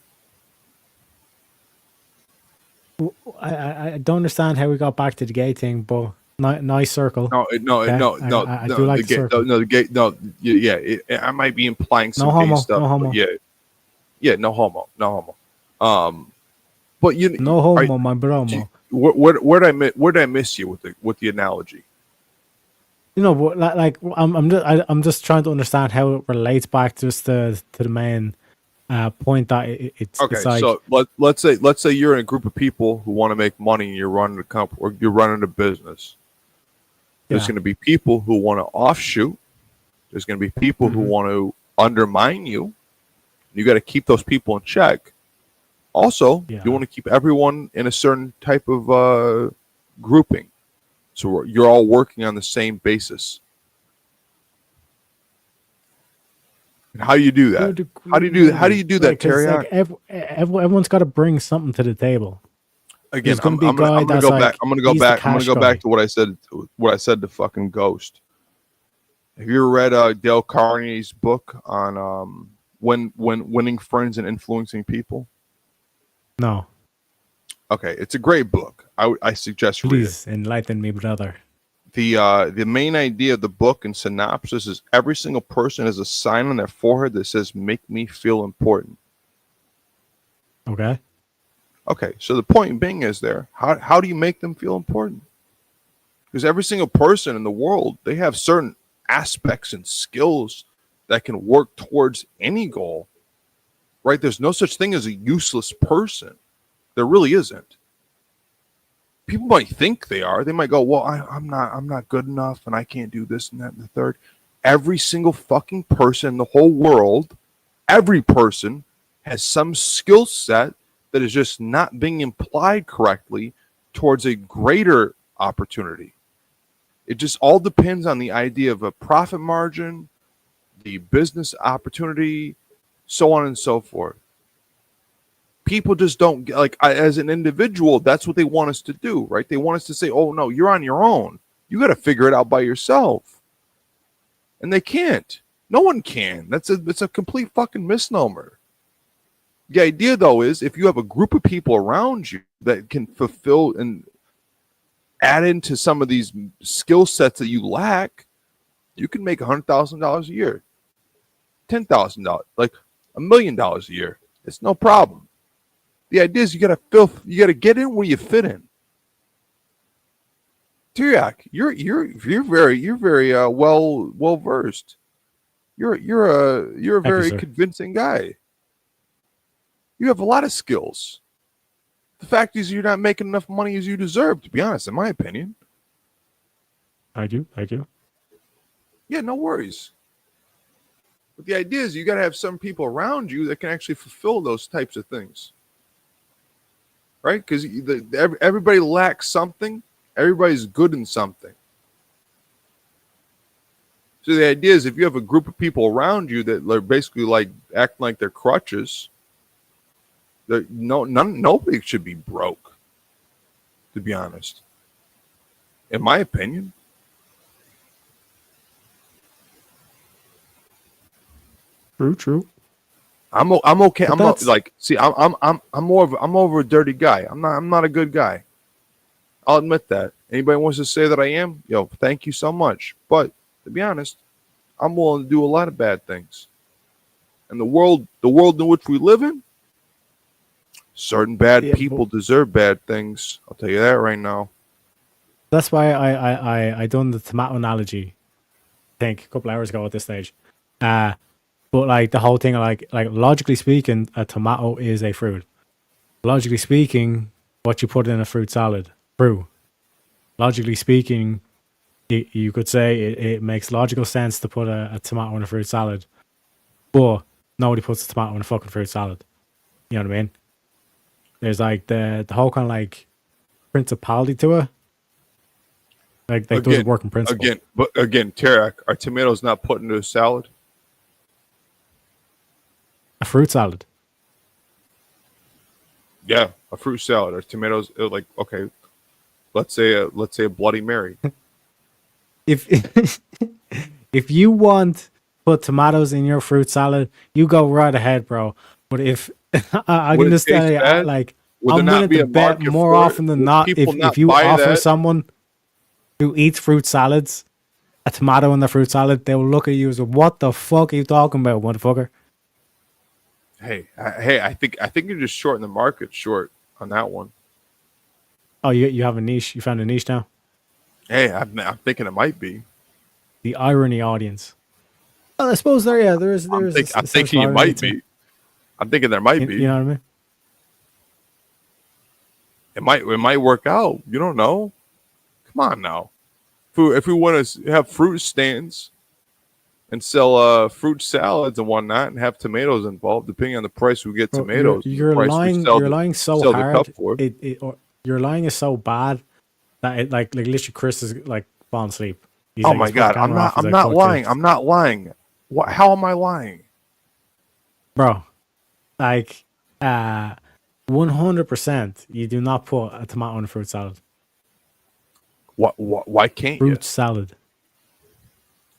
I don't understand how we got back to the gay thing, but nice circle. No, Okay? I do like the circle. the gay, no, yeah, I might be implying some No gay homo, stuff, no homo. but yeah, no homo, no homo. But no homo, my bromo. Where did I miss you with the analogy? You know, but like I'm just trying to understand how it relates back just to the main point that it's Okay, like, so let's say you're in a group of people who want to make money and you're running a company or you're running a business. There's Yeah. going to be people who want to offshoot. There's going to be people who want to undermine you. You got to keep those people in check. Also, you want to keep everyone in a certain type of grouping, so you're all working on the same basis. And how do you do that? How do you do that, Terry? Like everyone's got to bring something to the table. Again, There's gonna I'm be a gonna guy that's go like, back. I'm gonna go he's the back. I'm gonna cash go guy. back to what I said. What I said to fucking Ghost. Have you ever read Dale Carney's book on when winning friends and influencing people? No, Okay, it's a great book. I suggest read it. please enlighten me, brother. The main idea of the book and synopsis is every single person has a sign on their forehead that says "Make me feel important." Okay. Okay, so the point being is how do you make them feel important? Because every single person in the world, they have certain aspects and skills that can work towards any goal, right? There's no such thing as a useless person. There really isn't. People might think they are. They might go, well, I'm not good enough and I can't do this and that and the third. Every single fucking person in the whole world, every person has some skill set that is just not being applied correctly towards a greater opportunity. It just all depends on the idea of a profit margin, the business opportunity, so on and so forth. People just don't get, like, as an individual, that's what they want us to do, right? They want us to say, oh, no, you're on your own. You got to figure it out by yourself. And they can't. No one can. It's a complete fucking misnomer. The idea, though, is if you have a group of people around you that can fulfill and add into some of these skill sets that you lack, you can make $100,000 a year, $10,000, like $1 million a year. It's no problem. The idea is you gotta get in where you fit in. Tiriak, you're very well versed. You're a very convincing guy. You have a lot of skills. The fact is you're not making enough money as you deserve, to be honest, in my opinion. I do. Yeah, no worries. But the idea is you got to have some people around you that can actually fulfill those types of things. Right? Because everybody lacks something. Everybody's good in something. So the idea is if you have a group of people around you that are basically like acting like they're crutches, nobody should be broke, to be honest. In my opinion. True. I'm okay. I'm not, like, see, I'm more of a dirty guy. I'm not a good guy. I'll admit that. Anybody wants to say that I am, thank you so much. But to be honest, I'm willing to do a lot of bad things. And the world in which we live in, certain bad people deserve bad things. I'll tell you that right now. That's why I done the tomato analogy, I think, a couple hours ago at this stage. But like the whole thing, like logically speaking, a tomato is a fruit. Logically speaking, what you put in a fruit salad, fruit. Logically speaking, you could say it makes logical sense to put a tomato in a fruit salad, but nobody puts a tomato in a fucking fruit salad. You know what I mean? There's like the whole kind of like principality to it. Like doesn't work in principle. Again, Tarak, are tomatoes not put into a salad? A fruit salad. Yeah, a fruit salad. Are tomatoes like, okay? Let's say a Bloody Mary. If you want to put tomatoes in your fruit salad, you go right ahead, bro. But if I can just tell you, like, I'm willing to bet more often than not, if you offer someone who eats fruit salads a tomato in their fruit salad, they will look at you as, what the fuck are you talking about, motherfucker? Hey, I think you're just shorting the market short on that one. Oh, you have a niche. You found a niche now. Hey, I'm thinking it might be the irony audience. Well, I suppose there is. I'm thinking it might be. I'm thinking there might be. You know what I mean? It might work out. You don't know. Come on now. If we want to have fruit stands and sell fruit salads and whatnot, and have tomatoes involved, depending on the price we get tomatoes. You're lying. You're lying so hard. Your lying is so bad that it like literally Chris is like falling asleep. He's oh like, my god! I'm not lying. I'm not lying. What? How am I lying, bro? Like, 100%. You do not put a tomato in a fruit salad. What? Why can't fruit salad?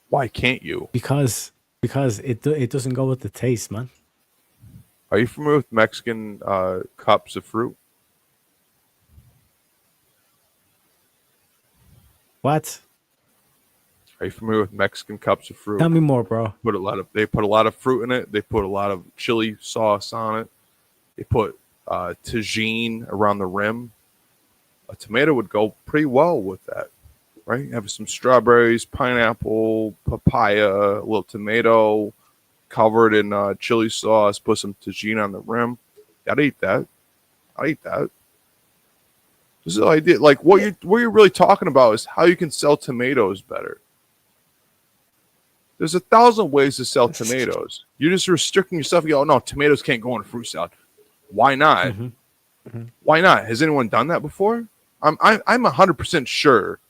Why can't you? Because it doesn't go with the taste, man. Are you familiar with Mexican cups of fruit? What? Are you familiar with Mexican cups of fruit? Tell me more, bro. They put a lot of fruit in it. They put a lot of chili sauce on it. They put tagine around the rim. A tomato would go pretty well with that, right? Have some strawberries, pineapple, papaya, a little tomato, covered in chili sauce. Put some tagine on the rim. I'd eat that. This is the idea. Like what you're really talking about is how you can sell tomatoes better. There's 1,000 ways to sell tomatoes. You're just restricting yourself. You go, oh, no, tomatoes can't go in a fruit salad. Why not? Mm-hmm. Mm-hmm. Why not? Has anyone done that before? I'm 100% sure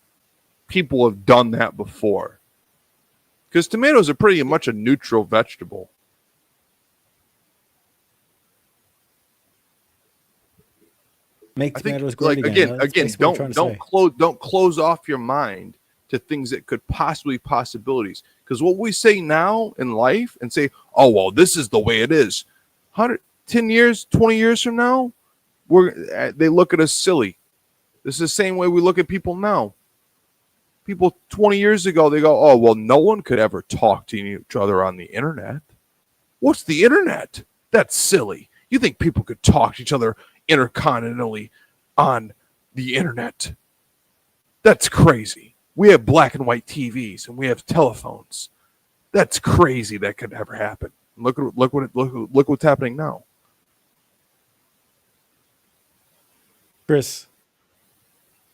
people have done that before. Because tomatoes are pretty much a neutral vegetable. Make tomatoes great again. Don't close off your mind to things that could possibly possibilities. Because what we say now in life and say, oh well, this is the way it is. 10 years, 20 years from now, they look at us silly. This is the same way we look at people now. People 20 years ago, they go, oh well, no one could ever talk to each other on the internet. What's the internet? That's silly. You think people could talk to each other intercontinentally on the internet? That's crazy. We have black and white TVs and we have telephones. That's crazy. That could ever happen. Look what's happening now. Chris,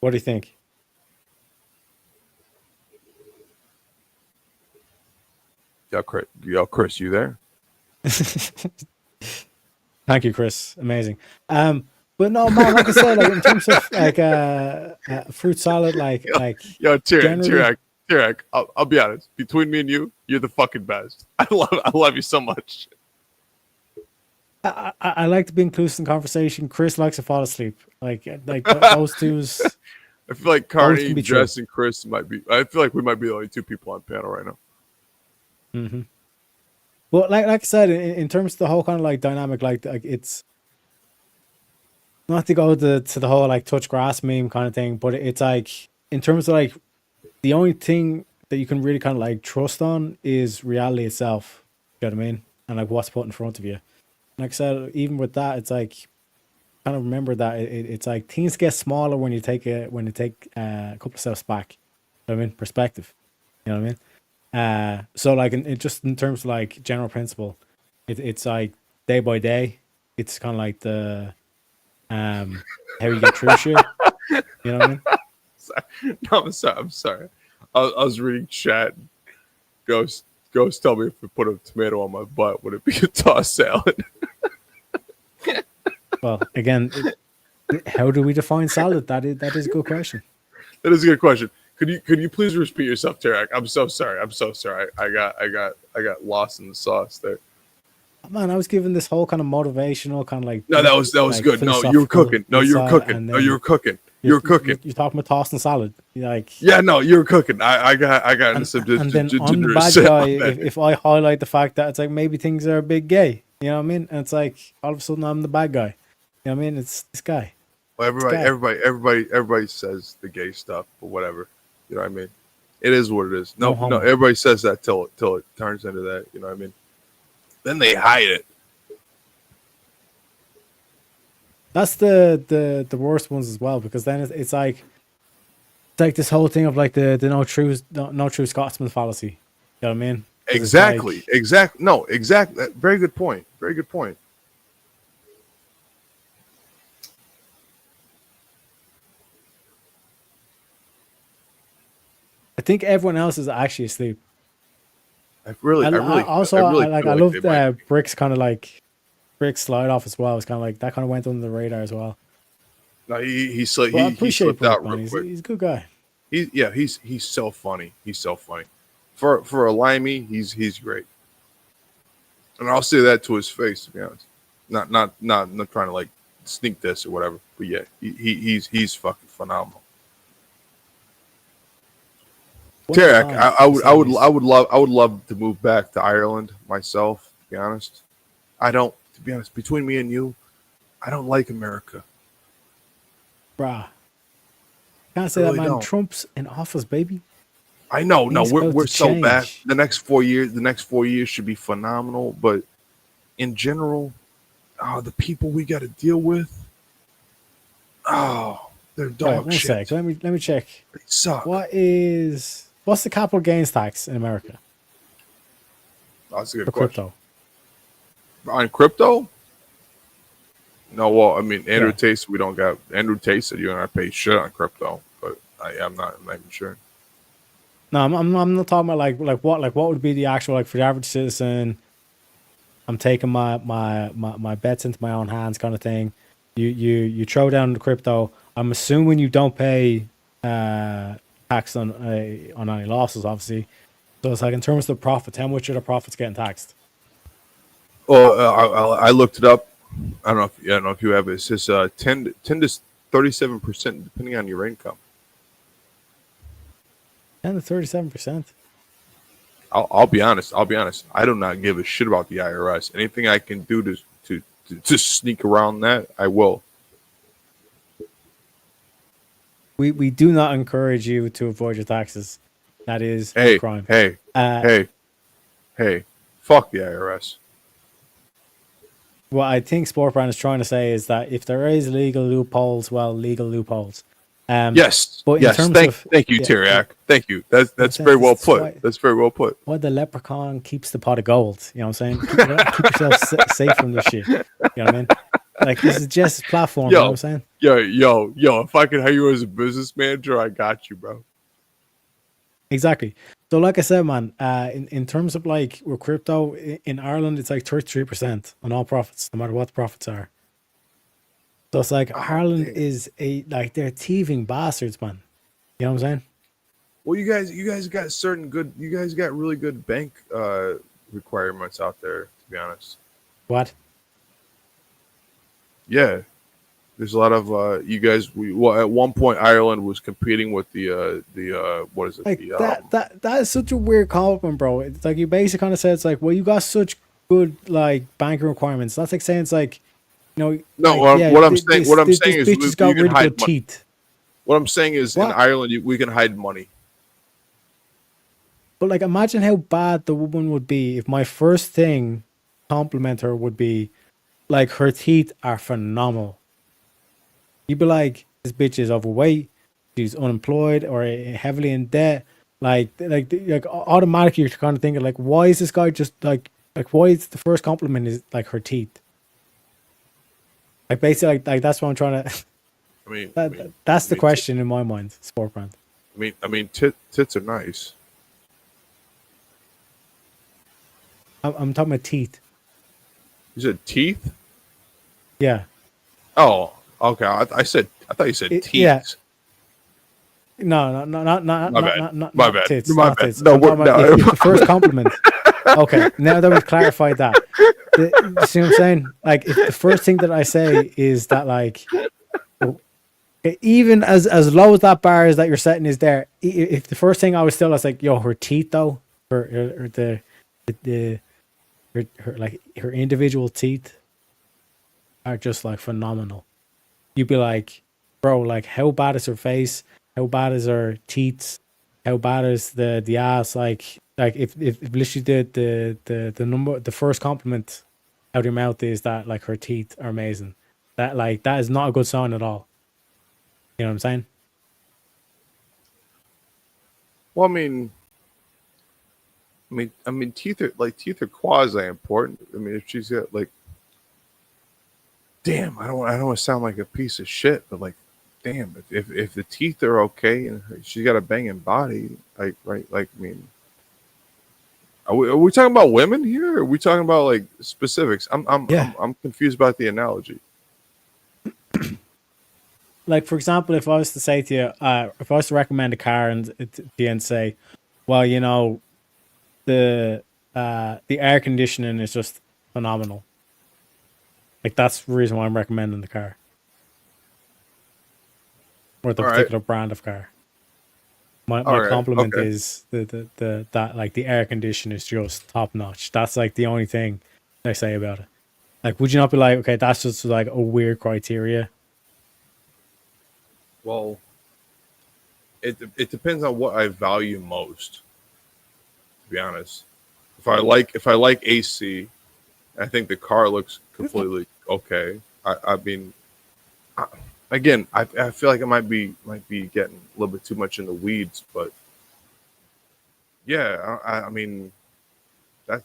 what do you think? Chris, you there? Thank you, Chris. Amazing. But no, man, like I said, like in terms of like fruit salad, Tirak, I'll be honest. Between me and you, you're the fucking best. I love you so much. I like to be inclusive in conversation. Chris likes to fall asleep. Like those two's. I feel like Carney, Jess, and Chris might be. I feel like we might be the only two people on panel right now. Mm-hmm. Well, like I said, in terms of the whole kind of like dynamic, like it's not to go to the whole like touch grass meme kind of thing, but it's like in terms of like the only thing that you can really kind of like trust on is reality itself. You know what I mean? And like what's put in front of you. Like I said, even with that, it's like kind of remember that it's like things get smaller when you take a couple of steps back. You know what I mean? Perspective. You know what I mean? So like just in terms of like general principle, it's like day by day. It's kind of like the how you get through shit. You know what I mean? I'm sorry. I was reading chat. Ghost tell me if we put a tomato on my butt, would it be a tossed salad? Well, again, how do we define salad? That is a good question. That is a good question. Could you please repeat yourself, Tarek? I'm so sorry. I got lost in the sauce there. Man, I was given this whole kind of motivational kind of like. No, that was like good. No, you were cooking. You were cooking. You're talking about tossing salad. You're like. Yeah, no, you were cooking. I got into some. And then I'm the bad guy if I highlight the fact that it's like maybe things are a bit gay. You know what I mean? And it's like all of a sudden I'm the bad guy. You know what I mean? It's this guy. Well, everybody says the gay stuff, but whatever. You know what I mean? It is what it is. No, homo. everybody says that till it turns into that. You know what I mean? Then they hide it. That's the worst ones as well, because then it's like this whole thing of like the no true Scotsman fallacy. You know what I mean? Exactly. Exactly. No, exactly. Very good point. Very good point. I think everyone else is actually asleep. I really I love Brick's kind of like Brick's slide off as well. It's kind of like that kind of went under the radar as well. No, he slipped. Well, I He appreciate slipped out Brick, man. real quick. He's a good guy. He's so funny. He's so funny. For a limey, he's great. And I'll say that to his face, to be honest. Not trying to like sneak this or whatever. But yeah, he's fucking phenomenal. Tarek, I would love to move back to Ireland myself, to be honest. To be honest, between me and you, I don't like America. Bruh. Can't say really that, man. don't. Trump's in office, baby. I know, no, He's we're about to so bad. change. The next 4 years should be phenomenal, but in general, the people we got to deal with, they're dog Right, one shit. sec. Let me check. They suck. What's the capital gains tax in America? That's a good For question. crypto. On crypto? No, well, I mean, Andrew Yeah. Tate said Andrew Tate said you're gonna pay shit on crypto, but I'm not even sure. No, I'm not talking about like what would be the actual, like, for the average citizen. I'm taking my bets into my own hands, kind of thing. You throw down the crypto. I'm assuming you don't pay tax on any losses, obviously. So it's like, in terms of the profits, how much are the profits getting taxed? Well, I looked it up. I don't know if you have it. It says 10 to 37%, depending on your income. 10 to 37%. I'll be honest. I do not give a shit about the IRS. Anything I can do to sneak around that, I will. We do not encourage you to avoid your taxes. That is a crime. Hey, fuck the IRS. What I think Sportbrand is trying to say is that if there is legal loopholes, legal loopholes. Yes. But in terms thank you, Teriak. Thank you. That's very well put. That's very well put. Why the leprechaun keeps the pot of gold. You know what I'm saying? Keep yourself safe from this shit. You know what I mean? Like, this is just a platform. You know what I'm saying? Yo. If I can hire you as a business manager, I got you, bro. Exactly. So, like I said, man, in terms of like with crypto in Ireland, it's like 33% on all profits, no matter what the profits are. So it's like Ireland is they're thieving bastards, man. You know what I'm saying? Well, you guys got really good bank requirements out there, to be honest. What? Yeah. There's a lot of you guys. At one point, Ireland was competing with the what is it? Like that is such a weird compliment, bro. It's like, you basically kind of said, it's like, well, you got such good like banking requirements. That's like saying, it's like, you know. No, like, what I'm saying is bitch has got really good teeth. What I'm saying is, What? in Ireland, we can hide money. But like, imagine how bad the woman would be if my first thing compliment her would be like, her teeth are phenomenal. You'd be like, this bitch is overweight, she's unemployed or heavily in debt. Like automatically you're kind of thinking, like, why is this guy just like why is the first compliment is like her teeth? Like, basically, like that's what I'm trying to. That's the question in my mind, Sport Brand. I mean, tits are nice. I'm talking about teeth. You said teeth? Yeah. Oh, okay. I thought you said teeth. Yeah. No, not My bad. tits. My Not bad. tits. No, I'm talking about if the first compliment. Okay, now that we've clarified that, you see what I'm saying? Like, if the first thing that I say is that, like, even as low as that bar is that you're setting is there, if the first thing I was like, yo, her teeth though, her like her individual teeth are just like phenomenal. You'd be like, bro, like how bad is her face? How bad is her teeth? How bad is the ass? Like if literally the first compliment out of your mouth is that like her teeth are amazing. That is not a good sign at all. You know what I'm saying? Well, I mean, teeth are quasi important. I mean, if she's got like, damn, I don't want to sound like a piece of shit, but like, damn, if the teeth are okay and she's got a banging body, like, right, like, I mean, are we talking about women here? Or are we talking about like specifics? I'm confused about the analogy. Like for example, if I was to say to you, if I was to recommend a car and say, well, you know, the air conditioning is just phenomenal. Like that's the reason why I'm recommending the car. Or the All right. particular brand of car. My All right, compliment okay. is that like the air condition is just top notch. That's like the only thing I say about it. Like would you not be like, okay, that's just like a weird criteria? Well, it depends on what I value most. To be honest, if I like AC, I think the car looks completely okay. I mean, again, I feel like it might be getting a little bit too much in the weeds, but yeah, I mean,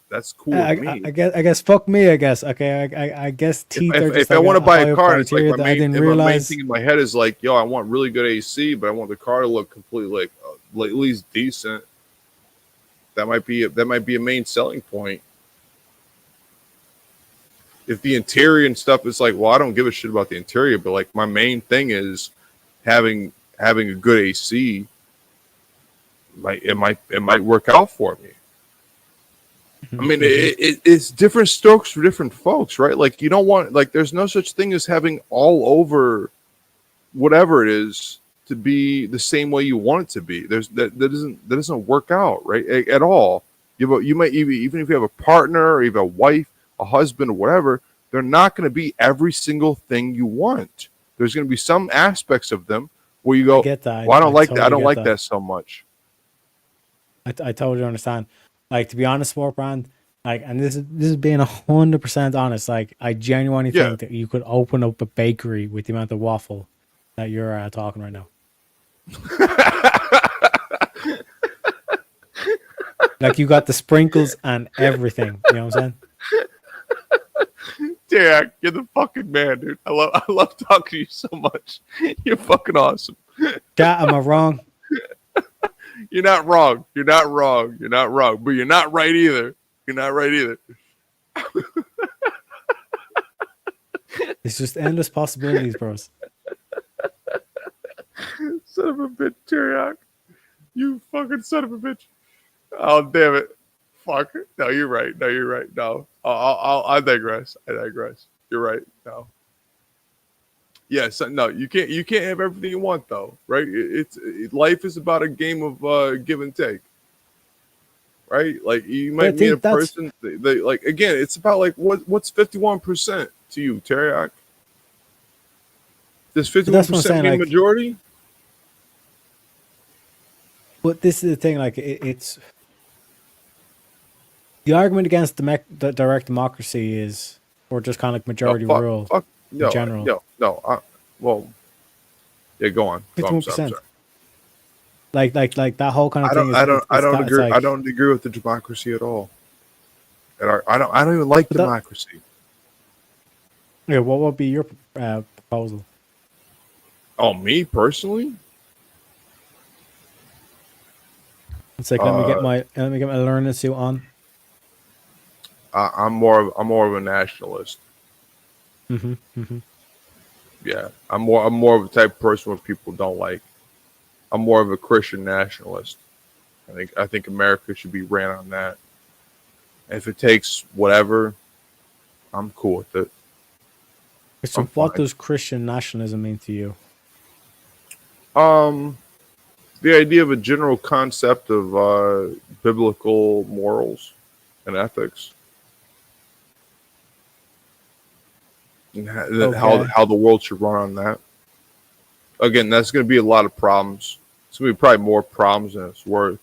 that's cool with me. I guess fuck me. I guess okay. I guess teeth are just If I like want to buy high a up car, it's like criteria that I didn't my main realize. thing in my head is like, yo, I want really good AC, but I want the car to look completely like at least decent. That might be a main selling point. If the interior and stuff is like, well, I don't give a shit about the interior, but like my main thing is having a good AC. It might work out for me. I mean, it's different strokes for different folks, right? Like you don't want like there's no such thing as having all over whatever it is to be the same way you want it to be. That doesn't work out, right? At all. You might even if you have a partner or even a wife, a husband, or whatever, they're not going to be every single thing you want. There's going to be some aspects of them where you go, I get that. well, I don't like totally that. I don't get like that so much. I totally understand. Like to be honest, Sport Brand, like, and this is being 100% honest. Like, I genuinely Yeah. think that you could open up a bakery with the amount of waffle that you're talking right now. Like you got the sprinkles and everything. You know what I'm saying? Yeah, you're the fucking man, dude. I love talking to you so much. You're fucking awesome. Yeah, am I wrong? You're not wrong. You're not wrong. You're not wrong. But you're not right either. You're not right either. It's just endless possibilities, bros. Son of a bitch, Teriak. You fucking son of a bitch. Oh, damn it. Fuck. No, you're right. No, you're right. No. I digress. I digress. You're right. No. Yes, no, you can't have everything you want though, right? Life is about a game of give and take, right? Like you might meet a person, they like again, it's about like what's 51% to you, Teriak? Does 51% mean majority? But this is the thing, like it's the argument against the direct democracy is, or just kind of like majority rule in general. Well, yeah, go on. 51%. Like that whole kind of thing. I don't agree. I don't agree with the democracy at all. And I don't even like democracy. Yeah, what would be your proposal? Oh, me personally? It's like let me get my learning suit on. I'm more of a nationalist. Yeah, I'm more of the type of person where people don't like. I'm more of a Christian nationalist. I think America should be ran on that. If it takes whatever, I'm cool with it. So what does Christian nationalism mean to you? The idea of a general concept of biblical morals and ethics. and how the world should run on that. Again, that's going to be a lot of problems. It's going to be probably more problems than it's worth,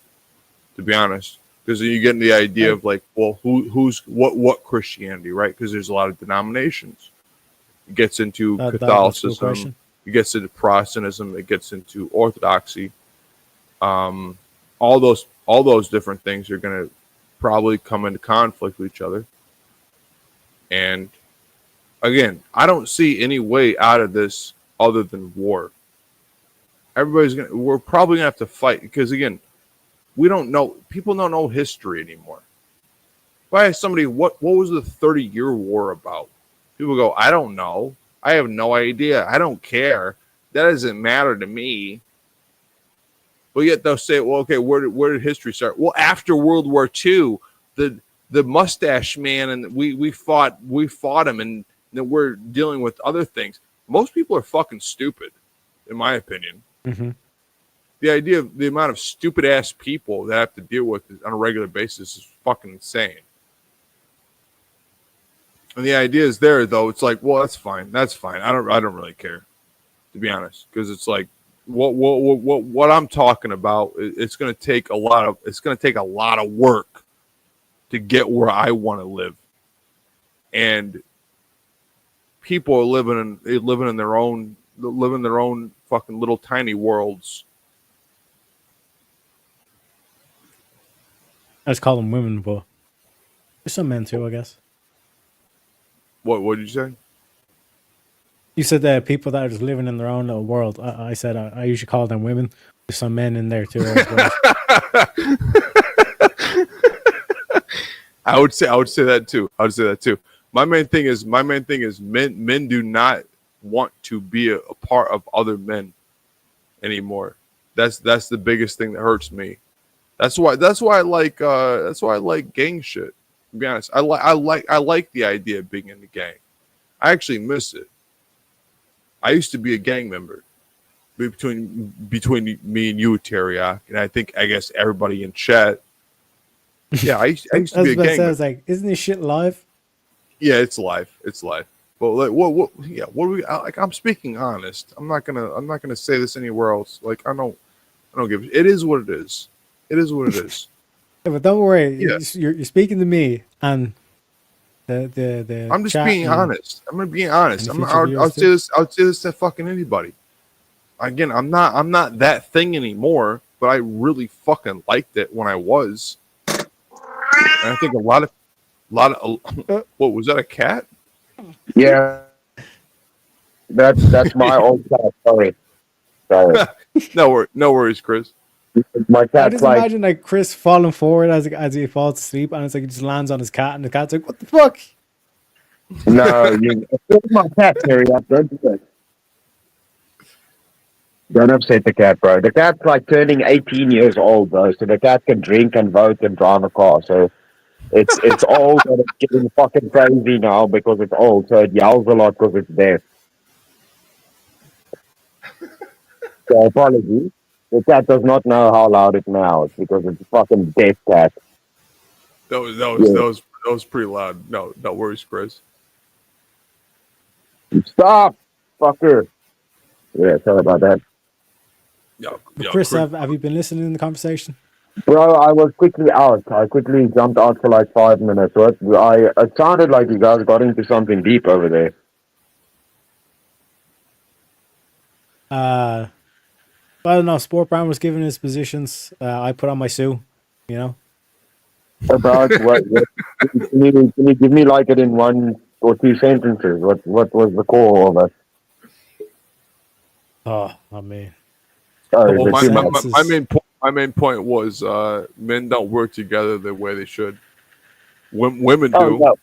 to be honest. Because you get the idea of like, well, who's what Christianity, right? Because there's a lot of denominations. It gets into Catholicism. It gets into Protestantism. It gets into Orthodoxy. All those different things are going to probably come into conflict with each other. And again, I don't see any way out of this other than war. We're probably gonna have to fight because again, we don't know. People don't know history anymore. If I ask somebody what was the 30-year war about, people go, I don't know. I have no idea. I don't care. That doesn't matter to me. But yet they'll say, well, okay, where did history start? Well, after World War II, the mustache man and we fought him, and then we're dealing with other things. Most people are fucking stupid, in my opinion. Mm-hmm. The idea of the amount of stupid ass people that I have to deal with on a regular basis is fucking insane. And the idea is there though. It's like, well, that's fine. That's fine. I don't really care, to be honest, because it's like what I'm talking about. It's going to take a lot of work to get where I want to live, and people are living in their own fucking little tiny worlds. I just call them women, but there's some men too, I guess. What did you say? You said that people that are just living in their own little world. I said I usually call them women. There's some men in there too. I would say that too. My main thing is men do not want to be a part of other men anymore. That's the biggest thing that hurts me. That's why I like gang shit. To be honest, I like the idea of being in the gang. I actually miss it. I used to be a gang member between me and you, Teriak, and I guess everybody in chat. Yeah, I used to be a gang member. I was like, isn't this shit live? Yeah, it's live. It's live. But like, what? Yeah, what do we like? I'm speaking honest. I'm not gonna say this anywhere else. Like, I don't give. It is what it is. It is what it is. Yeah, but don't worry. Yeah. You're speaking to me, and the I'm just being honest. I'm gonna be honest. I'll say this. I'll say this to fucking anybody. Again, I'm not that thing anymore. But I really fucking liked it when I was. And I think a lot of what was that, a cat? Yeah, that's my old cat. Sorry. No worries, Chris. My I cat's just imagine like Chris falling forward as he falls asleep, and it's like he just lands on his cat, and the cat's like, "What the fuck?" No, it's my cat, Terry. Don't do that. Don't upset the cat, bro. The cat's like turning 18 years old, bro. So the cat can drink and vote and drive a car. So it's old and it's getting fucking crazy now because it's old. So it yells a lot because it's deaf. So apologies. The cat does not know how loud it meows because it's a fucking deaf cat. That was pretty loud. No worries, Chris. Stop, fucker. Yeah, sorry about that. Yo, Chris, have you been listening in the conversation? Bro, I was quickly out. I quickly jumped out for like 5 minutes. It sounded like you guys got into something deep over there. I don't know. Sport Brown was giving his positions. I put on my Sue, you know. About what? Can you give me like it in 1 or 2 sentences? What was the core of it? Oh, I mean. Well, my main point was men don't work together the way they should. Women do. No.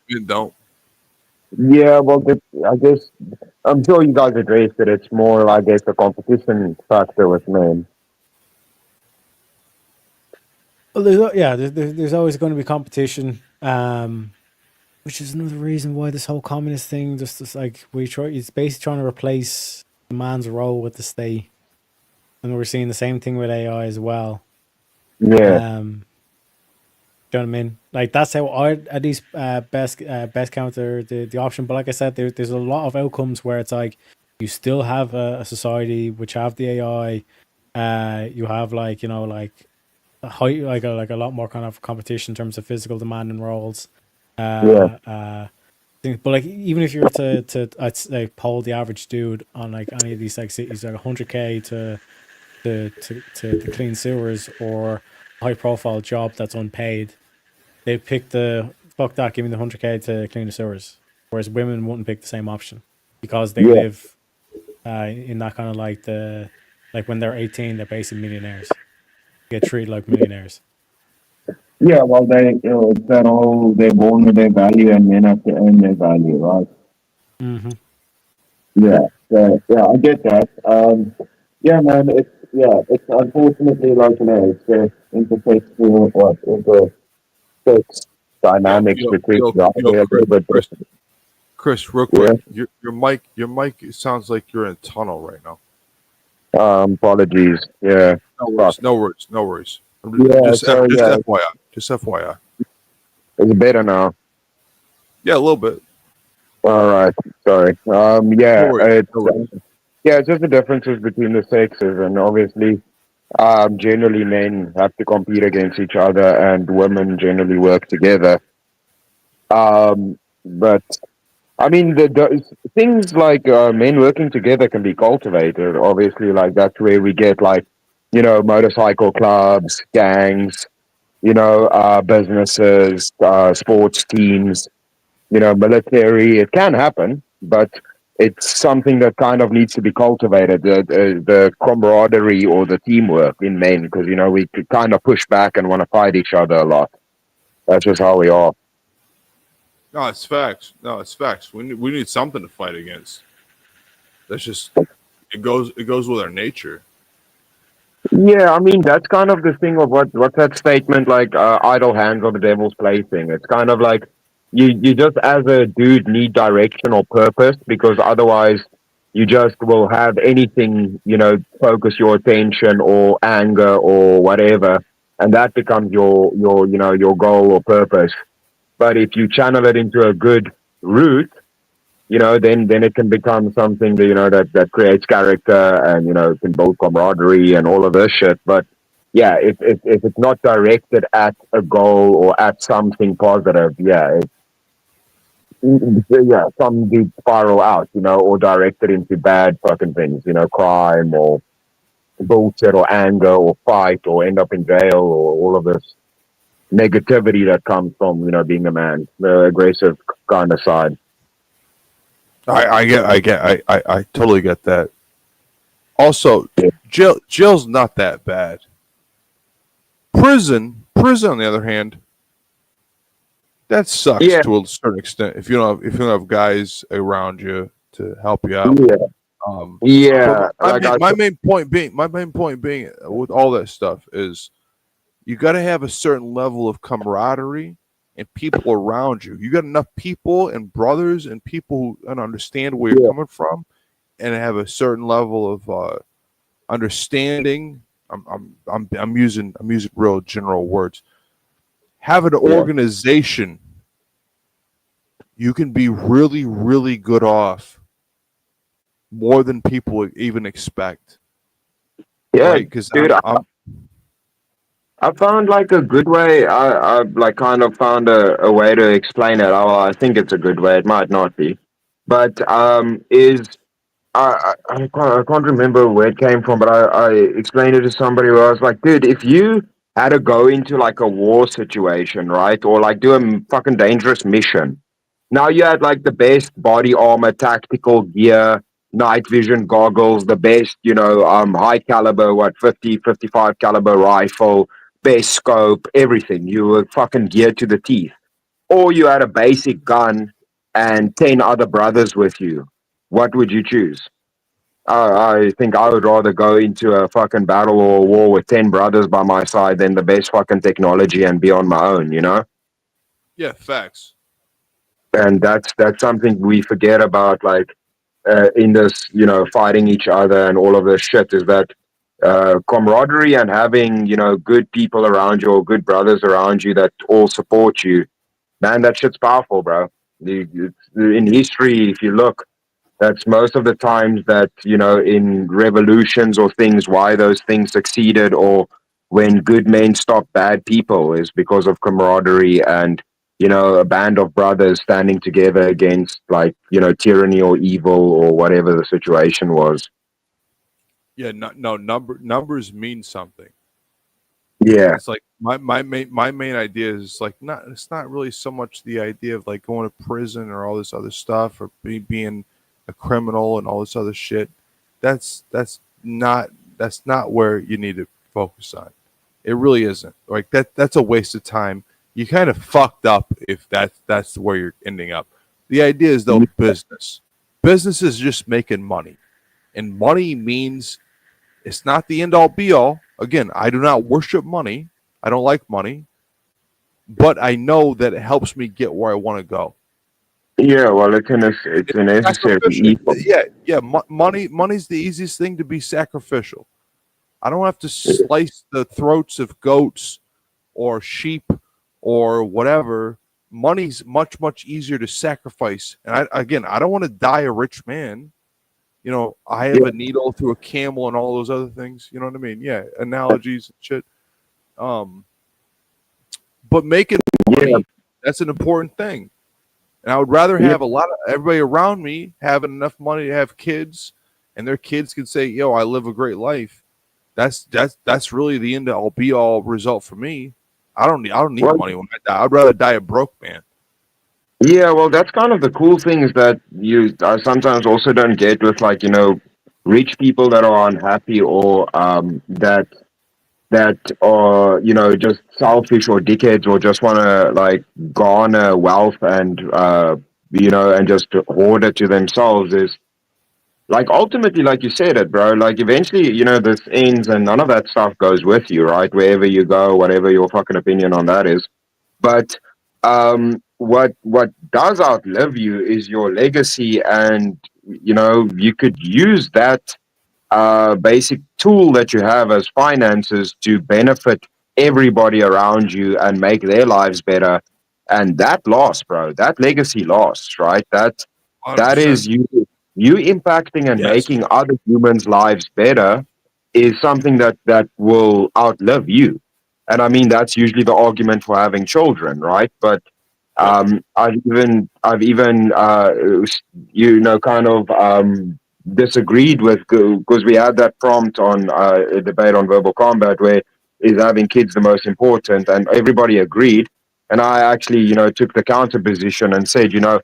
Men don't. Yeah, well, I guess I'm sure you guys addressed it. It's more, I guess, a competition factor with men. Well, there's always going to be competition, which is another reason why this whole communist thing just like it's basically trying to replace the man's role with the state, and we're seeing the same thing with AI as well. Yeah. Do you know what I mean? Like that's how I at least best counter the option. But like I said, there's a lot of outcomes where it's like you still have a society which have the AI. You have like like a high like a lot more kind of competition in terms of physical demand and roles. Yeah. But like even if you were to I'd say poll the average dude on like any of these like cities, like 100K to clean sewers or a high profile job that's unpaid, they pick the fuck that, give me the 100K to clean the sewers. Whereas women wouldn't pick the same option because they Yeah. live in that kind of like when they're 18, they're basically millionaires, get treated like millionaires. Yeah, well, it's that whole, they're born with their value and men have to earn their value, right? Mm-hmm. Yeah, yeah, I get that. Yeah, man, it's unfortunately like, it's the intersex, intersex dynamics between the other a little bit different. Chris, real quick, your mic sounds like you're in a tunnel right now. Apologies. Yeah. No worries. Yeah, Just FYI. Is it better now? Yeah, a little bit. All right. Sorry. It's just the differences between the sexes, and obviously, generally men have to compete against each other, and women generally work together. But I mean, the things like men working together can be cultivated. Obviously, like that's where we get like, motorcycle clubs, gangs, businesses, sports teams, military. It can happen, but it's something that kind of needs to be cultivated. The camaraderie or the teamwork in men, because we kind of push back and want to fight each other a lot. That's just how we are. No, it's facts. We need something to fight against. That's just it goes with our nature. Yeah, I mean that's kind of the thing of what's that statement like? Idle hands are the devil's plaything. It's kind of like you just as a dude need direction or purpose, because otherwise you just will have anything focus your attention or anger or whatever, and that becomes your goal or purpose. But if you channel it into a good route, then it can become something that creates character and can build camaraderie and all of this shit. But yeah, if it's not directed at a goal or at something positive, some do spiral out, or directed into bad fucking things, crime or bullshit or anger or fight or end up in jail or all of this negativity that comes from being a man, the aggressive kind of side. I totally get that. Also, jail's not that bad. Prison, on the other hand, that sucks to a certain extent. If you don't have guys around you to help you out. My main point being with all that stuff is you got to have a certain level of camaraderie and people around you. You got enough people and brothers and people who understand where you're coming from, and have a certain level of understanding. I'm using real general words. Have an organization. You can be really, really good off, more than people even expect. Yeah, right? Because dude, I found like a good way. I like kind of found a way to explain it. I think it's a good way. It might not be, but I can't remember where it came from. But I explained it to somebody where I was like, dude, if you had to go into like a war situation, right, or like do a fucking dangerous mission. Now you had like the best body armor, tactical gear, night vision goggles, the best, high caliber, 55 caliber rifle, best scope, everything. You were fucking geared to the teeth. Or you had a basic gun and 10 other brothers with you. What would you choose? I think I would rather go into a fucking battle or a war with 10 brothers by my side than the best fucking technology and be on my own, Yeah, facts. And that's something we forget about, like, in this, fighting each other and all of this shit, is that camaraderie and having, you know, good people around you or good brothers around you that all support you, man, that shit's powerful, bro. In history, if you look, that's most of the times that, you know, in revolutions or things, why those things succeeded, or when good men stop bad people, is because of camaraderie and, you know, a band of brothers standing together against, like, you know, tyranny or evil or whatever the situation was. Yeah, no, numbers mean something. Yeah. It's like my main idea is like it's not really so much the idea of like going to prison or all this other stuff or being a criminal and all this other shit. That's not where you need to focus on. It really isn't. Like that's a waste of time. You kind of fucked up if that's where you're ending up. The idea is though business. Business is just making money. And money means it's not the end all be all. Again, I do not worship money. I don't like money. But I know that it helps me get where I want to go. Yeah, well, it's a necessary evil. Yeah. Money's the easiest thing to be sacrificial. I don't have to slice the throats of goats or sheep or whatever. Money's much easier to sacrifice. And I don't want to die a rich man. You know, I have a needle through a camel and all those other things. You know what I mean? Yeah, analogies and shit. But making money, that's an important thing. And I would rather have everybody around me having enough money to have kids, and their kids can say, "Yo, I live a great life." That's really the end all be all result for me. I don't need money when I die. I'd rather die a broke man. Yeah, well, that's kind of the cool things that you sometimes also don't get with, like, you know, rich people that are unhappy or that are, you know, just selfish or dickheads or just want to like garner wealth and you know, and just hoard it to themselves. Is like ultimately, like you said it, bro. Like eventually, you know, this ends and none of that stuff goes with you, right? Wherever you go, whatever your fucking opinion on that is. But what does outlive you is your legacy, and you know, you could use that basic tool that you have as finances to benefit everybody around you and make their lives better. And that lasts, bro. That legacy lasts, right? That 100%. is you impacting and making other humans' lives better is something that will outlive you. And I mean, that's usually the argument for having children, right? But I've even you know, kind of disagreed with, because we had that prompt on a debate on verbal combat where is having kids the most important, and everybody agreed. And I actually, you know, took the counter position and said, you know,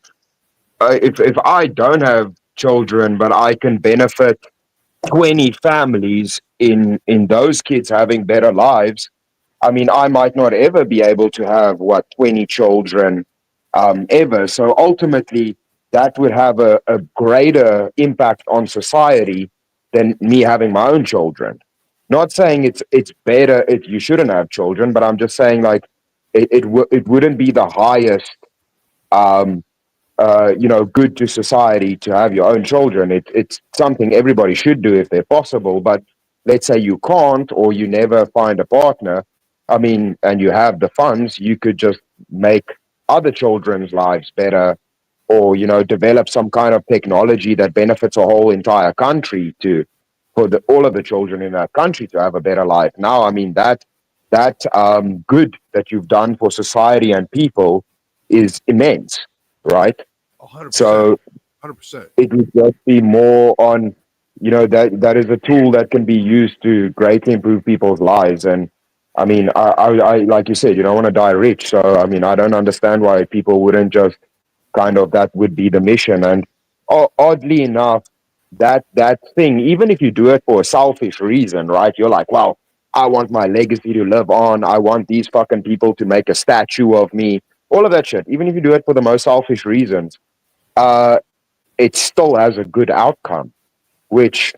if I don't have children, but I can benefit 20 families in those kids having better lives, I mean, I might not ever be able to have 20 children ever. So ultimately, that would have a greater impact on society than me having my own children. Not saying it's better if you shouldn't have children, but I'm just saying like it wouldn't be the highest um, you know, good to society to have your own children. It's something everybody should do if they're possible. But let's say you can't, or you never find a partner. I mean, and you have the funds, you could just make other children's lives better, or you know, develop some kind of technology that benefits a whole entire country for all of the children in that country to have a better life. Now, I mean that good that you've done for society and people is immense, right? 100%. So 100%. it would just be more on, you know, that is a tool that can be used to greatly improve people's lives. And I mean, I like you said, you don't want to die rich. So I mean, I don't understand why people wouldn't just kind of, that would be the mission. And oddly enough, that thing, even if you do it for a selfish reason, right? You're like, wow, I want my legacy to live on. I want these fucking people to make a statue of me. All of that shit. Even if you do it for the most selfish reasons, it still has a good outcome. Which,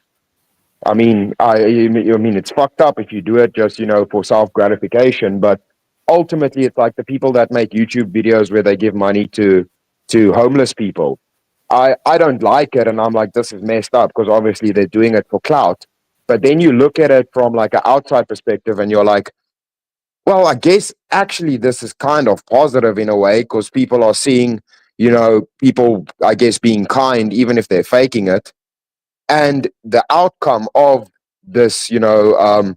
I mean, I mean, it's fucked up if you do it just, you know, for self gratification. But ultimately, it's like the people that make YouTube videos where they give money to homeless people. I don't like it, and I'm like, this is messed up, because obviously they're doing it for clout. But then you look at it from like an outside perspective and you're like, well, I guess actually this is kind of positive in a way because people are seeing, people, I guess, being kind, even if they're faking it. And the outcome of this, I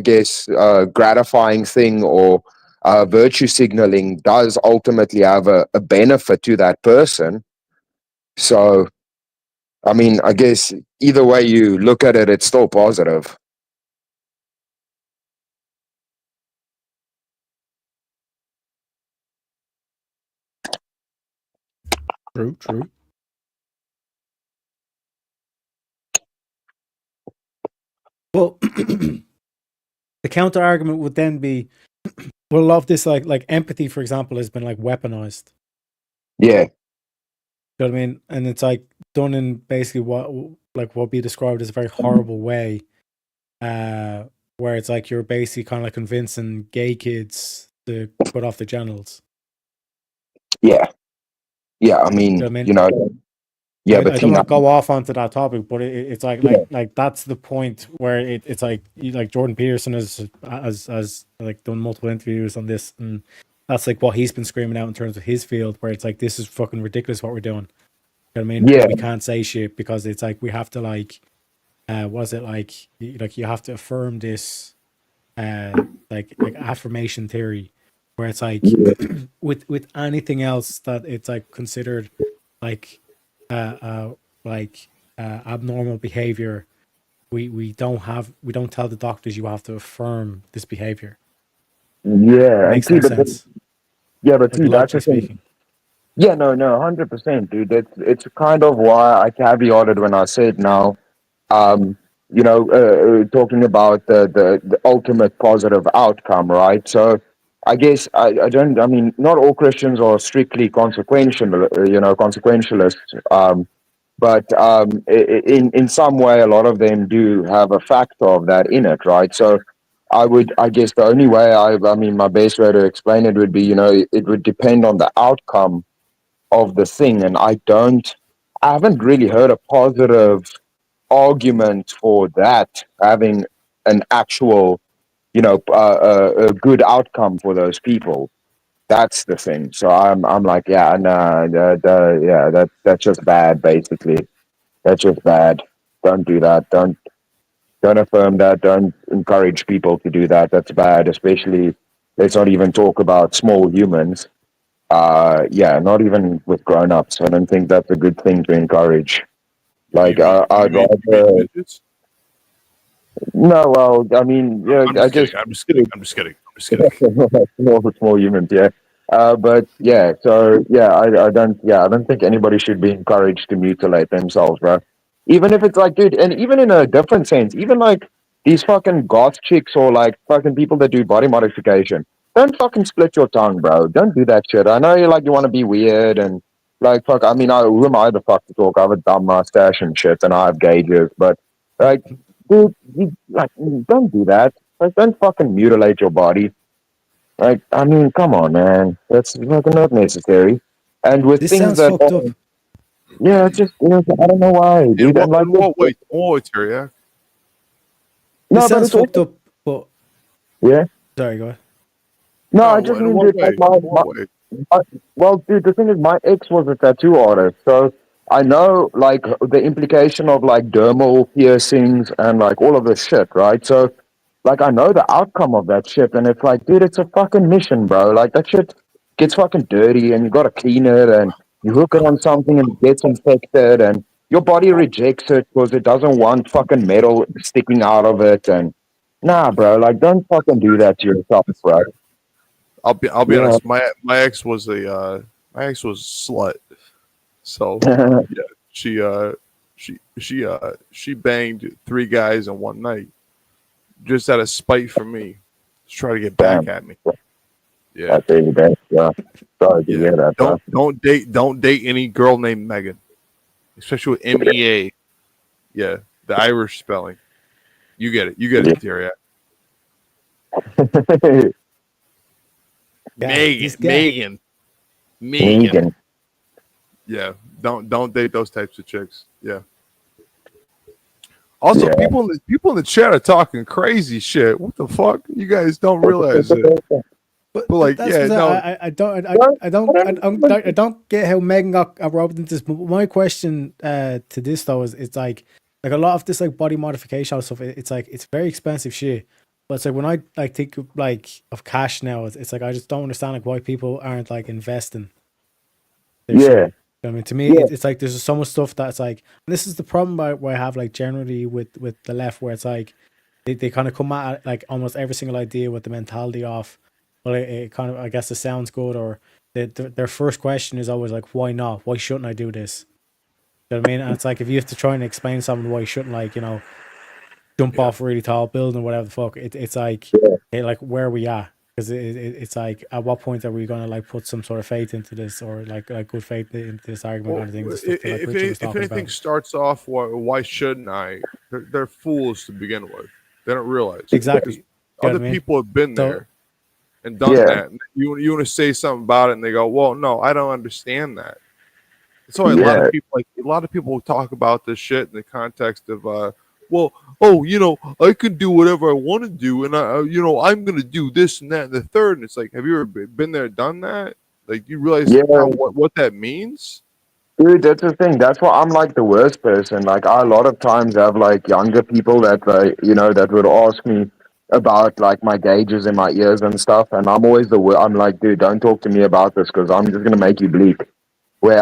guess, gratifying thing or virtue signaling does ultimately have a benefit to that person. So, I mean, I guess either way you look at it, it's still positive. True. Well, the counter argument would then be, well, a lot of this, like empathy, for example, has been like weaponized. Yeah. You know what I mean? And it's like done in basically what would be described as a very horrible way, where it's like you're basically kind of like convincing gay kids to cut off their genitals. Yeah. Yeah, I mean, You know what I mean? Yeah, I but don't want to go off onto that topic, but it's like Yeah. like that's the point where it's like Jordan Peterson has like done multiple interviews on this, and that's like what he's been screaming out in terms of his field, where it's like this is fucking ridiculous what we're doing. You know what I mean? Yeah. But we can't say shit because it's like we have to like, was it like you have to affirm this, like affirmation theory, where it's like Yeah. with anything else that it's like considered like abnormal behavior, we don't tell the doctors you have to affirm this behavior. Yeah, It and makes see, no but sense. but Like see, that's logically the thing. speaking. Yeah, no, 100%, dude. It's kind of why I caveated when I said now, um, talking about the ultimate positive outcome, right? So I guess I mean, not all Christians are strictly consequentialists, but in some way, a lot of them do have a factor of that in it, right? So I guess the only way I mean, my best way to explain it would be, it would depend on the outcome of the thing. And I haven't really heard a positive argument for that having an actual, a good outcome for those people. That's the thing. So I'm like, yeah, no, yeah, that's just bad, basically. That's just bad. Don't do that. Don't affirm that. Don't encourage people to do that. That's bad. Especially, let's not even talk about small humans. Yeah, not even with grown-ups. I don't think that's a good thing to encourage. Like, I'd you mean rather. midgets? No, well, I mean, yeah, I'm just kidding. I'm just kidding. small humans, yeah. But yeah, so yeah, I don't think anybody should be encouraged to mutilate themselves, bro. Even if it's like, dude, and even in a different sense, even like these fucking goth chicks or like fucking people that do body modification, don't fucking split your tongue, bro. Don't do that shit. I know you want to be weird and like fuck. I mean, who am I the fuck to talk? I have a dumb mustache and shit, and I have gauges, but like, dude, don't do that. Like, don't fucking mutilate your body. Like, I mean, come on, man. That's fucking not necessary. And with This things sounds that, fucked up. yeah, it's just, I don't know why, dude. And like, In what way? Terry? This no, but sounds it's fucked also, up, but yeah. sorry, go ahead. No, I No, just in mean, what dude, way? like In what way? well, dude, the thing is, my ex was a tattoo artist, so I know, like, the implication of, like, dermal piercings and, like, all of this shit, right? So, like, I know the outcome of that shit, and it's like, dude, it's a fucking mission, bro. Like, that shit gets fucking dirty, and you gotta clean it, and you hook it on something, and it gets infected, and your body rejects it because it doesn't want fucking metal sticking out of it, and nah, bro, like, don't fucking do that to yourself, bro. I'll be Yeah. honest. My ex was a slut. So yeah, she banged 3 guys in one night just out of spite for me to try to get back Damn. at me. Yeah, That's really bad. Yeah. Sorry to hear that, bro. Don't date any girl named Megan, especially with MEA. Yeah, the Irish spelling. You get it, Terry. Megan. Yeah, don't date those types of chicks. Yeah. Also, people in the chat are talking crazy shit. What the fuck? You guys don't realize it. But like, That's yeah, what no. I don't get how Megan got roped into this. But my question to this though is, it's like a lot of this like body modification stuff. It's like it's very expensive shit. But it's like when I like think of cash now, it's like I just don't understand like why people aren't like investing their shit. I mean, to me, it's like there's so much stuff that's like, and this is the problem where I have like generally with the left, where it's like they kind of come at like almost every single idea with the mentality of, well, it kind of, I guess it sounds good, or their first question is always like, why not? Why shouldn't I do this? You know what I mean? And it's like if you have to try and explain something why you shouldn't, like, jump off a really tall building or whatever the fuck, it's like, like where are we at? Because it's like, at what point are we going to like put some sort of faith into this, or like good faith into this argument, Well, kind of thing? The stuff that, like, Richard was if talking anything about. starts off, why shouldn't I? They're fools to begin with. They don't realize Exactly. because other people have been So- there and done that. And you want to say something about it, and they go, "Well, no, I don't understand that." So a lot of people talk about this shit in the context of, I can do whatever I want to do, and I'm going to do this and that and the third. And it's like, have you ever been there, done that? Like, you realize what that means? Dude, that's the thing. That's why I'm like the worst person. Like, I a lot of times have like younger people that that would ask me about like my gauges in my ears and stuff, and I'm always I'm like, dude, don't talk to me about this because I'm just gonna make you bleed. Where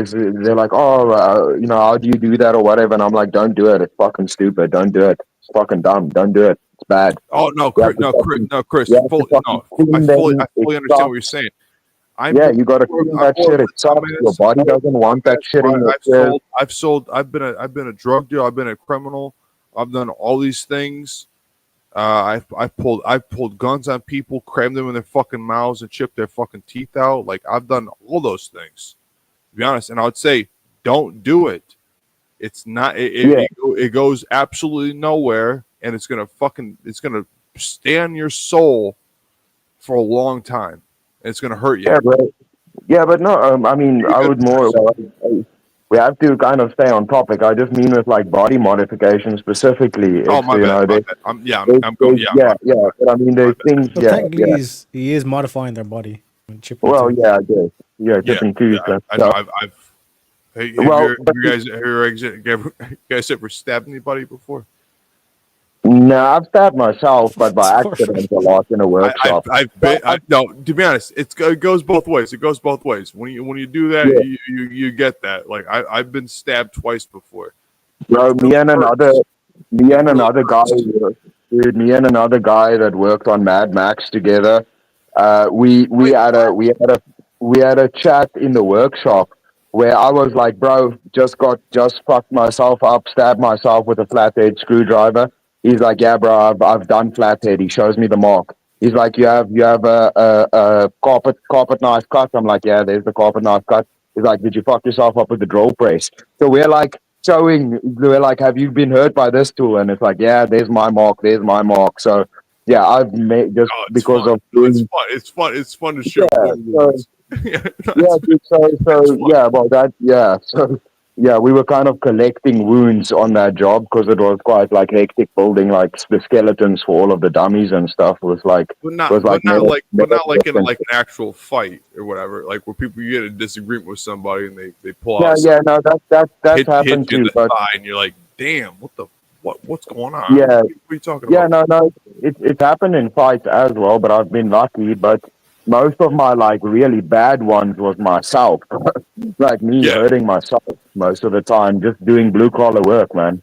they're like, oh, how do you do that or whatever, and I'm like, don't do it. It's fucking stupid. Don't do it. It's fucking dumb. Don't do it. It's bad. Oh no, Chris! you have to I fully understand sucks. what you're saying. You got to clean that shit. It sucks. Your body doesn't want that shit in your ears. I've been a drug dealer. I've been a criminal. I've done all these things. I've pulled guns on people, crammed them in their fucking mouths, and chipped their fucking teeth out. Like, I've done all those things, to be honest. And I would say, don't do it. It's not. It goes absolutely nowhere, and it's gonna stay on your soul for a long time. It's gonna hurt you. But no. I mean, I would more. We have to kind of stay on topic. I just mean with like body modification specifically. Oh, my bad. But I mean, there's things. So technically, he is modifying their body. Well, I guess. Chipping teeth. I know. Have you guys ever stabbed anybody before? No, I've stabbed myself, but by accident a lot in a workshop. No, to be honest, it goes both ways. It goes both ways. When you do that, you get that. Like, I've been stabbed twice before. Bro, me and another guy that worked on Mad Max together. We had a chat in the workshop where I was like, bro, just fucked myself up, stabbed myself with a flathead screwdriver. He's like, yeah, bro, I've done flathead. He shows me the mark. He's like, you have a carpet knife cut. I'm like, yeah, there's the carpet knife cut. He's like, did you fuck yourself up with the drill press? So we're like, have you been hurt by this tool? And it's like, yeah, there's my mark. So yeah, I've made just because fun. of doing. It's fun to show. We were kind of collecting wounds on that job because it was quite like hectic building like the skeletons for all of the dummies and stuff. Was like, but not like in like an actual fight or whatever. Like where you get a disagreement with somebody and they pull out. That's happened too. But and you're like, damn, what's going on? Yeah, what are you talking about? No, it's happened in fights as well. But I've been lucky. But most of my like really bad ones was myself, like me hurting myself most of the time, just doing blue collar work, man.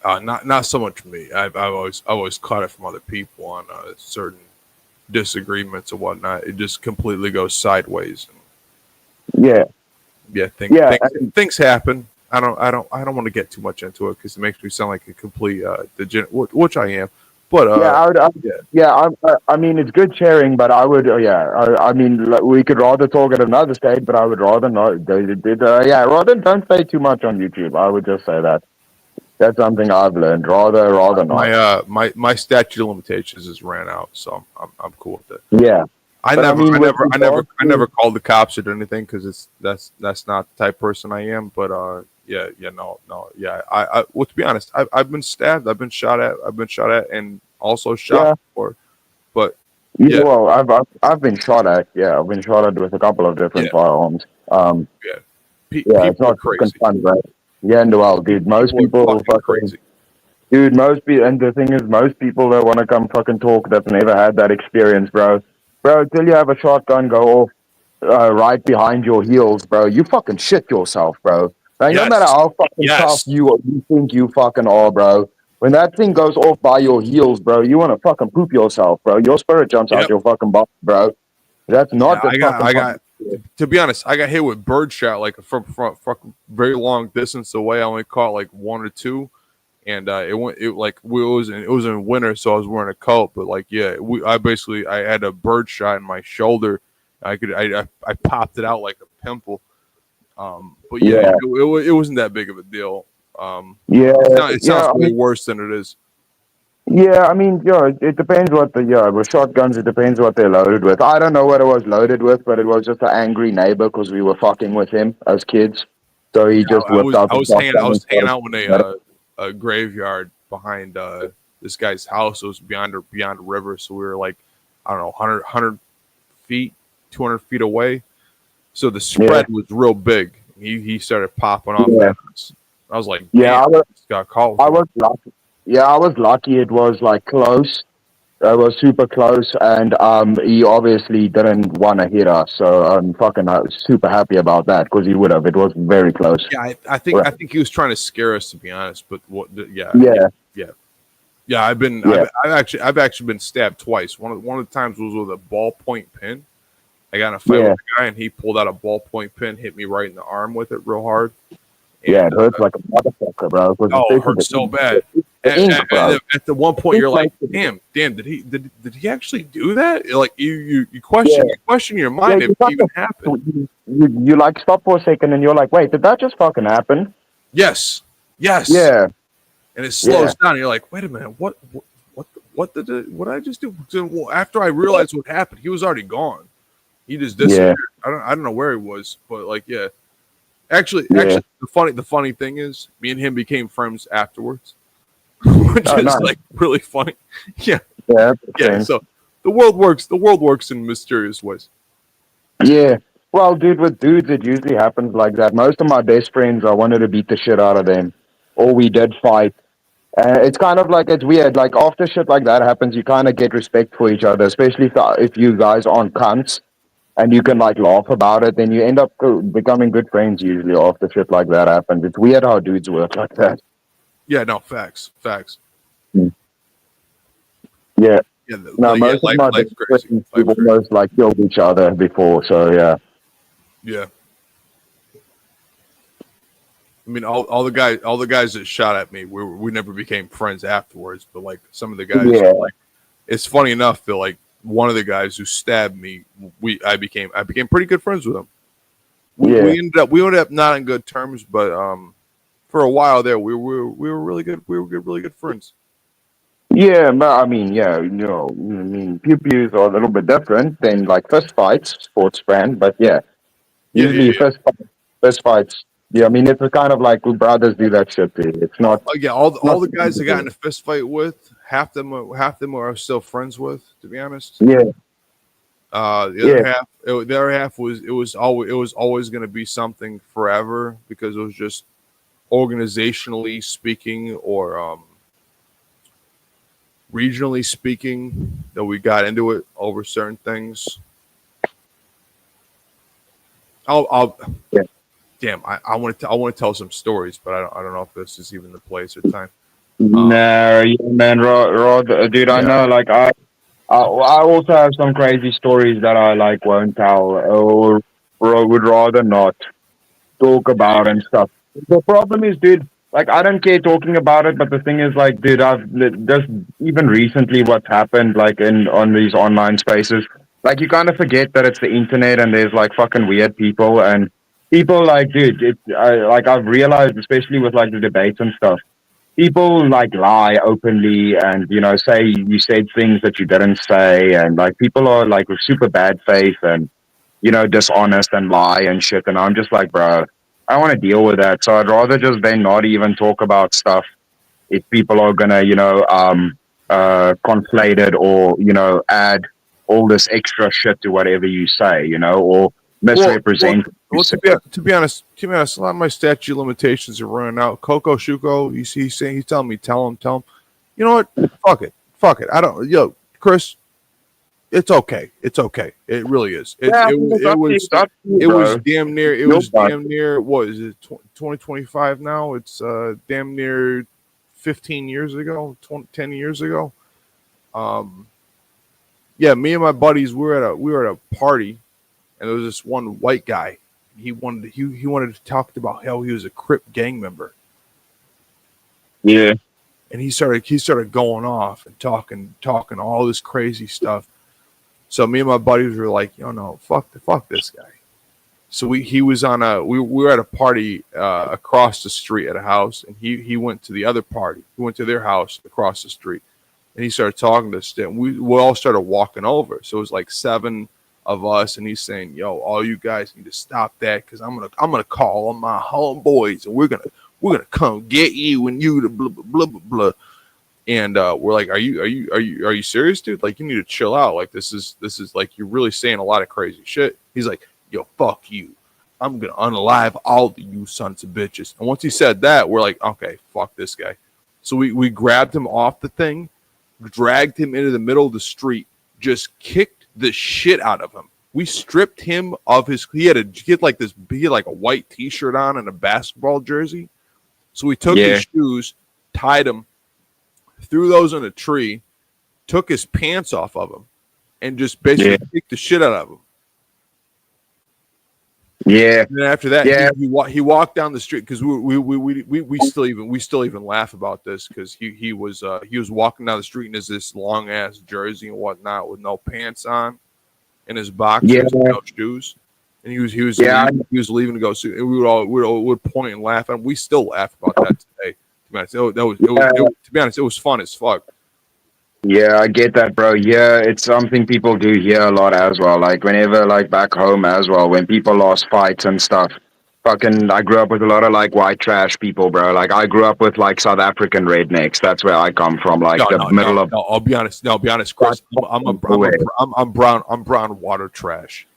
Not so much me. I've always caught it from other people on certain disagreements and whatnot. It just completely goes sideways. Things happen. I don't want to get too much into it because it makes me sound like a complete degenerate, which I am. But I mean, it's good sharing, but I would, I mean, we could rather talk at another stage, but I would rather not. Rather don't say too much on YouTube. I would just say that. That's something I've learned. Rather not. My statute of limitations has ran out, so I'm cool with it. Yeah. I But never, I mean, I with never, I never, regards I to never called the cops or anything because that's not the type of person I am. But yeah, no, yeah. Well, to be honest, I've been stabbed, I've been shot at, and also shot yeah, before. But yeah. yeah, Well, I've been shot at. Yeah, I've been shot at with a couple of different yeah, firearms. yeah. Yeah, it's People are not fucking crazy. fun, right? Yeah, and well, dude, most People are people fucking fucking, crazy. dude, most people, and the thing is, most people that want to come fucking talk that's never had that experience, bro. Bro, till you have a shotgun go off right behind your heels, bro, you fucking shit yourself, bro. Like, no matter Yes, how fucking tough yes. you think you fucking are, bro, when that thing goes off by your heels, bro, you want to fucking poop yourself, bro. Your spirit jumps out Yep. your fucking body, bro. That's Yeah, not the fucking I fun. got. To be honest, I got hit with birdshot like from very long distance away. I only caught like one or two, and it was in winter, so I was wearing a coat. But like, yeah, I had a bird shot in my shoulder. I popped it out like a pimple. But yeah, Yeah, it wasn't that big of a deal. yeah, It yeah. sounds I way mean, worse than it is. yeah, I mean, yeah, it depends what with shotguns, it depends what they're loaded with. I don't know what it was loaded with, but it was just an angry neighbor because we were fucking with him as kids. So he just whipped out I the was shotgun and hanging started out in shooting at it. a graveyard behind this guy's house. It was beyond a river, so we were like, I don't know, 100 feet, 200 feet away. So the Yeah, spread was real big. He started popping off yeah, at us. I was like, yeah. damn, just got called I for. was lucky. Yeah, I was lucky. It was like close. It was super close, and he obviously didn't want to hit us. So I'm fucking super happy about that because he would have. It was very close. Yeah, Right. I think he was trying to scare us, to be honest. But Yeah, yeah. Yeah, yeah, I've actually been stabbed twice. One of the times was with a ballpoint pin. I got in a fight yeah, with a guy, and he pulled out a ballpoint pin, hit me right in the arm with it real hard, yeah. and It hurts like a motherfucker, bro. Because it especially hurt so bad. the ink, bro. At the one point, Ink you're like, makes it. damn, did he actually do that? Like you Yeah. question your Yeah, mind if you it even fucking happened. you like stop for a second and you're like, wait, did that just fucking happen? Yes, Yeah, and it yeah, slows down. And you're like, wait a minute, what did I just do? So, well, after I realized what happened, he was already gone. He just yeah, disappeared. I don't know where he was, but like, yeah. Actually, yeah. the funny thing is, me and him became friends afterwards, which Oh, is nice. like really funny. Yeah, Yeah, yeah. sense. So the world works. The world works in mysterious ways. Yeah. Well, dude, with dudes, it usually happens like that. Most of my best friends, I wanted to beat the shit out of them, or we did fight. It's kind of like it's weird. Like after shit like that happens, you kind of get respect for each other, especially if you guys aren't cunts and you can like laugh about it. Then you end up becoming good friends usually after shit like that happens. It's weird how dudes work like that. Yeah, no, facts. Mm. Yeah. Yeah, No, most of my best life's crazy. friends, we've almost like killed each other before. So yeah. Yeah. I mean, all the guys that shot at me, we never became friends afterwards. But like some of the guys, Yeah. like it's funny enough that like one of the guys who stabbed me, I became pretty good friends with him. Yeah. We ended up not on good terms, but for a while there, we were really good. We were really good friends. Yeah, but I mean, yeah, you know, I mean, pew pews are a little bit different than like fist fights, sports brand, but yeah, usually fist fights. Yeah, I mean, it's a kind of like brothers do that shit too. It's not. Yeah, all not the guys I got in a fist fight with, half them are still friends with. To be honest, Yeah, the other half was always going to be something forever because it was just organizationally speaking or regionally speaking that we got into it over certain things. I'll damn. I want to tell some stories, but I don't know if this is even the place or time. Nah, yeah, man, Rod, dude, I know, like, I also have some crazy stories that I like won't tell or would rather not talk about and stuff. The problem is, dude, like I don't care talking about it, but the thing is, like, dude, I've just even recently what's happened, like on these online spaces, like you kind of forget that it's the internet and there's like fucking weird people and people like, dude, like I've realized, especially with like the debates and stuff. people like lie openly and say you said things that you didn't say, and like people are like with super bad faith and dishonest and lie and shit, and I'm just like, bro, I don't want to deal with that. So I'd rather just then not even talk about stuff if people are gonna conflate it or add all this extra shit to whatever you say, or misrepresent. Well, to be honest, a lot of my statute of limitations are running out. Coco Shuko, he's saying, he's telling me, tell him. You know what? Fuck it. I don't. Yo, Chris, it's okay. It's okay. It really is. It was damn near. It was damn near. What is it? 2025 now. It's damn near 15 years ago. 10 years ago. Yeah, me and my buddies we were at a party, and there was this one white guy. He wanted to talk about how he was a Crip gang member. Yeah. And he started going off and talking all this crazy stuff. So me and my buddies were like, no, fuck this guy. So we were at a party across the street at a house, and he went to the other party. He went to their house across the street, and he started talking to us. And we all started walking over. So it was like 7 of us, and he's saying, yo, all you guys need to stop that, because I'm gonna call on my homeboys, and we're gonna come get you and you to blah blah blah blah blah. And we're like, are you serious, dude? Like, you need to chill out. Like, this is like, you're really saying a lot of crazy shit. He's like, yo, fuck you. I'm gonna unalive all of you sons of bitches. And once he said that, we're like, okay, fuck this guy. So we grabbed him off the thing, dragged him into the middle of the street, just kicked the shit out of him. We stripped him of his. He had like a white t-shirt on and a basketball jersey. So we took his shoes, tied him, threw those in a tree, took his pants off of him, and just basically kicked the shit out of him. Yeah. And then after that, he walked down the street, because we still even laugh about this, because he was walking down the street in this long ass jersey and whatnot with no pants on, and his boxers and no shoes, and he was leaving to go. So we would point and laugh, and we still laugh about that today. To be honest, it was fun as fuck. Yeah, I get that, bro. Yeah, it's something people do here a lot as well. Like whenever, like back home as well, when people lost fights and stuff. Fucking, I grew up with a lot of like white trash people, bro. Like I grew up with like South African rednecks. That's where I come from. Like middle of. No, I'll be honest, Chris. I'm brown water trash.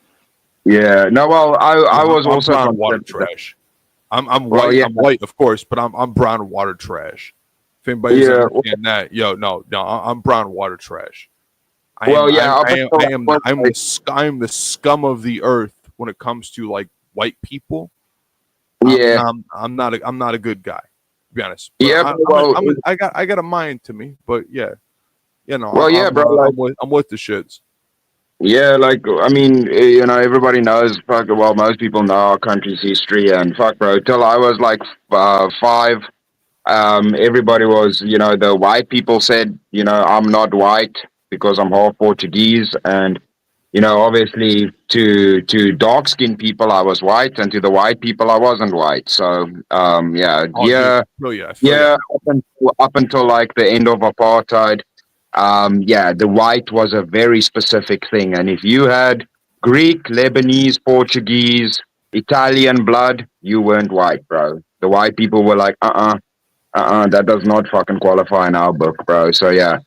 Yeah. No, well, I was I'm also brown water trash. I'm white. I'm white, of course, but I'm brown water trash. If anybody's understand that, no, I'm brown water trash. I am the scum of the earth when it comes to like white people. I'm not a good guy, to be honest. But I got a mind to me, but yeah, I'm with the shits. Yeah, like I mean, everybody knows. Well, most people know our country's history, and fuck, bro. Till I was like 5. Everybody was, the white people said, I'm not white because I'm half Portuguese, and obviously to dark skinned people I was white, and to the white people I wasn't white. So up until like the end of apartheid, the white was a very specific thing, and if you had Greek, Lebanese, Portuguese, Italian blood, you weren't white, bro. The white people were like, that does not fucking qualify in our book, bro. So yeah.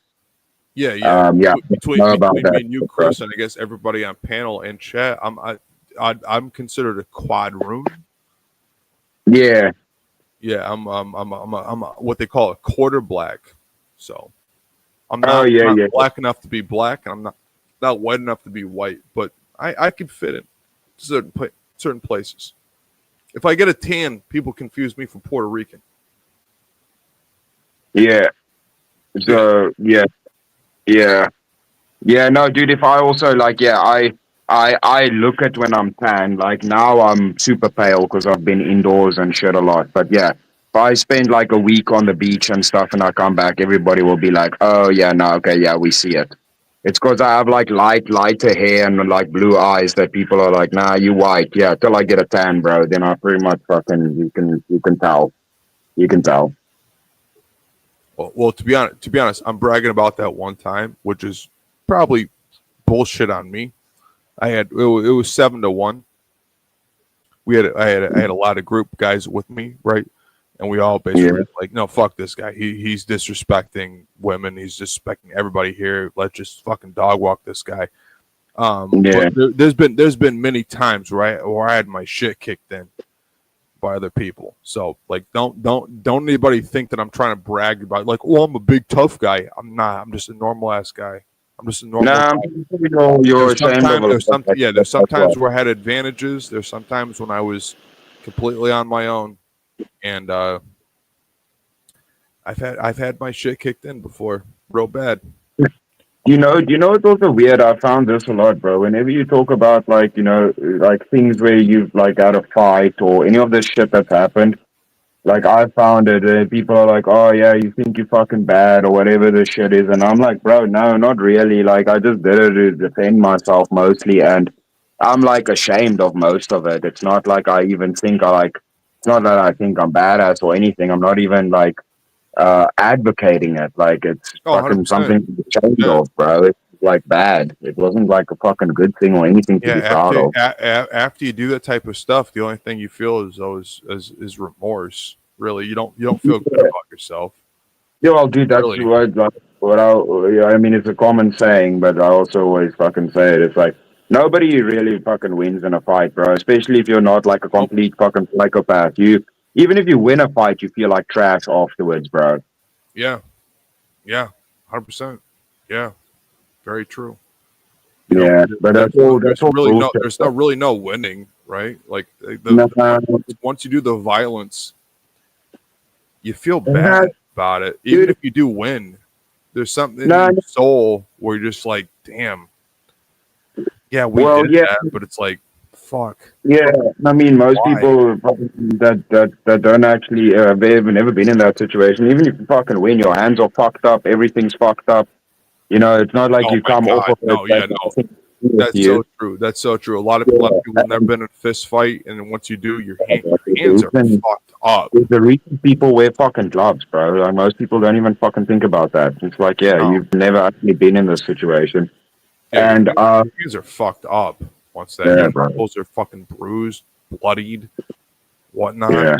Between me and you, Chris, and I guess everybody on panel and chat, I'm considered a quadroon. Yeah. Yeah, I'm what they call a quarter black. So I'm not, black enough to be black, and I'm not white enough to be white, but I can fit in certain places. If I get a tan, people confuse me for Puerto Rican. Yeah. So yeah. No, dude. If I also like, I look at when I'm tan. Like now, I'm super pale because I've been indoors and shit a lot. But yeah, if I spend like a week on the beach and stuff, and I come back, everybody will be like, "Oh yeah, no, okay, yeah, we see it." It's because I have like lighter hair and like blue eyes that people are like, "Nah, you white." Yeah, till I get a tan, bro. Then I pretty much fucking you can tell. You can tell. Well, to be honest, I'm bragging about that one time, which is probably bullshit on me. It was 7-1. I had a lot of group guys with me, right? And we all basically like, no, fuck this guy. He's disrespecting women. He's disrespecting everybody here. Let's just fucking dog walk this guy. But there's been many times where I had my shit kicked in by other people. So like, don't anybody think that I'm trying to brag about like, oh, I'm a big tough guy. I'm not. I'm just a normal ass guy. I'm just a normal. Nah, you're ashamed of there's sometimes where I had advantages. There's sometimes when I was completely on my own, and I've had my shit kicked in before, real bad. Do you know it's also weird? I found this a lot, bro. Whenever you talk about like, like things where you've like had a fight or any of this shit that's happened, like I found it, people are like, oh yeah, you think you're fucking bad or whatever the shit is, and I'm like, bro, no, not really. Like I just did it to defend myself mostly, and I'm like ashamed of most of it. It's not like I even think it's not that I think I'm badass or anything. I'm not even like advocating it. Like it's fucking 100%. something to be ashamed of, bro. It's like bad. It wasn't like a fucking good thing or anything to be proud of. After you do that type of stuff, the only thing you feel is remorse. Really, you don't feel good about yourself. Yeah, well, dude, that's I mean, it's a common saying, but I also always fucking say it. It's like nobody really fucking wins in a fight, bro. Especially if you're not like a complete fucking psychopath. Even if you win a fight, you feel like trash afterwards, bro. Yeah, 100%. Yeah, very true. Yeah, but that's all really bullshit. there's no winning, right? Like once you do the violence, you feel bad about it. Even if you do win, there's something in your soul where you're just like, damn. Yeah, we did that, but it's like, fuck. Yeah, I mean, most people that don't actually they've never been in that situation. Even if you fucking win, your hands are fucked up, everything's fucked up. It's not like you come off of it. That's so true. That's so true. A lot of people have never been in a fist fight, and then once you do, your hands are fucked up. There's the reason people wear fucking gloves, bro. Like most people don't even fucking think about that. It's like, you've never actually been in this situation, and your hands are fucked up. Once that, your knuckles are fucking bruised, bloodied, whatnot.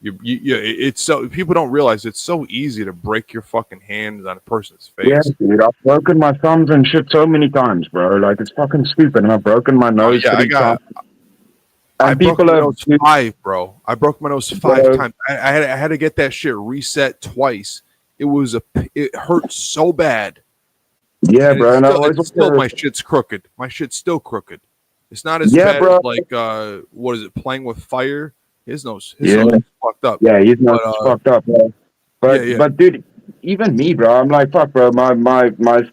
It's so people don't realize it's so easy to break your fucking hands on a person's face. Yeah, dude, I've broken my thumbs and shit so many times, bro. Like it's fucking stupid. And I've broken my nose 3 times. I broke my nose 5, bro. I broke my nose 5 times. I had to get that shit reset twice. It hurt so bad. Yeah, and bro. It's still my shit's crooked. My shit's still crooked. It's not as bad as like what is it? Playing with fire. His nose is fucked up. Yeah, his nose is fucked up, bro. But dude, even me, bro. I'm like, fuck, bro. My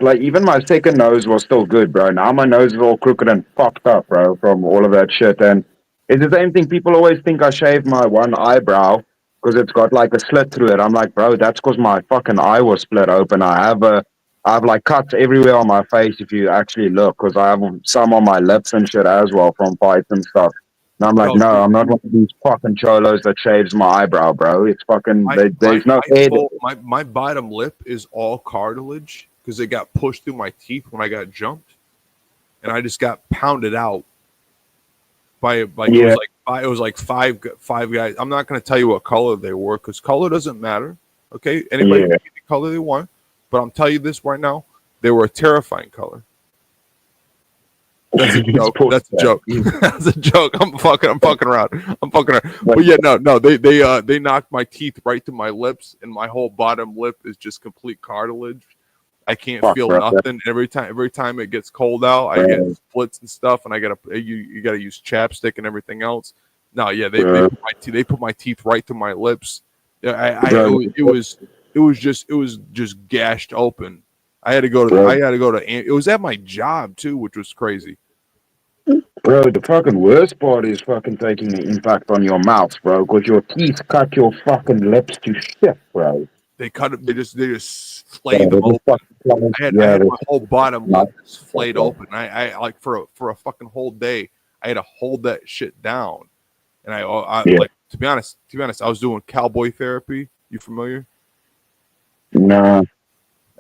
like even my second nose was still good, bro. Now my nose is all crooked and fucked up, bro, from all of that shit. And it's the same thing. People always think I shaved my one eyebrow because it's got like a slit through it. I'm like, bro, that's because my fucking eye was split open. I have like cuts everywhere on my face if you actually look, because I have some on my lips and shit as well from fights and stuff. And I'm like, no, I'm not one of these fucking cholos that shaves my eyebrow, bro. It's fucking, there's no hair. My bottom lip is all cartilage because it got pushed through my teeth when I got jumped, and I just got pounded out by it was like five guys. I'm not going to tell you what color they were because color doesn't matter. Okay, anybody can be the color they want. But I'm telling you this right now, they were a terrifying color. That's a joke. That's a joke. That's a joke. I'm fucking around. But yeah, no. They knocked my teeth right through my lips, and my whole bottom lip is just complete cartilage. I can't feel nothing. Every time it gets cold out, I get splits and stuff, and you gotta use chapstick and everything else. No, yeah, they put my teeth right through my lips. It was just gashed open. I had to go to it was at my job too, which was crazy. Bro, the fucking worst part is fucking taking an impact on your mouth, bro, because your teeth cut your fucking lips to shit, bro. They cut it. They just flayed them open. I had my whole bottom lip flayed open. I like for a fucking whole day. I had to hold that shit down. And like to be honest, I was doing cowboy therapy. You familiar? No.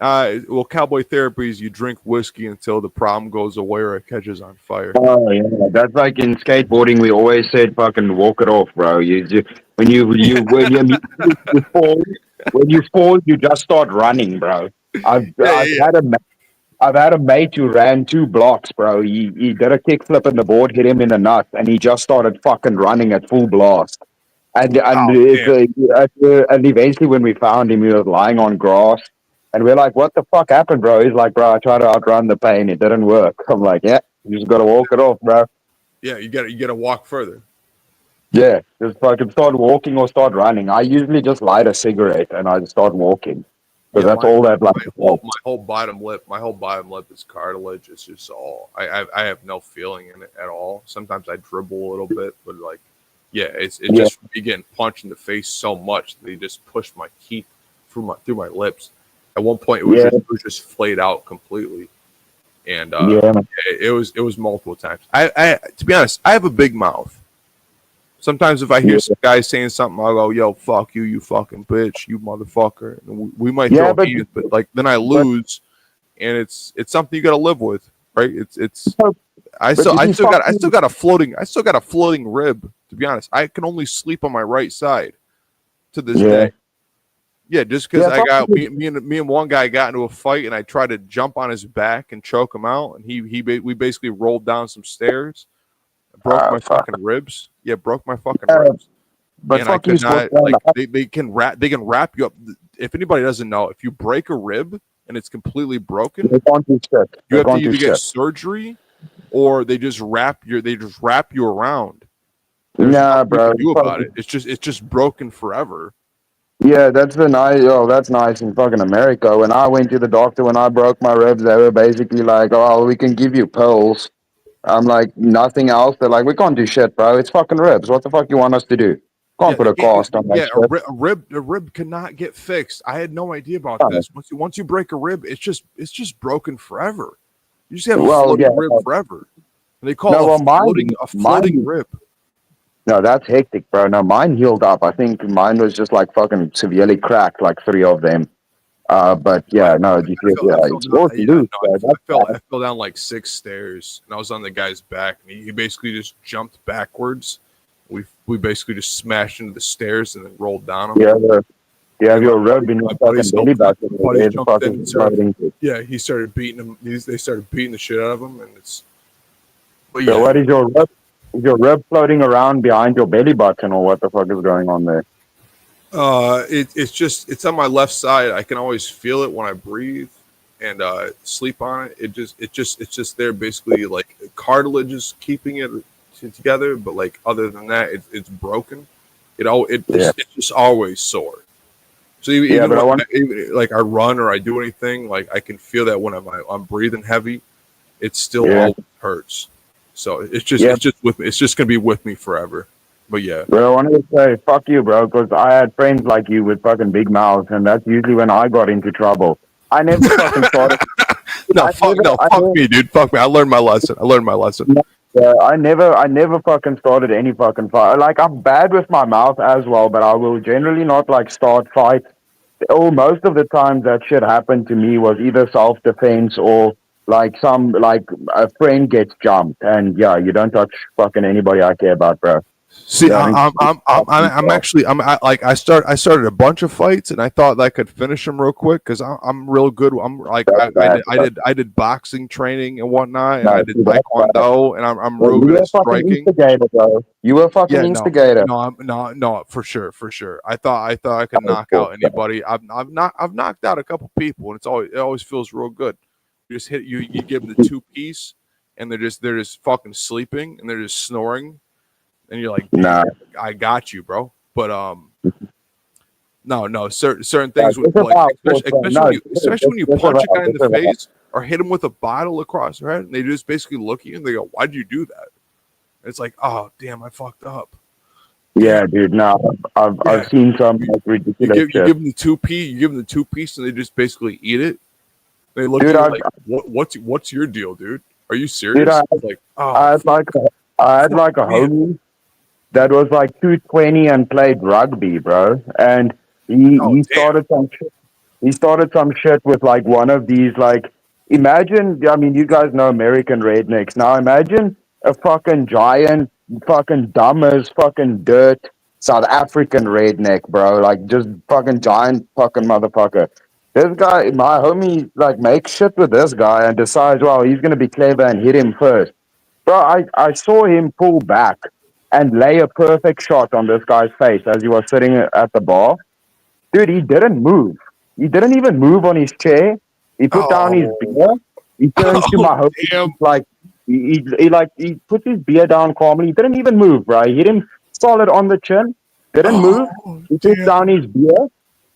Well, cowboy therapy is you drink whiskey until the problem goes away or it catches on fire. Oh yeah, that's like in skateboarding. We always said, "Fucking walk it off, bro." When you fall, when you fall, you just start running, bro. I've had a mate who ran 2 blocks, bro. He did a kickflip and the board hit him in the nuts, and he just started fucking running at full blast. And eventually, when we found him, he was lying on grass, and we're like, "What the fuck happened, bro?" He's like, "Bro, I tried to outrun the pain. It didn't work." I'm like, "Yeah, you just gotta walk it off, bro." Yeah, you gotta walk further. Yeah, just fucking start walking or start running. I usually just light a cigarette and I start walking because that's all that like. My whole bottom lip is cartilage. It's just all. I have no feeling in it at all. Sometimes I dribble a little bit, but like, yeah, it's just me getting punched in the face so much that they just pushed my teeth through my lips. At one point, it was just flayed out completely, and it was multiple times. I to be honest, I have a big mouth. Sometimes if I hear some guy saying something, I'll go, "Yo, fuck you, you fucking bitch, you motherfucker." And we might throw hands, but like then I lose, and it's something you got to live with, right? I still got a floating rib. To be honest, I can only sleep on my right side to this day. Yeah, just because I got me and one guy got into a fight, and I tried to jump on his back and choke him out, and we basically rolled down some stairs. Broke my fucking ribs. Yeah, broke my fucking ribs. But and I could not like they can wrap you up. If anybody doesn't know, if you break a rib and it's completely broken, you have to either get surgery or they just wrap you around. There's nothing you can do about it. It's just broken forever. Yeah, that's nice in fucking America. When I went to the doctor when I broke my ribs, they were basically like, "Oh, we can give you pills." I'm like, "Nothing else." They're like, "We can't do shit, bro. It's fucking ribs. What the fuck you want us to do? Can't put a cast on that shit." A rib cannot get fixed. I had no idea about this. Once you break a rib, it's just broken forever. You just have a floating rib forever. And they call it a floating rib. No, that's hectic, bro. No, mine healed up. I think mine was just like fucking severely cracked, like 3 of them. But yeah, no, I fell down like 6 stairs, and I was on the guy's back, and he basically just jumped backwards. We basically just smashed into the stairs and then rolled down them. Yeah, your rib in your fucking belly button. Yeah, he started beating him. They started beating the shit out of him, and it's. So what is your rib? Is your rib floating around behind your belly button, or what the fuck is going on there? It's on my left side. I can always feel it when I breathe and sleep on it. It's just there basically, like cartilage is keeping it together, but like other than that, it's broken. It's just always sore. So even when I run or I do anything, like I can feel that when I'm breathing heavy, it still always hurts. So it's just with me. It's just gonna be with me forever. But yeah. Bro, I wanted to say fuck you, bro, because I had friends like you with fucking big mouths, and that's usually when I got into trouble. I never fucking started. Fuck me, dude. Fuck me. I learned my lesson. Yeah, I never fucking started any fucking fight. Like, I'm bad with my mouth as well, but I will generally not like start fights. Or most of the times that shit happened to me was either self-defense or like a friend gets jumped, and yeah, you don't touch fucking anybody I care about, bro. See, I started a bunch of fights, and I thought that I could finish them real quick because I'm real good. I did boxing training and whatnot, and I did taekwondo, and I'm real good at striking. You were a fucking instigator. No, for sure. I thought I could knock out anybody. I've knocked out a couple people, and it always feels real good. You just hit you give them the 2-piece, and they're just fucking sleeping, and they're just snoring. And you're like, nah, I got you, bro. But no, certain things, especially when you punch a guy in the face or hit him with a bottle across their head, and they just basically look at you and they go, "Why'd you do that?" And it's like, "Oh, damn, I fucked up." Yeah, dude. No, I've seen some ridiculous. You give them the 2-piece, and they just basically eat it. They look at you like, "What's your deal, dude? Are you serious?" Dude, I had like a homie that was like 220 and played rugby, bro. And he started some shit. He started some shit with like one of these like. Imagine, I mean, you guys know American rednecks. Now imagine a fucking giant, fucking dumb as fucking dirt South African redneck, bro. Like just fucking giant fucking motherfucker. This guy, my homie, like makes shit with this guy and decides, well, he's gonna be clever and hit him first. Bro, I saw him pull back and lay a perfect shot on this guy's face as he was sitting at the bar. Dude, he didn't move. He didn't even move on his chair. He put down his beer. He turns to my homie, like he put his beer down calmly. He didn't even move, bro. He hit him solid on the chin. Didn't move. He put down his beer.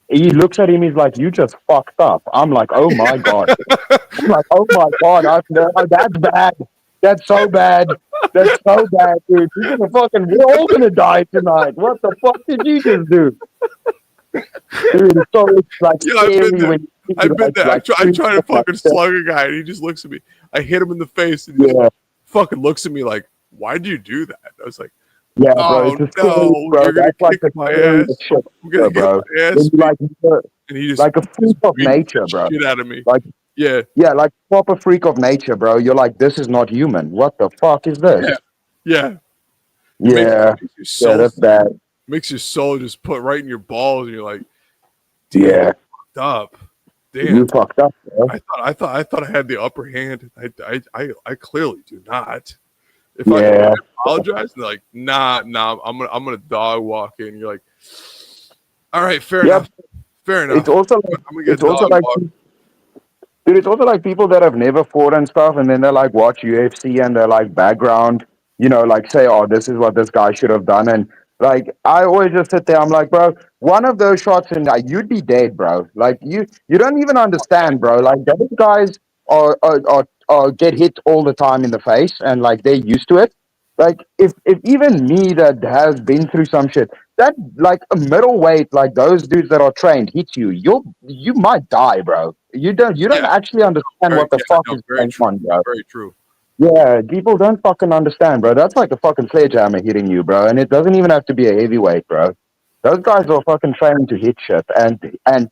He looks at him. He's like, "You just fucked up." I'm like, "Oh my god." I'm like, "Oh my god." That's bad. That's so bad. That's so bad, dude. You're gonna fucking. We're all gonna die tonight. What the fuck did you just do? Dude, it's so like scary when I've been there. I try to fucking slug a guy, and he just looks at me. I hit him in the face, and he just fucking looks at me like, "Why do you do that?" I was like, "Yeah, oh, bro, it's no, bro. you're gonna That's like kick the my ass. shit, I'm gonna bro. get my ass and he just like a freak of nature, bro. shit out of me. Like, yeah, like proper freak of nature, bro. You're like, this is not human. What the fuck is this? yeah. Yeah, Makes your soul, yeah, that's bad. Makes your soul just put right in your balls, and you're like, yeah, fucked up. Damn, you fucked up, bro. I thought I had the upper hand. I clearly do not. If Yeah. I apologize, and they're like, nah, I'm gonna dog walk in. You're like, all right, fair enough. Fair enough. It's also like, I'm gonna get it's also dog like, walk. dude, it's also like people that have never fought and stuff, and then they like watch UFC and they're like background, like say, oh, this is what this guy should have done, and like I always just sit there, I'm like, bro, one of those shots and you'd be dead, bro. Like you don't even understand, bro. Like those guys are get hit all the time in the face, and like they're used to it. Like if even me that has been through some shit, that like a middleweight, like those dudes that are trained hit you, you might die, bro. You don't actually understand what the fuck is going on, bro. Very true. Yeah, people don't fucking understand, bro. That's like a fucking sledgehammer hitting you, bro. And it doesn't even have to be a heavyweight, bro. Those guys are fucking trained to hit shit and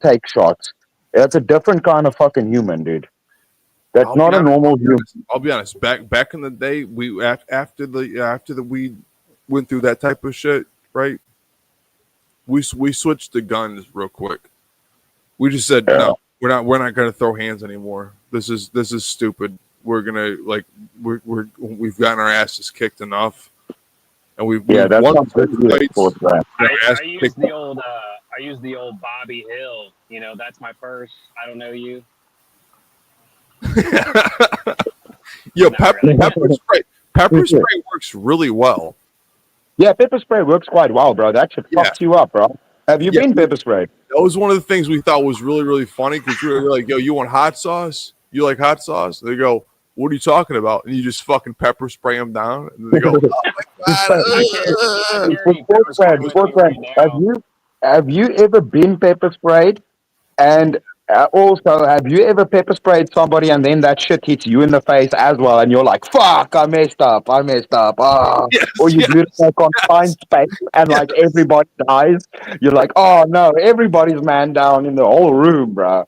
take shots. That's a different kind of fucking human, dude. That's not a normal human. I'll be honest. Back in the day, we after the we went through that type of shit, right? We switched the guns real quick. We just said no, we're not gonna throw hands anymore. This is stupid. We're gonna we've gotten our asses kicked enough, and we've that's won not good sports, man. I use the old Bobby Hill. That's my purse. I don't know you. Yo, pepper spray works really well. Yeah, pepper spray works quite well, bro. That shit fucks you up, bro. Have you been pepper sprayed? That was one of the things we thought was really, really funny because we were like, yo, you want hot sauce? You like hot sauce? And they go, what are you talking about? And you just fucking pepper spray them down. And they go, have you ever been pepper sprayed? And also, have you ever pepper sprayed somebody and then that shit hits you in the face as well? And you're like, fuck, I messed up. Ah. Or you do it in a confined space and like everybody dies. You're like, oh no, everybody's man down in the whole room, bro.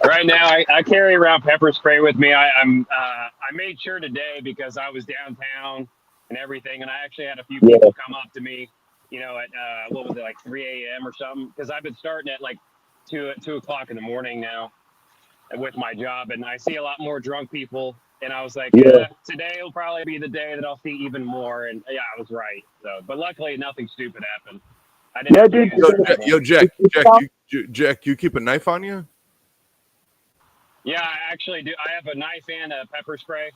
Right now, I carry around pepper spray with me. I made sure today because I was downtown and everything, and I actually had a few people come up to me, at what was it, like 3 a.m. or something? Because I've been starting at like 2 o'clock in the morning now with my job, and I see a lot more drunk people. And I was like, today will probably be the day that I'll see even more. And yeah, I was right. So, but luckily, nothing stupid happened. I didn't. Jack, you keep a knife on you? Yeah, I actually do. I have a knife and a pepper spray.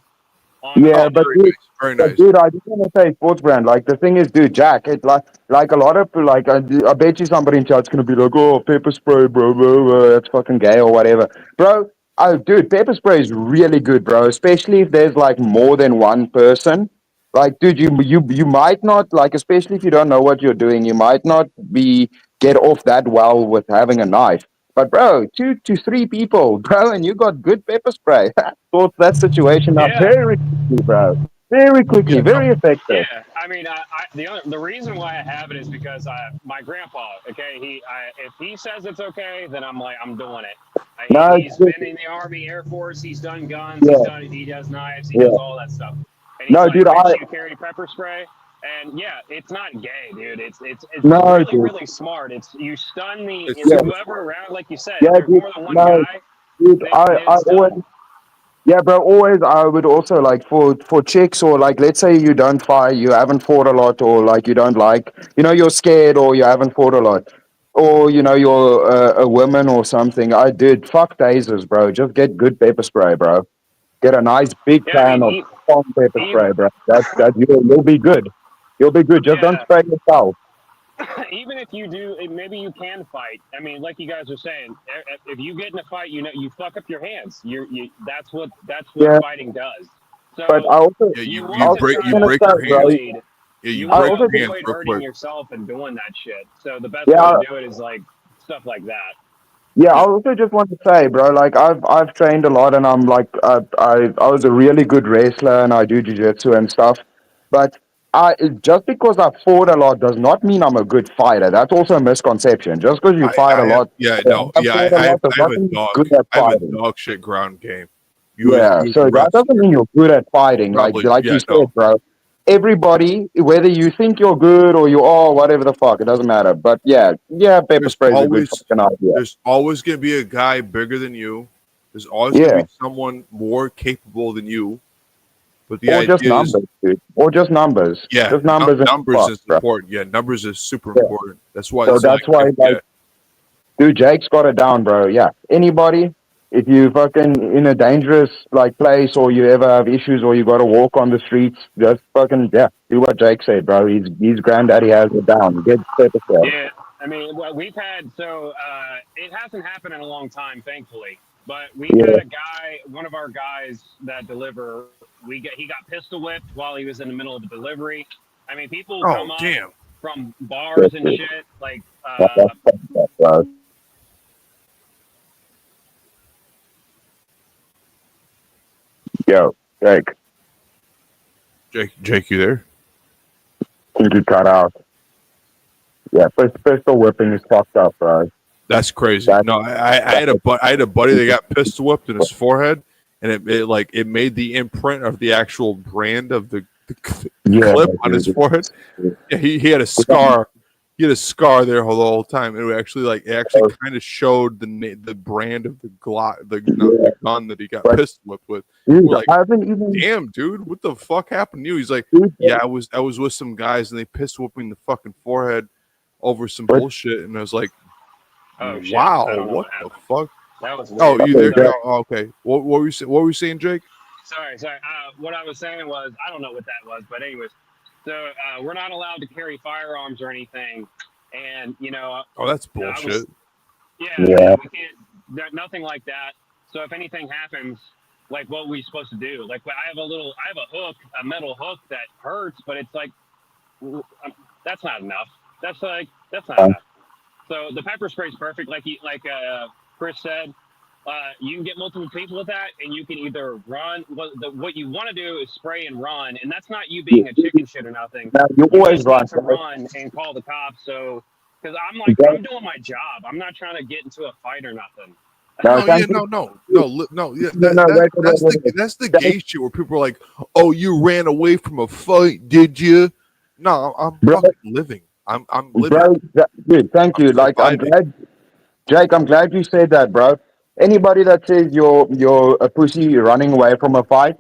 Yeah, but dude, very nice. Dude, I just want to say sports brand. Like the thing is, dude, Jack, it like a lot of like I bet you somebody in chat's gonna be like, oh, pepper spray, bro, that's fucking gay or whatever, bro. Oh, dude, pepper spray is really good, bro. Especially if there's like more than one person. Like, dude, you might not like, especially if you don't know what you're doing, you might not get off that well with having a knife. But bro, 2 to 3 people, bro, and you got good pepper spray. Sort that situation out very quickly, bro. Very quickly, very effective. Yeah, I mean, the reason why I have it is because my grandpa. Okay, if he says it's okay, then I'm doing it. No, He's been in the Army, Air Force. He's done guns. yeah, He does knives. He yeah. does all that stuff. And he's No, like, dude, Rich, you carry pepper spray. And yeah, it's not gay, dude. It's no, really dude. really smart. It's you stun Yeah, whoever around, like you said. If yeah, there's dude. more than one No, guy, dude. they I always. stun. Yeah, bro. Always, I would also like for chicks or like, let's say you don't fight, you haven't fought a lot, or like you don't like, you're scared or you haven't fought a lot, or you're a woman or something. I did fuck tasers, bro. Just get good pepper spray, bro. Get a nice big Yeah, I can of mean, strong pepper even spray, bro. That you'll be good. You'll be good. Just don't yeah. spray yourself. Even if you do, maybe you can fight. I mean, like you guys are saying, if you get in a fight, you fuck up your hands. That's what Yeah, fighting does. but So Yeah, you I want also to try you gonna to break say, your hands. bro. avoid. Yeah, you You I want break to also your just hands avoid real hurting quick. yourself and doing that shit. So the best way yeah. to do it is like stuff like that. Yeah, I Yeah. also just want to say, bro, like I've trained a lot, and I'm like I was a really good wrestler, and I do jiu-jitsu and stuff. But just because I fought a lot does not mean I'm a good fighter. That's also a misconception. Just because you fight a I have lot, no, I fought a lot does not mean you're good at I have a fighting. dog shit ground game. Yeah, You as so a that doesn't wrestler, mean you're good at fighting. probably Like you yeah, said, no. bro. Everybody, whether you think you're good or you are, whatever the fuck, it doesn't matter. But yeah, pepper There's spray is a good always fucking idea. there's always gonna be a guy bigger than you. There's always gonna Yeah. be someone more capable than you. But the Or just idea is, numbers, dude. Or just numbers. yeah, Just numbers and numbers fuck, is bro. important. Yeah, numbers is super Yeah. important. That's why So it's that's like, why, yeah, like, dude, Jake's got it down, bro. Yeah. Anybody, if you fucking in a dangerous like place or you ever have issues or you got to walk on the streets, just fucking do what Jake said, bro. His granddaddy has it down. Get pepper spray. Yeah, I mean, well, we've had it hasn't happened in a long time, thankfully. But we've Yeah. had a guy, one of our guys that deliver. He got pistol whipped while he was in the middle of the delivery. I mean, people oh come up damn, from Yeah, bars and dude. shit. Like, That's fucked up, bro. Yo, Jake, Jake, you there? think you cut out. Yeah, pistol whipping is fucked up, bro. That's crazy. That's No, I had a buddy that got pistol whipped in his forehead, and it made the imprint of the actual brand of the clip on his dude. forehead. Yeah, he had a scar. He had a scar there the whole time. It actually kind of showed the brand of the the gun that he got But pistol whipped with. dude, We're like, I haven't even. damn, dude, what the fuck happened to you? He's like, Dude, yeah, I was with some guys and they pistol whipped me in the fucking forehead over some but bullshit, and I was like, oh shit, wow, I don't know what what the happened. fuck? That was Oh, weird. you there? Sorry. Oh, okay. What were you saying, Jake? Sorry. What I was saying was I don't know what that was, but anyways, so we're not allowed to carry firearms or anything, and Oh, that's I was bullshit. Yeah. we can't nothing like that. So if anything happens, like what we supposed to do? Like I have a hook, a metal hook that hurts, but it's like that's not enough. That's not enough. So the pepper spray is perfect, like Chris said. You can get multiple people with that, and you can either run. What you want to do is spray and run, and that's not you being a chicken shit or nothing. Now, you You always just run. need to run and call the cops. So, because I'm doing my job. I'm not trying to get into a fight or nothing. No, No, yeah, no. Yeah, that's the gay shit where people are like, "Oh, you ran away from a fight, did you?" No, I'm fucking living. I'm living. Bro, dude, thank you. Like, I'm glad, Jake. I'm glad you said that, bro. Anybody that says you're a pussy running away from a fight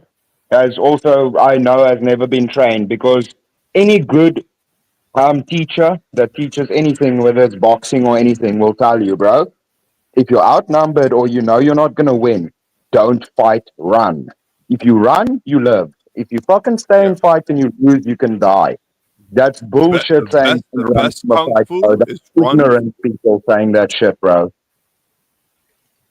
has also, I know, has never been trained, because any good teacher that teaches anything, whether it's boxing or anything, will tell you, bro. If you're outnumbered or you're not gonna win, don't fight. Run. If you run, you live. If you fucking stay and fight and you lose, you can die. That's bullshit saying The run best from a kung fight, bro. fu That's is run. ignorant people saying that shit, bro.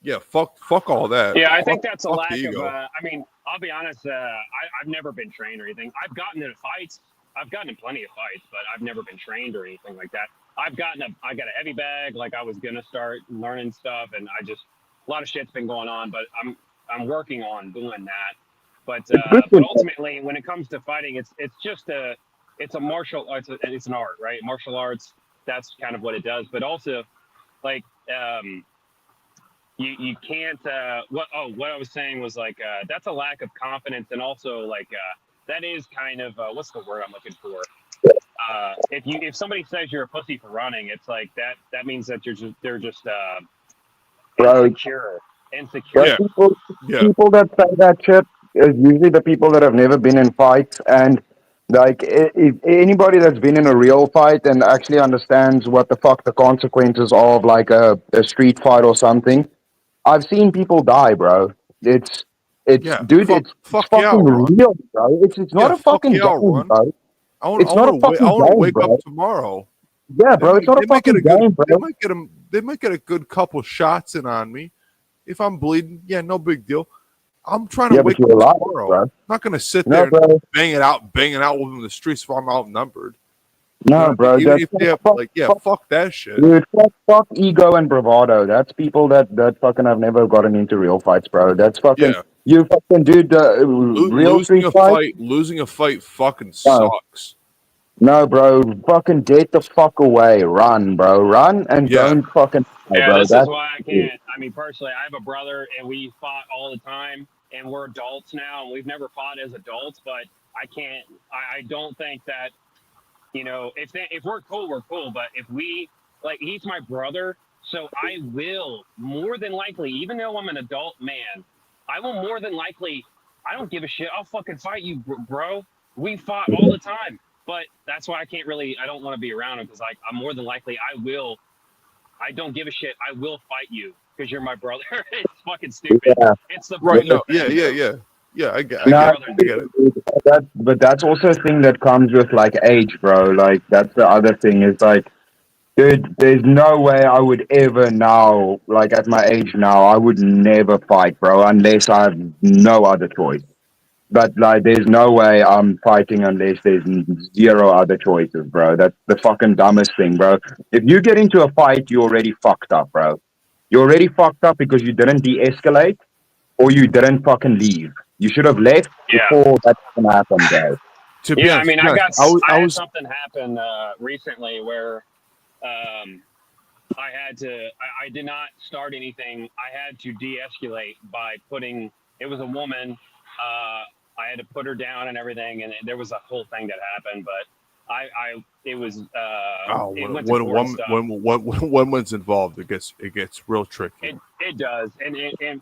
Yeah, fuck all that. Yeah, I think that's a fuck lack the of. ego. I mean, I'll be honest. I've never been trained or anything. I've gotten into fights. I've gotten in plenty of fights, but I've never been trained or anything like that. I got a heavy bag. Like I was gonna start learning stuff, and a lot of shit's been going on, but I'm working on doing that. But It's good for ultimately, when it comes to fighting, it's it's a martial arts. It's an art, right? Martial arts. That's kind of what it does. But also, like, you can't. What I was saying was like that's a lack of confidence, and also like that is kind of what's the word I'm looking for? If somebody says you're a pussy for running, it's like that means that they're just Bro, insecure. But people that say that shit is usually the people that have never been in fights. And like, if anybody that's been in a real fight and actually understands what the fuck the consequences of like a street fight or something, I've seen people die, bro. Dude, it's fucking real, bro. It's not a fucking game, bro. It's not a fucking want to game, wake bro. up tomorrow. Yeah, bro, it's not a fucking game, bro. They might get a good couple shots in on me. If I'm bleeding, yeah, no big deal. I'm trying to wake up tomorrow. Bro. I'm not going to sit No, there bro. and banging out with them in the streets if I'm outnumbered. No, You know what I bro. mean? Even That's if they have, fuck that shit. Dude, fuck ego and bravado. That's people that fucking have never gotten into real fights, bro. That's fucking you fucking dude. Real street fight. Losing a fight fucking No. sucks. No, bro. Fucking get the fuck away. Run, bro. Run and don't fucking. Yeah, bro. this is That's why I can't. I mean, personally, I have a brother, and we fought all the time, and we're adults now, and we've never fought as adults. But I can't. I don't think that, you know, if we're cool, we're cool. But if we like, he's my brother, so I will more than likely, even though I'm an adult man, I will more than likely. I don't give a shit. I'll fucking fight you, bro. We fought all the time, but that's why I can't really. I don't want to be around him because like I'm more than likely I will. I don't give a shit. I will fight you because you're my brother. It's fucking stupid. Yeah. It's the Right? No. thing. Yeah. I get it. But that's also a thing that comes with like age, bro. Like that's the other thing is like, dude, there's no way I would ever now, like at my age now, I would never fight, bro, unless I have no other choice. But like, there's no way I'm fighting unless there's zero other choices, bro. That's the fucking dumbest thing, bro. If you get into a fight, you're already fucked up, bro. You're already fucked up because you didn't de-escalate or you didn't fucking leave. You should have left before that can happen, bro. I mean, I had something happen recently where I did not start anything. I had to de-escalate by putting. It was a woman. I had to put her down and everything, and there was a whole thing that happened. But it was. When woman's involved, it gets real tricky. It does, and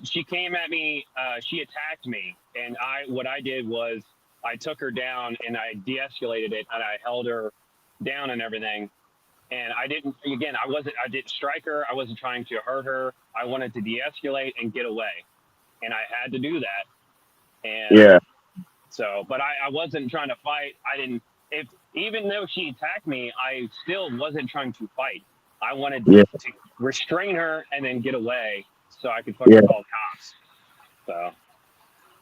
she came at me. She attacked me, and what I did was I took her down and I de-escalated it, and I held her down and everything. And I didn't strike her. I wasn't trying to hurt her. I wanted to de-escalate and get away, and I had to do that. And but I wasn't trying to fight. Even though she attacked me, I still wasn't trying to fight. I wanted to restrain her and then get away so I could fucking call cops. So,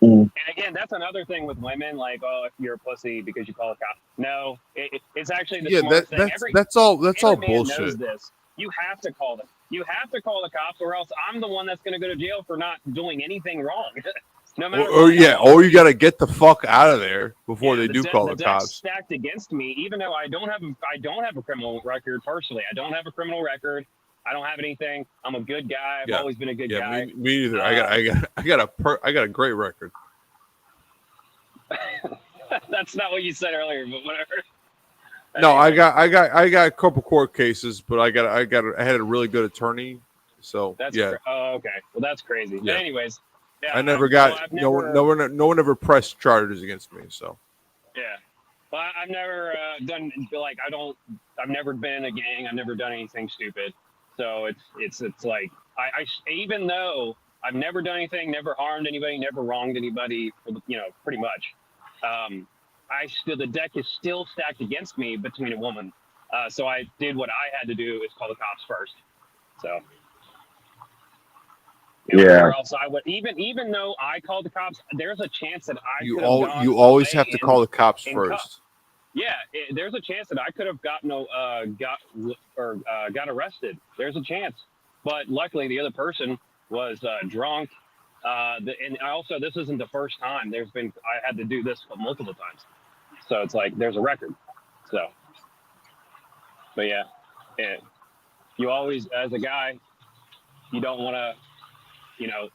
and again, that's another thing with women. Like, oh, if you're a pussy because you call a cop. No, it's actually the smart thing. That's all man bullshit. knows this. You have to call them. You have to call the cops, or else I'm the one that's going to go to jail for not doing anything wrong. No matter or you got to get the fuck out of there before they do call the cops. Stacked against me, even though I don't have a criminal record personally. I don't have a criminal record. I don't have anything. I'm a good guy. I've always been a good guy. Me neither. I got a great record. That's not what you said earlier, but whatever. No, I got a couple court cases, but I had a really good attorney. So okay. Well, that's crazy. But anyways. Yeah, I never got no one ever pressed charges against me. So yeah, but I've never done I've never been in a gang. I've never done anything stupid. So it's like I even though I've never done anything, never harmed anybody, never wronged anybody, pretty much. The deck is still stacked against me between a woman. So I did what I had to do is call the cops first. So. Or else I would even though I called the cops, there's a chance that you always have to call the cops first. There's a chance that I could have got arrested. There's a chance, but luckily the other person was drunk. And also this isn't the first time. I had to do this multiple times. So it's like there's a record. So, but yeah, you always, as a guy, you don't want to,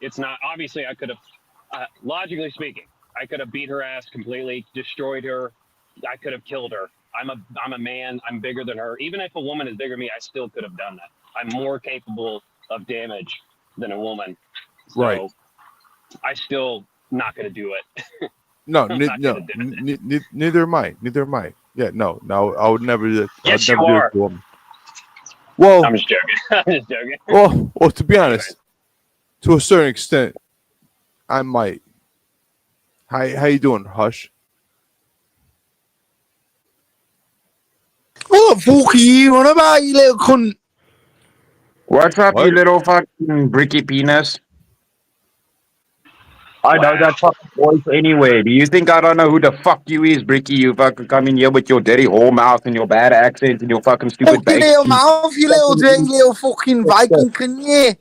it's not, obviously I could have, logically speaking, I could have beat her ass completely, destroyed her. I could have killed her. I'm a man. I'm bigger than her. Even if a woman is bigger than me, I still could have done that. I'm more capable of damage than a woman. So Right. I still not going to do it. No, I'm not gonna do it. neither am I. Neither am I. Yeah, no, I would never do it. Yes, I'd never you do it are. to a woman. Well, I'm just joking. I'm just joking. Well, to be honest, to a certain extent, I might. How you doing, Hush? What the fuck are you on about, you little cunt? What's up, What? you little fucking bricky penis? I know that fucking voice anyway. Do you think I don't know who the fuck you is, Bricky? You fucking come in here with your dirty whore mouth and your bad accent and your fucking stupid Fucking little mouth, you little dirty little fucking Viking, can you?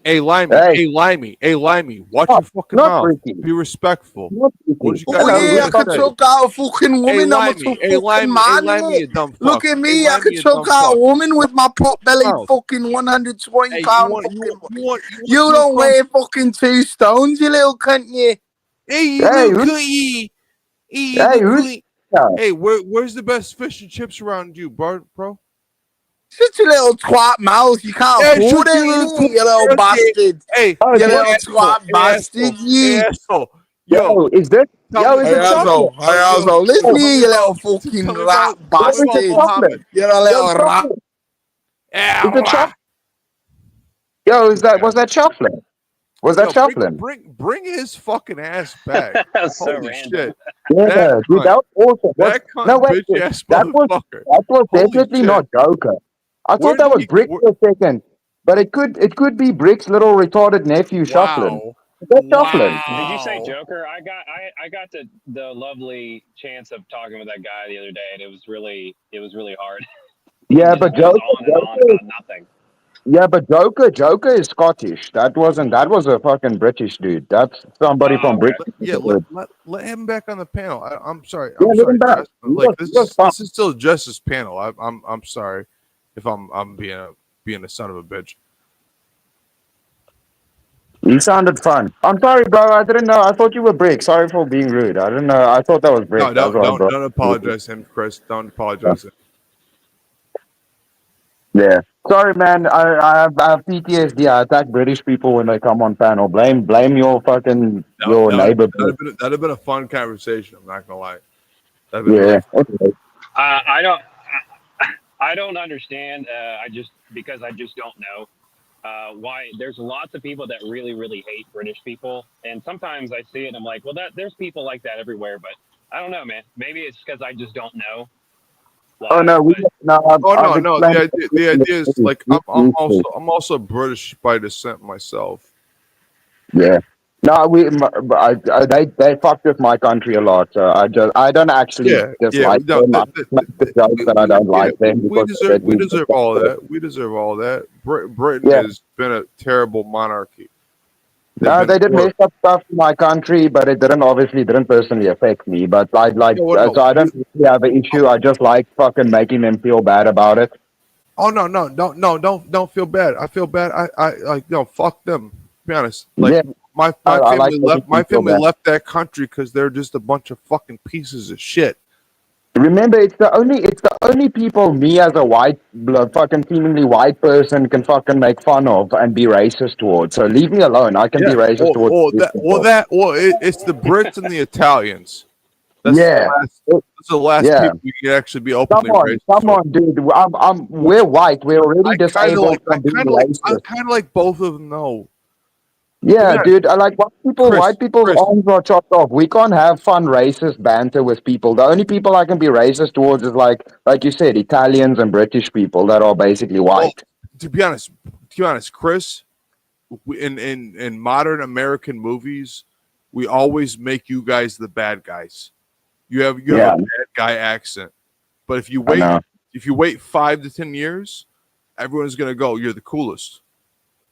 Hey, Limey. Hey, Limey. Hey, Limey. Watch your fucking not mouth. Bricky. Be respectful. What you got? Oh yeah, I to could say? choke out a fucking woman. Hey, I'm a Limey. tough Hey, fucking Limey. man. Hey, Limey, innit? you dumb fuck. Look at me, Hey, I Limey, could you choke dumb out a fuck. woman with my pot-bellied No. fucking 120 Hey, pound you fucking. want You don't weigh fucking 2 stones, you little cunt, you. Hey, you Hey, little who's- cookie. Hey, you Hey, little who's cookie. that? Hey, where's the best fish and chips around you, bro? Shut your little twat mouth. You can't Hey, afford shut it, your little innit, you little twat. bastard. Hey, You little asshole, twat hey, bastard, asshole, you. hey, asshole. Yo, is this? Tell me Is Hey, it about chocolate? asshole. Hey, asshole. Listen tell here, me you about- little fucking tell me rat about bastard. Muhammad. You're a little rat. Chocolate. Is it chocolate? Yo, was that chocolate? Was that chocolate? Bring his fucking ass back. That's so Holy random. shit. Yeah, That dude, that was awesome. That cunt No, wait, bitch ass that was motherfucker. Holy definitely shit. not Joker. I Where thought that did was he- Brick for a second, but it could be Brick's little retarded nephew, Shufflin. Wow. Is that Shufflin? Did you say Joker? I got the lovely chance of talking with that guy the other day, and it was really hard. Yeah, He but just goes Joker, on and on about nothing. yeah, but Joker is Scottish. That was a fucking British dude. That's somebody from okay. Britain. Yeah, let him back on the panel. I'm sorry. Yeah, I'm let sorry, him back. Jess, but, He like was- this he was fun. is still Jess's panel. I'm sorry if I'm being a son of a bitch. He sounded fun. I'm sorry, bro. I didn't know. I thought you were Brick. Sorry for being rude. I didn't know. I thought that was Brick. No, That's why, bro. don't apologize to him, Chris. Don't apologize to him. Yeah. Sorry, man. I have PTSD. I attack British people when they come on panel. Blame your fucking your neighbor. That'd have been a fun conversation. I'm not gonna lie. That'd been Yeah. really Okay. I don't understand. Because I just don't know why. There's lots of people that really, really hate British people, and sometimes I see it and I'm like, well, there's people like that everywhere, but I don't know, man. Maybe it's because I just don't know. Why, Oh no, I've no. explained The idea is like I'm used to. also British by descent myself. Yeah. No, they fucked with my country a lot. So I don't actually dislike no, them. I make the joke that I don't like them we because they do deserve all that. We deserve all that. Britain Yeah. has been a terrible monarchy. No, they did mess up stuff in my country, but it didn't personally affect me. But so I don't really have an issue. I just like fucking making them feel bad about it. Oh no, don't feel bad. I feel bad. I like no, fuck them. Be honest. Like Yeah. my I family like left making people bad. left that country because they're just a bunch of fucking pieces of shit. Remember, it's the only people me as a fucking seemingly white person can fucking make fun of and be racist towards. So leave me alone. I can be racist towards. It's the Brits and the Italians. That's the last people you can actually be openly racist. Come on, dude. We're white. We're already disabled from being racist. I kind of like both of them though. Yeah, dude. I like white people's arms are chopped off. We can't have fun racist banter with people. The only people I can be racist towards is like you said, Italians and British people that are basically white. To be honest, Chris, in modern American movies, we always make you guys the bad guys. You have a bad guy accent, but if you wait 5 to 10 years, everyone's gonna go, "You're the coolest."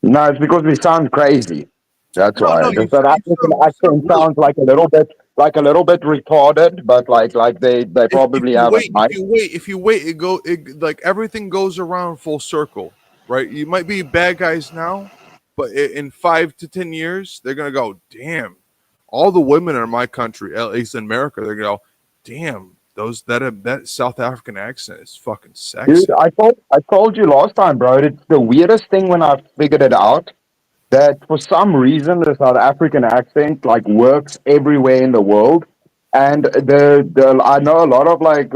No, it's because we sound crazy. That's why. No, That accent sounds like a little bit. like a little bit retarded, but like they probably have a nice. If you wait, it like everything goes around full circle, right? You might be bad guys now, but in 5 to 10 years, they're gonna go, damn, all the women in my country, at least in America, they're gonna go, damn, that South African accent is fucking sexy. Dude, I told you last time, bro. It's the weirdest thing when I figured it out. That for some reason the South African accent like works everywhere in the world, and the I know a lot of like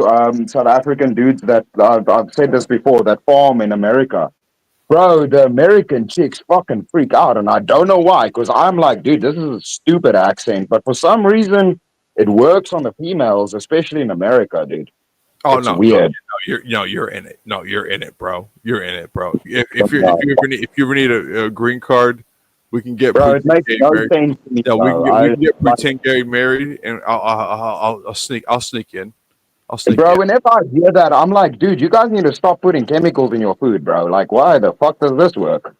South African dudes that I've said this before that farm in America, bro. The American chicks fucking freak out, and I don't know why. Because I'm like, dude, this is a stupid accent, but for some reason it works on the females, especially in America, dude. Oh It's no, weird. you're in it. No, you're in it, bro. You're in it, bro. If you ever need a green card, we can get Bro, it makes no sense to me, Yeah, we bro. can get pretend Gary married, and I'll sneak in. I'll sneak Bro, in. whenever I hear that, I'm like, dude, you guys need to stop putting chemicals in your food, bro. Like, why the fuck does this work?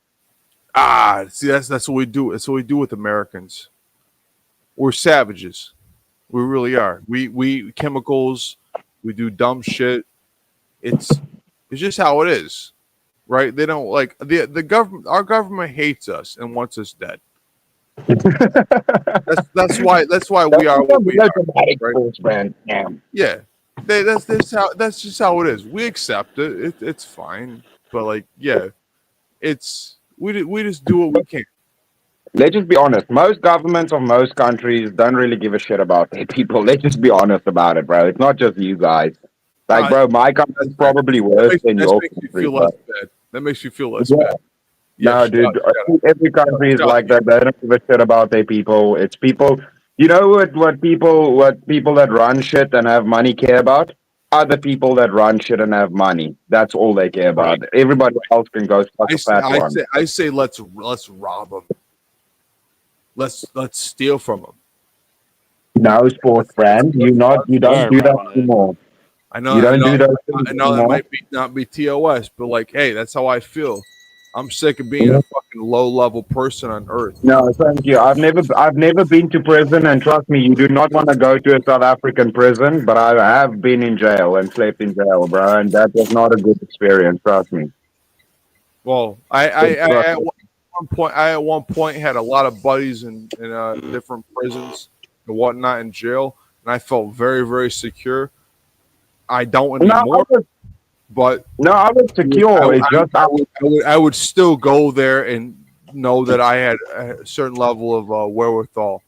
See, that's what we do. That's what we do with Americans. We're savages. We really are. We chemicals. We do dumb shit. It's just how it is, right? They don't like the government. Our government hates us and wants us dead. that's why we are what we are. Right? Yeah, that's just how it is. We accept it. It's fine, but like, yeah, we just do what we can. Let's just be honest. Most governments of most countries don't really give a shit about their people. Let's just be honest about it, bro. It's not just you guys. Like, bro, my country's probably worse than your country. That makes you feel less Yeah. bad. No, dude. Every country is like that. They don't give a shit about their people. It's people. You know what people that run shit and have money care about? Other people that run shit and have money. That's all they care about. Everybody else can go fuck a fat one. I say let's rob them. Let's steal from them. No, sports brand. You don't do that anymore. I know. You don't do those I things know that anymore. might not be TOS, but like, hey, that's how I feel. I'm sick of being a fucking low level person on earth. No, thank you. I've never been to prison, and trust me, you do not want to go to a South African prison. But I have been in jail and slept in jail, bro, and that was not a good experience. Trust me. Well, I at one point had a lot of buddies in different prisons and whatnot in jail, and I felt very, very secure. I don't anymore. But no, I was secure. I would still go there and know that I had a certain level of wherewithal.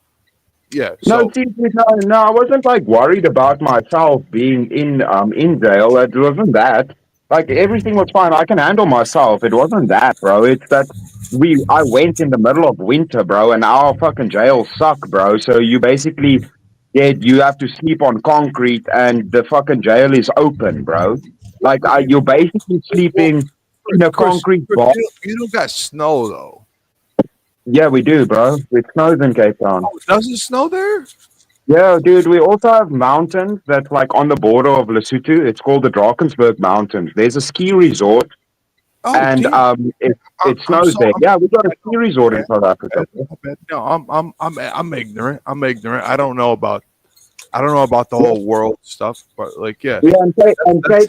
Yeah. No, I wasn't like worried about myself being in jail. It wasn't that. Like everything was fine. I can handle myself. It wasn't that, bro. It's that I went in the middle of winter, bro, and our fucking jails suck, bro. So you basically you have to sleep on concrete, and the fucking jail is open, bro. Like you're basically sleeping in a concrete box. You don't got snow though. Yeah, we do, bro. It snows in Cape Town. Oh, does it snow there? Yeah, dude. We also have mountains that's like on the border of Lesotho. It's called the Drakensberg Mountains. There's a ski resort, and it snows there. Yeah, we got a ski resort in South Africa. No, I'm ignorant. I'm ignorant. I don't know about the whole world stuff, but like, yeah. Yeah, and Cape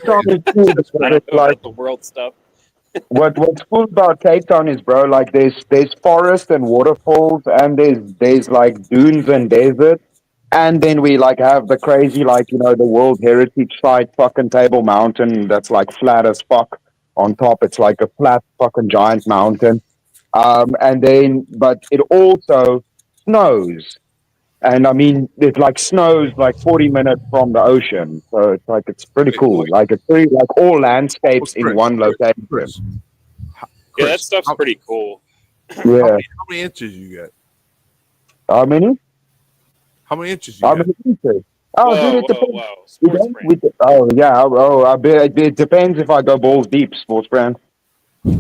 Town is cool because it's like the world stuff. What's cool about Cape Town is, bro, like there's forest and waterfalls, and there's like dunes and desert, and then we like have the crazy, like, the World Heritage Site fucking Table Mountain that's like flat as fuck. On top, it's like a flat fucking giant mountain, and then but it also snows. And I mean, it like snows like 40 minutes from the ocean, so it's pretty cool. Like it's pretty like all landscapes in one location. Yeah, that stuff's pretty cool. Yeah. How many inches you get? How many? How many inches you get? Inches? Oh, dude, it depends. I bet it depends if I go balls deep, sports brand. This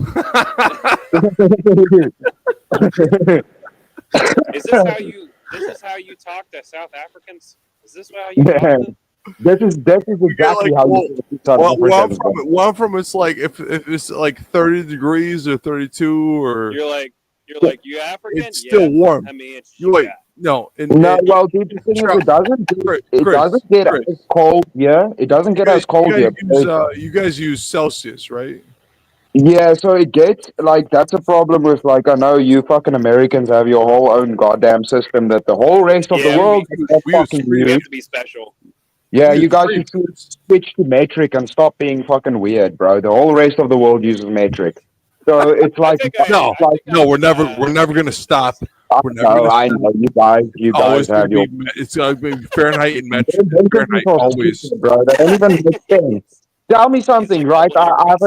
is how you talk to South Africans? Is this how you talk to them? This is exactly how you talk to Where I'm from, it's like if it's like 30 degrees or 32 or you're like you African? It's still warm. I mean, it's No, No, well, dude, the thing is, it doesn't get as cold here. It doesn't get as cold here. You guys use Celsius, right? Yeah, so it gets like that's a problem with like I know you fucking Americans have your whole own goddamn system that the whole rest of the world we use We have to be special. Yeah, you guys should switch to metric and stop being fucking weird, bro. The whole rest of the world uses metric, so it's like no, we're never gonna stop. We're never no, gonna I stop. know you Always guys have your. it's gonna be Fahrenheit and metric. Don't take me Fahrenheit for always. stupid, bro. They don't even make sense. Tell me something, right? I have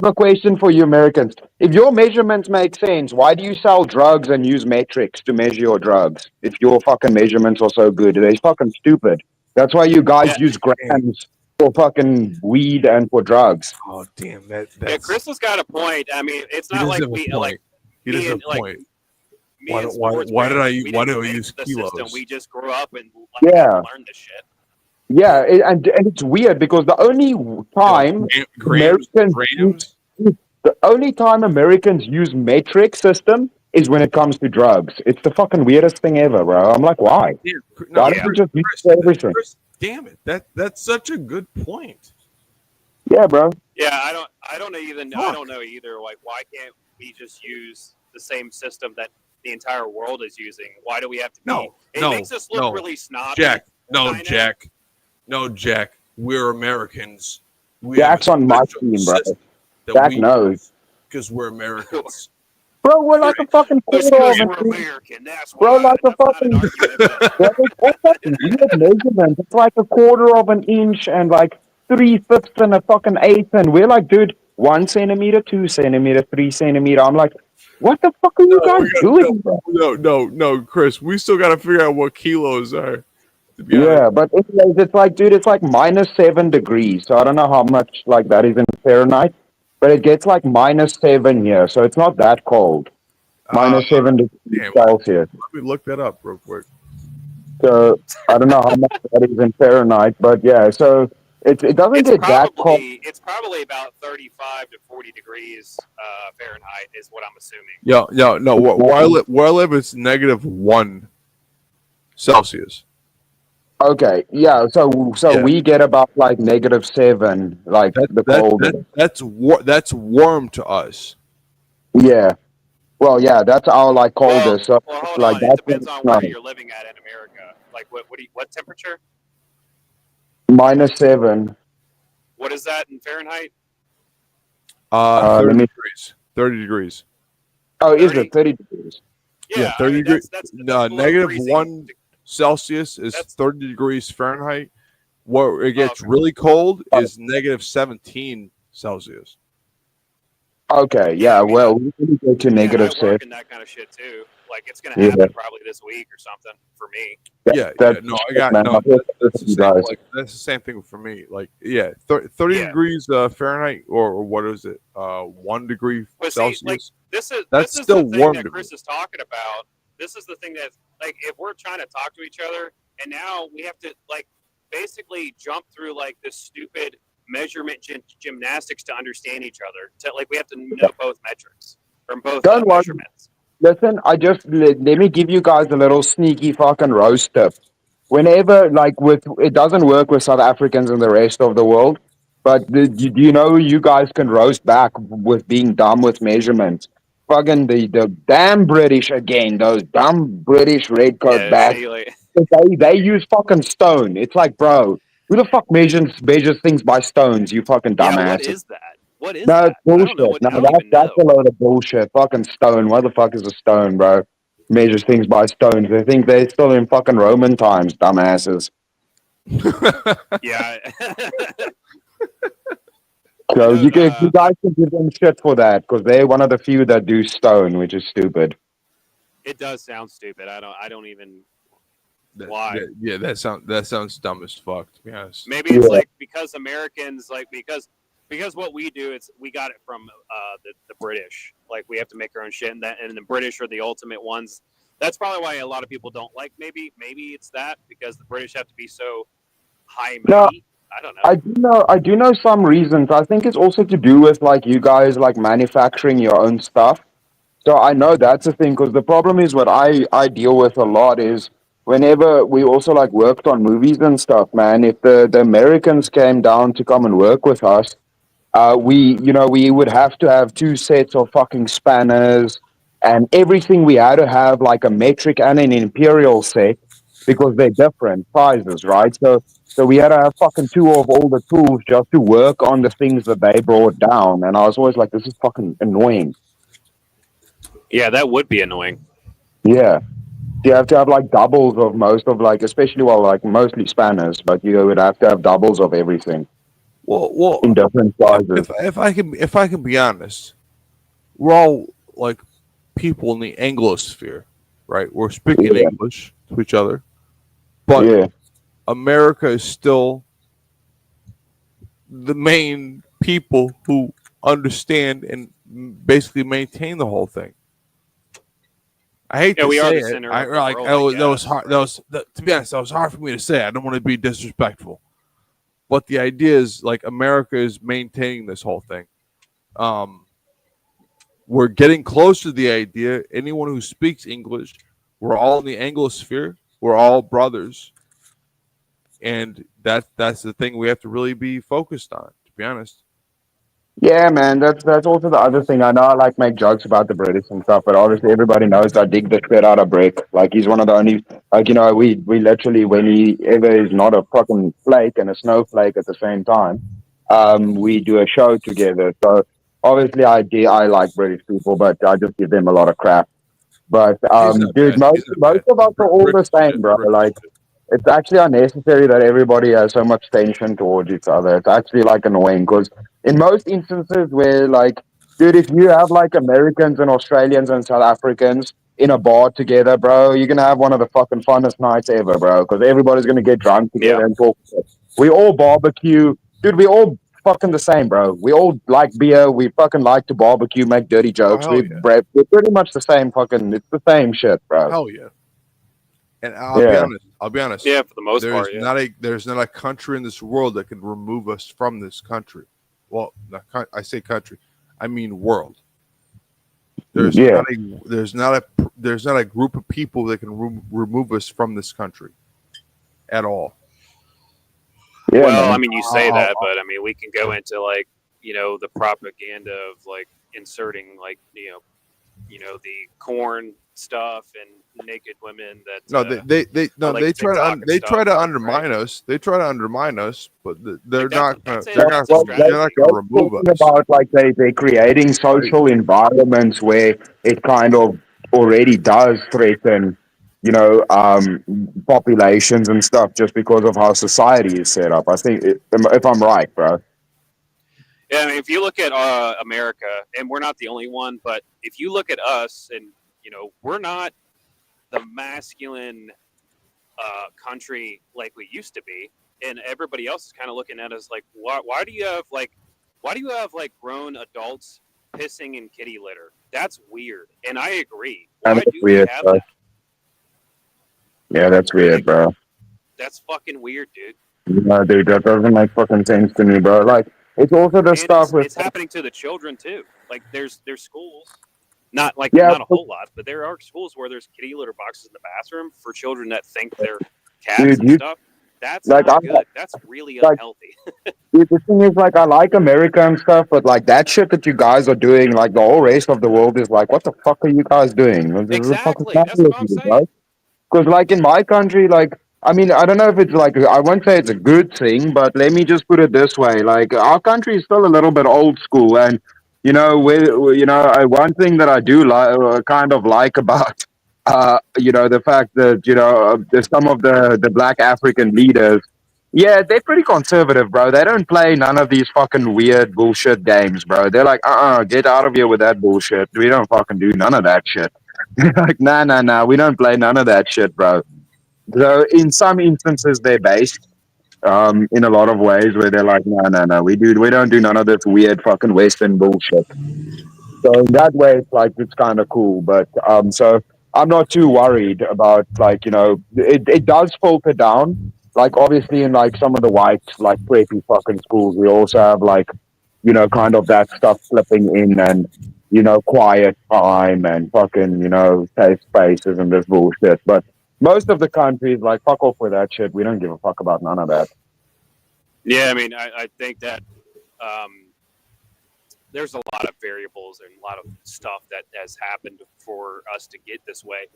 a question for you Americans. If your measurements make sense, why do you sell drugs and use metrics to measure your drugs? If your fucking measurements are so good, they're fucking stupid. That's why you guys use grams for fucking weed and for drugs. Oh damn, Yeah, Crystal's got a point. I mean, it's not like we like he doesn't have a like point. me Why and do I use the kilos? system. We just grew up and Yeah. learned this shit. Yeah, and it's weird because the only time Americans use metric system is when it comes to drugs. It's the fucking weirdest thing ever, bro. I'm like, why? Why don't you just use it for everything? Damn it, that's such a good point. Yeah, bro. Yeah, I don't know either. Like, why can't we just use the same system that the entire world is using? Why do we have to be? It makes us look really snobby. Jack. We're Americans. Jack's on my team, bro. Jack knows. Because we're Americans. Bro, we're like a fucking quarter of an inch. Bro, like a fucking weird measurement. It's like a quarter of an inch and like 3/5 and a fucking eighth, and we're like, dude, 1 centimeter, 2 centimeter, 3 centimeter. I'm like, what the fuck are you guys doing, bro? No, Chris. We still got to figure out what kilos are. Yeah, but anyways, it's like, dude, it's like -7 degrees. So I don't know how much like that is in Fahrenheit, but it gets like -7 here, so it's not that cold. -7 degrees Celsius. Let me look that up real quick. So I don't know how much that is in Fahrenheit, but yeah, so it doesn't get that cold. It's probably about 35 to 40 degrees Fahrenheit is what I'm assuming. No. Where I live, it's -1 Celsius. Okay, yeah. So we get about like -7, like the cold. That's warm to us. Yeah. Well, yeah, that's our like coldest. So like It depends on where you're living at in America. Like what temperature? -7. What is that in Fahrenheit? 30 degrees. 30 degrees. Oh, is it 30 degrees? Yeah, 30 degrees. -1 Celsius is 30 degrees Fahrenheit. Where it gets really cold is -17 Celsius. Okay, yeah. Well, we can go to -7. And that kind of shit too. Like it's gonna happen probably this week or something for me. That's the same thing for me. Like 30 degrees Fahrenheit or what is it? 1 degree Celsius. Like, this is still the thing warm that to Chris is talking about. This is the thing that, like, if we're trying to talk to each other, and now we have to, like, basically jump through, like, this stupid measurement gymnastics to understand each other. Like, we have to know both metrics from both measurements. Listen, let me give you guys a little sneaky fucking roast tip. Whenever, like, it doesn't work with South Africans and the rest of the world, but do you know you guys can roast back with being dumb with measurements? Fucking the damn British again, those dumb British redcoat bastards. They use fucking stone. It's like, bro, who the fuck measures things by stones, you fucking dumbass? Yeah, what is that? What is no, that? it's bullshit. That's a load of bullshit. Fucking stone. What the fuck is a stone, bro? Measures things by stones. They think they're still in fucking Roman times, dumbasses. Yeah. So you guys can give them shit for that because they're one of the few that do stone, which is stupid. It does sound stupid. I don't even. Why? Yeah, that sounds dumb as fuck, to be honest. Maybe it's like because Americans because what we do is we got it from the British. Like we have to make our own shit, and the British are the ultimate ones. That's probably why a lot of people don't like. Maybe it's that because the British have to be so high and mighty. I don't know. I do know some reasons. I think it's also to do with like you guys like manufacturing your own stuff. So I know that's a thing because the problem is what I deal with a lot is whenever we also like worked on movies and stuff, man. If the Americans came down to come and work with us, we would have to have two sets of fucking spanners and everything. We had to have like a metric and an imperial set because they're different sizes, right? So we had to have fucking two of all the tools just to work on the things that they brought down. And I was always like, this is fucking annoying. Yeah, that would be annoying. Yeah. You have to have like doubles of most of like, especially like mostly spanners, but you would have to have doubles of everything. Well, in different sizes. If I can be honest, we're all like people in the Anglosphere, right? We're speaking English to each other, but America is still the main people who understand and basically maintain the whole thing. I hate to we are say the it. center I of the like world, that was hard. To be honest, that was hard for me to say. I don't want to be disrespectful, but the idea is like America is maintaining this whole thing. We're getting close to the idea. Anyone who speaks English, we're all in the Anglosphere. We're all brothers, and that's the thing we have to really be focused on. To be honest. Yeah, man, that's also the other thing. I know I like make jokes about the British and stuff, but obviously everybody knows I dig the shit out of Brick. Like he's one of the only, like we literally when he ever is not a fucking flake and a snowflake at the same time, we do a show together. So obviously I like British people, but I just give them a lot of crap. But dude, most of us are all the same, bro. Like it's actually unnecessary that everybody has so much tension towards each other. It's actually like annoying because in most instances where like, dude, if you have like Americans and Australians and South Africans in a bar together, bro, you're gonna have one of the fucking funnest nights ever, bro. Because everybody's gonna get drunk together and talk. We all barbecue, dude. We all fucking the same, bro. We all like beer. We fucking like to barbecue, make dirty jokes. hell We're pretty much the same fucking. It's the same shit, bro. Hell yeah. And I'll be honest. Yeah, for the most there's part, yeah. There's not a country in this world that can remove us from this country. Well, I say country, I mean world. There's not a group of people that can remove us from this country at all. Yeah, well, man. I mean, you say that, but I mean, we can go into like the propaganda of like inserting like the corn stuff and naked women that they try to undermine us. They try to undermine us, but they're not gonna remove us. About like they're creating social environments where it kind of already does threaten, populations and stuff just because of how society is set up. I think if I'm right, bro. Yeah, I mean, if you look at America, and we're not the only one, but if you look at us, and we're not the masculine country like we used to be, and everybody else is kind of looking at us like, why do you have grown adults pissing in kitty litter? That's weird, and I agree. Why do weird, we have bro. that? Yeah, that's weird, bro. That's fucking weird, dude. No, dude, that doesn't make fucking sense to me, bro. Like, it's also the stuff with. It's happening to the children too. Like, there's schools, not a whole lot, but there are schools where there's kitty litter boxes in the bathroom for children that think they're cats and stuff. That's not good. That's really unhealthy. Dude, the thing is, like, I like America and stuff, but like that shit that you guys are doing, like the whole rest of the world is like, what the fuck are you guys doing? Exactly. That's what I'm saying. Because, like, in my country, like, I mean, I don't know if it's like, I won't say it's a good thing, but let me just put it this way. Like, our country is still a little bit old school. And, one thing that I do kind of like about, the fact that, there's some of the black African leaders, yeah, they're pretty conservative, bro. They don't play none of these fucking weird bullshit games, bro. They're like, get out of here with that bullshit. We don't fucking do none of that shit. Like, nah, we don't play none of that shit, bro. So in some instances they're based, in a lot of ways where they're like, no, we don't do none of this weird fucking Western bullshit. So in that way, it's like, it's kind of cool. But, so I'm not too worried about like, it does filter down. Like obviously in like some of the white, like preppy fucking schools, we also have like, kind of that stuff slipping in and, quiet time and fucking, safe spaces and this bullshit. But most of the countries, like, fuck off with that shit. We don't give a fuck about none of that. Yeah, I mean, I think that there's a lot of variables and a lot of stuff that has happened for us to get this way.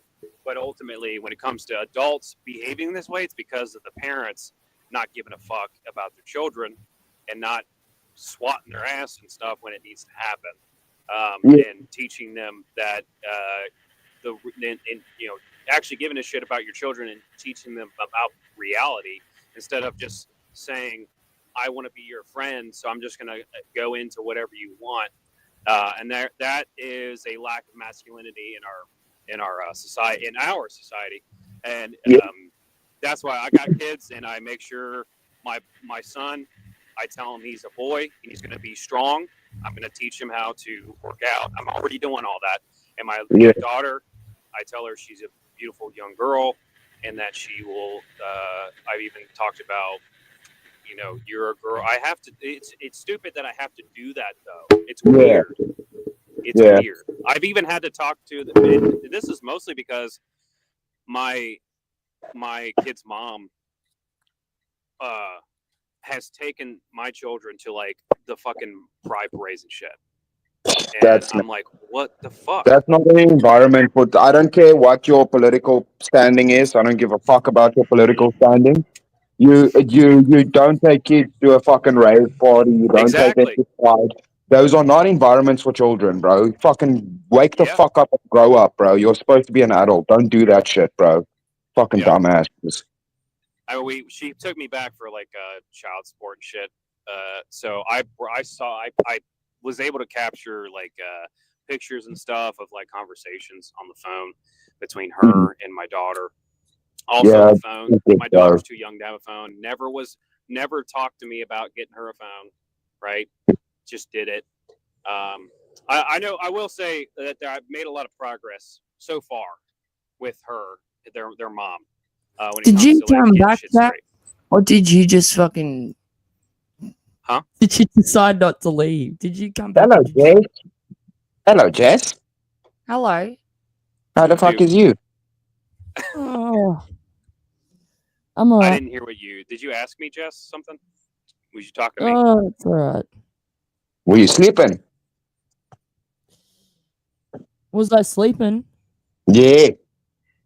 But ultimately, when it comes to adults behaving this way, it's because of the parents not giving a fuck about their children and not swatting their ass and stuff when it needs to happen, and teaching them that actually giving a shit about your children and teaching them about reality instead of just saying, I want to be your friend, so I'm just going to go into whatever you want. And that is a lack of masculinity in our society, and that's why I got kids, and I make sure my son, I tell him he's a boy and he's going to be strong. I'm going to teach him how to work out. I'm already doing all that. And my daughter, I tell her she's a beautiful young girl, and that she will. I've even talked about, you're a girl. I have to. It's stupid that I have to do that though. It's weird. It's weird. I've even had to talk to this is mostly because my kid's mom has taken my children to like the fucking pride parades and shit. And I'm like, what the fuck? That's not the environment. But I don't care what your political standing is. I don't give a fuck about your political standing. You don't take kids to a fucking rave party. You don't take them to pride. Those are not environments for children, bro. Fucking wake the fuck up and grow up, bro. You're supposed to be an adult. Don't do that shit, bro. Fucking dumbasses. She took me back for like child support and shit. So I was able to capture like pictures and stuff of like conversations on the phone between her and my daughter. Also, the phone. My daughter's too young to have a phone. Never talked to me about getting her a phone. Right? Just did it. I know. I will say that I've made a lot of progress so far with her, their mom. Did you come back, or did you just fucking? Huh? Did you decide not to leave? Did you come back? Hello, Jess. Hello, Jess. Hello. How the fuck is you? Oh, I'm I alright. didn't hear did you ask me, Jess, something? Was you talking to me? Oh, it's alright. Were you sleeping? Was I sleeping? Yeah.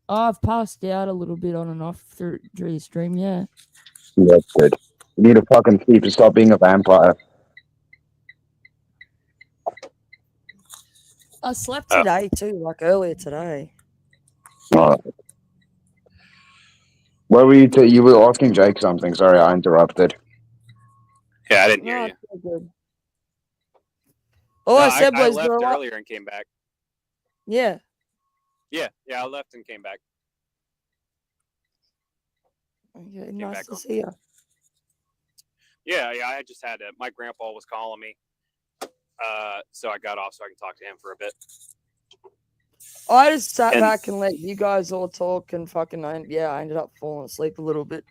Oh, I've passed out a little bit on and off through the stream. Yeah. That's good. You need to fucking sleep to stop being a vampire. I slept today too, like earlier today. Alright. What were you were asking Jake something. Sorry, I interrupted. Yeah, I didn't hear you. It's all good. All I said I was left there are earlier and came back. Yeah. Yeah, I left and came back. Okay, nice to see you. Yeah, I just had to. My grandpa was calling me, so I got off so I can talk to him for a bit. I just sat back and let you guys all talk and fucking I ended up falling asleep a little bit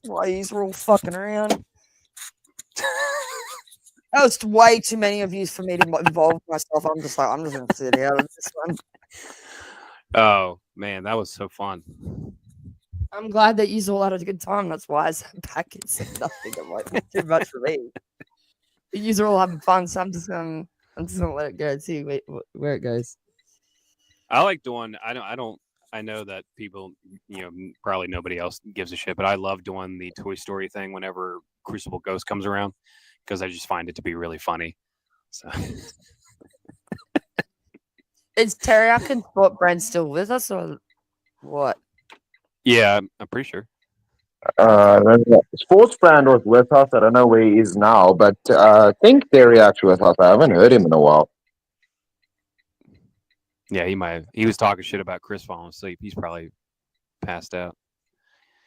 while you were all fucking around. That was way too many of you for me to involve myself. I'm just gonna sit out of this one. Oh man, that was so fun. I'm glad that you all had a good time. That's why I sat back and said nothing. I'm like, it's too much for me. But you are all having fun, so I'm just gonna let it go. See where it goes. I like doing. I know that people, probably nobody else gives a shit, but I love doing the Toy Story thing whenever Crucible Ghost comes around because I just find it to be really funny. So. Is Teriyaki and Sport Brand still with us or what? Yeah, I'm pretty sure. Sports Brand was with us. I don't know where he is now, but I think Terry's with us. I haven't heard him in a while. Yeah, he might have. He was talking shit about Chris falling asleep. He's probably passed out.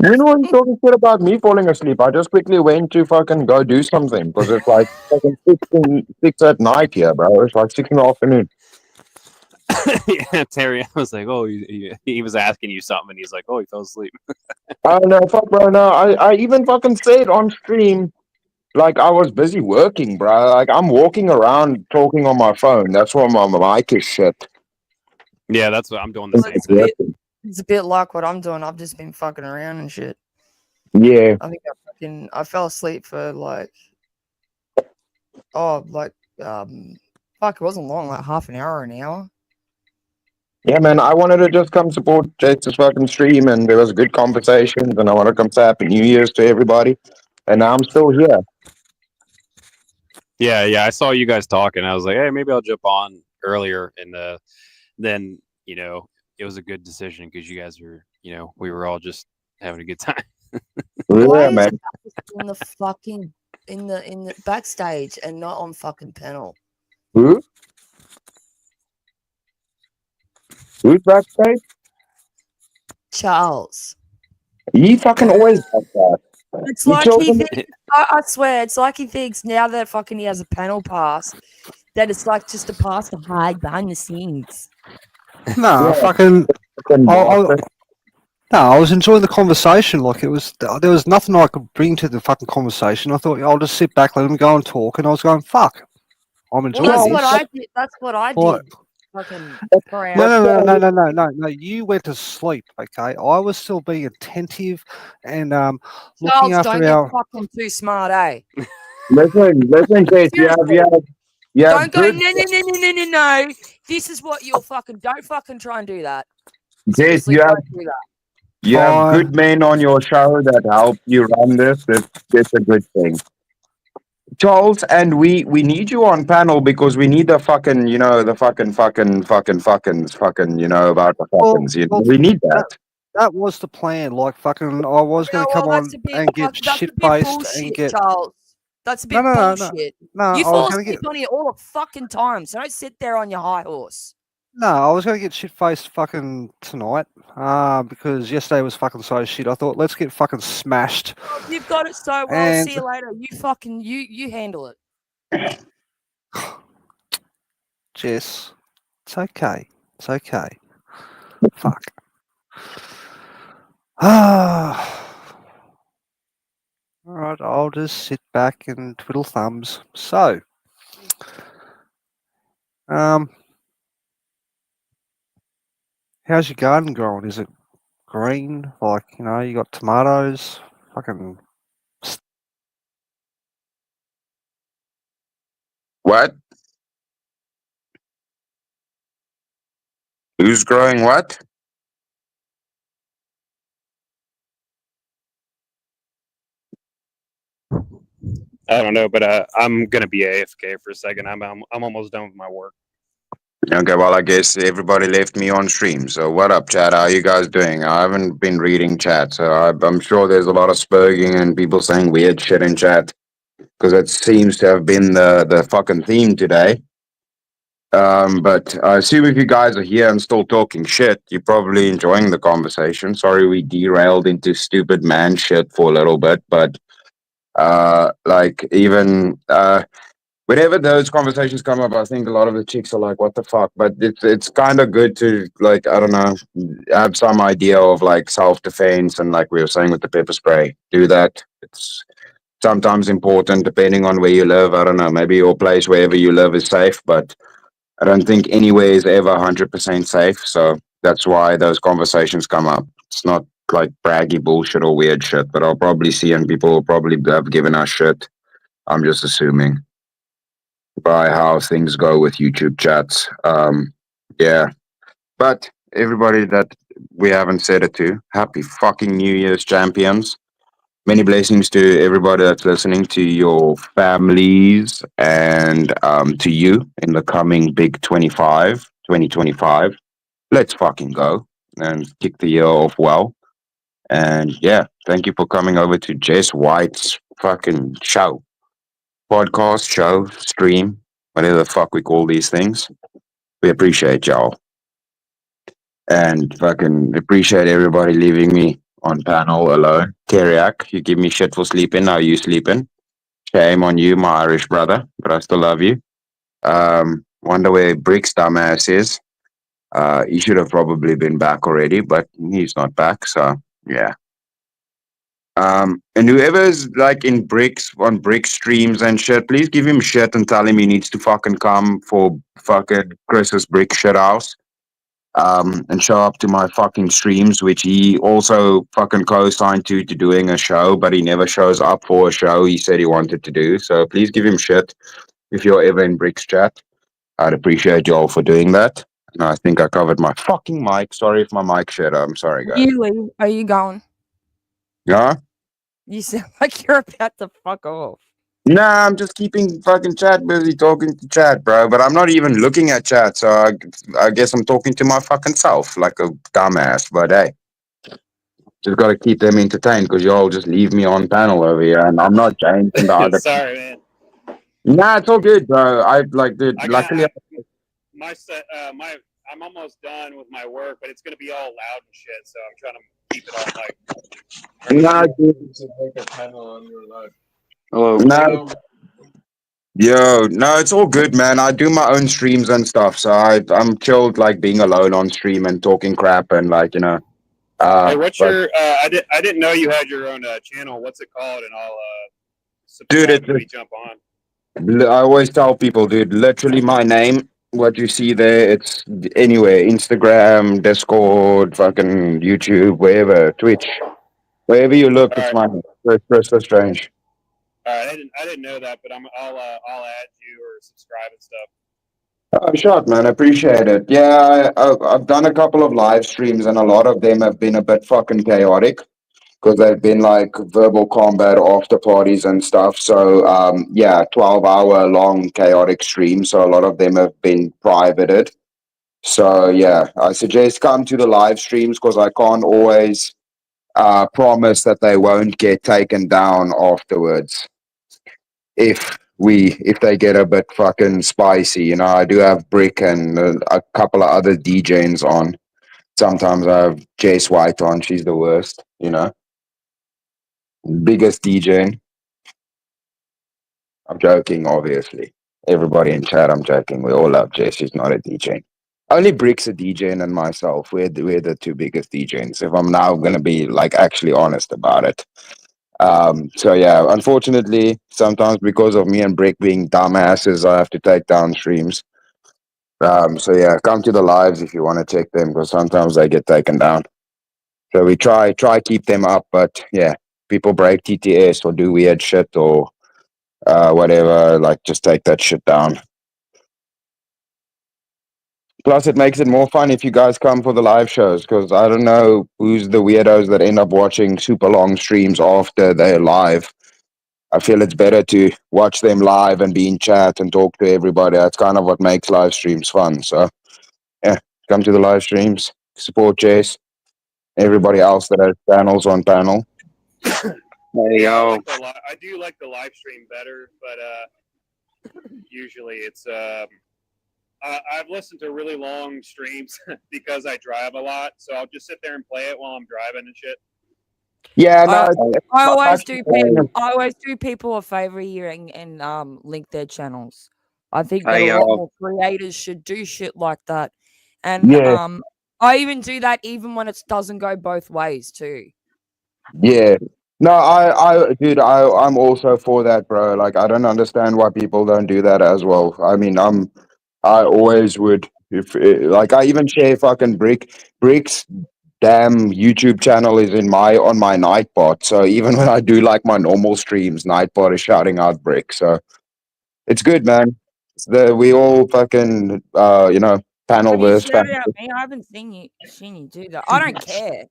You know what talking shit about me falling asleep? I just quickly went to fucking go do something because it's like fucking 6 at night here, bro. It's like 6 in the afternoon. Yeah, Terry, I was like, oh, he was asking you something, and he's like, oh, he fell asleep. Oh no, fuck, bro. No, I even fucking said on stream Like I was busy working, bro. Like I'm walking around talking on my phone. That's why my mic is shit. Yeah, that's what I'm doing the same It's a thing. bit, it's a bit like what I'm doing. I've just been fucking around and shit. Yeah. I think I fell asleep for like, fuck, it wasn't long, like half an hour or an hour. Yeah, man. I wanted to just come support Jake's fucking stream, and there was good conversations, and I want to come say Happy New Year's to everybody. And now I'm still here. Yeah, I saw you guys talking. I was like, hey, maybe I'll jump on earlier, and then it was a good decision because you guys were, we were all just having a good time. Why Yeah, is man. that in the fucking in the backstage and not on fucking panel? Who? Who's backstage? Charles. He fucking always does that. It's He like tells he him- thinks, I swear, it's like he thinks now that fucking he has a panel pass, that it's like just a pass to hide behind the scenes. No, Yeah. fucking. Fucking I, bastard. no, I was enjoying the conversation. Like there was nothing I could bring to the fucking conversation. I thought I'll just sit back, let them go and talk, and I was going, "Fuck, I'm Well, enjoying that's this." what I did. That's what I Like, did. Fucking for no. You went to sleep. Okay, I was still being attentive and looking Charles, after don't get our. fucking too smart, eh? Listen, Jake. You have Don't go, good. no. This is what you're fucking. Don't fucking try and do that. Jake, Seriously, don't do that. you have good men on your show that help you run this. It's a good thing. Charles, and we need you on panel because we need the fucking, the fucking, about the fuckings. We need that. That was the plan. Like fucking, I was going to come on and get shit faced and bullshit, get. Charles. That's a bit No. bullshit. No, You I was fall going to asleep get. on it all the fucking time, so don't sit there on your high horse. No, I was going to get shit faced fucking tonight. Because yesterday was fucking so shit. I thought let's get fucking smashed. Oh, you've got it so well. And- See you later. You fucking you handle it. Jess, it's okay. It's okay. Fuck. All right, I'll just sit back and twiddle thumbs. So, how's your garden growing? Is it green? Like, you got tomatoes? Fucking. What? Who's growing what? I don't know, but I'm gonna be AFK for a second. I'm almost done with my work. Okay, well, I guess everybody left me on stream. So, what up, chat? How you guys doing? I haven't been reading chat, so I'm sure there's a lot of spurging and people saying weird shit in chat because it seems to have been the fucking theme today. But I assume if you guys are here and still talking shit, you're probably enjoying the conversation. Sorry we derailed into stupid man shit for a little bit, but whenever those conversations come up, I think a lot of the chicks are like, "What the fuck?" But it's kind of good to, like, I don't know, have some idea of like self defense and, like we were saying with the pepper spray, do that. It's sometimes important depending on where you live. I don't know, maybe your place wherever you live is safe, but I don't think anywhere is ever 100% safe. So that's why those conversations come up. It's not like braggy bullshit or weird shit, but I'll probably see, and people will probably have given us shit. I'm just assuming by how things go with YouTube chats. Yeah. But everybody that we haven't said it to, happy fucking New Year's, champions. Many blessings to everybody that's listening, to your families, and to you in the coming big 2025. Let's fucking go and kick the year off well. And yeah, thank you for coming over to Jess White's fucking show. Podcast, show, stream, whatever the fuck we call these things. We appreciate y'all. And fucking appreciate everybody leaving me on panel alone. Teriak, you give me shit for sleeping. Now you sleeping. Shame on you, my Irish brother, but I still love you. Wonder where Brick's dumbass is. He should have probably been back already, but he's not back. So yeah. And whoever's like in bricks on brick streams and shit, please give him shit and tell him he needs to fucking come for fucking Chris's brick shit house. And show up to my fucking streams, which he also fucking co-signed to doing a show, but he never shows up for a show he said he wanted to do. So please give him shit if you're ever in Bricks chat. I'd appreciate you all for doing that. And I think I covered my fucking mic. Sorry if my mic shut. I'm sorry, guys. Are you going? Yeah? You sound like you're about to fuck off. Nah, I'm just keeping fucking chat busy talking to chat, bro. But I'm not even looking at chat, so I guess I'm talking to my fucking self like a dumbass. But hey, just got to keep them entertained because y'all just leave me on panel over here, and I'm not James and the other. Sorry, man. Nah, it's all good, bro. I like, dude. Luckily, I'm almost done with my work, but it's gonna be all loud and shit. So I'm trying to keep it all like. nah, dude. Hello. No. Yo, no, it's all good, man. I do my own streams and stuff, so I'm chilled, like being alone on stream and talking crap and like Hey, what's but, your? I didn't know you had your own channel. What's it called? And I'll dude, subscribe when we jump on. I always tell people, dude, literally my name, what you see there, it's anywhere, Instagram, Discord, fucking YouTube, wherever, Twitch, wherever you look, it's my name. Chris Strange. All right, I didn't know that, but I'll add you or subscribe and stuff. Oh, shot, man. Appreciate it. Yeah, I've done a couple of live streams, and a lot of them have been a bit fucking chaotic because they've been like verbal combat after parties and stuff. So, yeah, 12-hour long chaotic streams. So, a lot of them have been privated. So, yeah, I suggest come to the live streams because I can't always promise that they won't get taken down afterwards. If they get a bit fucking spicy, you know, I do have Brick and a couple of other DJs on. Sometimes I have Jace White on. She's the worst, you know. Biggest DJ. I'm joking, obviously. Everybody in chat, I'm joking. We all love Jace. She's not a DJ. Only Brick's a DJ and myself. We're the two biggest DJs. If I'm now gonna be like actually honest about it. So yeah, unfortunately, sometimes because of me and Brick being dumbasses, I have to take down streams. So yeah, come to the lives if you want to check them because sometimes they get taken down. So we try keep them up, but yeah, people break TTS or do weird shit or whatever. Like just take that shit down. Plus, it makes it more fun if you guys come for the live shows because I don't know who's the weirdos that end up watching super long streams after they're live. I feel it's better to watch them live and be in chat and talk to everybody. That's kind of what makes live streams fun. So, yeah, come to the live streams, support Jace, everybody else that has channels on panel. Hey, yo. I do like the live stream better, but usually it's I've listened to really long streams because I drive a lot, so I'll just sit there and play it while I'm driving and shit. Yeah, no, I always do people a favor here and link their channels. I think that a lot more creators should do shit like that. And Yeah. I even do that even when it doesn't go both ways too. Yeah. No, dude, I'm also for that, bro. Like, I don't understand why people don't do that as well. I mean, I always would. If like, I even share fucking Brick's damn YouTube channel is on my Nightbot. So even when I do like my normal streams, Nightbot is shouting out Brick. So it's good, man. We all fucking you know, panel Have you verse. shouted out me? I haven't seen you do that. I don't care.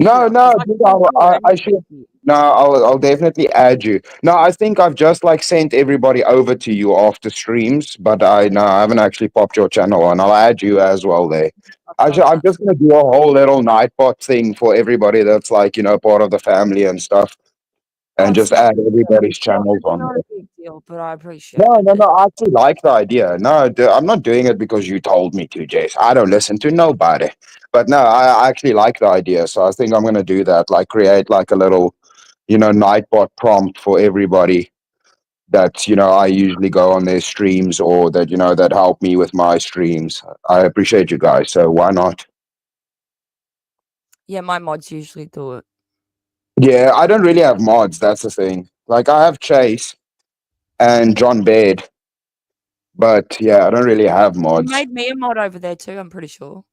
No, either, no, 'cause I dude, can't do I should. anything. No, I'll definitely add you. No, I think I've just like sent everybody over to you after streams, but I haven't actually popped your channel on. I'll add you as well there. I'm just gonna do a whole little Nightbot thing for everybody that's like, you know, part of the family and stuff, and just add everybody's channels on Not there. a big deal, but I appreciate No, it. no, no. I actually like the idea. No, I'm not doing it because you told me to, Jace. I don't listen to nobody. But no, I actually like the idea. So I think I'm going to do that. Like create like a little, you know, Nightbot prompt for everybody that, you know, I usually go on their streams or that, you know, that help me with my streams. I appreciate you guys. So why not? Yeah, my mods usually do it. Yeah, I don't really have mods. That's the thing. Like I have Chase and John Baird, but yeah, I don't really have You mods. made me a mod over there too. I'm pretty sure.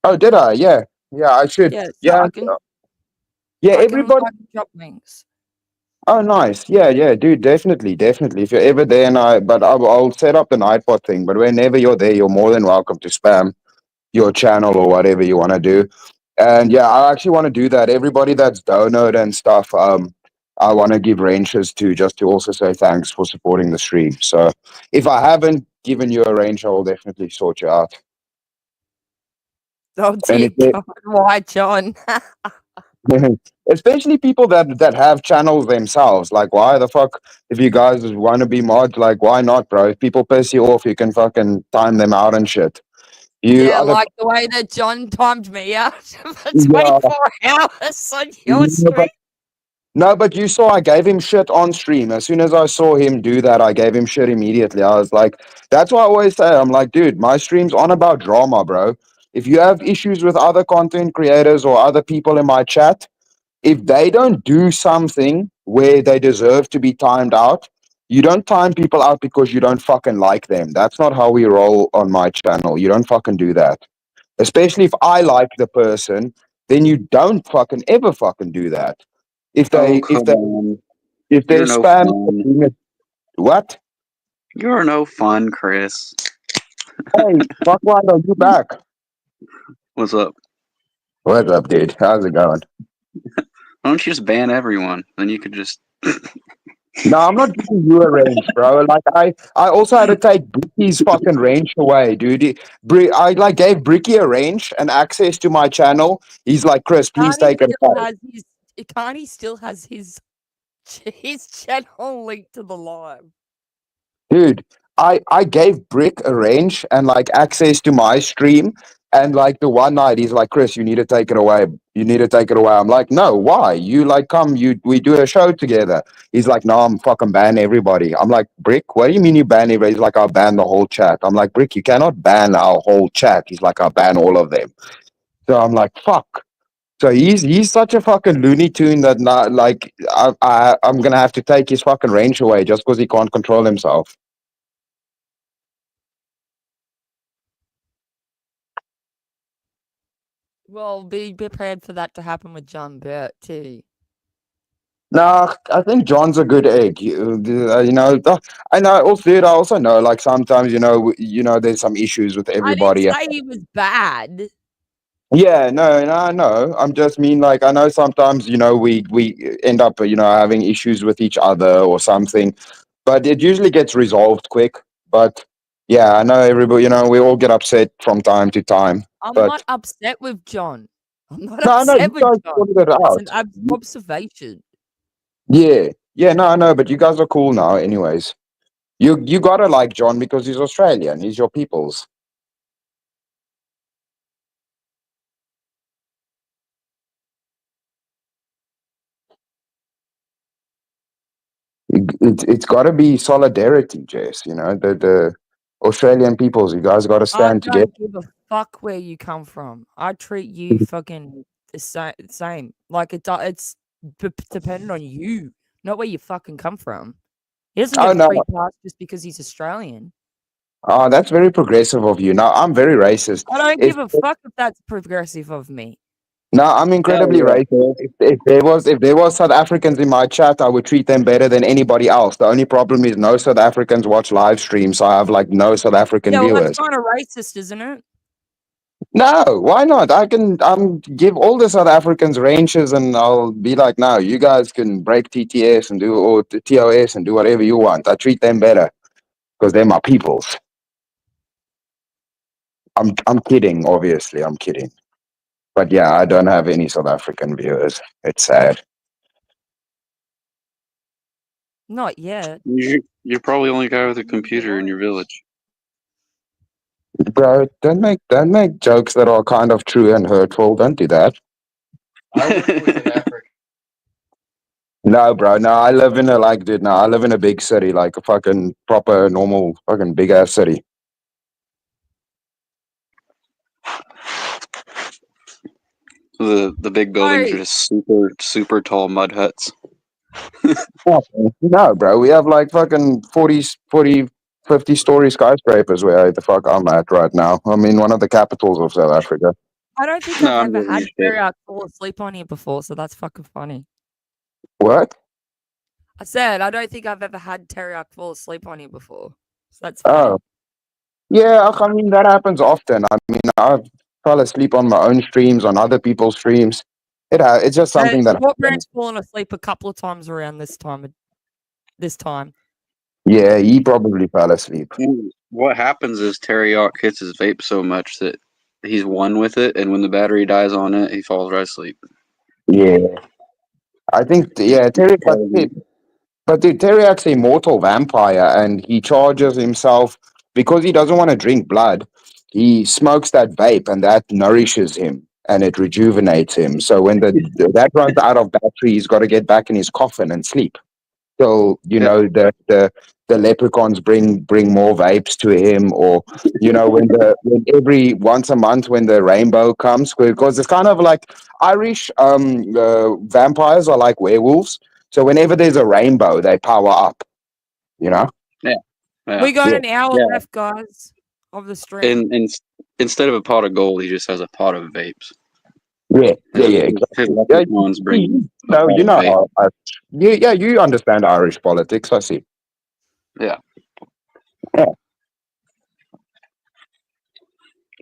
Oh, did I? Yeah, yeah, I should. Yeah, so Yeah, yeah. I can Everybody. drop links. Oh, nice. Yeah, yeah, dude. Definitely, definitely. If you're ever there, but I'll set up the Nightbot thing. But whenever you're there, you're more than welcome to spam your channel or whatever you want to do. And yeah, I actually want to do that. Everybody that's donored and stuff, I want to give ranges to, just to also say thanks for supporting the stream. So if I haven't given you a range, I will definitely sort you out. Oh And dear if God, why, John? especially people that have channels themselves, like why the fuck, if you guys want to be mods, like why not, bro? If people piss you off, you can fucking time them out and shit. You Yeah, other like the way that John timed me out for yeah. 24 hours on your No, stream. no, but you saw I gave him shit on stream. As soon as I saw him do that, I gave him shit immediately. I was like, that's why I always say, I'm like, dude, my stream's on about drama, bro. If you have issues with other content creators or other people in my chat, if they don't do something where they deserve to be timed out, you don't time people out because you don't fucking like them. That's not how we roll on my channel. You don't fucking do that. Especially if I like the person, then you don't fucking ever fucking do that. If Oh, they if come they on. if they You're no spam fun. what? You're no fun, Chris. Hey, fuck, why are you back? What's up? What's up, dude? How's it going? Why don't you just ban everyone? Then you could just. No, I'm not giving you a range, bro. Like I also had to take Bricky's fucking range away, dude. I like gave Bricky a range and access to my channel. He's like, Chris, please take it away. Carney still has his channel linked to the live. Dude, I gave Brick a range and like access to my stream. And like the one night he's like, Chris, you need to take it away. You need to take it away. I'm like, no, why? You like come, we do a show together. He's like, no, I'm fucking ban everybody. I'm like, Brick, what do you mean you ban everybody? He's like, I'll ban the whole chat. I'm like, Brick, you cannot ban our whole chat. He's like, I'll ban all of them. So I'm like, fuck. So he's such a fucking Looney Tune that not like I'm gonna have to take his fucking range away just because he can't control himself. Well, be prepared for that to happen with John Burt too. No, I think John's a good egg. You know, I know. Also, dude, I also know, like sometimes, there's some issues with I didn't everybody. say he was bad. Yeah, no, I know. I'm just mean like I know sometimes, we end up, having issues with each other or something, but it usually gets resolved quick. But yeah, I know everybody. We all get upset from time to time. I'm But not upset with John. I'm not no, no, upset you with guys John. sorted it It's out. an observation. Yeah, yeah, no, I know, but you guys are cool now, anyways. You gotta like John because he's Australian. He's your people's. It's got to be solidarity, Jess. The Australian peoples. You guys got to I stand together. don't give a fuck where you come from. I treat you fucking the same. Like it's dependent on you, not where you fucking come from. He doesn't get Oh a no! free pass just because he's Australian. Oh, that's very progressive of you. Now I'm very racist. I don't If give a fuck if that's progressive of me. No, I'm incredibly racist. If there was South Africans in my chat, I would treat them better than anybody else. The only problem is no South Africans watch live streams, so I have like no South African Yeah, well, that's viewers. kind of racist, isn't it? No, why not? I can give all the South Africans ranges, and I'll be like, no, you guys can break TTS and do or TOS and do whatever you want. I treat them better because they're my peoples. I'm kidding, obviously, I'm kidding. But yeah, I don't have any South African viewers. It's sad. Not yet. You're probably the only guy with a computer in your village. Bro, don't make jokes that are kind of true and hurtful. Don't do that. No, bro. No, I live in I live in a big city, like a fucking proper, normal, fucking big ass city. The big buildings are just super tall mud huts. No, bro. We have like fucking 40, 50-story skyscrapers where the fuck I'm at right now. I mean, one of the capitals of South Africa. I don't think No, I've I'm ever giving had you shit. Terry fall asleep on here before, so that's fucking funny. What? I said I don't think I've ever had Terry fall asleep on here before, so that's funny. Oh. Yeah, I mean, that happens often. I mean, I fall asleep on my own streams, on other people's streams. It's just something that What happens. brand's fallen asleep a couple of times around this time? Yeah, he probably fell asleep. What happens is Teriyok hits his vape so much that he's one with it, and when the battery dies on it, he falls right asleep. Yeah. I think, yeah, but dude, Teriak's a mortal vampire, and he charges himself because he doesn't want to drink blood. He smokes that vape, and that nourishes him, and it rejuvenates him. So when that runs out of battery, he's got to get back in his coffin and sleep. So know the leprechauns bring more vapes to him, or when every once a month when the rainbow comes, because it's kind of like Irish vampires are like werewolves. So whenever there's a rainbow, they power up. Yeah. We got Yeah. an hour Yeah. left, guys, of the stream. And instead of a pot of gold, he just has a pot of vapes. Yeah, His leprechauns bring a pot of vape. You understand Irish politics, I see. Yeah. Yeah.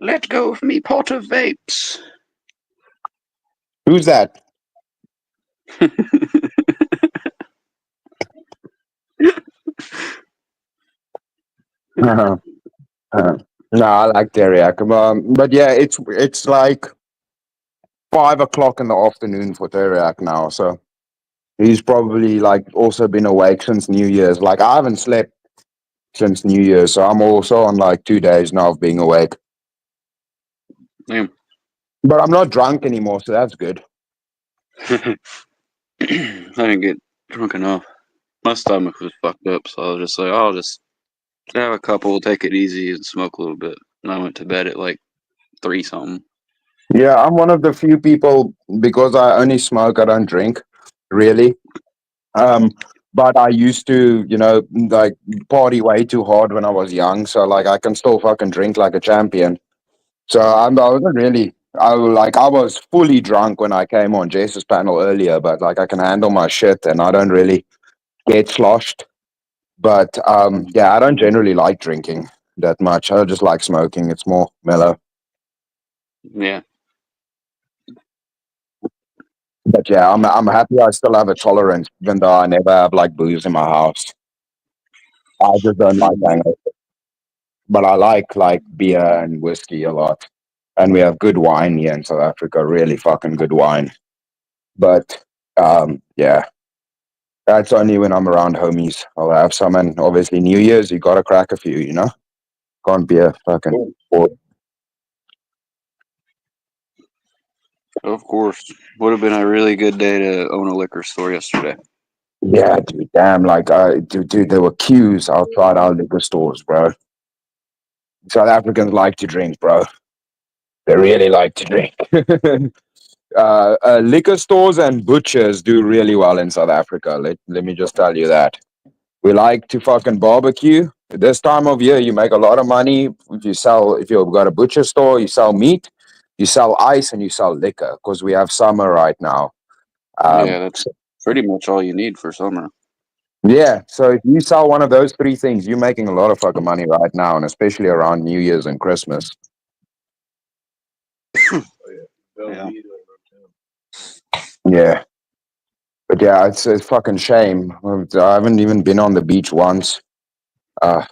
Let go of me, pot of vapes. Who's that? No, I like Teriak. But yeah, it's like 5 o'clock in the afternoon for Teriak now. So he's probably like also been awake since New Year's. Like I haven't slept since New Year's, so I'm also on like 2 days now of being awake. Damn. But I'm not drunk anymore, so that's good. I didn't get drunk enough. My stomach was fucked up, so I was just like, I'll just have a couple, take it easy, and smoke a little bit. And I went to bed at like 3 something. Yeah, I'm one of the few people, because I only smoke, I don't drink, really. But I used to, like party way too hard when I was young, so like I can still fucking drink like a champion. So I wasn't really, I was fully drunk when I came on Jess's panel earlier, but like I can handle my shit and I don't really get sloshed. But yeah, I don't generally like drinking that much. I just like smoking. It's more mellow. Yeah. But yeah, I'm happy I still have a tolerance, even though I never have like booze in my house. I just don't like hangover. But I like beer and whiskey a lot. And we have good wine here in South Africa, really fucking good wine. But yeah. That's only when I'm around homies. I'll have some, and obviously New Year's you gotta crack a few, Can't be a fucking bore. Of course. Would have been a really good day to own a liquor store yesterday. Yeah, dude, damn, like, dude, there were queues outside our liquor stores, bro. South Africans like to drink, bro. They really like to drink. Liquor stores and butchers do really well in South Africa. Let me just tell you that. We like to fucking barbecue. This time of year, you make a lot of money if you've got a butcher store, you sell meat, you sell ice, and you sell liquor, because we have summer right now. Yeah, that's pretty much all you need for summer. Yeah, so if you sell one of those 3 things, you're making a lot of fucking money right now, and especially around New Year's and Christmas. Yeah. Yeah. But yeah, it's a fucking shame. I haven't even been on the beach once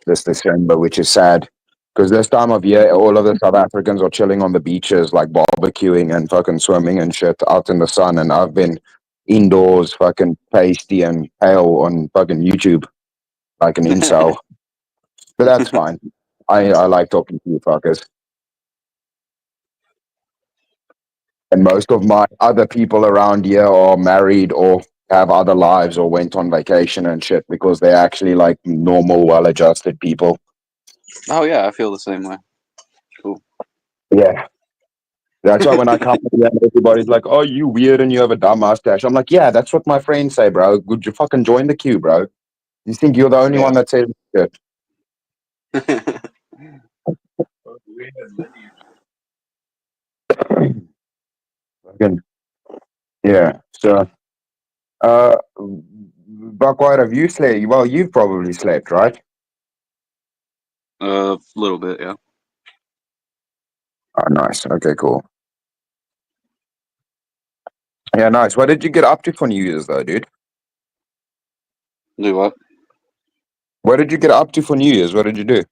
this December, which is sad. Because this time of year, all of the South Africans are chilling on the beaches, like barbecuing and fucking swimming and shit out in the sun. And I've been indoors, fucking pasty and pale on fucking YouTube, like an incel. But that's fine. I like talking to you fuckers. And most of my other people around here are married or have other lives or went on vacation and shit, because they're actually like normal, well-adjusted people. Oh yeah, I feel the same way. Cool. Yeah. That's why when I come here, everybody's like, "Oh, you weird and you have a dumb mustache." I'm like, "Yeah, that's what my friends say, bro. Would you fucking join the queue, bro? You think you're the only one that says shit?" Fucking- Yeah. So, Buckwhite, have you slept? Well, you've probably slept, right? A little bit, yeah. Oh, nice. Okay, cool. Yeah, nice. What did you get up to for New Year's, though, dude? Do what? What did you get up to for New Year's? What did you do?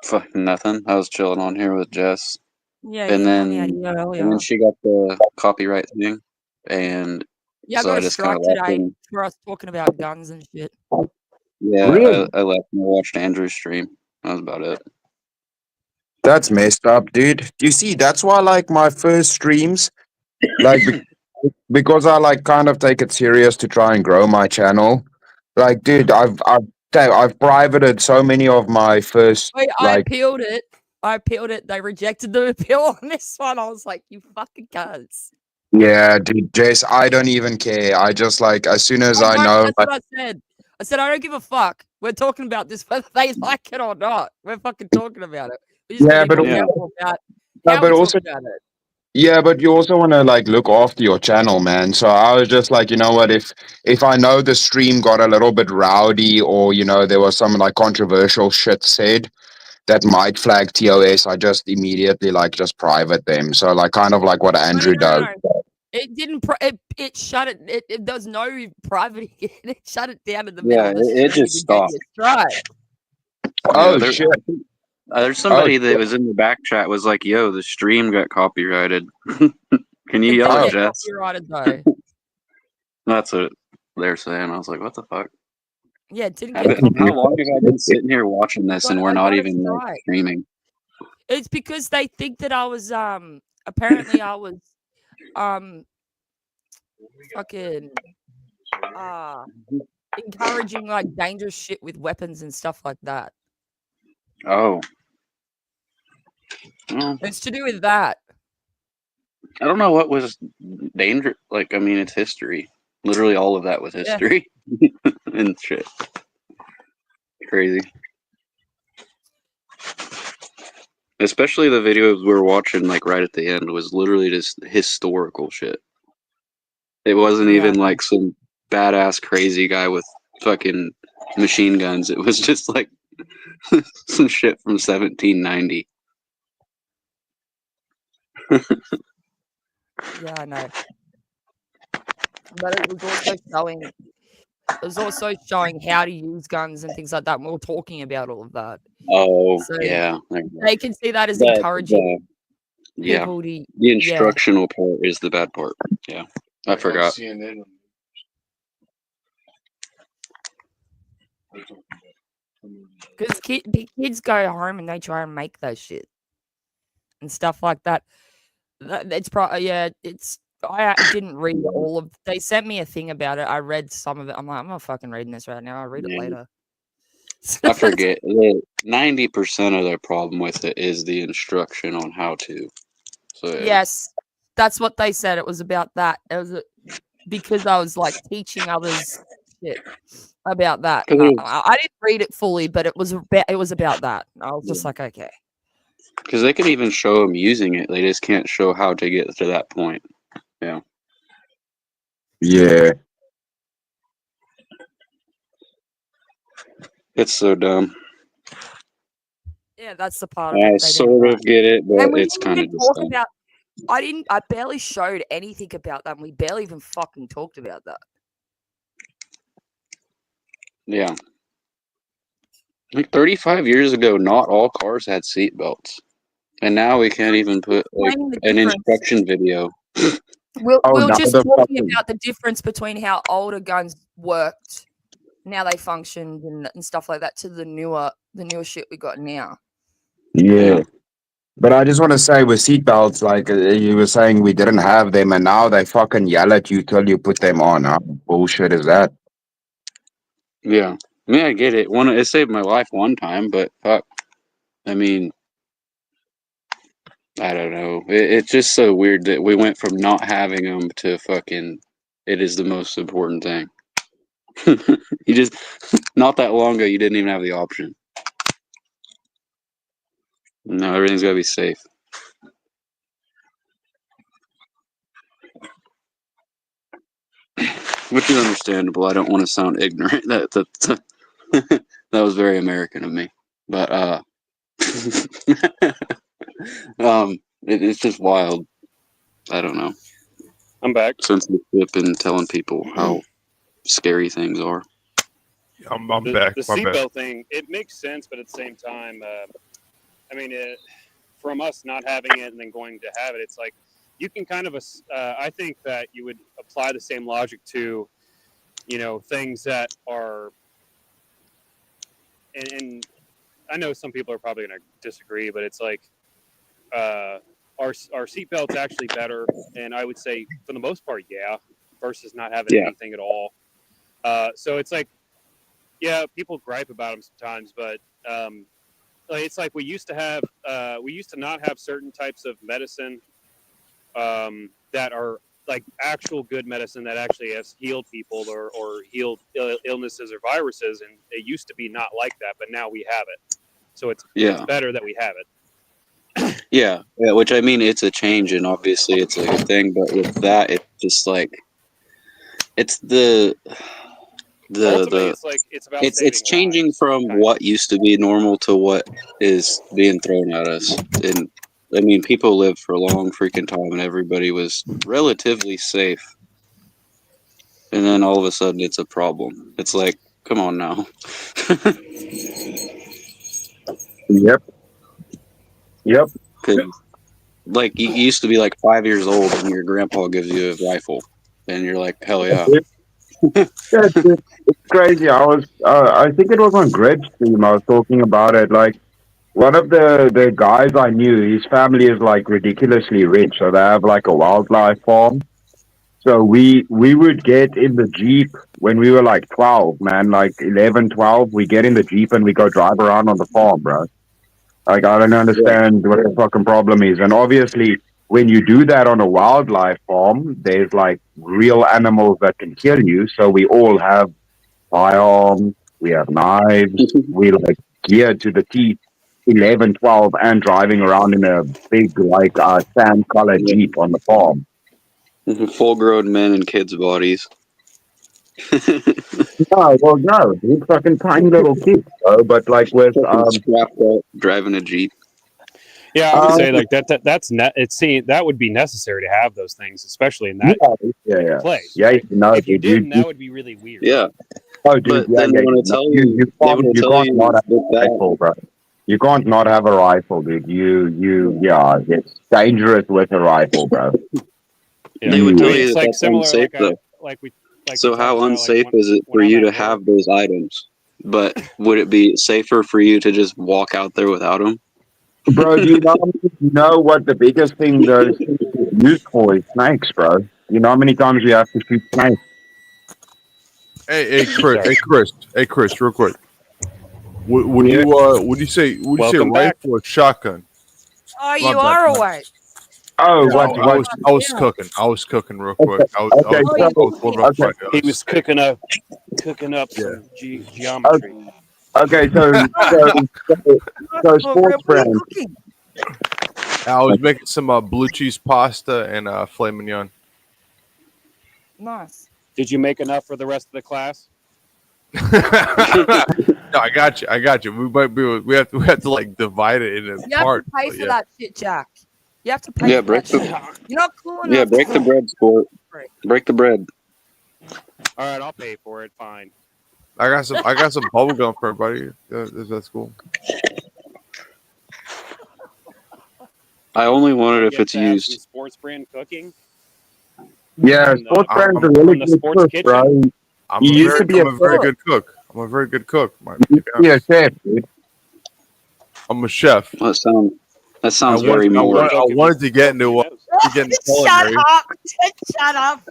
Fucking nothing. I was chilling on here with Jess. Yeah, And you told me then earlier. and then she got the copyright thing. And Yeah, I so got I a just kind strike of left today and for us talking about guns and shit. yeah, Really? I left and I watched Andrew's stream. That was about it. That's messed up, dude. You see, that's why like my first streams, like because I like kind of take it serious to try and grow my channel. Like, dude, I've privated so many of my first Wait, I like. appealed it. I appealed it. They rejected the appeal on this one. I was like, you fucking cunts. Yeah, dude, Jace, I don't even care. I just like as soon as I know, That's like, what I said. I said, I don't give a fuck. We're talking about this whether they like it or not. We're fucking talking about it. We're just yeah, gonna be but more yeah, careful about how but we talk also, about it. yeah, but you also want to like look after your channel, man. So I was just like, you know what, if I know the stream got a little bit rowdy or you know there was some like controversial shit said that might flag TOS, I just immediately like just private them. So like kind of like what Andrew does. No. It didn't. It shut it. It does no private. It shut it down in the middle Yeah, of the it stream just and gave me stopped. a strike. Oh Yeah, shit! there's Oh somebody that shit! was in the back chat was like, "Yo, the stream got copyrighted." Can you It yell didn't at get Jess? copyrighted though. That's what they're saying. I was like, "What the fuck?" Yeah, it didn't How get copyrighted. long have I been sitting here watching this and we're I not got a even like strike. streaming? It's because they think that I was apparently I was fucking encouraging like dangerous shit with weapons and stuff like that. Oh. Well, It's to do with that. I don't know what was danger. Like, I mean, it's history. Literally, all of that was Yeah. history and shit. Crazy. Especially the videos we were watching, like right at the end, was literally just historical shit. It wasn't even like some badass crazy guy with fucking machine guns. It was just like some shit from 1790. Yeah, I know. But it was also showing. It was also showing how to use guns and things like that. And we were talking about all of that. Oh, So yeah. they can see that as The- encouraging Yeah. people to. The Yeah. instructional part is the bad part. Yeah. I forgot. Because kids go home and they try and make that shit and stuff like that. It's probably It's I didn't read all of. They sent me a thing about it. I read some of it. I'm like, I'm not fucking reading this right now. I'll read it later. I forget. 90% of the problem with it is the instruction on how to. So yeah. Yes, that's what they said. It was about that. It was because I was like teaching others shit about that. And I didn't read it fully, but it was about that. I was just like, okay. Because they can even show them using it. They just can't show how to get to that point. Yeah. Yeah. It's so dumb. Yeah, that's the part of I it. sort of get it, but And we it's didn't kind of even just talk dumb. about. I barely showed anything about that. And we barely even fucking talked about that. Yeah. Like 35 years ago, not all cars had seat belts. And now we can't even put like Explaining the an difference. instruction video. We're now just the talking fucking- about the difference between how older guns worked and how they functioned and stuff like that to the newer shit we got now. Yeah. But I just want to say with seatbelts, like you were saying, we didn't have them, and now they fucking yell at you till you put them on. How bullshit is that? Yeah. I mean, I get it. It saved my life one time, but fuck. I mean, I don't know. It's just so weird that we went from not having them to fucking. It is the most important thing. You just not that long ago, you didn't even have the option. No, everything's gotta be safe. Which is understandable. I don't want to sound ignorant. That was very American of me. But it's just wild. I don't know. I'm back. Censorship and telling people how scary things are. I'm back. The seatbelt thing, it makes sense, but at the same time, I mean, from us not having it and then going to have it, it's like you can kind of, I think that you would apply the same logic to, things that are, and I know some people are probably going to disagree, but it's like our seatbelt's actually better, and I would say for the most part, yeah, versus not having anything at all. So it's like, yeah, people gripe about them sometimes, but it's like we used to not have certain types of medicine that are like actual good medicine that actually has healed people or healed illnesses or viruses, and it used to be not like that, but now we have it. So it's better that we have it. Yeah, which I mean, it's a change, and obviously it's a good thing. But with that, it's just like it's it's changing from what used to be normal to what is being thrown at us. And I mean, people lived for a long freaking time, and everybody was relatively safe. And then all of a sudden, it's a problem. It's like, come on now. Yep. Like you used to be like 5 years old, and your grandpa gives you a rifle, and you're like, hell yeah. It's crazy. I think it was on Greg's stream. I was talking about it. Like, one of the guys I knew, his family is like ridiculously rich, so they have like a wildlife farm. So we would get in the Jeep when we were like 12, man, like 11, 12. We get in the Jeep and we go drive around on the farm, bro. Like, I don't understand what the fucking problem is. And obviously, when you do that on a wildlife farm, there's like real animals that can kill you. So we all have firearms, we have knives, we like gear to the teeth, 11, 12, and driving around in a big, like, sand colored Jeep on the farm. Full grown men in kids' bodies. No, these fucking tiny little kids, bro. But like with strapped up, driving a Jeep. Yeah, I would say like that would be necessary to have those things, especially in that place. Yeah, no, if you dude, didn't, that would be really weird. Yeah. Oh, dude, you can't not have a rifle, bro. You can't not have a rifle, dude. It's dangerous with a rifle, bro. They would tell you it's that like that's similar, unsafe, though. So how unsafe is it for you to have those items? But would it be safer for you to just walk out there without them? Bro, do you know what the biggest thing those things are used for is snakes, bro. You know how many times we have to shoot snakes? Hey, Chris, real quick. Would you say rifle or shotgun? Oh, you are awake. Oh, yeah, I was cooking. I was cooking real quick. He was cooking up some geometry. Okay, so sports brand. I was making some blue cheese pasta and filet mignon. Nice. Did you make enough for the rest of the class? No, I got you. We have to like divide it into parts. You have to pay for that shit, Jack. You have to pay for break that the shit. You're not cool enough. Yeah, break the bread, sport. Break the bread. All right, I'll pay for it. Fine. I got some bubble gum for everybody. That's cool. I only want it if it's used. Sports brand cooking. Yeah, sports brands are really good cook, bro. I'm a very good cook. I'm a very good cook. Yeah, chef, dude. I'm a chef. That sounds very more. I wanted to get into culinary. Shut up.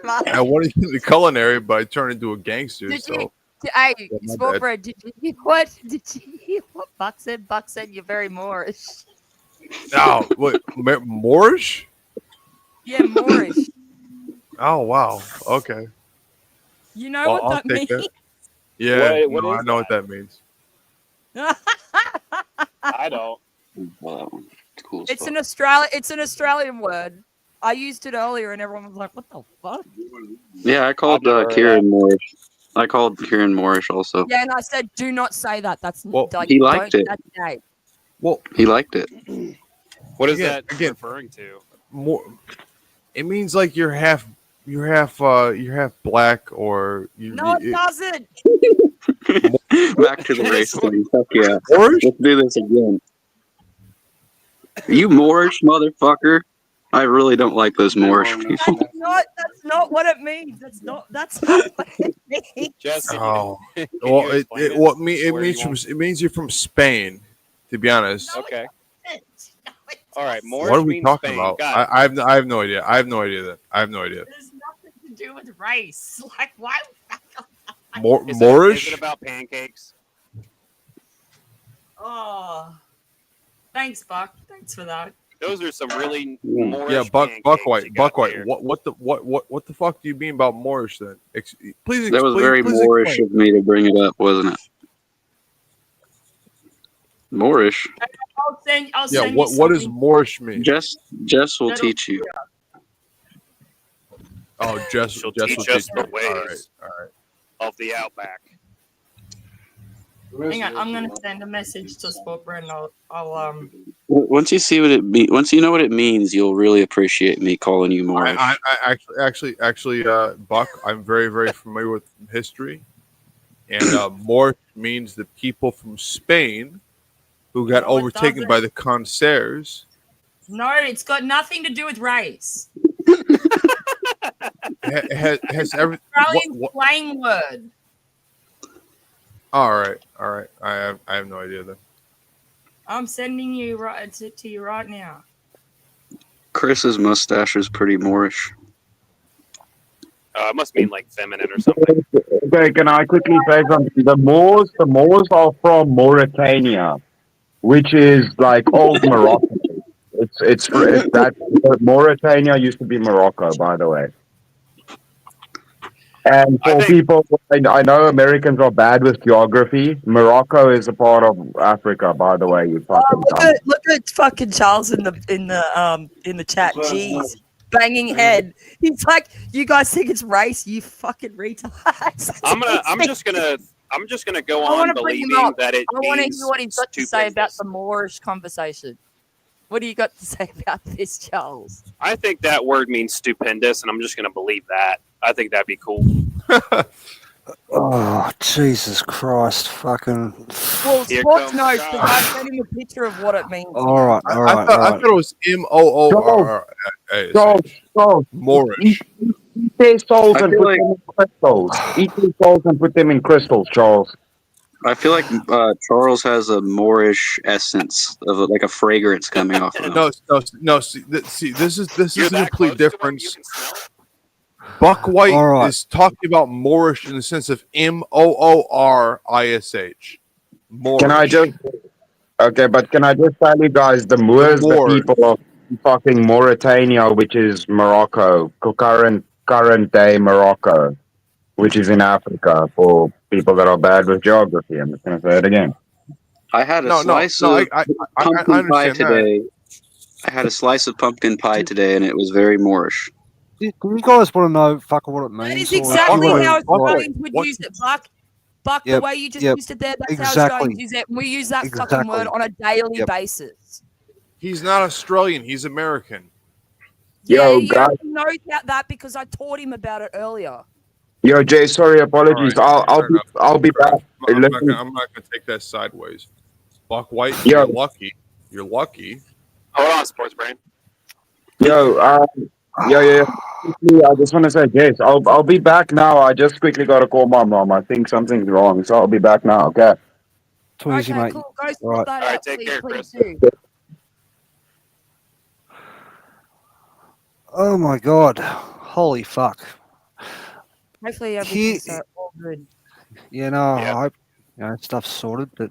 I wanted to get into culinary, but I turned into a gangster. Hey, Sport Bread, did you hear what Buck said? Buck said you're very Moorish. Oh, what? Moorish? Yeah, Moorish. Oh wow. Okay. You know what I'll that take means? that. Yeah. What No, I is know what that? that means. I don't. Wow. Cool It's stuff. It's an Australian word. I used it earlier, and everyone was like, "What the fuck?" Yeah, I called never heard of Kieran Moorish. I called Kieran Moorish also. Yeah, and I said, "Do not say that. That's Well, like he liked don't. it. That's gay." Well, He liked it. What is again, that referring to? more. It means like you're half black, or No, it doesn't. Back to the race thing. Fuck yeah. Moorish? Let's do this again. You Moorish motherfucker. I really don't like those Moorish people. That's not what it means. That's not what it means. Jesse, Oh, can well, you it explain what Where it means you're from Spain. To be honest, Okay. All right, what Moorish are we means talking Spain. about? Got it. I have no idea. I have no idea. I have no idea. There's nothing to do with race. Like why? Moorish? Is it about pancakes? Oh, thanks, Buck. Thanks for that. Those are some really Yeah, Moorish Buck pancakes White. you got Buck White. there. What the fuck do you mean about Moorish then? Please, That was very please Moorish explain. of me to bring it up, wasn't it? Moorish. I'll Yeah, send what does Moorish mean? Jess will teach you. Oh, Jess She'll will teach us the me. All right, ways all right. of the outback. Hang on, I'm gonna send a message to Sport Brand. I'll Once you see what it means, once you know what it means, you'll really appreciate me calling you Moorish. I actually, Buck, I'm very, very familiar with history, and Moorish means the people from Spain who got No, it overtaken by the doesn't. Corsairs. No, it's got nothing to do with race. Has every Australian slang word. All right. I have no idea then. I'm sending you to you right now. Chris's mustache is pretty Moorish. It must mean like feminine or something. Okay, can I quickly say something? The Moors are from Mauritania, which is like old Morocco. It's that Mauritania used to be Morocco, by the way. And for people, I know Americans are bad with geography. Morocco is a part of Africa, by the way. You fucking Look at fucking Charles in the chat. Jeez, banging head. He's like, you guys think it's race? You fucking retards. I'm just gonna go on believing that it I want to means hear what he's got to say about the Moorish conversation. What do you got to say about this, Charles? I think that word means stupendous, and I'm just gonna believe that. I think that'd be cool. Oh, Jesus Christ. Fucking. Well, Here Sports comes knows because I Charles. sent him a picture of what it means. All right, all I right, thought all right. it was MOOR. Moorish. Eat their souls I and feel put like- them in crystals. Eat their souls and put them in crystals, Charles. I feel like Charles has a Moorish essence of like a fragrance coming off of him. No. See, this is You're a that complete close to him, difference. you can smell it? Buck White All right. is talking about Moorish in the sense of MOORISH. Moorish. Can I just but can I just tell you guys, the Moors, the Moors. people of fucking Mauritania, which is Morocco, current day Morocco, which is in Africa, for people that are bad with geography. I'm just gonna say it again. I had a No, slice I of pumpkin pie understand that. today. I had a slice of pumpkin pie today, and it was very Moorish. Do you guys want to know fucking what it means? That is or exactly do you how wanna- Australians would use it, Buck. Buck, the Yep, way you just yep, used it there, that's how exactly. Australians use it. We use that fucking word Exactly. on a daily Yep. basis. He's not Australian. He's American. Yeah, Yo, he guys. already knows about that because I taught him about it earlier. Yo, Jay, sorry, apologies. All right, I'll be back. I'm not Listen, gonna take that sideways. Buck White, Yo. you're lucky. You're lucky. Hold on, Sports Brain. yo, quickly, I just want to say, yes, I'll be back now. I just quickly got to call my mom. I think something's wrong, so I'll be back now. Okay. Too easy, Okay, mate. cool. Go sort Right. that All right, out, take please, care, please Chris. do. Oh my god. Holy fuck. Hopefully everything's all good. Yeah, no, Yeah. I hope stuff's sorted, but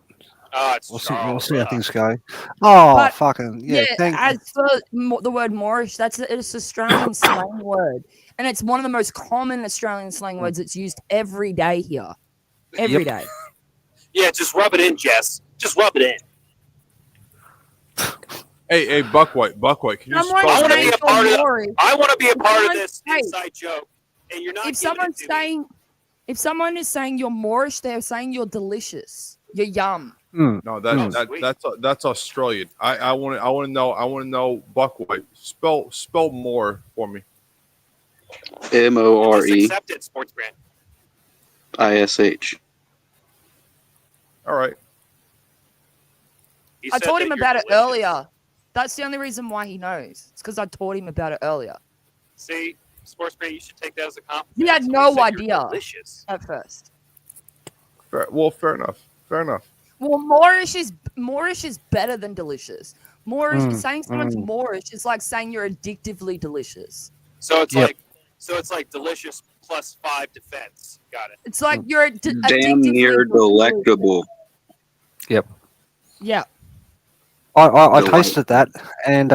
It's We'll Charles. see how things go. Oh, But fucking yeah! as for the word Moorish, it's Australian slang word, and it's one of the most common Australian slang words. It's used every day here, every day. Yeah, just rub it in, Jess. Just rub it in. Hey, Buckwhite, can you spell? I want to be a part of. Moorish. I want to be a part of this inside joke, and you're not. If someone's saying, if someone is saying you're Moorish, they're saying you're delicious. You're yum. No, that's Australian. I want to know Buckwhite. Spell more for me. MORE Just accept it, sports brand. ISH. All right. I told him about it earlier. That's the only reason why he knows. It's because I taught him about it earlier. See, sports brand, you should take that as a compliment. He had no idea at first. Fair enough. Well, Moorish is better than delicious. Moorish saying someone's Moorish is like saying you're addictively delicious. So it's like delicious plus 5 defense. Got it. It's like you're damn near delectable. Yep. Yeah. I tasted that, and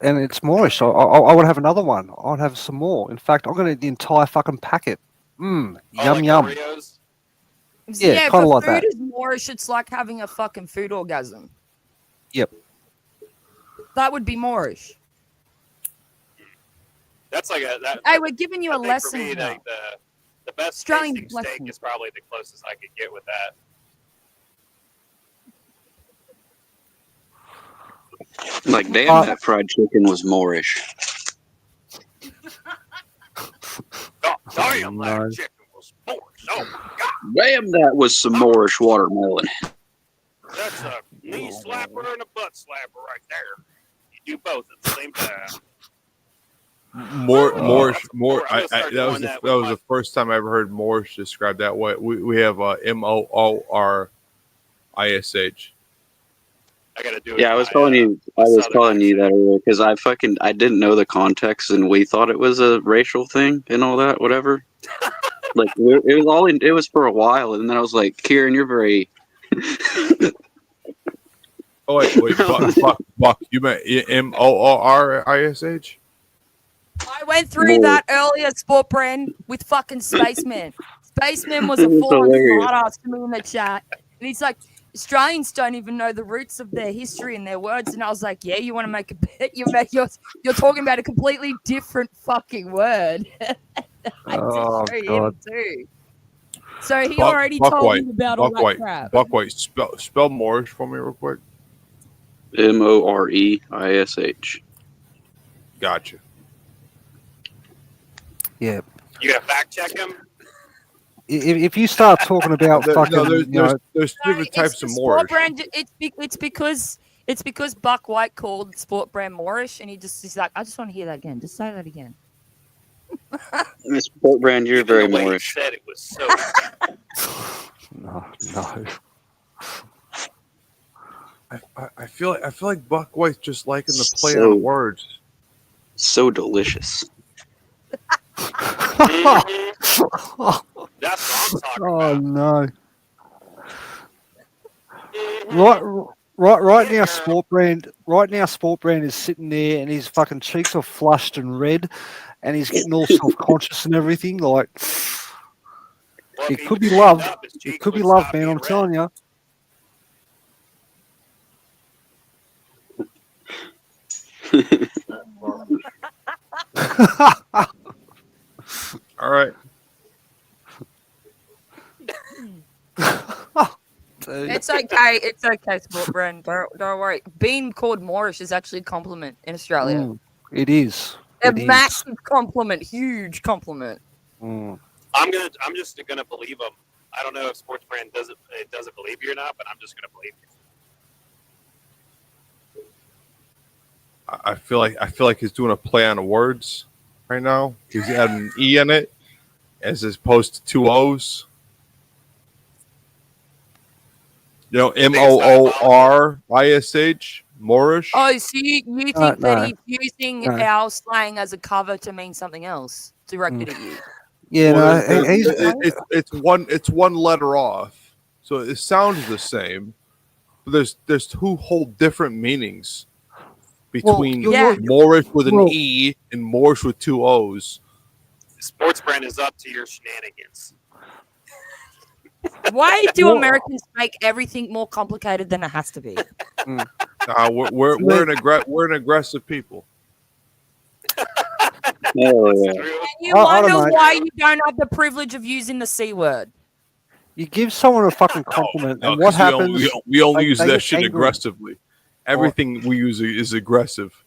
it's Moorish. So I would have another one. I'd have some more. In fact, I'm going to eat the entire fucking packet. Yum like yum. Oreos? Yeah, kind of like that. Food is Moorish. It's like having a fucking food orgasm. Yep. That would be Moorish. That's like Hey, we're giving you a I think lesson for me, now. like the best Australian tasting steak lesson. is probably the closest I could get with that. Like, damn, that fried chicken was Moorish. Damn, that chicken was Moorish. Oh my god. Damn, that was some Moorish watermelon. That's a knee slapper and a butt slapper right there. You do both at the same time. Moorish. That was the first time I ever heard Moorish described that way. We have MOORISH. I gotta do it. Yeah, I was calling you that earlier because I didn't know the context and we thought it was a racial thing and all that, whatever. Like it was for a while, and then I was like, Kieran, you're very. Oh wait, Buck, you meant MOORISH? I went through that earlier, Sport Brand, with fucking Spaceman. Spaceman was a It's full-on hilarious. smartass to me in the chat, and he's like, Australians don't even know the roots of their history and their words, and I was like, yeah, you want to make a bet? You're talking about a completely different fucking word. I Oh, did show God. him too. So he already told me about all that crap. Buckwhite, spell Moorish for me real quick. MOREISH. Gotcha. Yeah. You gotta fact check him. If you start talking about fucking, there's different types of Moorish. Sport Brand, it's because Buck White called Sport Brand Moorish, and he's like, I just want to hear that again. Just say that again. Miss Sport Brand, you're very Moorish. Said it was so. No. I feel like Buckwhite's just liking the play on words. So delicious. That's what I'm talking Oh no! Right now, Sport Brand. Right now, Sport Brand is sitting there, and his fucking cheeks are flushed and red, and he's getting all self-conscious and everything. Like, it could be love. It could be love, man. I'm telling you. All right. It's okay. It's okay, Sport Brand. Don't worry. Being called Moorish is actually a compliment in Australia. It is. A massive compliment. Huge compliment. I'm just gonna believe him. I don't know if Sports Brand doesn't believe you or not, but I'm just gonna believe you. I feel like he's doing a play on words right now. He's adding an E in it as opposed to 2 O's. You know, MOORISH, Moorish. Oh, so you think that he's using our slang as a cover to mean something else directed at you? Yeah, it's one letter off, so it sounds the same, there's two whole different meanings between yeah. Moorish with an E and Moorish with two O's. Sports brand is up to your shenanigans. Why do Americans make everything more complicated than it has to be? We're an aggressive people. And you wonder why you don't have the privilege of using the C word. You give someone a fucking compliment, No, and what 'cause happens? we only Like, use they that get shit angry. aggressively. Everything we use is aggressive.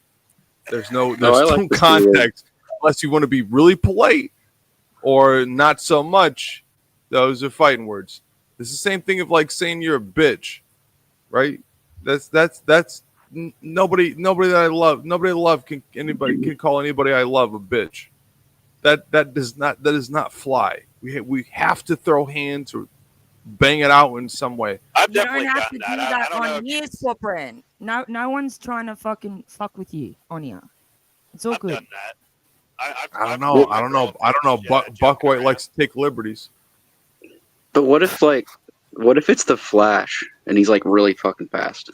There's no I like the C word. context unless you want to be really polite or not so much. Those are fighting words. It's the same thing of like saying you're a bitch, right? That's nobody that I love. Nobody I love can call anybody I love a bitch. That does not fly. We have to throw hands or bang it out in some way. I've You definitely don't have to gotten do that. that I don't know on here, Sport Brand. No one's trying to fucking fuck with you on here. It's all good. done that. I don't know. Buck White likes to take liberties. But what if it's the Flash and he's like really fucking fast?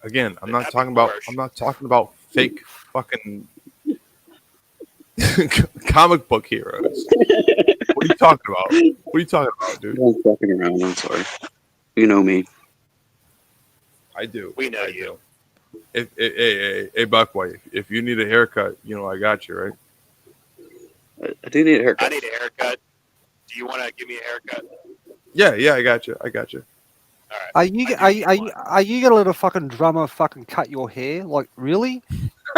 Again, I'm not talking about fake fucking comic book heroes. What are you talking about? What are you talking about, dude? I'm fucking around. I'm sorry. You know me. I do. We know you. Hey, Buck White, if you need a haircut, I got you, right? I do need a haircut. I need a haircut. Do you want to give me a haircut? Yeah, I got you. Are you gonna let a fucking drummer fucking cut your hair? Like, really,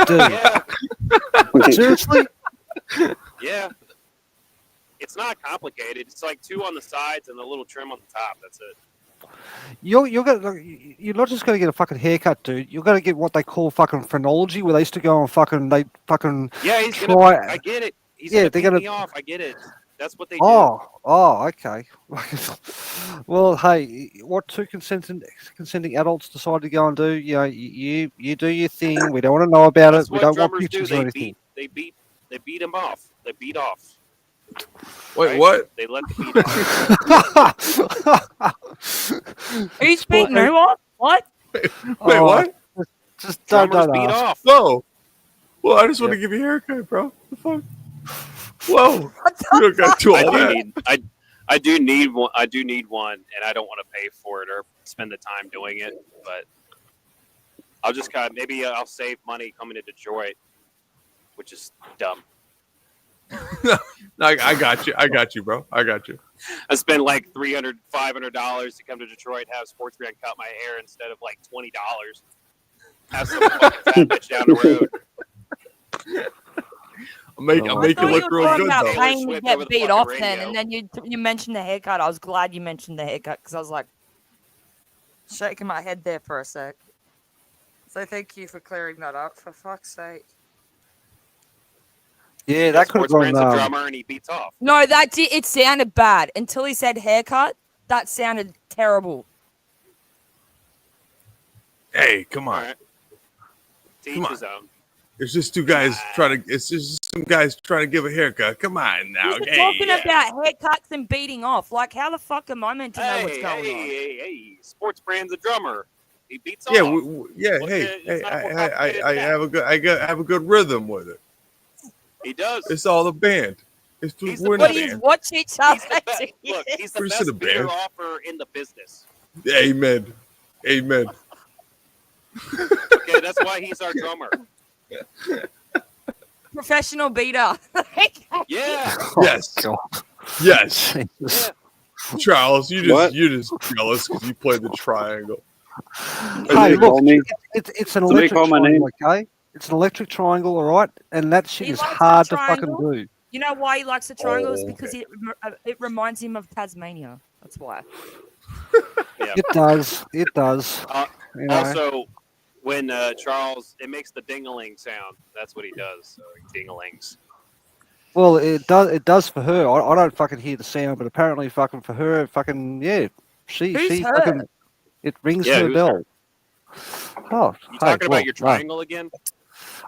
dude? Seriously? Yeah. It's not complicated. It's like 2 on the sides and a little trim on the top. That's it. You're not just gonna get a fucking haircut, dude. You're gonna get what they call fucking phrenology, where they used to go and fucking Yeah, he's try. gonna. I get it. He's Yeah, gonna they're pee gonna. me off. I get it. That's what they do. Oh, okay. Well, hey, what two consenting adults decide to go and do? You do your thing. We don't want to know about That's it. We what don't want drummers pictures do. or anything. They beat him off. They beat off. Wait, right? what? They let the beat off. Who's beating who off? What? Wait, what? Just don't beat ask. off. No. Well, I just want to give you a haircut, bro. The fuck? Whoa. You don't got to all that. I do need one. I do need one, and I don't want to pay for it or spend the time doing it. But I'll just maybe I'll save money coming to Detroit, which is dumb. No, I got you, bro. I got you. I spend like $300, $500 to come to Detroit, have Sports Brand cut my hair instead of like $20. Have some fucking fat bitch down the road. I'll make it look real good, though. Paying to get beat off then, and then you mentioned the haircut. I was glad you mentioned the haircut because I was like shaking my head there for a sec. So thank you for clearing that up. For fuck's sake. Yeah, that could have gone. Sports Brand's a drummer and he beats off. No, it sounded bad until he said haircut. That sounded terrible. Hey, come on. Right. To each his own. It's just two guys it's just some guys trying to give a haircut. Come on now. We're talking about haircuts and beating off. Like, how the fuck am I meant to know what's going on? Hey, Sports Brand's a drummer. He beats Yeah, off. I have a good rhythm with it. He does. It's all the band. We're What the is band. what's each other? Look, he's the We're best the beater band. offer in the business. Amen. Okay, that's why he's our drummer. Professional beater. Yeah. Yes. Yes. Yeah. Charles, you're just jealous because you played the triangle. Hey, look, it's an Somebody electric call my name. triangle, okay? It's an electric triangle, all right? And that shit He is likes the hard to fucking triangle. do. You know why he likes the triangle? It's Oh, because it reminds him of Tasmania. That's why. Yeah. It does. It does. You know? Also, when Charles, it makes the ding-a-ling sound. That's what he does. So he ding-a-lings. Well, it does. It does for her. I don't fucking hear the sound, but apparently, fucking for her, fucking yeah, she Who's her? fucking it rings Yeah, her who's bell. her? Oh, You hey, talking well, about your no. triangle again?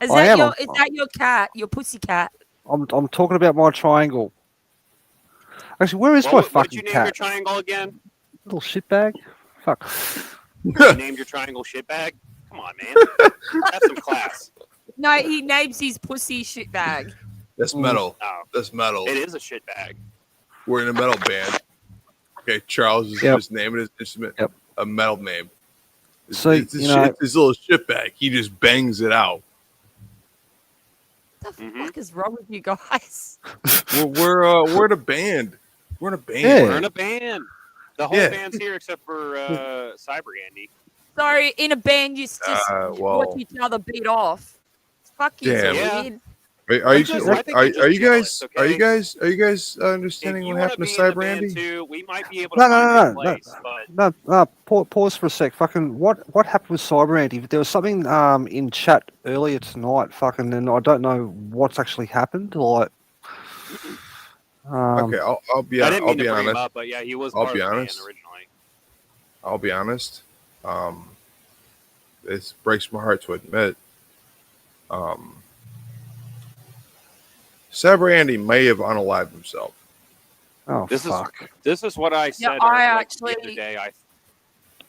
Is I that am. is that your cat? Your pussy cat? I'm talking about my triangle. Actually, where is my What did fucking you name cat? your triangle again? Little shitbag. Fuck. You named your triangle shitbag. Come on, man. Have some class. No, he names his pussy shitbag. That's metal. Oh, That's metal. it is a shitbag. We're in a metal band. Okay, Charles is just naming his instrument a metal name. So, it's his little shitbag. He just bangs it out. What the fuck is wrong with you guys? We're in a band. We're in a band. Yeah. We're in a band. The whole band's here except for Cyber Andy. So in a band, you just watch each other beat off. Fuck you, Damn. weird. Are you guys understanding what happened to Cyber Andy? We might be able to find a place, but No, pause for a sec. Fucking, what happened with Cyber Andy? There was something in chat earlier tonight. Fucking, and I don't know what's actually happened. Like, okay, I'll be I didn't mean to bring honest. him up, but yeah, he was I'll part be of the honest. band originally. I'll be honest. It breaks my heart to admit. Cyber Andy may have unalived himself. Oh, This fuck. This is what I said Yeah, I the actually other day. I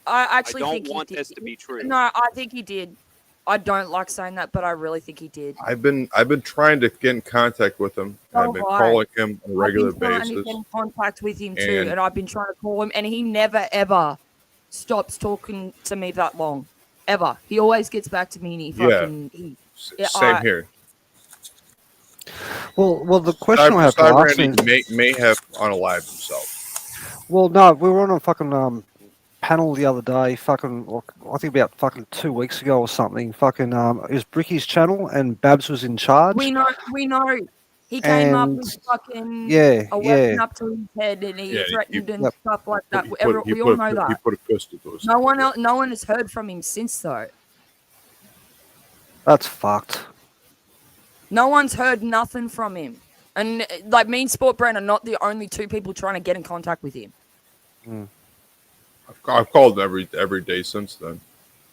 I actually don't think want he did. this to be true. No, I think he did. I don't like saying that, but I really think he did. I've been trying to get in contact with him. And I've been calling him on a regular I've been trying to basis. get in contact with him too, And- and I've been trying to call him, and he never ever stops talking to me that long, ever. He always gets back to me, and he fucking Same here. Well, the question I have to Cyber ask Andy is, may have unalived himself. well, no, we were on a fucking panel the other day. Fucking, I think about fucking 2 weeks ago or something. Fucking, it was Bricky's channel, and Babs was in charge. We know. He came up And- with fucking Yeah, a weapon yeah. up to his head, and he Yeah, threatened and Yep. stuff like that. He We all know He that. put a pistol to his No one has heard from him since though. That's fucked. No one's heard nothing from him. And like me and Sport Brand are not the only two people trying to get in contact with him. I've called every day since then.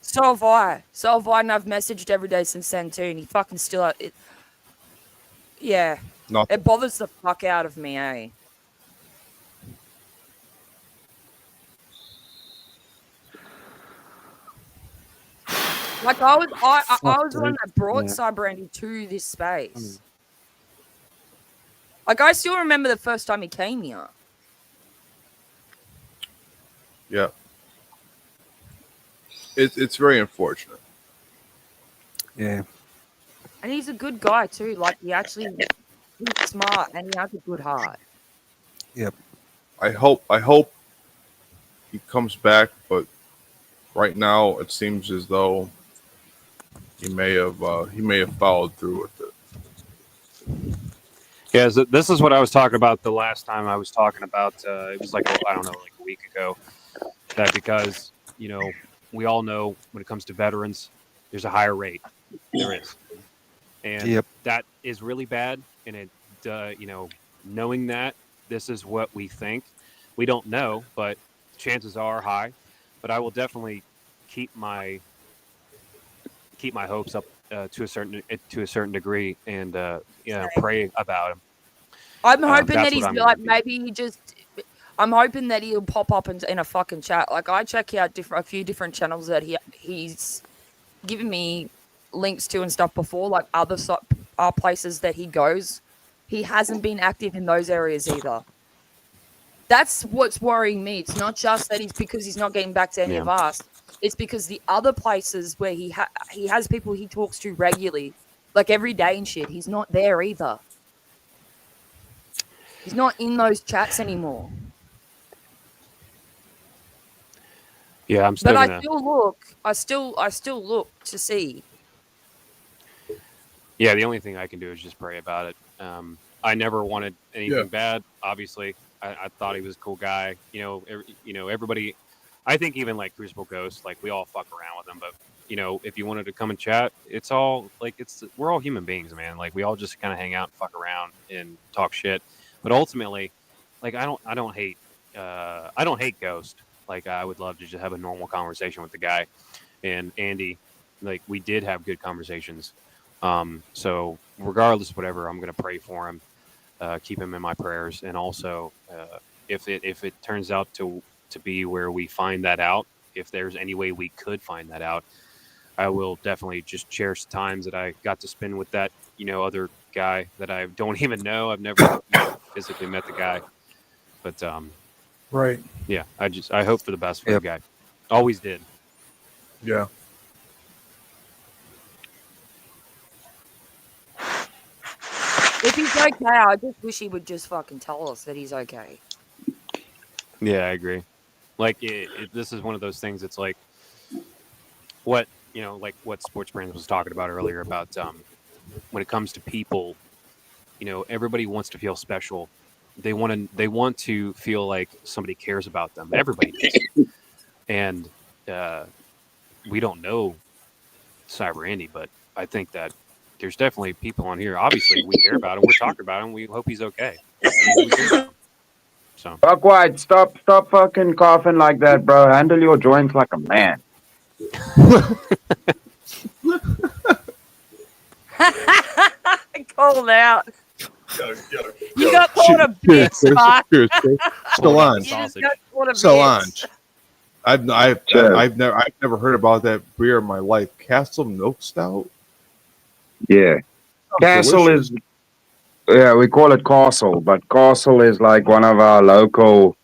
So have I. And I've messaged every day since then too, and he fucking still yeah. Nothing. It bothers the fuck out of me, eh? Like I was the one that brought Cyber Andy to this space. Like I still remember the first time he came here. Yeah. It's very unfortunate. Yeah. And he's a good guy too. Like he's smart and he has a good heart. Yep. I hope he comes back, but right now it seems as though he may have followed through with it. Yeah, so this is what I was talking about the last time I was talking about. It was like I don't know, like a week ago. That because we all know when it comes to veterans, there's a higher rate. There is, and that is really bad. And it, knowing that this is what we think, we don't know, but chances are high. But I will definitely keep my hopes up to a certain degree, and pray about him. I'm hoping that that's he's what I'm like gonna maybe I'm hoping that he'll pop up in a fucking chat. Like I check out a few different channels that he's given me links to and stuff before, like other places that he goes. He hasn't been active in those areas either. That's what's worrying me. It's not just that because he's not getting back to any of us. It's because the other places where he has people he talks to regularly, like every day and shit, he's not there either. He's not in those chats anymore. Yeah, I'm still. But gonna... I still look to see. Yeah, the only thing I can do is just pray about it. I never wanted anything bad. Obviously, I thought he was a cool guy. Everybody. I think even like Crucible Ghost, like we all fuck around with him. But if you wanted to come and chat, it's all like we're all human beings, man. Like we all just kind of hang out and fuck around and talk shit. But ultimately, like I don't hate Ghost. Like I would love to just have a normal conversation with the guy. And Andy, like we did have good conversations. So regardless of whatever, I'm gonna pray for him, keep him in my prayers, and also if it turns out to be where we find that out if there's any way we could find that out, I will definitely just cherish the times that I got to spend with that, other guy that I don't even know. I've never physically met the guy, but right. Yeah, I hope for the best for the guy. Always did. Yeah. If he's okay, I just wish he would just fucking tell us that he's okay. Yeah, I agree. Like, this is one of those things. It's like what like what Sports Brands was talking about earlier about when it comes to people, everybody wants to feel special. They want to feel like somebody cares about them. Everybody does. And we don't know Cyber Andy, but I think that there's definitely people on here. Obviously, we care about him. We're talking about him. We hope he's okay. So, Fuck White, stop fucking coughing like that, bro. Handle your joints like a man. Called out. You got called a bitch, Mark. Solange. I've never heard about that beer in my life. Castle Milk Stout. Yeah. Castle delicious. is, yeah, we call it Castle, but Castle is like one of our local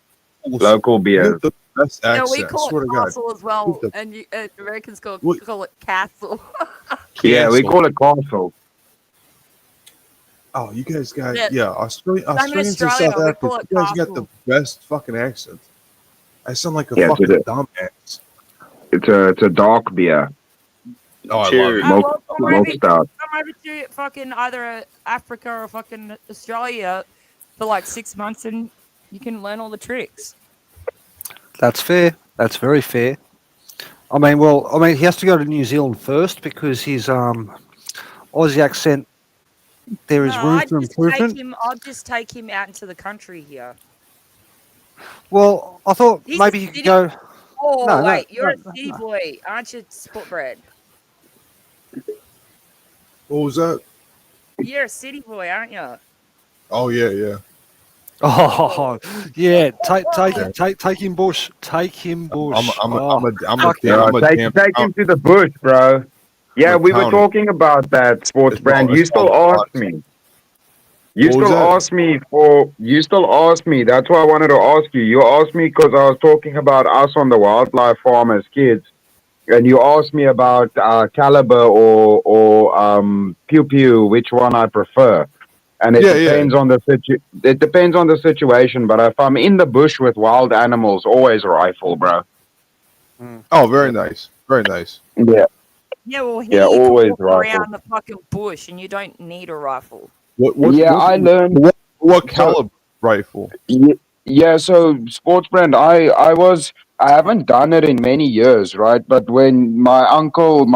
beers. The best Yeah, accent. we call swear it to God. castle as well, and Americans call it castle. Yeah, we call it Castle. Oh, you guys got Yeah. Australians and Australia, South we Africans. call it You guys got the castle. best fucking accent. I sound like a Yeah, fucking it's dumbass. It's a dark beer. Oh, I Cheers. love it. Milk stout. Come over to fucking either Africa or fucking Australia for like 6 months, and you can learn all the tricks. That's fair. That's very fair. I mean, he has to go to New Zealand first because his Aussie accent. There is room for improvement. I'll just take him out into the country here. Well, I thought He's maybe a he could city- go. Oh No, wait, no, you're no, a city no. boy, aren't you, sport bread? What was that? You're a city boy, aren't you? Oh yeah. Oh yeah, take him bush, take him bush. I'm a Take him to the bush, bro. Yeah, we were talking about that, Sports Brand. You still asked me. You still asked me. That's why I wanted to ask you. You asked me because I was talking about us on the wildlife farm as kids, and you asked me about caliber or pew pew, which one I prefer. And it depends on the situation. But if I'm in the bush with wild animals, always rifle, bro. Oh, very nice. Very nice. Yeah. Yeah, well, Yeah, you always can walk rifle. around the fucking bush, and you don't need a rifle. I learned what caliber rifle. Yeah, so Sports Brand, I haven't done it in many years, right? But when my uncle,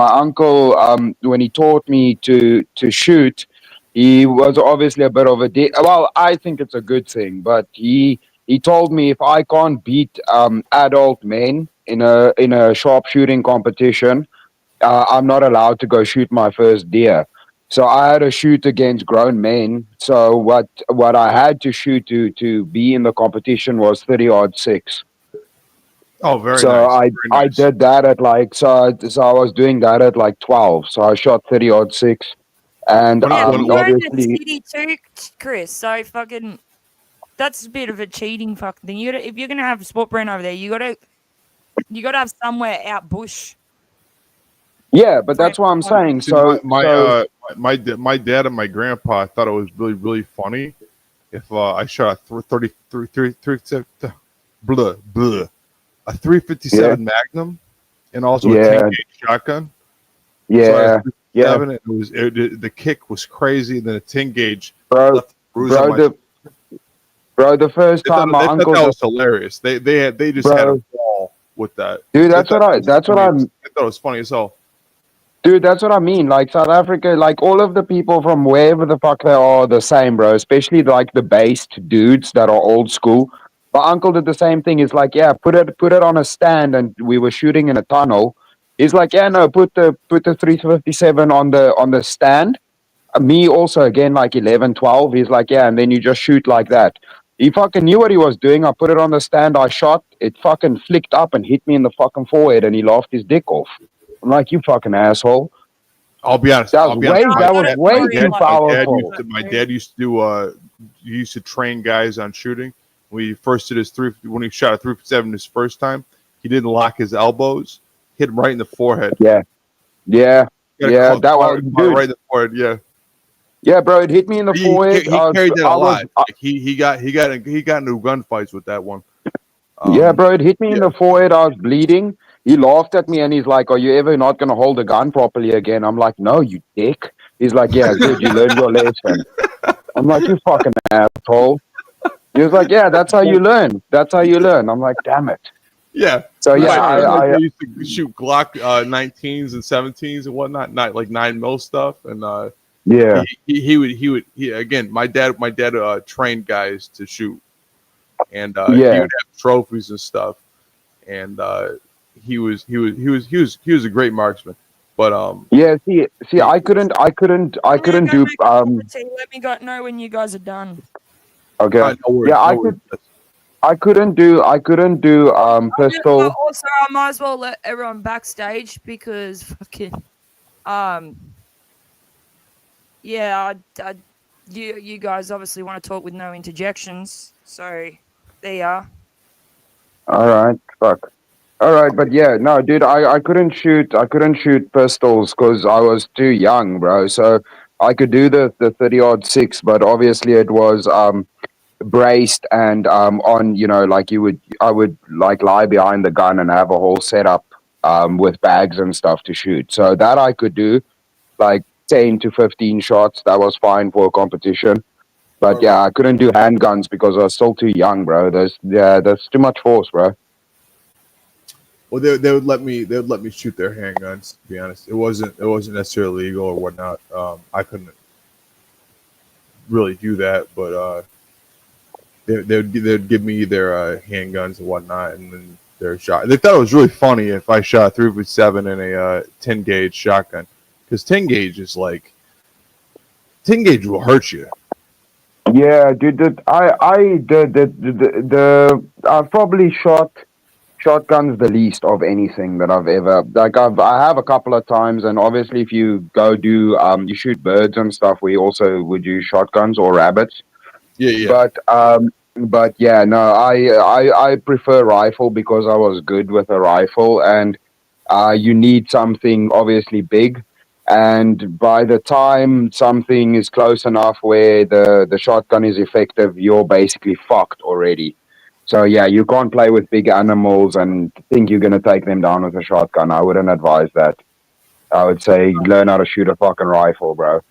when he taught me to shoot, he was obviously a bit of a well, I think it's a good thing, but he told me if I can't beat adult men in a sharpshooting competition, I'm not allowed to go shoot my first deer. So I had to shoot against grown men. So what I had to shoot to be in the competition was 30-06. Oh, very so nice. I did that at like so I was doing that at like 12. So I shot 30-06, and Yeah, but you're in the obviously city too, Chris. So fucking, that's a bit of a cheating fucking thing. If you're gonna have a sport brand over there, you gotta have somewhere out bush. yeah, but that's what I'm saying. See, So my dad and my grandpa thought it was really, really funny if I shot a 357 Magnum and also a 10-gauge shotgun. Yeah, so and the kick was crazy. And then a 10-gauge bro. left a bruise on my The first They time thought, my they uncle thought that was hilarious. They just had a ball with that. Dude, I thought it was funny as hell. Dude, that's what I mean. Like South Africa, like all of the people from wherever the fuck they are the same, bro. Especially like the based dudes that are old school. My uncle did the same thing. He's like, yeah, put it on a stand, and we were shooting in a tunnel. He's like, yeah, no, put the 357 on the stand. Me also again like 11, 12. He's like, yeah, and then you just shoot like that. He fucking knew what he was doing. I put it on the stand. I shot. It fucking flicked up and hit me in the fucking forehead, and he laughed his dick off. I'm like, you fucking asshole. I'll be honest. That was way too powerful. My dad used to do. He used to train guys on shooting. When he first did when he shot a 357 his first time, he didn't lock his elbows. Hit him right in the forehead. Yeah. That was right in the forehead. Yeah. Yeah, bro, it hit me in the forehead. He carried that a lot. He got into gunfights with that one. Yeah, bro, it hit me in the forehead. I was bleeding. He laughed at me and he's like, "Are you ever not going to hold a gun properly again?" I'm like, "No, you dick." He's like, "Yeah, good. You learned your lesson." I'm like, "You fucking asshole." He was like, "Yeah, that's how you learn. That's how you learn." I'm like, "Damn it." Yeah. So yeah, I used to shoot Glock 19s and 17s and whatnot, not like 9mm stuff, and yeah, he would again. My dad trained guys to shoot, and he would have trophies and stuff, and he was a great marksman, but yeah. See, I couldn't do Let me know when you guys are done. Okay. No worries, Yeah, I couldn't do pistol. Well, also, I might as well let everyone backstage because fucking yeah, you guys obviously want to talk with no interjections, so there you are. All right, fuck. All right, but yeah, no, dude, I couldn't shoot pistols because I was too young, bro. So I could do the 30-06, but obviously it was braced and on, like I would like lie behind the gun and have a whole setup with bags and stuff to shoot. So that I could do like 10 to 15 shots. That was fine for a competition. But yeah, I couldn't do handguns because I was still too young, bro. That's too much force, bro. Well, they would let me shoot their handguns. To be honest, it wasn't necessarily legal or whatnot. I couldn't really do that, but they'd give me their handguns and whatnot, and then their shot. They thought it was really funny if I shot 357 and a 10 gauge shotgun, because 10 gauge is like 10 gauge will hurt you. Yeah, dude. I probably shot shotguns the least of anything that I've ever I have a couple of times, and obviously if you go do you shoot birds and stuff, we also would use shotguns or rabbits. Yeah. But yeah, no, I prefer rifle because I was good with a rifle, and you need something obviously big. And by the time something is close enough where the shotgun is effective, you're basically fucked already. So yeah, you can't play with big animals and think you're gonna take them down with a shotgun. I wouldn't advise that. I would say learn how to shoot a fucking rifle, bro.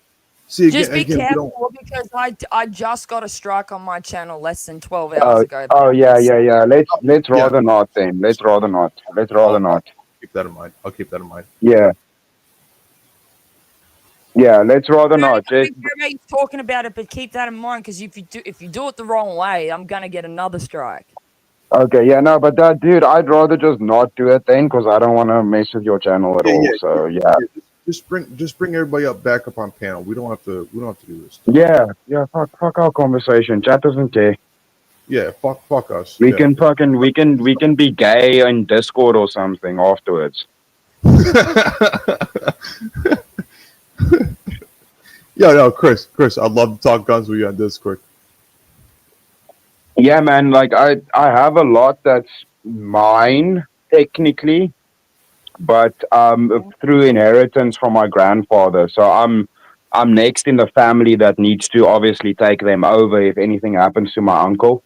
See, Just be careful because I just got a strike on my channel less than 12 hours ago. Yeah. Let's rather not then. Let's rather not. Keep that in mind. I'll keep that in mind. Yeah. Yeah, let's rather not. Just Everybody's talking about it, but keep that in mind because if you do it the wrong way, I'm gonna get another strike. okay, yeah, no, but that dude, I'd rather just not do it then because I don't want to mess with your channel at all. Yeah. So yeah. Just bring everybody back up on panel. We don't have to do this. Yeah. Fuck our conversation. Chat doesn't care. Yeah, fuck us. We can be gay in Discord or something afterwards. No, Chris, I'd love to talk guns with you on Discord. Yeah, man, like I have a lot that's mine technically, but through inheritance from my grandfather. So I'm next in the family that needs to obviously take them over if anything happens to my uncle.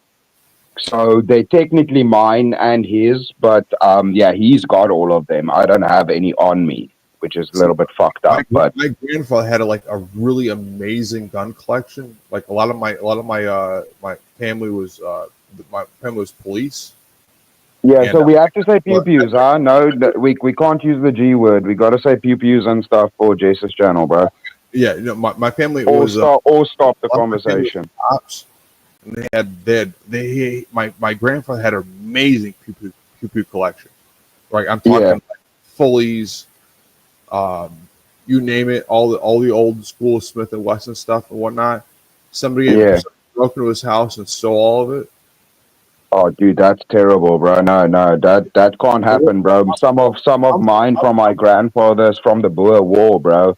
So they're technically mine and his, but yeah, he's got all of them. I don't have any on me, which is a little bit fucked up. But my grandfather had a really amazing gun collection. Like a lot of my family was police. yeah, And, so we have to say pew pews, huh? No, we can't use the G word. We got to say pew pews and stuff for Jason's channel, bro. Yeah, my family or was stop the conversation. Ops, and my grandfather had an amazing pew pew collection. Like I'm talking like Fullies, you name it, all the old school Smith and Wesson stuff and whatnot. Somebody broke into his house and stole all of it. Oh, dude, that's terrible, bro. No, that can't happen, bro. Some of mine from my grandfathers from the Boer War, bro.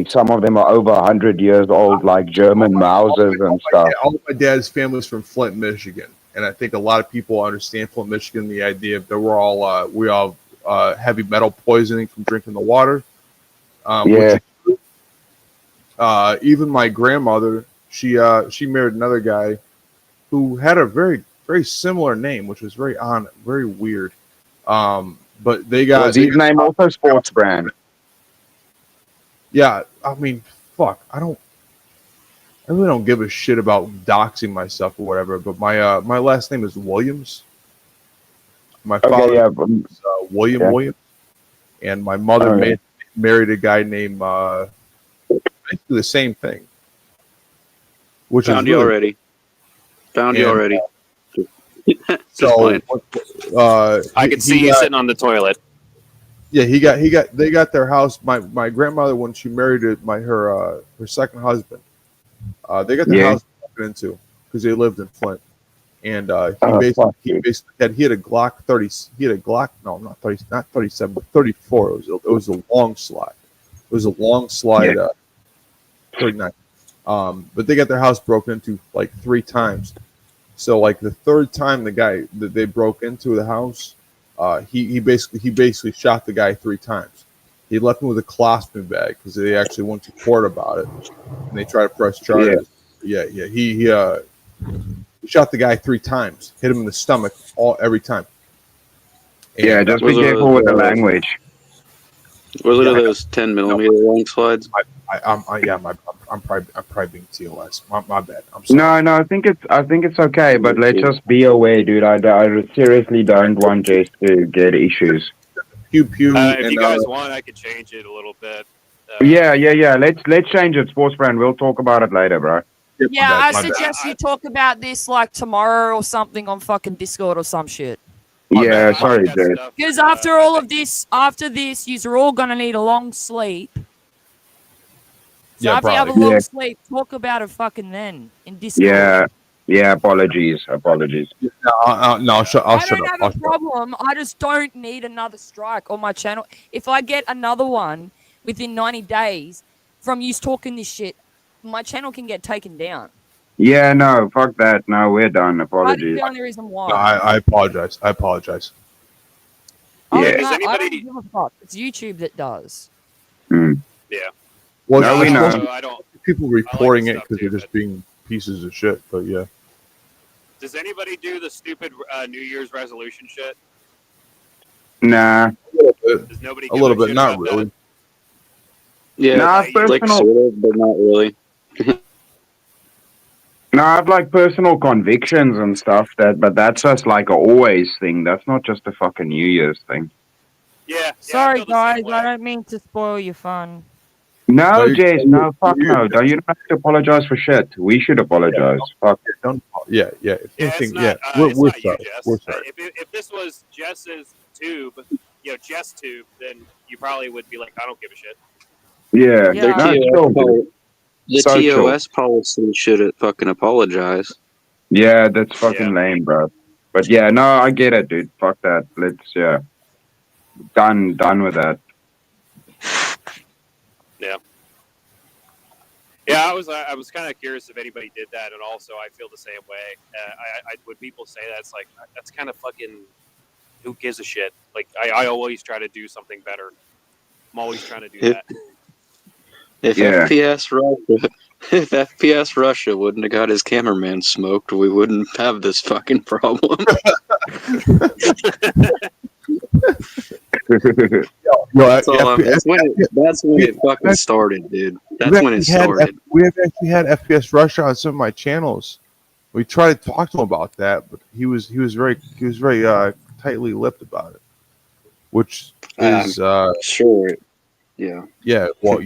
Some of them are over 100 years old, like German Mausers and stuff. All of my dad's family's from Flint, Michigan, and I think a lot of people understand Flint, Michigan. The idea that we all heavy metal poisoning from drinking the water. Yeah. Which even my grandmother, she married another guy who had a very very similar name, which was very weird. But they got Was his name also Sports Brand? Yeah, I mean, fuck, I really don't give a shit about doxing myself or whatever. But my last name is Williams. My father is William Williams, and my mother married a guy named basically the same thing. Which Found is you really already. Found you already. So I could see you sitting on the toilet. Yeah, they got their house. My grandmother, when she married her second husband, they got their house broken into because they lived in Flint, and he had a Glock 30. He had a Glock, no, not 30, not 37, but 34. It was a long slide. It was a long slide. 39. But they got their house broken into like 3 times. So like the third time the guy that they broke into the house, he basically shot the guy 3 times. He left him with a colostomy bag because they actually went to court about it, and they tried to press charges. Yeah. He shot the guy 3 times, hit him in the stomach every time. And, just be careful with the language. Was it those 10mm long slides? I'm probably being TOS. My bad. I'm sorry. No, I think it's okay, but let's just be aware, dude. I seriously don't want Jess to get issues. If you guys want, I could change it a little bit. Yeah. Let's change it, Sports Brand. We'll talk about it later, bro. Yeah, I suggest you talk about this like tomorrow or something on fucking Discord or some shit. Yeah, sorry, Jess. Because after all of this, after this, you're all gonna need a long sleep. So after you have a long sleep, talk about it fucking then in Discord. Yeah. Apologies. No, I'll shut up. I don't have a problem. I just don't need another strike on my channel. If I get another one within 90 days from you talking this shit, my channel can get taken down. Yeah, no, fuck that. No, we're done. Apologies. That's the only reason why. No, I apologize. I Yeah. don't give a fuck. It's YouTube that does. Mm. Yeah. Well, no, we know. I don't. People reporting it because they're just being pieces of shit. But yeah. Does anybody do the stupid New Year's resolution shit? Nah. Does nobody? A little bit, not really. Yeah, like sort of, but not really. No, I have like personal convictions and stuff but that's just like a always thing. That's not just a fucking New Year's thing. Yeah. Sorry, guys. I don't mean to spoil your fun. No, Jess. No, fuck no. You don't have to apologize for shit. We should apologize. Fuck. Yeah. We're sorry. We're sorry. If this was Jess's tube, Jess tube, then you probably would be like, I don't give a shit. Yeah. The TOS policy should fucking apologize. Yeah, that's fucking lame, bro. But yeah, no, I get it, dude. Fuck that. Let's done with that. Yeah, I was kind of curious if anybody did that, and also I feel the same way. When people say that, it's like that's kind of fucking. Who gives a shit? Like I always try to do something better. I'm always trying to do that. If FPS Russia wouldn't have got his cameraman smoked, we wouldn't have this fucking problem. That's when it fucking started, dude. That's when it started. We have actually had FPS Russia on some of my channels. We tried to talk to him about that, but he was very tightly lipped about it, which is sure. Yeah. Yeah. Well,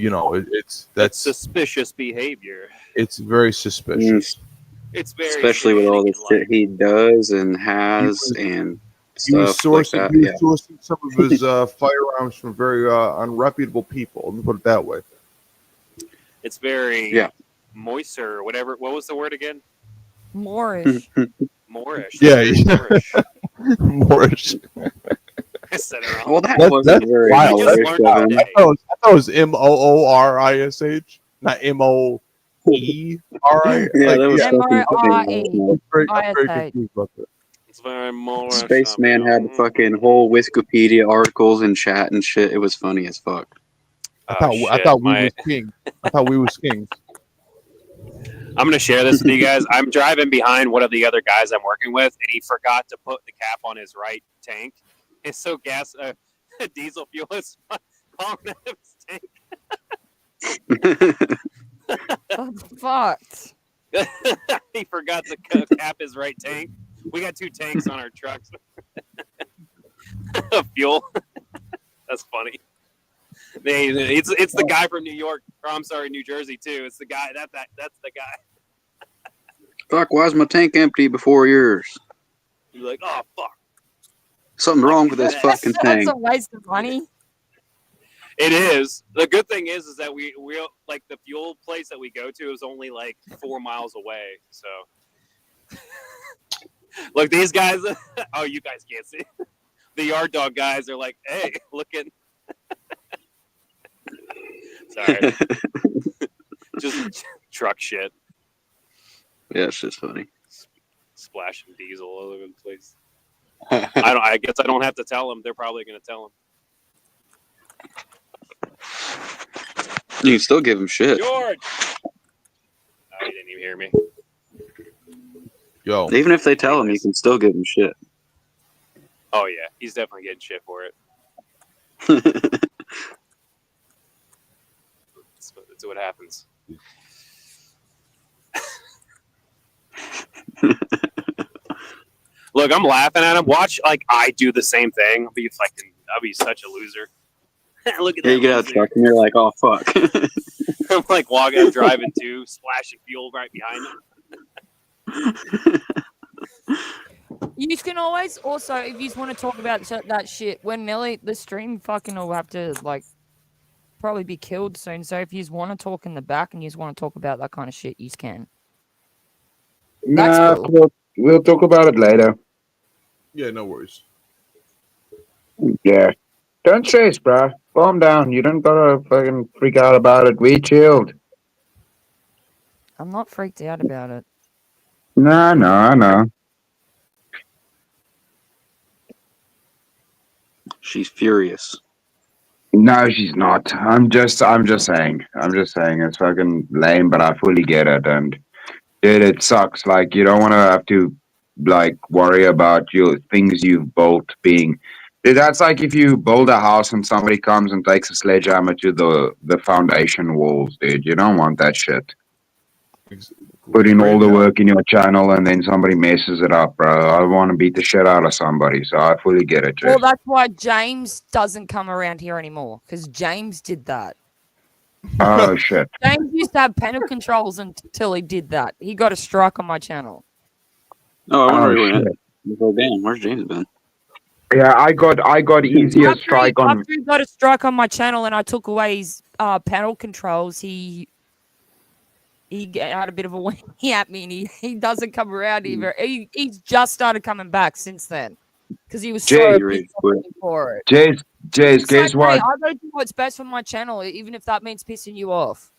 that's suspicious behavior. It's very suspicious. It's very especially with all the shit he does and has and he was stuff like sourcing. that. He was sourcing some of his firearms from very unreputable people. Let me put it that way. It's very moist or whatever. What was the word again? Moorish. Moorish. Yeah, Very Moorish. Moorish. I said it wrong. Well, that That's wasn't very I wild. just That's Moorish learned of it wild. him. I today. thought it was Moorish, not MOERI. Yeah, that was Yeah, fucking MORE. I'm very ISH. confused about that. It's very Moorish. Spaceman had the fucking whole Wikipedia articles in chat and shit. It was funny as fuck. I Oh, thought we shit. was kings. I thought we was kings. I'm going to share this with you guys. I'm driving behind one of the other guys I'm working with, and he forgot to put the cap on his right tank. And so diesel fuel is falling out of his tank. That's fucked. He forgot to cap his right tank. We got 2 tanks on our trucks of fuel. That's funny. It's the guy from New York, or I'm sorry, New Jersey too. It's the guy that's the guy. Fuck, why's my tank empty before yours? You're like, oh fuck. Something's wrong with this fucking That's tank. a waste of money. It is. The good thing is that we like the fuel place that we go to is only like 4 miles away. So look, these guys. Oh, you guys can't see. The yard dog guys are like, hey, look at. Sorry. Just truck shit. Yeah, it's just funny. Splashing diesel all over the place. I guess I don't have to tell them. They're probably going to tell them. You can still give him shit. George. Oh, he didn't even hear me. Yo. Even if they tell him, you can still give him shit. Oh yeah, he's definitely getting shit for it. That's what happens. Look, I'm laughing at him. Watch, like I do the same thing. I'll be such a loser. Look at that. You get out of the truck and you're like, oh fuck. I'm like walking up, driving too, splashing fuel right behind him. You can always also, if you want to talk about that shit, when Nelly, the stream fucking will have to like probably be killed soon. So if you want to talk in the back and you want to talk about that kind of shit, you can. Nah, cool. we'll talk about it later. Yeah, no worries. Yeah. Don't stress, bro. Calm down. You don't gotta fucking freak out about it. We chilled. I'm not freaked out about it. No, I know. She's furious. No, she's not. I'm just saying. It's fucking lame, but I fully get it. And dude, it sucks. Like you don't want to have to like worry about your things you've built being. Dude, that's like if you build a house and somebody comes and takes a sledgehammer to the foundation walls, dude. You don't want that shit. Put in all the work in your channel and then somebody messes it up, bro. I want to beat the shit out of somebody, so I fully get it, Jay. Well, that's why James doesn't come around here anymore, because James did that. Oh, shit. James used to have panel controls until he did that. He got a strike on my channel. Oh, I wonder where he shit. went. Oh, damn, where's James been? Yeah, I got easier strike on. After he got a strike on my channel and I took away his panel controls, he had a bit of a whinny at me, and he doesn't come around either. He's just started coming back since then because he was so pissed for it. Jace, guess what? Hey, I gotta do what's best for my channel, even if that means pissing you off.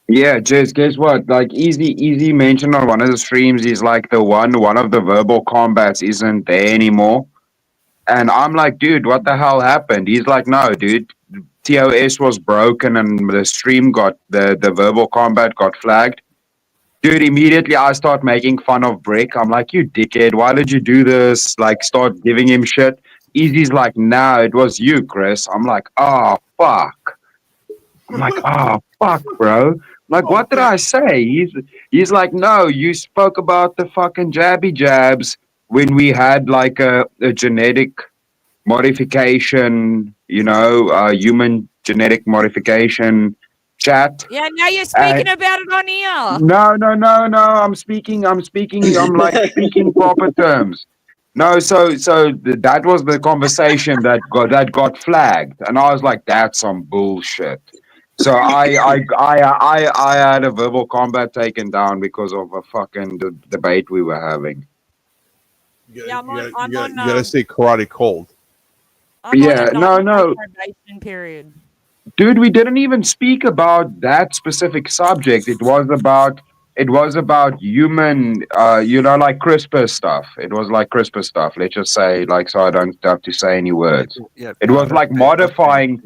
Yeah, Jace, guess what? Like easy mentioned on one of the streams. He's like one of the verbal combats isn't there anymore, and I'm like, dude, what the hell happened? He's like, no, dude. TOS was broken and the stream got the verbal combat got flagged. Dude, immediately I start making fun of Brick. I'm like, you dickhead, why did you do this? Like, start giving him shit. Easy's like, nah, it was you, Chris. I'm like, oh, fuck. I'm like, oh, fuck, bro. Like, what did I say? He's like, no, you spoke about the fucking jabby jabs when we had like a genetic modification, human genetic modification chat. Yeah, now you're speaking about it on here. No. I'm speaking. I'm like speaking proper terms. No, so that was the conversation that got flagged, and I was like, that's some bullshit. So I had a verbal combat taken down because of a fucking debate we were having. You Yeah, I'm on gotta say karate cold. I'm Yeah, on a no, 90-day probation period. dude, we didn't even speak about that specific subject. It was about human, like CRISPR stuff. It was like CRISPR stuff. Let's just say, like, so I don't have to say any words. Yeah, It was like modifying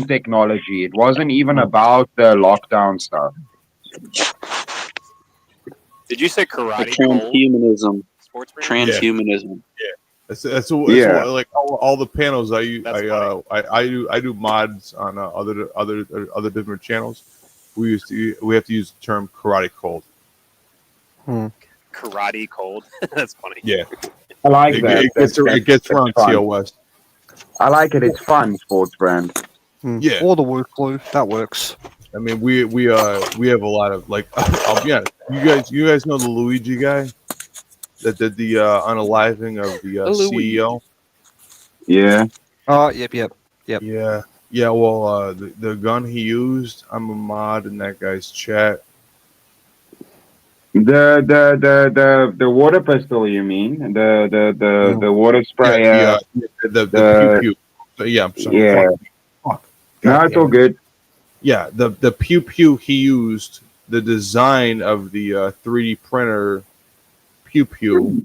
technology. It wasn't even about the lockdown stuff. Did you say The karate cold? transhumanism. Sports brand? Transhumanism. Yeah. That's Yeah. what, like all the panels I do mods on other different channels. We have to use the term karate cold. Karate cold. That's funny. Yeah, I like that. It gets around fun. TOS. I like it. It's fun, sports brand. Yeah, or the word clue that works. I mean, we have a lot of like. I'll be honest. You guys know the Luigi guy that did the unaliving of the CEO. Yeah. Oh, yep. Yeah. Well, the gun he used, I'm a mod in that guy's chat. The water pistol, you mean? The water sprayer. The pew pew. But yeah, I'm sorry. Yeah. Fuck. No, it's all good. Yeah, the pew pew he used, the design of the 3D printer pew pew,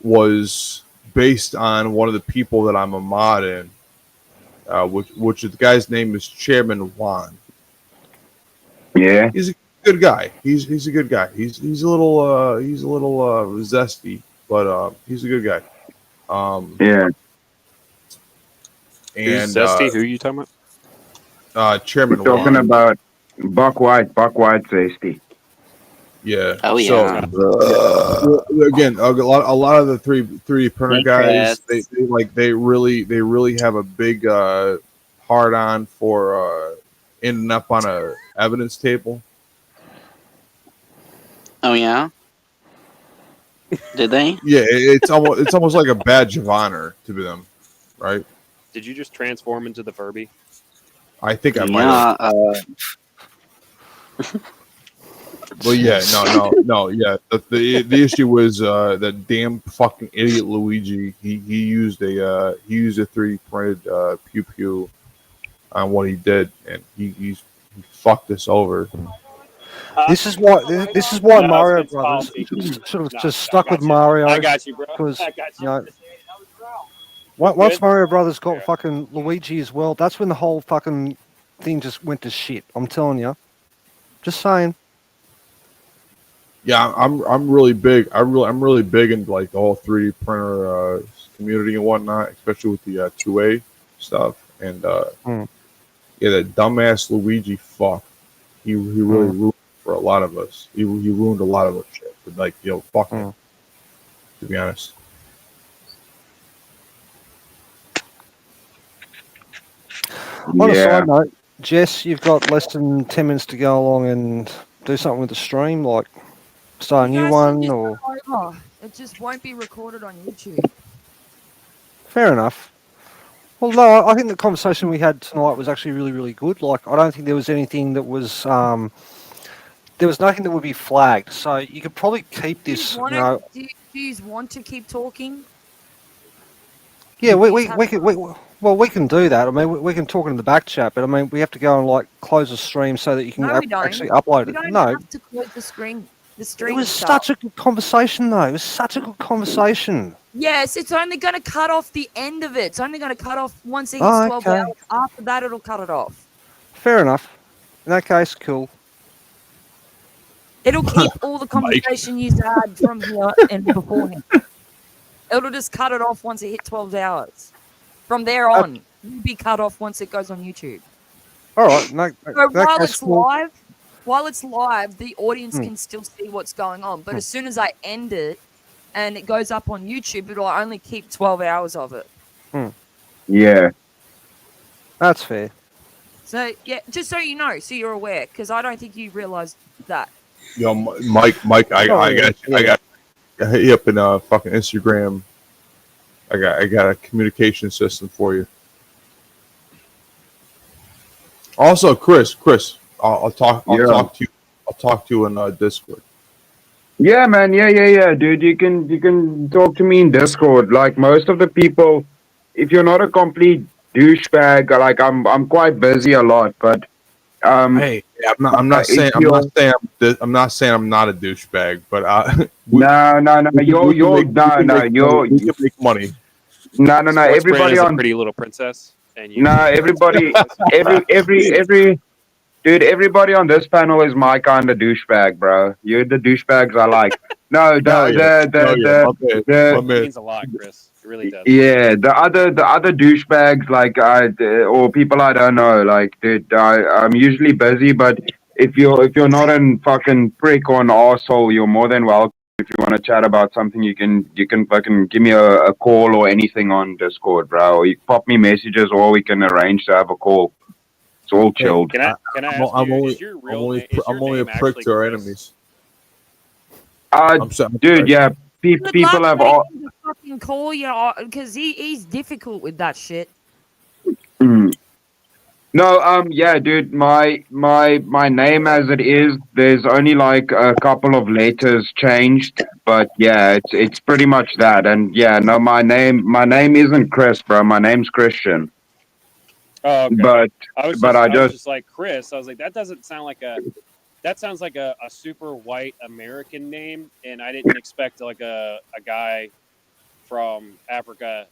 was based on one of the people that I'm a mod in, which the guy's name is Chairman Juan. Yeah, he's a good guy. He's a good guy. He's a little zesty, but he's a good guy. Yeah. Who's And Zesty? Who are you talking about? Chairman We're talking Juan. about Buck White safety. Yeah. Oh yeah. So, again, a lot of the 3D printer Hey, guys, cats. they really have a big hard on for ending up on a evidence table. Oh yeah. Did they? Yeah, it's almost like a badge of honor to them, right? Did you just transform into the Furby? I think I might have. Well, yeah, no, yeah. The issue was that damn fucking idiot Luigi. He used a 3D printed pew pew on what he did, and he fucked us over. This is why Mario Brothers sort of just stuck with Mario. I got you, bro. Because I got you. Once Mario Brothers got fucking Luigi as well, that's when the whole fucking thing just went to shit. I'm telling you. Just saying. Yeah, I'm really big. I'm really big into like the whole 3D printer community and whatnot, especially with the 2A stuff. And yeah, that dumbass Luigi fuck. He really ruined it for a lot of us. He ruined a lot of us shit. But like, fuck him. To be honest. On a side note, Jess, you've got less than 10 minutes to go along and do something with the stream, like start a new one or. It just won't be recorded on YouTube. Fair enough. Well, no, I think the conversation we had tonight was actually really, really good. Like, I don't think there was anything that was. There was nothing that would be flagged, so you could probably keep this. Do you want to keep talking? Yeah, we can do that. I mean, we can talk in the back chat, but I mean, we have to go and like close the stream so that you can actually upload We it. don't No, have to close the stream. it was such a good conversation, though. It was such a good conversation. Yes, it's only going to cut off the end of it. It's only going to cut off once it hits Oh, 12 okay. hours. After that, it'll cut it off. Fair enough. In that case, cool. It'll keep all the conversation you had from here and beforehand. It'll just cut it off once it hits 12 hours. From there on, you'll be cut off once it goes on YouTube. All right. No, So while case, it's cool. live, the audience can still see what's going on. But as soon as I end it and it goes up on YouTube, it'll only keep 12 hours of it. Yeah. That's fair. So yeah, just so you know, so you're aware, because I don't think you realized that. Yo, Mike, I got hit you up in fucking Instagram. I got a communication system for you. Also, Chris, I'll talk Yeah. to you. I'll talk to you in Discord. Yeah, man. Yeah, dude. You can talk to me in Discord. Like most of the people, if you're not a complete douchebag, like I'm quite busy a lot, but Hey, I'm not saying I'm not a douchebag, but no, we can make money. No, Sports brand everybody is a on pretty little princess, and you. no, everybody, every dude, everybody on this panel is my kind of douchebag, bro. You're the douchebags I like. No, It means a lot, Chris. It really does. yeah, the other douchebags like or people I don't know, like dude, I'm usually busy, but if you're not a fucking prick or an asshole, you're more than welcome. If you want to chat about something, you can fucking give me a call or anything on Discord, bro. Or you pop me messages, or we can arrange to have a call. It's all chilled. Can I ask you? Is your real name? Is your I'm only a name prick actually to our Chris? enemies. I'm Dude, yeah. Good People luck have getting all. him to fucking call you because he's difficult with that shit. Mm. No, yeah, dude, my name as it is, there's only like a couple of letters changed, but yeah, it's pretty much that. And yeah, no, my name isn't Chris, bro. My name's Christian. Oh, okay. But I was just like Chris. I was like, that doesn't sound like a. That sounds like a super white American name, and I didn't expect like a guy from Africa.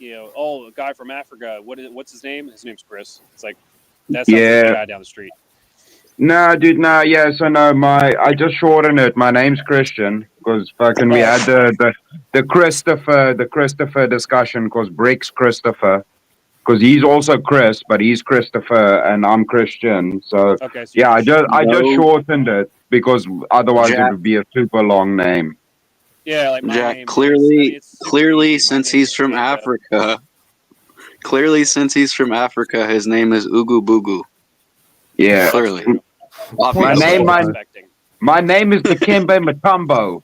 You know, oh, a guy from Africa. What's his name? His name's Chris. It's like that sounds like yeah. a guy down the street. No, dude, no, yeah, so no, I just shortened it. My name's Christian because fucking we had the Christopher discussion because Brick's Christopher. Because he's also Chris, but he's Christopher and I'm Christian. So, Okay, so yeah, I just No. shortened it because otherwise it Jack. would be a super long name. Yeah, like my Jack, name. clearly, since he's from Africa, his name is Ugu Bugu. Yeah, Clearly. my name is Dikembe Mutombo.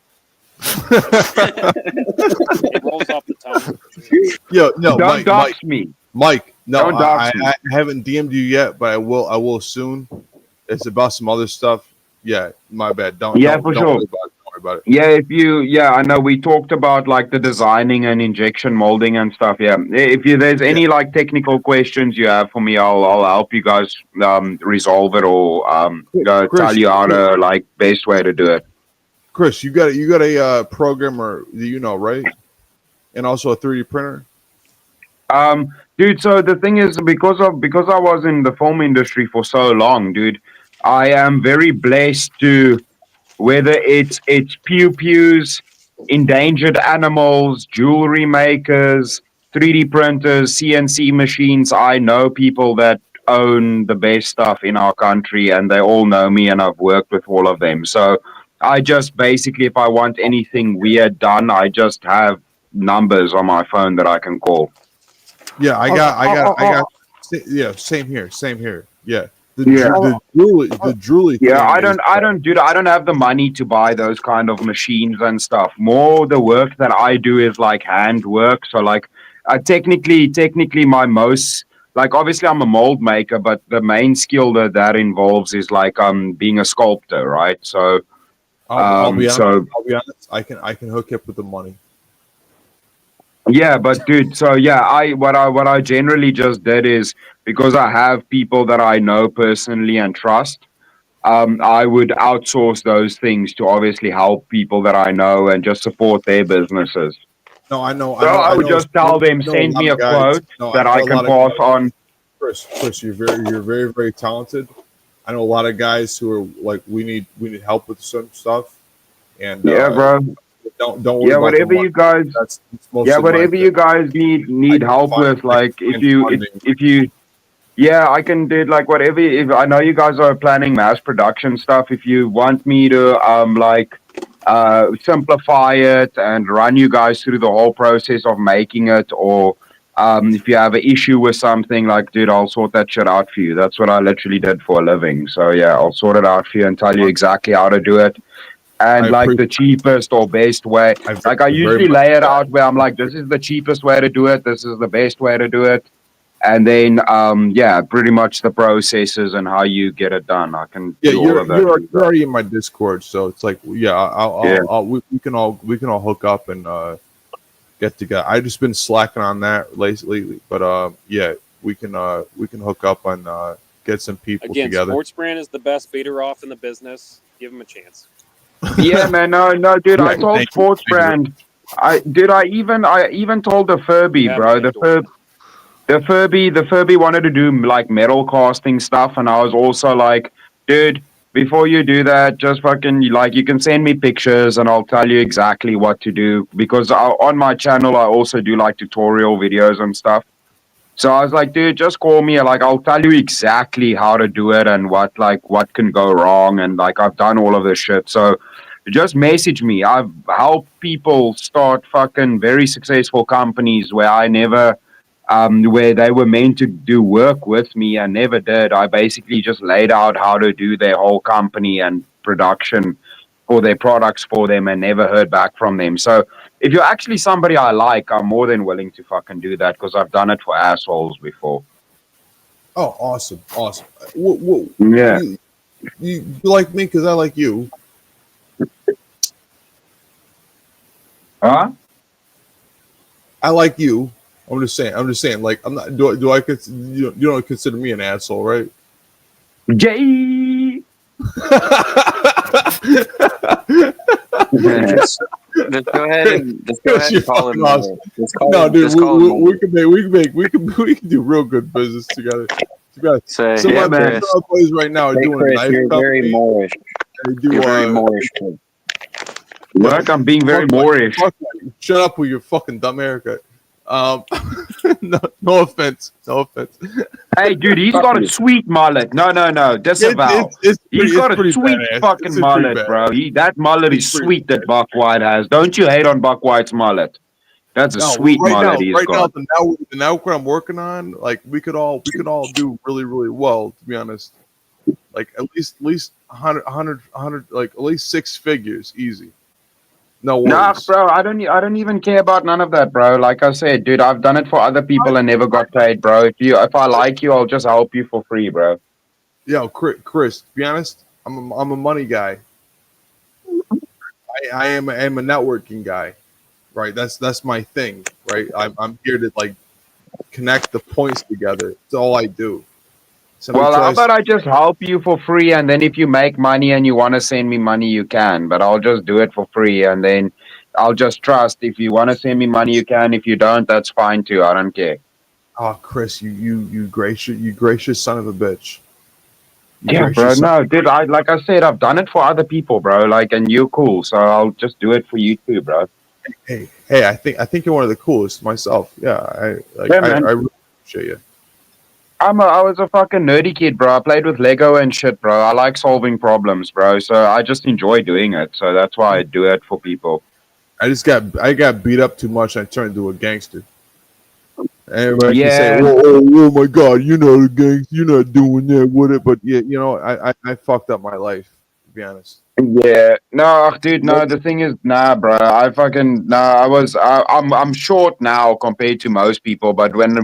It rolls off the tongue. Yo, no, Don't dox me. Mike, no, Don't dox me. I haven't DM'd you yet, but I will soon. It's about some other stuff. Yeah, my bad. Don't Yeah, don't, for don't sure. worry about it. Yeah, I know we talked about like the designing and injection molding and stuff. Yeah, if there's any like technical questions you have for me, I'll help you guys resolve it or tell you how to like best way to do it. Chris, you got a programmer that you know, right? And also a 3D printer. Dude, so the thing is because I was in the film industry for so long, dude, I am very blessed to whether it's pews, endangered animals, jewelry makers, 3D printers, CNC machines. I know people that own the best stuff in our country and they all know me and I've worked with all of them. So I just basically, if I want anything weird done, I just have numbers on my phone that I can call. Yeah, I got. Yeah, same here. Yeah, the drooly. Yeah, thing I don't have the money to buy those kind of machines and stuff. More the work that I do is like hand work. So like, technically, my most like obviously I'm a mold maker, but the main skill that involves is like being a sculptor, right? So, I'll be honest. I can hook up with the money. Yeah, but dude, so yeah, what I generally just did is because I have people that I know personally and trust, I would outsource those things to obviously help people that I know and just support their businesses. No, I know. So I would just tell them, send me a quote that I can pass on. Chris, you're very, very talented. I know a lot of guys who are like, we need help with some stuff, and yeah, bro. Don't worry yeah, about whatever you guys. Whatever you guys need help with, like if you. Yeah, I can do like whatever. If I know you guys are planning mass production stuff, if you want me to simplify it and run you guys through the whole process of making it, or if you have an issue with something, like dude, I'll sort that shit out for you. That's what I literally did for a living. So yeah, I'll sort it out for you and tell you exactly how to do it. And like the cheapest or best way. Like I usually lay it out where I'm like, this is the cheapest way to do it. This is the best way to do it. And then, yeah, pretty much the processes and how you get it done. I can Yeah, do all of that. you're already in my Discord, so it's like, yeah, Yeah. we can all hook up and get together. I just been slacking on that lately, but yeah, we can hook up and get some people Again, together. Sports Brand is the best feeder off in the business. Give him a chance. Yeah, man. No, dude. I told Sports Brand. I even told the Furby, You have bro. my endorsement. The Furby wanted to do like metal casting stuff, and I was also like, dude, before you do that, just fucking like you can send me pictures, and I'll tell you exactly what to do. Because on my channel, I also do like tutorial videos and stuff. So I was like, dude, just call me. Like, I'll tell you exactly how to do it and what can go wrong. And like, I've done all of this shit. So just message me. I've helped people start fucking very successful companies where I never, where they were meant to do work with me and never did. I basically just laid out how to do their whole company and production for their products for them and never heard back from them. So if you're actually somebody I like, I'm more than willing to fucking do that because I've done it for assholes before. Oh, awesome. Yeah. You like me because I like you. Huh? I like you. I'm just saying. Like, I'm not. Do I? You don't consider me an asshole, right? Jay. Just go ahead and call him. Awesome. No, dude, we can do real good business together. Say, so yeah, my boys right now are doing Chris, a knife you're very company. Moorish. They do. You're very Moorish. Kid. Look, I'm being very Moorish. Shut up with your fucking dumb haircut. No offense. Hey, dude, he's got a sweet mullet. No. Disavow. He's got a sweet fucking mullet, bro. That mullet is sweet that Buck White has. Don't you hate on Buck White's mullet? That's a sweet mullet he's got. Now, the network I'm working on, like we could all do really, really well. To be honest, like at least 100, like at least 6 figures, easy. No worries. Nah, bro, I don't even care about none of that, bro. Like I said, dude, I've done it for other people and never got paid, bro. If I like you, I'll just help you for free, bro. Yo, Chris, to be honest, I'm a money guy. I am a networking guy, right? That's my thing, right? I'm here to like connect the points together. That's all I do. Well, how about I just help you for free, and then if you make money and you want to send me money, you can. But I'll just do it for free, and then I'll just trust. If you want to send me money, you can. If you don't, that's fine too. I don't care. Oh, Chris, you gracious son of a bitch. Yeah, bro. No, dude. Like I said, I've done it for other people, bro. Like, and you're cool, so I'll just do it for you too, bro. Hey, I think you're one of the coolest myself. Yeah, I really appreciate you. I was a fucking nerdy kid, bro. I played with Lego and shit, bro. I like solving problems, bro. So I just enjoy doing it. So that's why I do it for people. I got beat up too much. I turned into a gangster. Everybody can Yeah. say, "Oh my God, you're not a gangster. You're not doing that with it." But yeah, I fucked up my life. To be honest. Yeah, no, dude, no. The thing is, nah, bro. I'm short now compared to most people. But when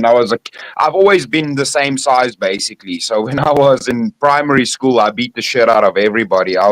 I was I've always been the same size basically. So when I was in primary school, I beat the shit out of everybody. I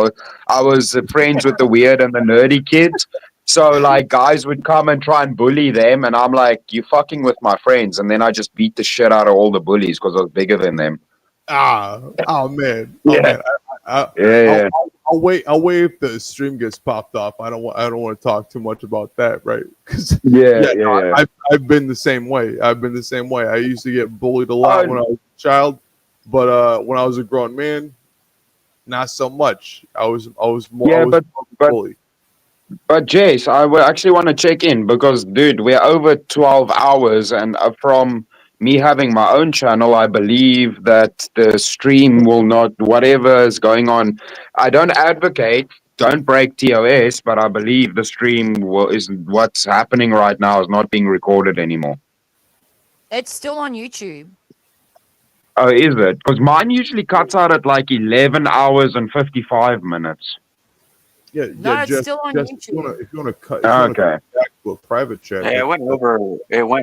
was friends with the weird and the nerdy kids. So like guys would come and try and bully them, and I'm like, "You fucking with my friends," and then I just beat the shit out of all the bullies because I was bigger than them. Oh man. Yeah. Man. I'll wait if the stream gets popped off. I don't want to talk too much about that, right? Because I've been the same way. I used to get bullied a lot when I was a child, but when I was a grown man, not so much. I was more bullied. But Jace, I actually want to check in because, dude, we're over 12 hours, and from me having my own channel, I believe that the stream will not, whatever is going on. I don't advocate, don't break TOS, but I believe the stream is what's happening right now is not being recorded anymore. It's still on YouTube. Oh, is it? Because mine usually cuts out at like 11 hours and 55 minutes. Yeah, No, yeah. it's Just still on if YouTube. you wanna cut, if you wanna Okay. cut back to a private chat, Yeah, it went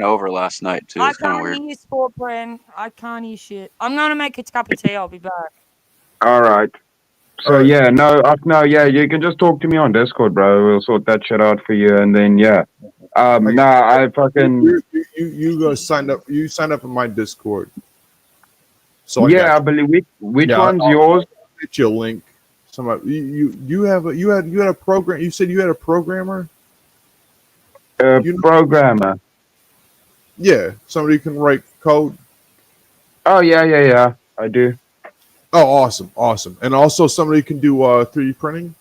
over last night too. I It's kind of can't weird. hear you, sport brand. I can't hear shit. I'm gonna make a cup of tea. I'll be back. All right. So yeah, no, yeah, you can just talk to me on Discord, bro. We'll sort that shit out for you, and then yeah. I fucking you go sign up. You sign up in my Discord. So I yeah, got I you. believe which Yeah, one's yours? I'll get you a link. You had a program. You said you had a programmer. Programmer. Yeah, somebody who can write code. Oh yeah, I do. Oh, awesome. And also somebody who can do 3D printing.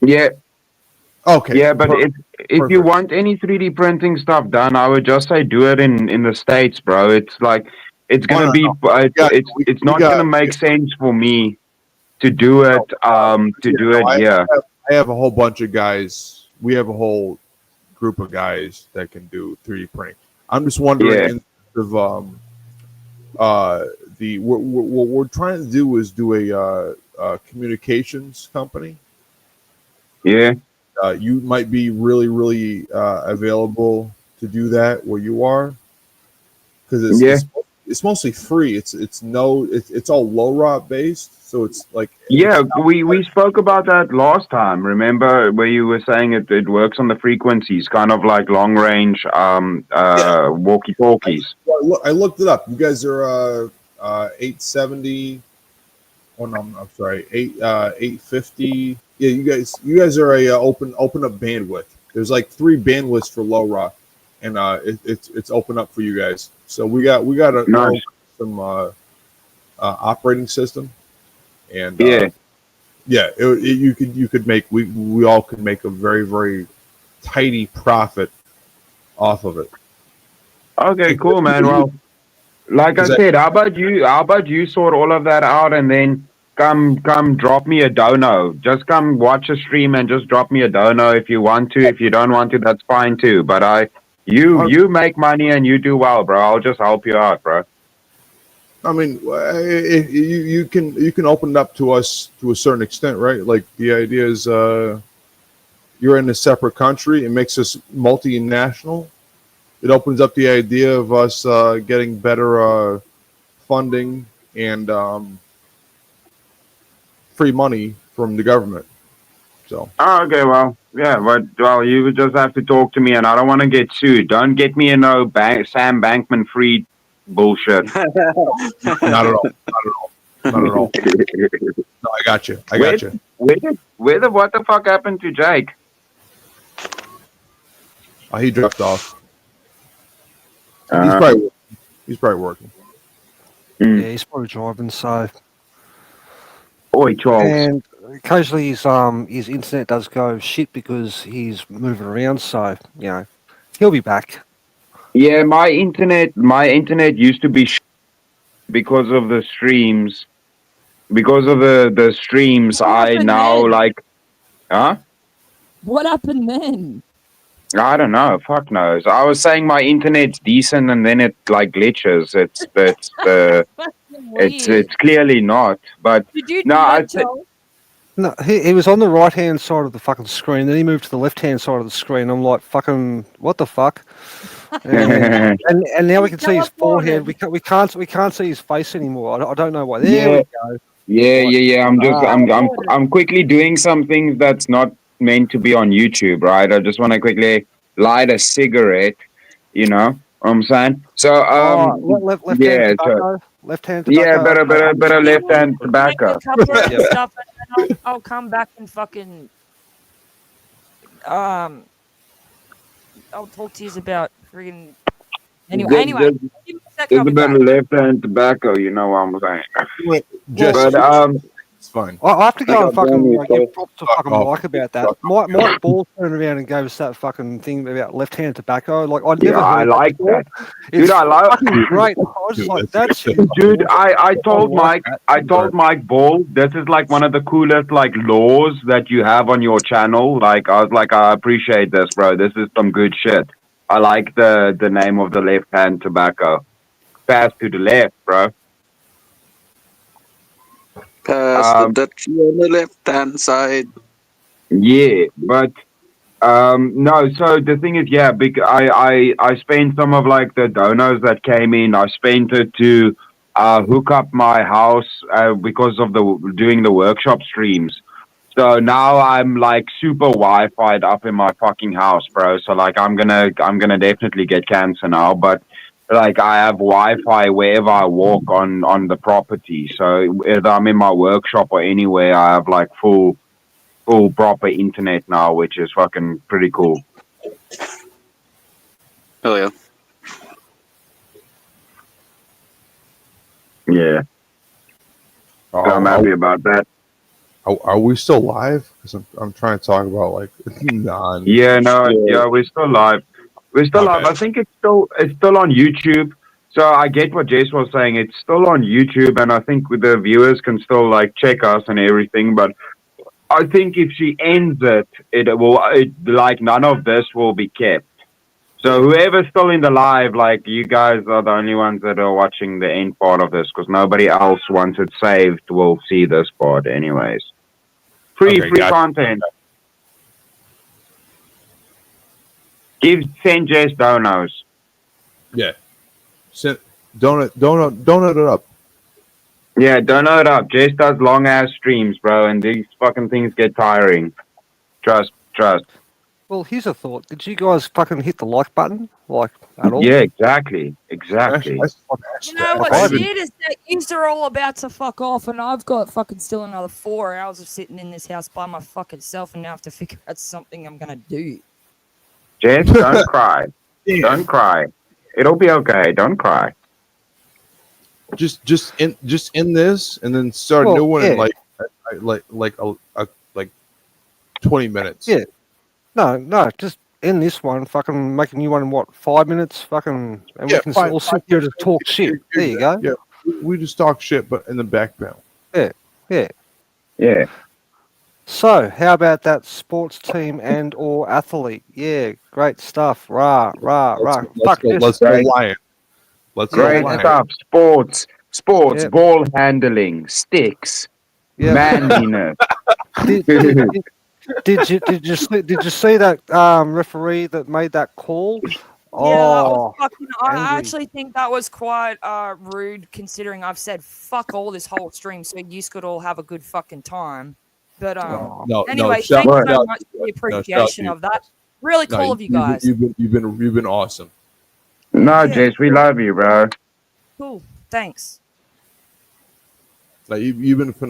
Yeah. Okay. Yeah, but if you want any 3D printing stuff done, I would just say do it in the States, bro. It's like it's gonna be it's not gonna make sense for me to do it yeah. I have a whole bunch of guys. We have a whole group of guys that can do 3D printing. I'm just wondering Yeah. in of what we're trying to do is do a communications company. Yeah. You might be really available to do that where you are, because it's mostly free. It's all low rot based, so it's like Yeah, we spoke about that last time. Remember where you were saying it works on the frequencies, kind of like long range walkie talkies. I looked it up. You guys are 870. Oh no, I'm sorry, 850. Yeah, you guys are a open up bandwidth. There's like 3 bandwidths for low rot, and it's open up for you guys. So we got Nice. some operating system, and Yeah. you could make we all could make a very tidy profit off of it. Okay, cool, man. Well, like I said, how about you sort all of that out and then come drop me a dono. Just come watch a stream and just drop me a dono if you want to. If you don't want to, that's fine too. But you make money and you do well, bro. I'll just help you out, bro. I mean, you can open it up to us to a certain extent, right? Like the idea is you're in a separate country. It makes us multinational. It opens up the idea of us getting better funding and free money from the government. So. Oh, okay, well, yeah, but you would just have to talk to me, and I don't want to get sued. Don't get me in no Sam Bankman-Fried bullshit. Not at all. Not at all. No, I got you. What the fuck happened to Jake? He dropped off. He's probably working. Yeah, he's probably driving. So. Oi, Charles. And occasionally his internet does go shit because he's moving around. So he'll be back. Yeah, my internet used to be because of the streams. Because of the streams, I now then? like, huh? What happened then? I don't know. Fuck knows. I was saying my internet's decent, and then it like glitches. It's clearly not. But Did you No, he was on the right hand side of the fucking screen. Then he moved to the left hand side of the screen. I'm like, fucking, what the fuck? And now we can see his forehead. We can't see his face anymore. I don't know why. There we go. Yeah. I'm quickly doing something that's not meant to be on YouTube, right? I just want to quickly light a cigarette, you know what I'm saying? So left hand tobacco. Left hand tobacco. Yeah, better left hand tobacco. Stuff, and then I'll come back and fucking I'll talk to you about friggin' anyway. There's a bit of left hand tobacco, you know what I'm saying? But it's fine. I have to go and fucking give props to fucking Mike about that. Mike Ball turned around and gave us that fucking thing about left-hand tobacco. Like I never heard I like that. Dude, I love fucking great. I was just like, that's dude. I told Mike Ball, this is like one of the coolest like laws that you have on your channel. Like I was like, I appreciate this, bro. This is some good shit. I like the name of the left-hand tobacco. Pass to the left, bro. Pass the Dutchie on the left hand side. Yeah, but no. So the thing is, yeah, I spent some of like the donors that came in. I spent it to hook up my house because of the doing the workshop streams. So now I'm like super Wi-Fi'd up in my fucking house, bro. So like I'm gonna definitely get cancer now, but like I have Wi-Fi wherever I walk on the property. So whether I'm in my workshop or anywhere, I have like full proper internet now, which is fucking pretty cool. Hell yeah. Yeah. So I'm happy about that. Are we still live? Because I'm trying to talk about like non. Yeah, no, yeah, we're still live. We're still live. Okay. I think it's still on YouTube. So I get what Jess was saying. It's still on YouTube, and I think the viewers can still like check us and everything. But I think if she ends it, like none of this will be kept. So whoever's still in the live, like you guys are the only ones that are watching the end part of this, because nobody else, once it's saved, will see this part anyways. Free gotcha. content. Send Jess donos. Yeah. Donut it up. Yeah, donut it up. Jess does long ass streams, bro, and these fucking things get tiring. Trust. Well, here's a thought. Did you guys fucking hit the like button? Like, at all? Yeah, exactly. You know what's shit is that yous are all about to fuck off, and I've got fucking still another 4 hours of sitting in this house by my fucking self, and now I have to figure out something I'm gonna do. Jess, don't cry. Don't cry. It'll be okay. Don't cry. Just end this and then start a new one in like 20 minutes. Yeah. No, just end this one, fucking make a new one in what, 5 minutes? Fucking, and we can all sit here to talk shit. There you go. Yeah, we just talk shit, but in the background. Yeah. So, how about that sports team and or athlete? Yeah, great stuff. Rah. Let's go Lion. Great stuff. Sports, Yep. ball handling, sticks, Yep. manliness. Did you see that referee that made that call? Yeah, that was Oh, fucking, I angry. actually think that was quite rude, considering I've said fuck all this whole stream, so you could all have a good fucking time. But anyway, thank you so much for the appreciation of that. Really cool of you guys. You've been awesome. No, Jess, we love you, bro. Cool. Thanks. You've been phenomenal.